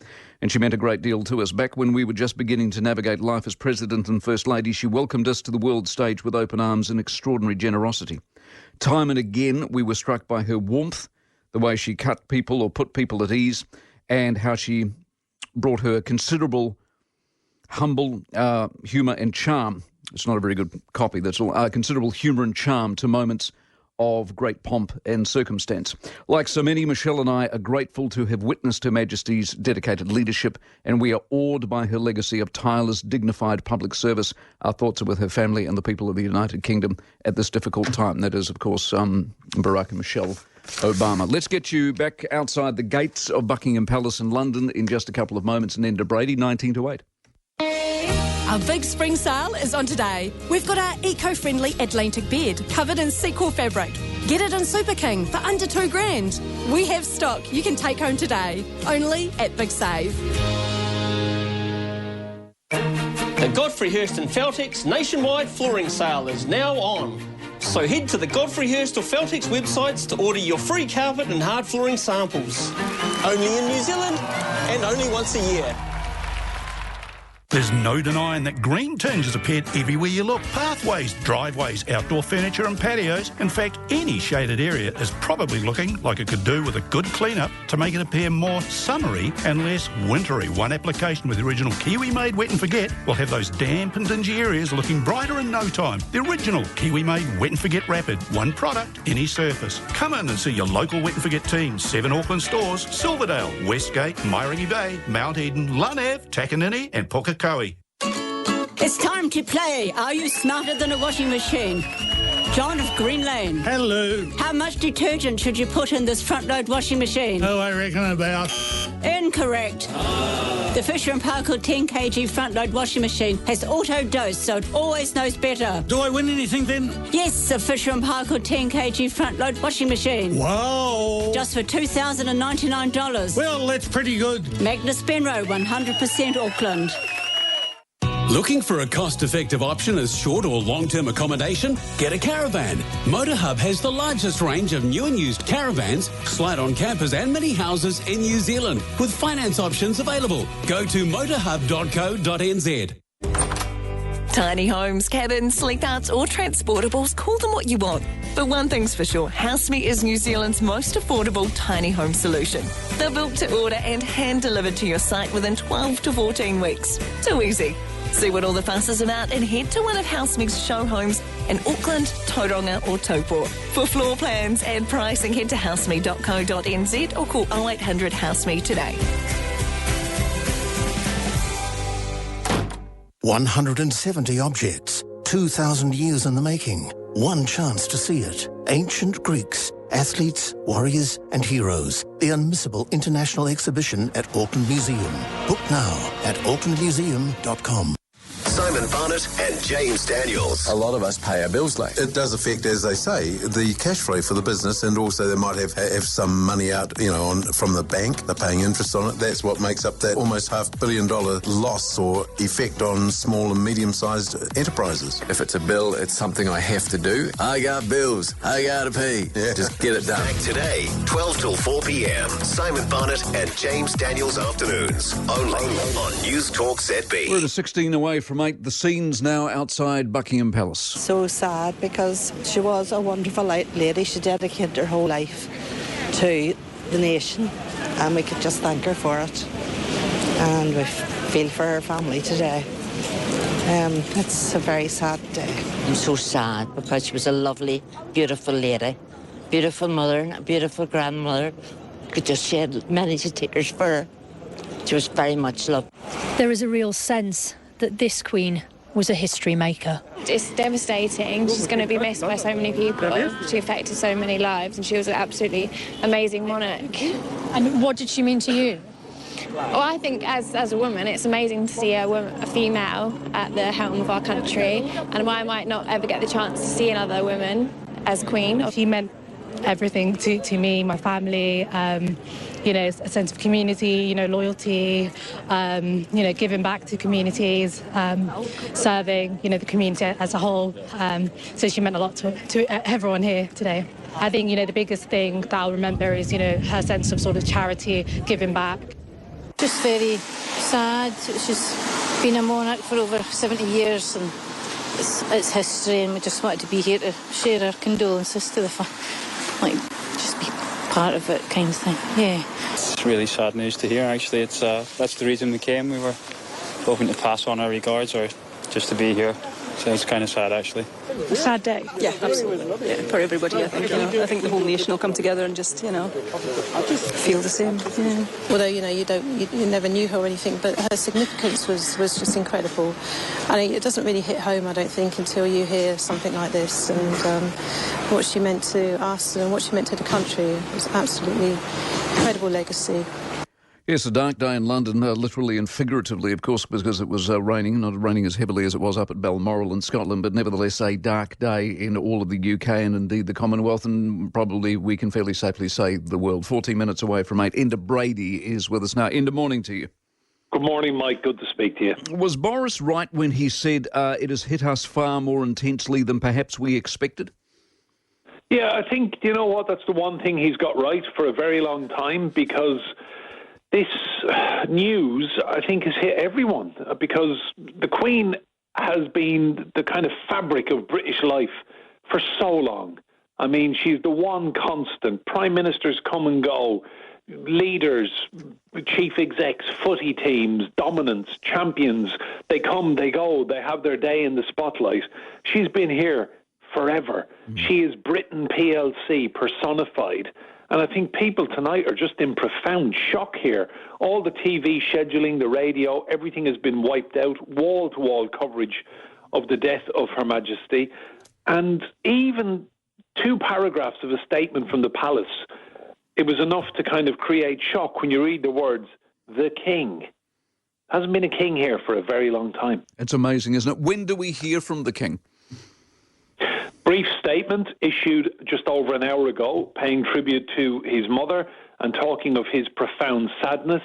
Speaker 6: and she meant a great deal to us. Back when we were just beginning to navigate life as President and First Lady, she welcomed us to the world stage with open arms and extraordinary generosity. Time and again, we were struck by her warmth, the way she cut people or put people at ease, and how she brought her considerable, humble humour and charm. It's not a very good copy, that's all. Considerable humour and charm to moments of great pomp and circumstance. Like so many, Michelle and I are grateful to have witnessed Her Majesty's dedicated leadership, and we are awed by her legacy of tireless, dignified public service. Our thoughts are with her family and the people of the United Kingdom at this difficult time. That is, of course, Barack and Michelle Obama. Let's get you back outside the gates of Buckingham Palace in London in just a couple of moments, and then to Brady, 19 to 8.
Speaker 10: Our big spring sale is on today. We've got our eco-friendly Atlantic bed covered in sequel fabric. Get it in Super King for under $2,000. We have stock you can take home today, only at Big Save.
Speaker 11: The Godfrey Hirst and Feltex nationwide flooring sale is now on. So head to the Godfrey Hirst or Feltex websites to order your free carpet and hard flooring samples. Only in New Zealand and only once a year.
Speaker 4: There's no denying that green tinges appear everywhere you look. Pathways, driveways, outdoor furniture and patios. In fact, any shaded area is probably looking like it could do with a good clean-up to make it appear more summery and less wintry. One application with the original Kiwi-made Wet and Forget will have those damp and dingy areas looking brighter in no time. The original Kiwi-made Wet and Forget Rapid. One product, any surface. Come in and see your local Wet and Forget team. 7 Auckland stores, Silverdale, Westgate, Mairangi Bay, Mount Eden, Lunev, Takanini and Pukekohe.
Speaker 13: It's time to play. Are you smarter than a washing machine? John of Green Lane.
Speaker 15: Hello.
Speaker 13: How much detergent should you put in this front-load washing machine?
Speaker 15: Oh, I reckon about...
Speaker 13: Incorrect. The Fisher & Paykel 10 kg front-load washing machine has auto-dose, so it always knows better.
Speaker 15: Do I win anything then?
Speaker 13: Yes, the Fisher & Paykel 10 kg front-load washing machine.
Speaker 15: Wow.
Speaker 13: Just for $2,099.
Speaker 15: Well, that's pretty good.
Speaker 13: Magnus Benroe, 100% Auckland.
Speaker 16: Looking for a cost-effective option as short or long-term accommodation? Get a caravan. Motorhub has the largest range of new and used caravans, slide-on campers and mini houses in New Zealand, with finance options available. Go to motorhub.co.nz.
Speaker 17: Tiny homes, cabins, sleepouts or transportables, call them what you want. But one thing's for sure, HouseMe is New Zealand's most affordable tiny home solution. They're built to order and hand-delivered to your site within 12 to 14 weeks. Too easy. See what all the fuss is about and head to one of HouseMe's show homes in Auckland, Tauranga or Taupo. For floor plans and pricing, head to houseme.co.nz or call 0800 HouseMe today.
Speaker 18: 170 objects, 2,000 years in the making. One chance to see it. Ancient Greeks, athletes, warriors and heroes. The unmissable international exhibition at Auckland Museum. Book now at aucklandmuseum.com.
Speaker 1: Simon Barnett and James Daniels.
Speaker 2: A lot of us pay our bills late. It does affect, as they say, the cash flow for the business, and also they might have some money out, from the bank. They're paying interest on it. That's what makes up that almost $500 million loss or effect on small and medium-sized enterprises.
Speaker 21: If it's a bill, it's something I have to do. I got bills. I gotta pay. Yeah. Just get it done.
Speaker 1: Back today, 12 till 4 p.m. Simon Barnett and James Daniels afternoons. Only on Newstalk ZB.
Speaker 6: We're at a 16 away from 8. The scene's now outside Buckingham Palace.
Speaker 22: So sad because she was a wonderful lady. She dedicated her whole life to the nation, and we could just thank her for it. And we feel for her family today. It's a very sad day.
Speaker 23: I'm so sad because she was a lovely, beautiful lady, beautiful mother, and a beautiful grandmother. Could just shed many tears for her. She was very much loved.
Speaker 24: There is a real sense that this Queen was a history maker.
Speaker 25: It's devastating. She's going to be missed by so many people. She affected so many lives, and she was an absolutely amazing monarch.
Speaker 24: And what did she mean to you?
Speaker 25: Well, I think as a woman, it's amazing to see a female at the helm of our country, and why I might not ever get the chance to see another woman as Queen.
Speaker 24: She meant everything to me, my family, a sense of community, loyalty, giving back to communities, serving, the community as a whole. So she meant a lot to everyone here today. I think, the biggest thing that I'll remember is, her sense of sort of charity, giving back.
Speaker 26: Just very sad. She's been a monarch for over 70 years, and it's history, and we just wanted to be here to share our condolences to the just be part of it, kind of thing. Yeah.
Speaker 28: It's really sad news to hear, actually. It's that's the reason we came. We were hoping to pass on our regards or just to be here. So it's kind of sad, actually.
Speaker 25: A sad day.
Speaker 29: Yeah, absolutely. Yeah, for everybody, I think. I think the whole nation will come together and just, feel the same. Yeah.
Speaker 25: Although, you never knew her or anything, but her significance was just incredible. And it doesn't really hit home, I don't think, until you hear something like this. And what she meant to us and what she meant to the country was absolutely incredible legacy.
Speaker 6: Yes, a dark day in London, literally and figuratively, of course, because it was raining, not raining as heavily as it was up at Balmoral in Scotland, but nevertheless a dark day in all of the UK and indeed the Commonwealth, and probably we can fairly safely say the world. 14 minutes away from 8. Enda Brady is with us now. Enda, morning to you.
Speaker 29: Good morning, Mike. Good to speak to you.
Speaker 6: Was Boris right when he said it has hit us far more intensely than perhaps we expected?
Speaker 29: Yeah, I think, you know what, that's the one thing he's got right for a very long time, because this news, I think, has hit everyone, because the Queen has been the kind of fabric of British life for so long. I mean, she's the one constant. Prime ministers come and go, leaders, chief execs, footy teams, dominants, champions, they come, they go, they have their day in the spotlight. She's been here forever. She is Britain PLC personified. And I think people tonight are just in profound shock here. All the TV scheduling, the radio, everything has been wiped out, wall-to-wall coverage of the death of Her Majesty. And even 2 paragraphs of a statement from the palace, it was enough to kind of create shock when you read the words, the King. Hasn't been a king here for a very long time.
Speaker 6: It's amazing, isn't it? When do we hear from the King?
Speaker 29: Brief statement issued just over an hour ago, paying tribute to his mother and talking of his profound sadness.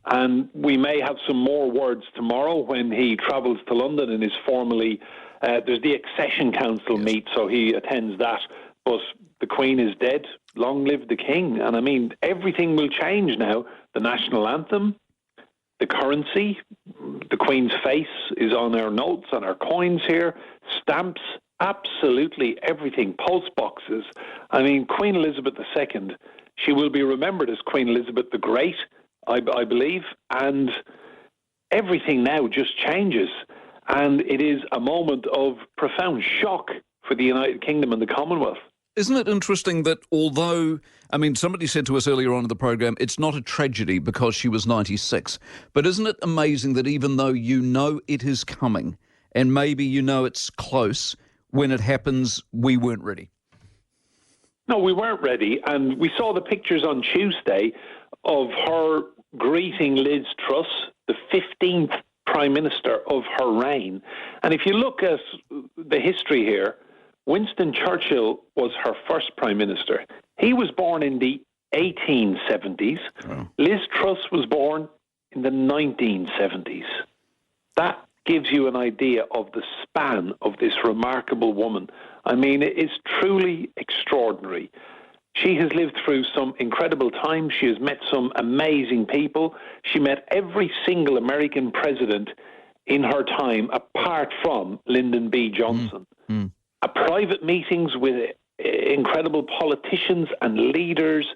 Speaker 29: And we may have some more words tomorrow when he travels to London and is formally, there's the Accession Council meet, so he attends that. But the Queen is dead. Long live the King. And I mean, everything will change now. The national anthem, the currency, the Queen's face is on our notes, on our coins here, stamps, absolutely everything, post boxes. I mean, Queen Elizabeth II, she will be remembered as Queen Elizabeth the Great, I believe, and everything now just changes. And it is a moment of profound shock for the United Kingdom and the Commonwealth.
Speaker 6: Isn't it interesting that although, I mean, somebody said to us earlier on in the programme, it's not a tragedy because she was 96, but isn't it amazing that even though you know it is coming and maybe you know it's close, when it happens, we weren't ready?
Speaker 29: No, we weren't ready. And we saw the pictures on Tuesday of her greeting Liz Truss, the 15th Prime Minister of her reign. And if you look at the history here, Winston Churchill was her first Prime Minister. He was born in the 1870s. Oh. Liz Truss was born in the 1970s. That gives you an idea of the span of this remarkable woman. I mean, it is truly extraordinary. She has lived through some incredible times. She has met some amazing people. She met every single American president in her time, apart from Lyndon B. Johnson. Private meetings with incredible politicians and leaders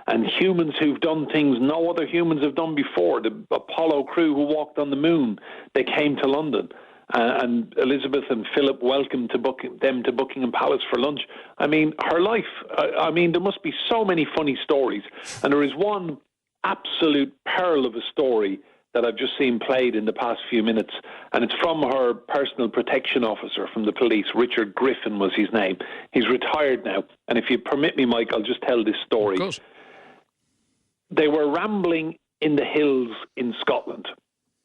Speaker 29: and humans who've done things no other humans have done before. The Apollo crew who walked on the moon, they came to London. And Elizabeth and Philip welcomed them to Buckingham Palace for lunch. I mean, her life, I mean, there must be so many funny stories. And there is one absolute pearl of a story that I've just seen played in the past few minutes. And it's from her personal protection officer from the police. Richard Griffin was his name. He's retired now. And if you permit me, Mike, I'll just tell this story.
Speaker 6: Of course.
Speaker 29: They were rambling in the hills in Scotland,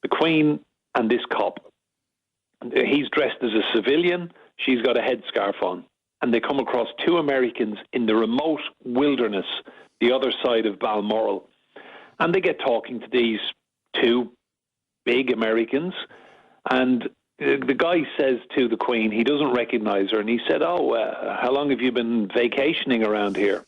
Speaker 29: the Queen and this cop. He's dressed as a civilian. She's got a headscarf on. And they come across two Americans in the remote wilderness, the other side of Balmoral. And they get talking to these two big Americans. And the guy says to the Queen, he doesn't recognize her. And he said, how long have you been vacationing around here?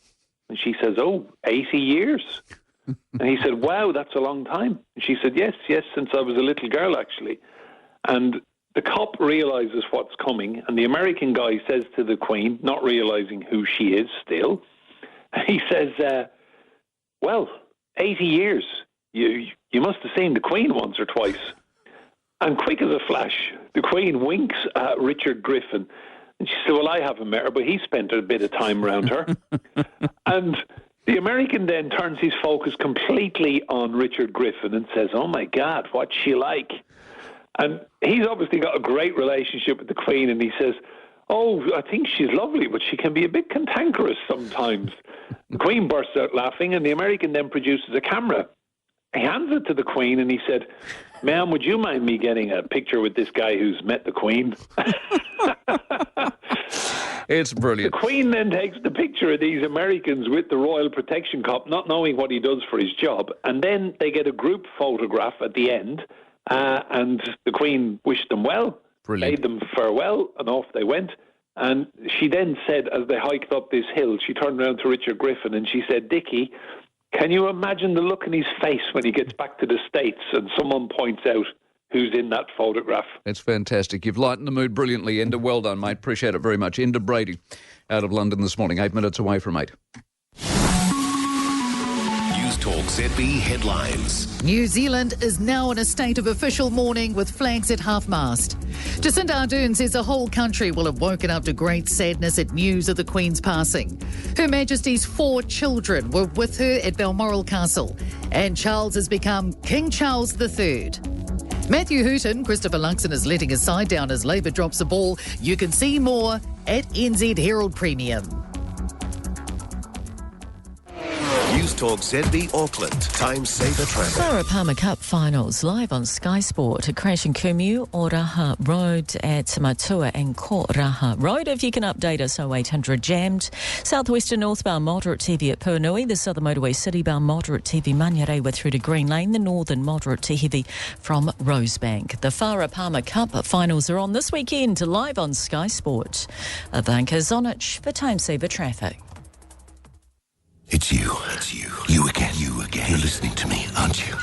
Speaker 29: And she says, 80 years. And he said, wow, that's a long time. And she said, yes, since I was a little girl, actually. And the cop realizes what's coming, and the American guy says to the Queen, not realizing who she is still, he says, 80 years. You must have seen the Queen once or twice. And quick as a flash, the Queen winks at Richard Griffin. And she said, well, I haven't met her, but he spent a bit of time around her. And the American then turns his focus completely on Richard Griffin and says, oh, my God, what's she like? And he's obviously got a great relationship with the Queen, and he says, I think she's lovely, but she can be a bit cantankerous sometimes. The Queen bursts out laughing, and the American then produces a camera. He hands it to the Queen, and he said, ma'am, would you mind me getting a picture with this guy who's met the Queen?
Speaker 6: It's brilliant.
Speaker 29: The Queen then takes the picture of these Americans with the Royal Protection Cop, not knowing what he does for his job, and then they get a group photograph at the end. And the Queen wished them well, bade them farewell, and off they went. And she then said, as they hiked up this hill, she turned around to Richard Griffin and she said, Dickie, can you imagine the look in his face when he gets back to the States and someone points out who's in that photograph?
Speaker 6: It's fantastic. You've lightened the mood brilliantly, Enda. Well done, mate. Appreciate it very much. Enda Brady out of London this morning, 8 minutes away from 8.
Speaker 1: Newstalk ZB headlines.
Speaker 7: New Zealand is now in a state of official mourning with flags at half-mast. Jacinda Ardern says the whole country will have woken up to great sadness at news of the Queen's passing. Her Majesty's 4 children were with her at Balmoral Castle, and Charles has become King Charles III. Matthew Hooton, Christopher Luxon is letting his side down as Labour drops the ball. You can see more at NZ Herald Premium.
Speaker 1: Newstalk ZB Auckland. Time saver traffic.
Speaker 3: Farah Cup finals live on Sky Sport. A crash in Kumu, Oraha Road at Matua and Koraha Road. If you can update us, 0800 jammed. Southwestern northbound moderate TV at Purnui. The southern motorway citybound moderate TV Manyarewa through to Green Lane. The northern moderate to heavy from Rosebank. The Farah Cup finals are on this weekend live on Sky Sport. Ivanka Zonic for time saver traffic.
Speaker 5: It's you. You again. You're listening to me, aren't you?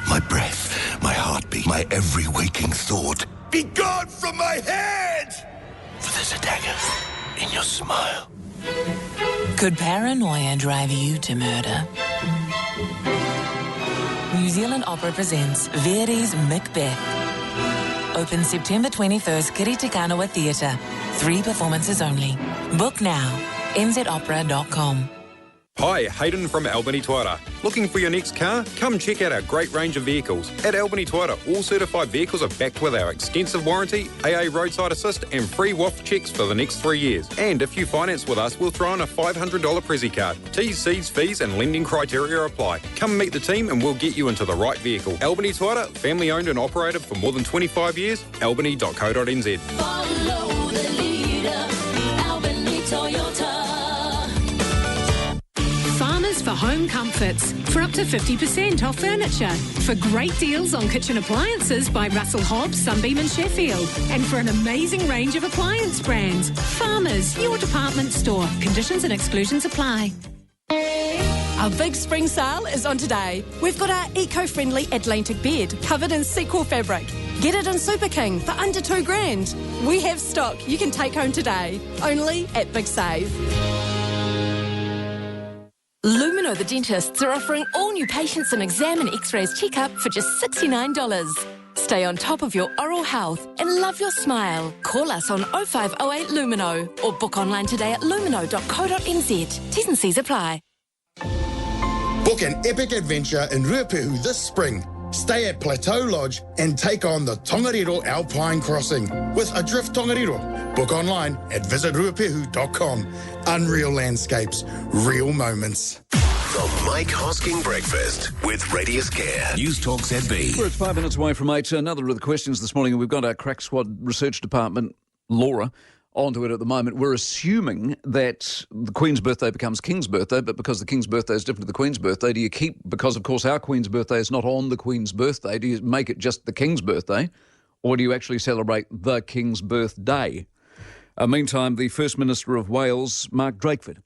Speaker 5: My breath, my heartbeat, my every waking thought. Be gone from my head! For there's a dagger in your smile.
Speaker 8: Could paranoia drive you to murder? New Zealand Opera presents Verdi's Macbeth. Open September 21st, Kiritikanawa Theatre. 3 performances only. Book now. nzopera.com.
Speaker 4: Hi, Hayden from Albany Twitter. Looking for your next car? Come check out our great range of vehicles. At Albany Twitter, all certified vehicles are backed with our extensive warranty, AA roadside assist and free WAF checks for the next 3 years. And if you finance with us, we'll throw in a $500 Prezi card. T's, C's, fees and lending criteria apply. Come meet the team and we'll get you into the right vehicle. Albany Twitter, family owned and operated for more than 25 years, albany.co.nz.
Speaker 9: Follow the leader, Albany Toyota. Farmers for Home Comforts, for up to 50% off furniture, for great deals on kitchen appliances by Russell Hobbs, Sunbeam and Sheffield, and for an amazing range of appliance brands. Farmers, your department store. Conditions and exclusions apply.
Speaker 10: Our big spring sale is on today. We've got our eco-friendly Atlantic bed covered in sequel fabric. Get it in Super King for under $2,000. We have stock you can take home today, only at Big Save.
Speaker 11: Lumino the dentists are offering all new patients an exam and x-rays checkup for just $69. Stay on top of your oral health and love your smile. Call us on 0508 Lumino or book online today at lumino.co.nz. T's and C's apply.
Speaker 12: Book an epic adventure in Ruapehu this spring. Stay at Plateau Lodge and take on the Tongariro Alpine Crossing with Adrift Tongariro. Book online at visitruapehu.com. Unreal landscapes, real moments.
Speaker 1: The Mike Hosking Breakfast with Radius Care. Newstalk ZB.
Speaker 6: We're 5 minutes away from 8. Another of the questions this morning, and we've got our Crack Squad Research Department, Laura, onto it at the moment. We're assuming that the Queen's birthday becomes King's birthday, but because the King's birthday is different to the Queen's birthday, do you keep, because of course our Queen's birthday is not on the Queen's birthday, do you make it just the King's birthday, or do you actually celebrate the King's birthday? Meantime, the First Minister of Wales, Mark Drakeford.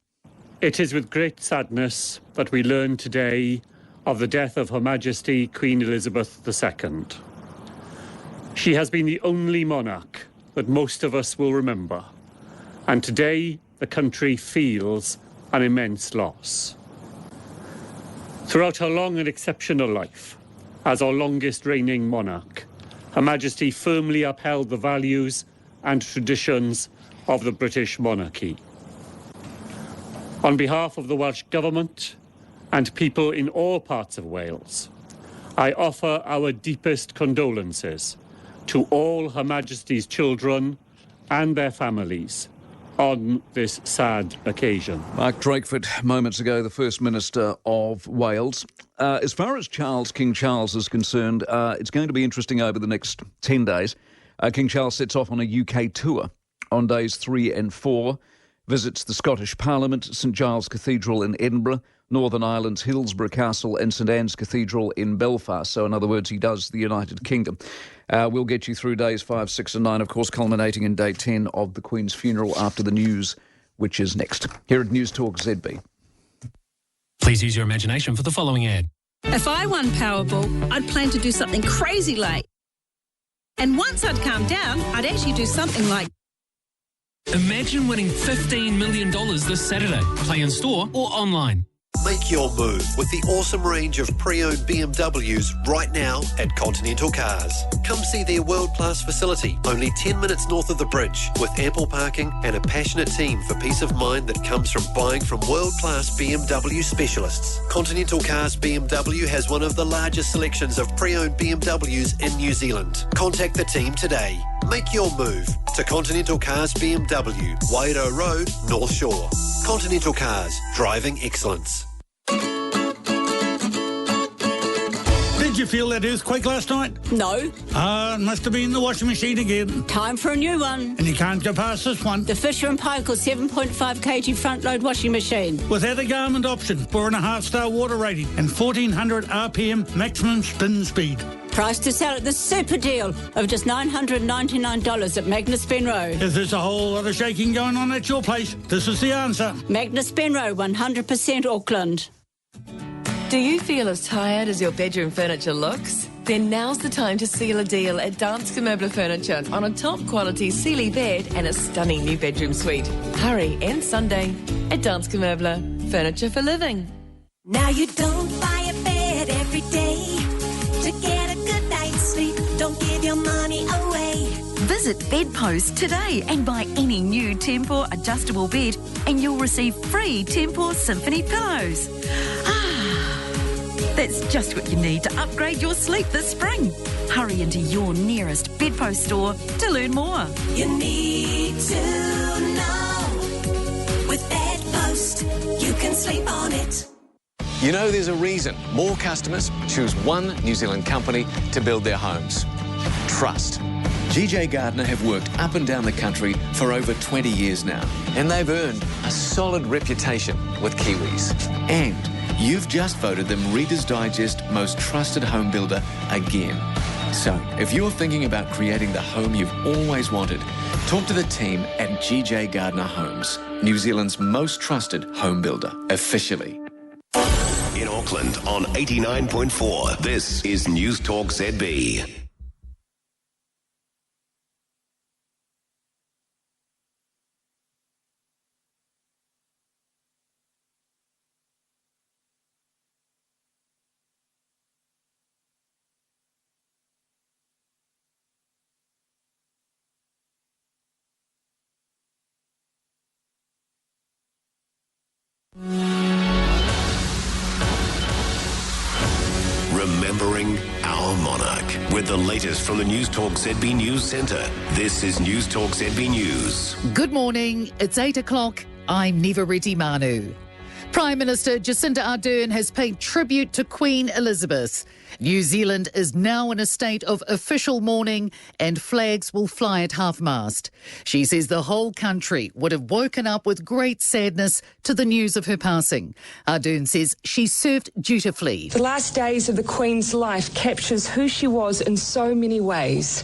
Speaker 14: It is with great sadness that we learn today of the death of Her Majesty Queen Elizabeth II. She has been the only monarch that most of us will remember, and today the country feels an immense loss. Throughout her long and exceptional life, as our longest reigning monarch, Her Majesty firmly upheld the values and traditions of the British monarchy. On behalf of the Welsh Government and people in all parts of Wales, I offer our deepest condolences to all Her Majesty's children and their families on this sad occasion.
Speaker 6: Mark Drakeford, moments ago, the First Minister of Wales. As far as King Charles is concerned, it's going to be interesting over the next 10 days. King Charles sets off on a UK tour on days 3 and 4, visits the Scottish Parliament, St Giles Cathedral in Edinburgh, Northern Ireland's Hillsborough Castle and St Anne's Cathedral in Belfast. So in other words, he does the United Kingdom. We'll get you through days 5, 6 and 9, of course, culminating in day 10 of the Queen's funeral after the news, which is next. Here at Newstalk ZB.
Speaker 19: Please use your imagination for the following ad.
Speaker 20: If I won Powerball, I'd plan to do something crazy like. And once I'd calmed down, I'd actually do something like.
Speaker 19: Imagine winning $15 million this Saturday. Play in store or online.
Speaker 27: Make your move with the awesome range of pre-owned BMWs right now at Continental Cars. Come see their world-class facility, only 10 minutes north of the bridge, with ample parking and a passionate team for peace of mind that comes from buying from world-class BMW specialists. Continental Cars BMW has one of the largest selections of pre-owned BMWs in New Zealand. Contact the team today. Make your move to Continental Cars BMW, Wairau Road, North Shore. Continental Cars, driving excellence.
Speaker 15: Did you feel that earthquake last night?
Speaker 13: No.
Speaker 15: It must have been the washing machine again.
Speaker 13: Time for a new one.
Speaker 15: And you can't go past this one.
Speaker 13: The Fisher & Paykel 7.5 kg front load washing machine.
Speaker 15: Without a garment option, 4.5-star water rating and 1400 RPM maximum spin speed.
Speaker 13: Price to sell at the super deal of just $999 at Magnus Benroe.
Speaker 15: If there's a whole lot of shaking going on at your place, this is the answer.
Speaker 13: Magnus Benroe, 100% Auckland.
Speaker 30: Do you feel as tired as your bedroom furniture looks? Then now's the time to seal a deal at Danske Möbler Furniture on a top quality Sealy bed and a stunning new bedroom suite. Hurry, end Sunday at Danske Möbler, furniture for living.
Speaker 9: Now you don't buy a bed every day to get a good night's sleep. Don't give your money away.
Speaker 30: Visit
Speaker 2: Visit Bedpost today and buy any new Tempur adjustable bed and you'll receive free Tempur Symphony pillows. That's just what you need to upgrade your sleep this spring. Hurry into your nearest Bedpost store to learn more.
Speaker 16: You need to know. With Bedpost, you can sleep on it.
Speaker 17: You know, there's a reason more customers choose one New Zealand company to build their homes. Trust. GJ Gardner have worked up and down the country for over 20 years now, and they've earned a solid reputation with Kiwis. And you've just voted them Reader's Digest Most Trusted Home Builder again. So, if you're thinking about creating the home you've always wanted, talk to the team at GJ Gardner Homes, New Zealand's most trusted home builder, officially.
Speaker 1: In Auckland on 89.4, this is Newstalk ZB. Remembering our monarch with the latest from the Newstalk ZB News Centre. This is Newstalk ZB News.
Speaker 7: Good morning. It's 8 o'clock. I'm Neva Reddy Manu. Prime Minister Jacinda Ardern has paid tribute to Queen Elizabeth. New Zealand is now in a state of official mourning and flags will fly at half-mast. She says the whole country would have woken up with great sadness to the news of her passing. Ardern says she served dutifully.
Speaker 18: The last days of the Queen's life captures who she was in so many ways,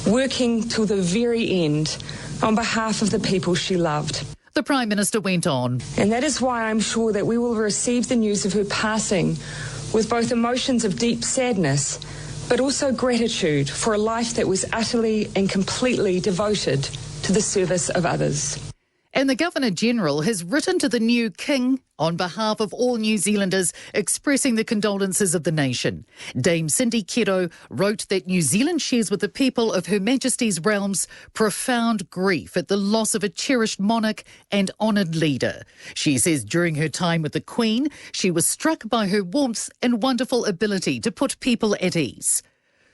Speaker 18: working till the very end on behalf of the people she loved.
Speaker 7: The Prime Minister went on.
Speaker 18: And that is why I'm sure that we will receive the news of her passing with both emotions of deep sadness, but also gratitude for a life that was utterly and completely devoted to the service of others.
Speaker 7: And the Governor-General has written to the new King on behalf of all New Zealanders, expressing the condolences of the nation. Dame Cindy Kiddo wrote that New Zealand shares with the people of Her Majesty's realms profound grief at the loss of a cherished monarch and honoured leader. She says during her time with the Queen, she was struck by her warmth and wonderful ability to put people at ease.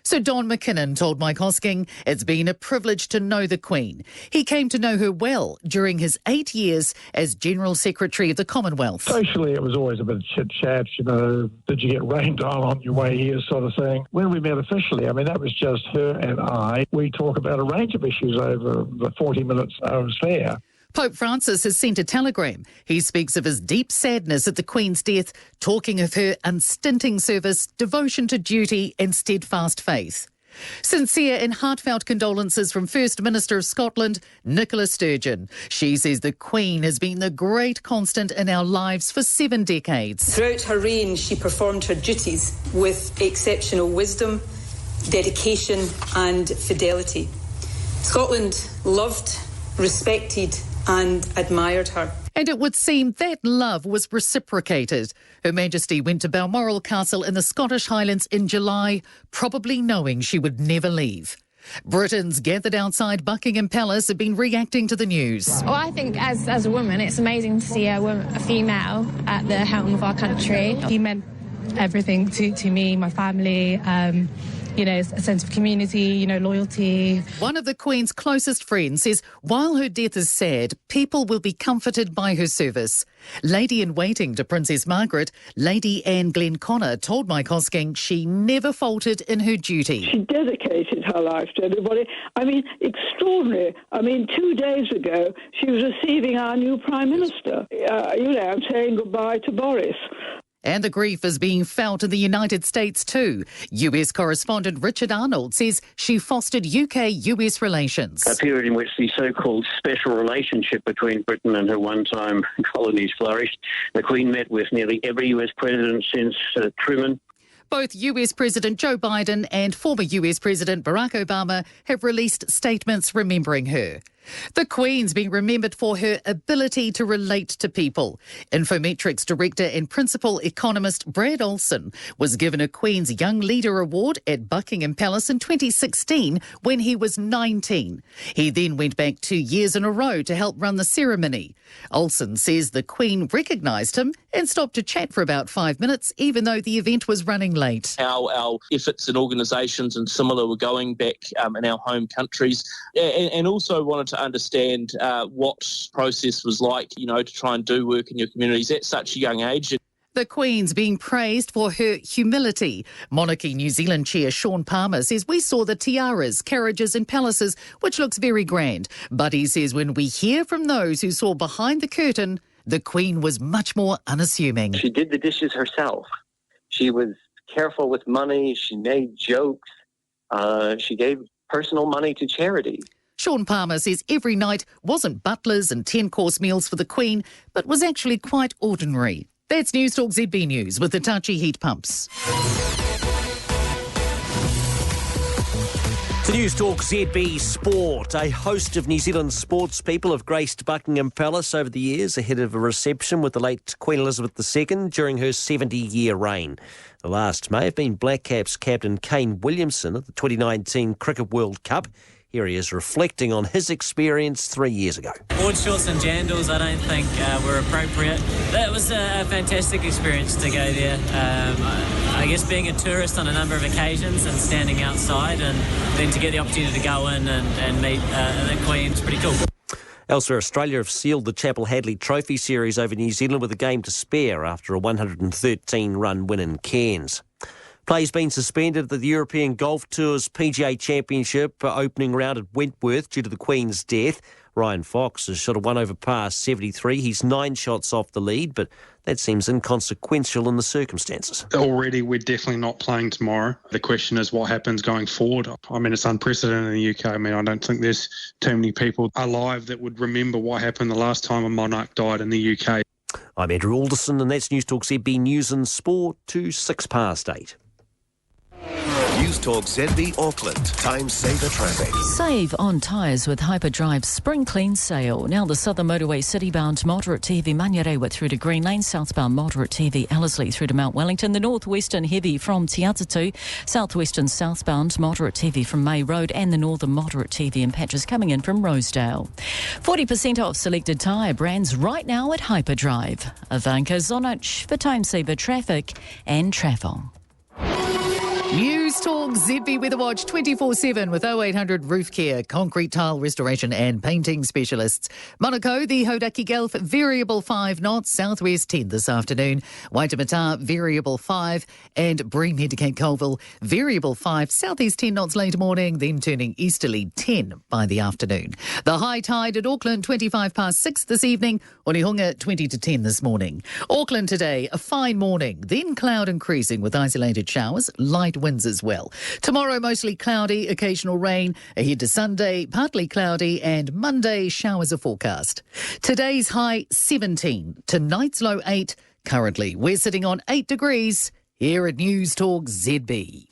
Speaker 7: So Don McKinnon told Mike Hosking it's been a privilege to know the Queen. He came to know her well during his 8 years as General Secretary of the Commonwealth.
Speaker 21: Socially, it was always a bit of chit-chat, you know, did you get rained on your way here sort of thing. When we met officially, I mean, that was just her and I. We talk about a range of issues over the 40 minutes I was there.
Speaker 7: Pope Francis has sent a telegram. He speaks of his deep sadness at the Queen's death, talking of her unstinting service, devotion to duty and steadfast faith. Sincere and heartfelt condolences from First Minister of Scotland, Nicola Sturgeon. She says the Queen has been the great constant in our lives for 7 decades.
Speaker 22: Throughout her reign, she performed her duties with exceptional wisdom, dedication and fidelity. Scotland loved, respected and admired her.
Speaker 7: And it would seem that love was reciprocated. Her Majesty went to Balmoral Castle in the Scottish Highlands in July, probably knowing she would never leave. Britons gathered outside Buckingham Palace have been reacting to the news.
Speaker 23: Well, I think as a woman, it's amazing to see a female at the helm of our country.
Speaker 24: He meant everything to me, my family, you know, a sense of community, loyalty.
Speaker 7: One of the Queen's closest friends says while her death is sad, people will be comforted by her service. Lady-in-waiting to Princess Margaret, Lady Anne Glenconner, told Mike Hosking she never faltered in her duty.
Speaker 26: She dedicated her life to everybody. I mean, extraordinary. I mean, 2 days ago, she was receiving our new Prime Minister, saying goodbye to Boris.
Speaker 7: And the grief is being felt in the United States too. US correspondent Richard Arnold says she fostered UK-US relations.
Speaker 28: A period in which the so-called special relationship between Britain and her one-time colonies flourished. The Queen met with nearly every US president since Truman.
Speaker 7: Both US President Joe Biden and former US President Barack Obama have released statements remembering her. The Queen's being remembered for her ability to relate to people. Infometrics Director and Principal Economist Brad Olsen was given a Queen's Young Leader Award at Buckingham Palace in 2016 when he was 19. He then went back 2 years in a row to help run the ceremony. Olsen says the Queen recognised him and stopped to chat for about 5 minutes, even though the event was running late.
Speaker 3: How our efforts and organisations and similar were going back in our home countries, and also wanted to understand what process was like, to try and do work in your communities at such a young age.
Speaker 7: The Queen's being praised for her humility. Monarchy New Zealand Chair Sean Palmer says we saw the tiaras, carriages and palaces, which looks very grand. But he says when we hear from those who saw behind the curtain, the Queen was much more unassuming.
Speaker 4: She did the dishes herself. She was careful with money. She made jokes. She gave personal money to charity.
Speaker 7: Sean Palmer says every night wasn't butlers and 10-course meals for the Queen, but was actually quite ordinary. That's Newstalk ZB News with the Hitachi heat pumps.
Speaker 5: To Newstalk ZB Sport. A host of New Zealand sports people have graced Buckingham Palace over the years ahead of a reception with the late Queen Elizabeth II during her 70-year reign. The last may have been Black Caps captain Kane Williamson at the 2019 Cricket World Cup. Here he is reflecting on his experience 3 years ago.
Speaker 8: Board shorts and jandals I don't think were appropriate. That was a fantastic experience to go there. I guess being a tourist on a number of occasions and standing outside and then to get the opportunity to go in and meet the Queen is pretty cool.
Speaker 5: Elsewhere, Australia have sealed the Chapel Hadley Trophy Series over New Zealand with a game to spare after a 113-run win in Cairns. Play's been suspended at the European Golf Tour's PGA Championship opening round at Wentworth due to the Queen's death. Ryan Fox has shot a 1 over par 73. He's 9 shots off the lead, but that seems inconsequential in the circumstances.
Speaker 10: Already, we're definitely not playing tomorrow. The question is what happens going forward. I mean, it's unprecedented in the UK. I mean, I don't think there's too many people alive that would remember what happened the last time a monarch died in the UK.
Speaker 5: I'm Andrew Alderson, and that's Newstalk ZB News and Sport to 8:06.
Speaker 1: Newstalk ZB Auckland. Time saver traffic.
Speaker 11: Save on tyres with Hyperdrive Spring Clean sale. Now the Southern Motorway city-bound moderate TV Manurewa through to Green Lane, southbound moderate TV Ellerslie through to Mount Wellington, the northwestern heavy from Te Atatu, southwestern southbound moderate TV from May Road, and the northern moderate TV in patches coming in from Rosedale. 40% off selected tyre brands right now at Hyperdrive. Ivanka Zonich for time saver traffic and travel.
Speaker 7: Newstalk ZB Weather Watch 24/7 with 0800 Roof Care, concrete tile restoration and painting specialists. Monaco, the Hodaki Gulf, variable 5 knots, southwest 10 this afternoon. Waitemata, variable 5, and Bream Head to Cape Colville, variable 5, southeast 10 knots late morning, then turning easterly 10 by the afternoon. The high tide at Auckland, 25 past 6 this evening, Onehunga 20 to 10 this morning. Auckland today, a fine morning, then cloud increasing with isolated showers, light winds as well. Tomorrow, mostly cloudy, occasional rain. Ahead to Sunday, partly cloudy, and Monday, showers are forecast. Today's high 17, tonight's low 8. Currently, we're sitting on 8 degrees here at Newstalk ZB.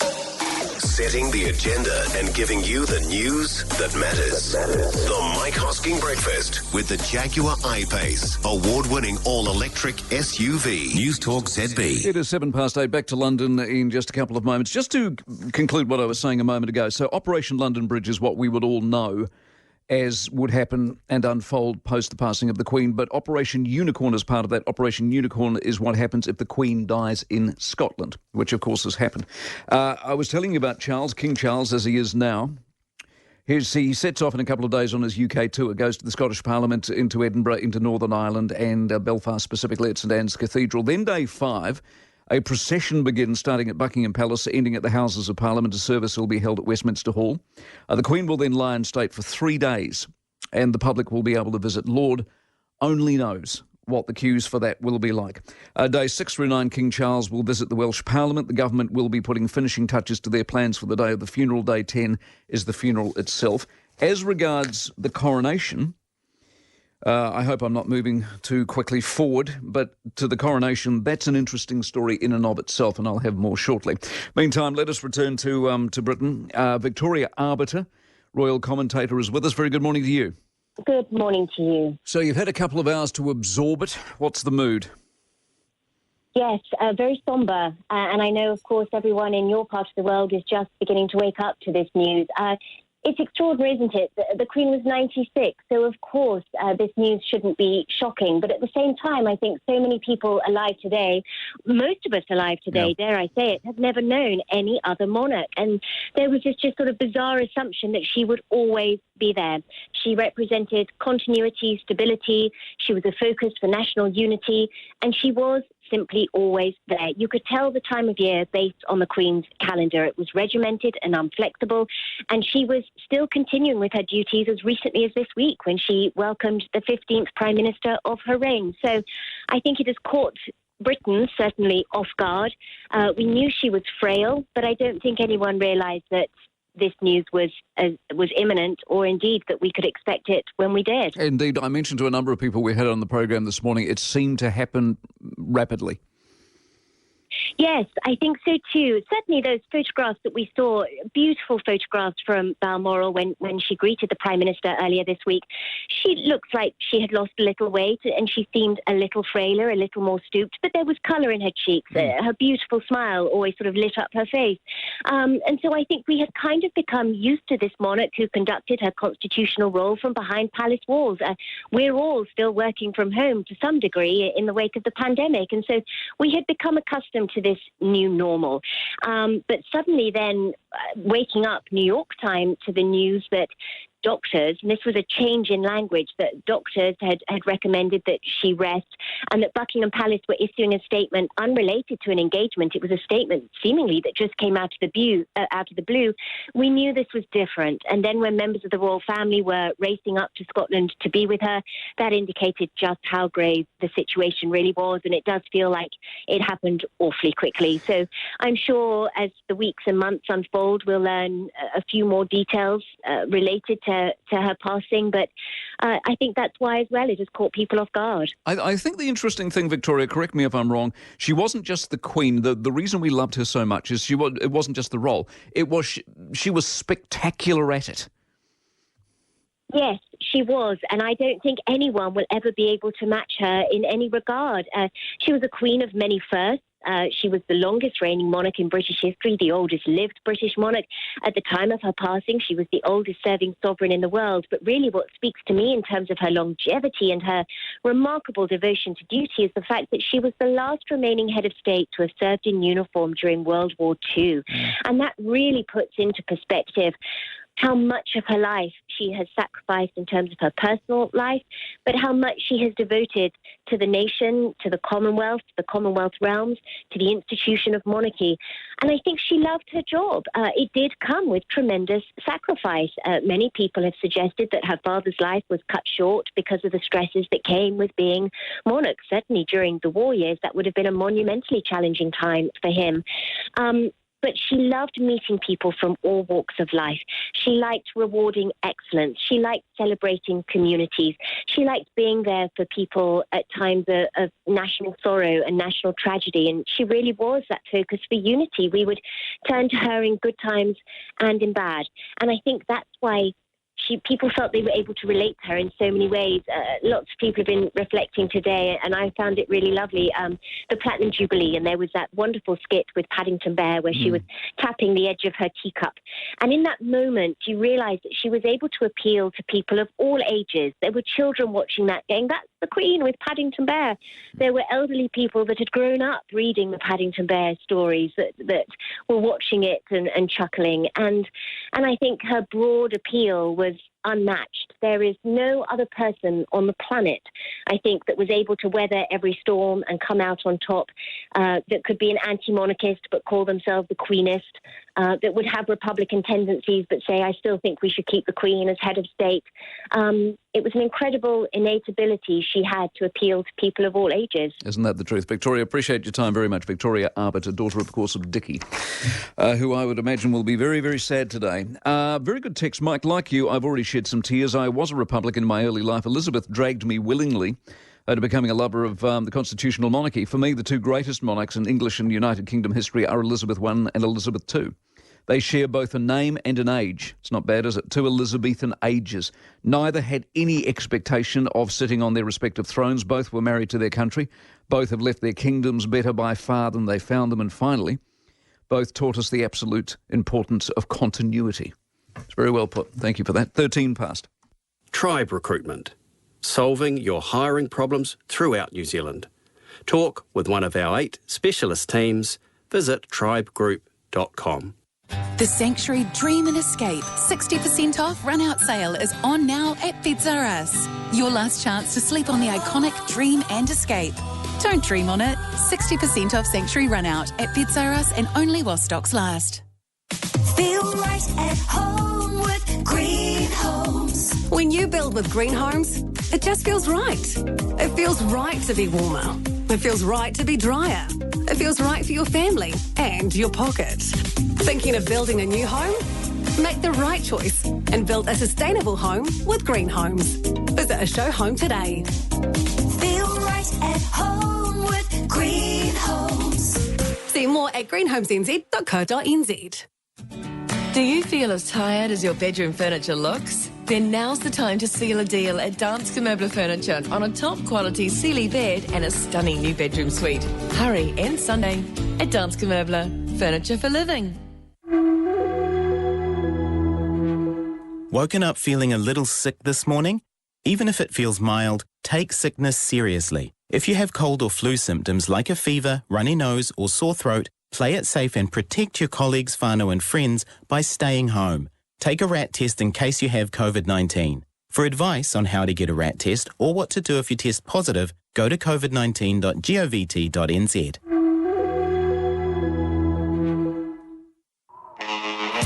Speaker 1: Setting the agenda and giving you the news that matters. The Mike Hosking Breakfast with the Jaguar I-Pace, award-winning all-electric SUV. Newstalk ZB.
Speaker 6: It is 8:07. Back to London in just a couple of moments. Just to conclude what I was saying a moment ago. So Operation London Bridge is what we would all know as would happen and unfold post the passing of the Queen. But Operation Unicorn is part of that. Operation Unicorn is what happens if the Queen dies in Scotland, which of course has happened. I was telling you about Charles, King Charles, as he is now. He sets off in a couple of days on his UK tour, goes to the Scottish Parliament, into Edinburgh, into Northern Ireland and Belfast specifically at St Anne's Cathedral. Then day 5, a procession begins starting at Buckingham Palace, ending at the Houses of Parliament. A service will be held at Westminster Hall. The Queen will then lie in state for 3 days and the public will be able to visit. Lord only knows what the queues for that will be like. Days 6 through 9, King Charles will visit the Welsh Parliament. The government will be putting finishing touches to their plans for the day of the funeral. Day 10 is the funeral itself. As regards the coronation, I hope I'm not moving too quickly forward, but to the coronation, that's an interesting story in and of itself, and I'll have more shortly. Meantime, let us return to Britain. Victoria Arbiter, royal commentator, is with us. Very good morning to you.
Speaker 9: Good morning to you.
Speaker 6: So you've had a couple of hours to absorb it. What's the mood?
Speaker 9: Yes, very sombre. And I know, of course, everyone in your part of the world is just beginning to wake up to this news. It's extraordinary, isn't it? The Queen was 96, so of course this news shouldn't be shocking. But at the same time, I think so many people alive today, most of us alive today, dare I say it, have never known any other monarch. And there was this just sort of bizarre assumption that she would always be there. She represented continuity, stability. She was a focus for national unity, and she was simply always there. You could tell the time of year based on the Queen's calendar. It was regimented and unflexible, and she was still continuing with her duties as recently as this week when she welcomed the 15th Prime Minister of her reign. So I think it has caught Britain certainly off guard. We knew she was frail, but I don't think anyone realised that this news was imminent, or indeed that we could expect it when we did.
Speaker 6: Indeed, I mentioned to a number of people we had on the program this morning, it seemed to happen rapidly.
Speaker 9: Yes, I think so too. Certainly those photographs that we saw, beautiful photographs from Balmoral when she greeted the Prime Minister earlier this week, she looks like she had lost a little weight and she seemed a little frailer, a little more stooped, but there was colour in her cheeks. Her beautiful smile always sort of lit up her face. And so I think we had kind of become used to this monarch who conducted her constitutional role from behind palace walls. We're all still working from home to some degree in the wake of the pandemic, and so we had become accustomed to this new normal. But suddenly then waking up New York time to the news that doctors, and this was a change in language, that doctors had recommended that she rest, and that Buckingham Palace were issuing a statement unrelated to an engagement. It was a statement seemingly that just came out of the blue. We knew this was different. And then when members of the royal family were racing up to Scotland to be with her, that indicated just how grave the situation really was. And it does feel like it happened awfully quickly. So I'm sure as the weeks and months unfold, we'll learn a few more details related to her passing, but I think that's why as well it has caught people off guard.
Speaker 6: I think the interesting thing, Victoria, correct me if I'm wrong, she wasn't just the Queen. The reason we loved her so much is it wasn't just the role. It was she was spectacular at it.
Speaker 9: Yes, she was, and I don't think anyone will ever be able to match her in any regard. She was a queen of many firsts. She was the longest reigning monarch in British history, the oldest lived British monarch. At the time of her passing, she was the oldest serving sovereign in the world. But really what speaks to me in terms of her longevity and her remarkable devotion to duty is the fact that she was the last remaining head of state to have served in uniform during World War II. And that really puts into perspective how much of her life she has sacrificed in terms of her personal life, but how much she has devoted to the nation, to the Commonwealth realms, to the institution of monarchy. And I think she loved her job. It did come with tremendous sacrifice. Many people have suggested that her father's life was cut short because of the stresses that came with being monarch. Certainly during the war years, that would have been a monumentally challenging time for him. But she loved meeting people from all walks of life. She liked rewarding excellence. She liked celebrating communities. She liked being there for people at times of national sorrow and national tragedy. And she really was that focus for unity. We would turn to her in good times and in bad. And I think that's why people felt they were able to relate to her in so many ways. Lots of people have been reflecting today, and I found it really lovely, the Platinum Jubilee, and there was that wonderful skit with Paddington Bear where she was tapping the edge of her teacup. And in that moment, you realise that she was able to appeal to people of all ages. There were children watching that going, that's the Queen with Paddington Bear. There were elderly people that had grown up reading the Paddington Bear stories that were watching it and chuckling. And I think her broad appeal was unmatched. There is no other person on the planet, I think, that was able to weather every storm and come out on top, that could be an anti-monarchist but call themselves the Queenist, that would have Republican tendencies but say, I still think we should keep the Queen as head of state. It was an incredible innate ability she had to appeal to people of all ages.
Speaker 6: Isn't that the truth? Victoria, appreciate your time very much. Victoria Arbiter, daughter, of course, of Dickie, who I would imagine will be very, very sad today. Very good text, Mike. Like you, I've already shed some tears. I was a Republican in my early life. Elizabeth dragged me willingly to becoming a lover of the constitutional monarchy. For me, the two greatest monarchs in English and United Kingdom history are Elizabeth I and Elizabeth II. They share both a name and an age. It's not bad, is it? Two Elizabethan ages. Neither had any expectation of sitting on their respective thrones. Both were married to their country. Both have left their kingdoms better by far than they found them. And finally, both taught us the absolute importance of continuity. It's very well put. Thank you for that. 13 past.
Speaker 12: Tribe Recruitment. Solving your hiring problems throughout New Zealand. Talk with one of our 8 specialist teams. Visit tribegroup.com.
Speaker 13: The Sanctuary Dream and Escape 60% off run-out sale is on now at Beds R Us. Your last chance to sleep on the iconic Dream and Escape. Don't dream on it. 60% off Sanctuary run-out at Beds R Us and only while stocks last.
Speaker 16: Feel right at home with Green Homes.
Speaker 14: When you build with Green Homes, it just feels right. It feels right to be warmer. It feels right to be drier. It feels right for your family and your pocket. Thinking of building a new home? Make the right choice and build a sustainable home with Green Homes. Visit a show home today.
Speaker 16: Feel right at home with Green Homes.
Speaker 14: See more at greenhomesnz.co.nz.
Speaker 15: Do you feel as tired as your bedroom furniture looks? Then now's the time to seal a deal at Danske Möbler Furniture on a top quality Sealy bed and a stunning new bedroom suite. Hurry and Sunday at Danske Möbler. Furniture for living.
Speaker 19: Woken up feeling a little sick this morning? Even if it feels mild, take sickness seriously. If you have cold or flu symptoms like a fever, runny nose or sore throat, play it safe and protect your colleagues, whānau and friends by staying home. Take a rat test in case you have COVID-19. For advice on how to get a rat test or what to do if you test positive, go to covid19.govt.nz.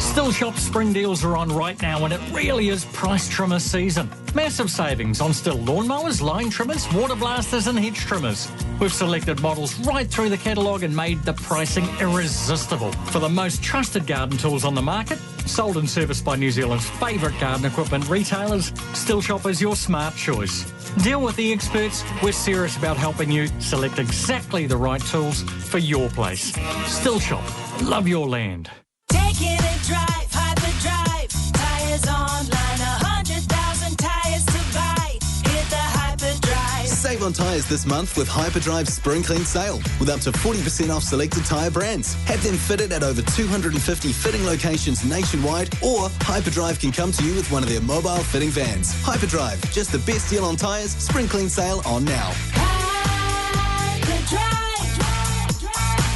Speaker 20: Still Shop spring deals are on right now and it really is price trimmer season. Massive savings on Still lawnmowers, line trimmers, water blasters and hedge trimmers. We've selected models right through the catalogue and made the pricing irresistible. For the most trusted garden tools on the market, sold and serviced by New Zealand's favourite garden equipment retailers, Still Shop is your smart choice. Deal with the experts. We're serious about helping you select exactly the right tools for your place. Still Shop. Love your land.
Speaker 16: Taking a drive, Hyperdrive. Tires online, 100,000 tires to buy. Hit the Hyperdrive.
Speaker 25: Save on tyres this month with Hyperdrive's Spring Clean sale, with up to 40% off selected tyre brands. Have them fitted at over 250 fitting locations nationwide, or Hyperdrive can come to you with one of their mobile fitting vans. Hyperdrive, just the best deal on tyres. Spring Clean sale on now.
Speaker 16: Hyperdrive,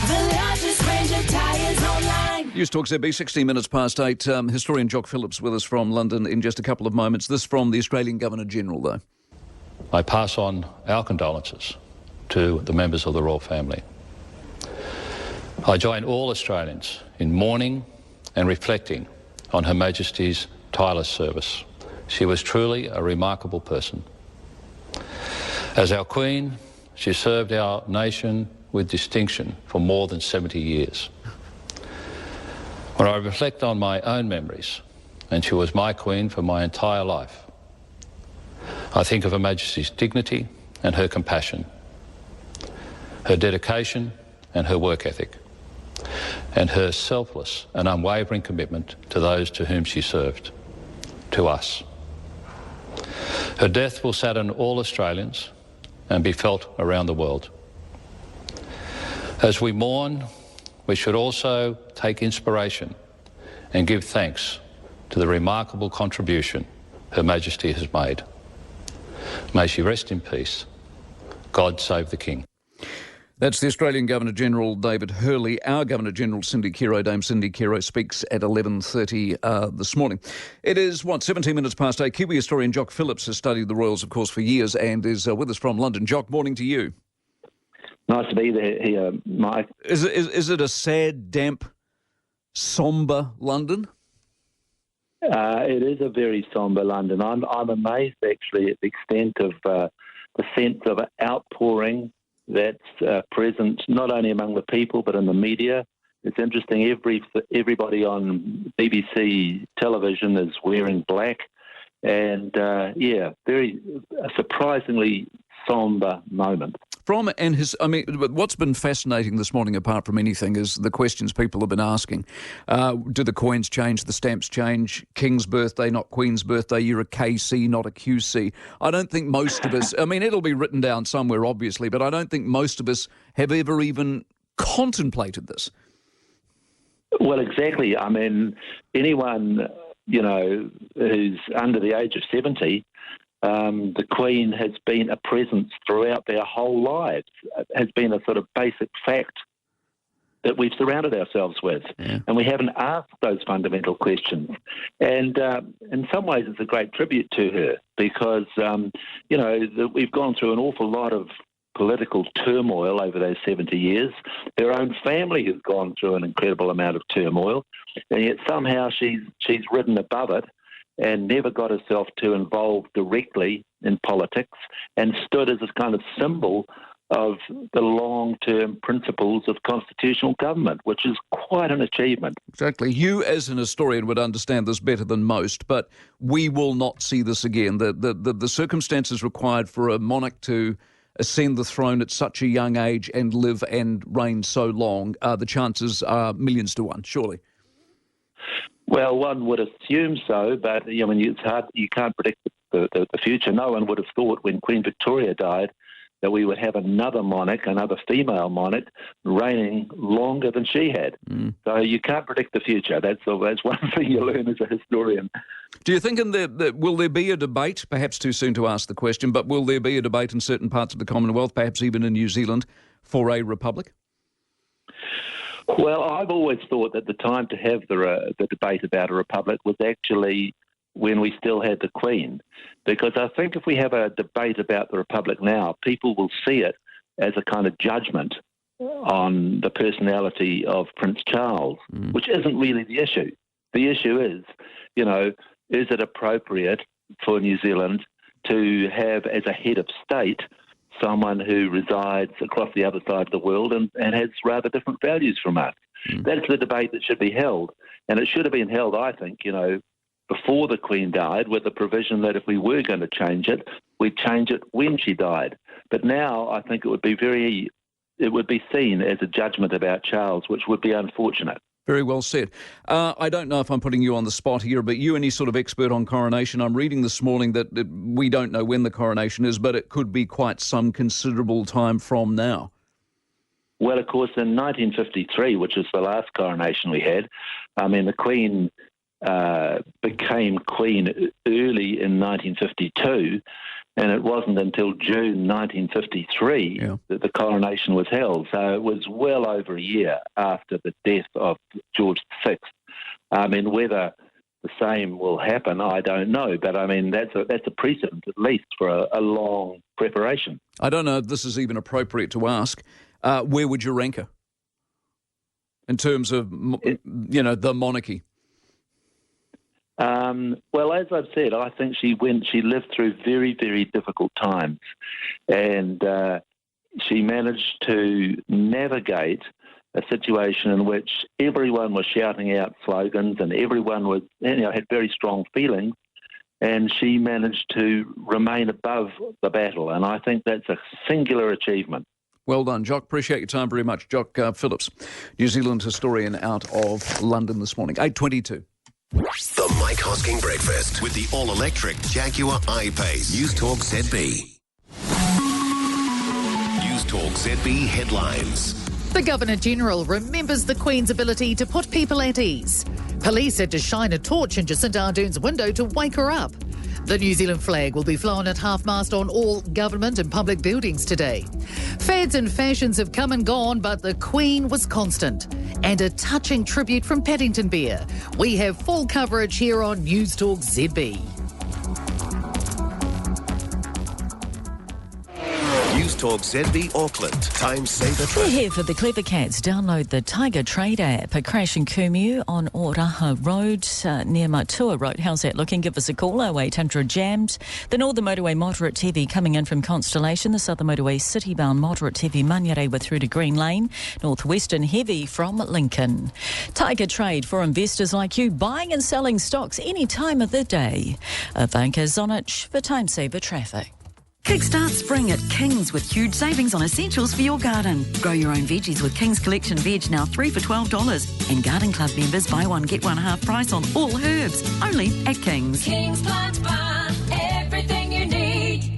Speaker 16: the largest range of tires online.
Speaker 6: Newstalk ZB, 16 minutes past 8. Historian Jock Phillips with us from London in just a couple of moments. This from the Australian Governor-General, though.
Speaker 27: I pass on our condolences to the members of the royal family. I join all Australians in mourning and reflecting on Her Majesty's tireless service. She was truly a remarkable person. As our Queen, she served our nation with distinction for more than 70 years. When I reflect on my own memories, and she was my Queen for my entire life, I think of Her Majesty's dignity and her compassion, her dedication and her work ethic, and her selfless and unwavering commitment to those to whom she served, to us. Her death will sadden all Australians and be felt around the world. As we mourn, we should also take inspiration and give thanks to the remarkable contribution Her Majesty has made. May she rest in peace. God save the King.
Speaker 6: That's the Australian Governor-General David Hurley. Our Governor-General Cindy Kiro, Dame Cindy Kiro, speaks at 11:30 this morning. It is, 17 minutes past 8. Kiwi historian Jock Phillips has studied the Royals, of course, for years and is with us from London. Jock, morning to you.
Speaker 29: Nice to be there here, Mike.
Speaker 6: Is it a sad, damp, sombre London?
Speaker 29: It is a very sombre London. I'm amazed, actually, at the extent of the sense of outpouring that's present not only among the people but in the media. It's interesting. Everybody on BBC television is wearing black, and very surprisingly sombre moment.
Speaker 6: What's been fascinating this morning, apart from anything, is the questions people have been asking. Do the coins change? The stamps change? King's birthday, not Queen's birthday. You're a KC, not a QC. I don't think most of us, it'll be written down somewhere, obviously, but I don't think most of us have ever even contemplated this.
Speaker 29: Well, exactly. Anyone, who's under the age of 70, the Queen has been a presence throughout their whole lives. It has been a sort of basic fact that we've surrounded ourselves with, and we haven't asked those fundamental questions. And in some ways, it's a great tribute to her because, we've gone through an awful lot of political turmoil over those 70 years. Her own family has gone through an incredible amount of turmoil, and yet somehow she's ridden above it and never got herself too involved directly in politics and stood as a kind of symbol of the long-term principles of constitutional government, which is quite an achievement.
Speaker 6: Exactly. You, as an historian, would understand this better than most, but we will not see this again. The circumstances required for a monarch to ascend the throne at such a young age and live and reign so long, the chances are millions to one, surely.
Speaker 29: Well, one would assume so, but it's hard. You can't predict the future. No one would have thought when Queen Victoria died that we would have another monarch, another female monarch, reigning longer than she had. So you can't predict the future. That's one thing you learn as a historian.
Speaker 6: Do you think will there be a debate, perhaps too soon to ask the question, but will there be a debate in certain parts of the Commonwealth, perhaps even in New Zealand, for a republic?
Speaker 29: Well, I've always thought that the time to have the debate about a republic was actually when we still had the Queen, because I think if we have a debate about the republic now, people will see it as a kind of judgment on the personality of Prince Charles, which isn't really the issue. The issue is, is it appropriate for New Zealand to have as a head of state someone who resides across the other side of the world and has rather different values from us? That's the debate that should be held. And it should have been held, I think, before the Queen died, with the provision that if we were going to change it, we'd change it when she died. But now I think it would be seen as a judgment about Charles, which would be unfortunate.
Speaker 6: Very well said. I don't know if I'm putting you on the spot here, but you any sort of expert on coronation? I'm reading this morning that we don't know when the coronation is, but it could be quite some considerable time from now.
Speaker 29: Well, of course, in 1953, which is the last coronation we had, the Queen became Queen early in 1952, and it wasn't until June 1953 that the coronation was held. So it was well over a year after the death of George VI. Whether the same will happen, I don't know. But that's a precedent, at least, for a long preparation.
Speaker 6: I don't know if this is even appropriate to ask. Where would you rank her in terms of, the monarchy?
Speaker 29: Well, as I've said, I think she lived through very, very difficult times, and she managed to navigate a situation in which everyone was shouting out slogans and everyone was, had very strong feelings, and she managed to remain above the battle, and I think that's a singular achievement.
Speaker 6: Well done, Jock. Appreciate your time very much. Jock Phillips, New Zealand historian out of London this morning. 8:22.
Speaker 1: The Mike Hosking Breakfast with the all-electric Jaguar I-Pace. Newstalk ZB. Newstalk ZB headlines.
Speaker 7: The Governor-General remembers the Queen's ability to put people at ease. Police had to shine a torch in Jacinda Ardern's window to wake her up. The New Zealand flag will be flown at half-mast on all government and public buildings today. Fads and fashions have come and gone, but the Queen was constant. And a touching tribute from Paddington Bear. We have full coverage here on Newstalk ZB.
Speaker 1: Newstalk ZB Auckland. Time saver traffic.
Speaker 11: We're here for the Clever Cats. Download the Tiger Trade app. A crash in Kumeu on Oraha Road near Matua Road. How's that looking? Give us a call. 0800 jammed. The Northern Motorway moderate heavy coming in from Constellation. The Southern Motorway city-bound moderate heavy Manurewa through to Green Lane. Northwestern heavy from Lincoln. Tiger Trade for investors like you, buying and selling stocks any time of the day. Ivanka Zonic for time saver traffic. Kickstart spring at King's with huge savings on essentials for your garden. Grow your own veggies with King's Collection Veg, now 3 for $12. And Garden Club members buy one, get one half price on all herbs. Only at King's.
Speaker 16: King's Plant Barn, everything you need.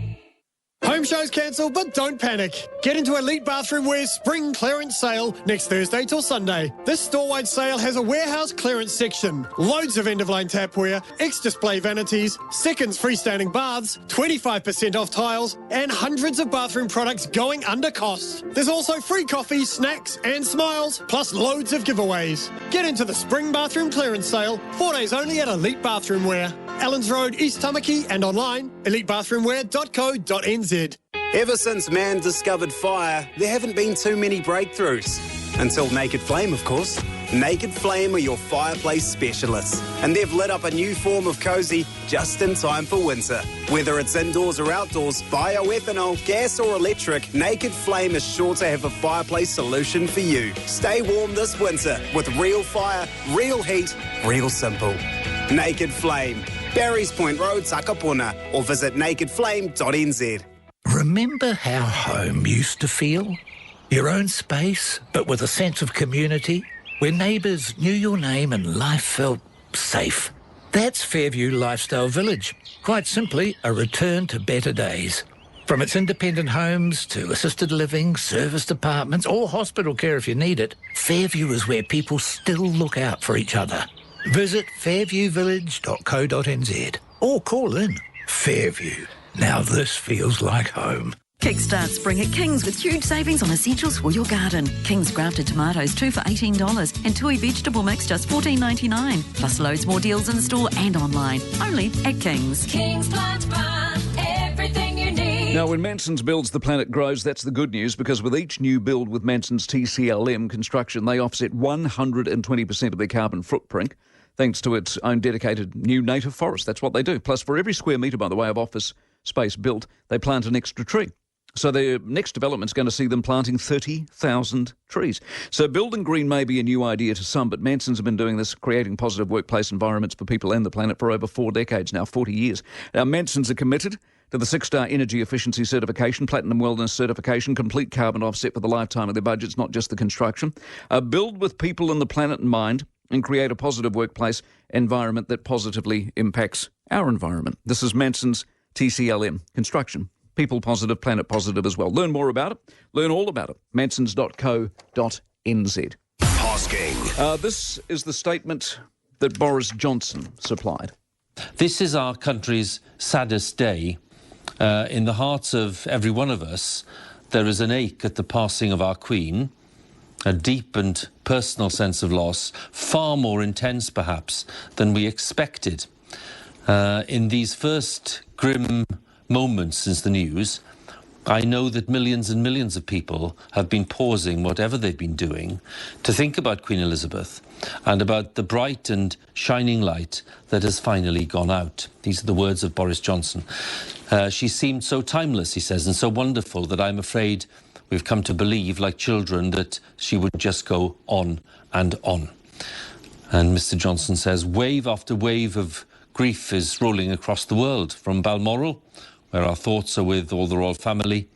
Speaker 2: Home shows cancelled, but don't panic. Get into Elite Bathroom Wear's spring clearance sale next Thursday till Sunday. This store-wide sale has a warehouse clearance section, loads of end-of-line tapware, X-display vanities, seconds freestanding baths, 25% off tiles, and hundreds of bathroom products going under cost. There's also free coffee, snacks, and smiles, plus loads of giveaways. Get into the spring bathroom clearance sale, 4 days only at Elite Bathroom Wear. Allens Road, East Tamaki, and online, elitebathroomwear.co.nz.
Speaker 17: Ever since man discovered fire, there haven't been too many breakthroughs. Until Naked Flame, of course. Naked Flame are your fireplace specialists, and they've lit up a new form of cosy just in time for winter. Whether it's indoors or outdoors, bioethanol, gas or electric, Naked Flame is sure to have a fireplace solution for you. Stay warm this winter with real fire, real heat, real simple. Naked Flame. Barry's Point Road, Takapuna, or visit nakedflame.nz.
Speaker 18: Remember how home used to feel? Your own space, but with a sense of community, where neighbours knew your name and life felt safe. That's Fairview Lifestyle Village. Quite simply, a return to better days. From its independent homes to assisted living, serviced apartments, or hospital care if you need it, Fairview is where people still look out for each other. Visit fairviewvillage.co.nz or call in. Fairview. Now this feels like home.
Speaker 11: Kickstart spring at King's with huge savings on essentials for your garden. King's grafted tomatoes, 2 for $18, and Tui vegetable mix just $14.99. Plus loads more deals in store and online. Only at King's.
Speaker 16: King's Plant Barn, everything you need.
Speaker 6: Now, when Manson's builds, the planet grows. That's the good news, because with each new build with Manson's TCLM construction, they offset 120% of their carbon footprint, thanks to its own dedicated new native forest. That's what they do. Plus, for every square metre, by the way, of office space built, they plant an extra tree. So their next development's going to see them planting 30,000 trees. So building green may be a new idea to some, but Manson's have been doing this, creating positive workplace environments for people and the planet for over 4 decades now, 40 years. Now, Manson's are committed to the 6-star energy efficiency certification, platinum wellness certification, complete carbon offset for the lifetime of their budgets, not just the construction. Build with people and the planet in mind and create a positive workplace environment that positively impacts our environment. This is Manson's TCLM construction. People positive, planet positive as well. Learn more about it. Learn all about it. mansons.co.nz.
Speaker 1: Hosking.
Speaker 6: This is the statement that Boris Johnson supplied.
Speaker 21: This is our country's saddest day. In the hearts of every one of us, there is an ache at the passing of our Queen, a deep and personal sense of loss, far more intense perhaps than we expected. In these first grim moments since the news, I know that millions and millions of people have been pausing whatever they've been doing to think about Queen Elizabeth and about the bright and shining light that has finally gone out. These are the words of Boris Johnson. She seemed so timeless, he says, and so wonderful that I'm afraid we've come to believe, like children, that she would just go on and on. And Mr. Johnson says, wave after wave of grief is rolling across the world, from Balmoral, where our thoughts are with all the royal family,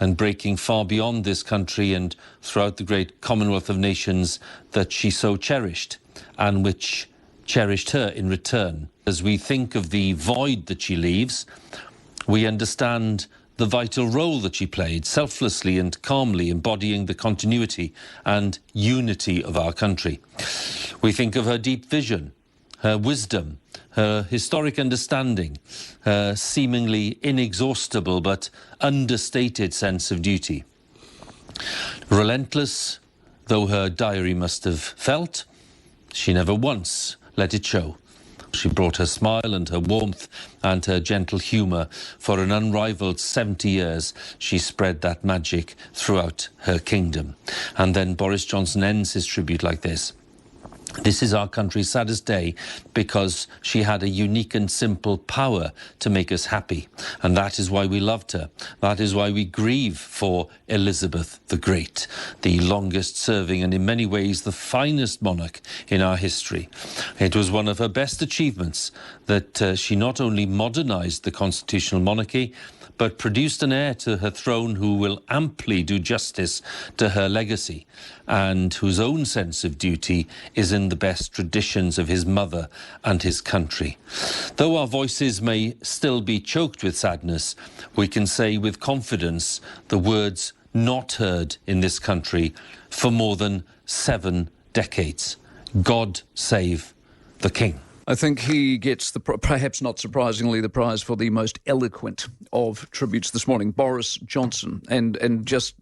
Speaker 21: and breaking far beyond this country and throughout the great Commonwealth of Nations that she so cherished, and which cherished her in return. As we think of the void that she leaves, we understand the vital role that she played, selflessly and calmly embodying the continuity and unity of our country. We think of her deep vision, her wisdom, her historic understanding, her seemingly inexhaustible but understated sense of duty. Relentless though her diary must have felt, she never once let it show. She brought her smile and her warmth and her gentle humour. For an unrivalled 70 years, she spread that magic throughout her kingdom. And then Boris Johnson ends his tribute like this. This is our country's saddest day because she had a unique and simple power to make us happy. And that is why we loved her. That is why we grieve for Elizabeth the Great, the longest serving and in many ways the finest monarch in our history. It was one of her best achievements that she not only modernised the constitutional monarchy, but produced an heir to her throne who will amply do justice to her legacy and whose own sense of duty is in the best traditions of his mother and his country. Though our voices may still be choked with sadness, we can say with confidence the words not heard in this country for more than 7 decades. God save the King.
Speaker 6: I think he gets, perhaps not surprisingly, the prize for the most eloquent of tributes this morning, Boris Johnson. And just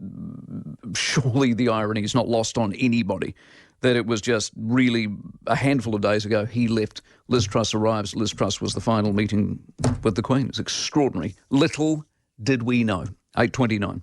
Speaker 6: surely the irony is not lost on anybody that it was just really a handful of days ago he left. Liz Truss arrives. Liz Truss was the final meeting with the Queen. It's extraordinary. Little did we know. 8:29.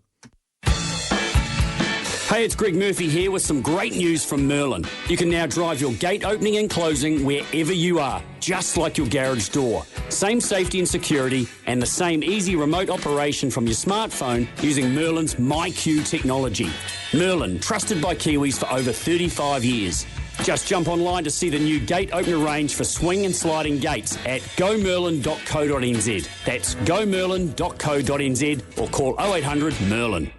Speaker 3: Hey, it's Greg Murphy here with some great news from Merlin. You can now drive your gate opening and closing wherever you are, just like your garage door. Same safety and security and the same easy remote operation from your smartphone using Merlin's MyQ technology. Merlin, trusted by Kiwis for over 35 years. Just jump online to see the new gate opener range for swing and sliding gates at gomerlin.co.nz. That's gomerlin.co.nz or call 0800 Merlin.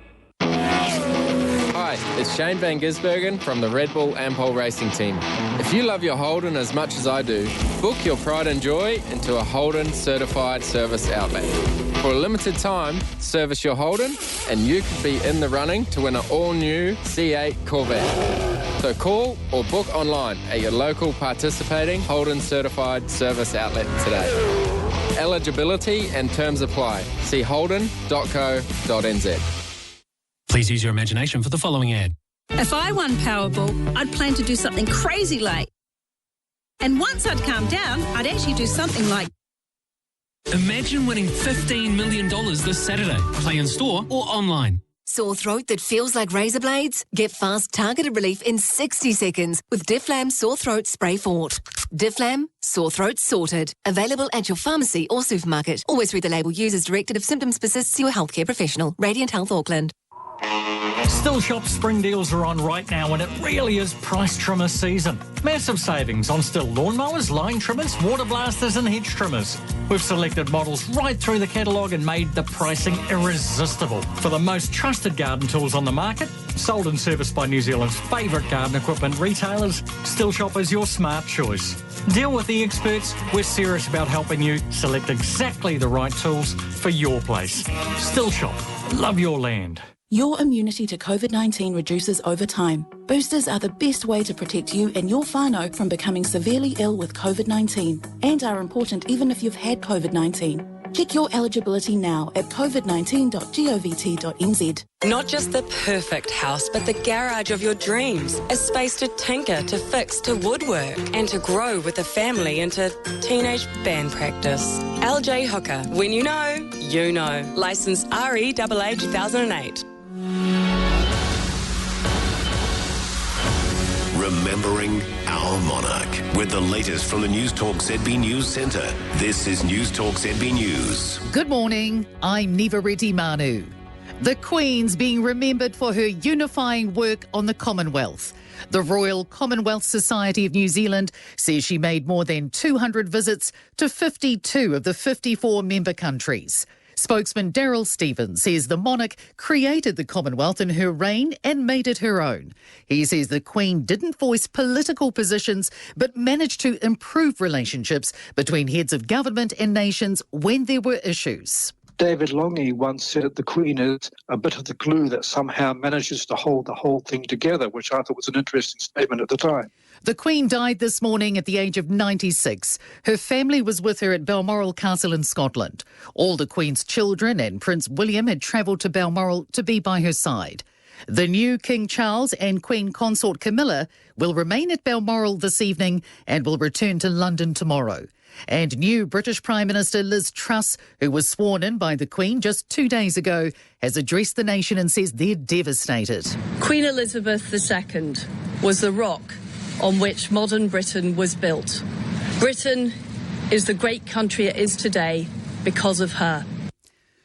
Speaker 4: Hi, it's Shane Van Gisbergen from the Red Bull Ampol Racing Team. If you love your Holden as much as I do, book your pride and joy into a Holden certified service outlet. For a limited time, service your Holden and you could be in the running to win an all-new C8 Corvette. So call or book online at your local participating Holden certified service outlet today. Eligibility and terms apply. See holden.co.nz.
Speaker 8: Please use your imagination for the following ad.
Speaker 10: If I won Powerball, I'd plan to do something crazy like. And once I'd calmed down, I'd actually do something like.
Speaker 8: Imagine winning $15 million this Saturday. Play in store or online.
Speaker 22: Sore throat that feels like razor blades? Get fast targeted relief in 60 seconds with Difflam Sore Throat Spray Fort. Difflam, sore throat sorted. Available at your pharmacy or supermarket. Always read the label. Use as directed. If symptoms persist, see your healthcare professional. Radiant Health Auckland.
Speaker 20: Still Shop spring deals are on right now and it really is price trimmer season. Massive savings on Still lawnmowers, line trimmers, water blasters and hedge trimmers. We've selected models right through the catalogue and made the pricing irresistible. For the most trusted garden tools on the market, sold and serviced by New Zealand's favourite garden equipment retailers, Still Shop is your smart choice. Deal with the experts. We're serious about helping you select exactly the right tools for your place. Still Shop. Love your land.
Speaker 23: Your immunity to COVID-19 reduces over time. Boosters are the best way to protect you and your whānau from becoming severely ill with COVID-19 and are important even if you've had COVID-19. Check your eligibility now at covid19.govt.nz.
Speaker 24: Not just the perfect house, but the garage of your dreams. A space to tinker, to fix, to woodwork, and to grow with the family into teenage band practice. LJ Hooker. When you know, you know. Licensed REAA 2008.
Speaker 1: Remembering our monarch with the latest from the Newstalk ZB News Centre. This is Newstalk ZB News.
Speaker 7: Good morning, I'm Neva Reddy Manu. The Queen's being remembered for her unifying work on the Commonwealth. The Royal Commonwealth Society of New Zealand says she made more than 200 visits to 52 of the 54 member countries. Spokesman Daryl Stevens says the monarch created the Commonwealth in her reign and made it her own. He says the Queen didn't voice political positions but managed to improve relationships between heads of government and nations when there were issues.
Speaker 26: David Longy once said that the Queen is a bit of the glue that somehow manages to hold the whole thing together, which I thought was an interesting statement at the time.
Speaker 7: The Queen died this morning at the age of 96. Her family was with her at Balmoral Castle in Scotland. All the Queen's children and Prince William had travelled to Balmoral to be by her side. The new King Charles and Queen Consort Camilla will remain at Balmoral this evening and will return to London tomorrow. And new British Prime Minister Liz Truss, who was sworn in by the Queen just 2 days ago, has addressed the nation and says they're devastated.
Speaker 28: Queen Elizabeth II was the rock on which modern Britain was built. Britain is the great country it is today because of her.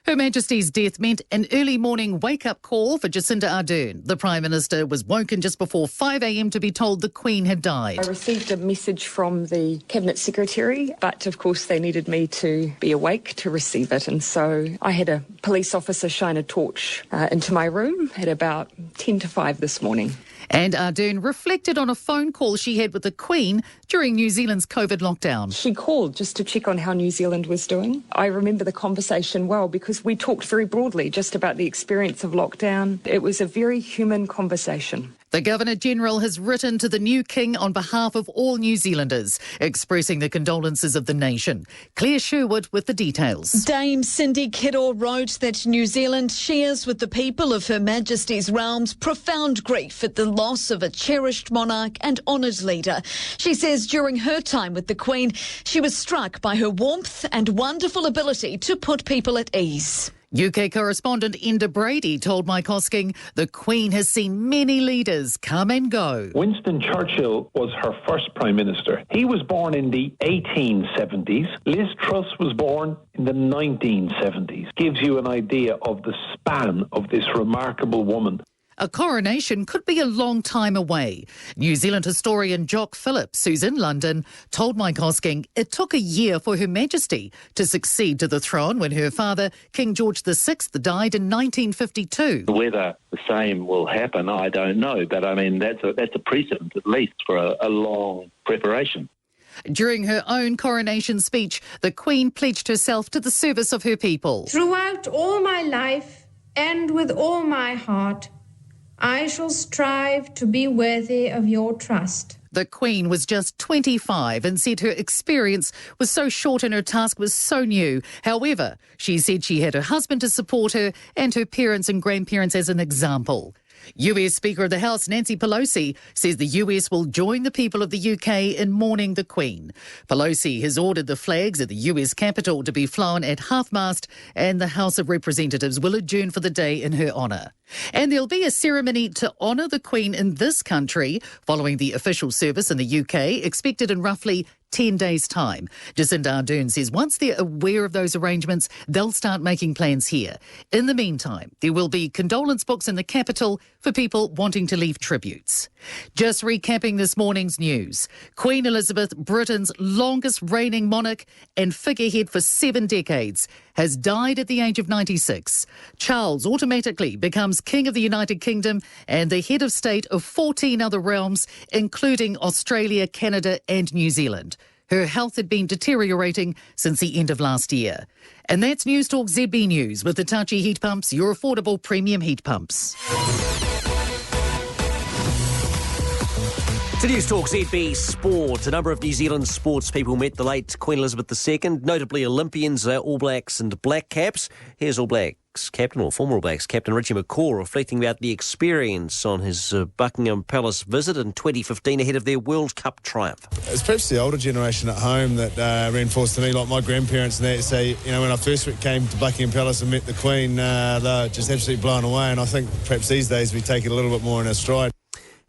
Speaker 7: Her Majesty's death meant an early morning wake-up call for Jacinda Ardern. The Prime Minister was woken just before 5 a.m. to be told the Queen had died.
Speaker 5: I received a message from the Cabinet Secretary, but of course they needed me to be awake to receive it. And so I had a police officer shine a torch into my room at about 10 to 5 this morning.
Speaker 7: And Ardern reflected on a phone call she had with the Queen during New Zealand's COVID lockdown.
Speaker 5: She called just to check on how New Zealand was doing. I remember the conversation well because we talked very broadly just about the experience of lockdown. It was a very human conversation.
Speaker 7: The Governor-General has written to the new King on behalf of all New Zealanders, expressing the condolences of the nation. Claire Sherwood with the details.
Speaker 9: Dame Cindy Kidor wrote that New Zealand shares with the people of Her Majesty's realms profound grief at the loss of a cherished monarch and honoured leader. She says during her time with the Queen, she was struck by her warmth and wonderful ability to put people at ease.
Speaker 7: UK correspondent Enda Brady told Mike Hosking the Queen has seen many leaders come and go.
Speaker 12: Winston Churchill was her first Prime Minister. He was born in the 1870s. Liz Truss was born in the 1970s. Gives you an idea of the span of this remarkable woman.
Speaker 7: A coronation could be a long time away. New Zealand historian Jock Phillips, who's in London, told Mike Hosking it took a year for Her Majesty to succeed to the throne when her father, King George VI, died in 1952.
Speaker 29: Whether the same will happen, I don't know. But, I mean, that's a precedent, at least, for a long preparation.
Speaker 7: During her own coronation speech, the Queen pledged herself to the service of her people.
Speaker 13: Throughout all my life and with all my heart, I shall strive to be worthy of your trust.
Speaker 7: The Queen was just 25 and said her experience was so short and her task was so new. However, she said she had her husband to support her and her parents and grandparents as an example. US Speaker of the House Nancy Pelosi says the US will join the people of the UK in mourning the Queen. Pelosi has ordered the flags at the US Capitol to be flown at half-mast and the House of Representatives will adjourn for the day in her honour. And there'll be a ceremony to honour the Queen in this country following the official service in the UK, expected in roughly 10 days' time. Jacinda Ardern says once they're aware of those arrangements, they'll start making plans here. In the meantime, there will be condolence books in the capital for people wanting to leave tributes. Just recapping this morning's news. Queen Elizabeth, Britain's longest reigning monarch and figurehead for 7 decades, has died at the age of 96. Charles automatically becomes King of the United Kingdom and the head of state of 14 other realms, including Australia, Canada and New Zealand. Her health had been deteriorating since the end of last year. And that's Newstalk ZB News with Hitachi Heat Pumps, your affordable premium heat pumps.
Speaker 14: To Newstalk ZB Sport, a number of New Zealand sports people met the late Queen Elizabeth II, notably Olympians, All Blacks and Black Caps. Here's All Blacks captain, or former All Blacks captain, Richie McCaw, reflecting about the experience on his Buckingham Palace visit in 2015 ahead of their World Cup triumph.
Speaker 15: It's perhaps the older generation at home that reinforced to me, like my grandparents and that, say, you know, when I first came to Buckingham Palace and met the Queen, they were just absolutely blown away, and I think perhaps these days we take it a little bit more in our stride.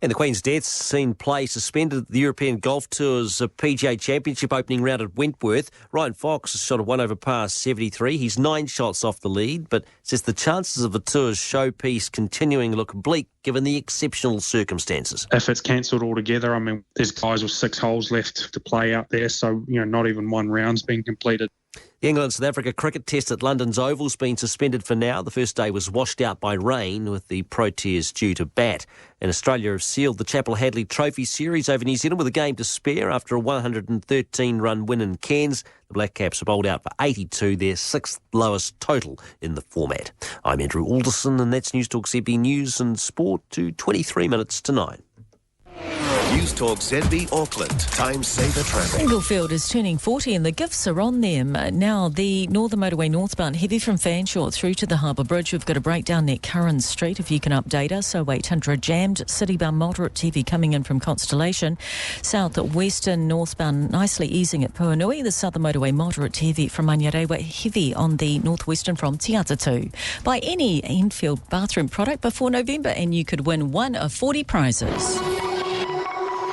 Speaker 14: And the Queen's death's seen play suspended at the European Golf Tour's PGA Championship opening round at Wentworth. Ryan Fox has shot a 1 over par 73. He's 9 shots off the lead, but says the chances of the Tour's showpiece continuing look bleak given the exceptional circumstances.
Speaker 19: If it's cancelled altogether, I mean, there's guys with 6 holes left to play out there, so, you know, not even one round's been completed.
Speaker 14: The England-South Africa cricket test at London's Oval's been suspended for now. The first day was washed out by rain, with the Proteas due to bat. And Australia have sealed the Chapel Hadley Trophy Series over New Zealand with a game to spare after a 113-run win in Cairns. The Black Caps are bowled out for 82, their 6th lowest total in the format. I'm Andrew Alderson, and that's Newstalk ZB News and Sport to 23 minutes to 9.
Speaker 1: Newstalk ZB Auckland. Time saver traffic.
Speaker 11: Inglefield is turning 40 and the gifts are on them. Now, the Northern Motorway northbound, heavy from Fanshawe through to the Harbour Bridge. We've got a breakdown near Curran Street, if you can update us. 0800 jammed. Citybound moderate TV coming in from Constellation. South western northbound nicely easing at Puanui. The Southern Motorway moderate TV from Manurewa, heavy on the northwestern from Te Atatu. Buy any Enfield bathroom product before November and you could win one of 40 prizes.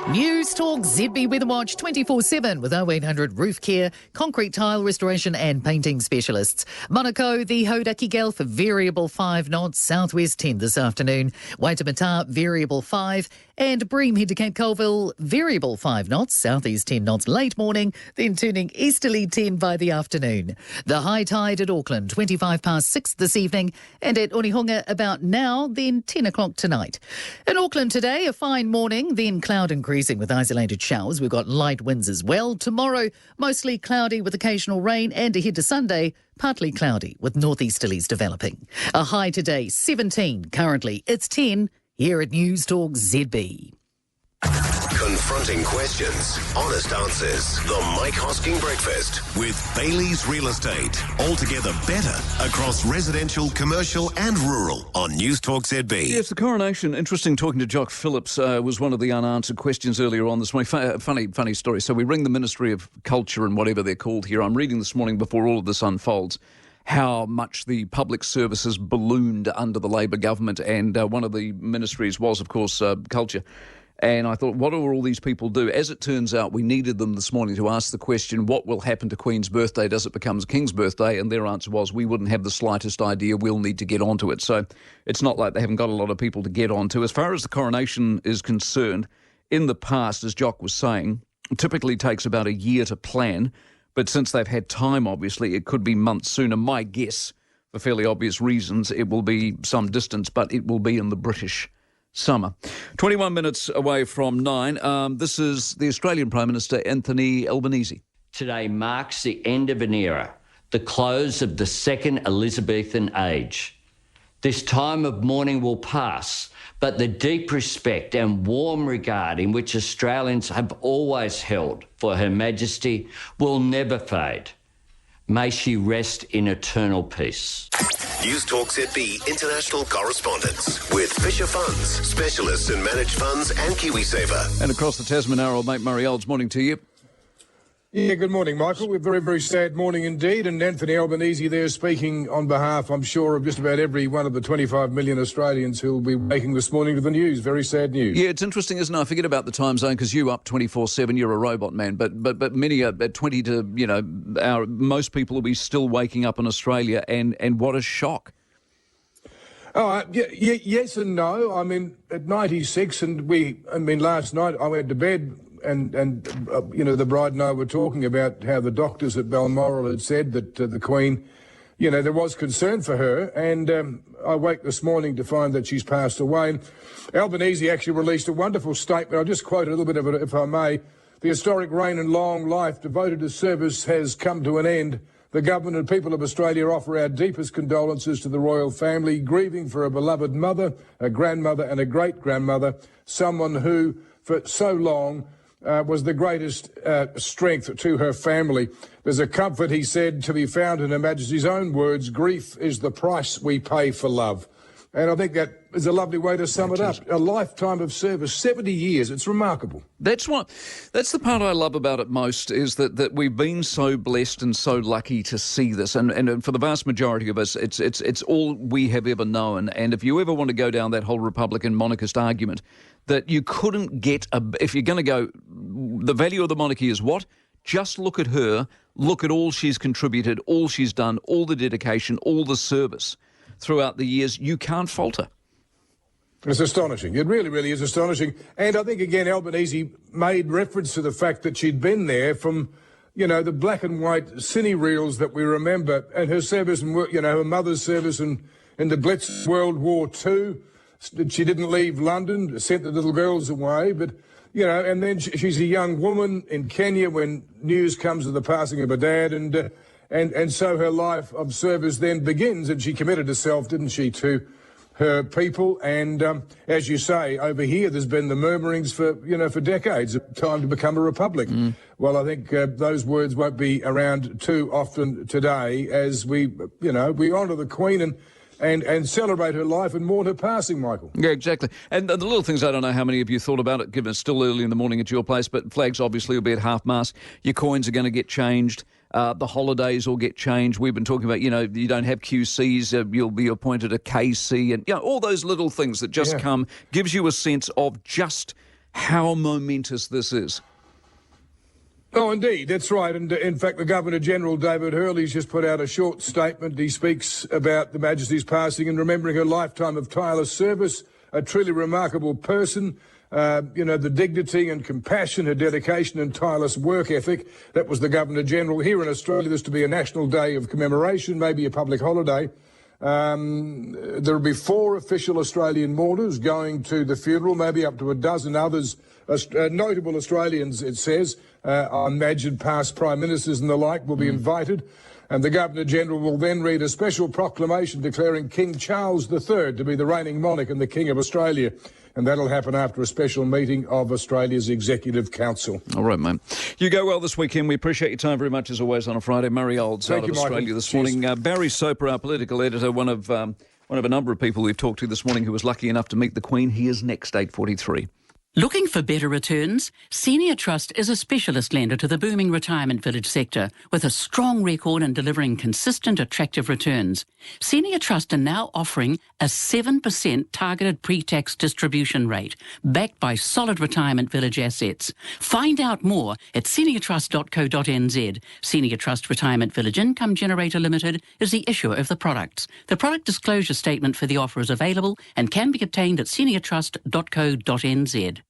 Speaker 7: Newstalk ZB Weather Watch 24/7 with 0800 Roof Care, concrete tile restoration and painting specialists. Monaco, the Hauraki Gale for variable 5 knots, southwest 10 this afternoon. Waitemata, variable 5. And Bream head to Cape Colville, variable 5 knots, southeast 10 knots late morning, then turning easterly 10 by the afternoon. The high tide at Auckland, 25 past 6 this evening, and at Onehunga about now, then 10 o'clock tonight. In Auckland today, a fine morning, then cloud increasing with isolated showers. We've got light winds as well. Tomorrow, mostly cloudy with occasional rain, and ahead to Sunday, partly cloudy with northeasterlies developing. A high today, 17. Currently, it's 10 here at Newstalk ZB.
Speaker 1: Confronting questions, honest answers. The Mike Hosking Breakfast with Bailey's Real Estate. Altogether better across residential, commercial and rural on Newstalk ZB.
Speaker 2: Yes, the coronation. Interesting talking to Jock Phillips was one of the unanswered questions earlier on this morning. Funny story. So we ring the Ministry of Culture and whatever they're called here. I'm reading this morning before all of this unfolds how much the public services ballooned under the Labor government, and one of the ministries was, of course, culture. And I thought, what do all these people do? As it turns out, we needed them this morning to ask the question, what will happen to Queen's birthday? Does it become King's birthday? And their answer was, we wouldn't have the slightest idea. We'll need to get onto it. So it's not like they haven't got a lot of people to get onto. As far as the coronation is concerned, in the past, as Jock was saying, it typically takes about a year to plan. But since they've had time, obviously, it could be months sooner. My guess, for fairly obvious reasons, it will be some distance, but it will be in the British summer. 21 minutes away from 9. This is the Australian Prime Minister, Anthony Albanese.
Speaker 3: Today marks the end of an era, the close of the second Elizabethan age. This time of mourning will pass, but the deep respect and warm regard in which Australians have always held for Her Majesty will never fade. May she rest in eternal peace.
Speaker 1: Newstalk ZB International Correspondence with Fisher Funds, specialists in managed funds and KiwiSaver.
Speaker 2: And across the Tasman, our old mate Murray Olds. Morning to you.
Speaker 6: Yeah, good morning, Michael. We're very, very sad morning indeed. And Anthony Albanese there speaking on behalf, I'm sure, of just about every one of the 25 million Australians who will be waking this morning to the news. Very sad news.
Speaker 2: Yeah, it's interesting, isn't it? I forget about the time zone because you up 24/7. You're a robot man, but many are at 20 to most people will be still waking up in Australia, and what a shock.
Speaker 6: Oh, yes and no. I mean, at 96, and last night I went to bed. And the bride and I were talking about how the doctors at Balmoral had said that the Queen, there was concern for her. And I wake this morning to find that she's passed away. And Albanese actually released a wonderful statement. I'll just quote a little bit of it, if I may. The historic reign and long life devoted to service has come to an end. The government and people of Australia offer our deepest condolences to the royal family, grieving for a beloved mother, a grandmother and a great-grandmother, someone who, for so long, was the greatest strength to her family. There's a comfort, he said, to be found in Her Majesty's own words, grief is the price we pay for love. And I think that is a lovely way to sum it up. A lifetime of service, 70 years, it's remarkable.
Speaker 2: That's the part I love about it most, is that we've been so blessed and so lucky to see this. And for the vast majority of us, it's all we have ever known. And if you ever want to go down that whole Republican monarchist argument, that you couldn't get, if you're going to go, the value of the monarchy is what? Just look at her, look at all she's contributed, all she's done, all the dedication, all the service throughout the years. You can't falter.
Speaker 6: It's astonishing. It really, really is astonishing. And I think, again, Albanese made reference to the fact that she'd been there from, the black and white cine reels that we remember, and her service and, her mother's service in the Blitz World War II. She didn't leave London, sent the little girls away, but, and then she's a young woman in Kenya when news comes of the passing of her dad, and so her life of service then begins, and she committed herself, didn't she, to her people. And as you say, over here, there's been the murmurings for decades, time to become a republic. Well, I think those words won't be around too often today as we honour the Queen and celebrate her life and mourn her passing, Michael.
Speaker 2: Yeah, exactly. And the little things, I don't know how many of you thought about it, given it's still early in the morning at your place, but flags obviously will be at half-mast. Your coins are going to get changed. The holidays will get changed. We've been talking about, you don't have QCs, you'll be appointed a KC, and all those little things that just come, gives you a sense of just how momentous this is.
Speaker 6: Oh, indeed, that's right. And in fact, the Governor-General, David Hurley's just put out a short statement. He speaks about Her Majesty's passing and remembering her lifetime of tireless service, a truly remarkable person. The dignity and compassion, her dedication and tireless work ethic. That was the Governor-General. Here in Australia, this to be a national day of commemoration, maybe a public holiday. There will be 4 official Australian mourners going to the funeral, maybe up to a dozen others, notable Australians, it says. I imagine past Prime Ministers and the like will be invited. And the Governor-General will then read a special proclamation declaring King Charles III to be the reigning monarch and the King of Australia. And that'll happen after a special meeting of Australia's Executive Council.
Speaker 2: All right, mate. You go well this weekend. We appreciate your time very much, as always, on a Friday. Murray Olds out of Australia this morning. Barry Soper, our political editor, one of a number of people we've talked to this morning who was lucky enough to meet the Queen. He is next, 8:43.
Speaker 4: Looking for better returns? Senior Trust is a specialist lender to the booming retirement village sector with a strong record in delivering consistent, attractive returns. Senior Trust are now offering a 7% targeted pre-tax distribution rate, backed by solid retirement village assets. Find out more at seniortrust.co.nz. Senior Trust Retirement Village Income Generator Limited is the issuer of the products. The product disclosure statement for the offer is available and can be obtained at seniortrust.co.nz.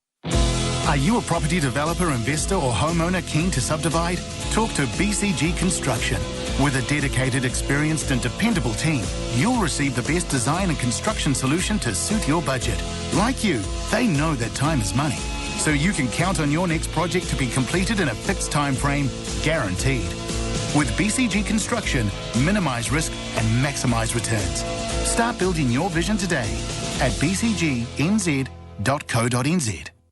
Speaker 8: Are you a property developer, investor or homeowner keen to subdivide? Talk to BCG Construction. With a dedicated, experienced and dependable team, you'll receive the best design and construction solution to suit your budget. Like you, they know that time is money. So you can count on your next project to be completed in a fixed time frame, guaranteed. With BCG Construction, minimise risk and maximise returns. Start building your vision today at bcgnz.co.nz.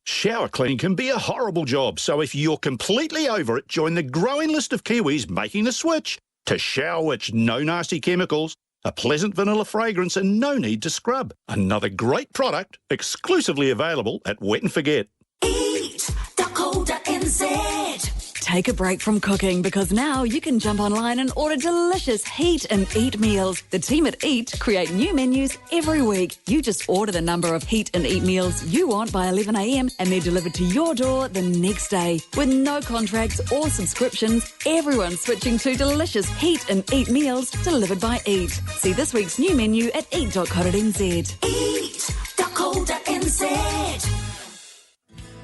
Speaker 10: Shower cleaning can be a horrible job, so if you're completely over it, join the growing list of Kiwis making the switch to Shower Witch. No nasty chemicals, a pleasant vanilla fragrance and no need to scrub. Another great product, exclusively available at Wet and Forget.
Speaker 16: Eat.co.nz. Take a break from cooking because now you can jump online and order delicious Heat and Eat meals. The team at Eat create new menus every week. You just order the number of Heat and Eat meals you want by 11 a.m. and they're delivered to your door the next day. With no contracts or subscriptions, everyone's switching to delicious Heat and Eat meals delivered by Eat. See this week's new menu at eat.co.nz. Eat.co.nz.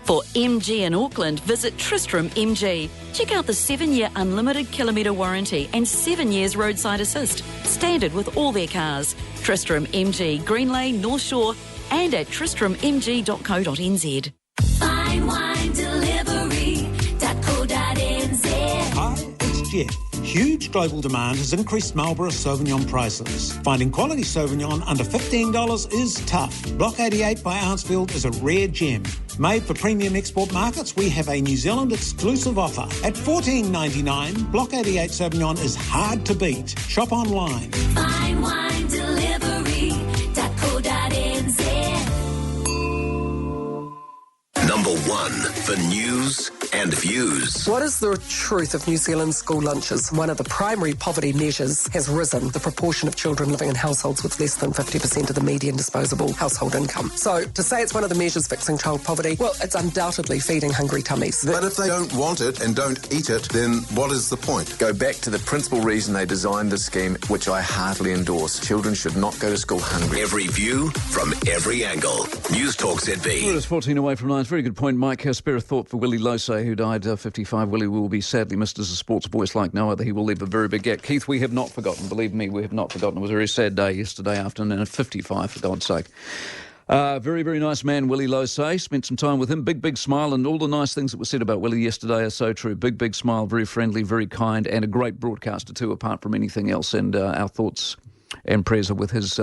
Speaker 16: For MG in Auckland, visit Tristram MG. Check out the 7-year unlimited kilometre warranty and 7 years roadside assist. Standard with all their cars. Tristram MG, Green Lane, North Shore, and at tristrammg.co.nz.
Speaker 17: FineWineDelivery.co.nz. Hi, it's Jeff. Huge global demand has increased Marlborough Sauvignon prices. Finding quality Sauvignon under $15 is tough. Block 88 by Arnsfield is a rare gem. Made for premium export markets, we have a New Zealand exclusive offer. At $14.99, Block 88 Sauvignon is hard to beat. Shop online.
Speaker 1: FineWineDelivery.co.nz. Number 1 for news and views.
Speaker 18: What is the truth of New Zealand's school lunches? One of the primary poverty measures has risen, the proportion of children living in households with less than 50% of the median disposable household income. So to say it's one of the measures fixing child poverty, well, it's undoubtedly feeding hungry tummies.
Speaker 21: But if they don't want it and don't eat it, then what is the point?
Speaker 25: Go back to the principal reason they designed this scheme, which I heartily endorse. Children should not go to school hungry.
Speaker 1: Every view from every angle. Newstalk ZB.
Speaker 2: Well, it's 14 away from 9. Very good point, Mike. Spare a thought for Willie Losay, who died 55. Willie will be sadly missed as a sports voice like no other. He will leave a very big gap. Keith, we have not forgotten. Believe me, we have not forgotten. It was a very sad day yesterday afternoon at 55, for God's sake. Very, very nice man, Willie Losay. Spent some time with him. Big, big smile, and all the nice things that were said about Willie yesterday are so true. Big, big smile, very friendly, very kind, and a great broadcaster too, apart from anything else. And our thoughts and prayers are with his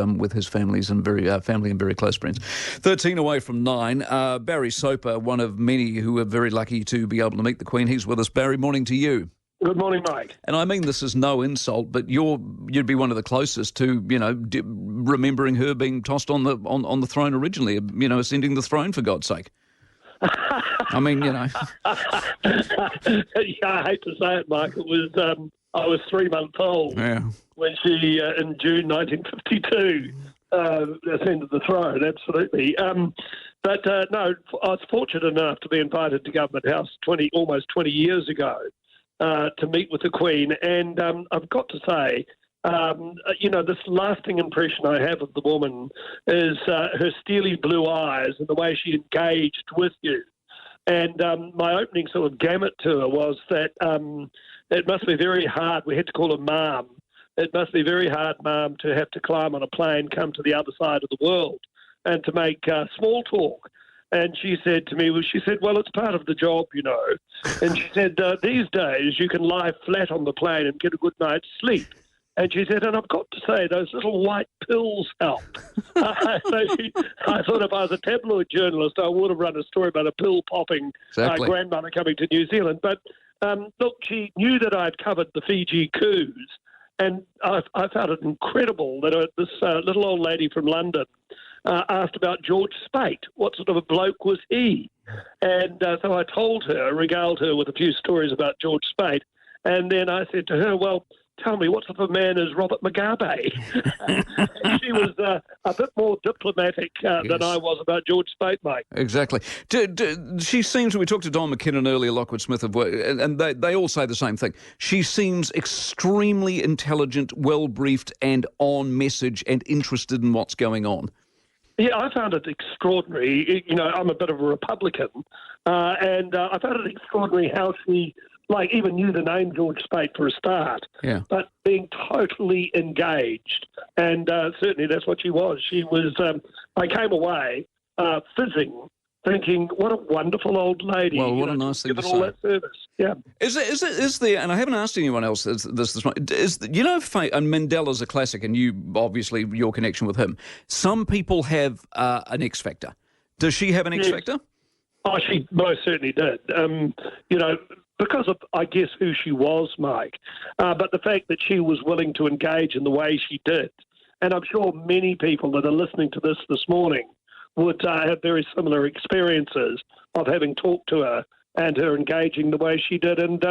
Speaker 2: families and family and very close friends. 13 away from 9. Barry Soper, one of many who are very lucky to be able to meet the Queen. He's with us. Barry, morning to you.
Speaker 27: Good morning, Mike.
Speaker 2: And I mean this is no insult, but you'd be one of the closest to remembering her being tossed on the throne originally. Ascending the throne, for God's sake. I mean,
Speaker 27: Yeah, I hate to say it, Mike. It was I was 3 months old when she in June 1952 ascended the throne, absolutely. But no, I was fortunate enough to be invited to Government House almost 20 years ago to meet with the Queen. And I've got to say, this lasting impression I have of the woman is her steely blue eyes and the way she engaged with you. And my opening sort of gamut to her was that it must be very hard. We had to call her Ma'am. It must be very hard, Ma'am, to have to climb on a plane, come to the other side of the world, and to make small talk. And she said to me, well, it's part of the job, you know. And she said, these days you can lie flat on the plane and get a good night's sleep. And she said, and I've got to say, those little white pills help. So I thought if I was a tabloid journalist, I would have run a story about a pill-popping grandmother coming to New Zealand. But look, she knew that I'd covered the Fiji coups, and I found it incredible that this little old lady from London asked about George Speight. What sort of a bloke was he? And so I told her, regaled her with a few stories about George Speight, and then I said to her, well, tell me, what sort of a man is Robert Mugabe? And she was a bit more diplomatic than I was about George Speight, mate.
Speaker 2: Exactly. She seems, we talked to Don McKinnon earlier, Lockwood Smith, and they all say the same thing. She seems extremely intelligent, well-briefed and on message and interested in what's going on.
Speaker 27: Yeah, I found it extraordinary. You know, I'm a bit of a Republican, and I found it extraordinary how she... even knew the name George Speight for a start, but being totally engaged. And certainly that's what she was. She was, I came away fizzing, thinking, what a wonderful old lady.
Speaker 2: Well, what a nice thing to say.
Speaker 27: All that service. Yeah.
Speaker 2: Is there, and I haven't asked anyone else this morning, and Mandela's a classic, and you, obviously, your connection with him. Some people have an X factor. Does she have an X factor?
Speaker 27: Oh, she most certainly did. Because of, I guess, who she was, Mike, but the fact that she was willing to engage in the way she did. And I'm sure many people that are listening to this morning would have very similar experiences of having talked to her and her engaging the way she did. And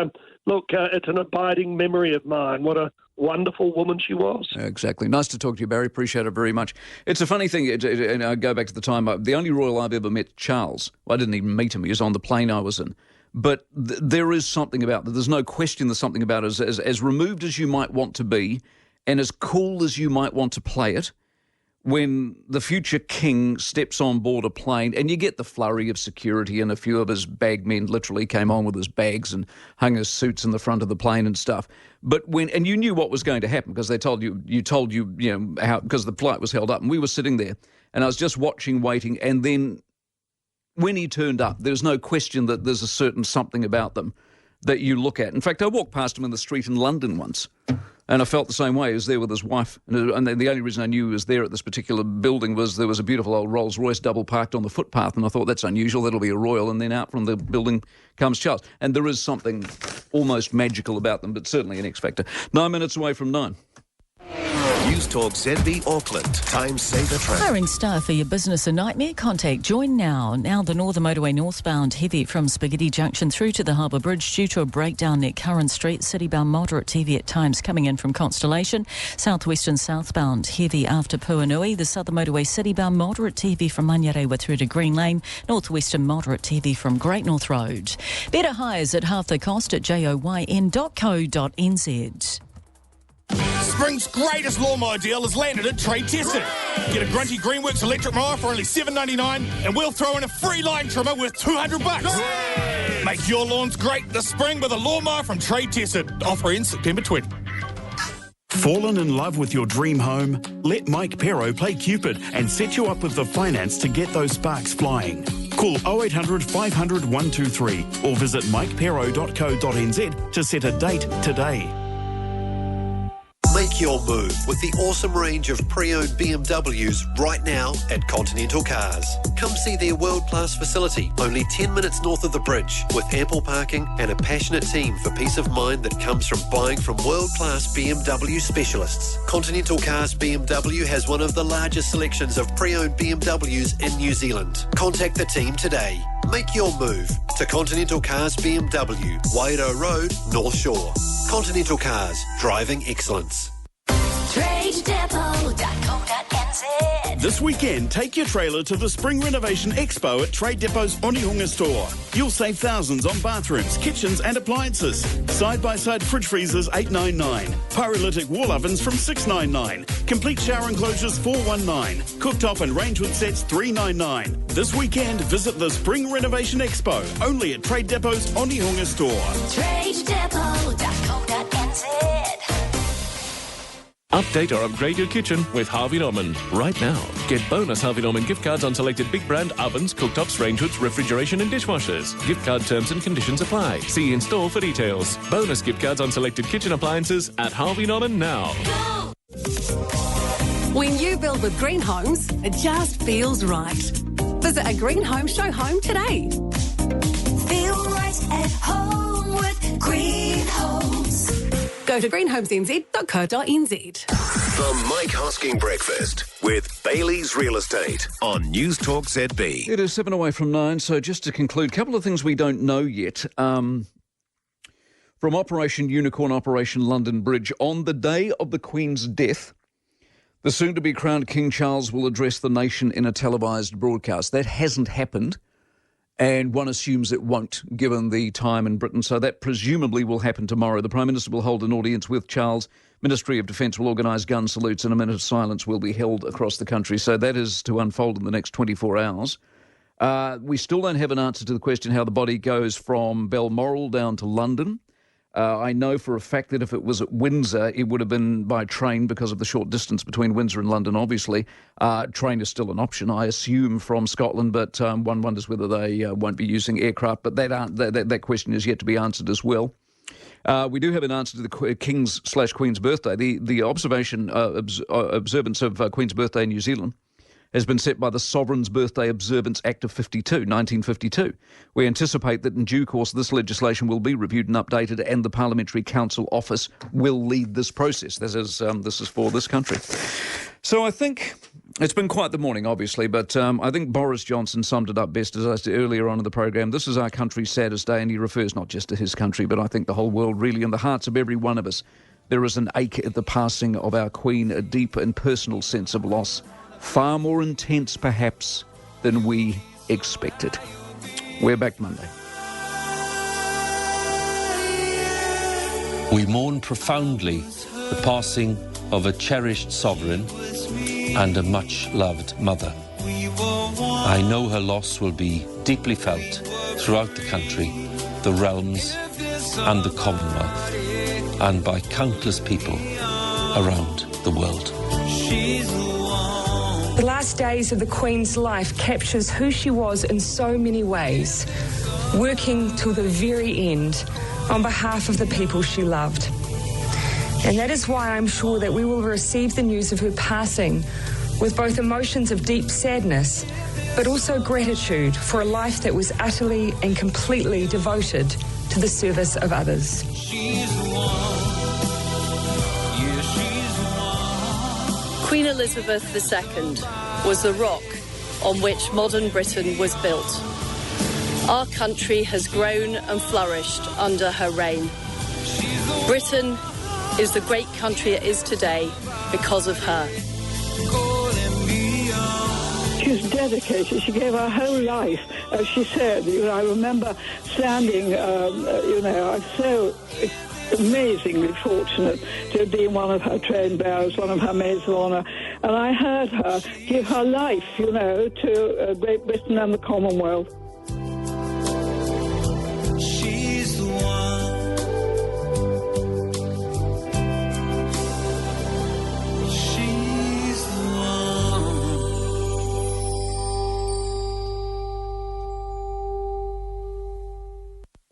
Speaker 27: look, it's an abiding memory of mine. What a wonderful woman she was.
Speaker 2: Exactly. Nice to talk to you, Barry. Appreciate it very much. It's a funny thing, and I go back to the time, the only royal I've ever met, Charles, I didn't even meet him. He was on the plane I was in. But there is something about that. There's no question there's something about it. As removed as you might want to be and as cool as you might want to play it, when the future king steps on board a plane, and you get the flurry of security, and a few of his bagmen literally came on with his bags and hung his suits in the front of the plane and stuff. But and you knew what was going to happen because they told you, how, because the flight was held up, and we were sitting there, and I was just watching, waiting, and then when he turned up, there's no question that there's a certain something about them that you look at. In fact, I walked past him in the street in London once, and I felt the same way. He was there with his wife, and the only reason I knew he was there at this particular building was there was a beautiful old Rolls-Royce double parked on the footpath, and I thought, that's unusual, that'll be a royal, and then out from the building comes Charles. And there is something almost magical about them, but certainly an X factor. 9 minutes away from 9.
Speaker 1: Newstalk ZB Auckland. Time saver traffic.
Speaker 11: Hiring staff for your business a nightmare? Contact Join Now. Now the Northern Motorway northbound heavy from Spaghetti Junction through to the Harbour Bridge due to a breakdown near Curran Street. Citybound moderate heavy at times coming in from Constellation. Southwestern southbound heavy after Puanui. The Southern Motorway citybound moderate heavy from Manurewa through to Green Lane. Northwestern moderate heavy from Great North Road. Better hires at half the cost at joyn.co.nz.
Speaker 5: Spring's greatest lawnmower deal is landed at Trade Tested. Get a Grunty Greenworks electric mower for only $7.99 and we'll throw in a free line trimmer worth $200. Make your lawns great this spring with a lawnmower from Trade Tested. Offer ends September 20.
Speaker 10: Fallen in love with your dream home? Let Mike Pero play Cupid and set you up with the finance to get those sparks flying. Call 0800 500 123 or visit mikepero.co.nz to set a date today.
Speaker 1: Make your move with the awesome range of pre-owned BMWs right now at Continental Cars. Come see their world-class facility, only 10 minutes north of the bridge, with ample parking and a passionate team for peace of mind that comes from buying from world-class BMW specialists. Continental Cars BMW has one of the largest selections of pre-owned BMWs in New Zealand. Contact the team today. Make your move to Continental Cars BMW, Wairoa Road, North Shore. Continental Cars, driving excellence.
Speaker 9: Trade TradeDepot.co.nz. This weekend, take your trailer to the Spring Renovation Expo at Trade Depot's Onehunga store. You'll save thousands on bathrooms, kitchens and appliances. Side-by-side fridge freezers $899. Pyrolytic wall ovens from $699. Complete shower enclosures $419. Cooktop and range hood sets $399. This weekend, visit the Spring Renovation Expo, only at Trade Depot's Onehunga store. TradeDepot.co.nz.
Speaker 12: Update or upgrade your kitchen with Harvey Norman right now. Get bonus Harvey Norman gift cards on selected big brand ovens, cooktops, range hoods, refrigeration and dishwashers. Gift card terms and conditions apply. See in store for details. Bonus gift cards on selected kitchen appliances at Harvey Norman now.
Speaker 20: When you build with Green Homes, it just feels right. Visit a Green Home show home today.
Speaker 9: Feel right at home with Green Homes.
Speaker 20: Go to greenhomesnz.co.nz.
Speaker 1: The Mike Hosking Breakfast with Bailey's Real Estate on Newstalk ZB.
Speaker 2: It is 7 away from 9, so just to conclude, a couple of things we don't know yet. From Operation Unicorn, Operation London Bridge, on the day of the Queen's death, the soon-to-be crowned King Charles will address the nation in a televised broadcast. That hasn't happened, and one assumes it won't, given the time in Britain. So that presumably will happen tomorrow. The Prime Minister will hold an audience with Charles. Ministry of Defence will organise gun salutes, and a minute of silence will be held across the country. So that is to unfold in the next 24 hours. We still don't have an answer to the question how the body goes from Balmoral down to London. I know for a fact that if it was at Windsor, it would have been by train because of the short distance between Windsor and London, obviously. Train is still an option, I assume, from Scotland, but one wonders whether they won't be using aircraft. But that question is yet to be answered as well. We do have an answer to the King's/Queen's birthday. The observance of Queen's birthday in New Zealand has been set by the Sovereign's Birthday Observance Act of 1952. We anticipate that in due course this legislation will be reviewed and updated, and the Parliamentary Council Office will lead this process. This is for this country. So I think it's been quite the morning, obviously, but I think Boris Johnson summed it up best, as I said earlier on in the program. This is our country's saddest day, and he refers not just to his country, but I think the whole world, really, in the hearts of every one of us. There is an ache at the passing of our Queen, a deep and personal sense of loss. Far more intense, perhaps, than we expected. We're back Monday.
Speaker 22: We mourn profoundly the passing of a cherished sovereign and a much-loved mother. I know her loss will be deeply felt throughout the country, the realms and the Commonwealth, and by countless people around the world.
Speaker 23: The last days of the Queen's life captures who she was in so many ways, working till the very end on behalf of the people she loved. And that is why I'm sure that we will receive the news of her passing with both emotions of deep sadness, but also gratitude for a life that was utterly and completely devoted to the service of others.
Speaker 24: Queen Elizabeth II was the rock on which modern Britain was built. Our country has grown and flourished under her reign. Britain is the great country it is today because of her.
Speaker 26: She was dedicated. She gave her whole life, as she said. I remember standing, I'm so amazingly fortunate to have been one of her train bearers, one of her maids of honour, and I heard her give her life, to Great Britain and the Commonwealth.
Speaker 9: She's the one. She's the one.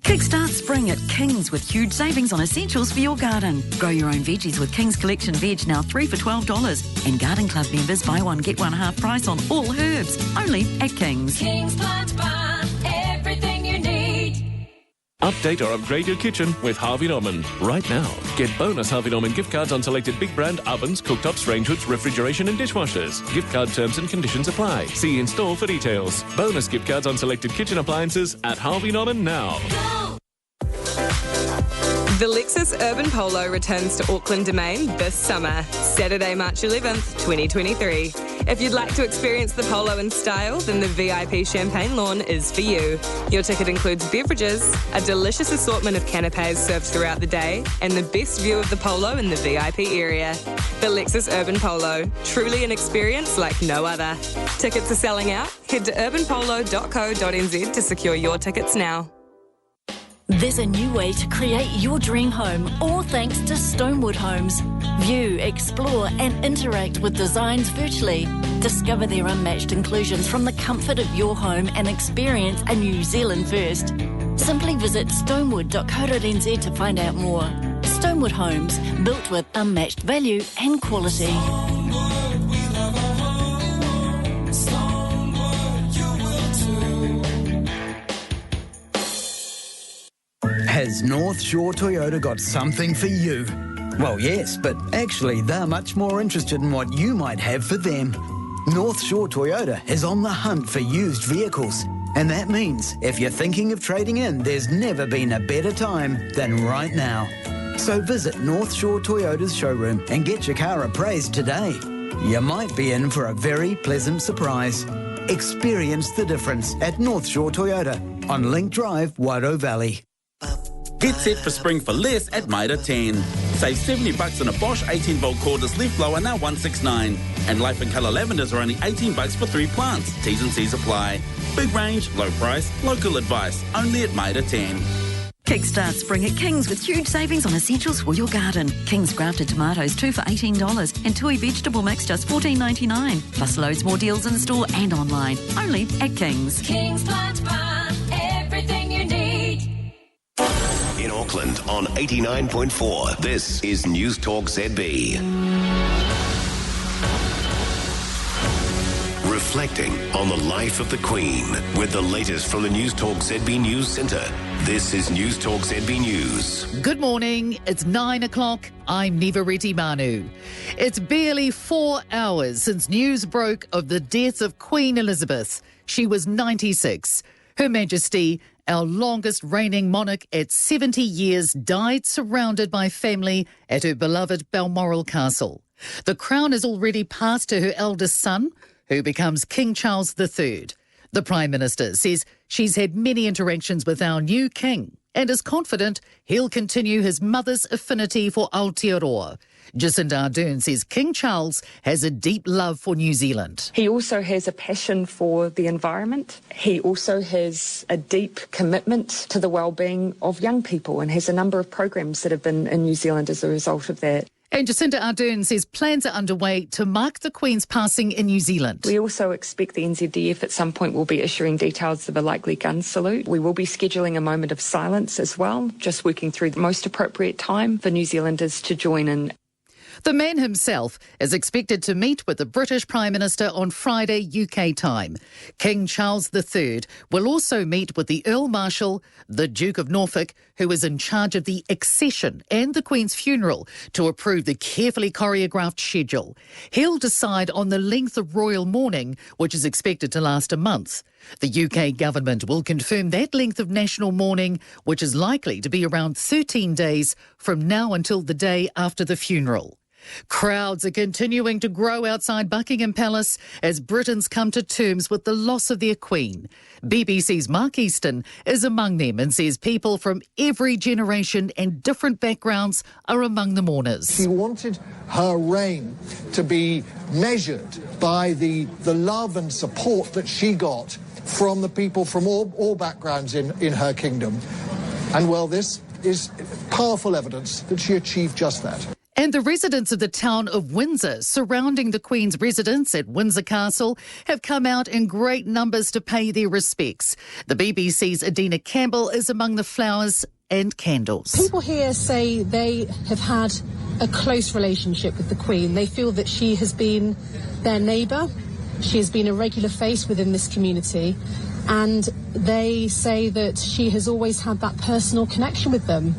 Speaker 16: Kickstart spring at King's with huge savings on essentials for your garden. Grow your own veggies with King's Collection Veg, now 3 for $12. And Garden Club members buy one, get one half price on all herbs. Only at King's.
Speaker 9: King's Plant Barn, everything you need.
Speaker 12: Update or upgrade your kitchen with Harvey Norman right now. Get bonus Harvey Norman gift cards on selected big brand ovens, cooktops, range hoods, refrigeration and dishwashers. Gift card terms and conditions apply. See in store for details. Bonus gift cards on selected kitchen appliances at Harvey Norman now.
Speaker 3: The Lexus Urban Polo returns to Auckland Domain this summer, Saturday, March 11th, 2023. If you'd like to experience the Polo in style, then the VIP Champagne Lawn is for you. Your ticket includes beverages, a delicious assortment of canapes served throughout the day, and the best view of the Polo in the VIP area. The Lexus Urban Polo, truly an experience like no other. Tickets are selling out. Head to urbanpolo.co.nz to secure your tickets now.
Speaker 11: There's a new way to create your dream home, all thanks to Stonewood Homes. View, explore and interact with designs virtually. Discover their unmatched inclusions from the comfort of your home and experience a New Zealand first. Simply visit stonewood.co.nz to find out more. Stonewood Homes, built with unmatched value and quality.
Speaker 6: Has North Shore Toyota got something for you? Well, yes, but actually they're much more interested in what you might have for them. North Shore Toyota is on the hunt for used vehicles. And that means if you're thinking of trading in, there's never been a better time than right now. So visit North Shore Toyota's showroom and get your car appraised today. You might be in for a very pleasant surprise. Experience the difference at North Shore Toyota on Link Drive, Wairau Valley.
Speaker 7: Get set for spring for less at Maida 10. Save $70 on a Bosch 18-volt cordless leaf blower, now $169. And Life and Colour lavenders are only $18 for 3 plants. T's and C's apply. Big range, low price, local advice. Only at Maida 10.
Speaker 13: Kickstart spring at King's with huge savings on essentials for your garden. King's grafted tomatoes, 2 for $18, and Tui vegetable mix just $14.99. Plus loads more deals in store and online. Only at King's.
Speaker 14: King's Plant Barn, everything you need.
Speaker 1: In Auckland on 89.4, this is Newstalk ZB. Reflecting on the life of the Queen with the latest from the Newstalk ZB News Centre. This is Newstalk ZB News.
Speaker 15: Good morning. It's 9 o'clock. I'm Nivareti Manu. It's barely 4 hours since news broke of the death of Queen Elizabeth. She was 96. Her Majesty, our longest reigning monarch at 70 years, died surrounded by family at her beloved Balmoral Castle. The crown is already passed to her eldest son, who becomes King Charles III. The Prime Minister says she's had many interactions with our new king and is confident he'll continue his mother's affinity for Aotearoa. Jacinda Ardern says King Charles has a deep love for New Zealand.
Speaker 23: He also has a passion for the environment. He also has a deep commitment to the well-being of young people and has a number of programs that have been in New Zealand as a result of that.
Speaker 15: And Jacinda Ardern says plans are underway to mark the Queen's passing in New Zealand.
Speaker 23: We also expect the NZDF at some point will be issuing details of a likely gun salute. We will be scheduling a moment of silence as well, just working through the most appropriate time for New Zealanders to join in.
Speaker 15: The man himself is expected to meet with the British Prime Minister on Friday UK time. King Charles III will also meet with the Earl Marshal, the Duke of Norfolk, who is in charge of the accession and the Queen's funeral, to approve the carefully choreographed schedule. He'll decide on the length of royal mourning, which is expected to last a month. The UK government will confirm that length of national mourning, which is likely to be around 13 days from now until the day after the funeral. Crowds are continuing to grow outside Buckingham Palace as Britons come to terms with the loss of their Queen. BBC's Mark Easton is among them and says people from every generation and different backgrounds are among the mourners.
Speaker 19: She wanted her reign to be measured by the love and support that she got from the people from all backgrounds in her kingdom. And well, this is powerful evidence that she achieved just that.
Speaker 15: And the residents of the town of Windsor surrounding the Queen's residence at Windsor Castle have come out in great numbers to pay their respects. The BBC's Adina Campbell is among the flowers and candles.
Speaker 28: People here say they have had a close relationship with the Queen. They feel that she has been their neighbour. She has been a regular face within this community. And they say that she has always had that personal connection with them.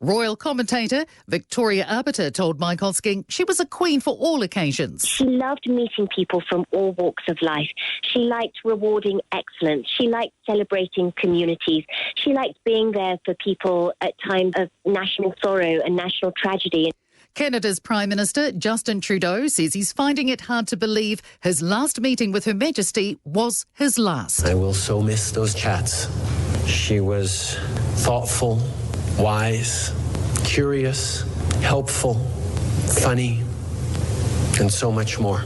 Speaker 15: Royal commentator Victoria Arbiter told Mike Hosking she was a queen for all occasions.
Speaker 4: She loved meeting people from all walks of life. She liked rewarding excellence. She liked celebrating communities. She liked being there for people at times of national sorrow and national tragedy.
Speaker 15: Canada's Prime Minister Justin Trudeau says he's finding it hard to believe his last meeting with Her Majesty was his last.
Speaker 5: I will so miss those chats. She was thoughtful, wise, curious, helpful, funny, and so much more.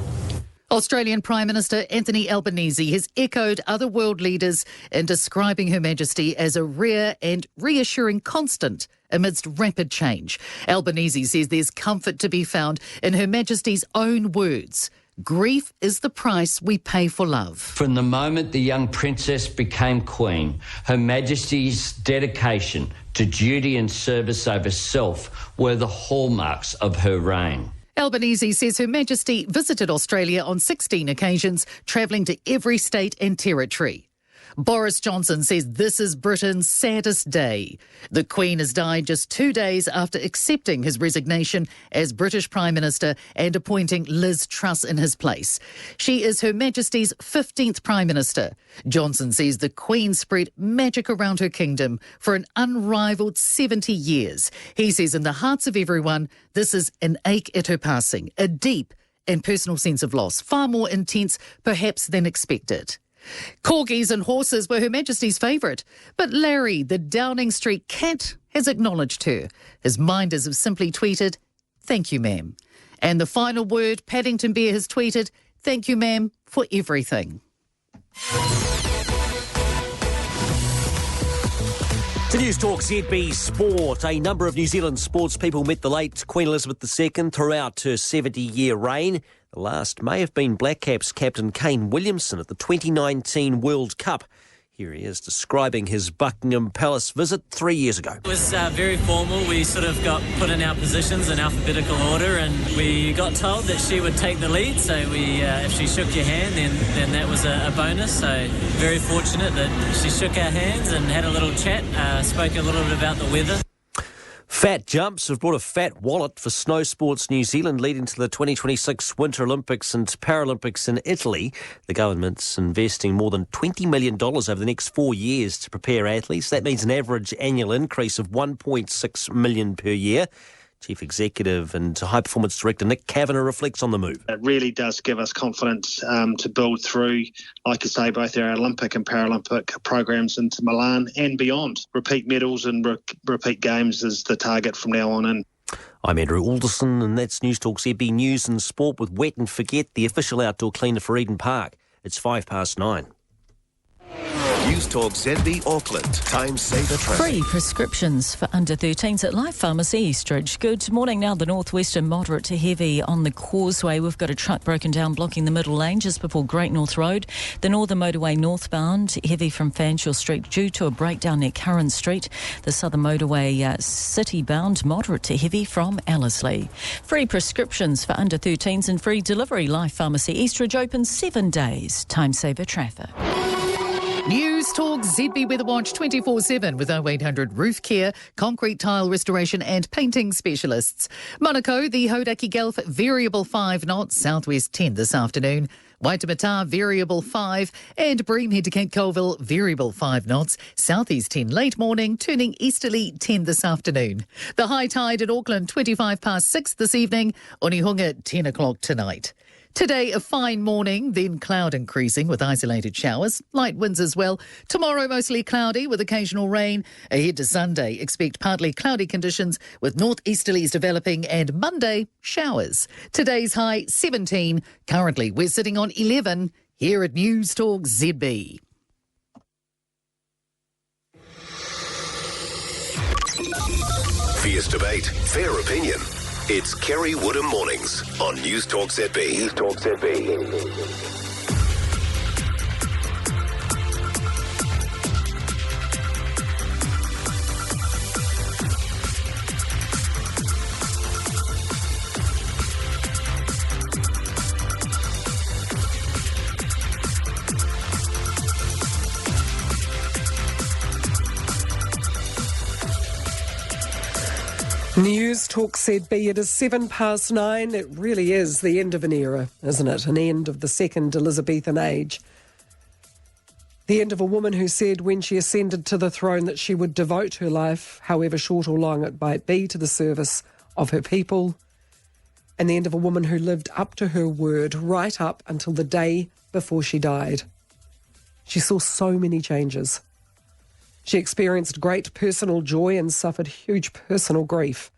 Speaker 15: Australian Prime Minister Anthony Albanese has echoed other world leaders in describing Her Majesty as a rare and reassuring constant amidst rapid change. Albanese says there's comfort to be found in Her Majesty's own words. Grief is the price we pay for love.
Speaker 8: From the moment the young princess became queen, Her Majesty's dedication to duty and service over self were the hallmarks of her reign.
Speaker 15: Albanese says Her Majesty visited Australia on 16 occasions, travelling to every state and territory. Boris Johnson says this is Britain's saddest day. The Queen has died just 2 days after accepting his resignation as British Prime Minister and appointing Liz Truss in his place. She is Her Majesty's 15th Prime Minister. Johnson says the Queen spread magic around her kingdom for an unrivalled 70 years. He says in the hearts of everyone, this is an ache at her passing, a deep and personal sense of loss, far more intense perhaps than expected. Corgis and horses were Her Majesty's favourite, but Larry, the Downing Street cat, has acknowledged her. His minders have simply tweeted, "Thank you, ma'am." And the final word, Paddington Bear has tweeted, "Thank you, ma'am, for everything."
Speaker 17: To Newstalk ZB Sport, a number of New Zealand sports people met the late Queen Elizabeth II throughout her 70-year reign. The last may have been Black Caps captain Kane Williamson at the 2019 World Cup. Here he is describing his Buckingham Palace visit 3 years ago.
Speaker 18: It was very formal. We sort of got put in our positions in alphabetical order, and we got told that she would take the lead. So if she shook your hand, then that was a bonus. So very fortunate that she shook our hands and had a little chat, spoke a little bit about the weather.
Speaker 17: Fat Jumps have brought a fat wallet for Snow Sports New Zealand leading to the 2026 Winter Olympics and Paralympics in Italy. The government's investing more than $20 million over the next 4 years to prepare athletes. That means an average annual increase of $1.6 million per year. Chief Executive and High Performance Director Nick Kavanagh reflects on the move.
Speaker 21: It really does give us confidence to build through, like I say, both our Olympic and Paralympic programs into Milan and beyond. Repeat medals and repeat games is the target from now on in.
Speaker 17: I'm Andrew Alderson, and that's Newstalk ZB News and Sport with Wet and Forget, the official outdoor cleaner for Eden Park. It's 9:05.
Speaker 1: Newstalk ZB Auckland. Time saver traffic.
Speaker 11: Free prescriptions for under 13s at Life Pharmacy Eastridge. Good morning. Now the northwestern moderate to heavy on the causeway. We've got a truck broken down blocking the middle lane just before Great North Road. The northern motorway northbound heavy from Fanshawe Street due to a breakdown near Curran Street. The southern motorway city bound moderate to heavy from Ellerslie. Free prescriptions for under 13s and free delivery. Life Pharmacy Eastridge open 7 days. Time saver traffic.
Speaker 15: Newstalk ZB Weather Watch 24/7 with 0800 Roof Care, concrete tile restoration and painting specialists. Monaco, the Hodaki Gulf, variable 5 knots, southwest 10 this afternoon. Waitemata, variable 5, and Breamhead to Cape Colville, variable 5 knots, southeast 10 late morning, turning easterly 10 this afternoon. The high tide at Auckland, 6:25 this evening, Onehunga 10 o'clock tonight. Today, a fine morning, then cloud increasing with isolated showers, light winds as well. Tomorrow, mostly cloudy with occasional rain. Ahead to Sunday, expect partly cloudy conditions with northeasterlies developing, and Monday, showers. Today's high 17. Currently, we're sitting on 11 here at Newstalk ZB.
Speaker 1: Fierce debate, fair opinion. It's Kerry Woodham Mornings on Newstalk ZB. Newstalk ZB.
Speaker 2: Newstalk ZB, it is 9:07. It really is the end of an era, isn't it? An end of the second Elizabethan age. The end of a woman who said when she ascended to the throne that she would devote her life, however short or long it might be, to the service of her people. And the end of a woman who lived up to her word right up until the day before she died. She saw so many changes. She experienced great personal joy and suffered huge personal grief.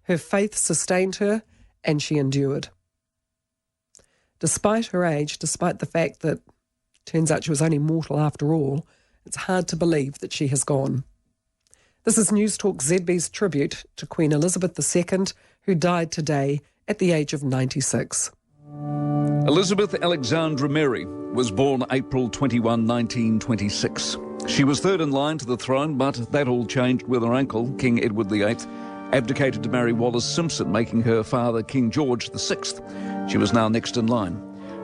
Speaker 2: Her faith sustained her, and she endured. Despite her age, despite the fact that turns out she was only mortal after all, it's hard to believe that she has gone. This is Newstalk ZB's tribute to Queen Elizabeth II, who died today at the age of 96.
Speaker 10: Elizabeth Alexandra Mary was born April 21, 1926. She was third in line to the throne, but that all changed when her uncle, King Edward VIII, abdicated to marry Wallis Simpson, making her father King George VI. She was now next in line.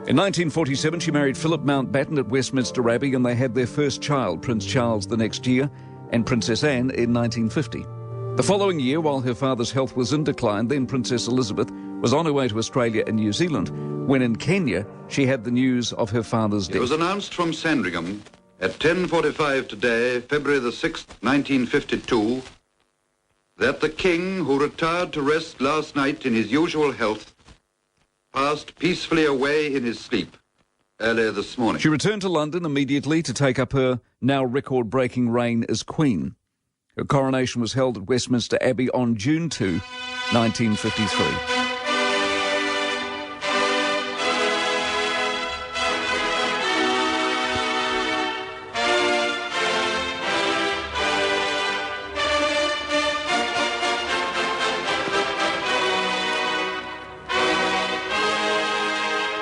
Speaker 10: In 1947, she married Philip Mountbatten at Westminster Abbey, and they had their first child, Prince Charles, the next year, and Princess Anne in 1950. The following year, while her father's health was in decline, then Princess Elizabeth was on her way to Australia and New Zealand, when in Kenya she had the news of her father's death.
Speaker 20: It was announced from Sandringham at 10:45 today, February the 6th, 1952, that the King, who retired to rest last night in his usual health, passed peacefully away in his sleep earlier this morning.
Speaker 10: She returned to London immediately to take up her now record-breaking reign as Queen. Her coronation was held at Westminster Abbey on June 2, 1953.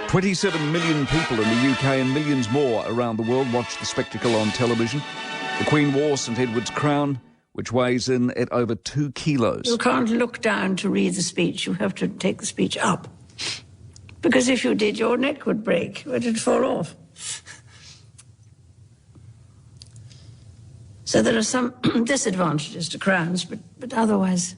Speaker 10: "27 million people in the UK and millions more around the world watched the spectacle on television. The Queen wore St Edward's crown, which weighs in at over 2 kilos.
Speaker 22: You can't look down to read the speech. You have to take the speech up. Because if you did, your neck would break. It would fall off. So there are some disadvantages to crowns, but otherwise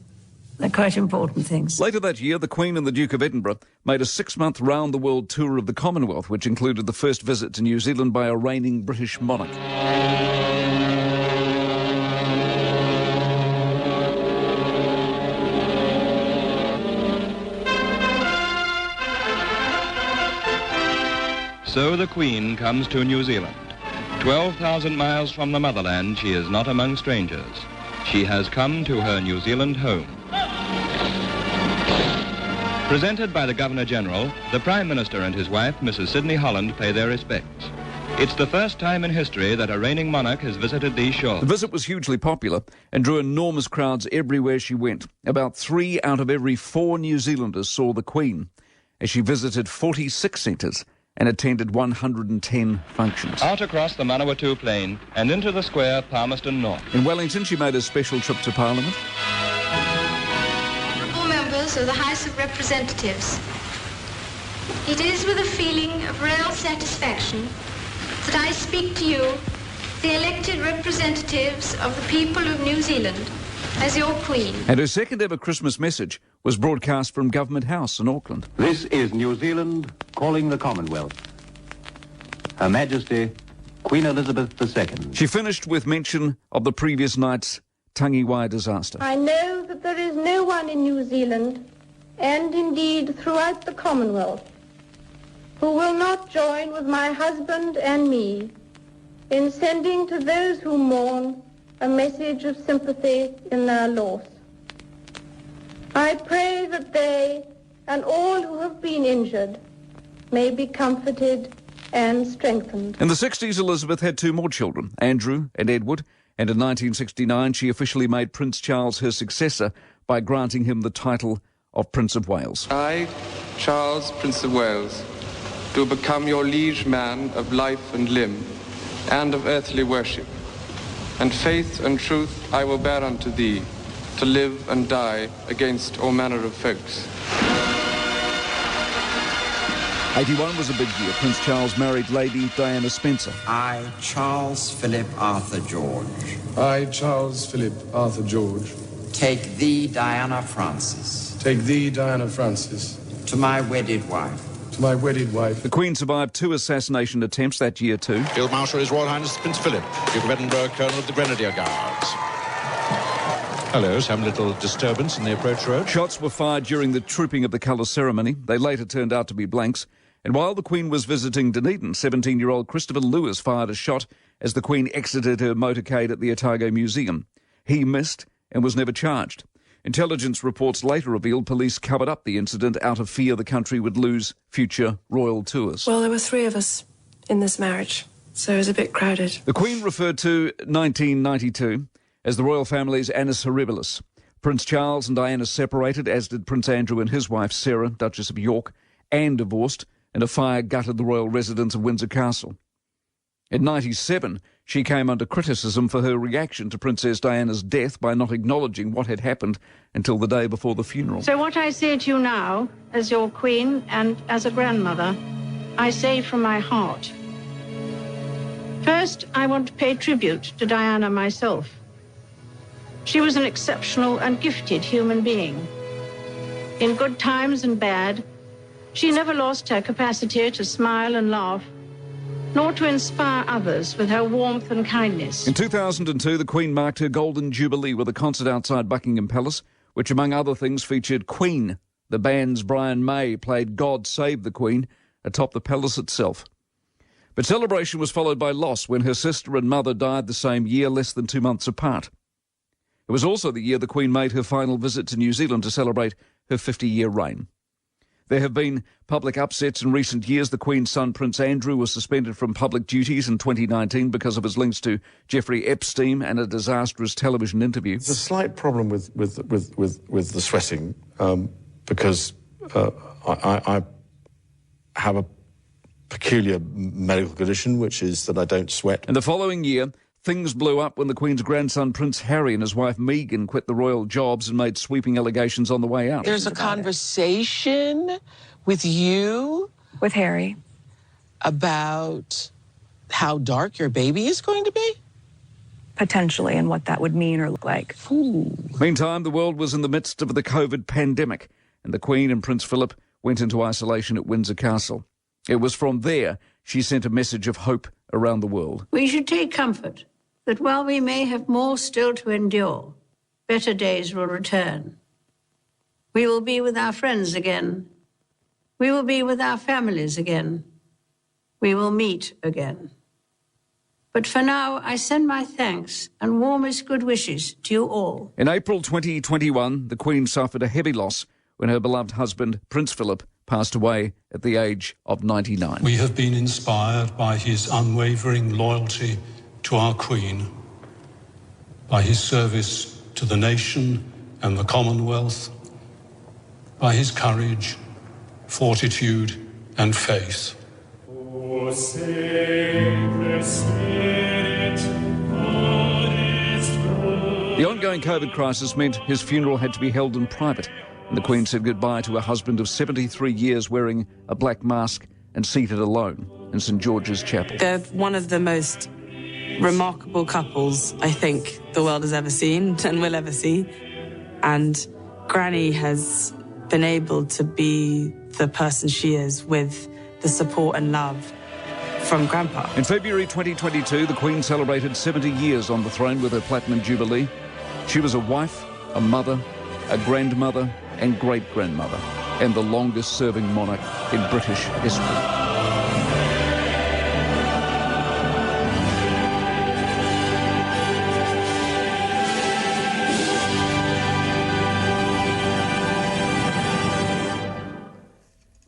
Speaker 22: they're quite important things.
Speaker 10: Later that year, the Queen and the Duke of Edinburgh made a 6-month round-the-world tour of the Commonwealth, which included the first visit to New Zealand by a reigning British monarch.
Speaker 24: So the Queen comes to New Zealand. 12,000 miles from the motherland, she is not among strangers. She has come to her New Zealand home. Presented by the Governor-General, the Prime Minister and his wife, Mrs. Sydney Holland, pay their respects. It's the first time in history that a reigning monarch has visited these shores.
Speaker 10: The visit was hugely popular and drew enormous crowds everywhere she went. About 3 out of every 4 New Zealanders saw the Queen, as she visited 46 centres and attended 110 functions.
Speaker 24: Out across the Manawatu Plain and into the square Palmerston North.
Speaker 10: In Wellington, she made a special trip to Parliament.
Speaker 25: Members of the House of Representatives, it is with a feeling of real satisfaction that I speak to you, the elected representatives of the people of New Zealand, as your Queen.
Speaker 10: And her second ever Christmas message was broadcast from Government House in Auckland.
Speaker 26: This is New Zealand calling the Commonwealth. Her Majesty, Queen Elizabeth II.
Speaker 10: She finished with mention of the previous night's Tangiwai disaster.
Speaker 25: I know that there is no one in New Zealand, and indeed throughout the Commonwealth, who will not join with my husband and me in sending to those who mourn a message of sympathy in their loss. I pray that they and all who have been injured may be comforted and strengthened.
Speaker 10: In the 60s, Elizabeth had 2 more children, Andrew and Edward, and in 1969 she officially made Prince Charles her successor by granting him the title of Prince of Wales.
Speaker 27: I, Charles, Prince of Wales, do become your liege man of life and limb, and of earthly worship, and faith and truth I will bear unto thee, to live and die against all manner of folks.
Speaker 10: 81 was a big year. Prince Charles married Lady Diana Spencer.
Speaker 29: I, Charles Philip Arthur George.
Speaker 30: I, Charles Philip Arthur George.
Speaker 3: take thee, Diana Francis.
Speaker 6: Take thee, Diana Francis.
Speaker 3: To my wedded wife.
Speaker 6: To my wedded wife.
Speaker 10: The Queen survived 2 assassination attempts that year too.
Speaker 7: Field Marshal His Royal Highness Prince Philip, Duke of Edinburgh, Colonel of the Grenadier Guards. Hello, some little disturbance in the approach road.
Speaker 10: Shots were fired during the trooping of the colour ceremony. They later turned out to be blanks. And while the Queen was visiting Dunedin, 17-year-old Christopher Lewis fired a shot as the Queen exited her motorcade at the Otago Museum. He missed and was never charged. Intelligence reports later revealed police covered up the incident out of fear the country would lose future royal tours.
Speaker 9: Well, there were 3 of us in this marriage, so it was a bit crowded.
Speaker 10: The Queen referred to 1992 as the royal family's annus horribilis. Prince Charles and Diana separated, as did Prince Andrew and his wife Sarah, Duchess of York, and divorced, and a fire gutted the royal residence of Windsor Castle. In 1997, she came under criticism for her reaction to Princess Diana's death by not acknowledging what had happened until the day before the funeral.
Speaker 22: So what I say to you now, as your queen and as a grandmother, I say from my heart. First, I want to pay tribute to Diana myself. She was an exceptional and gifted human being. In good times and bad, she never lost her capacity to smile and laugh, nor to inspire others with her warmth and kindness.
Speaker 10: In 2002, the Queen marked her Golden Jubilee with a concert outside Buckingham Palace, which, among other things, featured Queen. The band's Brian May played God Save the Queen atop the palace itself. But celebration was followed by loss when her sister and mother died the same year, less than 2 months apart. It was also the year the Queen made her final visit to New Zealand to celebrate her 50-year reign. There have been public upsets in recent years. The Queen's son, Prince Andrew, was suspended from public duties in 2019 because of his links to Jeffrey Epstein and a disastrous television interview.
Speaker 6: There's a slight problem with the sweating because I have a peculiar medical condition, which is that I don't sweat.
Speaker 10: And the following year, things blew up when the Queen's grandson, Prince Harry, and his wife Meghan quit the royal jobs and made sweeping allegations on the way out.
Speaker 12: There's a conversation with you,
Speaker 23: with Harry,
Speaker 12: about how dark your baby is going to be?
Speaker 23: potentially, and what that would mean or look like.
Speaker 12: Ooh.
Speaker 10: Meantime, the world was in the midst of the COVID pandemic, and the Queen and Prince Philip went into isolation at Windsor Castle. It was from there she sent a message of hope around the world.
Speaker 22: We should take comfort that while we may have more still to endure, better days will return. We will be with our friends again. We will be with our families again. We will meet again. But for now, I send my thanks and warmest good wishes to you all.
Speaker 10: In April 2021, the Queen suffered a heavy loss when her beloved husband, Prince Philip, passed away at the age of 99.
Speaker 13: We have been inspired by his unwavering loyalty to our Queen, by his service to the nation and the Commonwealth, by his courage, fortitude and faith.
Speaker 14: O Sacred Spirit,
Speaker 10: The ongoing COVID crisis meant his funeral had to be held in private, and the Queen said goodbye to a husband of 73 years wearing a black mask and seated alone in St George's Chapel.
Speaker 16: They're one of the most remarkable couples I think the world has ever seen and will ever see. And Granny has been able to be the person she is with the support and love from Grandpa.
Speaker 10: In February 2022, the Queen celebrated 70 years on the throne with her Platinum Jubilee. She was a wife, a mother, a grandmother and great-grandmother, and the longest-serving monarch in British history.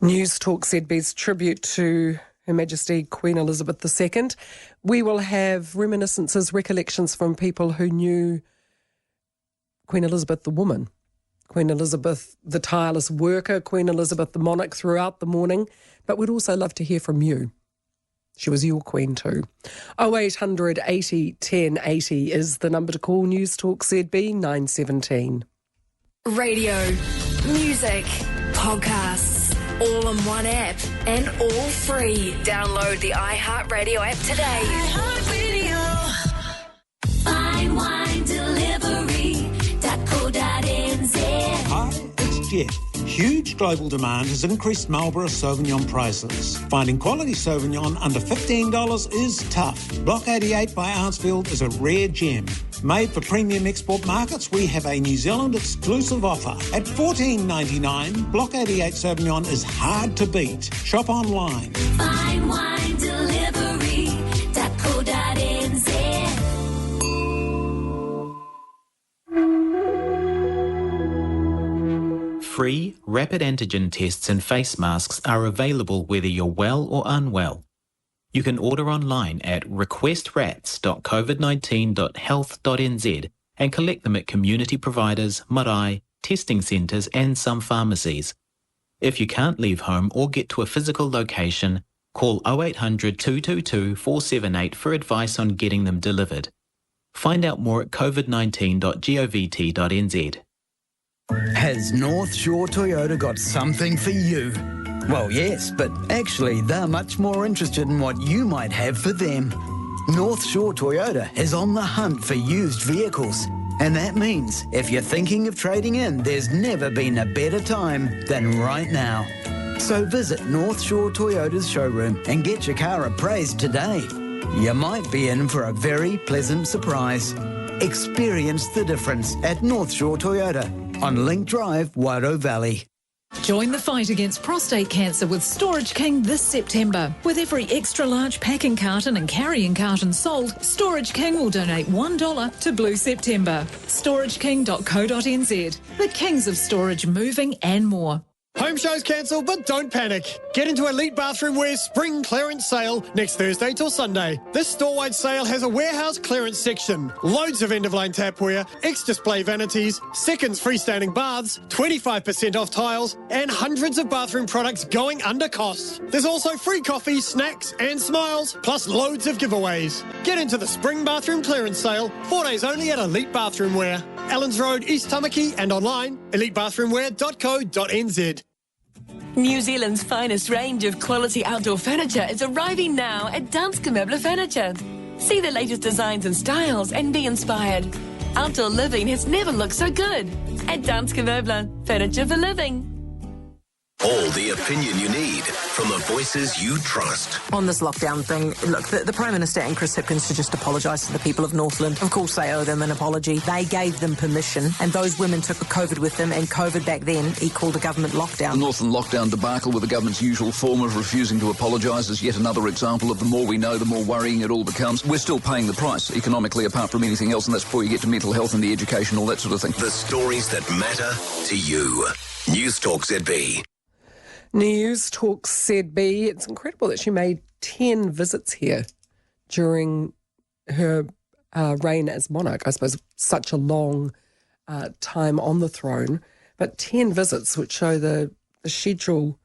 Speaker 2: Newstalk ZB's tribute to Her Majesty Queen Elizabeth II. We will have reminiscences, recollections from people who knew Queen Elizabeth the woman, Queen Elizabeth the tireless worker, Queen Elizabeth the monarch throughout the morning. But we'd also love to hear from you. She was your queen too. 0800 80 10 80 is the number to call. Newstalk ZB 917.
Speaker 29: Radio, music, podcasts, all in one app and all free. Download the iHeartRadio app today. iHeartRadio. Fine wine delivery.co.nz
Speaker 4: just yet. Huge global demand has increased Marlborough Sauvignon prices. Finding quality Sauvignon under $15 is tough. Block 88 by Arnsfield is a rare gem. Made for premium export markets, we have a New Zealand exclusive offer. At $14.99, Block 88 Sauvignon is hard to beat. Shop online.
Speaker 5: Fine wine delivery.co.nz.
Speaker 8: Free rapid antigen tests and face masks are available whether you're well or unwell. You can order online at requestrats.covid19.health.nz and collect them at community providers, marae, testing centres and some pharmacies. If you can't leave home or get to a physical location, call 0800 222 478 for advice on getting them delivered. Find out more at covid19.govt.nz.
Speaker 11: Has North Shore Toyota got something for you? Well, yes, but actually they're much more interested in what you might have for them. North Shore Toyota is on the hunt for used vehicles. And that means if you're thinking of trading in, there's never been a better time than right now. So visit North Shore Toyota's showroom and get your car appraised today. You might be in for a very pleasant surprise. Experience the difference at North Shore Toyota on Link Drive, Wairau Valley.
Speaker 17: Join the fight against prostate cancer with Storage King this September. With every extra large packing carton and carrying carton sold, Storage King will donate $1 to Blue September. StorageKing.co.nz. The kings of storage, moving and more.
Speaker 18: Home shows cancelled, but don't panic. Get into Elite Bathroom Wear's spring clearance sale next Thursday till Sunday. This store-wide sale has a warehouse clearance section, loads of end-of-line tapware, X-display vanities, seconds freestanding baths, 25% off tiles, and hundreds of bathroom products going under cost. There's also free coffee, snacks, and smiles, plus loads of giveaways. Get into the spring bathroom clearance sale, 4 days only at Elite Bathroom Wear. Allens Road, East Tamaki, and online, elitebathroomwear.co.nz.
Speaker 19: New Zealand's finest range of quality outdoor furniture is arriving now at Danske Møbler Furniture. See the latest designs and styles and be inspired. Outdoor living has never looked so good. At Danske Møbler, furniture for living.
Speaker 1: All the opinion you need from the voices you trust.
Speaker 21: On this lockdown thing, look, the Prime Minister and Chris Hipkins should just apologise to the people of Northland. Of course they owe them an apology. They gave them permission, and those women took COVID with them, and COVID back then equalled a government lockdown.
Speaker 10: The Northland lockdown debacle with the government's usual form of refusing to apologise is yet another example of the more we know, the more worrying it all becomes. We're still paying the price economically, apart from anything else, and that's before you get to mental health and the education, all that sort of thing.
Speaker 1: The stories that matter to you. Newstalk ZB.
Speaker 2: Newstalk ZB. It's incredible that she made 10 visits here during her reign as monarch. I suppose such a long time on the throne, but 10 visits, which show the schedule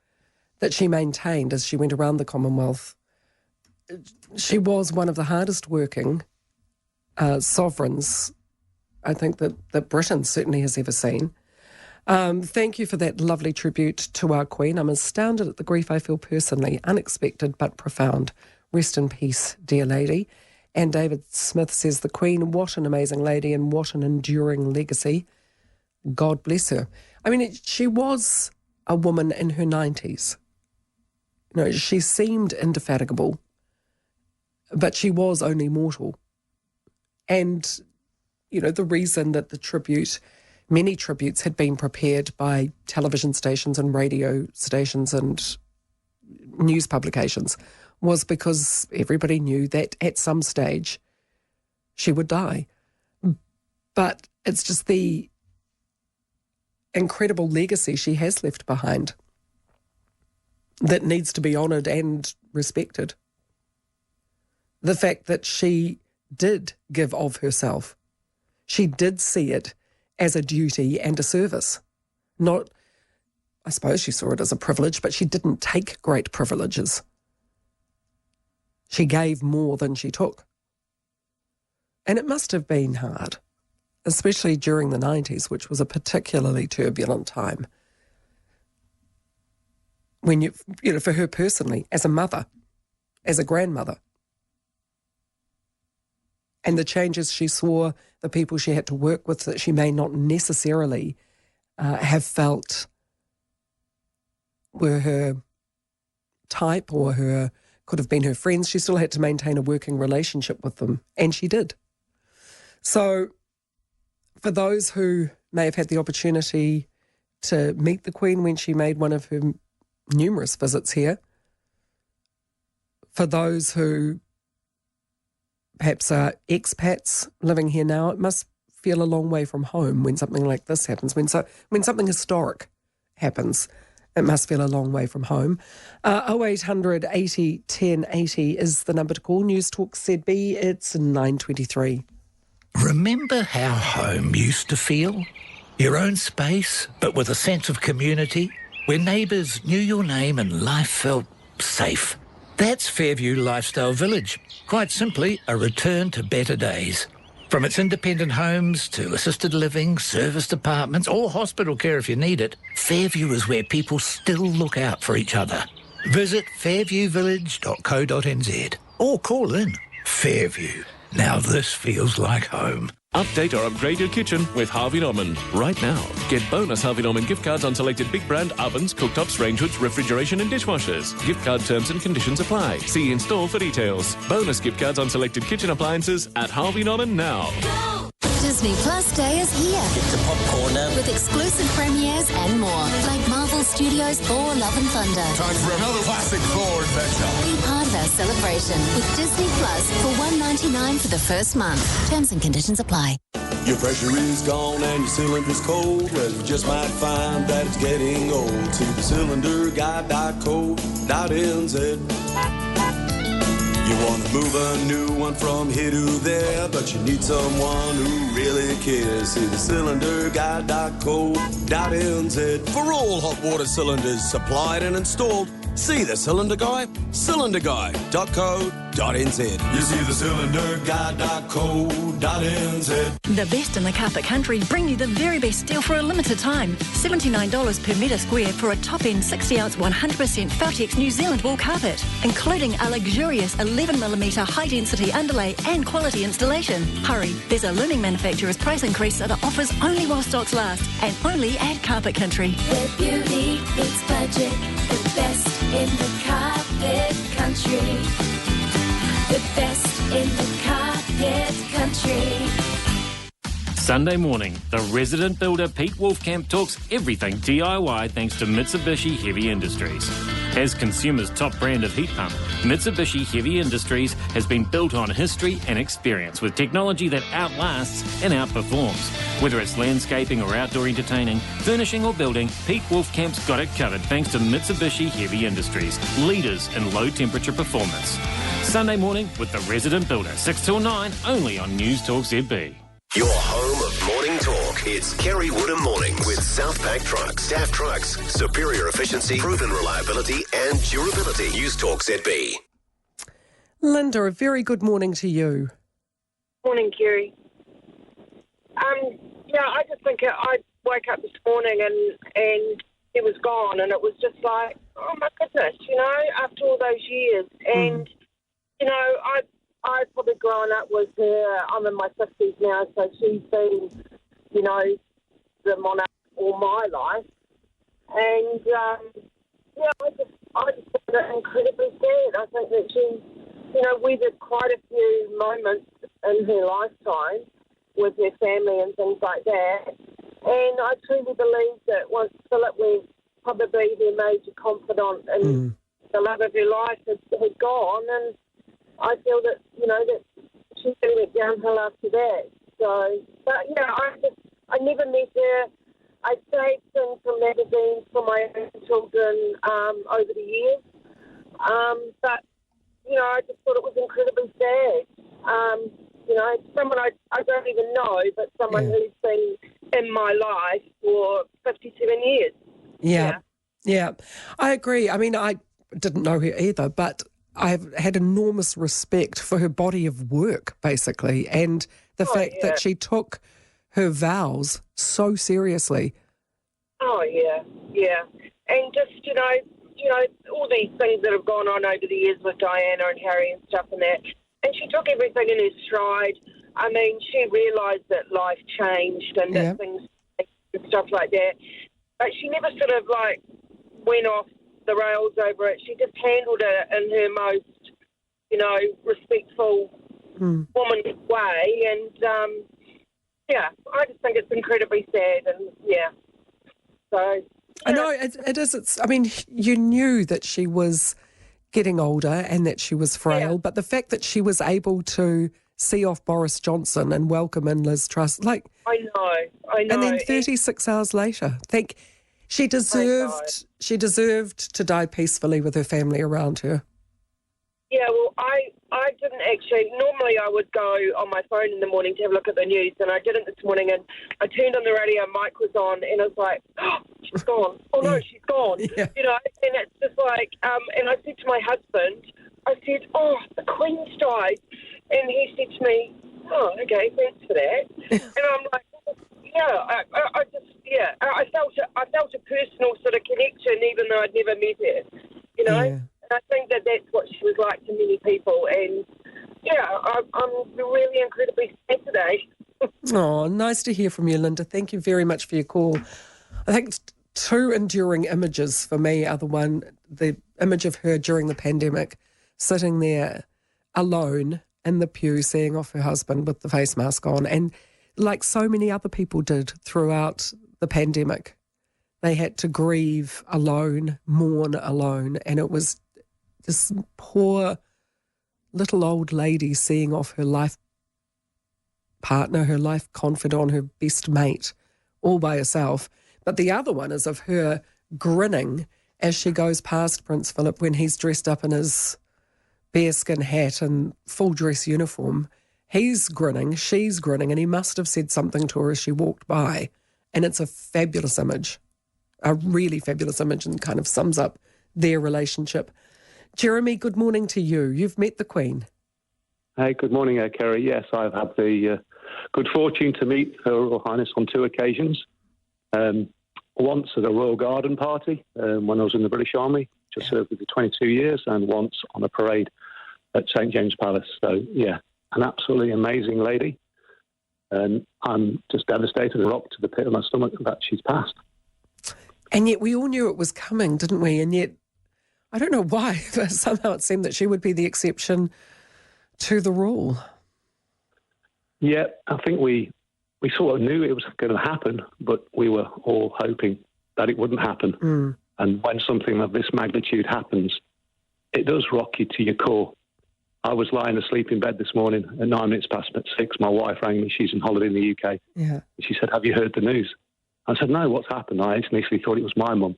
Speaker 2: that she maintained as she went around the Commonwealth. She was one of the hardest working sovereigns, I think, that Britain certainly has ever seen. Thank you for that lovely tribute to our Queen. I'm astounded at the grief I feel personally, unexpected but profound. Rest in peace, dear lady. And David Smith says, the Queen, what an amazing lady and what an enduring legacy. God bless her. I mean, she was a woman in her 90s. You know, she seemed indefatigable, but she was only mortal. And, you know, the reason that many tributes had been prepared by television stations and radio stations and news publications was because everybody knew that at some stage she would die. But it's just the incredible legacy she has left behind that needs to be honoured and respected. The fact that she did give of herself. She did see it as a duty and a service. Not, I suppose she saw it as a privilege, but she didn't take great privileges. She gave more than she took. And it must have been hard, especially during the 90s, which was a particularly turbulent time. When you know, for her personally, as a mother, as a grandmother, and the changes she saw, the people she had to work with that she may not necessarily have felt were her type or could have been her friends, she still had to maintain a working relationship with them, and she did. So for those who may have had the opportunity to meet the Queen when she made one of her numerous visits here, for those who perhaps are expats living here now, it must feel a long way from home when something like this happens. When something historic happens, it must feel a long way from home. 0800 80 10 80 is the number to call. Newstalk ZB, it's 9:23.
Speaker 3: Remember how home used to feel? Your own space, but with a sense of community, where neighbours knew your name and life felt safe. That's Fairview Lifestyle Village. Quite simply, a return to better days. From its independent homes to assisted living, serviced apartments, or hospital care if you need it, Fairview is where people still look out for each other. Visit fairviewvillage.co.nz or call in. Fairview. Now this feels like home.
Speaker 7: Update or upgrade your kitchen with Harvey Norman. Right now, get bonus Harvey Norman gift cards on selected big brand ovens, cooktops, range hoods, refrigeration and dishwashers. Gift card terms and conditions apply. See in-store for details. Bonus gift cards on selected kitchen appliances at Harvey Norman now.
Speaker 15: Disney Plus Day is here.
Speaker 20: Get your popcorn now.
Speaker 15: With exclusive premieres and more. Like Marvel Studios' Thor Love and Thunder.
Speaker 20: Time for another classic Thor adventure.
Speaker 15: Be part of our celebration with Disney Plus for $1.99 for the first month. Terms and conditions apply.
Speaker 24: Your pressure is gone and your cylinder's cold. Well, you just might find that it's getting old. See the cylinderguide.co.nz. You want to move a new one from here to there, but you need someone who really cares. See the cylinderguide.co.nz. For all hot water cylinders supplied and installed, see the Cylinder Guy, cylinderguide.co.nz. You see the cylinderguide.co.nz.
Speaker 25: The best in the carpet country bring you the very best deal for a limited time. $79 per metre square for a top-end 60-ounce 100% Feltex New Zealand wool carpet, including a luxurious 11mm high-density underlay and quality installation. Hurry, there's a looming manufacturer's price increase that offers only while stocks last and only at Carpet Country.
Speaker 5: Where beauty meets budget, the best in the carpet country. The best in the carpet country.
Speaker 26: Sunday morning, the resident builder Pete Wolfcamp talks everything DIY thanks to Mitsubishi Heavy Industries. As consumers' top brand of heat pump, Mitsubishi Heavy Industries has been built on history and experience with technology that outlasts and outperforms. Whether it's landscaping or outdoor entertaining, furnishing or building, Pete Wolfcamp's got it covered thanks to Mitsubishi Heavy Industries, leaders in low temperature performance. Sunday morning with the resident builder, 6 till 9, only on Newstalk ZB.
Speaker 1: Your home of morning talk. It's Kerry Woodham Mornings with Southpack Trucks. Daft Trucks. Superior efficiency, proven reliability and durability. Newstalk ZB.
Speaker 2: Linda, a very good morning to you.
Speaker 27: Morning, Kerry. I just think I woke up this morning and it was gone, and it was just like, oh my goodness, after all those years. And, I've probably grown up with her. I'm in my 50s now, so she's been, the monarch all my life. And, I just find it incredibly sad. I think that she, weathered quite a few moments in her lifetime with her family and things like that. And I truly believe that once Philip was probably their major confidant and the love of her life had gone, and I feel that, that she really went downhill after that. So, but, I never met her. I saved things from magazines for my own children over the years. But, I just thought it was incredibly sad. Someone I don't even know, but someone who's been in my life for 57 years.
Speaker 2: Yeah, I agree. I mean, I didn't know her either, but I've had enormous respect for her body of work, basically, and the fact that she took her vows so seriously.
Speaker 27: Oh, yeah. And just, all these things that have gone on over the years with Diana and Harry and stuff and that, and she took everything in her stride. I mean, she realised that life changed and that things and stuff like that. But she never sort of, went off the rails over it. She just handled it in her most, respectful woman way. And, I just think it's incredibly sad. And, so...
Speaker 2: I know, it is. You knew that she was getting older and that she was frail, but the fact that she was able to see off Boris Johnson and welcome in Liz Truss, I know. And then 36 hours later, she deserved to die peacefully with her family around her.
Speaker 27: Yeah, well, I didn't actually. Normally I would go on my phone in the morning to have a look at the news, and I didn't this morning, and I turned on the radio, mic was on, and I was like, oh, she's gone. Oh, no, she's gone.
Speaker 2: Yeah.
Speaker 27: And it's just like, and I said to my husband, oh, the Queen's died. And he said to me, oh, okay, thanks for that. And I'm like, I felt a personal sort of connection, even though I'd never met her,
Speaker 2: Yeah.
Speaker 27: And I think that that's what she was like to many people. And, I'm really incredibly sad today.
Speaker 2: Oh, nice to hear from you, Linda. Thank you very much for your call. I think two enduring images for me are the image of her during the pandemic, sitting there alone in the pew, seeing off her husband with the face mask on. And like so many other people did throughout the pandemic, they had to grieve alone, mourn alone. And it was this poor little old lady seeing off her life partner, her life confidant, her best mate, all by herself. But the other one is of her grinning as she goes past Prince Philip when he's dressed up in his bearskin hat and full dress uniform. He's grinning, she's grinning, and he must have said something to her as she walked by. And it's a fabulous image, a really fabulous image, and kind of sums up their relationship. Jeremy, good morning to you. You've met the Queen.
Speaker 6: Hey, good morning, Kerry. Yes, I've had the good fortune to meet Her Royal Highness on two occasions. Once at a Royal Garden party when I was in the British Army, just served with the 22 years, and once on a parade at St James Palace. So, yeah, an absolutely amazing lady. And I'm just devastated, a rock to the pit of my stomach that she's passed.
Speaker 2: And yet we all knew it was coming, didn't we? And yet, I don't know why, but somehow it seemed that she would be the exception to the rule.
Speaker 6: Yeah, I think we sort of knew it was going to happen, but we were all hoping that it wouldn't happen. And when something of this magnitude happens, it does rock you to your core. I was lying asleep in bed this morning at 9 minutes past 6. My wife rang me. She's on holiday in the UK.
Speaker 2: Yeah.
Speaker 6: She said, have you heard the news? I said, no, what's happened? I initially thought it was my mum.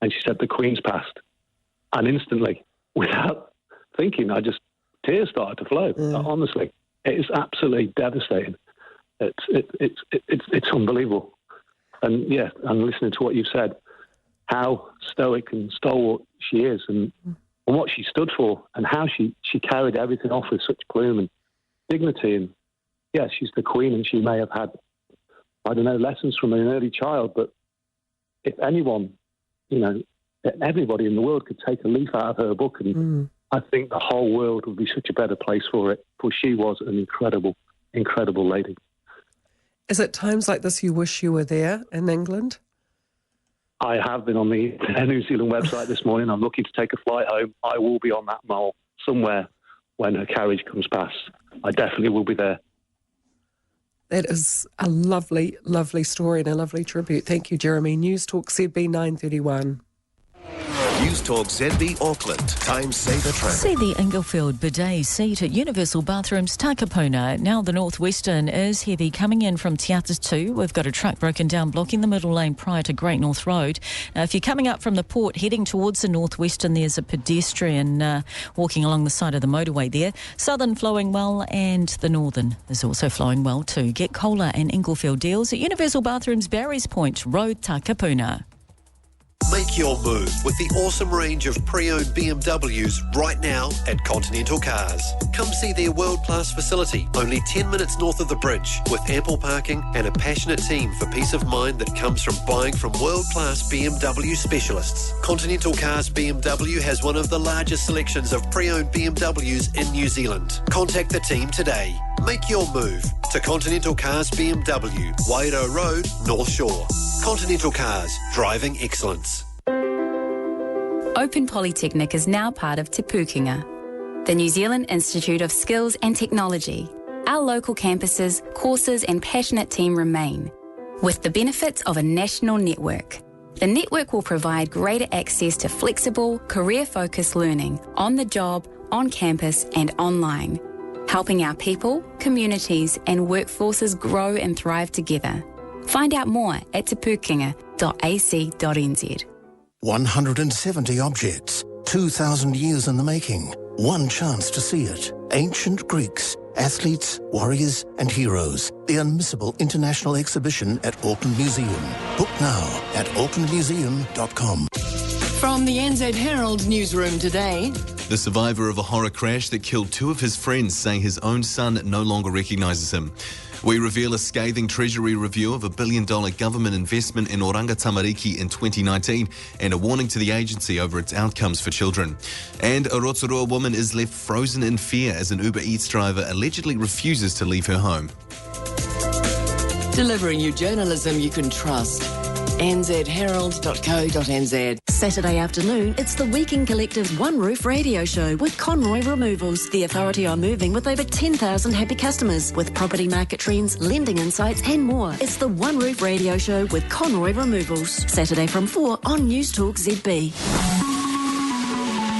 Speaker 6: And she said, the Queen's passed. And instantly, without thinking, tears started to flow. Honestly, it is absolutely devastating. It's unbelievable. And yeah, I'm listening to what you've said, how stoic and stalwart she is, and what she stood for, and how she carried everything off with such plume and dignity. And yeah, she's the Queen, and she may have had, I don't know, lessons from an early child, but if anyone, everybody in the world could take a leaf out of her book, and I think the whole world would be such a better place for it, for she was an incredible, incredible lady.
Speaker 2: Is it times like this you wish you were there in England?
Speaker 6: I have been on the New Zealand website this morning. I'm looking to take a flight home. I will be on that mole somewhere when her carriage comes past. I definitely will be there.
Speaker 2: That is a lovely, lovely story and a lovely tribute. Thank you, Jeremy. Newstalk ZB 9:31.
Speaker 1: Newstalk ZB Auckland. Time saver traffic.
Speaker 9: See the Inglefield bidet seat at Universal Bathrooms Takapuna. Now the Northwestern is heavy coming in from Te Atatu. We've got a truck broken down blocking the middle lane prior to Great North Road. If you're coming up from the port heading towards the Northwestern, there's a pedestrian walking along the side of the motorway there. Southern flowing well, and the Northern is also flowing well too. Get Kohler and Inglefield deals at Universal Bathrooms Barry's Point Road, Takapuna.
Speaker 1: Make your move with the awesome range of pre-owned BMWs right now at Continental Cars. Come see their world-class facility, only 10 minutes north of the bridge, with ample parking and a passionate team for peace of mind that comes from buying from world-class BMW specialists. Continental Cars BMW has one of the largest selections of pre-owned BMWs in New Zealand. Contact the team today. Make your move to Continental Cars BMW, Wairau Road, North Shore. Continental Cars, driving excellence.
Speaker 4: Open Polytechnic is now part of Te Pukenga, the New Zealand Institute of Skills and Technology. Our local campuses, courses and passionate team remain, with the benefits of a national network. The network will provide greater access to flexible, career-focused learning on the job, on campus and online, helping our people, communities and workforces grow and thrive together. Find out more at tepukenga.ac.nz.
Speaker 12: 170 objects, 2,000 years in the making, one chance to see it. Ancient Greeks, athletes, warriors and heroes. The unmissable international exhibition at Auckland Museum. Book now at aucklandmuseum.com.
Speaker 19: From the NZ Herald newsroom today.
Speaker 13: The survivor of a horror crash that killed two of his friends saying his own son no longer recognises him. We reveal a scathing Treasury review of $1 billion government investment in Oranga Tamariki in 2019 and a warning to the agency over its outcomes for children. And a Rotorua woman is left frozen in fear as an Uber Eats driver allegedly refuses to leave her home.
Speaker 19: Delivering you journalism you can trust. nzherald.co.nz.
Speaker 25: Saturday afternoon, it's the Weekend Collective's One Roof radio show with Conroy Removals, the authority on moving with over 10,000 happy customers, with property market trends, lending insights and more. It's the One Roof radio show with Conroy Removals. Saturday from 4 on Newstalk ZB.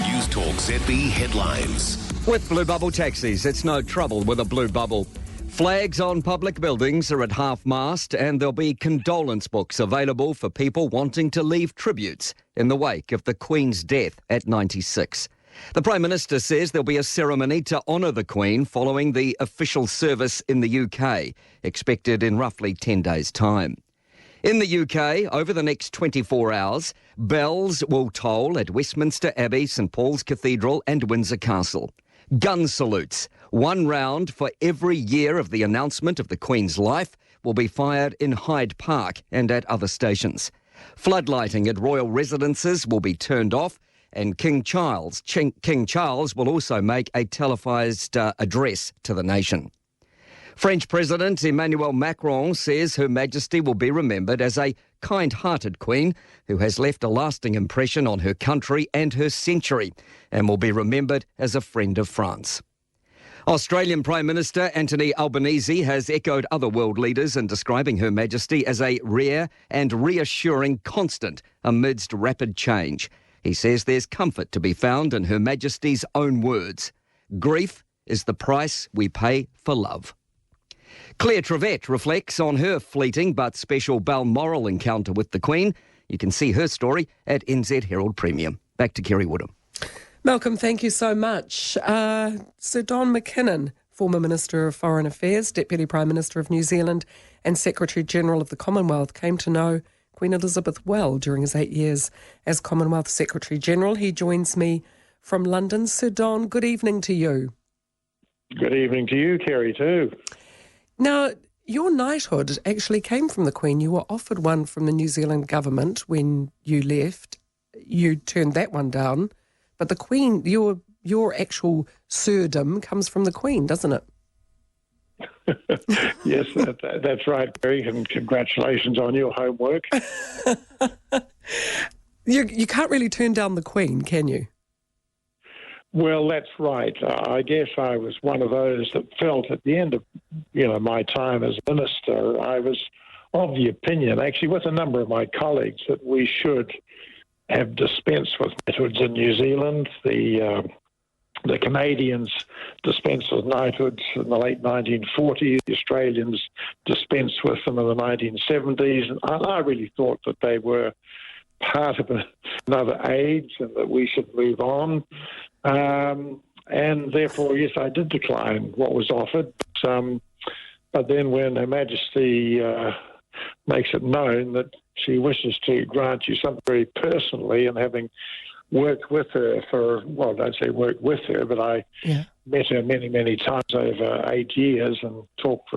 Speaker 1: Newstalk ZB headlines.
Speaker 14: With Blue Bubble taxis, it's no trouble with a blue bubble. Flags on public buildings are at half-mast and there'll be condolence books available for people wanting to leave tributes in the wake of the Queen's death at 96. The Prime Minister says there'll be a ceremony to honour the Queen following the official service in the UK, expected in roughly 10 days' time. In the UK, over the next 24 hours, bells will toll at Westminster Abbey, St Paul's Cathedral and Windsor Castle. Gun salutes, one round for every year of the announcement of the Queen's life, will be fired in Hyde Park and at other stations. Floodlighting at royal residences will be turned off, and King Charles will also make a televised address to the nation. French President Emmanuel Macron says Her Majesty will be remembered as a kind-hearted Queen who has left a lasting impression on her country and her century, and will be remembered as a friend of France. Australian Prime Minister Anthony Albanese has echoed other world leaders in describing Her Majesty as a rare and reassuring constant amidst rapid change. He says there's comfort to be found in Her Majesty's own words. Grief is the price we pay for love. Claire Trevette reflects on her fleeting but special Balmoral encounter with the Queen. You can see her story at NZ Herald Premium. Back to Kerry Woodham.
Speaker 2: Malcolm, thank you so much. Sir Don McKinnon, former Minister of Foreign Affairs, Deputy Prime Minister of New Zealand and Secretary-General of the Commonwealth, came to know Queen Elizabeth well during his 8 years as Commonwealth Secretary-General. He joins me from London. Sir Don, good evening to you.
Speaker 16: Good evening to you, Kerry, too.
Speaker 2: Now, your knighthood actually came from the Queen. You were offered one from the New Zealand government when you left. You turned that one down. But the Queen, your actual sirdom comes from the Queen, doesn't it?
Speaker 16: Yes, that's right, Kerry, and congratulations on your homework.
Speaker 2: You can't really turn down the Queen, can you?
Speaker 16: Well, that's right. I guess I was one of those that felt at the end of, my time as minister, I was of the opinion, actually with a number of my colleagues, that we should have dispensed with knighthoods in New Zealand. The Canadians dispensed with knighthoods in the late 1940s. The Australians dispensed with them in the 1970s. And I really thought that they were part of another age and that we should move on. And therefore, yes, I did decline what was offered. But then when Her Majesty makes it known that she wishes to grant you something very personally, and having worked with her for, well, don't say worked with her, but I met her many, many times over 8 years and talked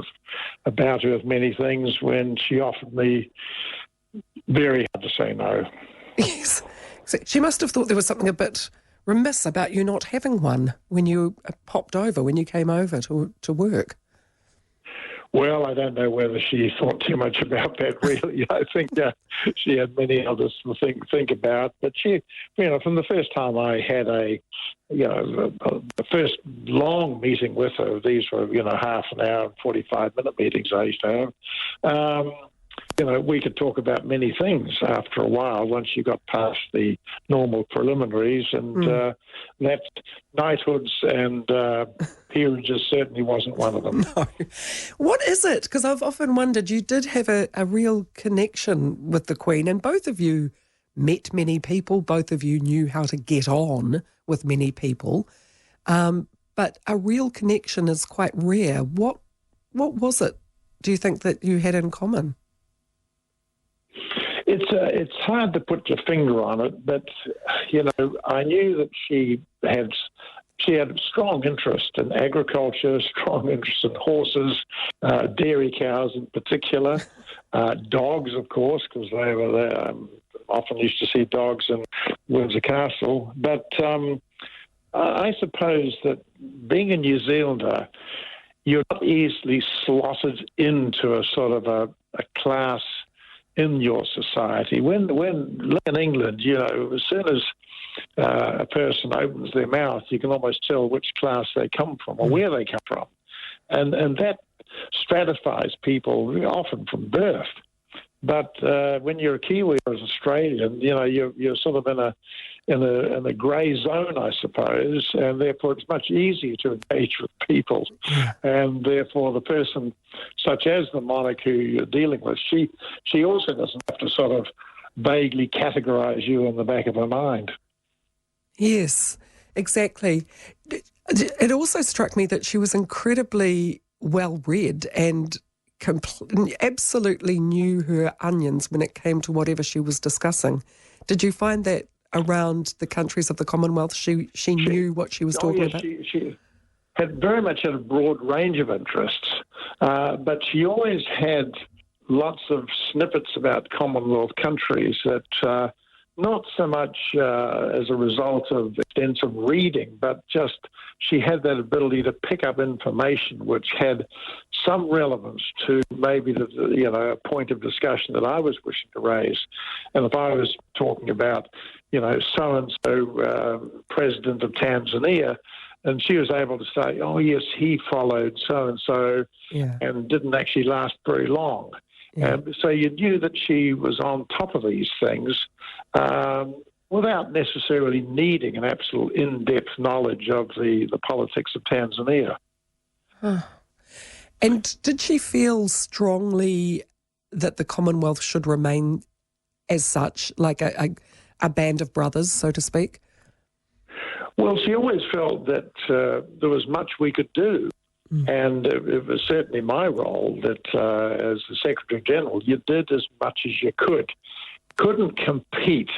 Speaker 16: about her with many things. When she offered me, very hard to say no.
Speaker 2: Yes. She must have thought there was something a bit remiss about you not having one when you popped over, when you came over to work.
Speaker 16: Well, I don't know whether she thought too much about that, really. I think she had many others to think about. But she, from the first time I had the first long meeting with her, these were, half an hour and 45-minute meetings I used to have. We could talk about many things after a while once you got past the normal preliminaries, and that knighthoods and peerages certainly wasn't one of them.
Speaker 2: No. What is it? Because I've often wondered, you did have a real connection with the Queen, and both of you met many people, both of you knew how to get on with many people, but a real connection is quite rare. What was it, do you think, that you had in common?
Speaker 16: It's hard to put your finger on it, but I knew that she had a strong interest in agriculture, strong interest in horses, dairy cows in particular, dogs, of course, because they were there. Often used to see dogs in Windsor Castle. But I suppose that being a New Zealander, you're not easily slotted into a sort of a class in your society. When in England, as soon as a person opens their mouth, you can almost tell which class they come from or where they come from, and that stratifies people often from birth. But when you're a Kiwi or an Australian, you're sort of in a grey zone, I suppose, and therefore it's much easier to engage with people. And therefore the person, such as the monarch who you're dealing with, she also doesn't have to sort of vaguely categorise you in the back of her mind.
Speaker 2: Yes, exactly. It also struck me that she was incredibly well-read and absolutely knew her onions when it came to whatever she was discussing. Did you find that around the countries of the Commonwealth she knew what she was talking about?
Speaker 16: She had very much had a broad range of interests, but she always had lots of snippets about Commonwealth countries that not so much as a result of extensive reading, but just she had that ability to pick up information which had some relevance to maybe a point of discussion that I was wishing to raise. And if I was talking about, so-and-so president of Tanzania, and she was able to say, oh, yes, he followed so-and-so and didn't actually last very long. So you knew that she was on top of these things without necessarily needing an absolute in-depth knowledge of the politics of Tanzania.
Speaker 2: Huh. And did she feel strongly that the Commonwealth should remain as such, like a band of brothers, so to speak?
Speaker 16: Well, she always felt that there was much we could do. And it was certainly my role that as the Secretary General, you did as much as you could. Couldn't compete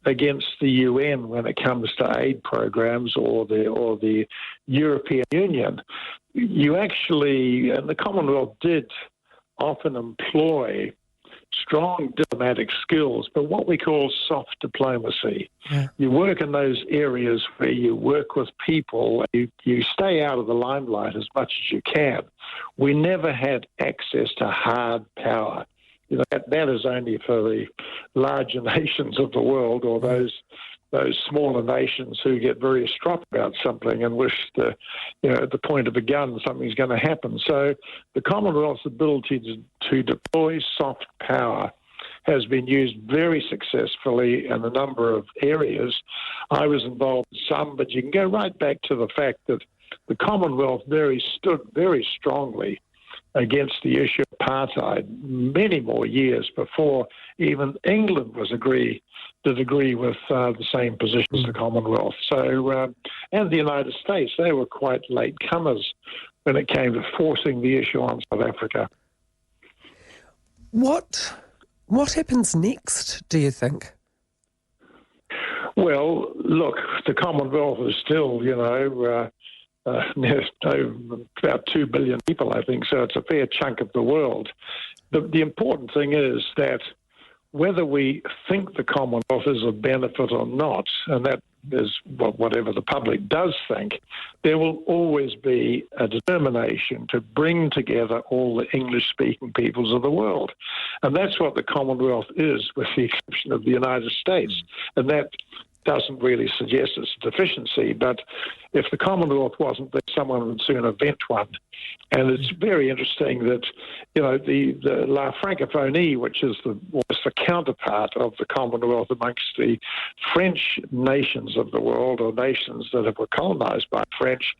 Speaker 16: against the UN when it comes to aid programs or the European Union. You actually, and the Commonwealth did often employ strong diplomatic skills, but what we call soft diplomacy. You work in those areas where you work with people, you stay out of the limelight as much as you can. We never had access to hard power. That is only for the larger nations of the world or those smaller nations who get very distraught about something and wish at the point of a gun something's going to happen. So the Commonwealth's ability to deploy soft power has been used very successfully in a number of areas. I was involved in some, but you can go right back to the fact that the Commonwealth stood very strongly against the issue of apartheid many more years before even England was agreed with the same position as the Commonwealth. So, and the United States, they were quite late comers when it came to forcing the issue on South Africa.
Speaker 2: What happens next, do you think?
Speaker 16: Well, look, the Commonwealth is still, about 2 billion people, I think, so it's a fair chunk of the world. The important thing is that whether we think the Commonwealth is a benefit or not, and that is whatever the public does think, there will always be a determination to bring together all the English-speaking peoples of the world. And that's what the Commonwealth is, with the exception of the United States. And that doesn't really suggest it's a deficiency, but if the Commonwealth wasn't there, someone would soon invent one. And it's very interesting that, the La Francophonie, which is was the counterpart of the Commonwealth amongst the French nations of the world, or nations that were colonized by French,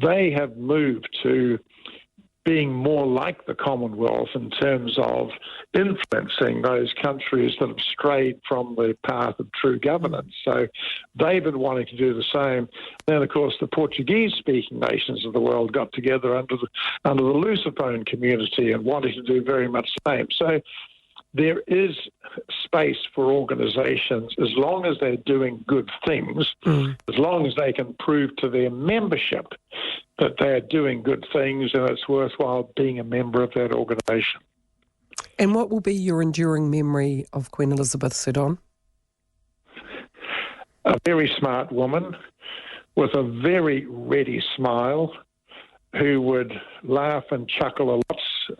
Speaker 16: they have moved to being more like the Commonwealth in terms of influencing those countries that have strayed from the path of true governance. So they've been wanting to do the same. Then, of course, the Portuguese-speaking nations of the world got together under the Lusophone community and wanted to do very much the same. So there is space for organisations, as long as they're doing good things, as long as they can prove to their membership that they're doing good things and it's worthwhile being a member of that organisation.
Speaker 2: And what will be your enduring memory of Queen Elizabeth, Sir Don?
Speaker 16: A very smart woman with a very ready smile, who would laugh and chuckle a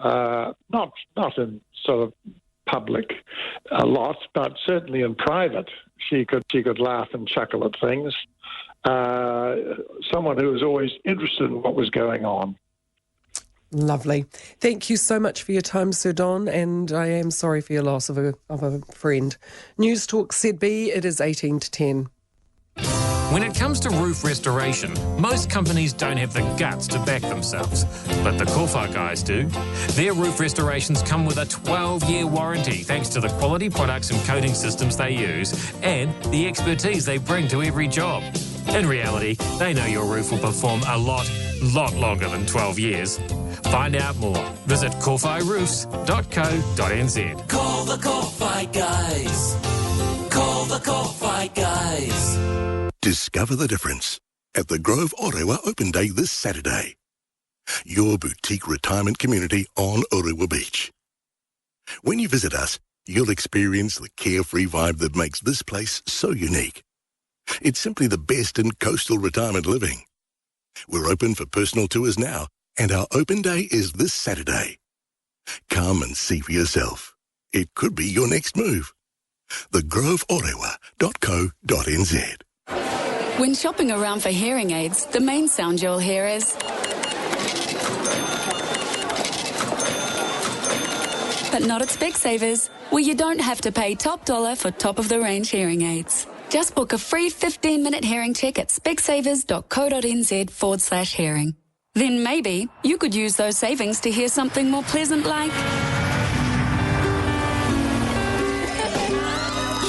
Speaker 16: lot, not in sort of public a lot, but certainly in private she could laugh and chuckle at things. Someone who was always interested in what was going on.
Speaker 2: Lovely. Thank you so much for your time, Sir Don, and I am sorry for your loss of a friend. Newstalk ZB, it is 18 to 10.
Speaker 26: When it comes to roof restoration, most companies don't have the guts to back themselves, but the Kowhai guys do. Their roof restorations come with a 12-year warranty thanks to the quality products and coating systems they use and the expertise they bring to every job. In reality, they know your roof will perform a lot longer than 12 years. Find out more. Visit kowhairoofs.co.nz.
Speaker 20: Call the Kowhai guys. Call the Kowhai guys.
Speaker 12: Discover the difference at the Grove Orewa Open Day this Saturday. Your boutique retirement community on Orewa Beach. When you visit us, you'll experience the carefree vibe that makes this place so unique. It's simply the best in coastal retirement living. We're open for personal tours now, and our open day is this Saturday. Come and see for yourself. It could be your next move. thegroveorewa.co.nz.
Speaker 4: When shopping around for hearing aids, the main sound you'll hear is... But not at Specsavers, where you don't have to pay top dollar for top-of-the-range hearing aids. Just book a free 15-minute hearing check at specsavers.co.nz/hearing. Then maybe you could use those savings to hear something more pleasant like...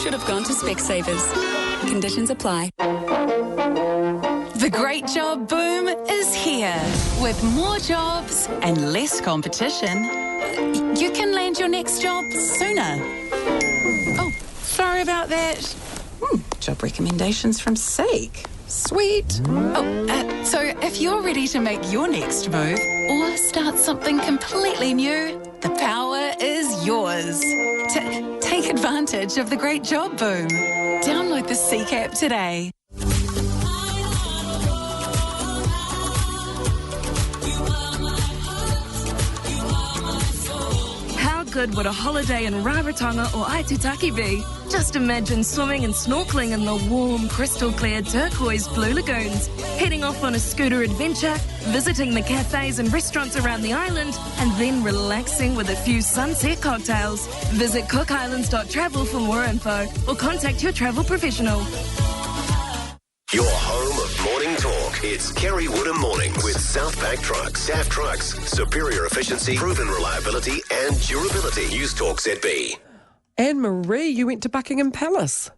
Speaker 4: Should have gone to Specsavers. Conditions apply.
Speaker 8: The great job boom is here. With more jobs and less competition, you can land your next job sooner. Oh, sorry about that. Job recommendations from Seek. Sweet. So if you're ready to make your next move or start something completely new, the power is yours. Take advantage of the great job boom. Download the Seek app today.
Speaker 11: How good would a holiday in Rarotonga or Aitutaki be? Just imagine swimming and snorkeling in the warm, crystal-clear turquoise blue lagoons, heading off on a scooter adventure, visiting the cafes and restaurants around the island, and then relaxing with a few sunset cocktails. Visit cookislands.travel for more info or contact your travel professional.
Speaker 1: Your home of morning talk. It's Kerry Woodham Morning with Southpack Trucks. SAF Trucks. Superior efficiency, proven reliability and durability. Newstalk ZB.
Speaker 2: Anne-Marie, you went to Buckingham Palace.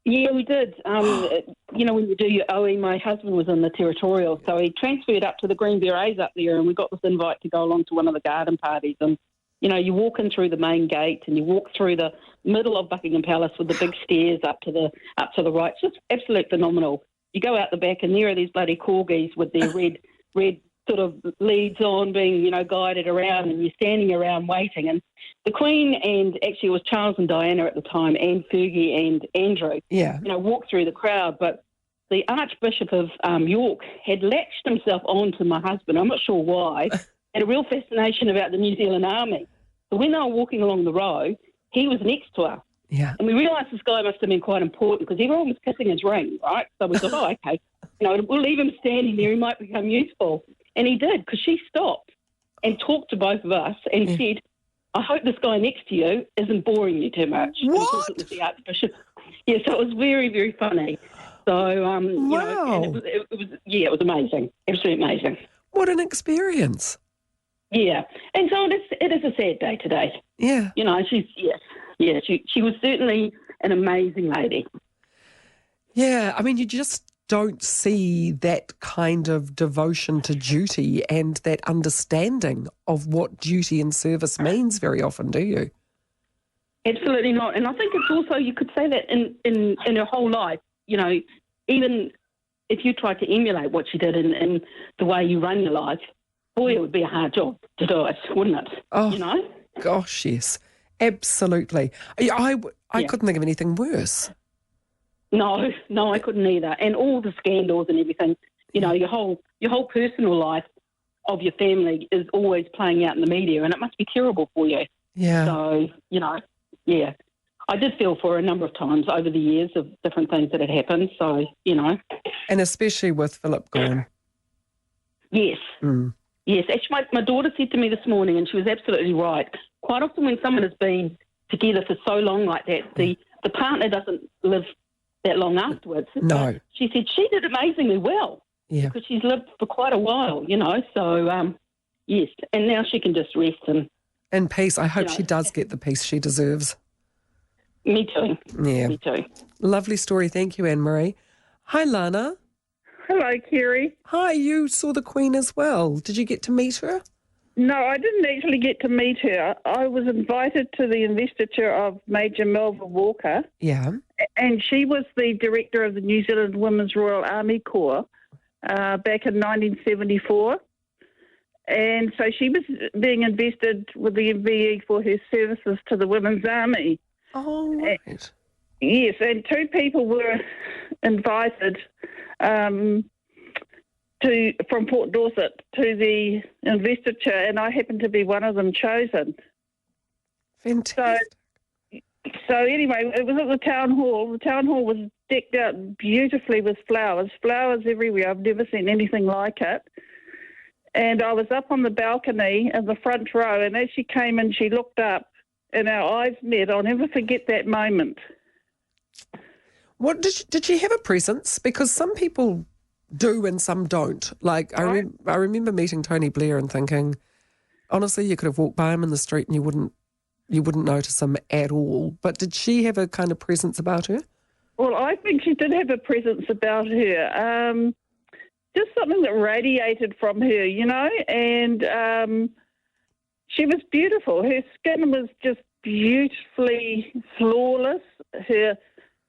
Speaker 17: Yeah, we did. When you do your OE, my husband was in the territorial, so he transferred up to the Green Berets up there, and we got this invite to go along to one of the garden parties. And, you walk in through the main gate and you walk through the middle of Buckingham Palace with the big stairs up to the right. It's just absolutely phenomenal. You go out the back and there are these bloody corgis with their red sort of leads on being, guided around, and you're standing around waiting. And the Queen and actually it was Charles and Diana at the time, and Fergie and Andrew, walked through the crowd. But the Archbishop of York had latched himself onto my husband. I'm not sure why. Had a real fascination about the New Zealand Army. So when they were walking along the road, he was next to her.
Speaker 2: Yeah.
Speaker 17: And we realised this guy must have been quite important because everyone was kissing his ring, right? So we thought, okay, we'll leave him standing there. He might become useful. And he did, because she stopped and talked to both of us and said, I hope this guy next to you isn't boring you too much.
Speaker 2: What?
Speaker 17: Because it was the Archbishop. Yeah, so it was very, very funny. So,
Speaker 2: wow.
Speaker 17: It was amazing. Absolutely amazing.
Speaker 2: What an experience.
Speaker 17: Yeah. And so it is a sad day today.
Speaker 2: Yeah.
Speaker 17: She was certainly an amazing lady.
Speaker 2: Yeah, I mean, you just don't see that kind of devotion to duty and that understanding of what duty and service means very often, do you?
Speaker 17: Absolutely not. And I think it's also, you could say that in her whole life, even if you tried to emulate what she did in the way you run your life, boy, it would be a hard job to do it, wouldn't it?
Speaker 2: Oh, gosh, yes. Absolutely. I couldn't think of anything worse.
Speaker 17: No, I couldn't either. And all the scandals and everything, your whole personal life of your family is always playing out in the media, and it must be terrible for you.
Speaker 2: Yeah.
Speaker 17: So, yeah. I did feel for her a number of times over the years of different things that had happened, so,
Speaker 2: And especially with Philip gone.
Speaker 17: Yes.
Speaker 2: Mm.
Speaker 17: Yes. Actually, my daughter said to me this morning, and she was absolutely right, quite often when someone has been together for so long like that, the partner doesn't live that long afterwards.
Speaker 2: No.
Speaker 17: She said she did amazingly well.
Speaker 2: Yeah.
Speaker 17: Because she's lived for quite a while, so, yes. And now she can just rest and...
Speaker 2: In peace. I hope she does get the peace she deserves.
Speaker 17: Me too.
Speaker 2: Yeah.
Speaker 17: Me too.
Speaker 2: Lovely story. Thank you, Anne-Marie. Hi, Lana.
Speaker 3: Hello, Kerry.
Speaker 2: Hi, you saw the Queen as well. Did you get to meet her?
Speaker 3: No, I didn't actually get to meet her. I was invited to the investiture of Major Melva Walker.
Speaker 2: Yeah.
Speaker 3: And she was the director of the New Zealand Women's Royal Army Corps back in 1974. And so she was being invested with the MVE for her services to the Women's Army.
Speaker 2: Oh, right.
Speaker 3: Yes, and two people were invited from Port Dorset to the investiture, and I happened to be one of them chosen.
Speaker 2: Fantastic.
Speaker 3: So anyway, it was at the town hall. The town hall was decked out beautifully with flowers everywhere. I've never seen anything like it. And I was up on the balcony in the front row, and as she came in, she looked up, and our eyes met. I'll never forget that moment.
Speaker 2: What did she have a presence? Because some people do and some don't. Like I remember meeting Tony Blair and thinking, honestly, you could have walked by him in the street and you wouldn't notice him at all. But did she have a kind of presence about her?
Speaker 3: Well, I think she did have a presence about her. Just something that radiated from her, and she was beautiful. Her skin was just beautifully flawless.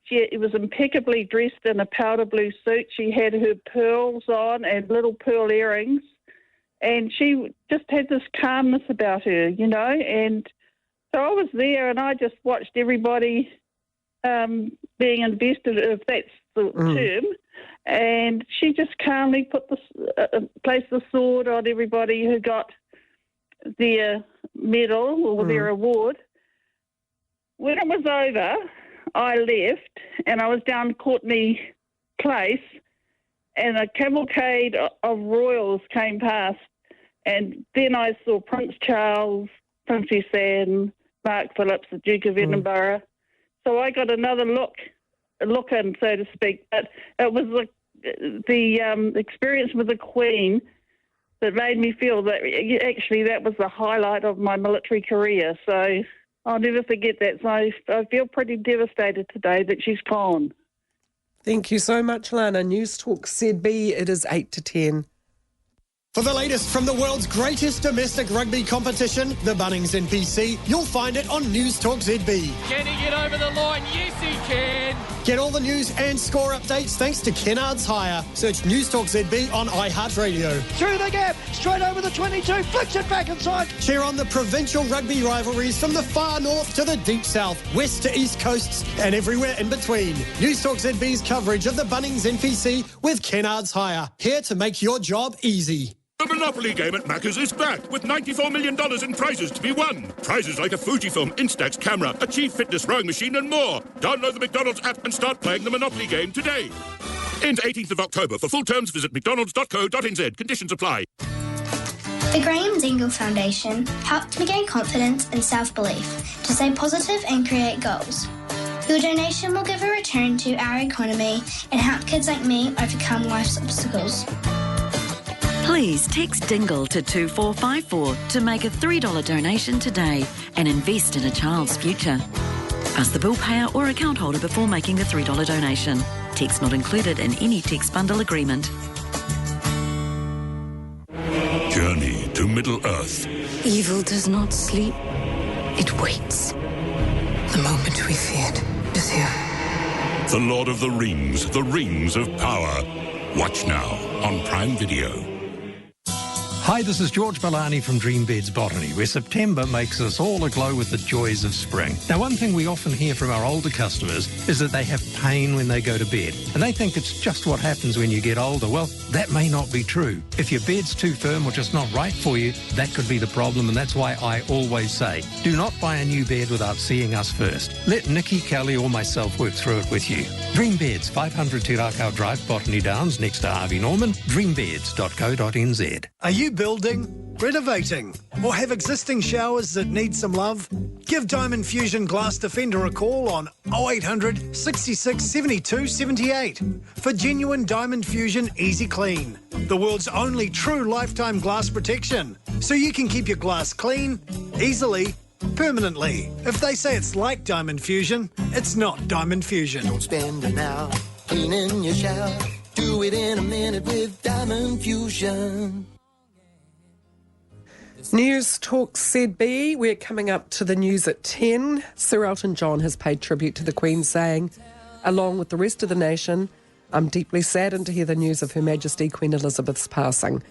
Speaker 3: She was impeccably dressed in a powder blue suit. She had her pearls on and little pearl earrings, and she just had this calmness about her, and so I was there and I just watched everybody being invested, if that's the term, and she just calmly placed the sword on everybody who got their medal or their award. When it was over, I left and I was down Courtney Place, and a cavalcade of royals came past, and then I saw Prince Charles, Princess Anne, Mark Phillips, the Duke of Edinburgh. So I got another look in, so to speak. But it was the experience with the Queen that made me feel that actually that was the highlight of my military career. So I'll never forget that. So I feel pretty devastated today that she's gone.
Speaker 2: Thank you so much, Lana. Newstalk ZB, it is 8 to 10.
Speaker 7: For the latest from the world's greatest domestic rugby competition, the Bunnings NPC, you'll find it on Newstalk ZB.
Speaker 10: Can he get over the line? Yes, he can.
Speaker 7: Get all the news and score updates thanks to Kennard's Hire. Search Newstalk ZB on iHeartRadio.
Speaker 10: Through the gap, straight over the 22, flicks it back inside.
Speaker 7: Cheer on the provincial rugby rivalries from the far north to the deep south, west to east coasts, and everywhere in between. Newstalk ZB's coverage of the Bunnings NPC with Kennard's Hire. Here to make your job easy.
Speaker 15: The Monopoly game at Macca's is back with $94 million in prizes to be won. Prizes like a Fujifilm Instax camera, a Chief Fitness rowing machine and more. Download the McDonald's app and start playing the Monopoly game today. Ends 18th of October. For full terms, visit mcdonalds.co.nz. Conditions apply.
Speaker 18: The Graham Dingle Foundation helped me gain confidence and self-belief to stay positive and create goals. Your donation will give a return to our economy and help kids like me overcome life's obstacles.
Speaker 21: Please text DINGLE to 2454 to make a $3 donation today and invest in a child's future. Ask the bill payer or account holder before making the $3 donation. Text not included in any text bundle agreement.
Speaker 15: Journey to Middle-earth.
Speaker 22: Evil does not sleep. It waits. The moment we feared is here.
Speaker 15: The Lord of the Rings of Power. Watch now on Prime Video.
Speaker 23: Hi, this is George Bellani from Dream Beds Botany, where September makes us all aglow with the joys of spring. Now, one thing we often hear from our older customers is that they have pain when they go to bed, and they think it's just what happens when you get older. Well, that may not be true. If your bed's too firm or just not right for you, that could be the problem, and that's why I always say, do not buy a new bed without seeing us first. Let Nikki, Kelly or myself work through it with you. Dream Beds, 500 Te Rakau Drive, Botany Downs, next to Harvey Norman, dreambeds.co.nz.
Speaker 24: Are you building, renovating, or have existing showers that need some love? Give Diamond Fusion Glass Defender a call on 0800 66 72 78 for genuine Diamond Fusion Easy Clean, the world's only true lifetime glass protection, so you can keep your glass clean, easily, permanently. If they say it's like Diamond Fusion, it's not Diamond Fusion.
Speaker 28: Don't spend an hour cleaning your shower. Do it in a minute with Diamond Fusion.
Speaker 2: Newstalk ZB, we're coming up to the news at 10. Sir Elton John has paid tribute to the Queen, saying, along with the rest of the nation, I'm deeply saddened to hear the news of Her Majesty Queen Elizabeth's passing.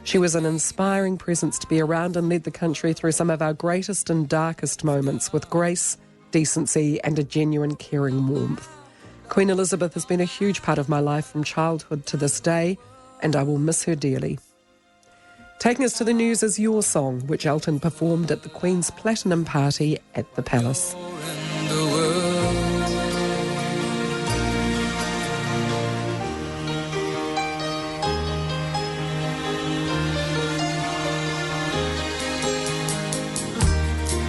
Speaker 2: She was an inspiring presence to be around and led the country through some of our greatest and darkest moments with grace, decency and a genuine caring warmth. Queen Elizabeth has been a huge part of my life from childhood to this day, and I will miss her dearly. Taking us to the news is Your Song, which Elton performed at the Queen's Platinum Party at the Palace.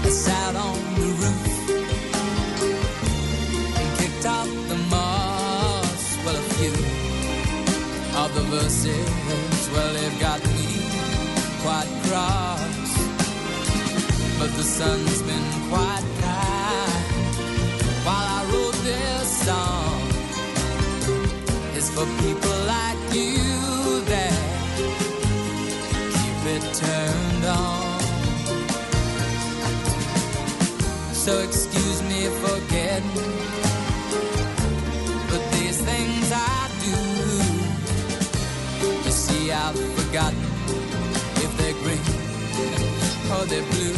Speaker 20: I sat on the roof and kicked out the moss. Well, a few of the verses, well, they've got me quite cross, but the sun's been quite kind while I wrote this song. It's for people like you that keep it turned on. So excuse me for getting, but these things I do, you see I've forgotten if they're green or they're blue.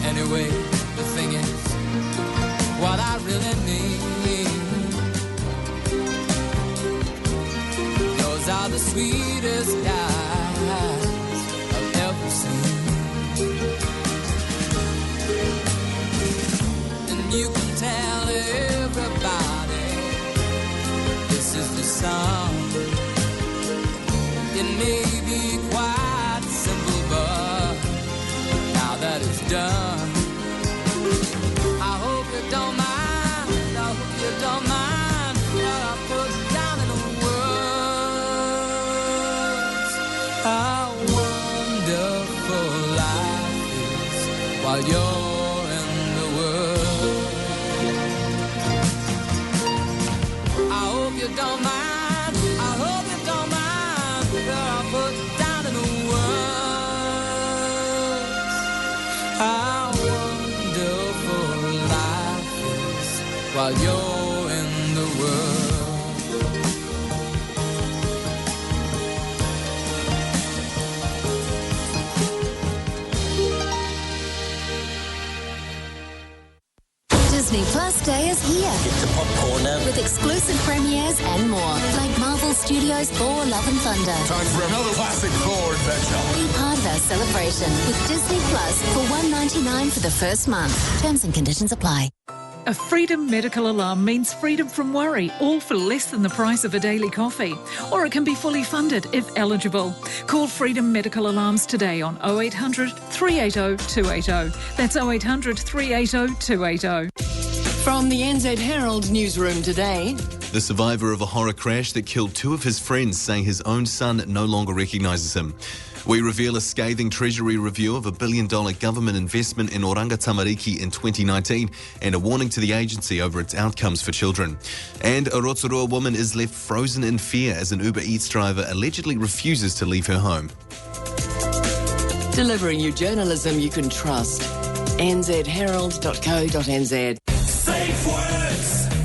Speaker 20: Anyway, the thing is, what I really need, those are the sweetest guys I've ever seen. And you can tell everybody this is the song. It may be quite simple, but now that it's done, I hope you don't mind, I hope you don't mind what I put down in the words. How wonderful life is while you're in the world. I hope you don't mind. Put down in the words how while you're in the world.
Speaker 5: Disney Plus Day is here.
Speaker 28: Get the popcorn out.
Speaker 5: With exclusive premieres and more, like Marvel Studios' Thor: Love and Thunder.
Speaker 28: Time for another classic Thor adventure.
Speaker 5: Be part of our celebration with Disney Plus for $1.99 for the first month. Terms and conditions apply.
Speaker 6: A Freedom medical alarm means freedom from worry, all for less than the price of a daily coffee. Or it can be fully funded if eligible. Call Freedom Medical Alarms today on 0800 380 280. That's 0800 380 280.
Speaker 9: From the NZ Herald newsroom today.
Speaker 13: The survivor of a horror crash that killed two of his friends saying his own son no longer recognises him. We reveal a scathing Treasury review of $1 billion government investment in Oranga Tamariki in 2019 and a warning to the agency over its outcomes for children. And a Rotorua woman is left frozen in fear as an Uber Eats driver allegedly refuses to leave her home.
Speaker 9: Delivering you journalism you can trust. nzherald.co.nz.
Speaker 14: SafeWorks!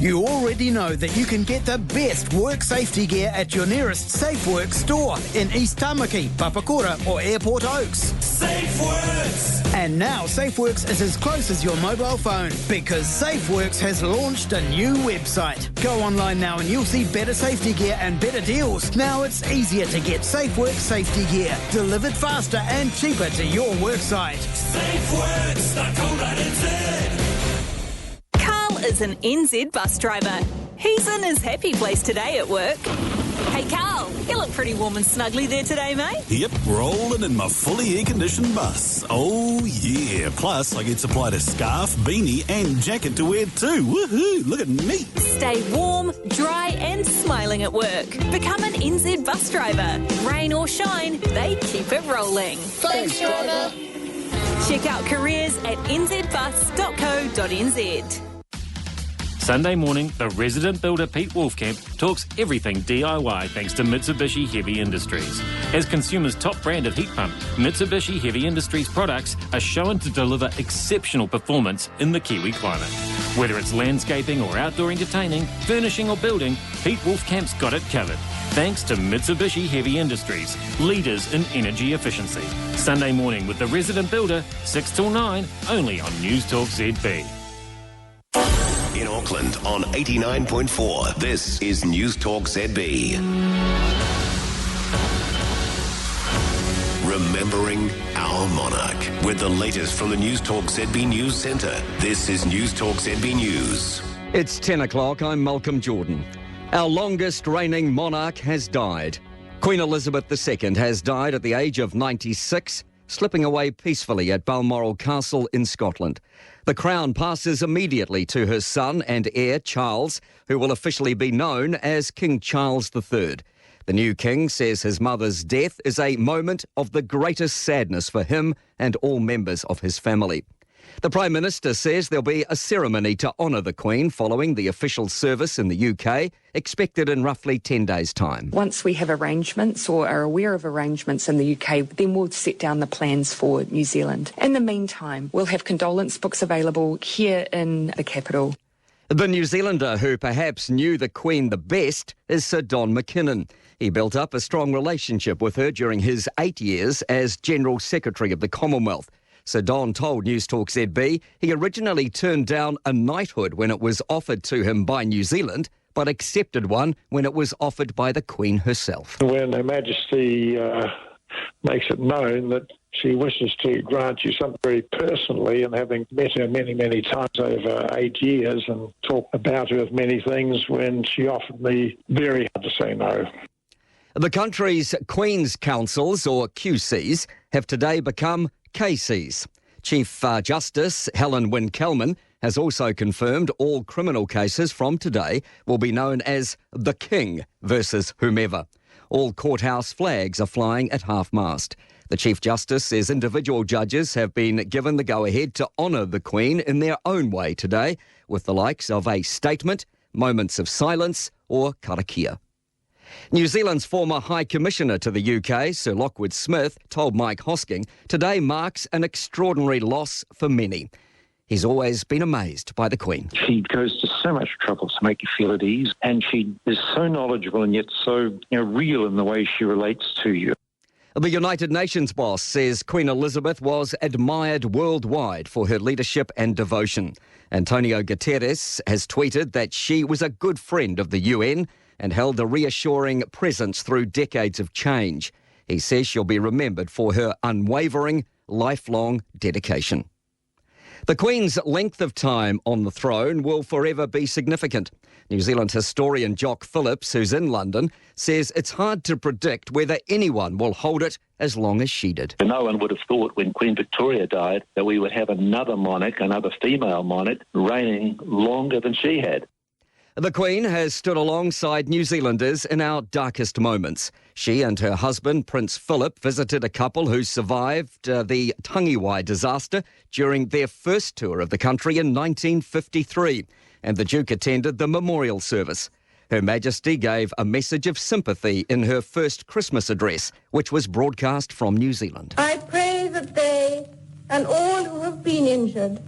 Speaker 14: You already know that you can get the best work safety gear at your nearest SafeWorks store in East Tamaki, Papakura or Airport Oaks. SafeWorks! And now SafeWorks is as close as your mobile phone because SafeWorks has launched a new website. Go online now and you'll see better safety gear and better deals. Now it's easier to get SafeWorks safety gear delivered faster and cheaper to your work site.
Speaker 19: SafeWorks.co.nz. Is an NZ bus driver. He's in his happy place today at work. Hey Carl, you look pretty warm and snuggly there today, mate.
Speaker 25: Yep, rolling in my fully air-conditioned bus. Oh yeah, plus I get supplied a scarf, beanie and jacket to wear too. Woohoo, look at me.
Speaker 19: Stay warm, dry and smiling at work. Become an NZ bus driver. Rain or shine, they keep it rolling. Thanks, driver. Check out careers at nzbus.co.nz.
Speaker 26: Sunday morning, the resident builder Pete Wolfcamp talks everything DIY thanks to Mitsubishi Heavy Industries. As consumers' top brand of heat pump, Mitsubishi Heavy Industries products are shown to deliver exceptional performance in the Kiwi climate. Whether it's landscaping or outdoor entertaining, furnishing or building, Pete Wolfcamp's got it covered. Thanks to Mitsubishi Heavy Industries, leaders in energy efficiency. Sunday morning with the resident builder, 6 till 9, only on Newstalk ZB.
Speaker 1: In Auckland on 89.4, this is Newstalk ZB. Remembering our monarch with the latest from the Newstalk ZB News Centre. This is Newstalk ZB News.
Speaker 27: It's 10 o'clock. I'm Malcolm Jordan. Our longest reigning monarch has died. Queen Elizabeth II has died at the age of 96, slipping away peacefully at Balmoral Castle in Scotland. The crown passes immediately to her son and heir, Charles, who will officially be known as King Charles III. The new king says his mother's death is a moment of the greatest sadness for him and all members of his family. The Prime Minister says there'll be a ceremony to honour the Queen following the official service in the UK, expected in roughly 10 days' time.
Speaker 29: Once we have arrangements or are aware of arrangements in the UK, then we'll set down the plans for New Zealand. In the meantime, we'll have condolence books available here in the capital.
Speaker 27: The New Zealander who perhaps knew the Queen the best is Sir Don McKinnon. He built up a strong relationship with her during his 8 years as General Secretary of the Commonwealth. Sir Don told Newstalk ZB he originally turned down a knighthood when it was offered to him by New Zealand, but accepted one when it was offered by the Queen herself.
Speaker 16: When Her Majesty makes it known that she wishes to grant you something very personally, and having met her many, many times over 8 years and talked about her of many things, when she offered me, very hard to say no.
Speaker 27: The country's Queen's Councils, or QCs, have today become KCs. Chief Justice Helen Wynne-Kelman has also confirmed all criminal cases from today will be known as the King versus whomever. All courthouse flags are flying at half-mast. The Chief Justice says individual judges have been given the go-ahead to honour the Queen in their own way today, with the likes of a statement, moments of silence or karakia. New Zealand's former High Commissioner to the UK, Sir Lockwood Smith, told Mike Hosking today marks an extraordinary loss for many. He's always been amazed by the Queen.
Speaker 30: She goes to
Speaker 16: so much trouble to make you feel at ease. And she is so knowledgeable and yet so real in the way she relates to you.
Speaker 27: The United Nations boss says Queen Elizabeth was admired worldwide for her leadership and devotion. Antonio Guterres has tweeted that she was a good friend of the UN and held a reassuring presence through decades of change. He says she'll be remembered for her unwavering, lifelong dedication. The Queen's length of time on the throne will forever be significant. New Zealand historian Jock Phillips, who's in London, says it's hard to predict whether anyone will hold it as long as she did.
Speaker 3: No one would have thought when Queen Victoria died that we would have another monarch, another female monarch, reigning longer than she had.
Speaker 27: The Queen has stood alongside New Zealanders in our darkest moments. She and her husband, Prince Philip, visited a couple who survived the Tangiwai disaster during their first tour of the country in 1953, and the Duke attended the memorial service. Her Majesty gave a message of sympathy in her first Christmas address, which was broadcast from New Zealand.
Speaker 4: I pray that they and all who have been injured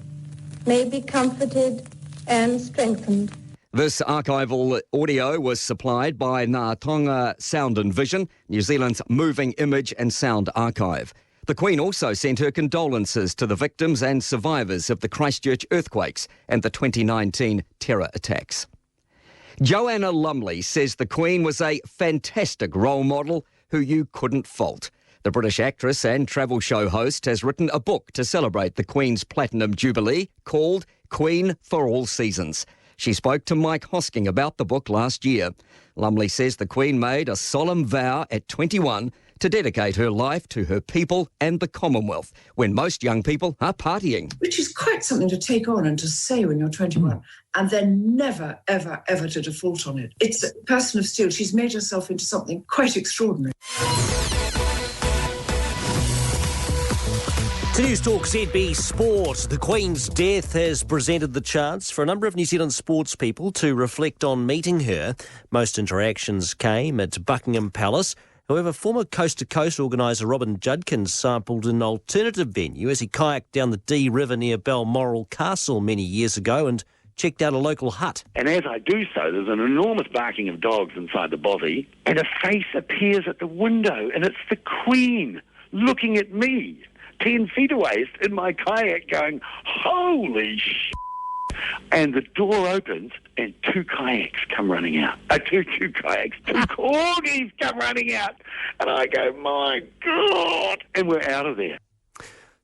Speaker 4: may be comforted and strengthened.
Speaker 27: This archival audio was supplied by Ngā Tonga Sound and Vision, New Zealand's moving image and sound archive. The Queen also sent her condolences to the victims and survivors of the Christchurch earthquakes and the 2019 terror attacks. Joanna Lumley says the Queen was a fantastic role model who you couldn't fault. The British actress and travel show host has written a book to celebrate the Queen's Platinum Jubilee called Queen for All Seasons. She spoke to Mike Hosking about the book last year. Lumley says the Queen made a solemn vow at 21 to dedicate her life to her people and the Commonwealth, when most young people are partying.
Speaker 7: Which is quite something to take on and to say when you're 21, and then never, ever, ever to default on it. It's a person of steel. She's made herself into something quite extraordinary.
Speaker 8: To Newstalk ZB Sport, the Queen's death has presented the chance for a number of New Zealand sports people to reflect on meeting her. Most interactions came at Buckingham Palace. However, former Coast to Coast organiser Robin Judkins sampled an alternative venue as he kayaked down the Dee River near Balmoral Castle many years ago and checked out a local hut.
Speaker 10: And as I do so, there's an enormous barking of dogs inside the bothy, and a face appears at the window, and it's the Queen looking at me 10 feet away in my kayak going, holy shit. And the door opens and two kayaks come running out. Two kayaks, two corgis come running out. And I go, my God. And we're out of there.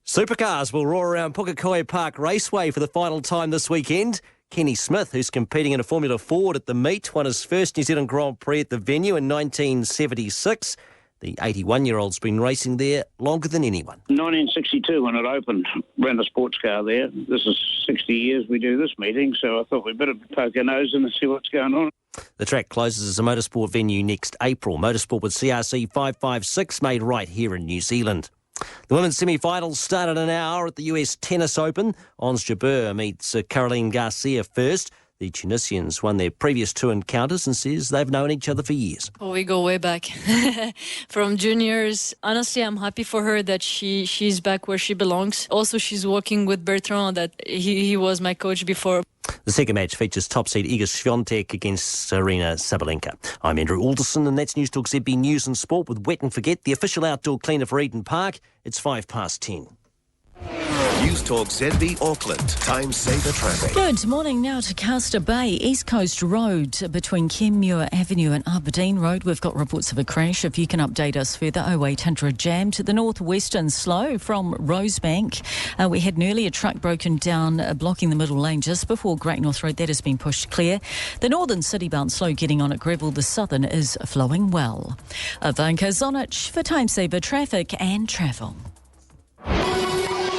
Speaker 8: Supercars will roar around Pukekohe Park Raceway for the final time this weekend. Kenny Smith, who's competing in a Formula Ford at the meet, won his first New Zealand Grand Prix at the venue in 1976. The 81-year-old's been racing there longer than anyone.
Speaker 11: 1962 when it opened, ran a sports car there. This is 60 years we do this meeting, so I thought we'd better poke our nose in and see what's going on.
Speaker 8: The track closes as a motorsport venue next April. Motorsport with CRC 556 made right here in New Zealand. The women's semi-finals start in an hour at the US Tennis Open. Ons Jabeur meets Caroline Garcia first. The Tunisians won their previous two encounters and says they've known each other for years.
Speaker 12: Oh, we go way back. From juniors. Honestly, I'm happy for her that she's back where she belongs. Also, she's working with Bertrand, that he was my coach before.
Speaker 8: The second match features top seed Iga Swiatek against Serena Sabalenka. I'm Andrew Alderson, and that's Newstalk ZB News and Sport with Wet and Forget, the official outdoor cleaner for Eden Park. It's 10:05.
Speaker 1: Newstalk ZB Auckland. Time saver traffic.
Speaker 17: Good morning now to Castor Bay, East Coast Road between Kenmure Avenue and Aberdeen Road. We've got reports of a crash. If you can update us further, 0800 jam to the northwestern slow from Rosebank. We had an earlier truck broken down, blocking the middle lane just before Great North Road. That has been pushed clear. The northern city-bound slow getting on at Greville. The southern is flowing well. Ivanka Zonich for time saver traffic and travel.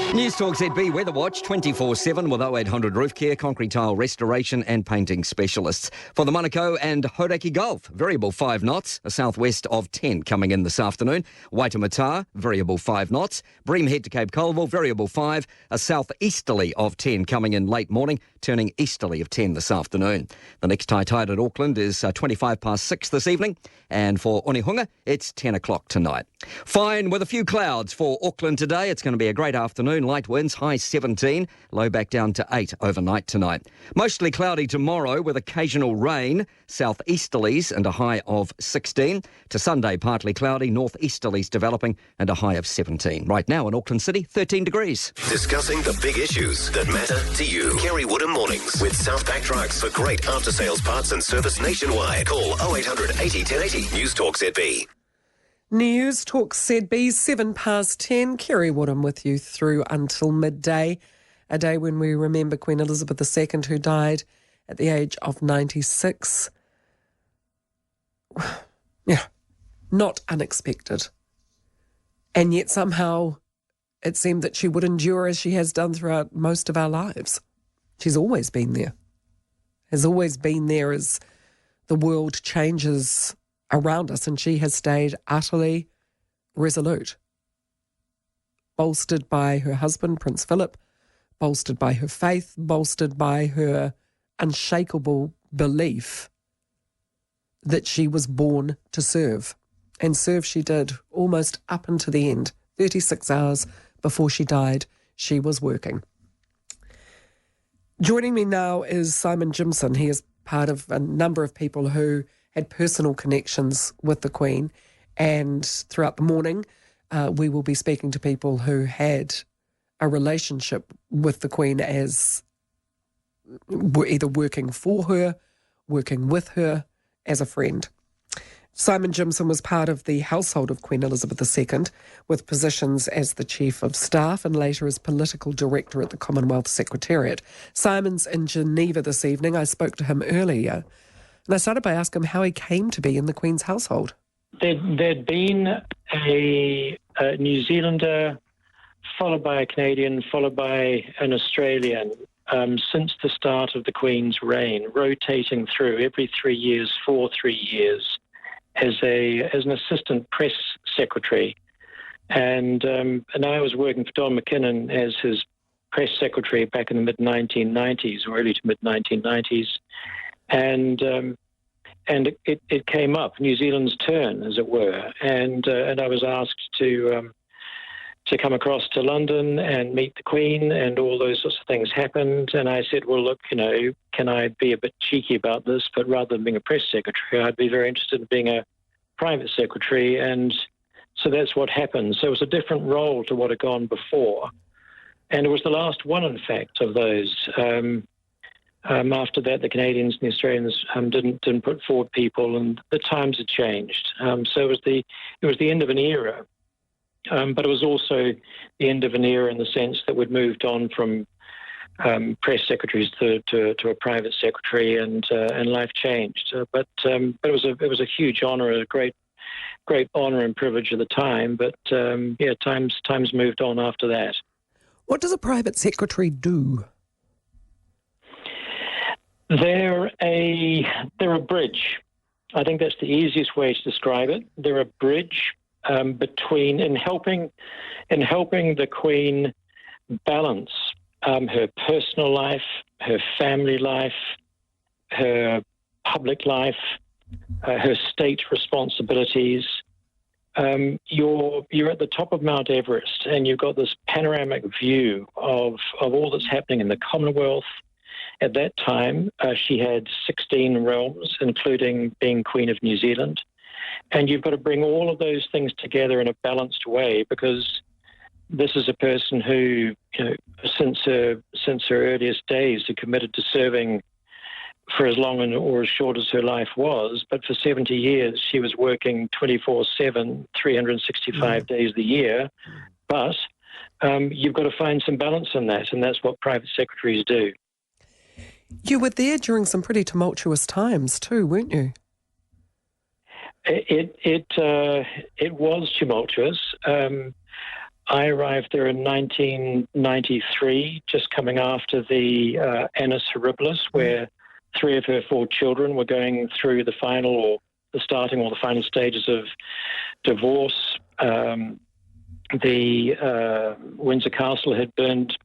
Speaker 27: Newstalk ZB Weather Watch 24/7 with 0800 Roof Care, concrete tile restoration and painting specialists. For the Manukau and Hauraki Gulf, variable 5 knots, a southwest of 10 coming in this afternoon. Waitemata, variable 5 knots. Bream Head to Cape Colville, variable 5, a southeasterly of 10 coming in late morning, turning easterly of 10 this afternoon. The next high tide at Auckland is 6:25 this evening, and for Onehunga, it's 10 o'clock tonight. Fine with a few clouds for Auckland today. It's going to be a great afternoon. afternoon, light winds, high 17, low back down to 8 overnight tonight. Mostly cloudy tomorrow with occasional rain, southeasterlies and a high of 16. To Sunday, partly cloudy, northeasterlies developing and a high of 17. Right now in Auckland City, 13 degrees.
Speaker 1: Discussing the big issues that matter to you. Kerry Woodham Mornings with Southpack Trucks for great after-sales parts and service nationwide. Call 0800 80 1080. Newstalk ZB.
Speaker 2: Newstalk ZB, 10:07. Kerry Woodham with you through until midday. A day when we remember Queen Elizabeth II, who died at the age of 96. Yeah, not unexpected. And yet somehow it seemed that she would endure as she has done throughout most of our lives. She's always been there. Has always been there as the world changes around us, and she has stayed utterly resolute. Bolstered by her husband, Prince Philip, bolstered by her faith, bolstered by her unshakable belief that she was born to serve. And serve she did almost up until the end. 36 hours before she died, she was working. Joining me now is Simon Jimson. He is part of a number of people who had personal connections with the Queen. And throughout the morning, we will be speaking to people who had a relationship with the Queen as were either working for her, working with her, as a friend. Simon Jimson was part of the household of Queen Elizabeth II, with positions as the Chief of Staff and later as Political Director at the Commonwealth Secretariat. Simon's in Geneva this evening. I spoke to him earlier, and I started by asking him how he came to be in the Queen's household.
Speaker 15: There'd been a New Zealander, followed by a Canadian, followed by an Australian, since the start of the Queen's reign, rotating through every 3 years for 3 years as an assistant press secretary. And I was working for Don McKinnon as his press secretary back in the mid-1990s, or early to mid-1990s. And it came up, New Zealand's turn, as it were. And I was asked to come across to London and meet the Queen, and all those sorts of things happened. And I said, well, look, can I be a bit cheeky about this? But rather than being a press secretary, I'd be very interested in being a private secretary. And so that's what happened. So it was a different role to what had gone before. And it was the last one, in fact, of those. After that, the Canadians and the Australians didn't put forward people, and the times had changed. So it was the end of an era. But it was also the end of an era in the sense that we'd moved on from press secretaries to a private secretary, and life changed. But it was a huge honour, a great honour and privilege at the time. But times moved on after that.
Speaker 2: What does a private secretary do?
Speaker 15: They're a bridge. I think that's the easiest way to describe it. They're a bridge between in helping the Queen balance her personal life, her family life, her public life, her state responsibilities. You're at the top of Mount Everest, and you've got this panoramic view of all that's happening in the Commonwealth. At that time, she had 16 realms, including being Queen of New Zealand. And you've got to bring all of those things together in a balanced way, because this is a person who, since her earliest days, had committed to serving for as long or as short as her life was. But for 70 years, she was working 24/7, 365 days of the year. But you've got to find some balance in that, and that's what private secretaries do.
Speaker 2: You were there during some pretty tumultuous times too, weren't you?
Speaker 15: It was tumultuous. I arrived there in 1993, just coming after the Annus Horribilis, where 3 of her 4 children were going through the final stages of divorce. The Windsor Castle had burned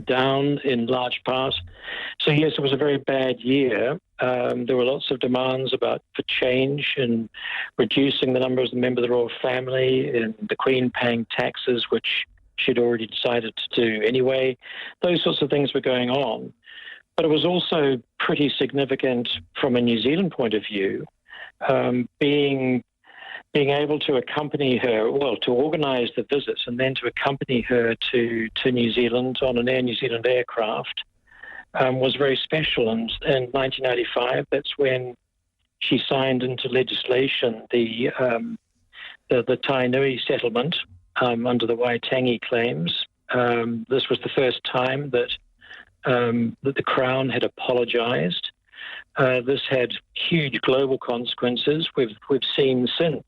Speaker 15: down in large part. So yes, it was a very bad year. There were lots of demands for change and reducing the number of the members of the royal family, and the Queen paying taxes which she'd already decided to do anyway. Those sorts of things were going on. But it was also pretty significant from a New Zealand point of view, being able to accompany her, well, to organise the visits and then to accompany her to New Zealand on an Air New Zealand aircraft was very special. And in 1995, that's when she signed into legislation the Tainui settlement under the Waitangi claims. This was the first time that the Crown had apologised. This had huge global consequences. We've seen since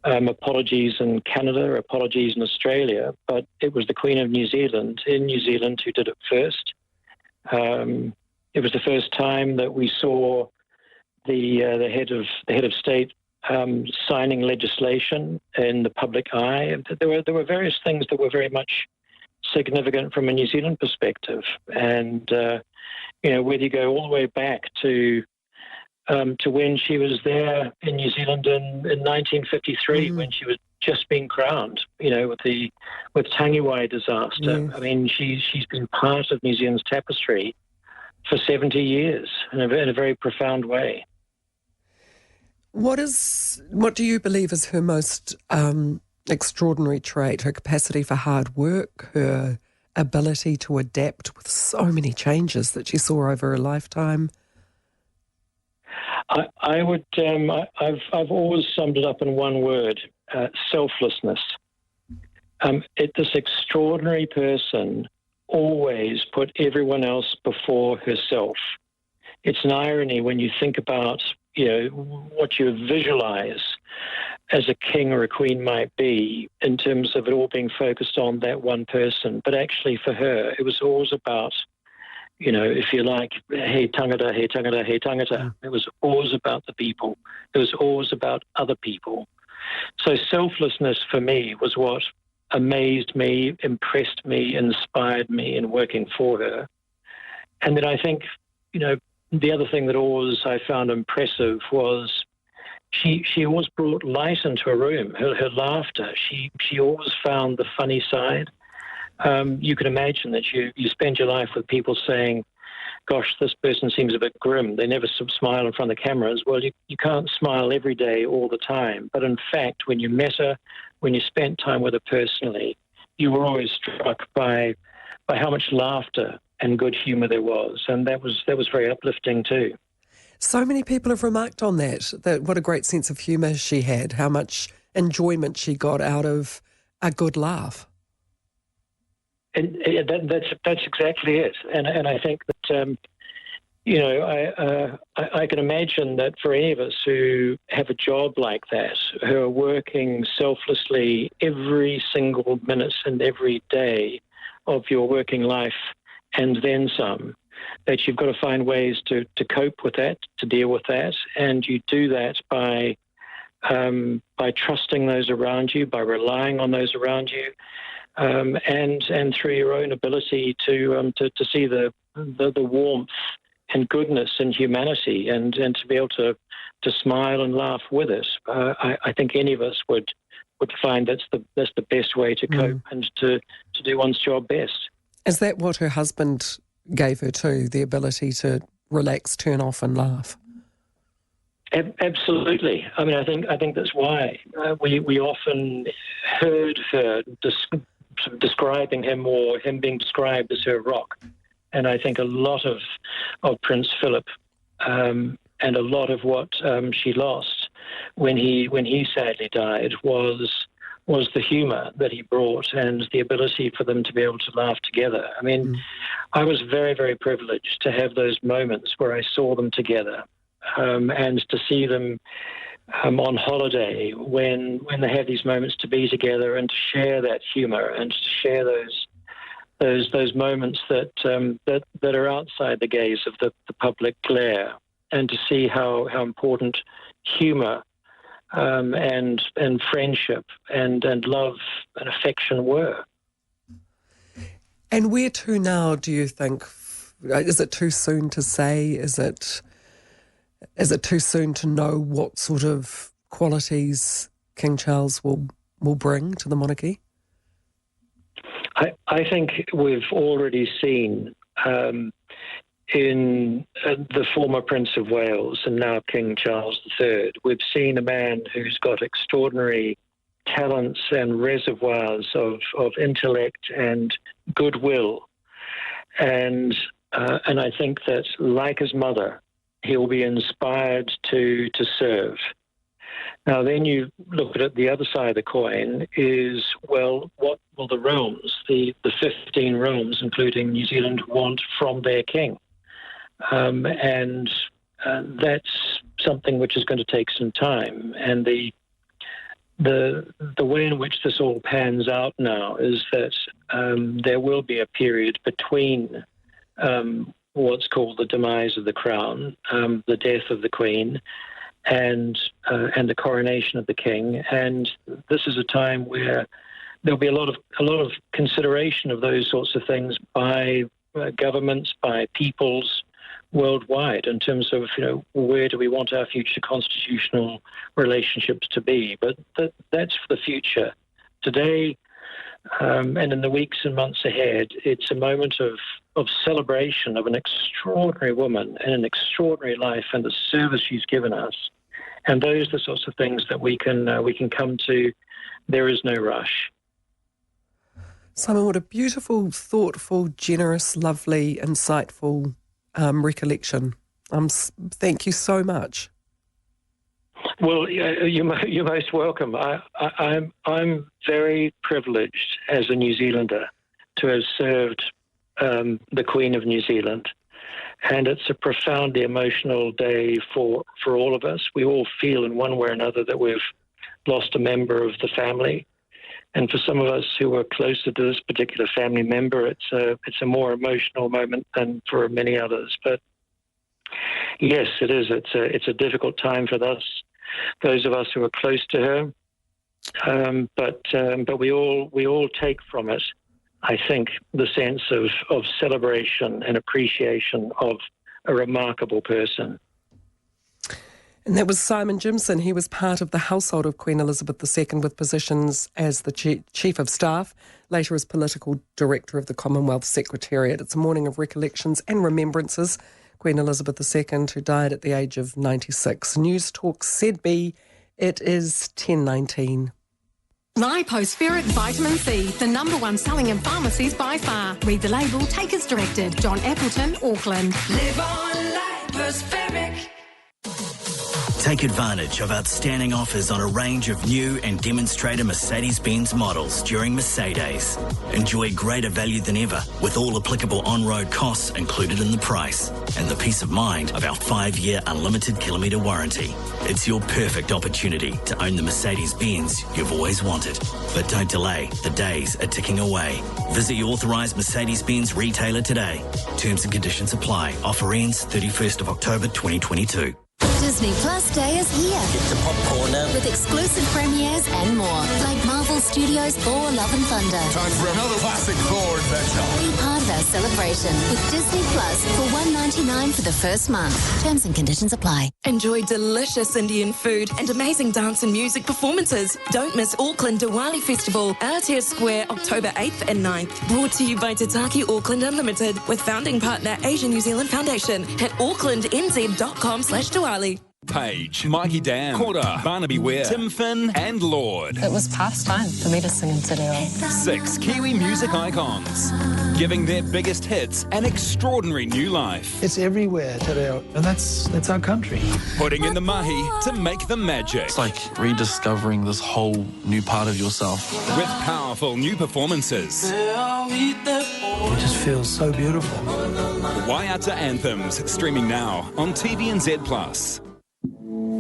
Speaker 15: apologies in Canada, apologies in Australia, but it was the Queen of New Zealand in New Zealand who did it first. It was the first time that we saw the head of state signing legislation in the public eye. There were various things that were very much significant from a New Zealand perspective, and whether you go all the way back to when she was there in New Zealand in 1953, when she was just being crowned, with Tangiwai disaster.
Speaker 2: Yes.
Speaker 15: I mean, she's been part of New Zealand's tapestry for 70 years in a very profound way.
Speaker 2: What do you believe is her most extraordinary trait? Her capacity for hard work, her ability to adapt with so many changes that she saw over her lifetime?
Speaker 15: I would. I've always summed it up in one word: selflessness. This extraordinary person always put everyone else before herself. It's an irony when you think about what you visualize as a king or a queen might be in terms of it all being focused on that one person. But actually for her, it was always about, if you like, hey tangata, hey tangata, hey tangata. It was always about the people. It was always about other people. So selflessness for me was what amazed me, impressed me, inspired me in working for her. And then I think, the other thing that always I found impressive was she always brought light into a room. Her laughter. She always found the funny side. You can imagine that you spend your life with people saying, gosh, this person seems a bit grim. They never smile in front of the cameras. Well, you can't smile every day all the time. But in fact, when you met her, when you spent time with her personally, you were always struck by how much laughter and good humour there was. And that was very uplifting too.
Speaker 2: So many people have remarked on that what a great sense of humour she had, how much enjoyment she got out of a good laugh.
Speaker 15: And that's exactly it. And I think that, I can imagine that for any of us who have a job like that, who are working selflessly every single minute and every day of your working life and then some, that you've got to find ways to cope with that, to deal with that, and you do that by trusting those around you, by relying on those around you, and through your own ability to see the warmth and goodness and humanity, and to be able to smile and laugh with it. I think any of us would find that's the best way to cope and to do one's job best.
Speaker 2: Is that what her husband gave her too, the ability to relax, turn off and laugh?
Speaker 15: Absolutely. I mean, I think that's why we often heard her describing him, or him being described as her rock. And I think a lot of Prince Philip and a lot of what she lost when he sadly died was the humour that he brought and the ability for them to be able to laugh together. I mean, I was very, very privileged to have those moments where I saw them together, and to see them on holiday when they have these moments to be together and to share that humour and to share those moments that are outside the gaze of the public glare, and to see how important humour and friendship and love and affection were.
Speaker 2: And where to now, do you think? Is it too soon to say? Is it too soon to know what sort of qualities King Charles will bring to the monarchy?
Speaker 15: I think we've already seen in the former Prince of Wales and now King Charles III, we've seen a man who's got extraordinary talents and reservoirs of intellect and goodwill. And I think that, like his mother, he'll be inspired to serve. Now, then you look at it, the other side of the coin is, well, what will the realms, the 15 realms, including New Zealand, want from their king? And that's something which is going to take some time. And the way in which this all pans out now is that there will be a period between what's called the demise of the crown, the death of the Queen, and the coronation of the king. And this is a time where there'll be a lot of consideration of those sorts of things by governments, by peoples worldwide, in terms of, where do we want our future constitutional relationships to be. But that's for the future. Today, and in the weeks and months ahead, it's a moment of celebration of an extraordinary woman and an extraordinary life and the service she's given us. And those are the sorts of things that we can come to. There is no rush.
Speaker 2: Simon, what a beautiful, thoughtful, generous, lovely, insightful recollection. Thank you so much.
Speaker 15: Well, you're most welcome. I'm very privileged as a New Zealander to have served the Queen of New Zealand, and it's a profoundly emotional day for all of us. We all feel in one way or another that we've lost a member of the family, and for some of us who are closer to this particular family member, it's a more emotional moment than for many others. But yes, it is. It's a difficult time for us, those of us who are close to her. But we all take from it, I think, the sense of celebration and appreciation of a remarkable person.
Speaker 2: And that was Simon Jimson. He was part of the household of Queen Elizabeth II with positions as the Chief of Staff, later as Political Director of the Commonwealth Secretariat. It's a morning of recollections and remembrances. Queen Elizabeth II, who died at the age of 96. Newstalk ZB, it is 10:19.
Speaker 9: Lipospheric vitamin C, the #1 selling in pharmacies by far. Read the label, take as directed. John Appleton, Auckland. Live on Lipospheric.
Speaker 5: Take advantage of outstanding offers on a range of new and demonstrator Mercedes-Benz models during Mercedes. Enjoy greater value than ever with all applicable on-road costs included in the price and the peace of mind of our 5-year unlimited kilometre warranty. It's your perfect opportunity to own the Mercedes-Benz you've always wanted. But don't delay, the days are ticking away. Visit your authorised Mercedes-Benz retailer today. Terms and conditions apply. Offer ends 31st of October 2022.
Speaker 6: Disney Plus Day is here.
Speaker 5: Get the popcorn now.
Speaker 6: With exclusive premieres and more, like Marvel Studios' Thor: Love and Thunder.
Speaker 18: Time for another classic Thor adventure.
Speaker 6: Be part of our celebration with Disney Plus for $1.99 for the first month. Terms and conditions apply.
Speaker 20: Enjoy delicious Indian food and amazing dance and music performances. Don't miss Auckland Diwali Festival, Alatea Square, October 8th and 9th. Brought to you by Tataki Auckland Unlimited with founding partner Asia New Zealand Foundation at aucklandnz.com/Diwali.
Speaker 21: Page, Mikey Dam, Corder, Barnaby Ware, Tim Finn and Lord.
Speaker 22: It was past time for me to sing in Te Reo.
Speaker 21: 6 Kiwi music icons, giving their biggest hits an extraordinary new life.
Speaker 23: It's everywhere, Te Reo, and that's our country.
Speaker 21: Putting in the mahi to make the magic.
Speaker 24: It's like rediscovering this whole new part of yourself.
Speaker 21: With powerful new performances.
Speaker 23: It just feels so beautiful.
Speaker 21: Waiata Anthems, streaming now on TVNZ+.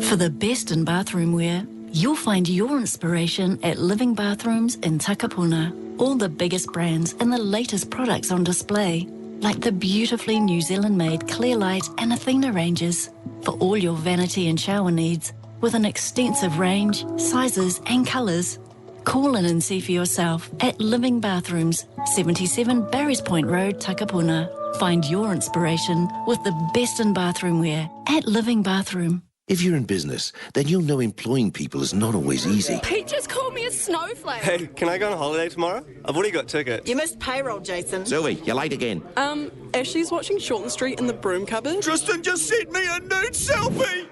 Speaker 17: For the best in bathroom wear, you'll find your inspiration at Living Bathrooms in Takapuna. All the biggest brands and the latest products on display, like the beautifully New Zealand-made Clearlight and Athena ranges, for all your vanity and shower needs, with an extensive range, sizes and colours. Call in and see for yourself at Living Bathrooms, 77 Barry's Point Road, Takapuna. Find your inspiration with the best in bathroom wear at Living Bathroom.
Speaker 3: If you're in business, then you'll know employing people is not always easy.
Speaker 13: Pete just called me a snowflake.
Speaker 14: Hey, can I go on holiday tomorrow? I've already got tickets.
Speaker 13: You missed payroll, Jason.
Speaker 3: Sylvie, you're late again.
Speaker 13: Ashley's watching Shortland Street in the broom cupboard.
Speaker 18: Tristan just sent me a nude selfie.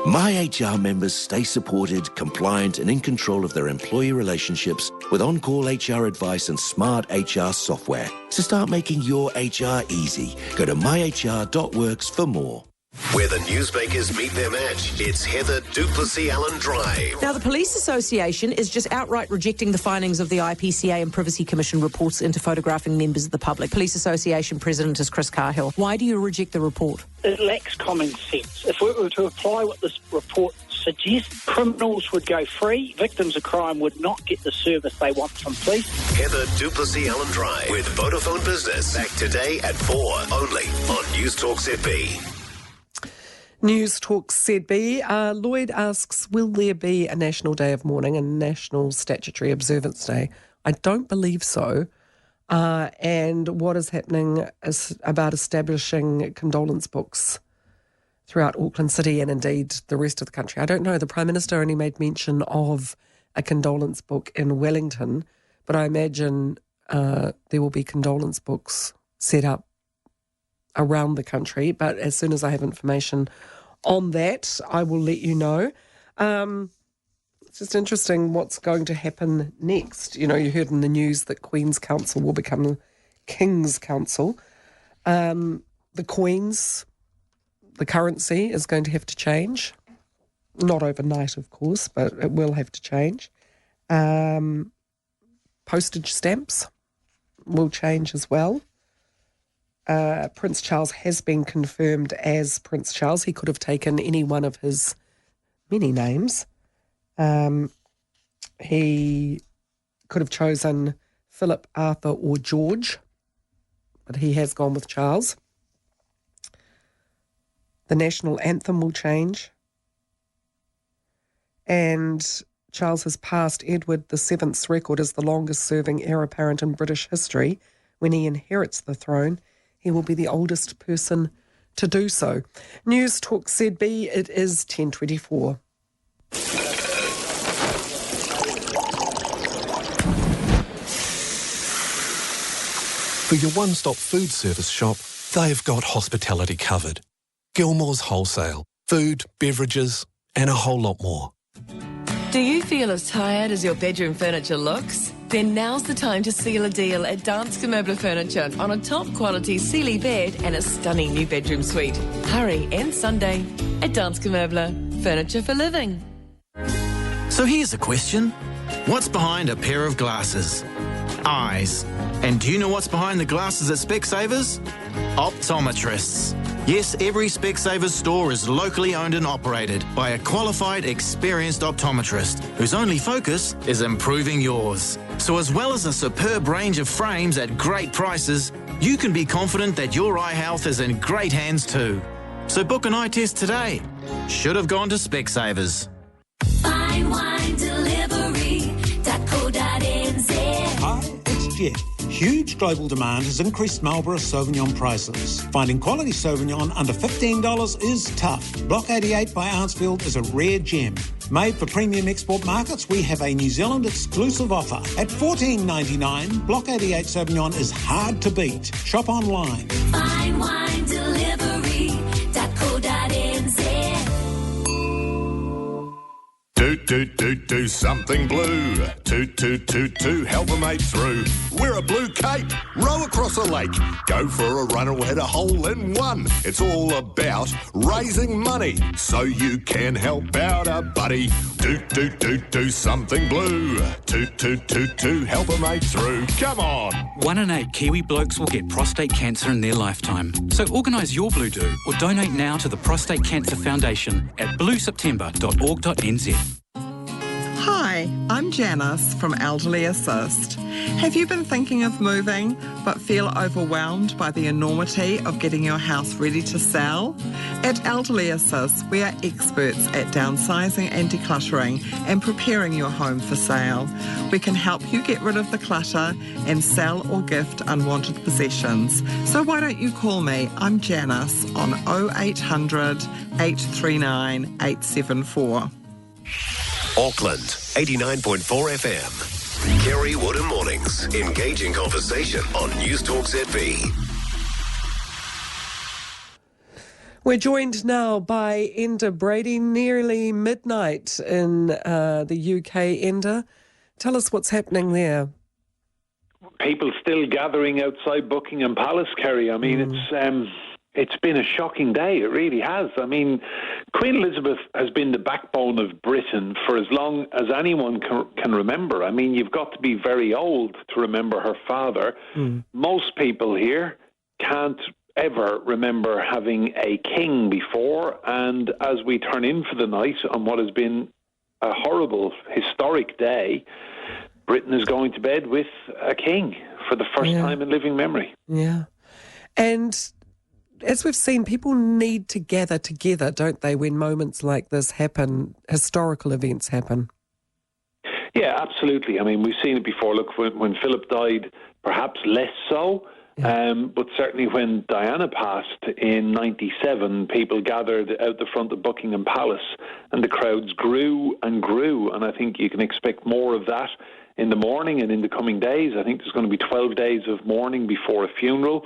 Speaker 3: My HR members stay supported, compliant and in control of their employee relationships with on-call HR advice and smart HR software. So start making your HR easy. Go to myhr.works for more.
Speaker 1: Where the newsmakers meet their match, it's Heather Duplessis-Allen Drive.
Speaker 16: Now, the Police Association is just outright rejecting the findings of the IPCA and Privacy Commission reports into photographing members of the public. Police Association President is Chris Cahill. Why do you reject the report?
Speaker 19: It lacks common sense. If we were to apply what this report suggests, criminals would go free, victims of crime would not get the service they want from police.
Speaker 1: Heather Duplessis-Allen Drive with Vodafone Business. Back today at 4, only on Newstalk ZB.
Speaker 2: Newstalk ZB. Lloyd asks, will there be a National Day of Mourning and National Statutory Observance Day? I don't believe so. And what is happening is about establishing condolence books throughout Auckland City and indeed the rest of the country. I don't know. The Prime Minister only made mention of a condolence book in Wellington, but I imagine there will be condolence books set up around the country. But as soon as I have information on that, I will let you know. It's just interesting what's going to happen next. You know, you heard in the news that Queen's Council will become King's Council. The Queen's, the currency is going to have to change. Not overnight, of course, but it will have to change. Postage stamps will change as well. Prince Charles has been confirmed as Prince Charles. He could have taken any one of his many names. He could have chosen Philip, Arthur or George, but he has gone with Charles. The national anthem will change. And Charles has passed Edward VII's record as the longest-serving heir apparent in British history. When he inherits the throne, he will be the oldest person to do so. Newstalk ZB, it is 10:24.
Speaker 25: For your one-stop food service shop, they've got hospitality covered. Gilmore's Wholesale. Food, beverages, and a whole lot more.
Speaker 26: Do you feel as tired as your bedroom furniture looks? Then now's the time to seal a deal at Danske Möbler Furniture on a top-quality Sealy bed and a stunning new bedroom suite. Hurry, end Sunday at Danske Möbler. Furniture for living.
Speaker 28: So here's a question. What's behind a pair of glasses? Eyes. And do you know what's behind the glasses at Specsavers? Optometrists. Yes, every Specsavers store is locally owned and operated by a qualified, experienced optometrist whose only focus is improving yours. So as well as a superb range of frames at great prices, you can be confident that your eye health is in great hands too. So book an eye test today. Should have gone to Specsavers.
Speaker 29: Fine wine delivery.co.nz.
Speaker 30: Hi, it's Jeff. Huge global demand has increased Marlborough Sauvignon prices. Finding quality Sauvignon under $15 is tough. Block 88 by Arnsfield is a rare gem. Made for premium export markets, we have a New Zealand exclusive offer. At $14.99, Block 88 Sauvignon is hard to beat. Shop online.
Speaker 29: Fine wine delivery.co.nz.
Speaker 18: Do something blue. Toot, help a mate through. Wear a blue cape, row across a lake, go for a run or hit a hole in one. It's all about raising money so you can help out a buddy. Do something blue. Toot, help a mate through. Come on.
Speaker 31: 1 in 8 Kiwi blokes will get prostate cancer in their lifetime. So organise your Blue Do or donate now to the Prostate Cancer Foundation at blueseptember.org.nz.
Speaker 32: Hi,
Speaker 4: I'm Janice from Elderly Assist. Have you been thinking of moving but feel overwhelmed by the enormity of getting your house ready to sell? At Elderly Assist, we are experts at downsizing and decluttering and preparing your home for sale. We can help you get rid of the clutter and sell or gift unwanted possessions. So why don't you call me? I'm Janice on 0800 839 874.
Speaker 1: Auckland, 89.4 FM. Kerry Woodham Mornings. Engaging conversation on Newstalk ZB.
Speaker 2: We're joined now by Enda Brady, nearly midnight in the UK. Enda, tell us what's happening there.
Speaker 5: People still gathering outside Buckingham Palace, Kerry. I mean, it's been a shocking day. It really has. I mean, Queen Elizabeth has been the backbone of Britain for as long as anyone can remember. I mean, you've got to be very old to remember her father. Most people here can't ever remember having a king before. And as we turn in for the night on what has been a horrible, historic day, Britain is going to bed with a king for the first time in living memory.
Speaker 2: Yeah. And as we've seen, people need to gather together, don't they, when moments like this happen, historical events happen?
Speaker 5: Yeah, absolutely. I mean, we've seen it before. Look, when Philip died, perhaps less so, but certainly when Diana passed in 97, people gathered out the front of Buckingham Palace and the crowds grew and grew. And I think you can expect more of that in the morning and in the coming days. I think there's going to be 12 days of mourning before a funeral.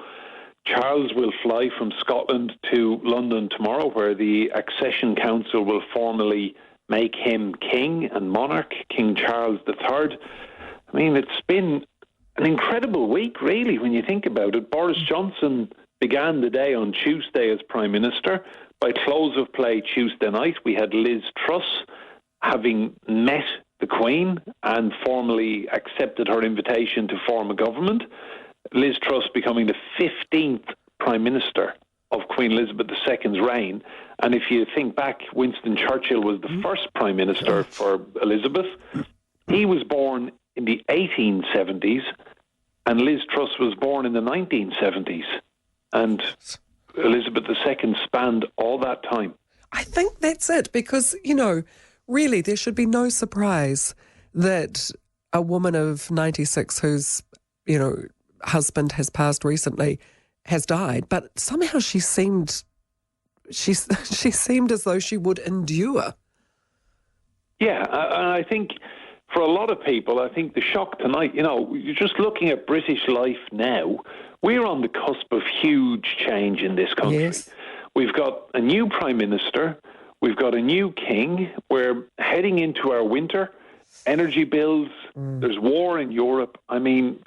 Speaker 5: Charles will fly from Scotland to London tomorrow, where the Accession Council will formally make him king and monarch, King Charles III. I mean, it's been an incredible week, really, when you think about it. Boris Johnson began the day on Tuesday as Prime Minister. By close of play Tuesday night, we had Liz Truss having met the Queen and formally accepted her invitation to form a government. Liz Truss becoming the 15th Prime Minister of Queen Elizabeth II's reign. And if you think back, Winston Churchill was the first Prime Minister for Elizabeth. He was born in the 1870s, and Liz Truss was born in the 1970s. And Elizabeth II spanned all that time.
Speaker 2: I think that's it, because, really there should be no surprise that a woman of 96 who's, husband has passed recently has died, but somehow she seemed as though she would endure.
Speaker 5: Yeah, and I think for a lot of people, I think the shock tonight, you're just looking at British life now. We're on the cusp of huge change in this country.
Speaker 2: Yes.
Speaker 5: We've got a new Prime Minister. We've got a new king. We're heading into our winter. Energy bills. There's war in Europe. I mean,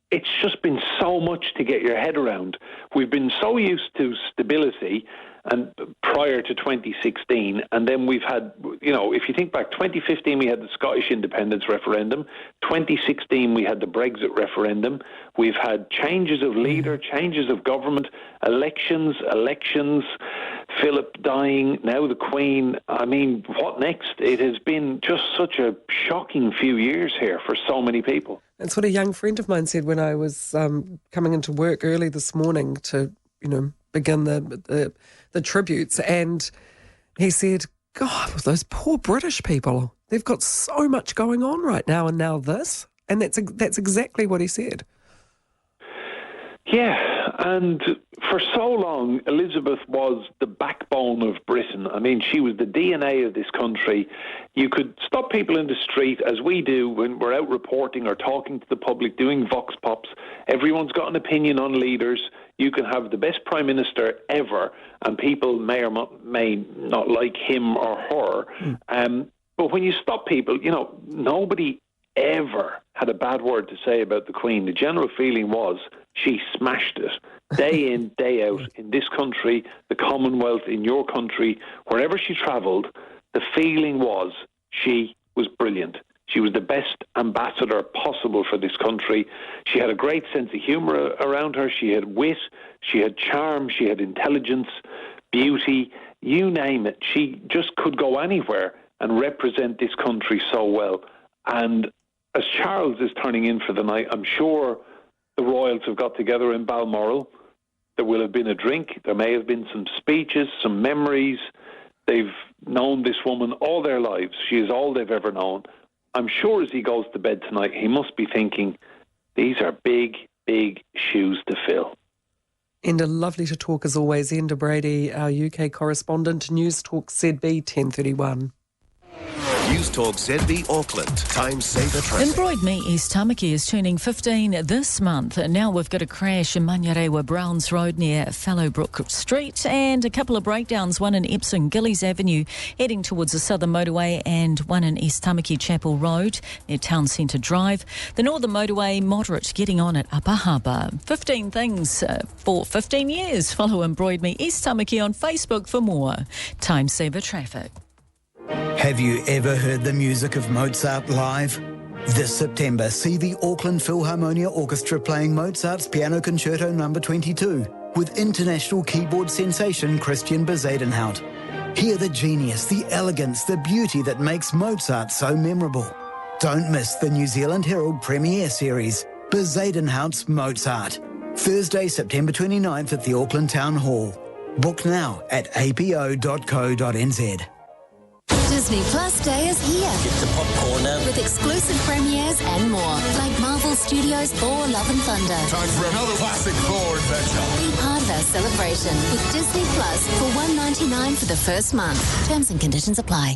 Speaker 5: it's just been so much to get your head around. We've been so used to stability and prior to 2016, and then we've had, if you think back, 2015 we had the Scottish independence referendum, 2016 we had the Brexit referendum, we've had changes of leader, changes of government, elections, Philip dying, now the Queen. I mean, what next? It has been just such a shocking few years here for so many people.
Speaker 2: That's what a young friend of mine said when I was coming into work early this morning to, begin the tributes. And he said, God, those poor British people, they've got so much going on right now, and now this. And that's exactly what he said.
Speaker 5: Yeah, and for so long, Elizabeth was the backbone of Britain. I mean, she was the DNA of this country. You could stop people in the street, as we do when we're out reporting or talking to the public, doing vox pops. Everyone's got an opinion on leaders. You can have the best Prime Minister ever, and people may or may not like him or her. But when you stop people, nobody ever had a bad word to say about the Queen. The general feeling was she smashed it day in, day out in this country, the Commonwealth, in your country, wherever she travelled. The feeling was she was brilliant. She was the best ambassador possible for this country. She had a great sense of humour around her. She had wit, she had charm, she had intelligence, beauty, you name it. She just could go anywhere and represent this country so well. And as Charles is turning in for the night, I'm sure the royals have got together in Balmoral. There will have been a drink. There may have been some speeches, some memories. They've known this woman all their lives. She is all they've ever known. I'm sure as he goes to bed tonight, he must be thinking, these are big, big shoes to fill.
Speaker 2: Enda, lovely to talk as always. Enda Brady, our UK correspondent, Newstalk ZB 1031.
Speaker 1: Newstalk ZB Auckland. Time saver traffic.
Speaker 17: In Broadmead, East Tamaki is turning 15 this month. Now we've got a crash in Manyarewa Browns Road near Fallowbrook Street and a couple of breakdowns, one in Epsom Gillies Avenue heading towards the Southern Motorway and one in East Tamaki Chapel Road near Town Centre Drive. The Northern Motorway moderate getting on at Upper Harbour. 15 things for 15 years. Follow in Broadmead, East Tamaki on Facebook for more. Time saver traffic.
Speaker 6: Have you ever heard the music of Mozart live? This September, see the Auckland Philharmonia Orchestra playing Mozart's Piano Concerto No. 22 with international keyboard sensation Christian Bezuidenhout. Hear the genius, the elegance, the beauty that makes Mozart so memorable. Don't miss the New Zealand Herald Premiere Series, Bezuidenhout's Mozart. Thursday, September 29th at the Auckland Town Hall. Book now at apo.co.nz.
Speaker 29: Disney Plus Day is here.
Speaker 7: Get the popcorn out.
Speaker 29: With exclusive premieres and more, like Marvel Studios' Thor: Love and Thunder.
Speaker 18: Time for another classic Thor adventure.
Speaker 29: Be part of our celebration with Disney Plus for $1.99 for the first month. Terms and conditions apply.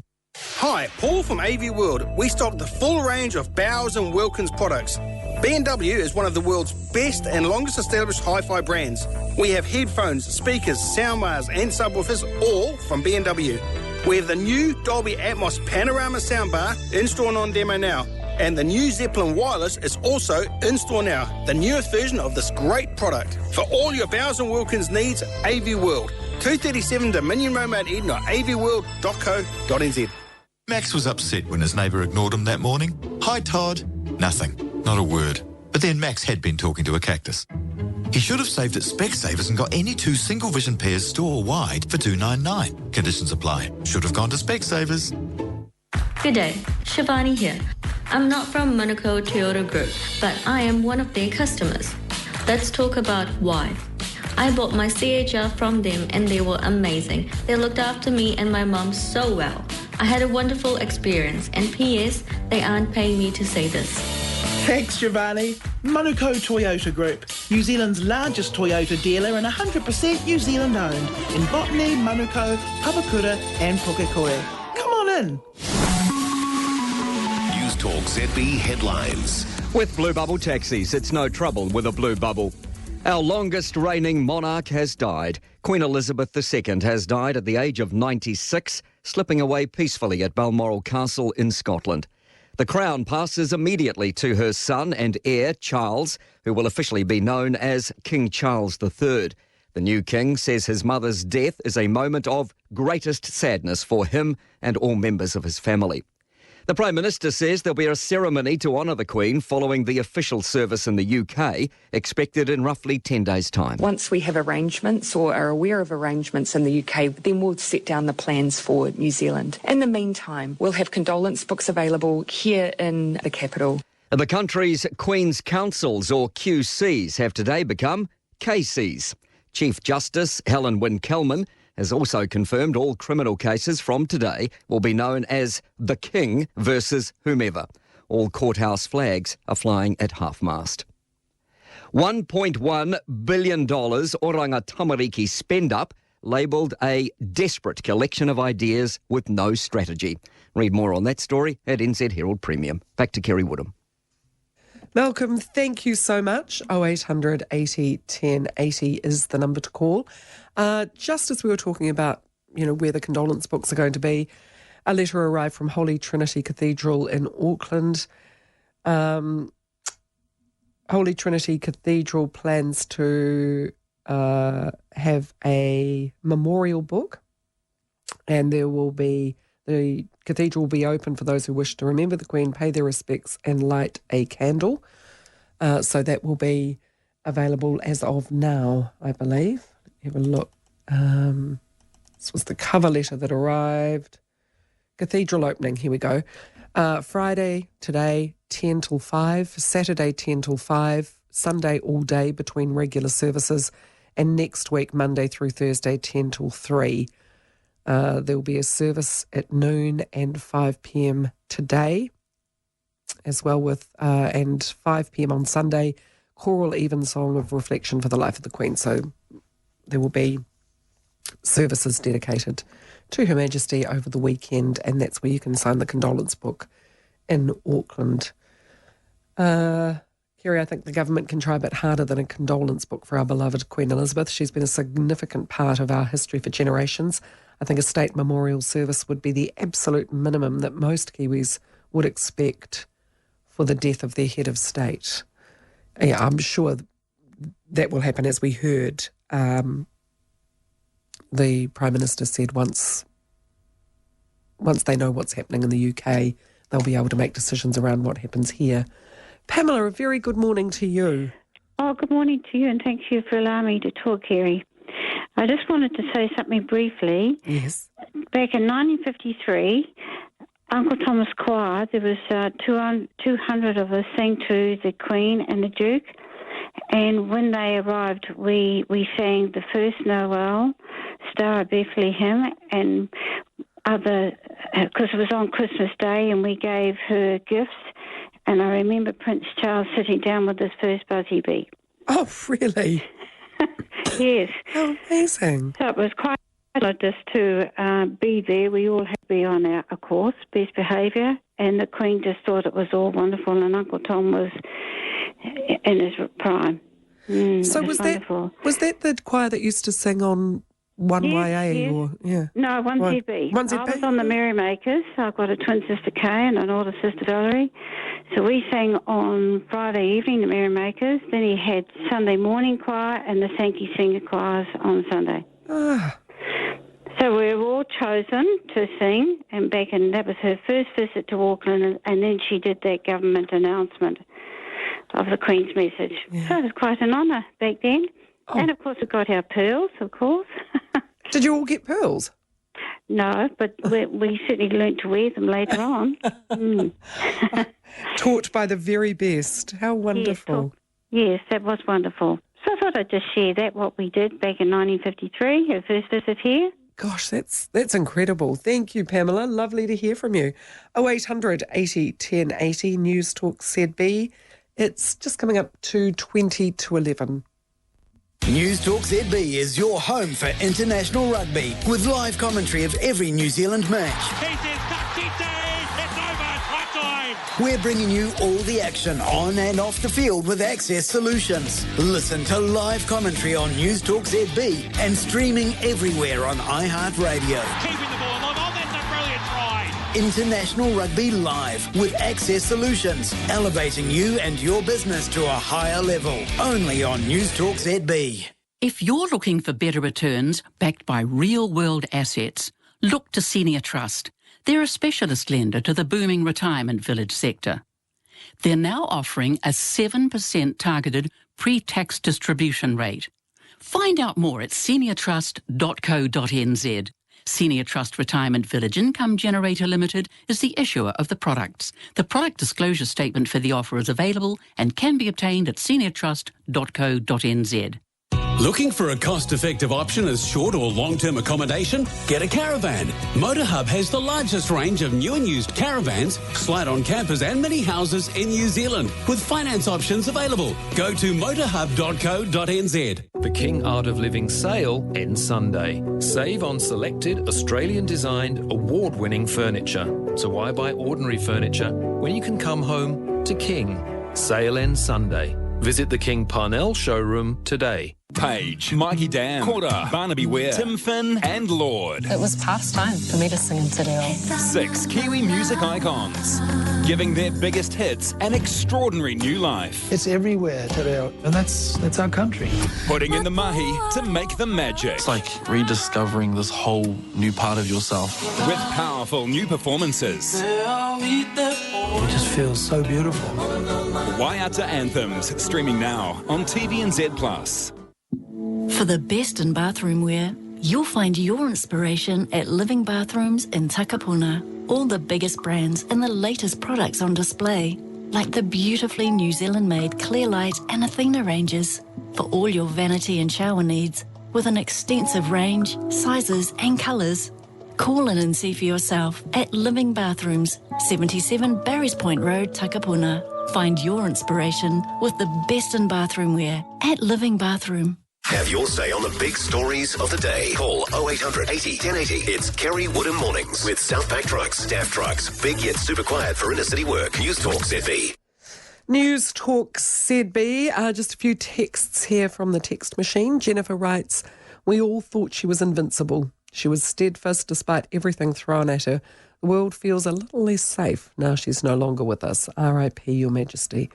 Speaker 8: Hi, Paul from AV World. We stock the full range of Bowers & Wilkins products. B&W is one of the world's best and longest established hi-fi brands. We have headphones, speakers, soundbars and subwoofers, all from B&W. We have the new Dolby Atmos Panorama soundbar in store and on demo now. And the new Zeppelin Wireless is also in store now, the newest version of this great product. For all your Bowers & Wilkins needs, AV World. 237 Dominion Road, Mount Eden or avworld.co.nz.
Speaker 9: Max was upset when his neighbour ignored him that morning. Hi, Todd. Nothing. Not a word. But then Max had been talking to a cactus. He should have saved at Specsavers and got any two single vision pairs store-wide for $2.99. Conditions apply. Should have gone to Specsavers.
Speaker 10: Good day, Shivani here. I'm not from Monaco Toyota Group, but I am one of their customers. Let's talk about why. I bought my CHR from them and they were amazing. They looked after me and my mum so well. I had a wonderful experience and P.S. they aren't paying me to say this.
Speaker 23: Thanks, Giovanni. Monaco Toyota Group, New Zealand's largest Toyota dealer and 100% New Zealand owned in Botany, Monaco, Papakura and Pukekohe. Come on in.
Speaker 1: Newstalk ZB headlines.
Speaker 11: With Blue Bubble taxis, it's no trouble with a blue bubble. Our longest reigning monarch has died. Queen Elizabeth II has died at the age of 96, slipping away peacefully at Balmoral Castle in Scotland. The crown passes immediately to her son and heir, Charles, who will officially be known as King Charles III. The new king says his mother's death is a moment of greatest sadness for him and all members of his family. The Prime Minister says there'll be a ceremony to honour the Queen following the official service in the UK, expected in roughly 10 days' time.
Speaker 12: Once we have arrangements or are aware of arrangements in the UK, then we'll set down the plans for New Zealand. In the meantime, we'll have condolence books available here in the capital.
Speaker 11: The country's Queen's Counsels, or QCs, have today become KCs. Chief Justice Helen Wynne-Kelman has also confirmed all criminal cases from today will be known as the King versus whomever. All courthouse flags are flying at half-mast. $1.1 billion Oranga Tamariki spend-up, labelled a desperate collection of ideas with no strategy. Read more on that story at NZ Herald Premium. Back to Kerry Woodham.
Speaker 2: Malcolm, thank you so much. 0800 80 10 80 is the number to call. Just as we were talking about, where the condolence books are going to be, a letter arrived from Holy Trinity Cathedral in Auckland. Holy Trinity Cathedral plans to have a memorial book, and the cathedral will be open for those who wish to remember the Queen, pay their respects and light a candle. So that will be available as of now, I believe. Have a look. This was the cover letter that arrived. Cathedral opening, here we go. Friday, today, 10 till 5. Saturday, 10 till 5. Sunday, all day between regular services. And next week, Monday through Thursday, 10 till 3. There will be a service at noon and 5 p.m. today, as well with, and 5 p.m. on Sunday, choral evensong of reflection for the life of the Queen. So there will be services dedicated to Her Majesty over the weekend, and that's where you can sign the condolence book in Auckland. Kerry, I think the government can try a bit harder than a condolence book for our beloved Queen Elizabeth. She's been a significant part of our history for generations. I think a state memorial service would be the absolute minimum that most Kiwis would expect for the death of their head of state. Yeah, I'm sure that will happen, as we heard. The Prime Minister said once they know what's happening in the UK, they'll be able to make decisions around what happens here. Pamela, a very good morning to you.
Speaker 3: Oh, good morning to you, and thank you for allowing me to talk, Kerry. I just wanted to say something briefly.
Speaker 2: Yes.
Speaker 3: Back in 1953, Uncle Thomas Choir, there was 200 of us sang to the Queen and the Duke, and when they arrived, we sang the first Noel, Star of Bethlehem, and other, because it was on Christmas Day, and we gave her gifts. And I remember Prince Charles sitting down with his first Buzzy Bee.
Speaker 2: Oh, really?
Speaker 3: Yes.
Speaker 2: How amazing.
Speaker 3: So it was quite just to be there. We all had to be on our course, best behaviour, and the Queen just thought it was all wonderful, and Uncle Tom was in his prime.
Speaker 2: So was that the choir that used to sing on 1YA?
Speaker 3: Yes.
Speaker 2: Or yeah?
Speaker 3: No, 1ZB.
Speaker 2: 1ZB.
Speaker 3: I was on the Merrymakers. I've got a twin sister Kay and an older sister Valerie. So we sang on Friday evening, the Merrymakers. Then he had Sunday morning choir and the Sankey Singer choirs on Sunday.
Speaker 2: Ah.
Speaker 3: So we were all chosen to sing, and that was her first visit to Auckland, and then she did that government announcement of the Queen's message. Yeah. So it was quite an honour back then. Oh. And, of course, we got our pearls, of course.
Speaker 2: Did you all get pearls?
Speaker 3: No, but we certainly learnt to wear them later on.
Speaker 2: Taught by the very best. How wonderful.
Speaker 3: Yes, that was wonderful. So I thought I'd just share that, what we did back in 1953, her first visit here.
Speaker 2: Gosh, that's incredible. Thank you, Pamela. Lovely to hear from you. 0800 80 10 80, Newstalk ZB. It's just coming up to 20 to 11.
Speaker 6: Newstalk ZB is your home for international rugby with live commentary of every New Zealand match. We're bringing you all the action on and off the field with Access Solutions. Listen to live commentary on Newstalk ZB and streaming everywhere on iHeartRadio.
Speaker 7: Keeping the ball alive. Oh, that's a brilliant try.
Speaker 6: International Rugby Live with Access Solutions, elevating you and your business to a higher level. Only on Newstalk ZB.
Speaker 13: If you're looking for better returns backed by real-world assets, look to Senior Trust. They're a specialist lender to the booming retirement village sector. They're now offering a 7% targeted pre-tax distribution rate. Find out more at seniortrust.co.nz. Senior Trust Retirement Village Income Generator Limited is the issuer of the products. The product disclosure statement for the offer is available and can be obtained at seniortrust.co.nz.
Speaker 14: Looking for a cost-effective option as short or long-term accommodation? Get a caravan. Motorhub has the largest range of new and used caravans, slide-on campers and mini houses in New Zealand, with finance options available. Go to motorhub.co.nz.
Speaker 15: The King Art of Living sale ends Sunday. Save on selected Australian-designed, award-winning furniture. So why buy ordinary furniture when you can come home to King? Sale ends Sunday. Visit the King Parnell showroom today.
Speaker 16: Page, Mikey Dam, Quarter, Barnaby Ware, Tim Finn and Lord.
Speaker 20: It was past time for me to sing in Te Reo.
Speaker 16: 6 Kiwi music icons, giving their biggest hits an extraordinary new life.
Speaker 21: It's everywhere, Te Reo, and that's our country.
Speaker 16: Putting in the mahi to make the magic.
Speaker 22: It's like rediscovering this whole new part of yourself.
Speaker 16: With powerful new performances.
Speaker 21: It just feels so beautiful.
Speaker 16: Waiata Anthems, streaming now on TVNZ+.
Speaker 24: For the best in bathroom wear,
Speaker 4: You'll find your inspiration at Living Bathrooms in Takapuna. All the biggest brands and the latest products on display, like the beautifully New Zealand-made Clearlight and Athena ranges, for all your vanity and shower needs, with an extensive range, sizes and colours. Call in and see for yourself at Living Bathrooms, 77 Barry's Point Road, Takapuna. Find your inspiration with the best in bathroom wear at Living Bathroom.
Speaker 1: Have your say on the big stories of the day. Call 0800 80 1080. It's Kerry Woodham Mornings with Southpack Trucks, Staff Trucks. Big yet super quiet for inner city work. Newstalk ZB.
Speaker 2: Newstalk ZB. Just a few texts here from the text machine. Jennifer writes, we all thought she was invincible. She was steadfast despite everything thrown at her. The world feels a little less safe now she's no longer with us. R.I.P. Your Majesty.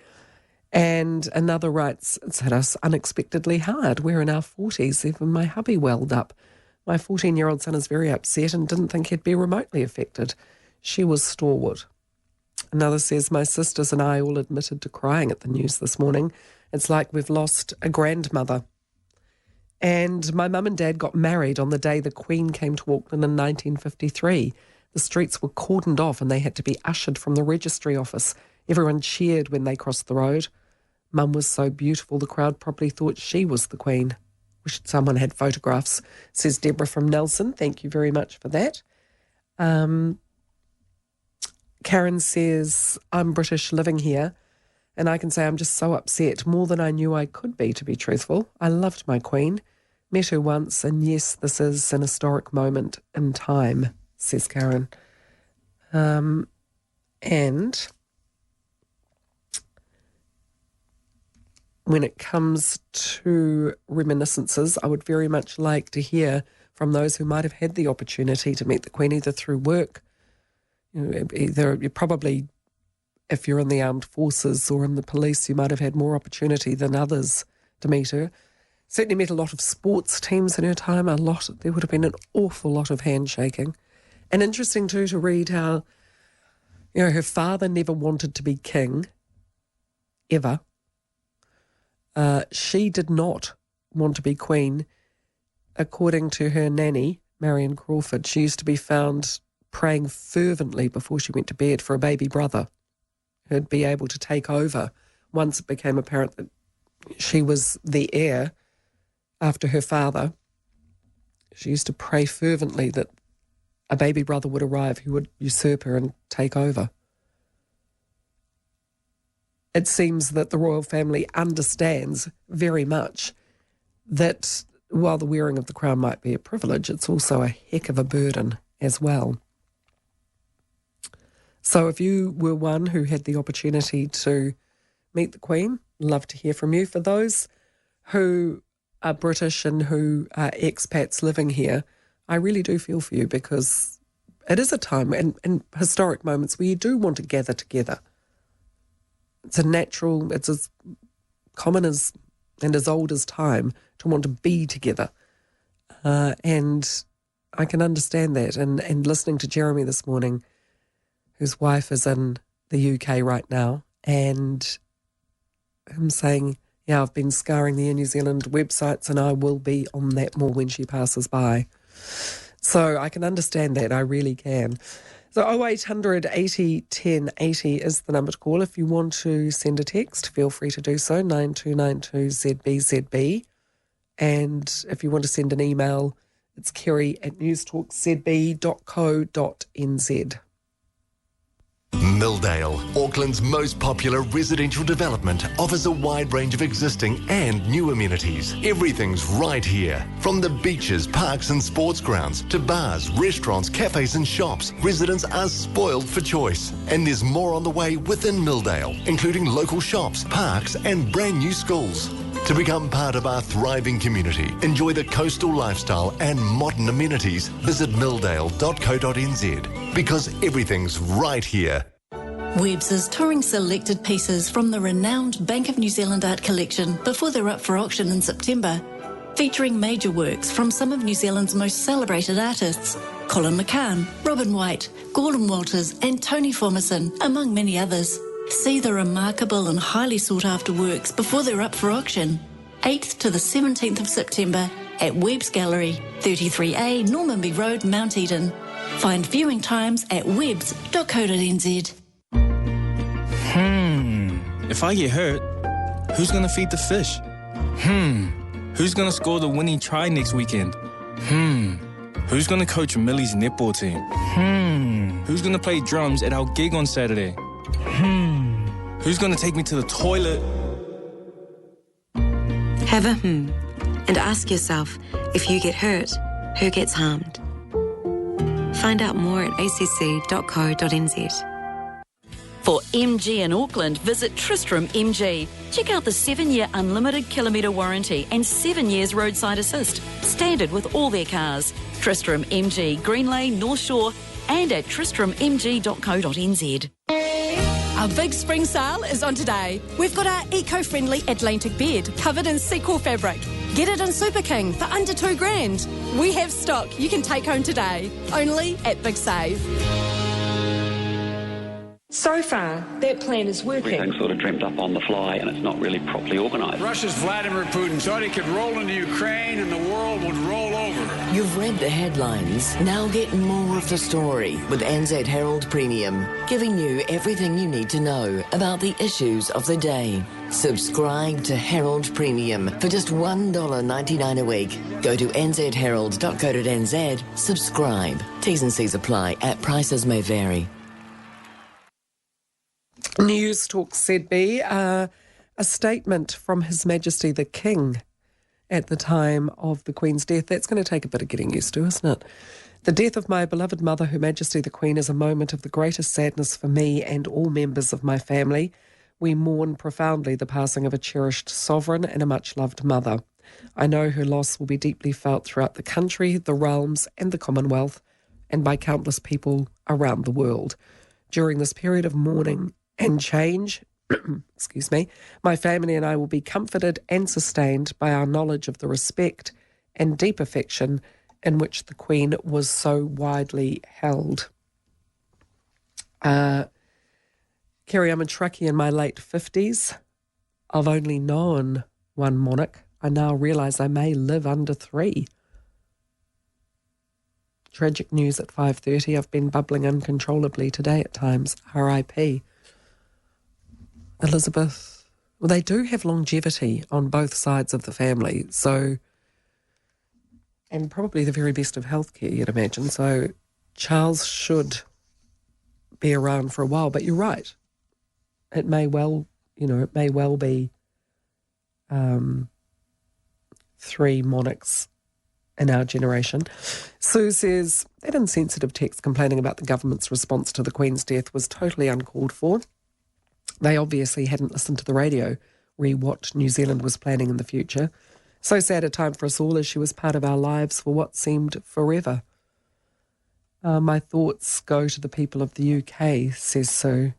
Speaker 2: And another writes, it's hit us unexpectedly hard. We're in our 40s. Even my hubby welled up. My 14-year-old son is very upset and didn't think he'd be remotely affected. She was stalwart. Another says, my sisters and I all admitted to crying at the news this morning. It's like we've lost a grandmother. And my mum and dad got married on the day the Queen came to Auckland in 1953. The streets were cordoned off and they had to be ushered from the registry office. Everyone cheered when they crossed the road. Mum was so beautiful the crowd probably thought she was the Queen. Wish someone had photographs, says Deborah from Nelson. Thank you very much for that. Karen says, I'm British living here, and I can say I'm just so upset, more than I knew I could be, to be truthful. I loved my Queen, met her once, and yes, this is an historic moment in time, says Karen. And when it comes to reminiscences, I would very much like to hear from those who might have had the opportunity to meet the Queen, either through work, either you probably, if you're in the armed forces or in the police, you might have had more opportunity than others to meet her. Certainly met a lot of sports teams in her time, there would have been an awful lot of handshaking. And interesting too to read how, her father never wanted to be king, ever. She did not want to be Queen. According to her nanny, Marion Crawford, she used to be found praying fervently before she went to bed for a baby brother who'd be able to take over once it became apparent that she was the heir after her father. She used to pray fervently that a baby brother would arrive who would usurp her and take over. It seems that the royal family understands very much that while the wearing of the crown might be a privilege, it's also a heck of a burden as well. So if you were one who had the opportunity to meet the Queen, love to hear from you. For those who are British and who are expats living here, I really do feel for you, because it is a time and historic moments where you do want to gather together. It's it's as common as and as old as time to want to be together. And I can understand that. And listening to Jeremy this morning, whose wife is in the UK right now, and him saying, yeah, I've been scouring the Air New Zealand websites and I will be on that more when she passes by. So I can understand that, I really can. So 0800 80 10 80 is the number to call. If you want to send a text, feel free to do so, 9292 ZBZB. And if you want to send an email, it's kerry@newstalkzb.co.nz.
Speaker 1: Milldale, Auckland's most popular residential development, offers a wide range of existing and new amenities. Everything's right here. From the beaches, parks and sports grounds to bars, restaurants, cafes and shops, residents are spoiled for choice. And there's more on the way within Milldale, including local shops, parks and brand new schools. To become part of our thriving community, enjoy the coastal lifestyle and modern amenities, visit milldale.co.nz, because everything's right here.
Speaker 4: Webbs is touring selected pieces from the renowned Bank of New Zealand art collection before they're up for auction in September, featuring major works from some of New Zealand's most celebrated artists, Colin McCann, Robin White, Gordon Walters and Tony Formerson, among many others. See the remarkable and highly sought-after works before they're up for auction. 8th to the 17th of September at Webb's Gallery, 33A Normanby Road, Mount Eden. Find viewing times at webbs.co.nz.
Speaker 5: If I get hurt, who's gonna feed the fish? Who's gonna score the winning try next weekend? Who's gonna coach Millie's netball team? Who's gonna play drums at our gig on Saturday? Who's gonna take me to the toilet?
Speaker 17: Have a and ask yourself, if you get hurt, who gets harmed? Find out more at acc.co.nz.
Speaker 18: For MG in Auckland, visit Tristram MG. Check out the 7-year unlimited kilometre warranty and 7 years roadside assist. Standard with all their cars. Tristram MG, Green Lane, North Shore, and at tristrammg.co.nz.
Speaker 19: Our big spring sale is on today. We've got our eco-friendly Atlantic bed covered in sequel fabric. Get it in Super King for under $2,000. We have stock you can take home today, only at Big Save.
Speaker 12: So far, that plan is working.
Speaker 24: Everything's sort of dreamt up on the fly and it's not really properly organised.
Speaker 25: Russia's Vladimir Putin thought he could roll into Ukraine and the world would roll over.
Speaker 26: You've read the headlines. Now get more of the story with NZ Herald Premium, giving you everything you need to know about the issues of the day. Subscribe to Herald Premium for just $1.99 a week. Go to nzherald.co.nz, subscribe. T's and C's apply. At prices may vary.
Speaker 2: Newstalk ZB, a statement from His Majesty the King at the time of the Queen's death. That's going to take a bit of getting used to, isn't it? The death of my beloved mother, Her Majesty the Queen, is a moment of the greatest sadness for me and all members of my family. We mourn profoundly the passing of a cherished sovereign and a much-loved mother. I know her loss will be deeply felt throughout the country, the realms and the Commonwealth, and by countless people around the world. During this period of mourning and change, excuse me, my family and I will be comforted and sustained by our knowledge of the respect and deep affection in which the Queen was so widely held. Kerry, I'm a truckie in my late 50s. I've only known one monarch. I now realise I may live under 3. Tragic news at 5:30. I've been bubbling uncontrollably today at times. R.I.P. Elizabeth. Well, they do have longevity on both sides of the family, so, and probably the very best of healthcare, you'd imagine. So Charles should be around for a while, but you're right. It may well, it may well be 3 monarchs in our generation. Sue says, that insensitive text complaining about the government's response to the Queen's death was totally uncalled for. They obviously hadn't listened to the radio, re what New Zealand was planning in the future. So sad a time for us all, as she was part of our lives for what seemed forever. My thoughts go to the people of the UK, says Sue.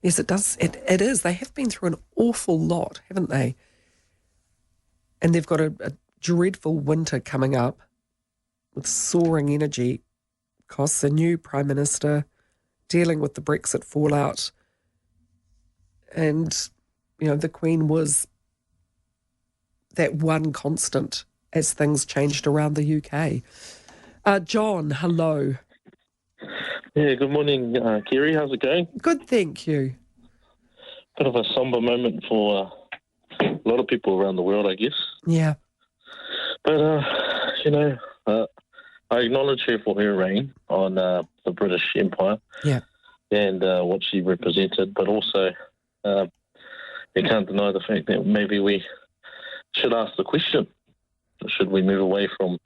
Speaker 2: Yes, it does. It is. They have been through an awful lot, haven't they? And they've got a dreadful winter coming up with soaring energy costs, a new Prime Minister, dealing with the Brexit fallout. And, the Queen was that one constant as things changed around the UK. John, hello.
Speaker 27: Yeah, good morning, Kerry. How's it going?
Speaker 2: Good, thank you.
Speaker 27: Bit of a somber moment for a lot of people around the world, I guess.
Speaker 2: Yeah.
Speaker 27: But, I acknowledge her for her reign on the British Empire.
Speaker 2: Yeah.
Speaker 27: And what she represented, but also you can't deny the fact that maybe we should ask the question, should we move away from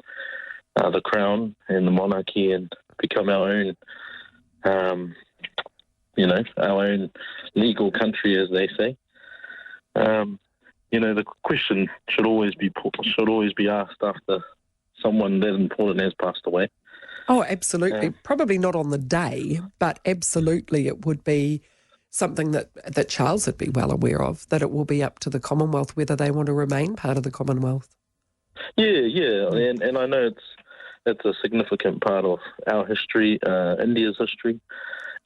Speaker 27: the crown and the monarchy and become our own, our own legal country, as they say. The question should always be asked after someone that important has passed away.
Speaker 2: Oh, absolutely. Probably not on the day, but absolutely it would be something that Charles would be well aware of, that it will be up to the Commonwealth whether they want to remain part of the Commonwealth.
Speaker 27: Yeah, and I know it's a significant part of our history, India's history,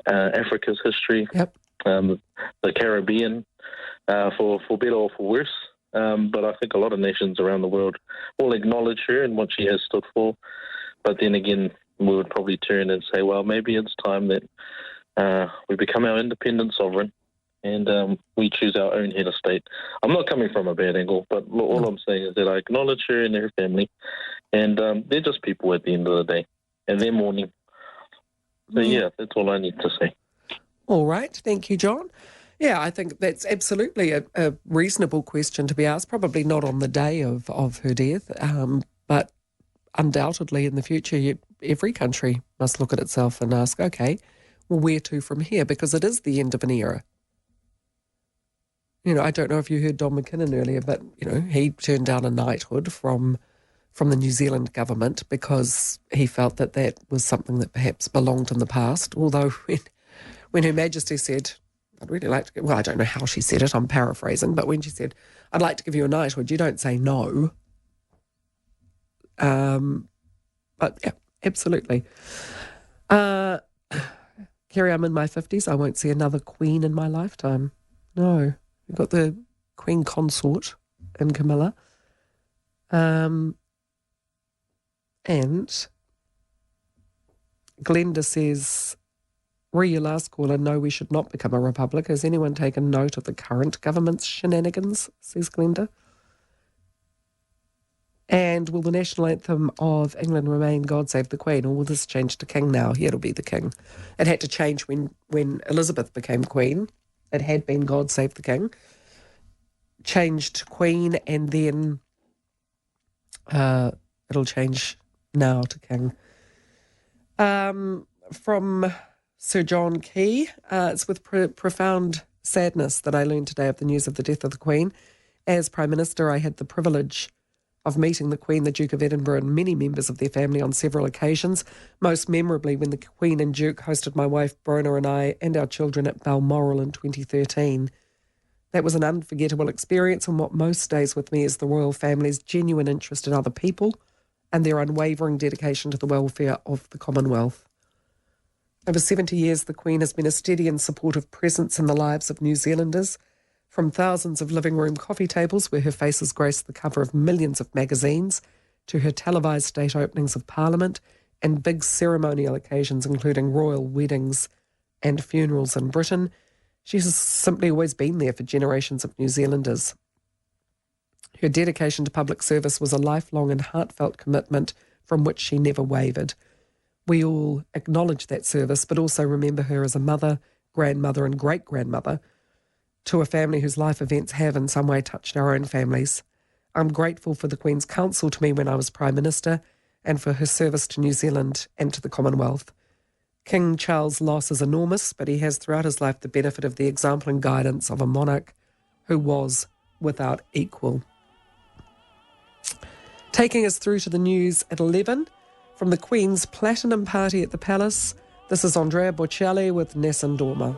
Speaker 27: Africa's history,
Speaker 2: yep.
Speaker 27: The Caribbean, for better or for worse. but I think a lot of nations around the world will acknowledge her and what she has stood for. But then again, we would probably turn and say, well, maybe it's time that we become our independent sovereign and we choose our own head of state. I'm not coming from a bad angle, but all I'm saying is that I acknowledge her and her family, and they're just people at the end of the day, and they're mourning. So, yeah, that's all I need to say.
Speaker 2: All right. Thank you, John. Yeah, I think that's absolutely a reasonable question to be asked, probably not on the day of her death, but undoubtedly in the future, every country must look at itself and ask, okay, well, where to from here? Because it is the end of an era. You know, I don't know if you heard Don McKinnon earlier, but, you know, he turned down a knighthood from the New Zealand government because he felt that was something that perhaps belonged in the past. Although when Her Majesty said, I'd really like to, well, I don't know how she said it, I'm paraphrasing, but when she said, I'd like to give you a knighthood, you don't say no. But yeah, absolutely. Kerry, I'm in my 50s. I won't see another queen in my lifetime. No. We've got the Queen Consort in Camilla. And Glenda says, re your last caller, no, we should not become a republic. Has anyone taken note of the current government's shenanigans, says Glenda? And will the national anthem of England remain God Save the Queen, or will this change to King now? Yeah, it'll be the King. It had to change when Elizabeth became Queen. It had been God Save the King. Changed to Queen, and then it'll change now to King. From Sir John Key, it's with profound sadness that I learned today of the news of the death of the Queen. As Prime Minister, I had the privilege of meeting the Queen, the Duke of Edinburgh, and many members of their family on several occasions, most memorably when the Queen and Duke hosted my wife Brona and I and our children at Balmoral in 2013. That was an unforgettable experience, and what most stays with me is the royal family's genuine interest in other people and their unwavering dedication to the welfare of the Commonwealth. Over 70 years, the Queen has been a steady and supportive presence in the lives of New Zealanders, from thousands of living room coffee tables where her face has graced the cover of millions of magazines, to her televised state openings of Parliament and big ceremonial occasions including royal weddings and funerals in Britain. She has simply always been there for generations of New Zealanders. Her dedication to public service was a lifelong and heartfelt commitment from which she never wavered. We all acknowledge that service, but also remember her as a mother, grandmother and great-grandmother to a family whose life events have in some way touched our own families. I'm grateful for the Queen's counsel to me when I was Prime Minister and for her service to New Zealand and to the Commonwealth. King Charles' loss is enormous, but he has throughout his life the benefit of the example and guidance of a monarch who was without equal. Taking us through to the news at 11, from the Queen's Platinum Party at the Palace, this is Andrea Bocelli with Nessun Dorma.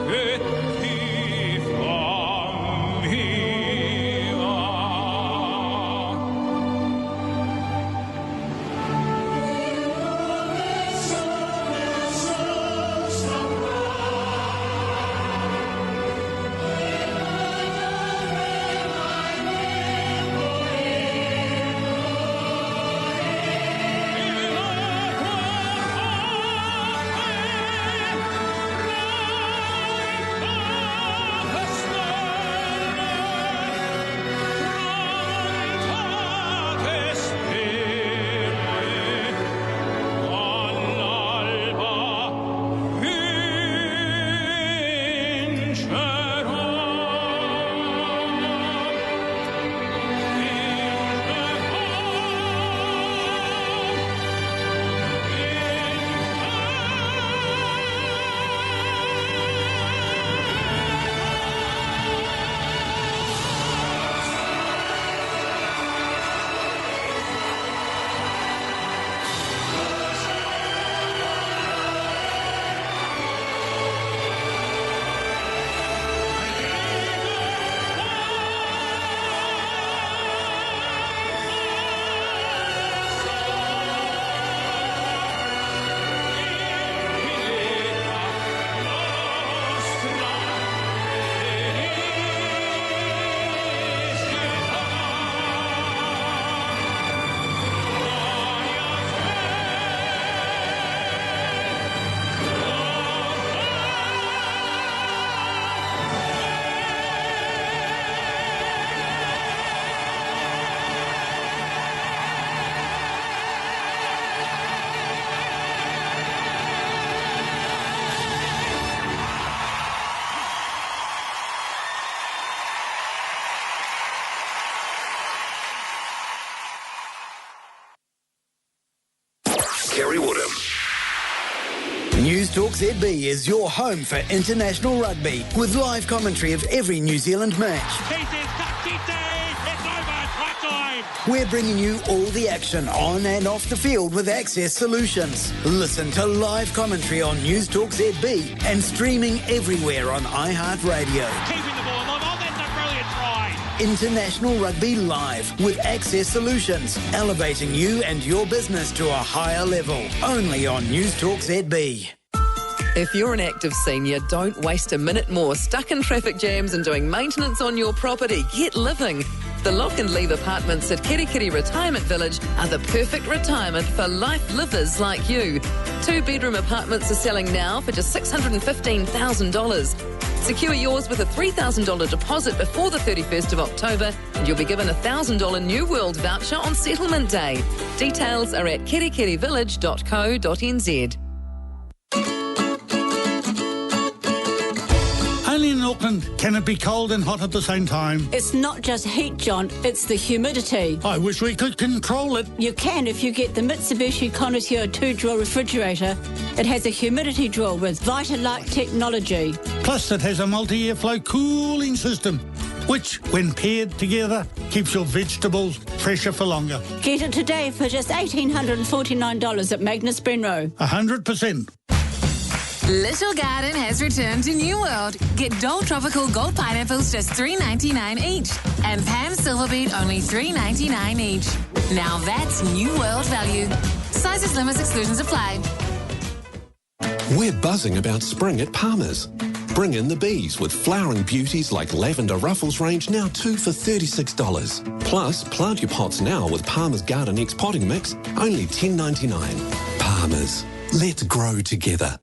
Speaker 3: Che ti fa
Speaker 6: Newstalk ZB is your home for international rugby with live commentary of every New Zealand match. We're bringing you all the action on and off the field with Access Solutions. Listen to live commentary on Newstalk ZB and streaming everywhere on iHeartRadio.
Speaker 3: Keeping the ball alive. Oh, that's a brilliant try.
Speaker 6: International Rugby Live with Access Solutions, elevating you and your business to a higher level. Only on Newstalk ZB.
Speaker 7: If you're an active senior, don't waste a minute more stuck in traffic jams and doing maintenance on your property. Get living. The Lock and Leave apartments at Kirikiri Retirement Village are the perfect retirement for life livers like you. 2-bedroom apartments are selling now for just $615,000. Secure yours with a $3,000 deposit before the 31st of October and you'll be given a $1,000 New World voucher on settlement day. Details are at kirikirivillage.co.nz.
Speaker 8: Only in Auckland can it be cold and hot at the same time.
Speaker 9: It's not just heat, John, it's the humidity.
Speaker 8: I wish we could control it.
Speaker 9: You can if you get the Mitsubishi Connoisseur 2-drawer refrigerator. It has a humidity drawer with Vitalite technology.
Speaker 8: Plus it has a multi-airflow cooling system, which, when paired together, keeps your vegetables fresher for longer.
Speaker 9: Get it today for just $1,849 at Magnus Benro.
Speaker 8: 100%.
Speaker 10: Little Garden has returned to New World. Get Dole Tropical Gold Pineapples just $3.99 each. And Pam Silverbeet only $3.99 each. Now that's New World value. Sizes, limits, exclusions apply.
Speaker 1: We're buzzing about spring at Palmer's. Bring in the bees with flowering beauties like Lavender Ruffles range now 2 for $36. Plus, plant your pots now with Palmer's Garden X potting mix, only $10.99. Palmer's. Let's grow together.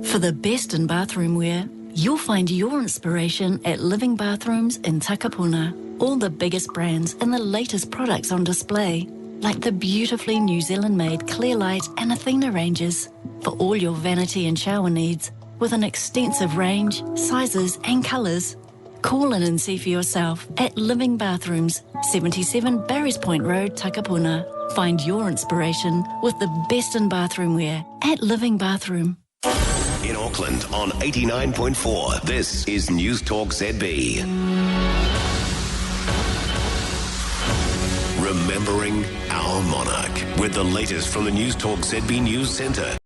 Speaker 4: For the best in bathroom wear, you'll find your inspiration at Living Bathrooms in Takapuna. All the biggest brands and the latest products on display, like the beautifully New Zealand-made Clearlight and Athena ranges, for all your vanity and shower needs, with an extensive range, sizes and colours. Call in and see for yourself at Living Bathrooms, 77 Barry's Point Road, Takapuna. Find your inspiration with the best in bathroom wear at Living Bathroom.
Speaker 1: In Auckland on 89.4, this is Newstalk ZB. Remembering our monarch with the latest from the Newstalk ZB News Centre.